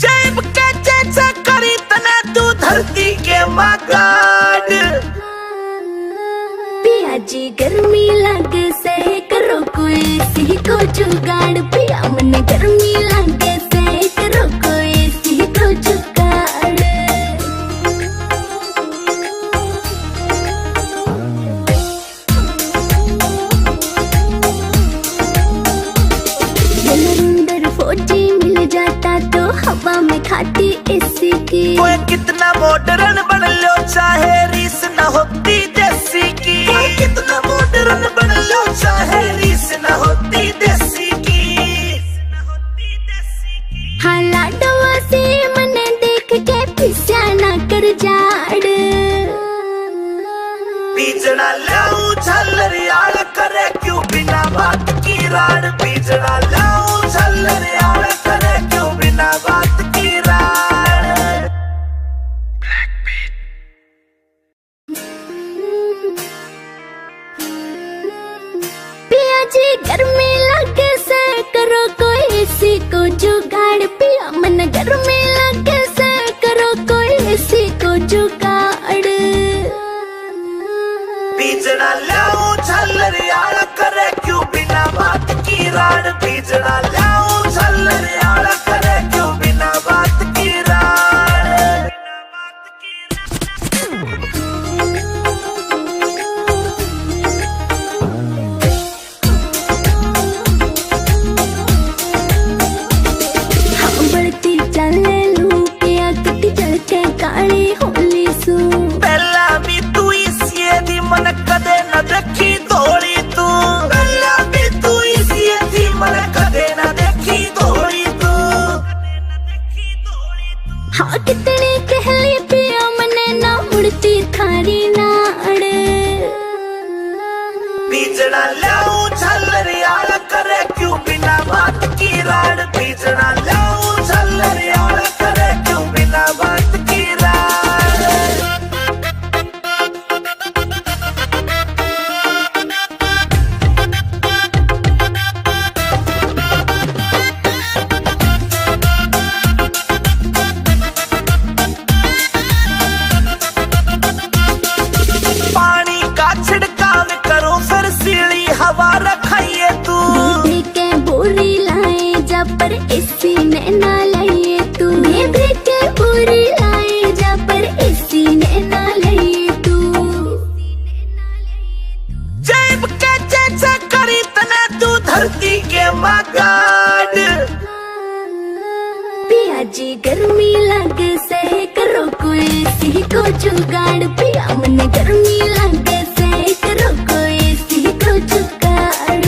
जेब के जैसा करी तना तू धरती के मगाड पिया जी गर्मी लगे से करो कोई सी को जुगाड़ पिया मन गर्मी लगे से करो कोई सी को जुगाड़ जलंधर फौजी मिल जाता तो हवा में खाती एसी की कोई कितना मॉडर्न बन लो चाहे रीस न होती देसी की कोई कितना मॉडर्न बन लो चाहे रीस न होती देसी की हाला डवा से मने देख के पिस्या ना कर जाड़ बीजना लाऊं झल्लरियाला करे क्यों बिना बात की राड बीजना लाऊं झल्लरियाला करे क्यों बिना बात की राड पिया जी गर्मी लगे से करो कोई एसी को जुगाड़ पिया मन गर्मी लगे से करो कोई एसी को जुगाड़ बीजना लाऊं झल्लरियाला करे क्यों बिना बात की राड बीजना लाऊं झल्लरियाला करे क्यों बिना बात की राड हाँ बढ़ती चले लू पिया किती चलके काली होली सू पहला भी तू इसी दी मन कदे न देखी धोली तू पहला भी तू इसी दी मन कदे न देखी धोली तू हाँ कितनी कहली पिया मने ना मुड़ती थारी नाड़ बीजना लाऊं झल्लरियाला करे क्यों बिना बात की राड बीजना लाऊं झल्लरियाला करे क्यों बिना बात की राड पानी का छिड़काव करो फिर सीली हवा रखाइए तू बेबे के बोरी लाए जा पर एसी ने ना लाइए तू बेबे के बोरी लाए जा पर एसी ने ना लाइए तू जेब के जैसा करी तना तू धरती के मगाड पिया जी गर्मी लगे से करो कोई सी को जुगाड़ पिया मन गर्मी लगे से करो कोई सी को जुगाड़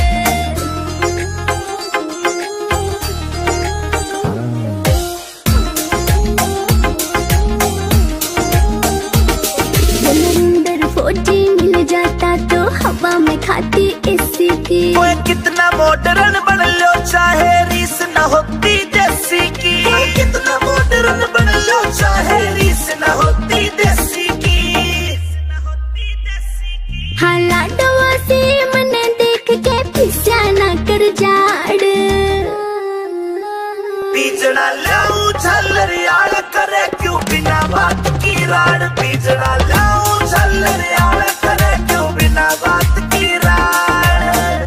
जलंधर फौजी मिल जाता तो हवा में खाती एसी की कोई कितना मॉडर्न बन लो चाहे रीस न होती देसी की कोई कितना मॉडर्न बन लो चाहे रीस न होती देसी की हाला डवा से मने देख के पिस्या ना कर जाड़ बीजना लाऊं झल्लरियाला करे क्यों बिना बात की राड बीजना लाऊं झल्लरियाला करे क्यों बिना बात की राड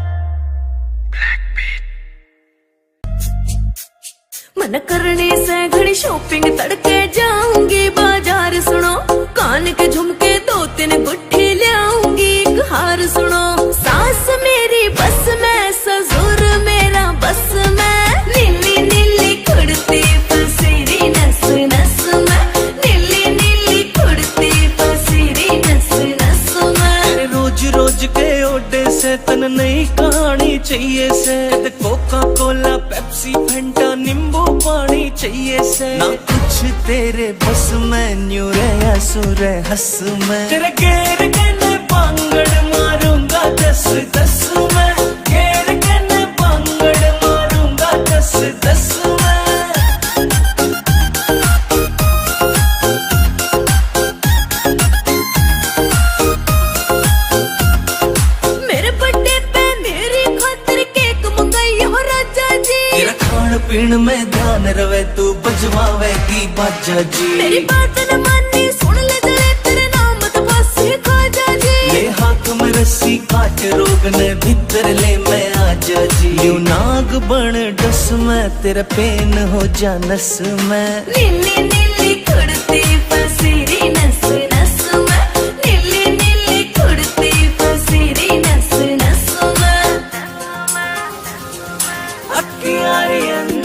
मन करने से घड़ी शॉपिंग तड़के जाऊंगी बाजार सुनो कान के झुमके 2-3 गुट्ठी लाऊंगी एक हार सुनो सास मेरी बस में ससुर मेरा बस में नीली नीली कुर्ती पसेरी नस नस तन नई कहानी चाहिए से, कोका कोला पेप्सी फंटा नींबू पानी चाहिए से। ना कुछ तेरे बस में न्यू रहा सुरे हंस में, तेरे घेर के न पांगड़ मारूंगा 10-10 में, घेर के न पांगड़ मारूंगा 10-10 में। पीण में ध्यान रवे तू बजवावेगी बाजा जी, मेरी बात न मानी सुन ले जरे तेरे नाम तो बस खाजा जी। ले हाथ में रस्सी काट रोग ने भीतर ले मैं आजा जी, यू नाग बन डस में तेरा पेन हो जा नस में। नीली नीली खुड़ती फसीरी नस नस में, नीली नीली खुड़ती फसीरी नस नस में। अखियारियन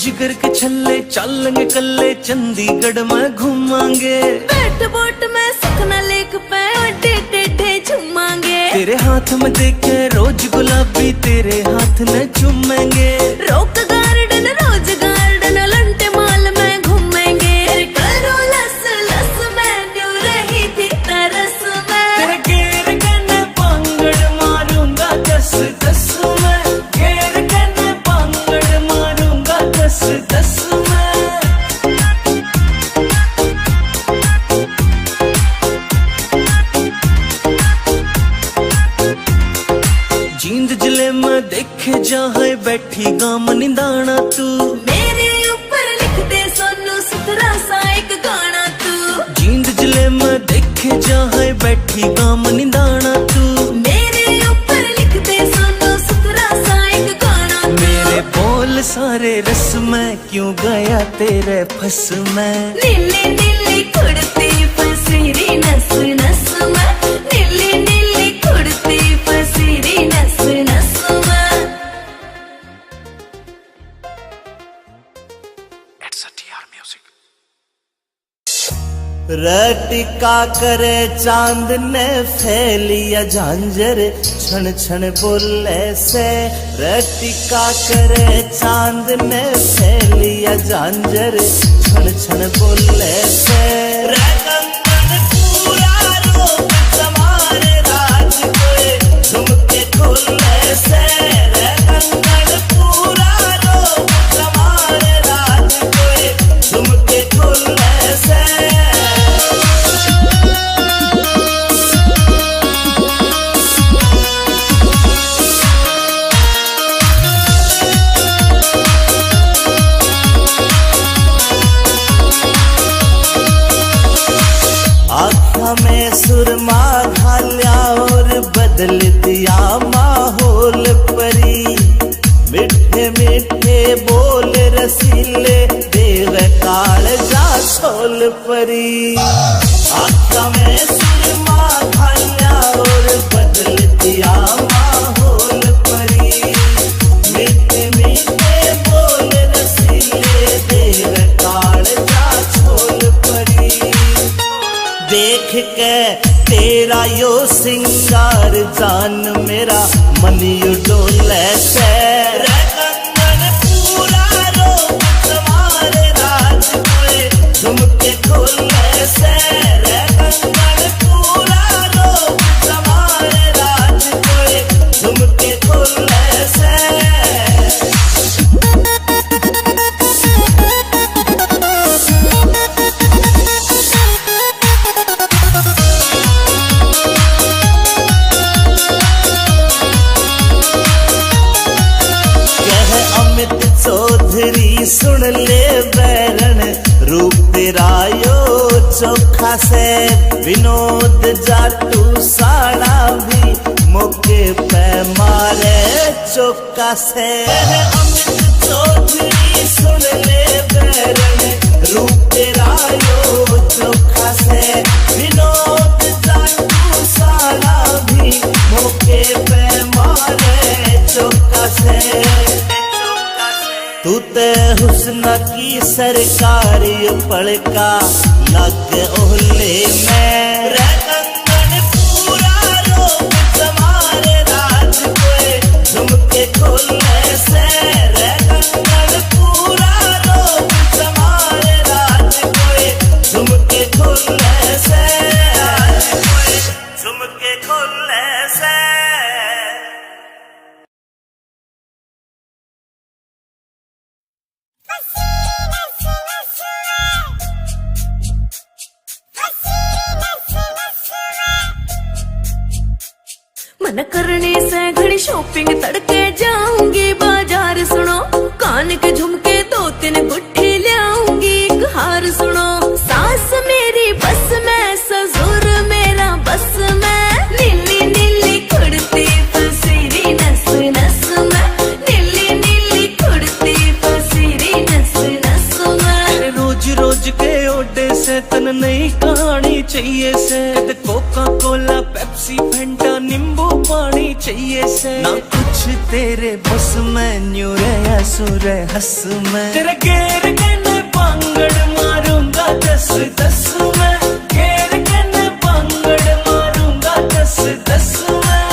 जिगर के छल्ले चलेंगे कल्ले चंडीगढ़ में घूमांगे, बैठ बोट में सुखना लेक पे अड्डे टेढ़े झूमांगे। तेरे हाथ में देखे रोज गुलाबी तेरे हाथ में चूमेंगे, रोक गार्डन रोज गार्डन लंटे माल में घूमेंगे। करो लस लस में न्यू रही थी तरस में, तेरे घेर के न पांगड़ मारूंगा 10-10 में, घेर के न पांगड़ मारूंगा 10-10 में। जींद जिले में देखे जहाँ बैठी गाम निंदाना तू, मेरे ऊपर लिख दे सोनू सुथरा सा एक गाना तू। जींद जिले में देखे जहाँ बैठी गाम निंदाना तू, मेरे ऊपर लिख दे सोनू सुथरा सा एक गाना तू। मेरे बोल सारे रस में क्यों गया तेरे फस में। नीली नीली खुड़ती फसीरी नस नस में, नीली नीली खुड़ती फसीरी नस नस में। रटिका करे चांद ने फैलिया झांझर, छन छन बोले से। रटिका करे चांद ने फैलिया झांझर, छन छन बोले से। रंगन पूरा रोक समारे राज कोए झुमके खोले से। रंगन पूरा रोक समारे राज कोए झुमके खोले से। में सुरमा घाल्या और बदल दिया माहौल परी। मिठे मिठे बोल रसीले देव काल जा छोल परी। आँखों में सुरमा घाल्या और बदल दिया माहौल परी। मिठे मिठे बोल रसीले देव काल जा छोल परी। देख के तेरा यो सिंगार जान मेरा मन यू डोले से। रंगन पूरा रोक तुम्हारे राज कोए झुमके खोले से। रंगन पूरा रोक तुम्हारे राज कोए झुमके खोले से। चौधरी सुन ले बैरन रूप तेरा यो चोखा से। विनोद जाटू साड़ा भी मौके पे मारे चौका से। अमित चौधरी सुन ले बैरन रूप तेरा यो चोखा से। विनोद जाटू साड़ा भी मौके पे मारे चौका से। तू ते हुस्न की सरकारी पड़का लग ओले में रे कंगन पूरा रोक समारे राज कोई झुमके खोलने से रे कंगन पूरा रोक समारे राज कोई झुमके खोलने से झुमके खोलने से। मन करने से घड़ी शॉपिंग तड़के जाऊंगी बाजार सुनो कान के झुमके 2-3 गुट्ठी लाऊंगी एक हार सुनो सास मेरी बस में ससुर मेरा बस में नीली नीली कुर्ती फसीरी नस नस में नीली नीली कुर्ती फसीरी नस नस में। रोज रोज के ओडे से तन नई कहानी चाहिए से कोका कोला पेप्सी फंटा नींबू पानी चाहिए से ना कुछ तेरे बस में न्यू रे सुरे हंस में तेरे घेर के न पांगड़ मारूंगा 10-10 में घेर के न पांगड़ मारूंगा 10-10 में।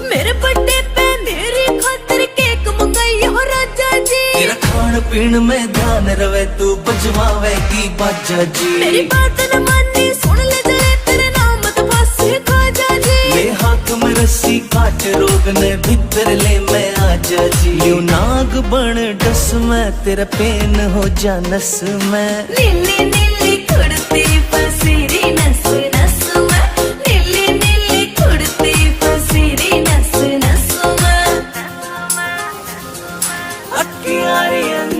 मेरे बर्थडे पे मेरी खातिर केक मंगाई हो राजा जी तेरा खान पीन में ध्यान रवे तू बजवावेगी बाजा जी मेरी बात न मानी सुन ले जले तेरे नाम मत पासे खाजा जी ले हाथ में रस्सी काट रोग ने भीतर ले मैं आजा जी यू नाग बन डस में तेरा पेन हो जा नस में नीली नीली कुर्ती फसीरी नस नस में नीली नीली कुर्ती फसीरी नस नस में। अक्कियारियन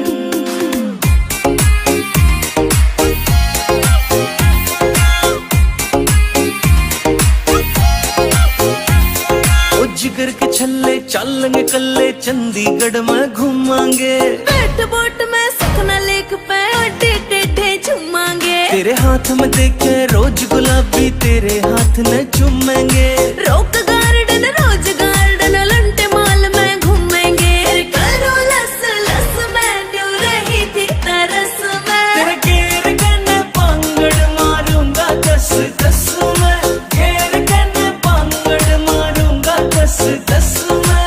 जिगर के छल्ले चलेंगे कल्ले चंडीगढ़ में घूमांगे बैठ बोट में सपना लेक पे अड्डे टेढ़े झूमांगे तेरे हाथ में देखे रोज गुलाबी तेरे हाथ न चूमेंगे रोक गार्डन रोज गार्डन लंटे माल में घूमेंगे करो लस लस में न्यू रही थी तरस में तेरे घेर के न पांगड़ मारूंगा 10-10 में घेर के न पांगड़ मारूंगा 10-10 में।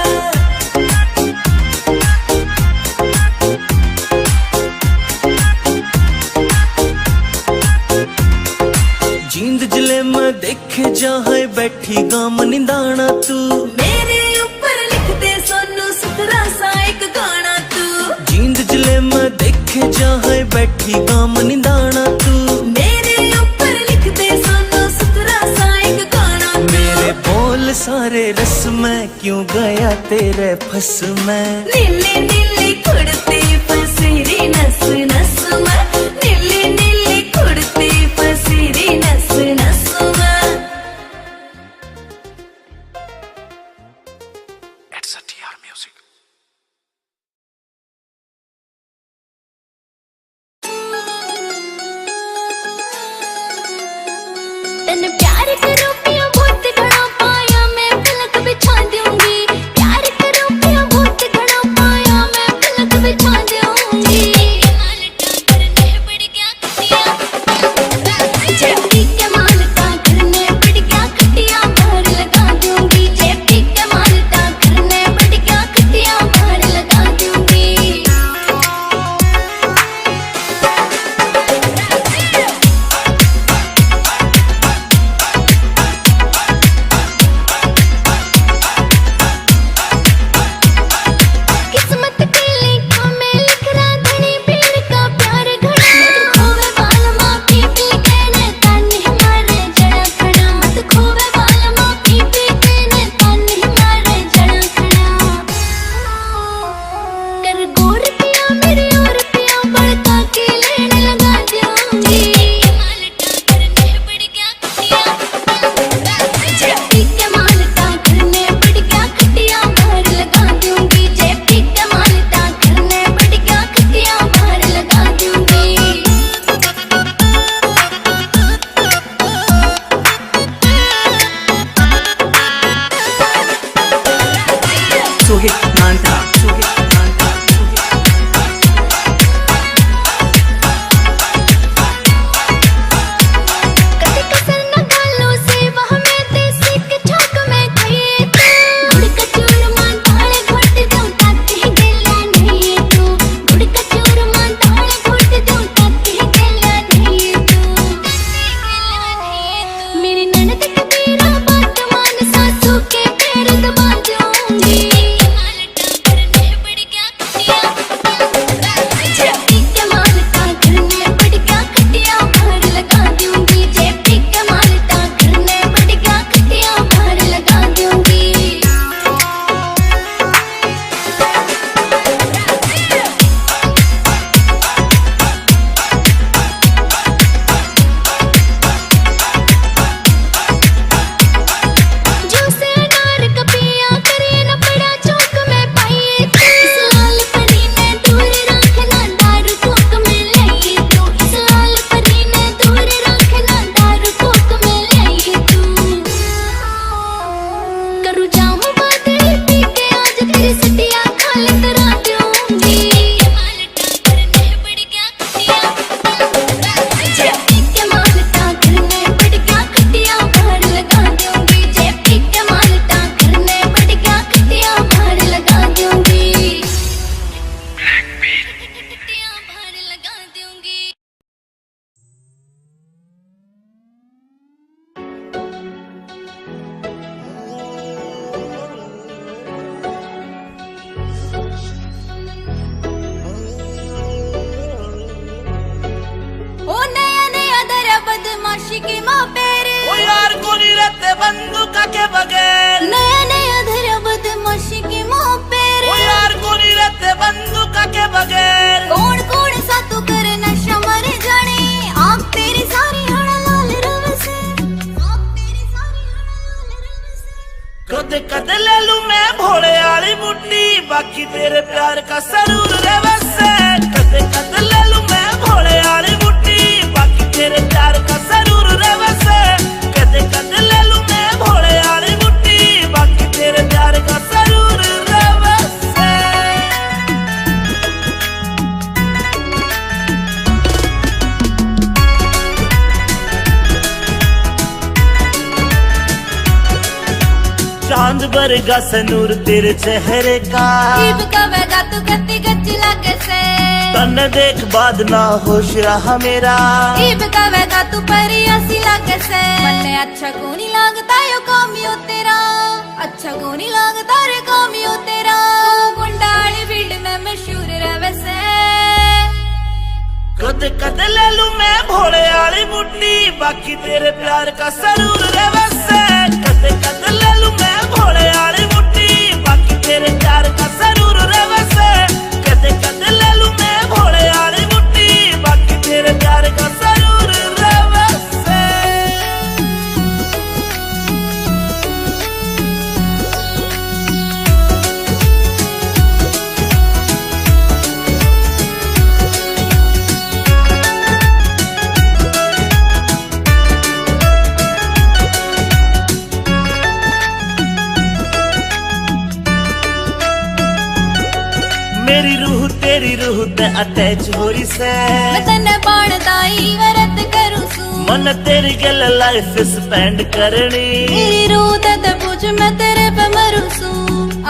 जींद जिले में देखे जहाँ बैठी गाम निंदाना तू मेरे ऊपर लिख दे सोनू सुथरा सा एक गाना तू जींद जिले में देखे जहाँ बैठी गाम निंदाना तू मेरे ऊपर लिख दे सोनू सुथरा सा एक गाना तू मेरे बोल सारे रस में क्यों गया तेरे फस में नीली नीली कुर्ती फसीरी नस नस में नीली नीली कुर्ती फसीरी नस नस में। तन प्यार करो पिया बहुत घना पाया मैं पलक बिछा दूंगी प्यार करो पिया बहुत घना पाया मैं पलक बिछा दूंगी Suhit Mantra, Suhit Mantra, कते कसर न गालों से वह में देसी के छौक में खाइए तू गुड़ का चूरमा ताले घोट दूं ताकि गेला नहीं तू गुड़ का चूरमा ताले घोट दूं ताकि गेला नहीं तू मेरी ननद के मेरा बात मान सासू के पैर दबा दूंगी मालटा करने पड़ गया खटिया जेपी के मालटा करने पड़ गया खटिया बाहर लगा दूंगी जेपी के मालटा करने पड़ गया खटिया बाहर लगा दूंगी जूसे अनार का पिया करे न पड़ा चौक में पाइए तू इस लाल परी ने दूर रखना दारू कोक में लाइए तू इस लाल परी ने दूर रखना दारू कोक में लाइए तू करूँ जाऊँ बातें पी के आज तेरी सटिया खाली करा दूंगी मालटा करने पड़ गया खटिया जेपी के मालटा करने पड़ गया खटिया बाहर लगा दूंगी जेपी के मालटा करने पड़ गया खटिया बाहर लगा दूंगी खटिया बाहर लगा दूंगी ओ नया नया दरा बदमाशी के माँ पैर ओ यार को नहीं रहते बंदूक के बगैर नया नया दरा बदमाशी के माँ पैर ओ यार को नहीं रहते बंदूक के बगैर कौन कौन सा तू कर नशा मर जाने आप तेरी सारी हड़ा लाल रव से आप तेरी सारी हड़ा लाल रव से कद कद ले लूं मैं भोले वाली बुड्ढी बाकी तेरे प्यार का सरूर रे वैसे कद कद ले लूं मैं भोले वाली बुड्ढी बाकी तेरे प्यार का सरूर रे वैसे कद कद ले लूं मैं भोले वाली बुड्ढी बाकी तेरे प्यार का सरूर रे वैसे चांद बरगा सनूर तेरे चेहरे का जीव कवेगा तू गति गच्ची लागे से तन देख बाद ना होश रहा मेरा जीव कवेगा तू परी हसी लागे से मन्ने अच्छा को नहीं लगता यो कामियो तेरा अच्छा को नहीं लगता रे कामियो तेरा तू गुंडाली फील्ड में मशहूर रहे से कद कद ले लूं मैं भोले वाली बुड्ढी बाकी तेरे प्यार का सरूर रे वैसे कद कद ले लूं मैं भोले वाली बुड्ढी बाकी तेरे प्यार का सरूर रे वैसे कद कद ले लूं मैं भोले वाली बुड्ढी बाकी तेरे प्यार का सरूर रे वैसे मेरी रूह तेरी रूह ते अटैच हो रही से मैं तन्ने बाणदाई वरत करूं सू मन तेरी गल लाइफ स्पेंड करनी मेरी रूह ते पूछ मैं तेरे पे मरूं सू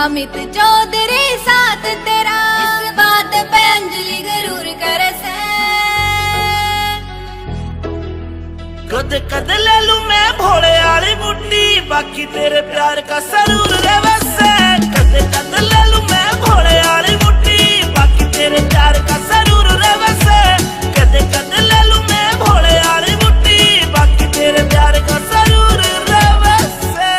अमित चौधरी साथ तेरा इस बात पे अंजलि जरूर करे से कद कद ले लूं मैं भोले वाली बुड्ढी बाकी तेरे प्यार का सरूर रे वैसे कद कद ले लूं मैं भोले वाली बुड्ढी बाकी तेरे प्यार का सरूर रे वैसे कद कद ले लूं मैं भोले वाली बुड्ढी बाकी तेरे प्यार का सरूर रे वैसे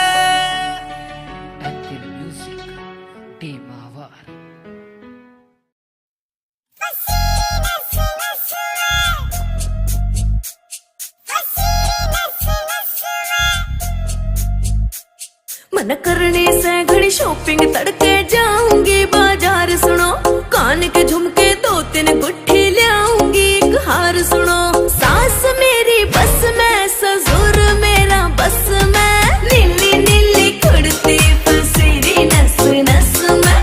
मन करने से घड़ी शॉपिंग तड़के जाऊंगी बाजार सुनो कान के झुमके 2-3 गुट्ठी लाऊंगी एक हार सुनो सास मेरी बस में ससुर मेरा बस में नीली नीली कुर्ती फसेरी नस नस में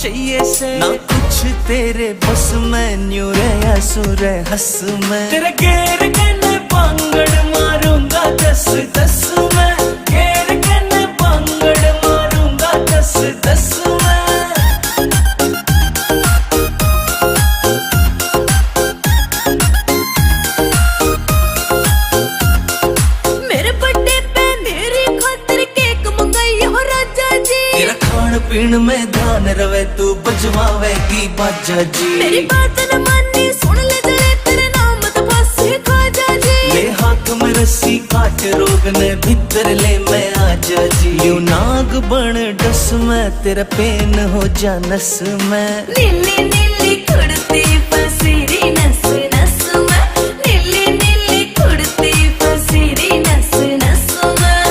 चाहिए से ना कुछ तेरे बस में न्यू रे सुर हंस में तेरे घेर के न पांगड़ मारूंगा 10-10 में घेर के न पांगड़ मारूंगा 10-10 में मेरे बर्थडे पे मेरी खातिर केक मंगाई हो राजा जी तेरा खान पीन में ध्यान रवे तू बजवावेगी बाजा जी मेरी बात न मानी सुन ले जले तेरे नाम तो पासे खाजा जी ले हाथ में रस्सी काट रोग ने भीतर ले मैं आजा जी यू नाग बन डस में तेरा पेन हो जा नस में नीली नीली कुड़ती पसीरी नस नस में नीली नीली कुड़ती पसीरी नस नस में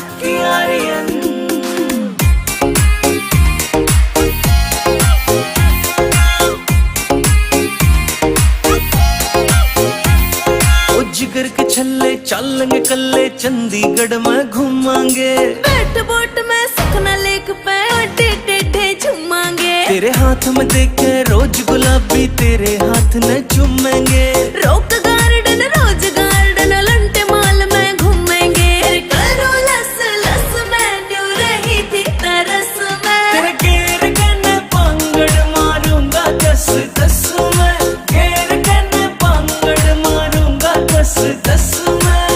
अखियारियन जिगर के छल्ले चलेंगे कल्ले चंडीगढ़ में घूमांगे बैठ बोट में सुखना लेक पे अड्डे टेढ़े झूमांगे तेरे हाथ में देखे रोज गुलाबी तेरे हाथ न चूमेंगे रोक गार्डन रोज गार्डन लंटे माल में घूमेंगे करो लस लस में न्यू रही थी तरस में तेरे घेर के न पांगड़ मारूंगा 10-10 में घेर के न पांगड़ मारूंगा 10-10 में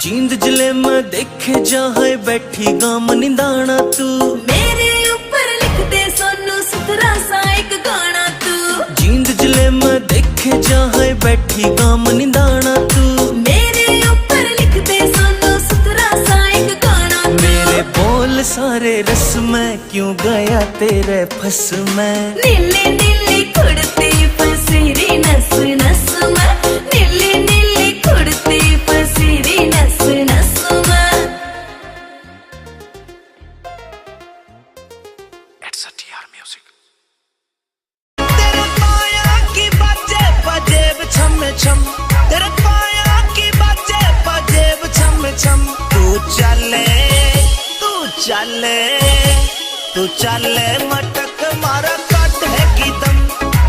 जींद जिले में देखे जहाँ बैठी गाम निंदाना तू मेरे ऊपर लिख दे सोनू सुथरा सा एक गाना तू जींद जिले में देखे जहाँ बैठी गाम निंदाना तू मेरे ऊपर लिख दे सोनू सुथरा सा एक गाना तू मेरे बोल सारे रस में क्यों गया तेरे फस में नीली नीली कुड़ती पसीरी नस नस में नीली नीली कुड़ती पसीरी नस नस में तेरे पाया की बाजे बजेब छम छम तेरे पाया की बाजे बजेब छम छम तू चले तू चले मटक मारा काट है की दम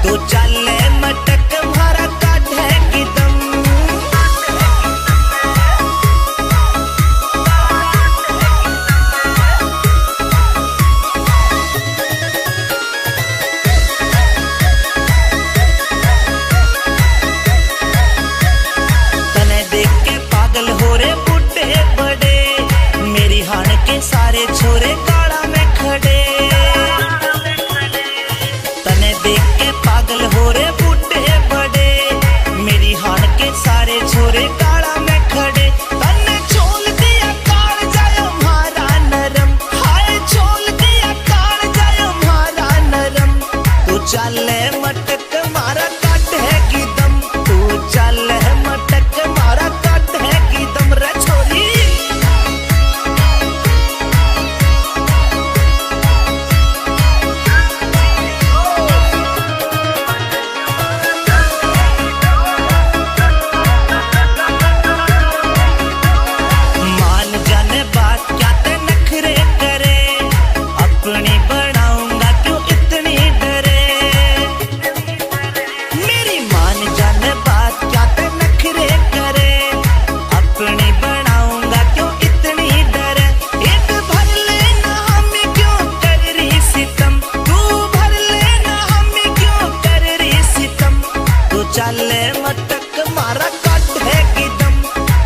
तू चले मटक मारा काट है की दम तने देख के पागल हो रे बुड्ढे बड़े मेरी हान के सारे छोरे काड़ा में खड़े तने देख के पागल हो रे बुड्ढे बड़े मेरी हान के सारे छोरे काड़ा में खड़े तने छोल दिया काल जाय हमारा नरम हाय छोल दिया काल जाय हमारा नरम तू चले मटक मारा काट है की दम तू चले मटक मारा काट है की दम रे छोरी मान जाने बात क्या ते नखरे करे अपनी बनाऊंगा क्यों इतनी डरे मेरी मान जाने बात क्या ते नखरे करे अपनी बनाऊंगा क्यों इतनी डरे एक भर लेना हमें क्यों कर रही सितम तू भर लेना हमें क्यों कर रही सितम तू चले मटक मारा काट है की दम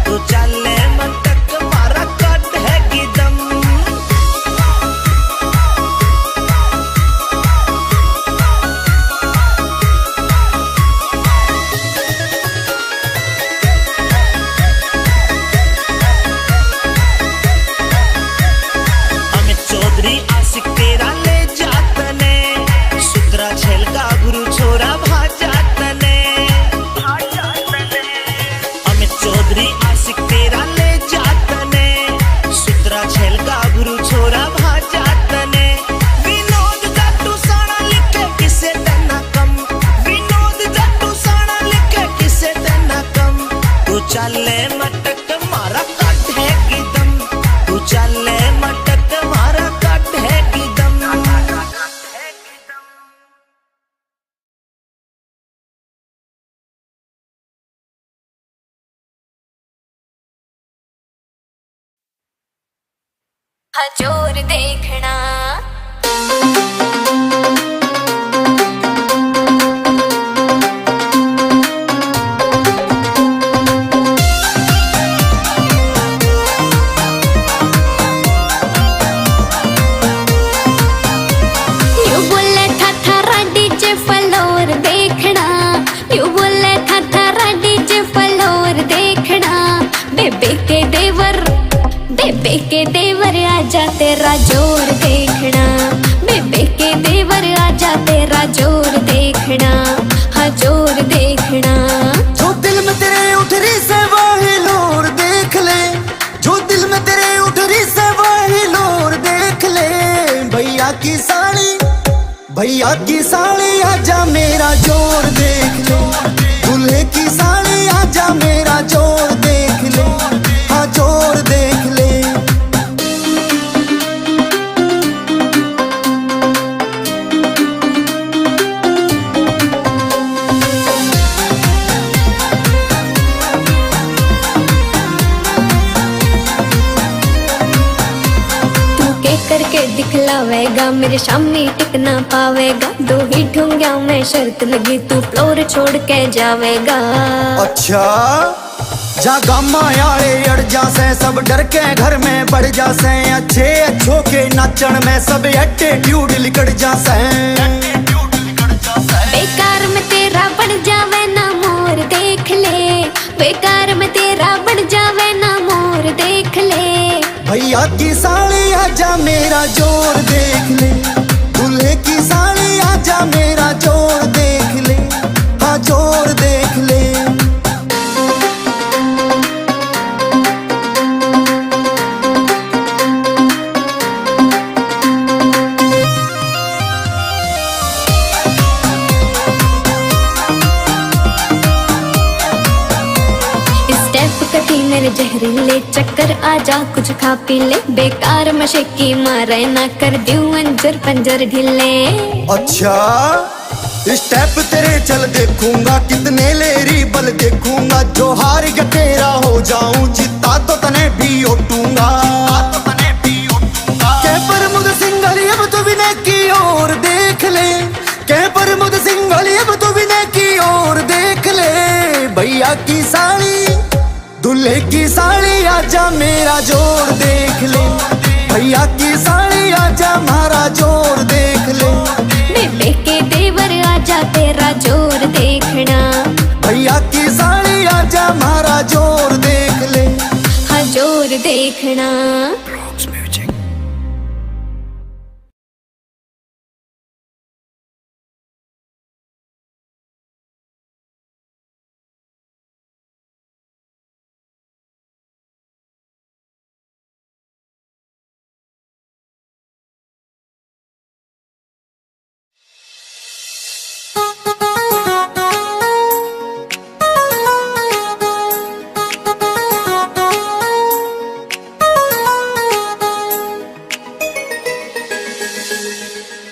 तू चले मटक मारा काट है की दम अमित चौधरी आशिक तेरा ले जातने सुतरा छेल का गुरु छोरा भाजातने चले मटक मारा कट है की दम, तू चले मटक मारा कट है की दम। हजूर देखना बेबे के देवर आजा तेरा जोर देखना, बेबे के देवर आजा तेरा जोर देखना, हाँ जोर देखना। जो दिल में तेरे उठ रही से वही लोर देख ले, जो दिल में तेरे उठ रही से वही लोर देख ले। भैया की साड़ी आजा मेरा जोर देख ले, दूल्हे की साड़ी आजा मेरा जोर देख ले, हाँ जोर देख ले। करके दिखलावेगा मेरे सामने टिक ना पावेगा, दो ही ठूंगा मैं शर्त लगी तू फ्लोर छोड़ के जावेगा। अच्छा जा गामा यारे अड़ जासे, सब डर के घर में बढ़ जासे, अच्छे अच्छों के नाचन में सब एटीट्यूड लिकड़ जासे। बेकार में तेरा बन जावे ना मोर देख ले, बेकार में तेरा बन जावे ना मोर देख ले। भैया की साड़ी आजा मेरा जोर देख ले, दूल्हे की साड़ी आजा मेरा जोर देख ले, हाँ जोर देख ले। मेरे जहरीले चक्कर आजा कुछ खा पी ले, बेकार मशक्की मारे ना कर दूं अंजर पंजर ढीले। अच्छा स्टेप तेरे चल देखूंगा, कितने लेरी बल देखूंगा, जो हार गया तेरा हो जाऊं जीता तो तने भी उठूंगा। के प्रमुद सिंघली अब तो विनय की ओर देख ले, के प्रमुद सिंघली अब तो विनय की ओर देख ले। भैया की साड़ी दूल्हे की साड़ी आजा मेरा जोर देख ले, भैया की साड़ी आजा मारा जोर देख ले। बेबे के देवर आजा तेरा जोर देखना, भैया की साड़ी आजा मारा जोर देख ले, हाँ जोर देखना।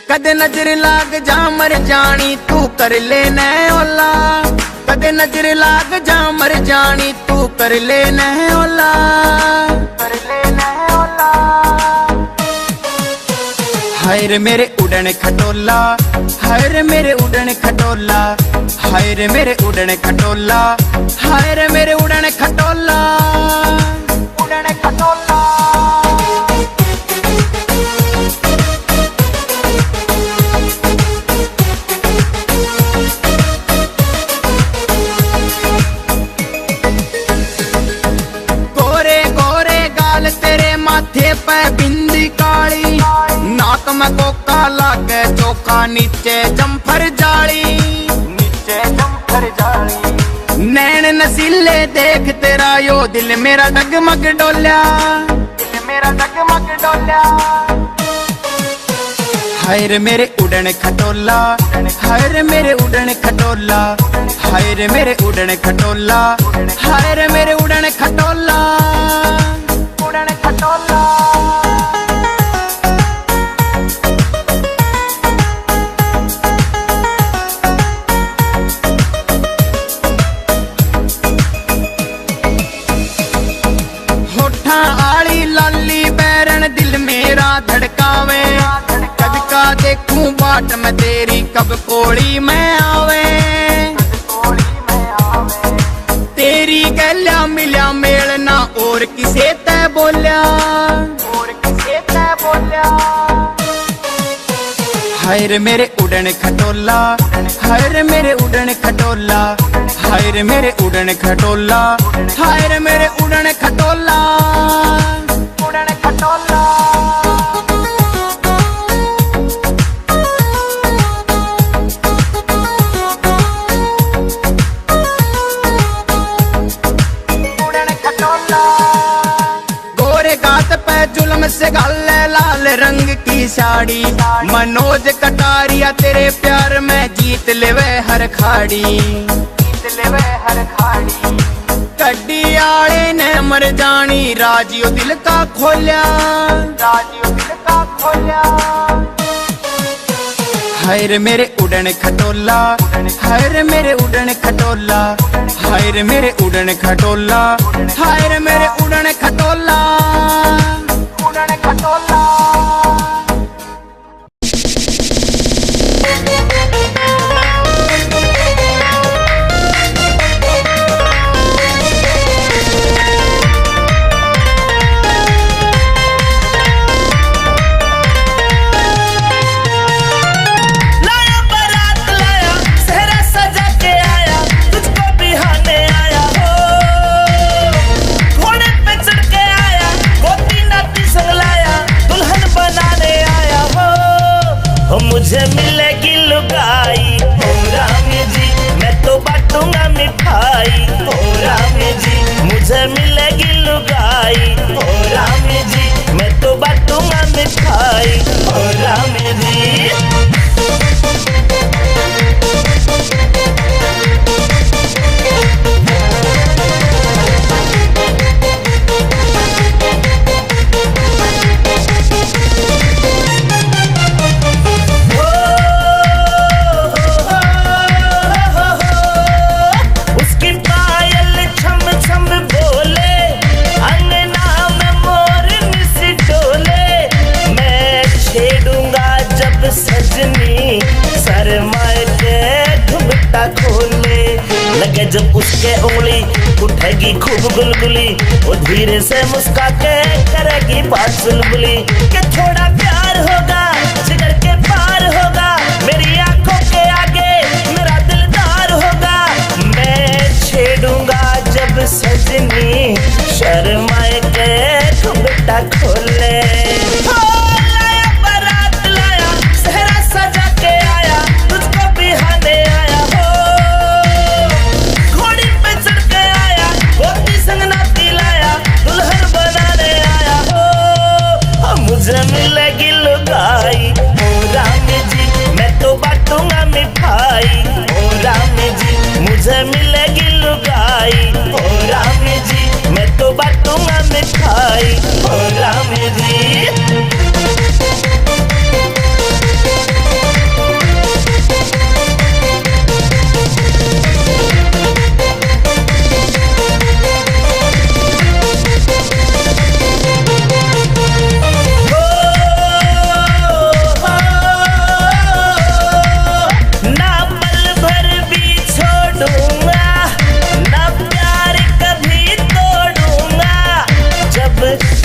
कदे नजर लाग जा मर जानी तू कर लेना ओला, कदे नजर लाग जा मर जानी तू कर लेना ओला, कर लेना ओला। हाय रे मेरे उड़न खटोला, हाय रे मेरे उड़न खटोला, हाय रे मेरे उड़न खटोला, हाय रे मेरे उड़न खटोला, उड़न खटोला। माथे पे बिंदी काली, नाक में कोका लागे चोखा, नीचे जम्फर जाली, नीचे जम्फर जाली। नैन नसीले देख तेरा यो दिल मेरा डगमग डोल्या, दिल मेरा डगमग डोल्या। हाय रे मेरे उड़न खटोला, हाय रे मेरे उड़न खटोला, हाय रे मेरे उड़न खटोला, हाय रे मेरे उड़न खटोला, उड़न खटोला। होठा आली लाली बैरन दिल मेरा धड़कावे, कद का देखूं बाट में तेरी कब कोड़ी में आवे। तेरी गल्या मिल्या मेलना और किसे तै बोल्या, और किसे तै बोल्या। हाय रे मेरे उड़न खटोला, हाय रे मेरे उड़न खटोला, हाय रे मेरे उड़न खटोला, हाय रे मेरे उड़न खटोला, उड़न खटोला। गोरे गात पे जुल्म से गाले लाल रंग की साड़ी, मनोज कटारिया तेरे प्यार में जीत लेवे हर खाड़ी, जीत लेवे हर खाड़ी। कड्डी आले ने मर जानी राजियो दिल का खोल्या, राजियो दिल का खोल्या। हाय रे मेरे उड़न खटोला, हाय रे मेरे उड़न खटोला, हाय रे मेरे उड़न खटोला, हाय रे मेरे उड़न खटोला, उड़न खटोला। मुझे मिलेगी लुगाई ओ राम जी, मैं तो बांटूंगा मिठाई ओ राम जी। मुझे मिलेगी लुगाई ओ राम जी, मैं तो बांटूंगा मिठाई ओ राम जी। लगे जब उसके उंगली उठेगी खूब गुलगुली, वो धीरे से मुस्का के करेगी बात चुलबुली। कि थोड़ा प्यार होगा जिगर के पार होगा, मेरी आंखों के आगे मेरा दिलदार होगा। मैं छेड़ूंगा जब सजनी शर्माए के घुंघटा खोले। मुझे मिलेगी लुगाई ओ राम जी, मैं तो बांटूंगा मिठाई ओ राम जी। मुझे मिलेगी लुगाई ओ राम जी, मैं तो बांटूंगा मिठाई ओ राम जी।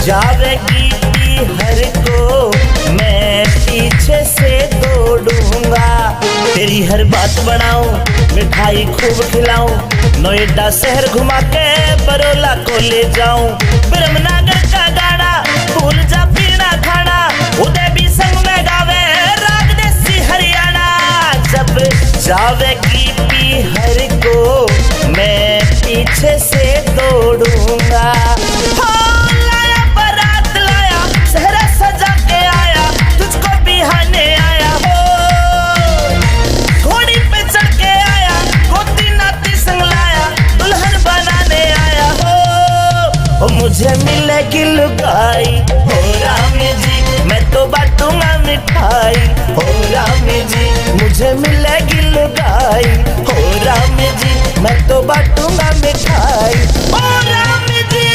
जावेगी हर को मैं पीछे से दौड़ूंगा, तेरी हर बात बनाऊं मिठाई खूब खिलाऊं, नोएडा शहर घुमा के बरोला को ले जाऊं। ब्रह्मनगर का गाना भूल जा पीना खाना, उदय भी संग में गावे राग देसी हरियाणा। जब जावेगी हर को मैं पीछे से दौड़ूंगा। मुझे मिलेगी लुगाई हो रामी जी, मैं तो बांटूंगा मिठाई हो रामी जी, मुझे मिलेगी लुगाई हो रामी जी, मैं तो बांटूंगा मिठाई हो रामी जी।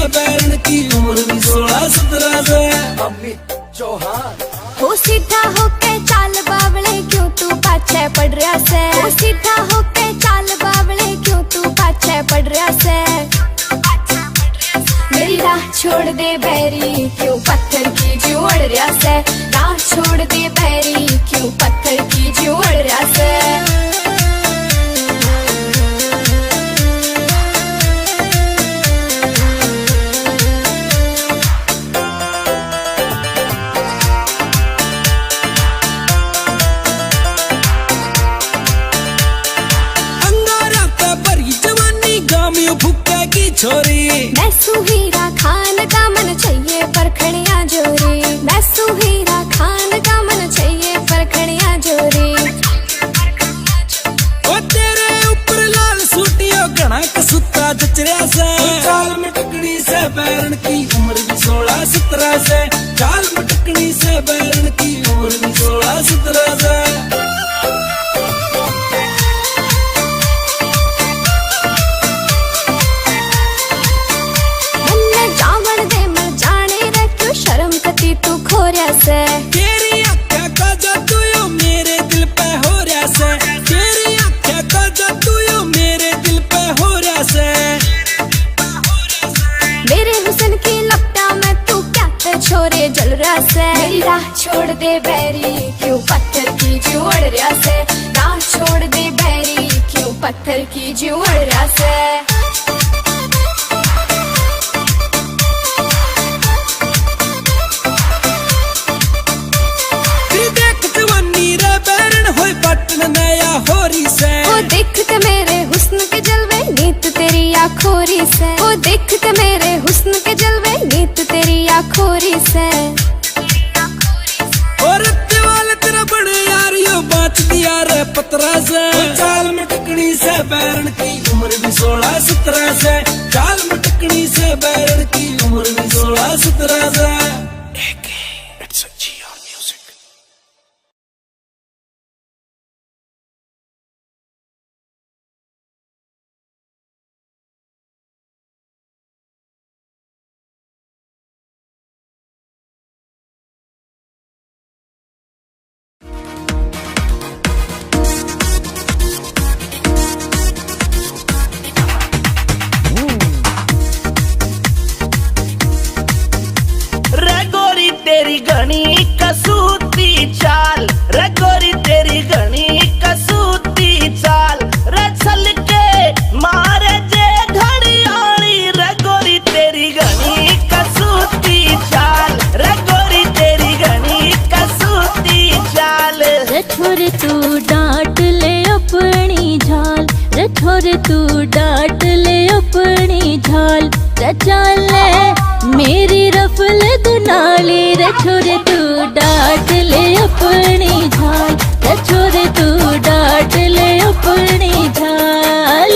बैरन की उम्र भी 16-17 से। अमित चौहान हो सीधा होके चाल बावले क्यों तू पाछे पड़ रहा से। हो सीधा होके चाल बावले क्यों तू पाछे पड़ रहा से। मेरी राह छोड़ दे बैरी क्यों पत्थर की जोड़ रहा से। राह छोड़ दे बैरी क्यों पत्थर की जोड़ रहा से। फुक्का की छोरी मैं सुहीरा खान का मन चाहिए परखड़िया जोरी। मैं सुहीरा खान का मन चाहिए परखड़िया जोरी। ओ तेरे ऊपर लाल सूटियो घना कसूता जचरिया से। चाल मटकनी से बैरन की उम्र भी 16-17 से। चाल मटकनी से बैरन की उम्र भी 16-17 से। तू खोरिया से तेरी आँखें का जादू यो मेरे दिल पे हो रहा से। तेरी आँखें का जादू यो मेरे दिल पे हो रहा से। मेरे हुस्न की लपटा में तू क्या ते छोरे जल रहा से। मेरी राह छोड़ दे बैरी क्यों पत्थर की जोड़ रहा से। राह छोड़ दे बैरी क्यों पत्थर की जोड़ रहा से। ओ देखते मेरे हुस्न के जलवे नीत तेरी आखोरी से। ओ देखते मेरे हुस्न के जलवे नीत तेरी आखोरी से। और वाले तेरा बड़े यार यो बात दिया रे पतरा से। चाल मटकनी से बैरन की उम्र भी 16-17 से। चाल मटकनी से बैरन की उम्र भी 16-17 से। तेरी घनी कसूती चाल रे गोरी तेरी घनी कसूती चाल रे चल के मारे जे घड़ियाली रे गोरी तेरी घनी कसूती चाल रे गोरी तेरी घनी कसूती चाल। रे छोरे तू डांट ले अपनी झाल। रे छोरे तू डांट ले अपनी झाल। रे चाल मेरी रफल दुनाली। रे छोरे तू डांट ले अपनी झाल। रे छोरे तू डांट ले अपनी झाल।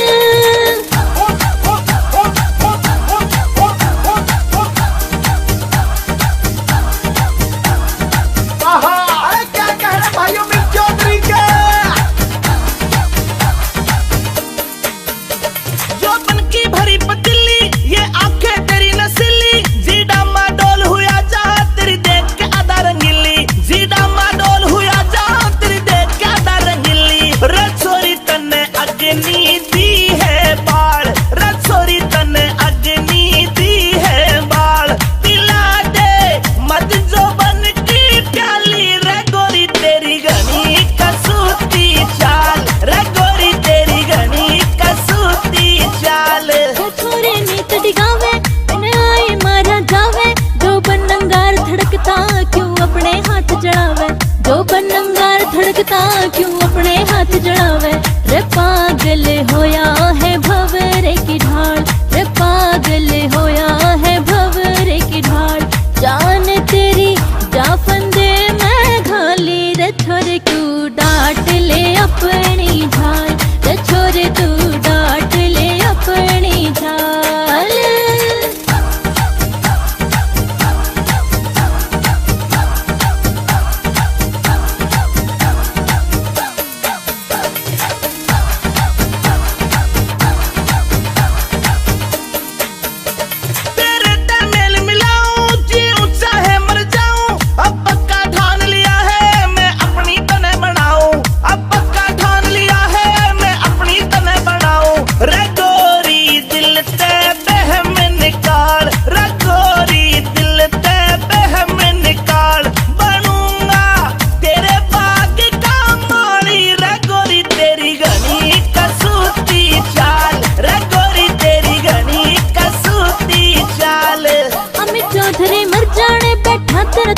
क्या कह रहे भाइयों में चौधरी के। जो बन की भरी पतीली ये आंखें तेरी नसीली। जीडा माडोल हुआ जा तेरी देख के आधा रंगीली। जीडा माडोल हुआ जा तेरी देख के आधा रंगीली। रे छोरी तन्ने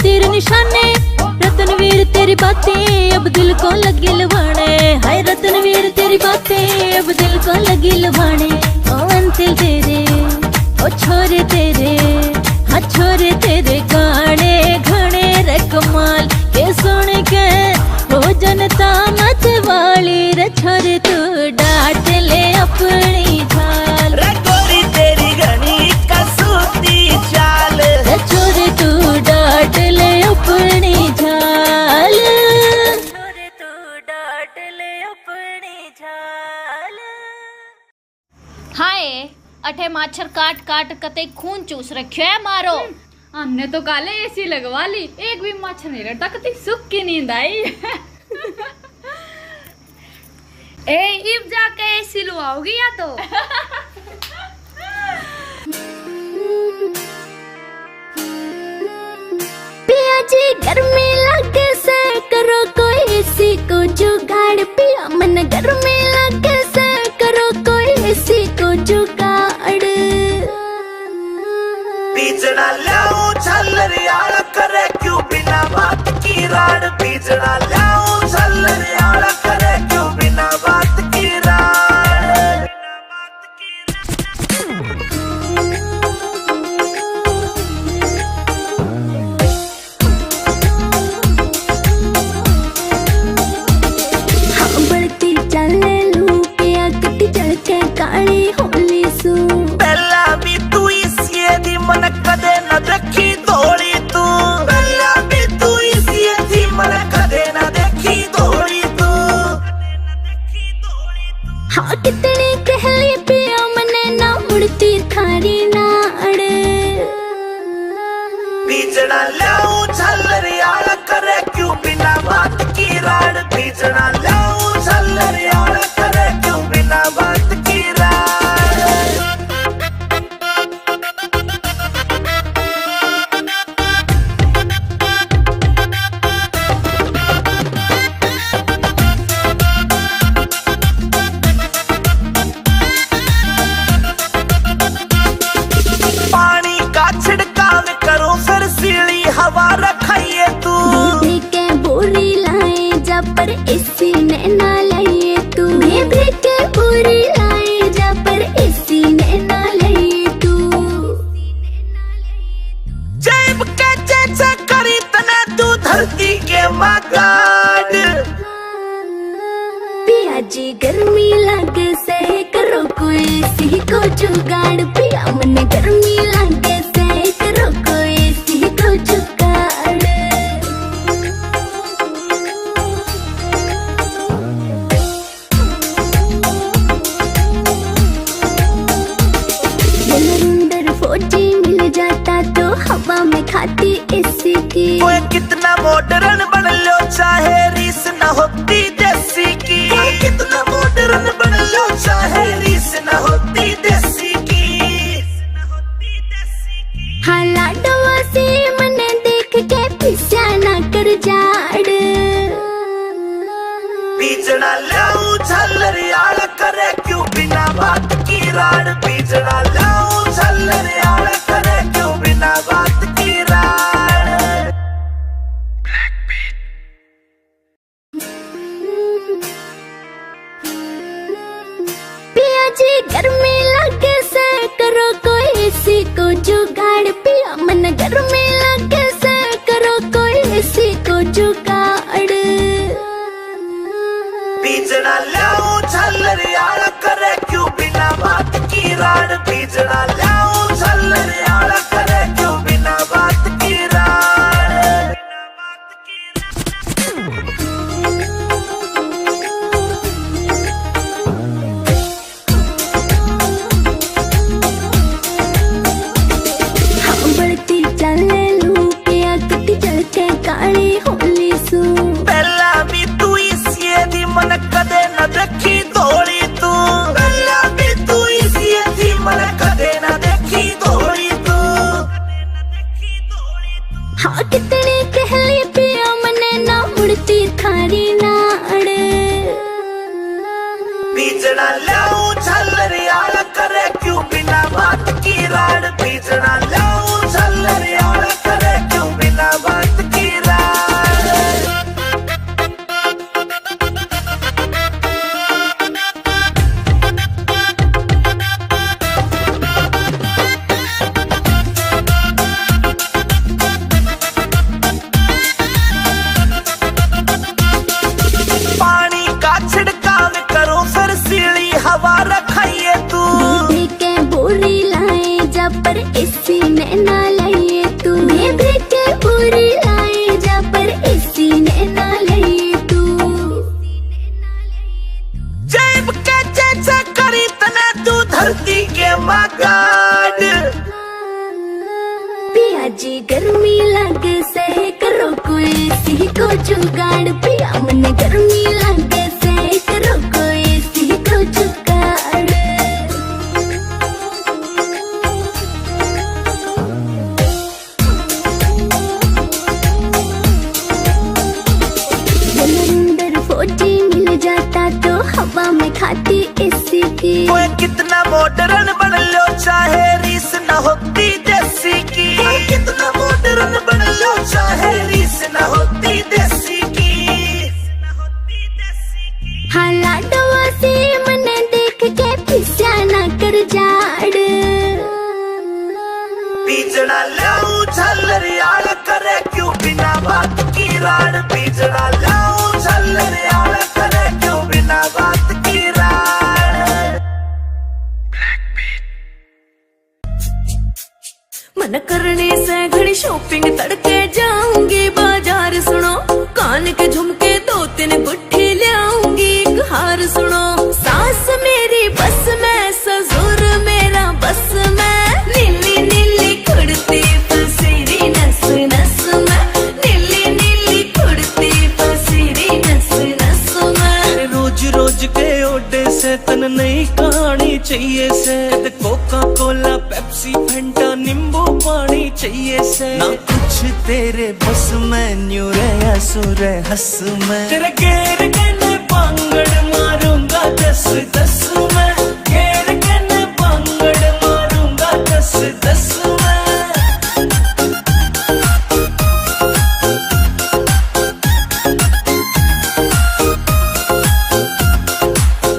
तीर निशाने रतनवीर तेरी बातें अब दिल को लगी लुभाने हाय रतनवीर तेरी बातें अब दिल को लगी लुभाने ओ अंतिल तेरे ओ छोरे तेरे हाँ छोरे तेरे गाने घने रे कमाल के सुन के हो जनता मत वाली रे छोरे तू डांट ले अपनी झाल रे गोरी तेरी घनी कसूती चाल रे छोरे तू डांट ले अपनी झाल छोरे तू डांट ले अपनी झाल। हाय अठे माछर काट काट कते खून चूस रखियो है मारो। हमने तो काले एसी लगवा ली, एक भी मच्छर नहीं रहा, कती सुख की नींद आई। ए इब जाके एसी लुआओगी या तो पिया जी गर्मी लगे से करो कोई एसी को जुगाड़ पिया मन गर्मी लगे से करो कोई एसी को जुगाड़ बीजना लाऊं छल्लरियाला करे क्यों बिना बात की राड बीजना लाऊं छल्लरियाला करे क्यों बिना बात की राड हाँ बढ़ती चले लू पिया कटी चढ़ के काली होली सू पहला भी तू इसी दी मन कदे न देखी दौड़ी तू पहला भी तू इसी दी मन कदे न देखी दौड़ी तू हाँ कितनी कहली पिया मने ना उड़ती थारी नाड़ बीजना लाऊं छल्लरियाला करे क्यों बिना बात की राड बीजना लाऊं छल्लरियाला करे क्यों बिना बात की राड पानी का छिड़काव करो फिर सीली हवा रखाइए तू दीदी के बोरी लाए जा पर इसी ने ना लाइए तू दीदी के बोरी लाए जा पर इसी ने ना लाइए तू जैब के जैसे करी तने तू धरती के मगाड पिया जी गर्मी लगे से करो कोई इसी को जुगाड़ पिया मन गर्मी लगे से करो कोई इसी को जुगाड़ अंदर फौजी मिल जाता तो हवा में खाती इसी की कोई कितना मॉडर्न बन लो चाहे रीस न होती देसी की कोई कितना मॉडर्न बन लो चाहे रीस न होती देसी की हाँ लाडवा से मने देख के पिस्या ना कर जाड़ बीजना लाऊं छल्लरियाला करे क्यों बिना बात की राड बीजना लाऊं छल्लरियाला करे क्यों बिना बात की राड पिया जी गर्मी लगे से करो कोई इसी को जुगाड़ पिया मन गर्मी लगे से करो कोई इसी को जुगाड़ बीजना लाऊं छल्लरियाला करे क्यों बिना बात की राड बीजना लाऊं छल्लरियाला करे क्यों बिना बात की राड हाँ बढ़ती चले लू पिया कटी चढ़ के काली होली सू पहला भी तू इसी दी मन कदे न देखी दौड़ी तू पहला भी तू इसी दी मन कदे न देखी दौड़ी तू हाँ कितनी कहली पिया मने ना उड़ती थारी नाड़ बीजना लाऊं छल्लरियाला करे क्यों बिना बात की राड बीजना लाऊं छल्लरियाला करे क्यों बिना बात पर एसी ने ना लिए तू मैं ब्रेक पूरी लाए जा पर एसी ने ना लिए तू जेब के जैसे करी तने तू धरती के मगाड़ पिया जी गर्मी लगे से करो कोई सी को जुगाड़ पिया मन गर्मी लगे से करो कोई सी को जुगाड़ अंदर 40 मिल जाता तो हवा में खाती एसी की ओए कितना मॉडर्न बन लो चाहे रीस न होती देसी की कितना मॉडर्न बन लो चाहे रीस न होती देसी की हाँ लाडवा से मने देख के पिस्या ना कर जाड़ बीजड़ा लाऊं झल्लरियाल करे क्यों बिना बात की राड बीजड़ा लाऊं झल्लरियाल करे क्यों बिना बात की राड मन करने से घड़ी शॉपिंग तड़के जाऊंगी बाजार सुनो कान के झुमके 2-3 गुट्ठी लाऊंगी एक हार सुनो सास मेरी बस में ससुर मेरा बस में नीली नीली कुर्ती पसीरी नस नस में नीली नीली कुर्ती पसीरी नस नस में रोज रोज के ओडे से तन नई कहानी चाहिए से कोका कोला पेप्सी फंटा नींबू पानी चाहिए से ना कुछ तेरे बस में न्यू रे असुर हंस में तेरे घेर के न पांगड़ मारूंगा 10-10 में घेर के न पांगड़ मारूंगा 10-10 में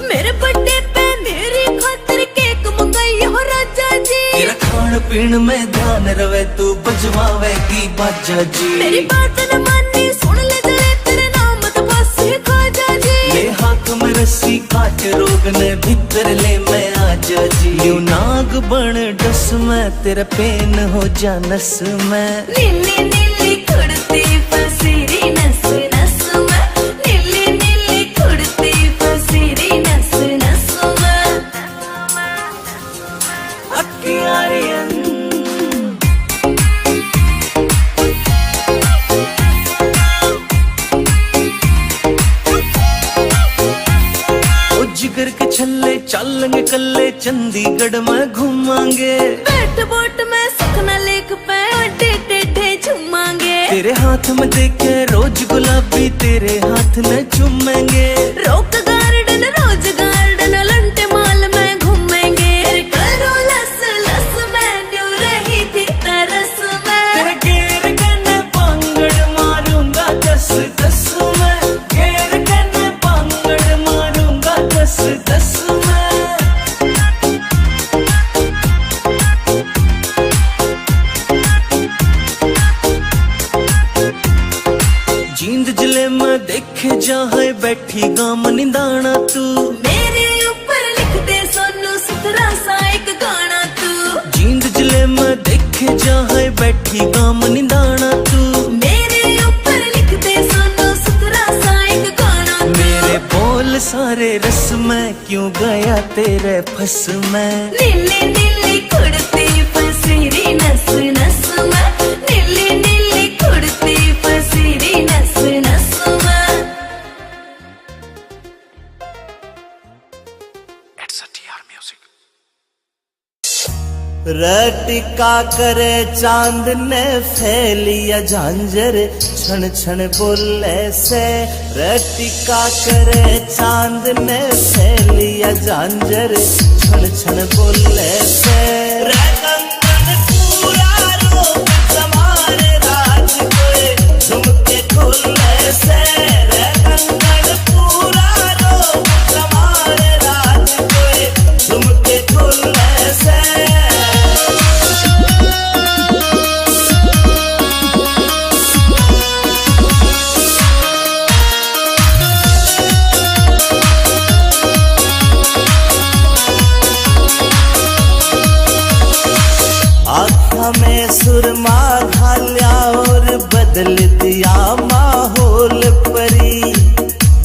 मेरे बर्थडे पे मेरी खातिर केक मंगाई हो राजा जी तेरा खान पीन में ध्यान रवे तू बजवावेगी बाजा जी मेरी बात न मानी सुन ले जरे तेरे नाम तो बस खाजा जी ले हाथ में रस्सी काट रोग ने भीतर ले मैं आजा जी यू नाग बन डस में तेरा पेन हो जा नस में नीली नीली कुर्ती पसीरी नस नस में नीली नीली कुर्ती पसीरी नस नस में अक्कियारियन जिगर के छल्ले चलेंगे कल्ले चंडीगढ़ में घूमांगे बैठ बोट में सुखना लेक पे अड्डे टेढ़े झूमांगे तेरे हाथ में देखे रोज गुलाबी तेरे हाथ में चूमेंगे रोक गार्डन रोज गार्डन लंटे माल में घूमेंगे करो लस लस में न्यू रही थी तरस में तेरे घेर के न पांगड़ मारूंगा 10-10 में घेर के न पांगड़ मारूंगा 10-10 में जींद जिले में देखे जाए बैठी गाम निंदाना तू मेरे ऊपर लिख दे सोनू सुथरा सा एक गाना तू जींद जिले में देखे जाए बैठी गाम निंदाना तू मेरे ऊपर लिख दे सोनू सुथरा सा एक गाना तू मेरे बोल सारे रस में क्यों गया तेरे फस में नीली नीली कुर्ती पसीरी नस नस में नीली नीली कुर्ती पसीरी नस नस में रटिका करे चांद ने फैलिया झांझर छन छन बोले से रटिका करे चांद ने फैलिया झांझर छन छन बोले से रे कंगन पूरा रोक समारे राज कोई झुमके खोले से रे कंगन पूरा रोक समारे राज कोई झुमके खोले से में सुरमा घाल्या और बदल दिया माहौल परी।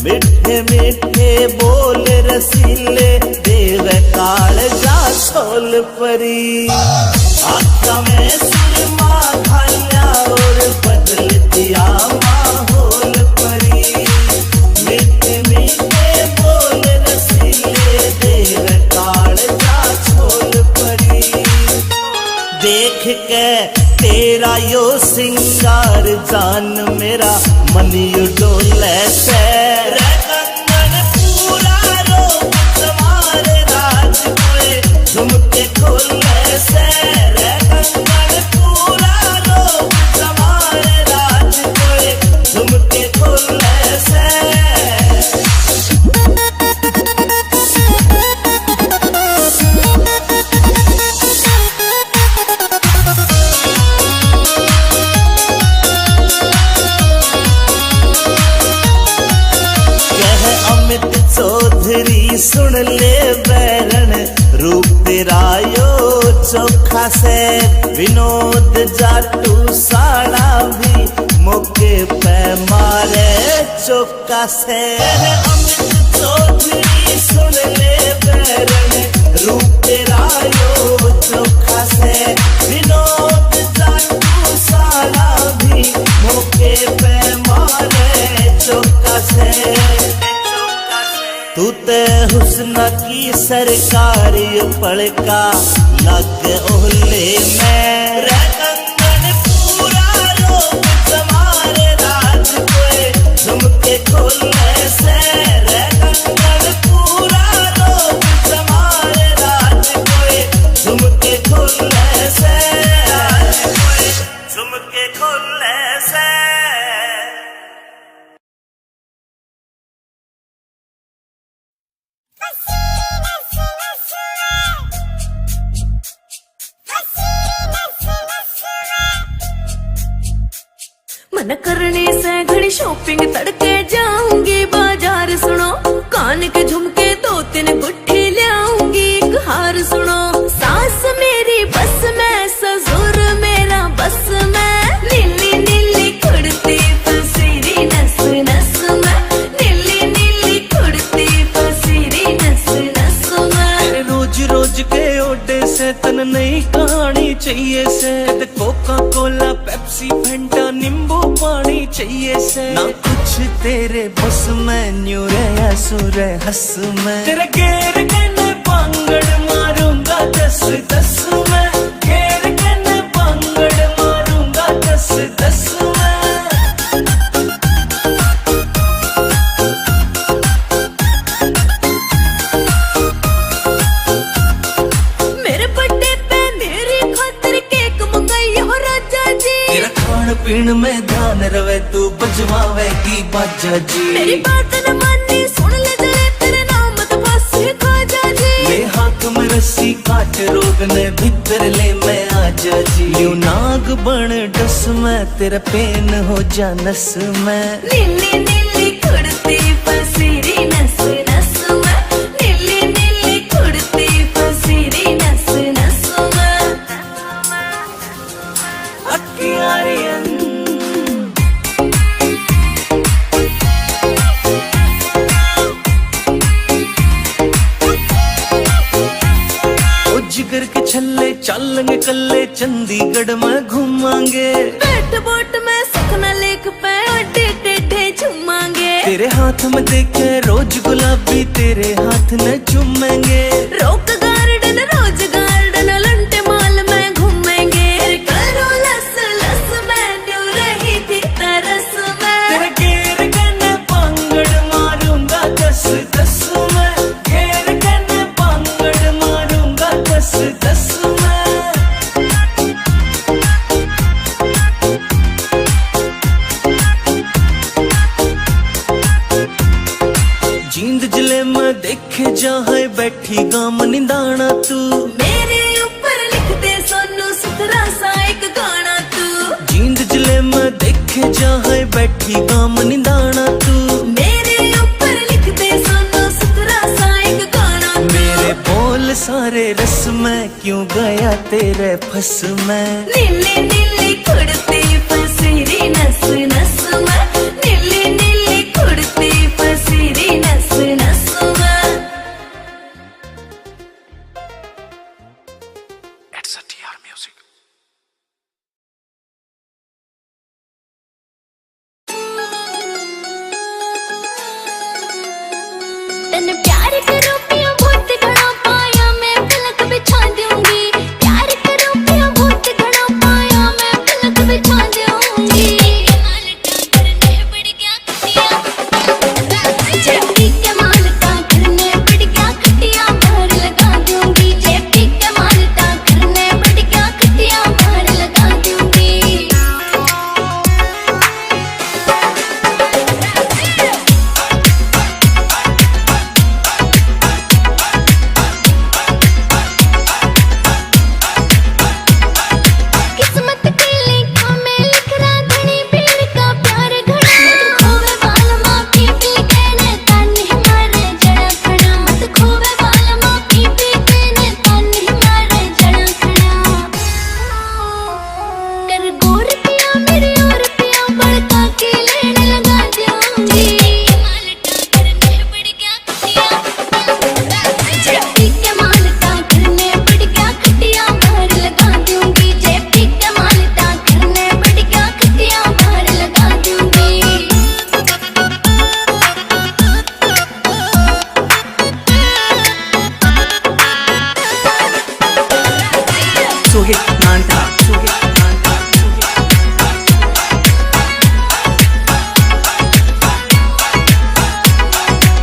मिठे मिठे बोल रसीले देव काल जा सोल परी। आँखों में सुरमा घाल्या और बदल दिया माहौल परी। मिठे मिठे बोल रसीले देव काल जा सोल परी। देख के तेरा यो सिंगार जान मेरा मन यू डोले से। रे कंगन पूरा रोक तुम्हारे राज कोए झुमके खोले से। रे कंगन पूरा रोक तुम्हारे राज कोए झुमके खोले से। चौधरी सुन ले बैरन रूप तेरा यो चोखा से। विनोद जाटू साड़ा भी मौके पे मारे चौका से। अमित चौधरी सुन ले बैरन रूप तेरा यो चोखा से। विनोद जाटू साड़ा भी मौके पे मारे चौका से। तू ते हुस्न की सरकारी पड़का लग ओले में। रे कंगन पूरा रोक तुम्हारे राज कोए झुमके खोले से। रे कंगन पूरा रोक तुम्हारे राज कोए झुमके खोले से। झुमके खोले से। मन करने से घड़ी शॉपिंग तड़के जाऊंगी बाजार सुनो। कान के झुमके 2-3 गुट्ठी लाऊंगी एक हार सुनो। सास मेरी बस में ससुर मेरा बस में। नीली नीली कुर्ती फसीरी नस नस में। नीली नीली कुर्ती फसीरी नस नस में। रोज रोज के ओडे से तन नई कहानी चाहिए से। कोका कोला पेप्सी फंटा नींबू पानी चाहिए से। ना कुछ तेरे बस में न्यू रे सुर हंस में। तेरे घेर के न पांगड़ मारूंगा 10-10 में। घेर के न पांगड़ मारूंगा 10-10 में। मेरे बर्थडे पे मेरी खातिर केक मंगाई हो राजा जी। तेरा खान पीन में ध्यान रवे तू बजवावेगी बाजा जी। मेरी बात न मानी सुन ले जरे तेरे नाम तो बस खाजा जी। ले हाथ में रस्सी काट रोग ने भीतर ले मैं आजा जी। यू नाग बन डस में तेरा पेन हो जा नस में। नीली नीली कुर्ती फसीरी नस नस में। नीली नीली कुर्ती फसीरी नस नस में। अक्कियारियन जिगर के छल्ले चलेंगे कल्ले चंडीगढ़ में घूमांगे। बैठ बोट में सुखना लेक पे अड्डे टेढ़े झूमांगे। तेरे हाथ में देखे रोज गुलाबी तेरे हाथ न चूमेंगे। रोक garden rose garden Elante mall में घूमेंगे। करो लस लस में न्यू रही थी तरस में। तेरे घेर के न पांगड़ मारूंगा 10-10 में। घेर के न पांगड़ मारूंगा 10-10 में। जींद जिले में देखे जहाँ बैठी गाम निदाना तू। मेरे ऊपर लिख दे सोनू सुथरा सा एक गाना तू। जींद जिले में देखे जहाँ बैठी गाम निदाना तू। मेरे ऊपर लिख दे सोनू सुथरा सा एक गाना तू। मेरे बोल सारे रस में क्यों गया तेरे फस में। नीली नीली कुड़ती फसीरी नस नस में, नीली नीली कुड़ती फसीरी नस नस में। It's a TR Music. तन प्यार करो पिया बहुत घना पाया मैं पलक बिछा दूंगी, प्यार करो पिया बहुत घना पाया मैं पलक बिछा दूंगी। कमाल का करने पड़ गया खटिया, जेपी कमाल का करने पड़ गया खटिया बाहर लगा दूंगी, जेपी कमाल का करने पड़ गया खटिया बाहर लगा दूंगी। किस्मत के लेखा में लिख रहा धनी पीर का प्यार घड़ा, मत खोवे बाल माँ पी पी के ने तानी मारे जड़ा खड़ा, मत खोवे बाल माँ पी पी के ने तानी मारे जड़ा खड़ा। कर गोर पिया मेरे और पिया बड़का के लेने लगा दूंगी, कमाल का करने पड़ गया खटिया, जेपी कमाल का करने पड़ गया खटिया बाहर लगा दूंगी, जेपी कमाल का करने पड़ गया खटिया बाहर लगा दूंगी। सोहित नांटा, सोहित नांटा,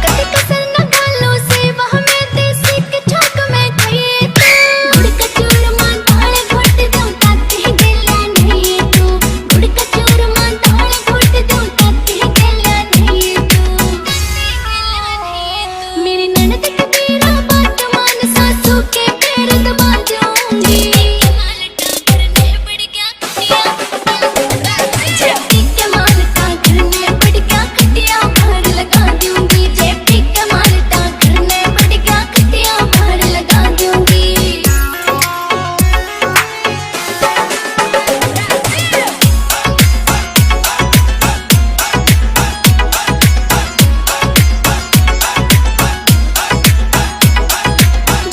कते कसर न गालो से वह में देसी के छाक में खाइए तू, गुड़ का चूरमा दाल घोट दूं ताते गेला नहीं तू, गुड़ का चूरमा दाल घोट दूं ताते गेला नहीं तू। मेरी ननद के मेरा बात मान सासू के पैर दबा दूंगी, कमाल का करने पड़ गया खटिया, जेपी कमाल का करने पड़ गया खटिया बाहर लगा दूंगी, जेपी कमाल का करने पड़ गया खटिया बाहर लगा दूंगी।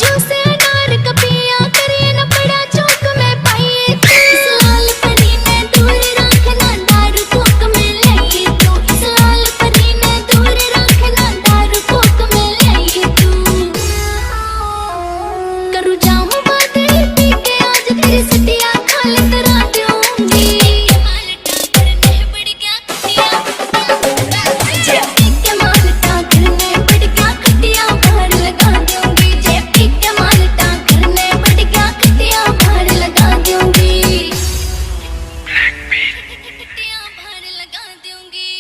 जूसे अनार का पिया करिए न पड़ा चौक में पाइए तू, इस लाल परी ने दूर रखना दारू कोक में लाइए तू, इस लाल परी ने दूर रखना दारू कोक में लाइए तू। करूँ जाम बादल पी के आज तेरी सटिया खाल करा दूंगी, कमाल का करने पड़ गया खटिया, जेपी कमाल का करने पड़ गया खटिया बाहर लगा दूंगी, जेपी कमाल का करने पड़ गया खटिया बाहर लगा दूंगी, खटिया बाहर लगा दूंगी।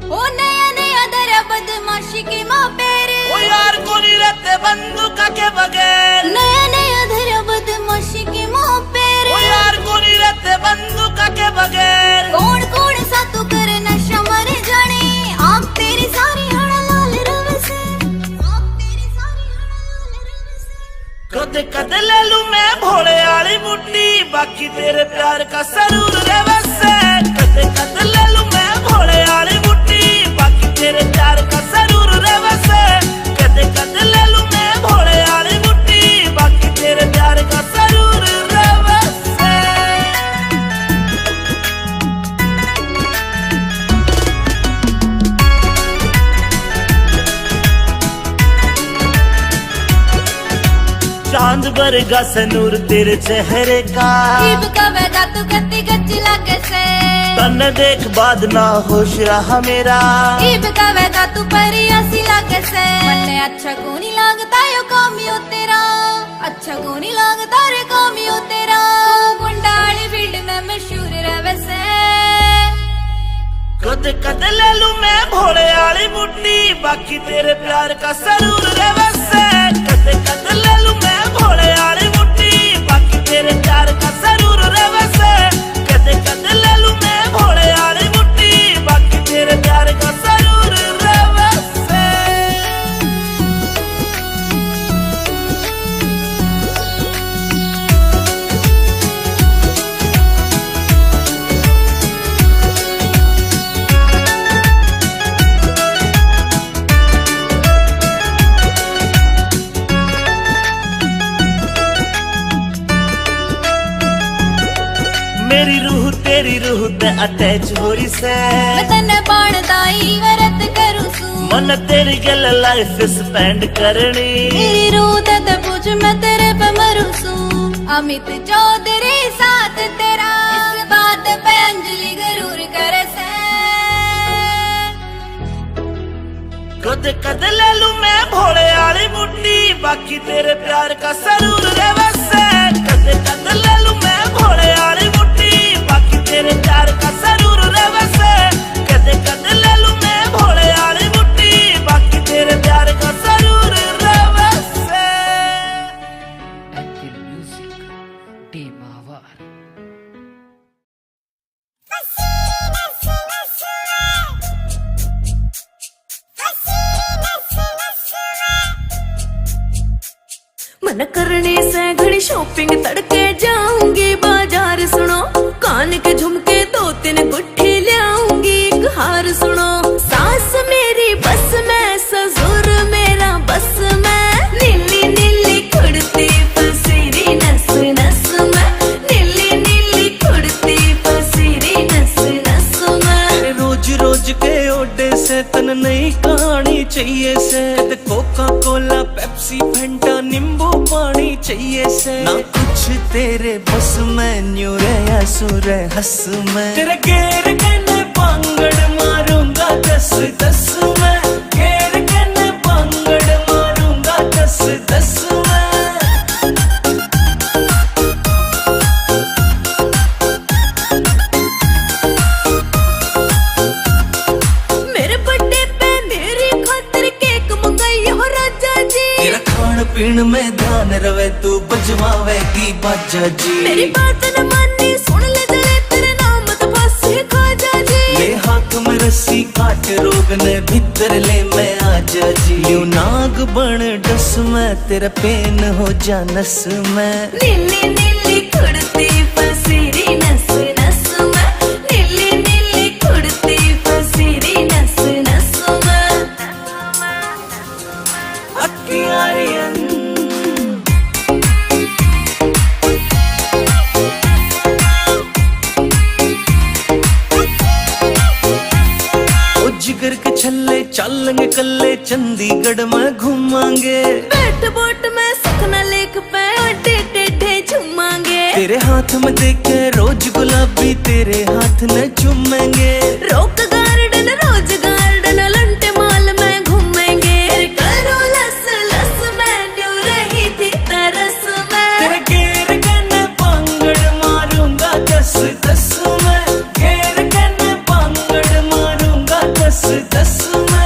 ओ नया नया दरा बदमाशी के माँ पेरे, ओ यार को नहीं रहते बंदूका के बगैर, नया नया दरा बदमाशी के माँ पेरे, ओ यार को नहीं रहते बंदूका के बगैर। कौन कौन सा तू करे नशा मरे जाने, आँख तेरी सारी हड़ा लाल रवे से, आँख तेरी सारी हड़ा लाल रवे से। कद कद ले लूं मैं भोले वाली बुड्ढी, बाकी तेरे प्यार का सरूर रे वैसे। कद कद ले लूं मैं भोले वाली बुड्ढी, बाकी तेरे प्यार का सरूर रे वैसे। कद कद ले लूं मैं भोले वाली बुड्ढी, बाकी तेरे प्यार का सरूर रे वैसे। चांद बरगा सनूर तेरे चेहरे का, जीभ का वेगा तू गति गच्ची लगे से, तन देख बाद ना होश रहा मेरा। जीभ का वेगा तू परिया सी लगे से, मन्ने अच्छा को नहीं लगता यो कामियो तेरा, अच्छा को नहीं लगता रे कामियो तेरा। तू गुंडाली फील्ड में मशहूर रहे से। कद कद ले लूं मैं भोले वाली बुड्ढी, बाकी तेरे प्यार का सरूर रे वैसे। कद कद ले लूं मैं भोले वाली बुड्ढी, बाकी रूह तेरी रूह ते अटैच हो रही से मैं तन्ने बाणदाई वरत करूं सू मन तेरी गल लाइफ स्पेंड करनी मेरी रूह ते पूछ मैं तेरे पे मरूं सू अमित चौधरी साथ तेरा इस बात पे अंजलि जरूर करे से कद कद ले लूं मैं भोले वाली मुट्ठी बाकी तेरे प्यार का सरूर रे वैसे कद कद ले लूं मैं भोले वाली मुट्ठी बाकी तेरे प्यार का सरूर रे वैसे कद कद ले लूं मैं भोले वाली मुट्ठी बाकी तेरे प्यार का सरूर रे वैसे। Apple Music, Demawar. मन करने से घड़ी शॉपिंग तड़के जाऊंगी बाजार सुनो कान के झुमके 2-3 गुट्ठी ले आऊंगी एक हार सुनो सास मेरी बस में ससुर मेरा बस में नीली नीली कुर्ती पसीरी नस नस में नीली नीली कुर्ती पसीरी नस नस में रोज रोज के ओडे से तन नई कहानी चाहिए से कोका कोला पेप्सी फंटा नींबू पानी चाहिए से ना कुछ तेरे बस में न्यू रे असुर हंस में तेरे घेर के पांगड़ मारूंगा 10-10 में घेर के पांगड़ मारूंगा 10-10 में। मेरे बर्थडे पे मेरी खातिर केक मंगाई हो राजा जी तेरा खान पीन में ध्यान रवे तू बजवावेगी बाजा जी मेरी बात न मानी सुन ले जले तेरे नाम तो फांसी खाजा जी ले हाथ में रस्सी काट रोग ने भीतर ले मैं आजा जी यूं नाग बन डस में तेरा पेन हो जा नस में नीली नीली कुर्ती पसीरी नस नस में नीली नीली कुर्ती पसीरी नस नस में अक्कियारियन जिगर के छल्ले चलेंगे कल्ले चंडीगढ़ में घूमांगे बैठ बोट में सखना लेक पे अड्डे टेढ़े झूमांगे तेरे हाथ में देखे रोज गुलाबी तेरे हाथ न चूमेंगे रोक गार्डन रोज गार्डन लंटे माल में घूमेंगे करो लस लस में न्यू रही थी तरस में तेरे घेर के पांगड़ मारूंगा 10-10 में घेर के पांगड़ मारूंगा 10-10 में।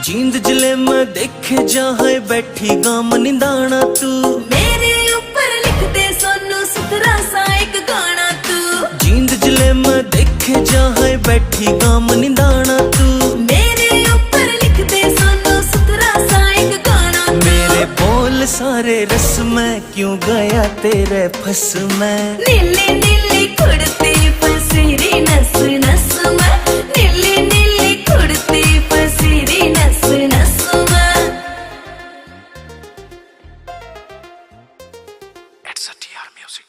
जींद जिले में देखे जहाँ बैठी गाम निंदाना तू मेरे ऊपर लिख दे सोनू सुथरा सा एक गाना तू जींद जिले में देखे जहाँ बैठी गाम निंदाना तू मेरे ऊपर लिख दे सोनू सुथरा सा एक गाना तू मेरे बोल सारे रस में क्यों गया तेरे फस में नीली नीली कुर्ती पसीरी नस नस में नीली नीली कुर्ती पसीरी नस नस में It's a TR Music.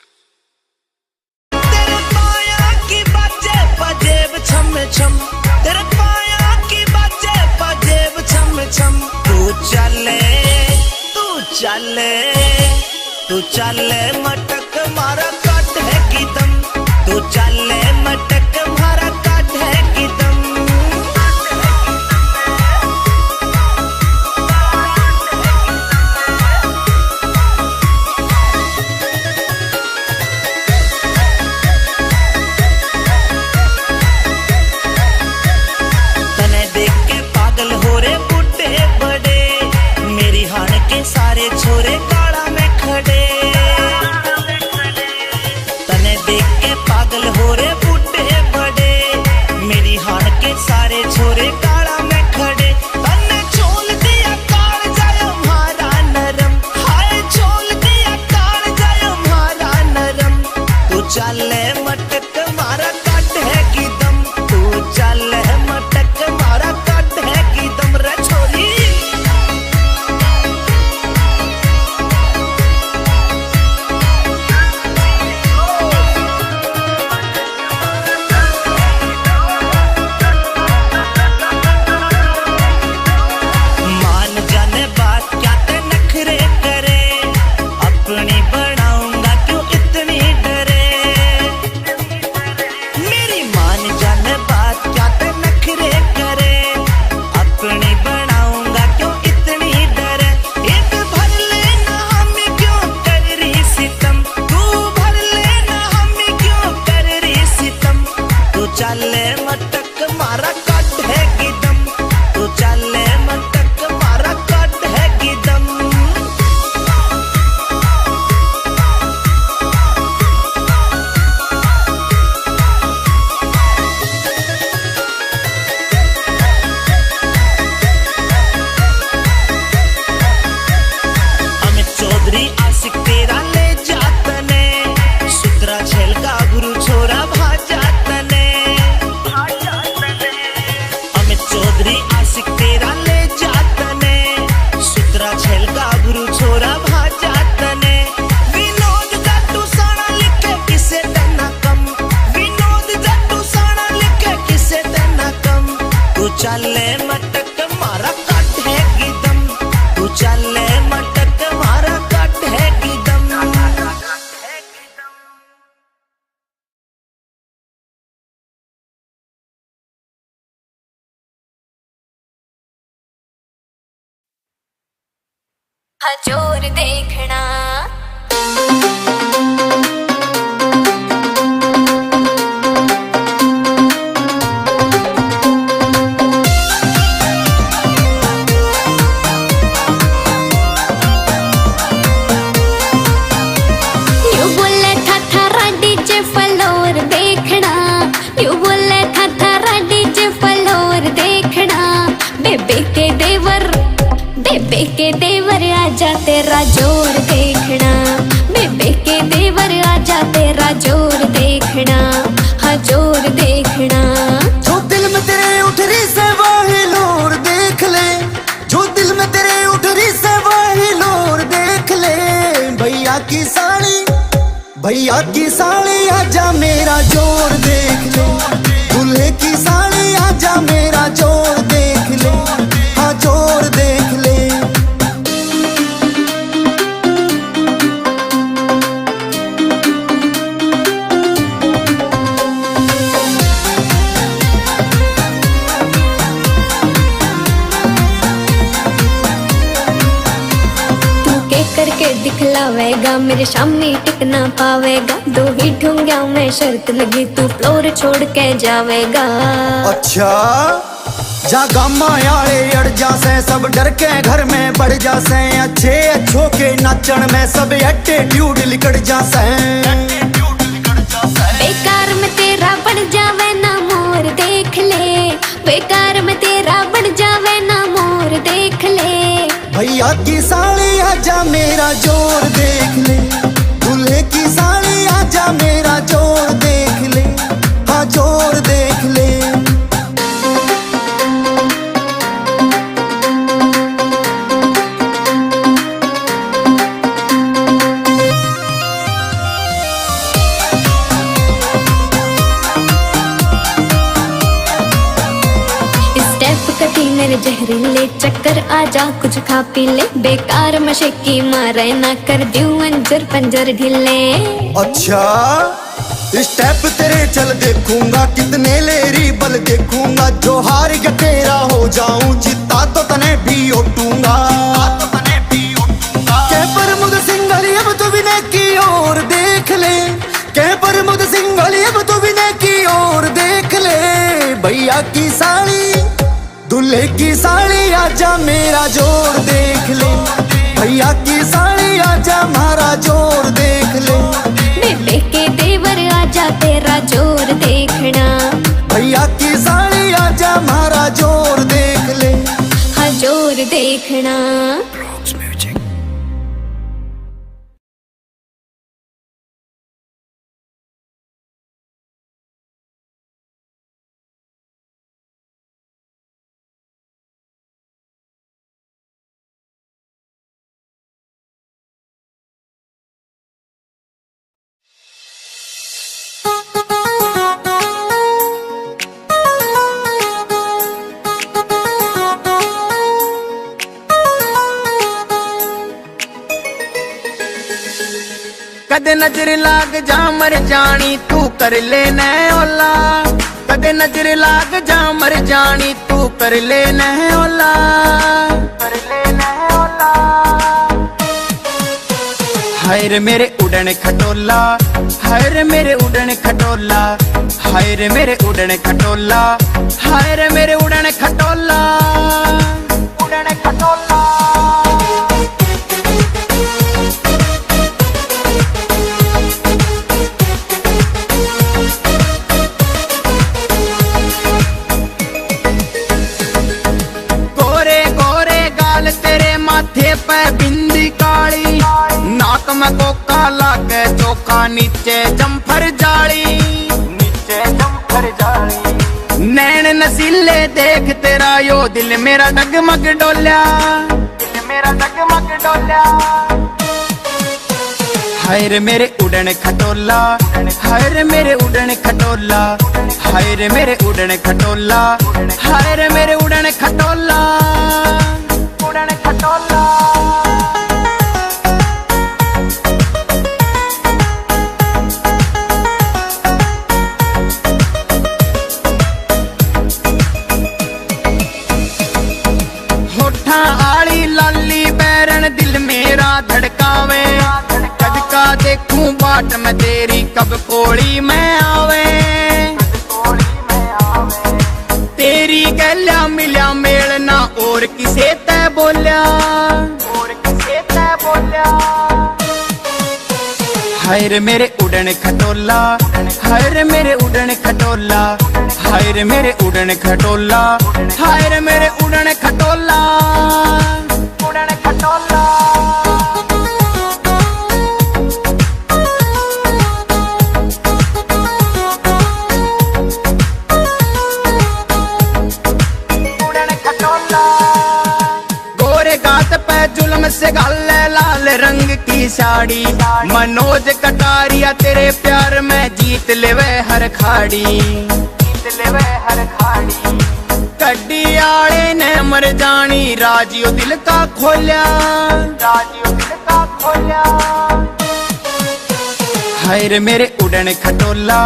तेरे पाया की बाजे बजेब छम छम तेरे पाया की बाजे बजेब छम छम तू चले तू चले मटक मारा काट है की दम तू चले मटक मारा काट है की दम तने देख के पागल हो रे बुड्ढे बड़े मेरी हान के सारे छोरे काला में खड़े हजूर देखना। बेबे के देवर आजा तेरा जोर देखना, बेबे के देवर आजा तेरा जोर देखना, हाँ जोर देखना। जो दिल में तेरे उठ रही से वही लोर देख ले, जो दिल में तेरे उठ रही से वही लोर देख ले। भैया की साड़ी आजा मेरा जोर देख ले, दूल्हे की साड़ी आजा मेरा जोर देख ले, हाँ जोर देख ले। करके दिखलावेगा मेरे सामने टिक ना पावेगा, दो ही ढूंढा मैं शर्त लगी तू फ्लोर छोड़ के जावेगा। अच्छा जा गामा यारे अड़ जासे, सब डर के घर में बढ़ जासे, अच्छे अच्छों के नाचन में सब एटीट्यूड लिकड़ जासे। बेकार में तेरा बन जावे ना मोर देख ले, बेकार में तेरा बन जावे ना मोर देख ले। भैया की साड़ी आजा मेरा जोर देख ले, दूल्हे की साड़ी आजा मेरा जोर देख ले, हाँ जोर देख ले। मेरे जहरीले चक्कर आजा कुछ खा पी ले, बेकार मशक्की मारे ना कर दूं अंजर पंजर ढीले। अच्छा स्टेप तेरे चल देखूंगा, कितने लेरी बल देखूंगा, जो हार गया तेरा हो जाऊं जितना तो तने भी उठूंगा। के प्रमुद सिंघली अब तो विनय की ओर देख ले, के प्रमुद सिंघली अब तो विनय की ओर देख ले। भैया की साड़ी दूल्हे की साड़ी आजा मेरा जोर देख ले, भैया की साड़ी आजा मारा जोर देख ले। बेबे के देवर आजा तेरा जोर देखना, भैया की साड़ी आजा मारा जोर देख ले, हाँ जोर देखना। कदे नजर लाग जा मर जानी तू कर ले न ओला, कदे नजर लाग जा मर जानी तू कर ले न ओला, कर ले न ओला। हाय रे मेरे उड़न खटोला, हाय रे मेरे उड़न खटोला, हाय रे मेरे उड़न खटोला, हाय रे मेरे उड़न खटोला, उड़न खटोला। माथे पे बिंदी काली, नाक में कोका लागे चोखा, नीचे जम्फर जाली, नीचे जम्फर जाली। नैन नसीले देख तेरा यो दिल मेरा डगमग डोल्या, दिल मेरा डगमग डोल्या। हाय रे मेरे उड़न खटोला, हाय रे मेरे उड़न खटोला, हाय रे मेरे उड़न खटोला, हाय रे मेरे उड़न खटोला, उड़न खटोला। होठा नैना आली लाली बैरन दिल मेरा धड़कावे। कद का देखूं बाट में तेरी कब कोड़ी में आवे। तेरी गल्या मिल्या मेलना और किसे तै बोल्या। हाय रे मेरे उड़न खटोला, हाय रे मेरे उड़न खटोला, हाय रे मेरे उड़न खटोला, हाय रे मेरे उड़न खटोला, उड़न खटोला। गोरे गात पे जुल्म से गाले लाल रंग की साड़ी। मनोज कटारिया तेरे प्यार में जीत लेवे हर खाड़ी, जीत लेवे हर खाड़ी। कड्डी आले ने मर जानी राजियो दिल का खोल्या, राजियो दिल का खोल्या। हाय रे मेरे उड़न खटोला,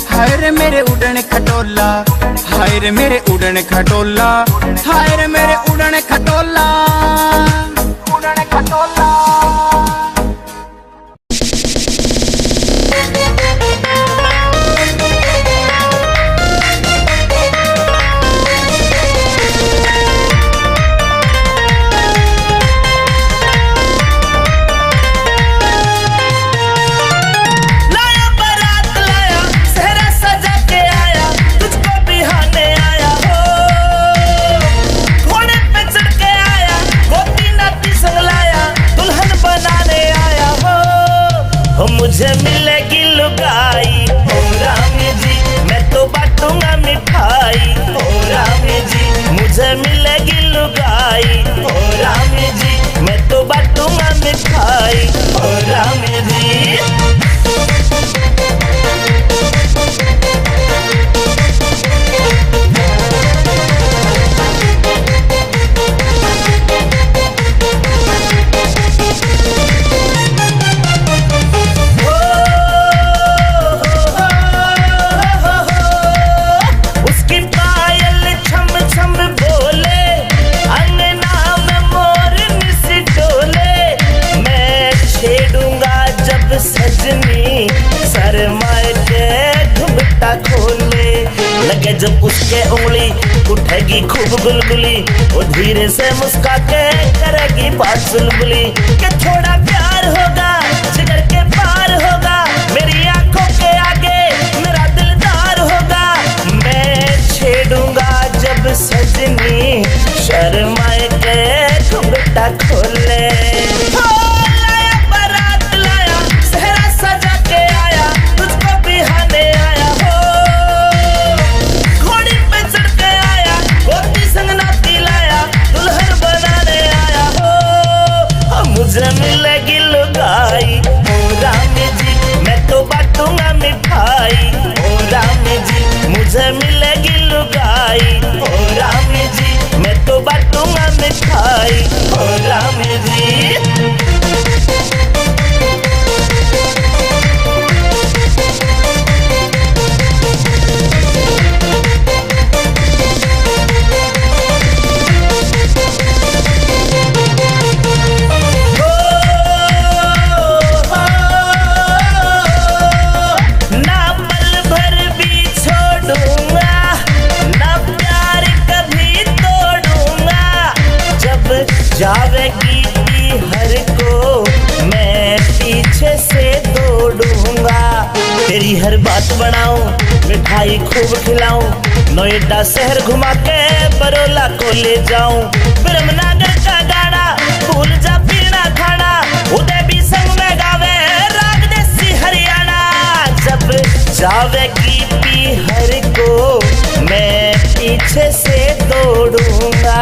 हाय रे मेरे उड़न खटोला, हाय रे मेरे उड़न खटोला, हाय रे मेरे उड़न खटोला, उड़न खटोला। मुझे मिलेगी लुगाई ओ रामी जी, मैं तो बांटूंगा मिठाई ओ रामी जी। मुझे मिलेगी लुगाई ओ रामी जी, मैं तो बांटूंगा मिठाई ओ रामी जी। सजनी शर्माए के घुमटा खोले लगे जब उसके उंगली उठेगी खूब गुलगुली। वो धीरे से मुस्का के करेगी बात चुलबुली कि थोड़ा प्यार होगा जिगर के पार होगा। मेरी आंखों के आगे मेरा दिलदार होगा। मैं छेड़ूंगा जब सजनी शर्माए के घुमटा खोले। मुझे मिलेगी लुगाई ओ रामी जी, मैं तो बांटूंगा मिठाई ओ रामी जी। मुझे मिलेगी लुगाई ओ रामी जी, मैं तो बांटूंगा मिठाई ओ रामी जी। जावेगी हर को मैं पीछे से दौड़ूंगा। तेरी हर बात बनाऊं, मिठाई खूब खिलाऊं, नोएडा शहर घुमा के बरोला को ले जाऊं। ब्रह्मनगर का गाना भूल जा पीना खाना, उदय भी संग में गावे राग देसी हरियाणा। जब जावेगी हर को मैं पीछे से दौड़ूंगा।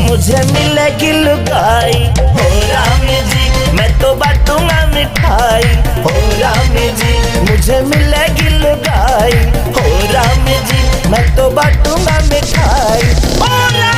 मुझे मिलेगी लुगाई हो रामी जी, मैं तो बांटूंगा मिठाई हो रामी जी। मुझे मिलेगी लुगाई हो रामी जी, मैं तो बांटूंगा मिठाई हो रामी।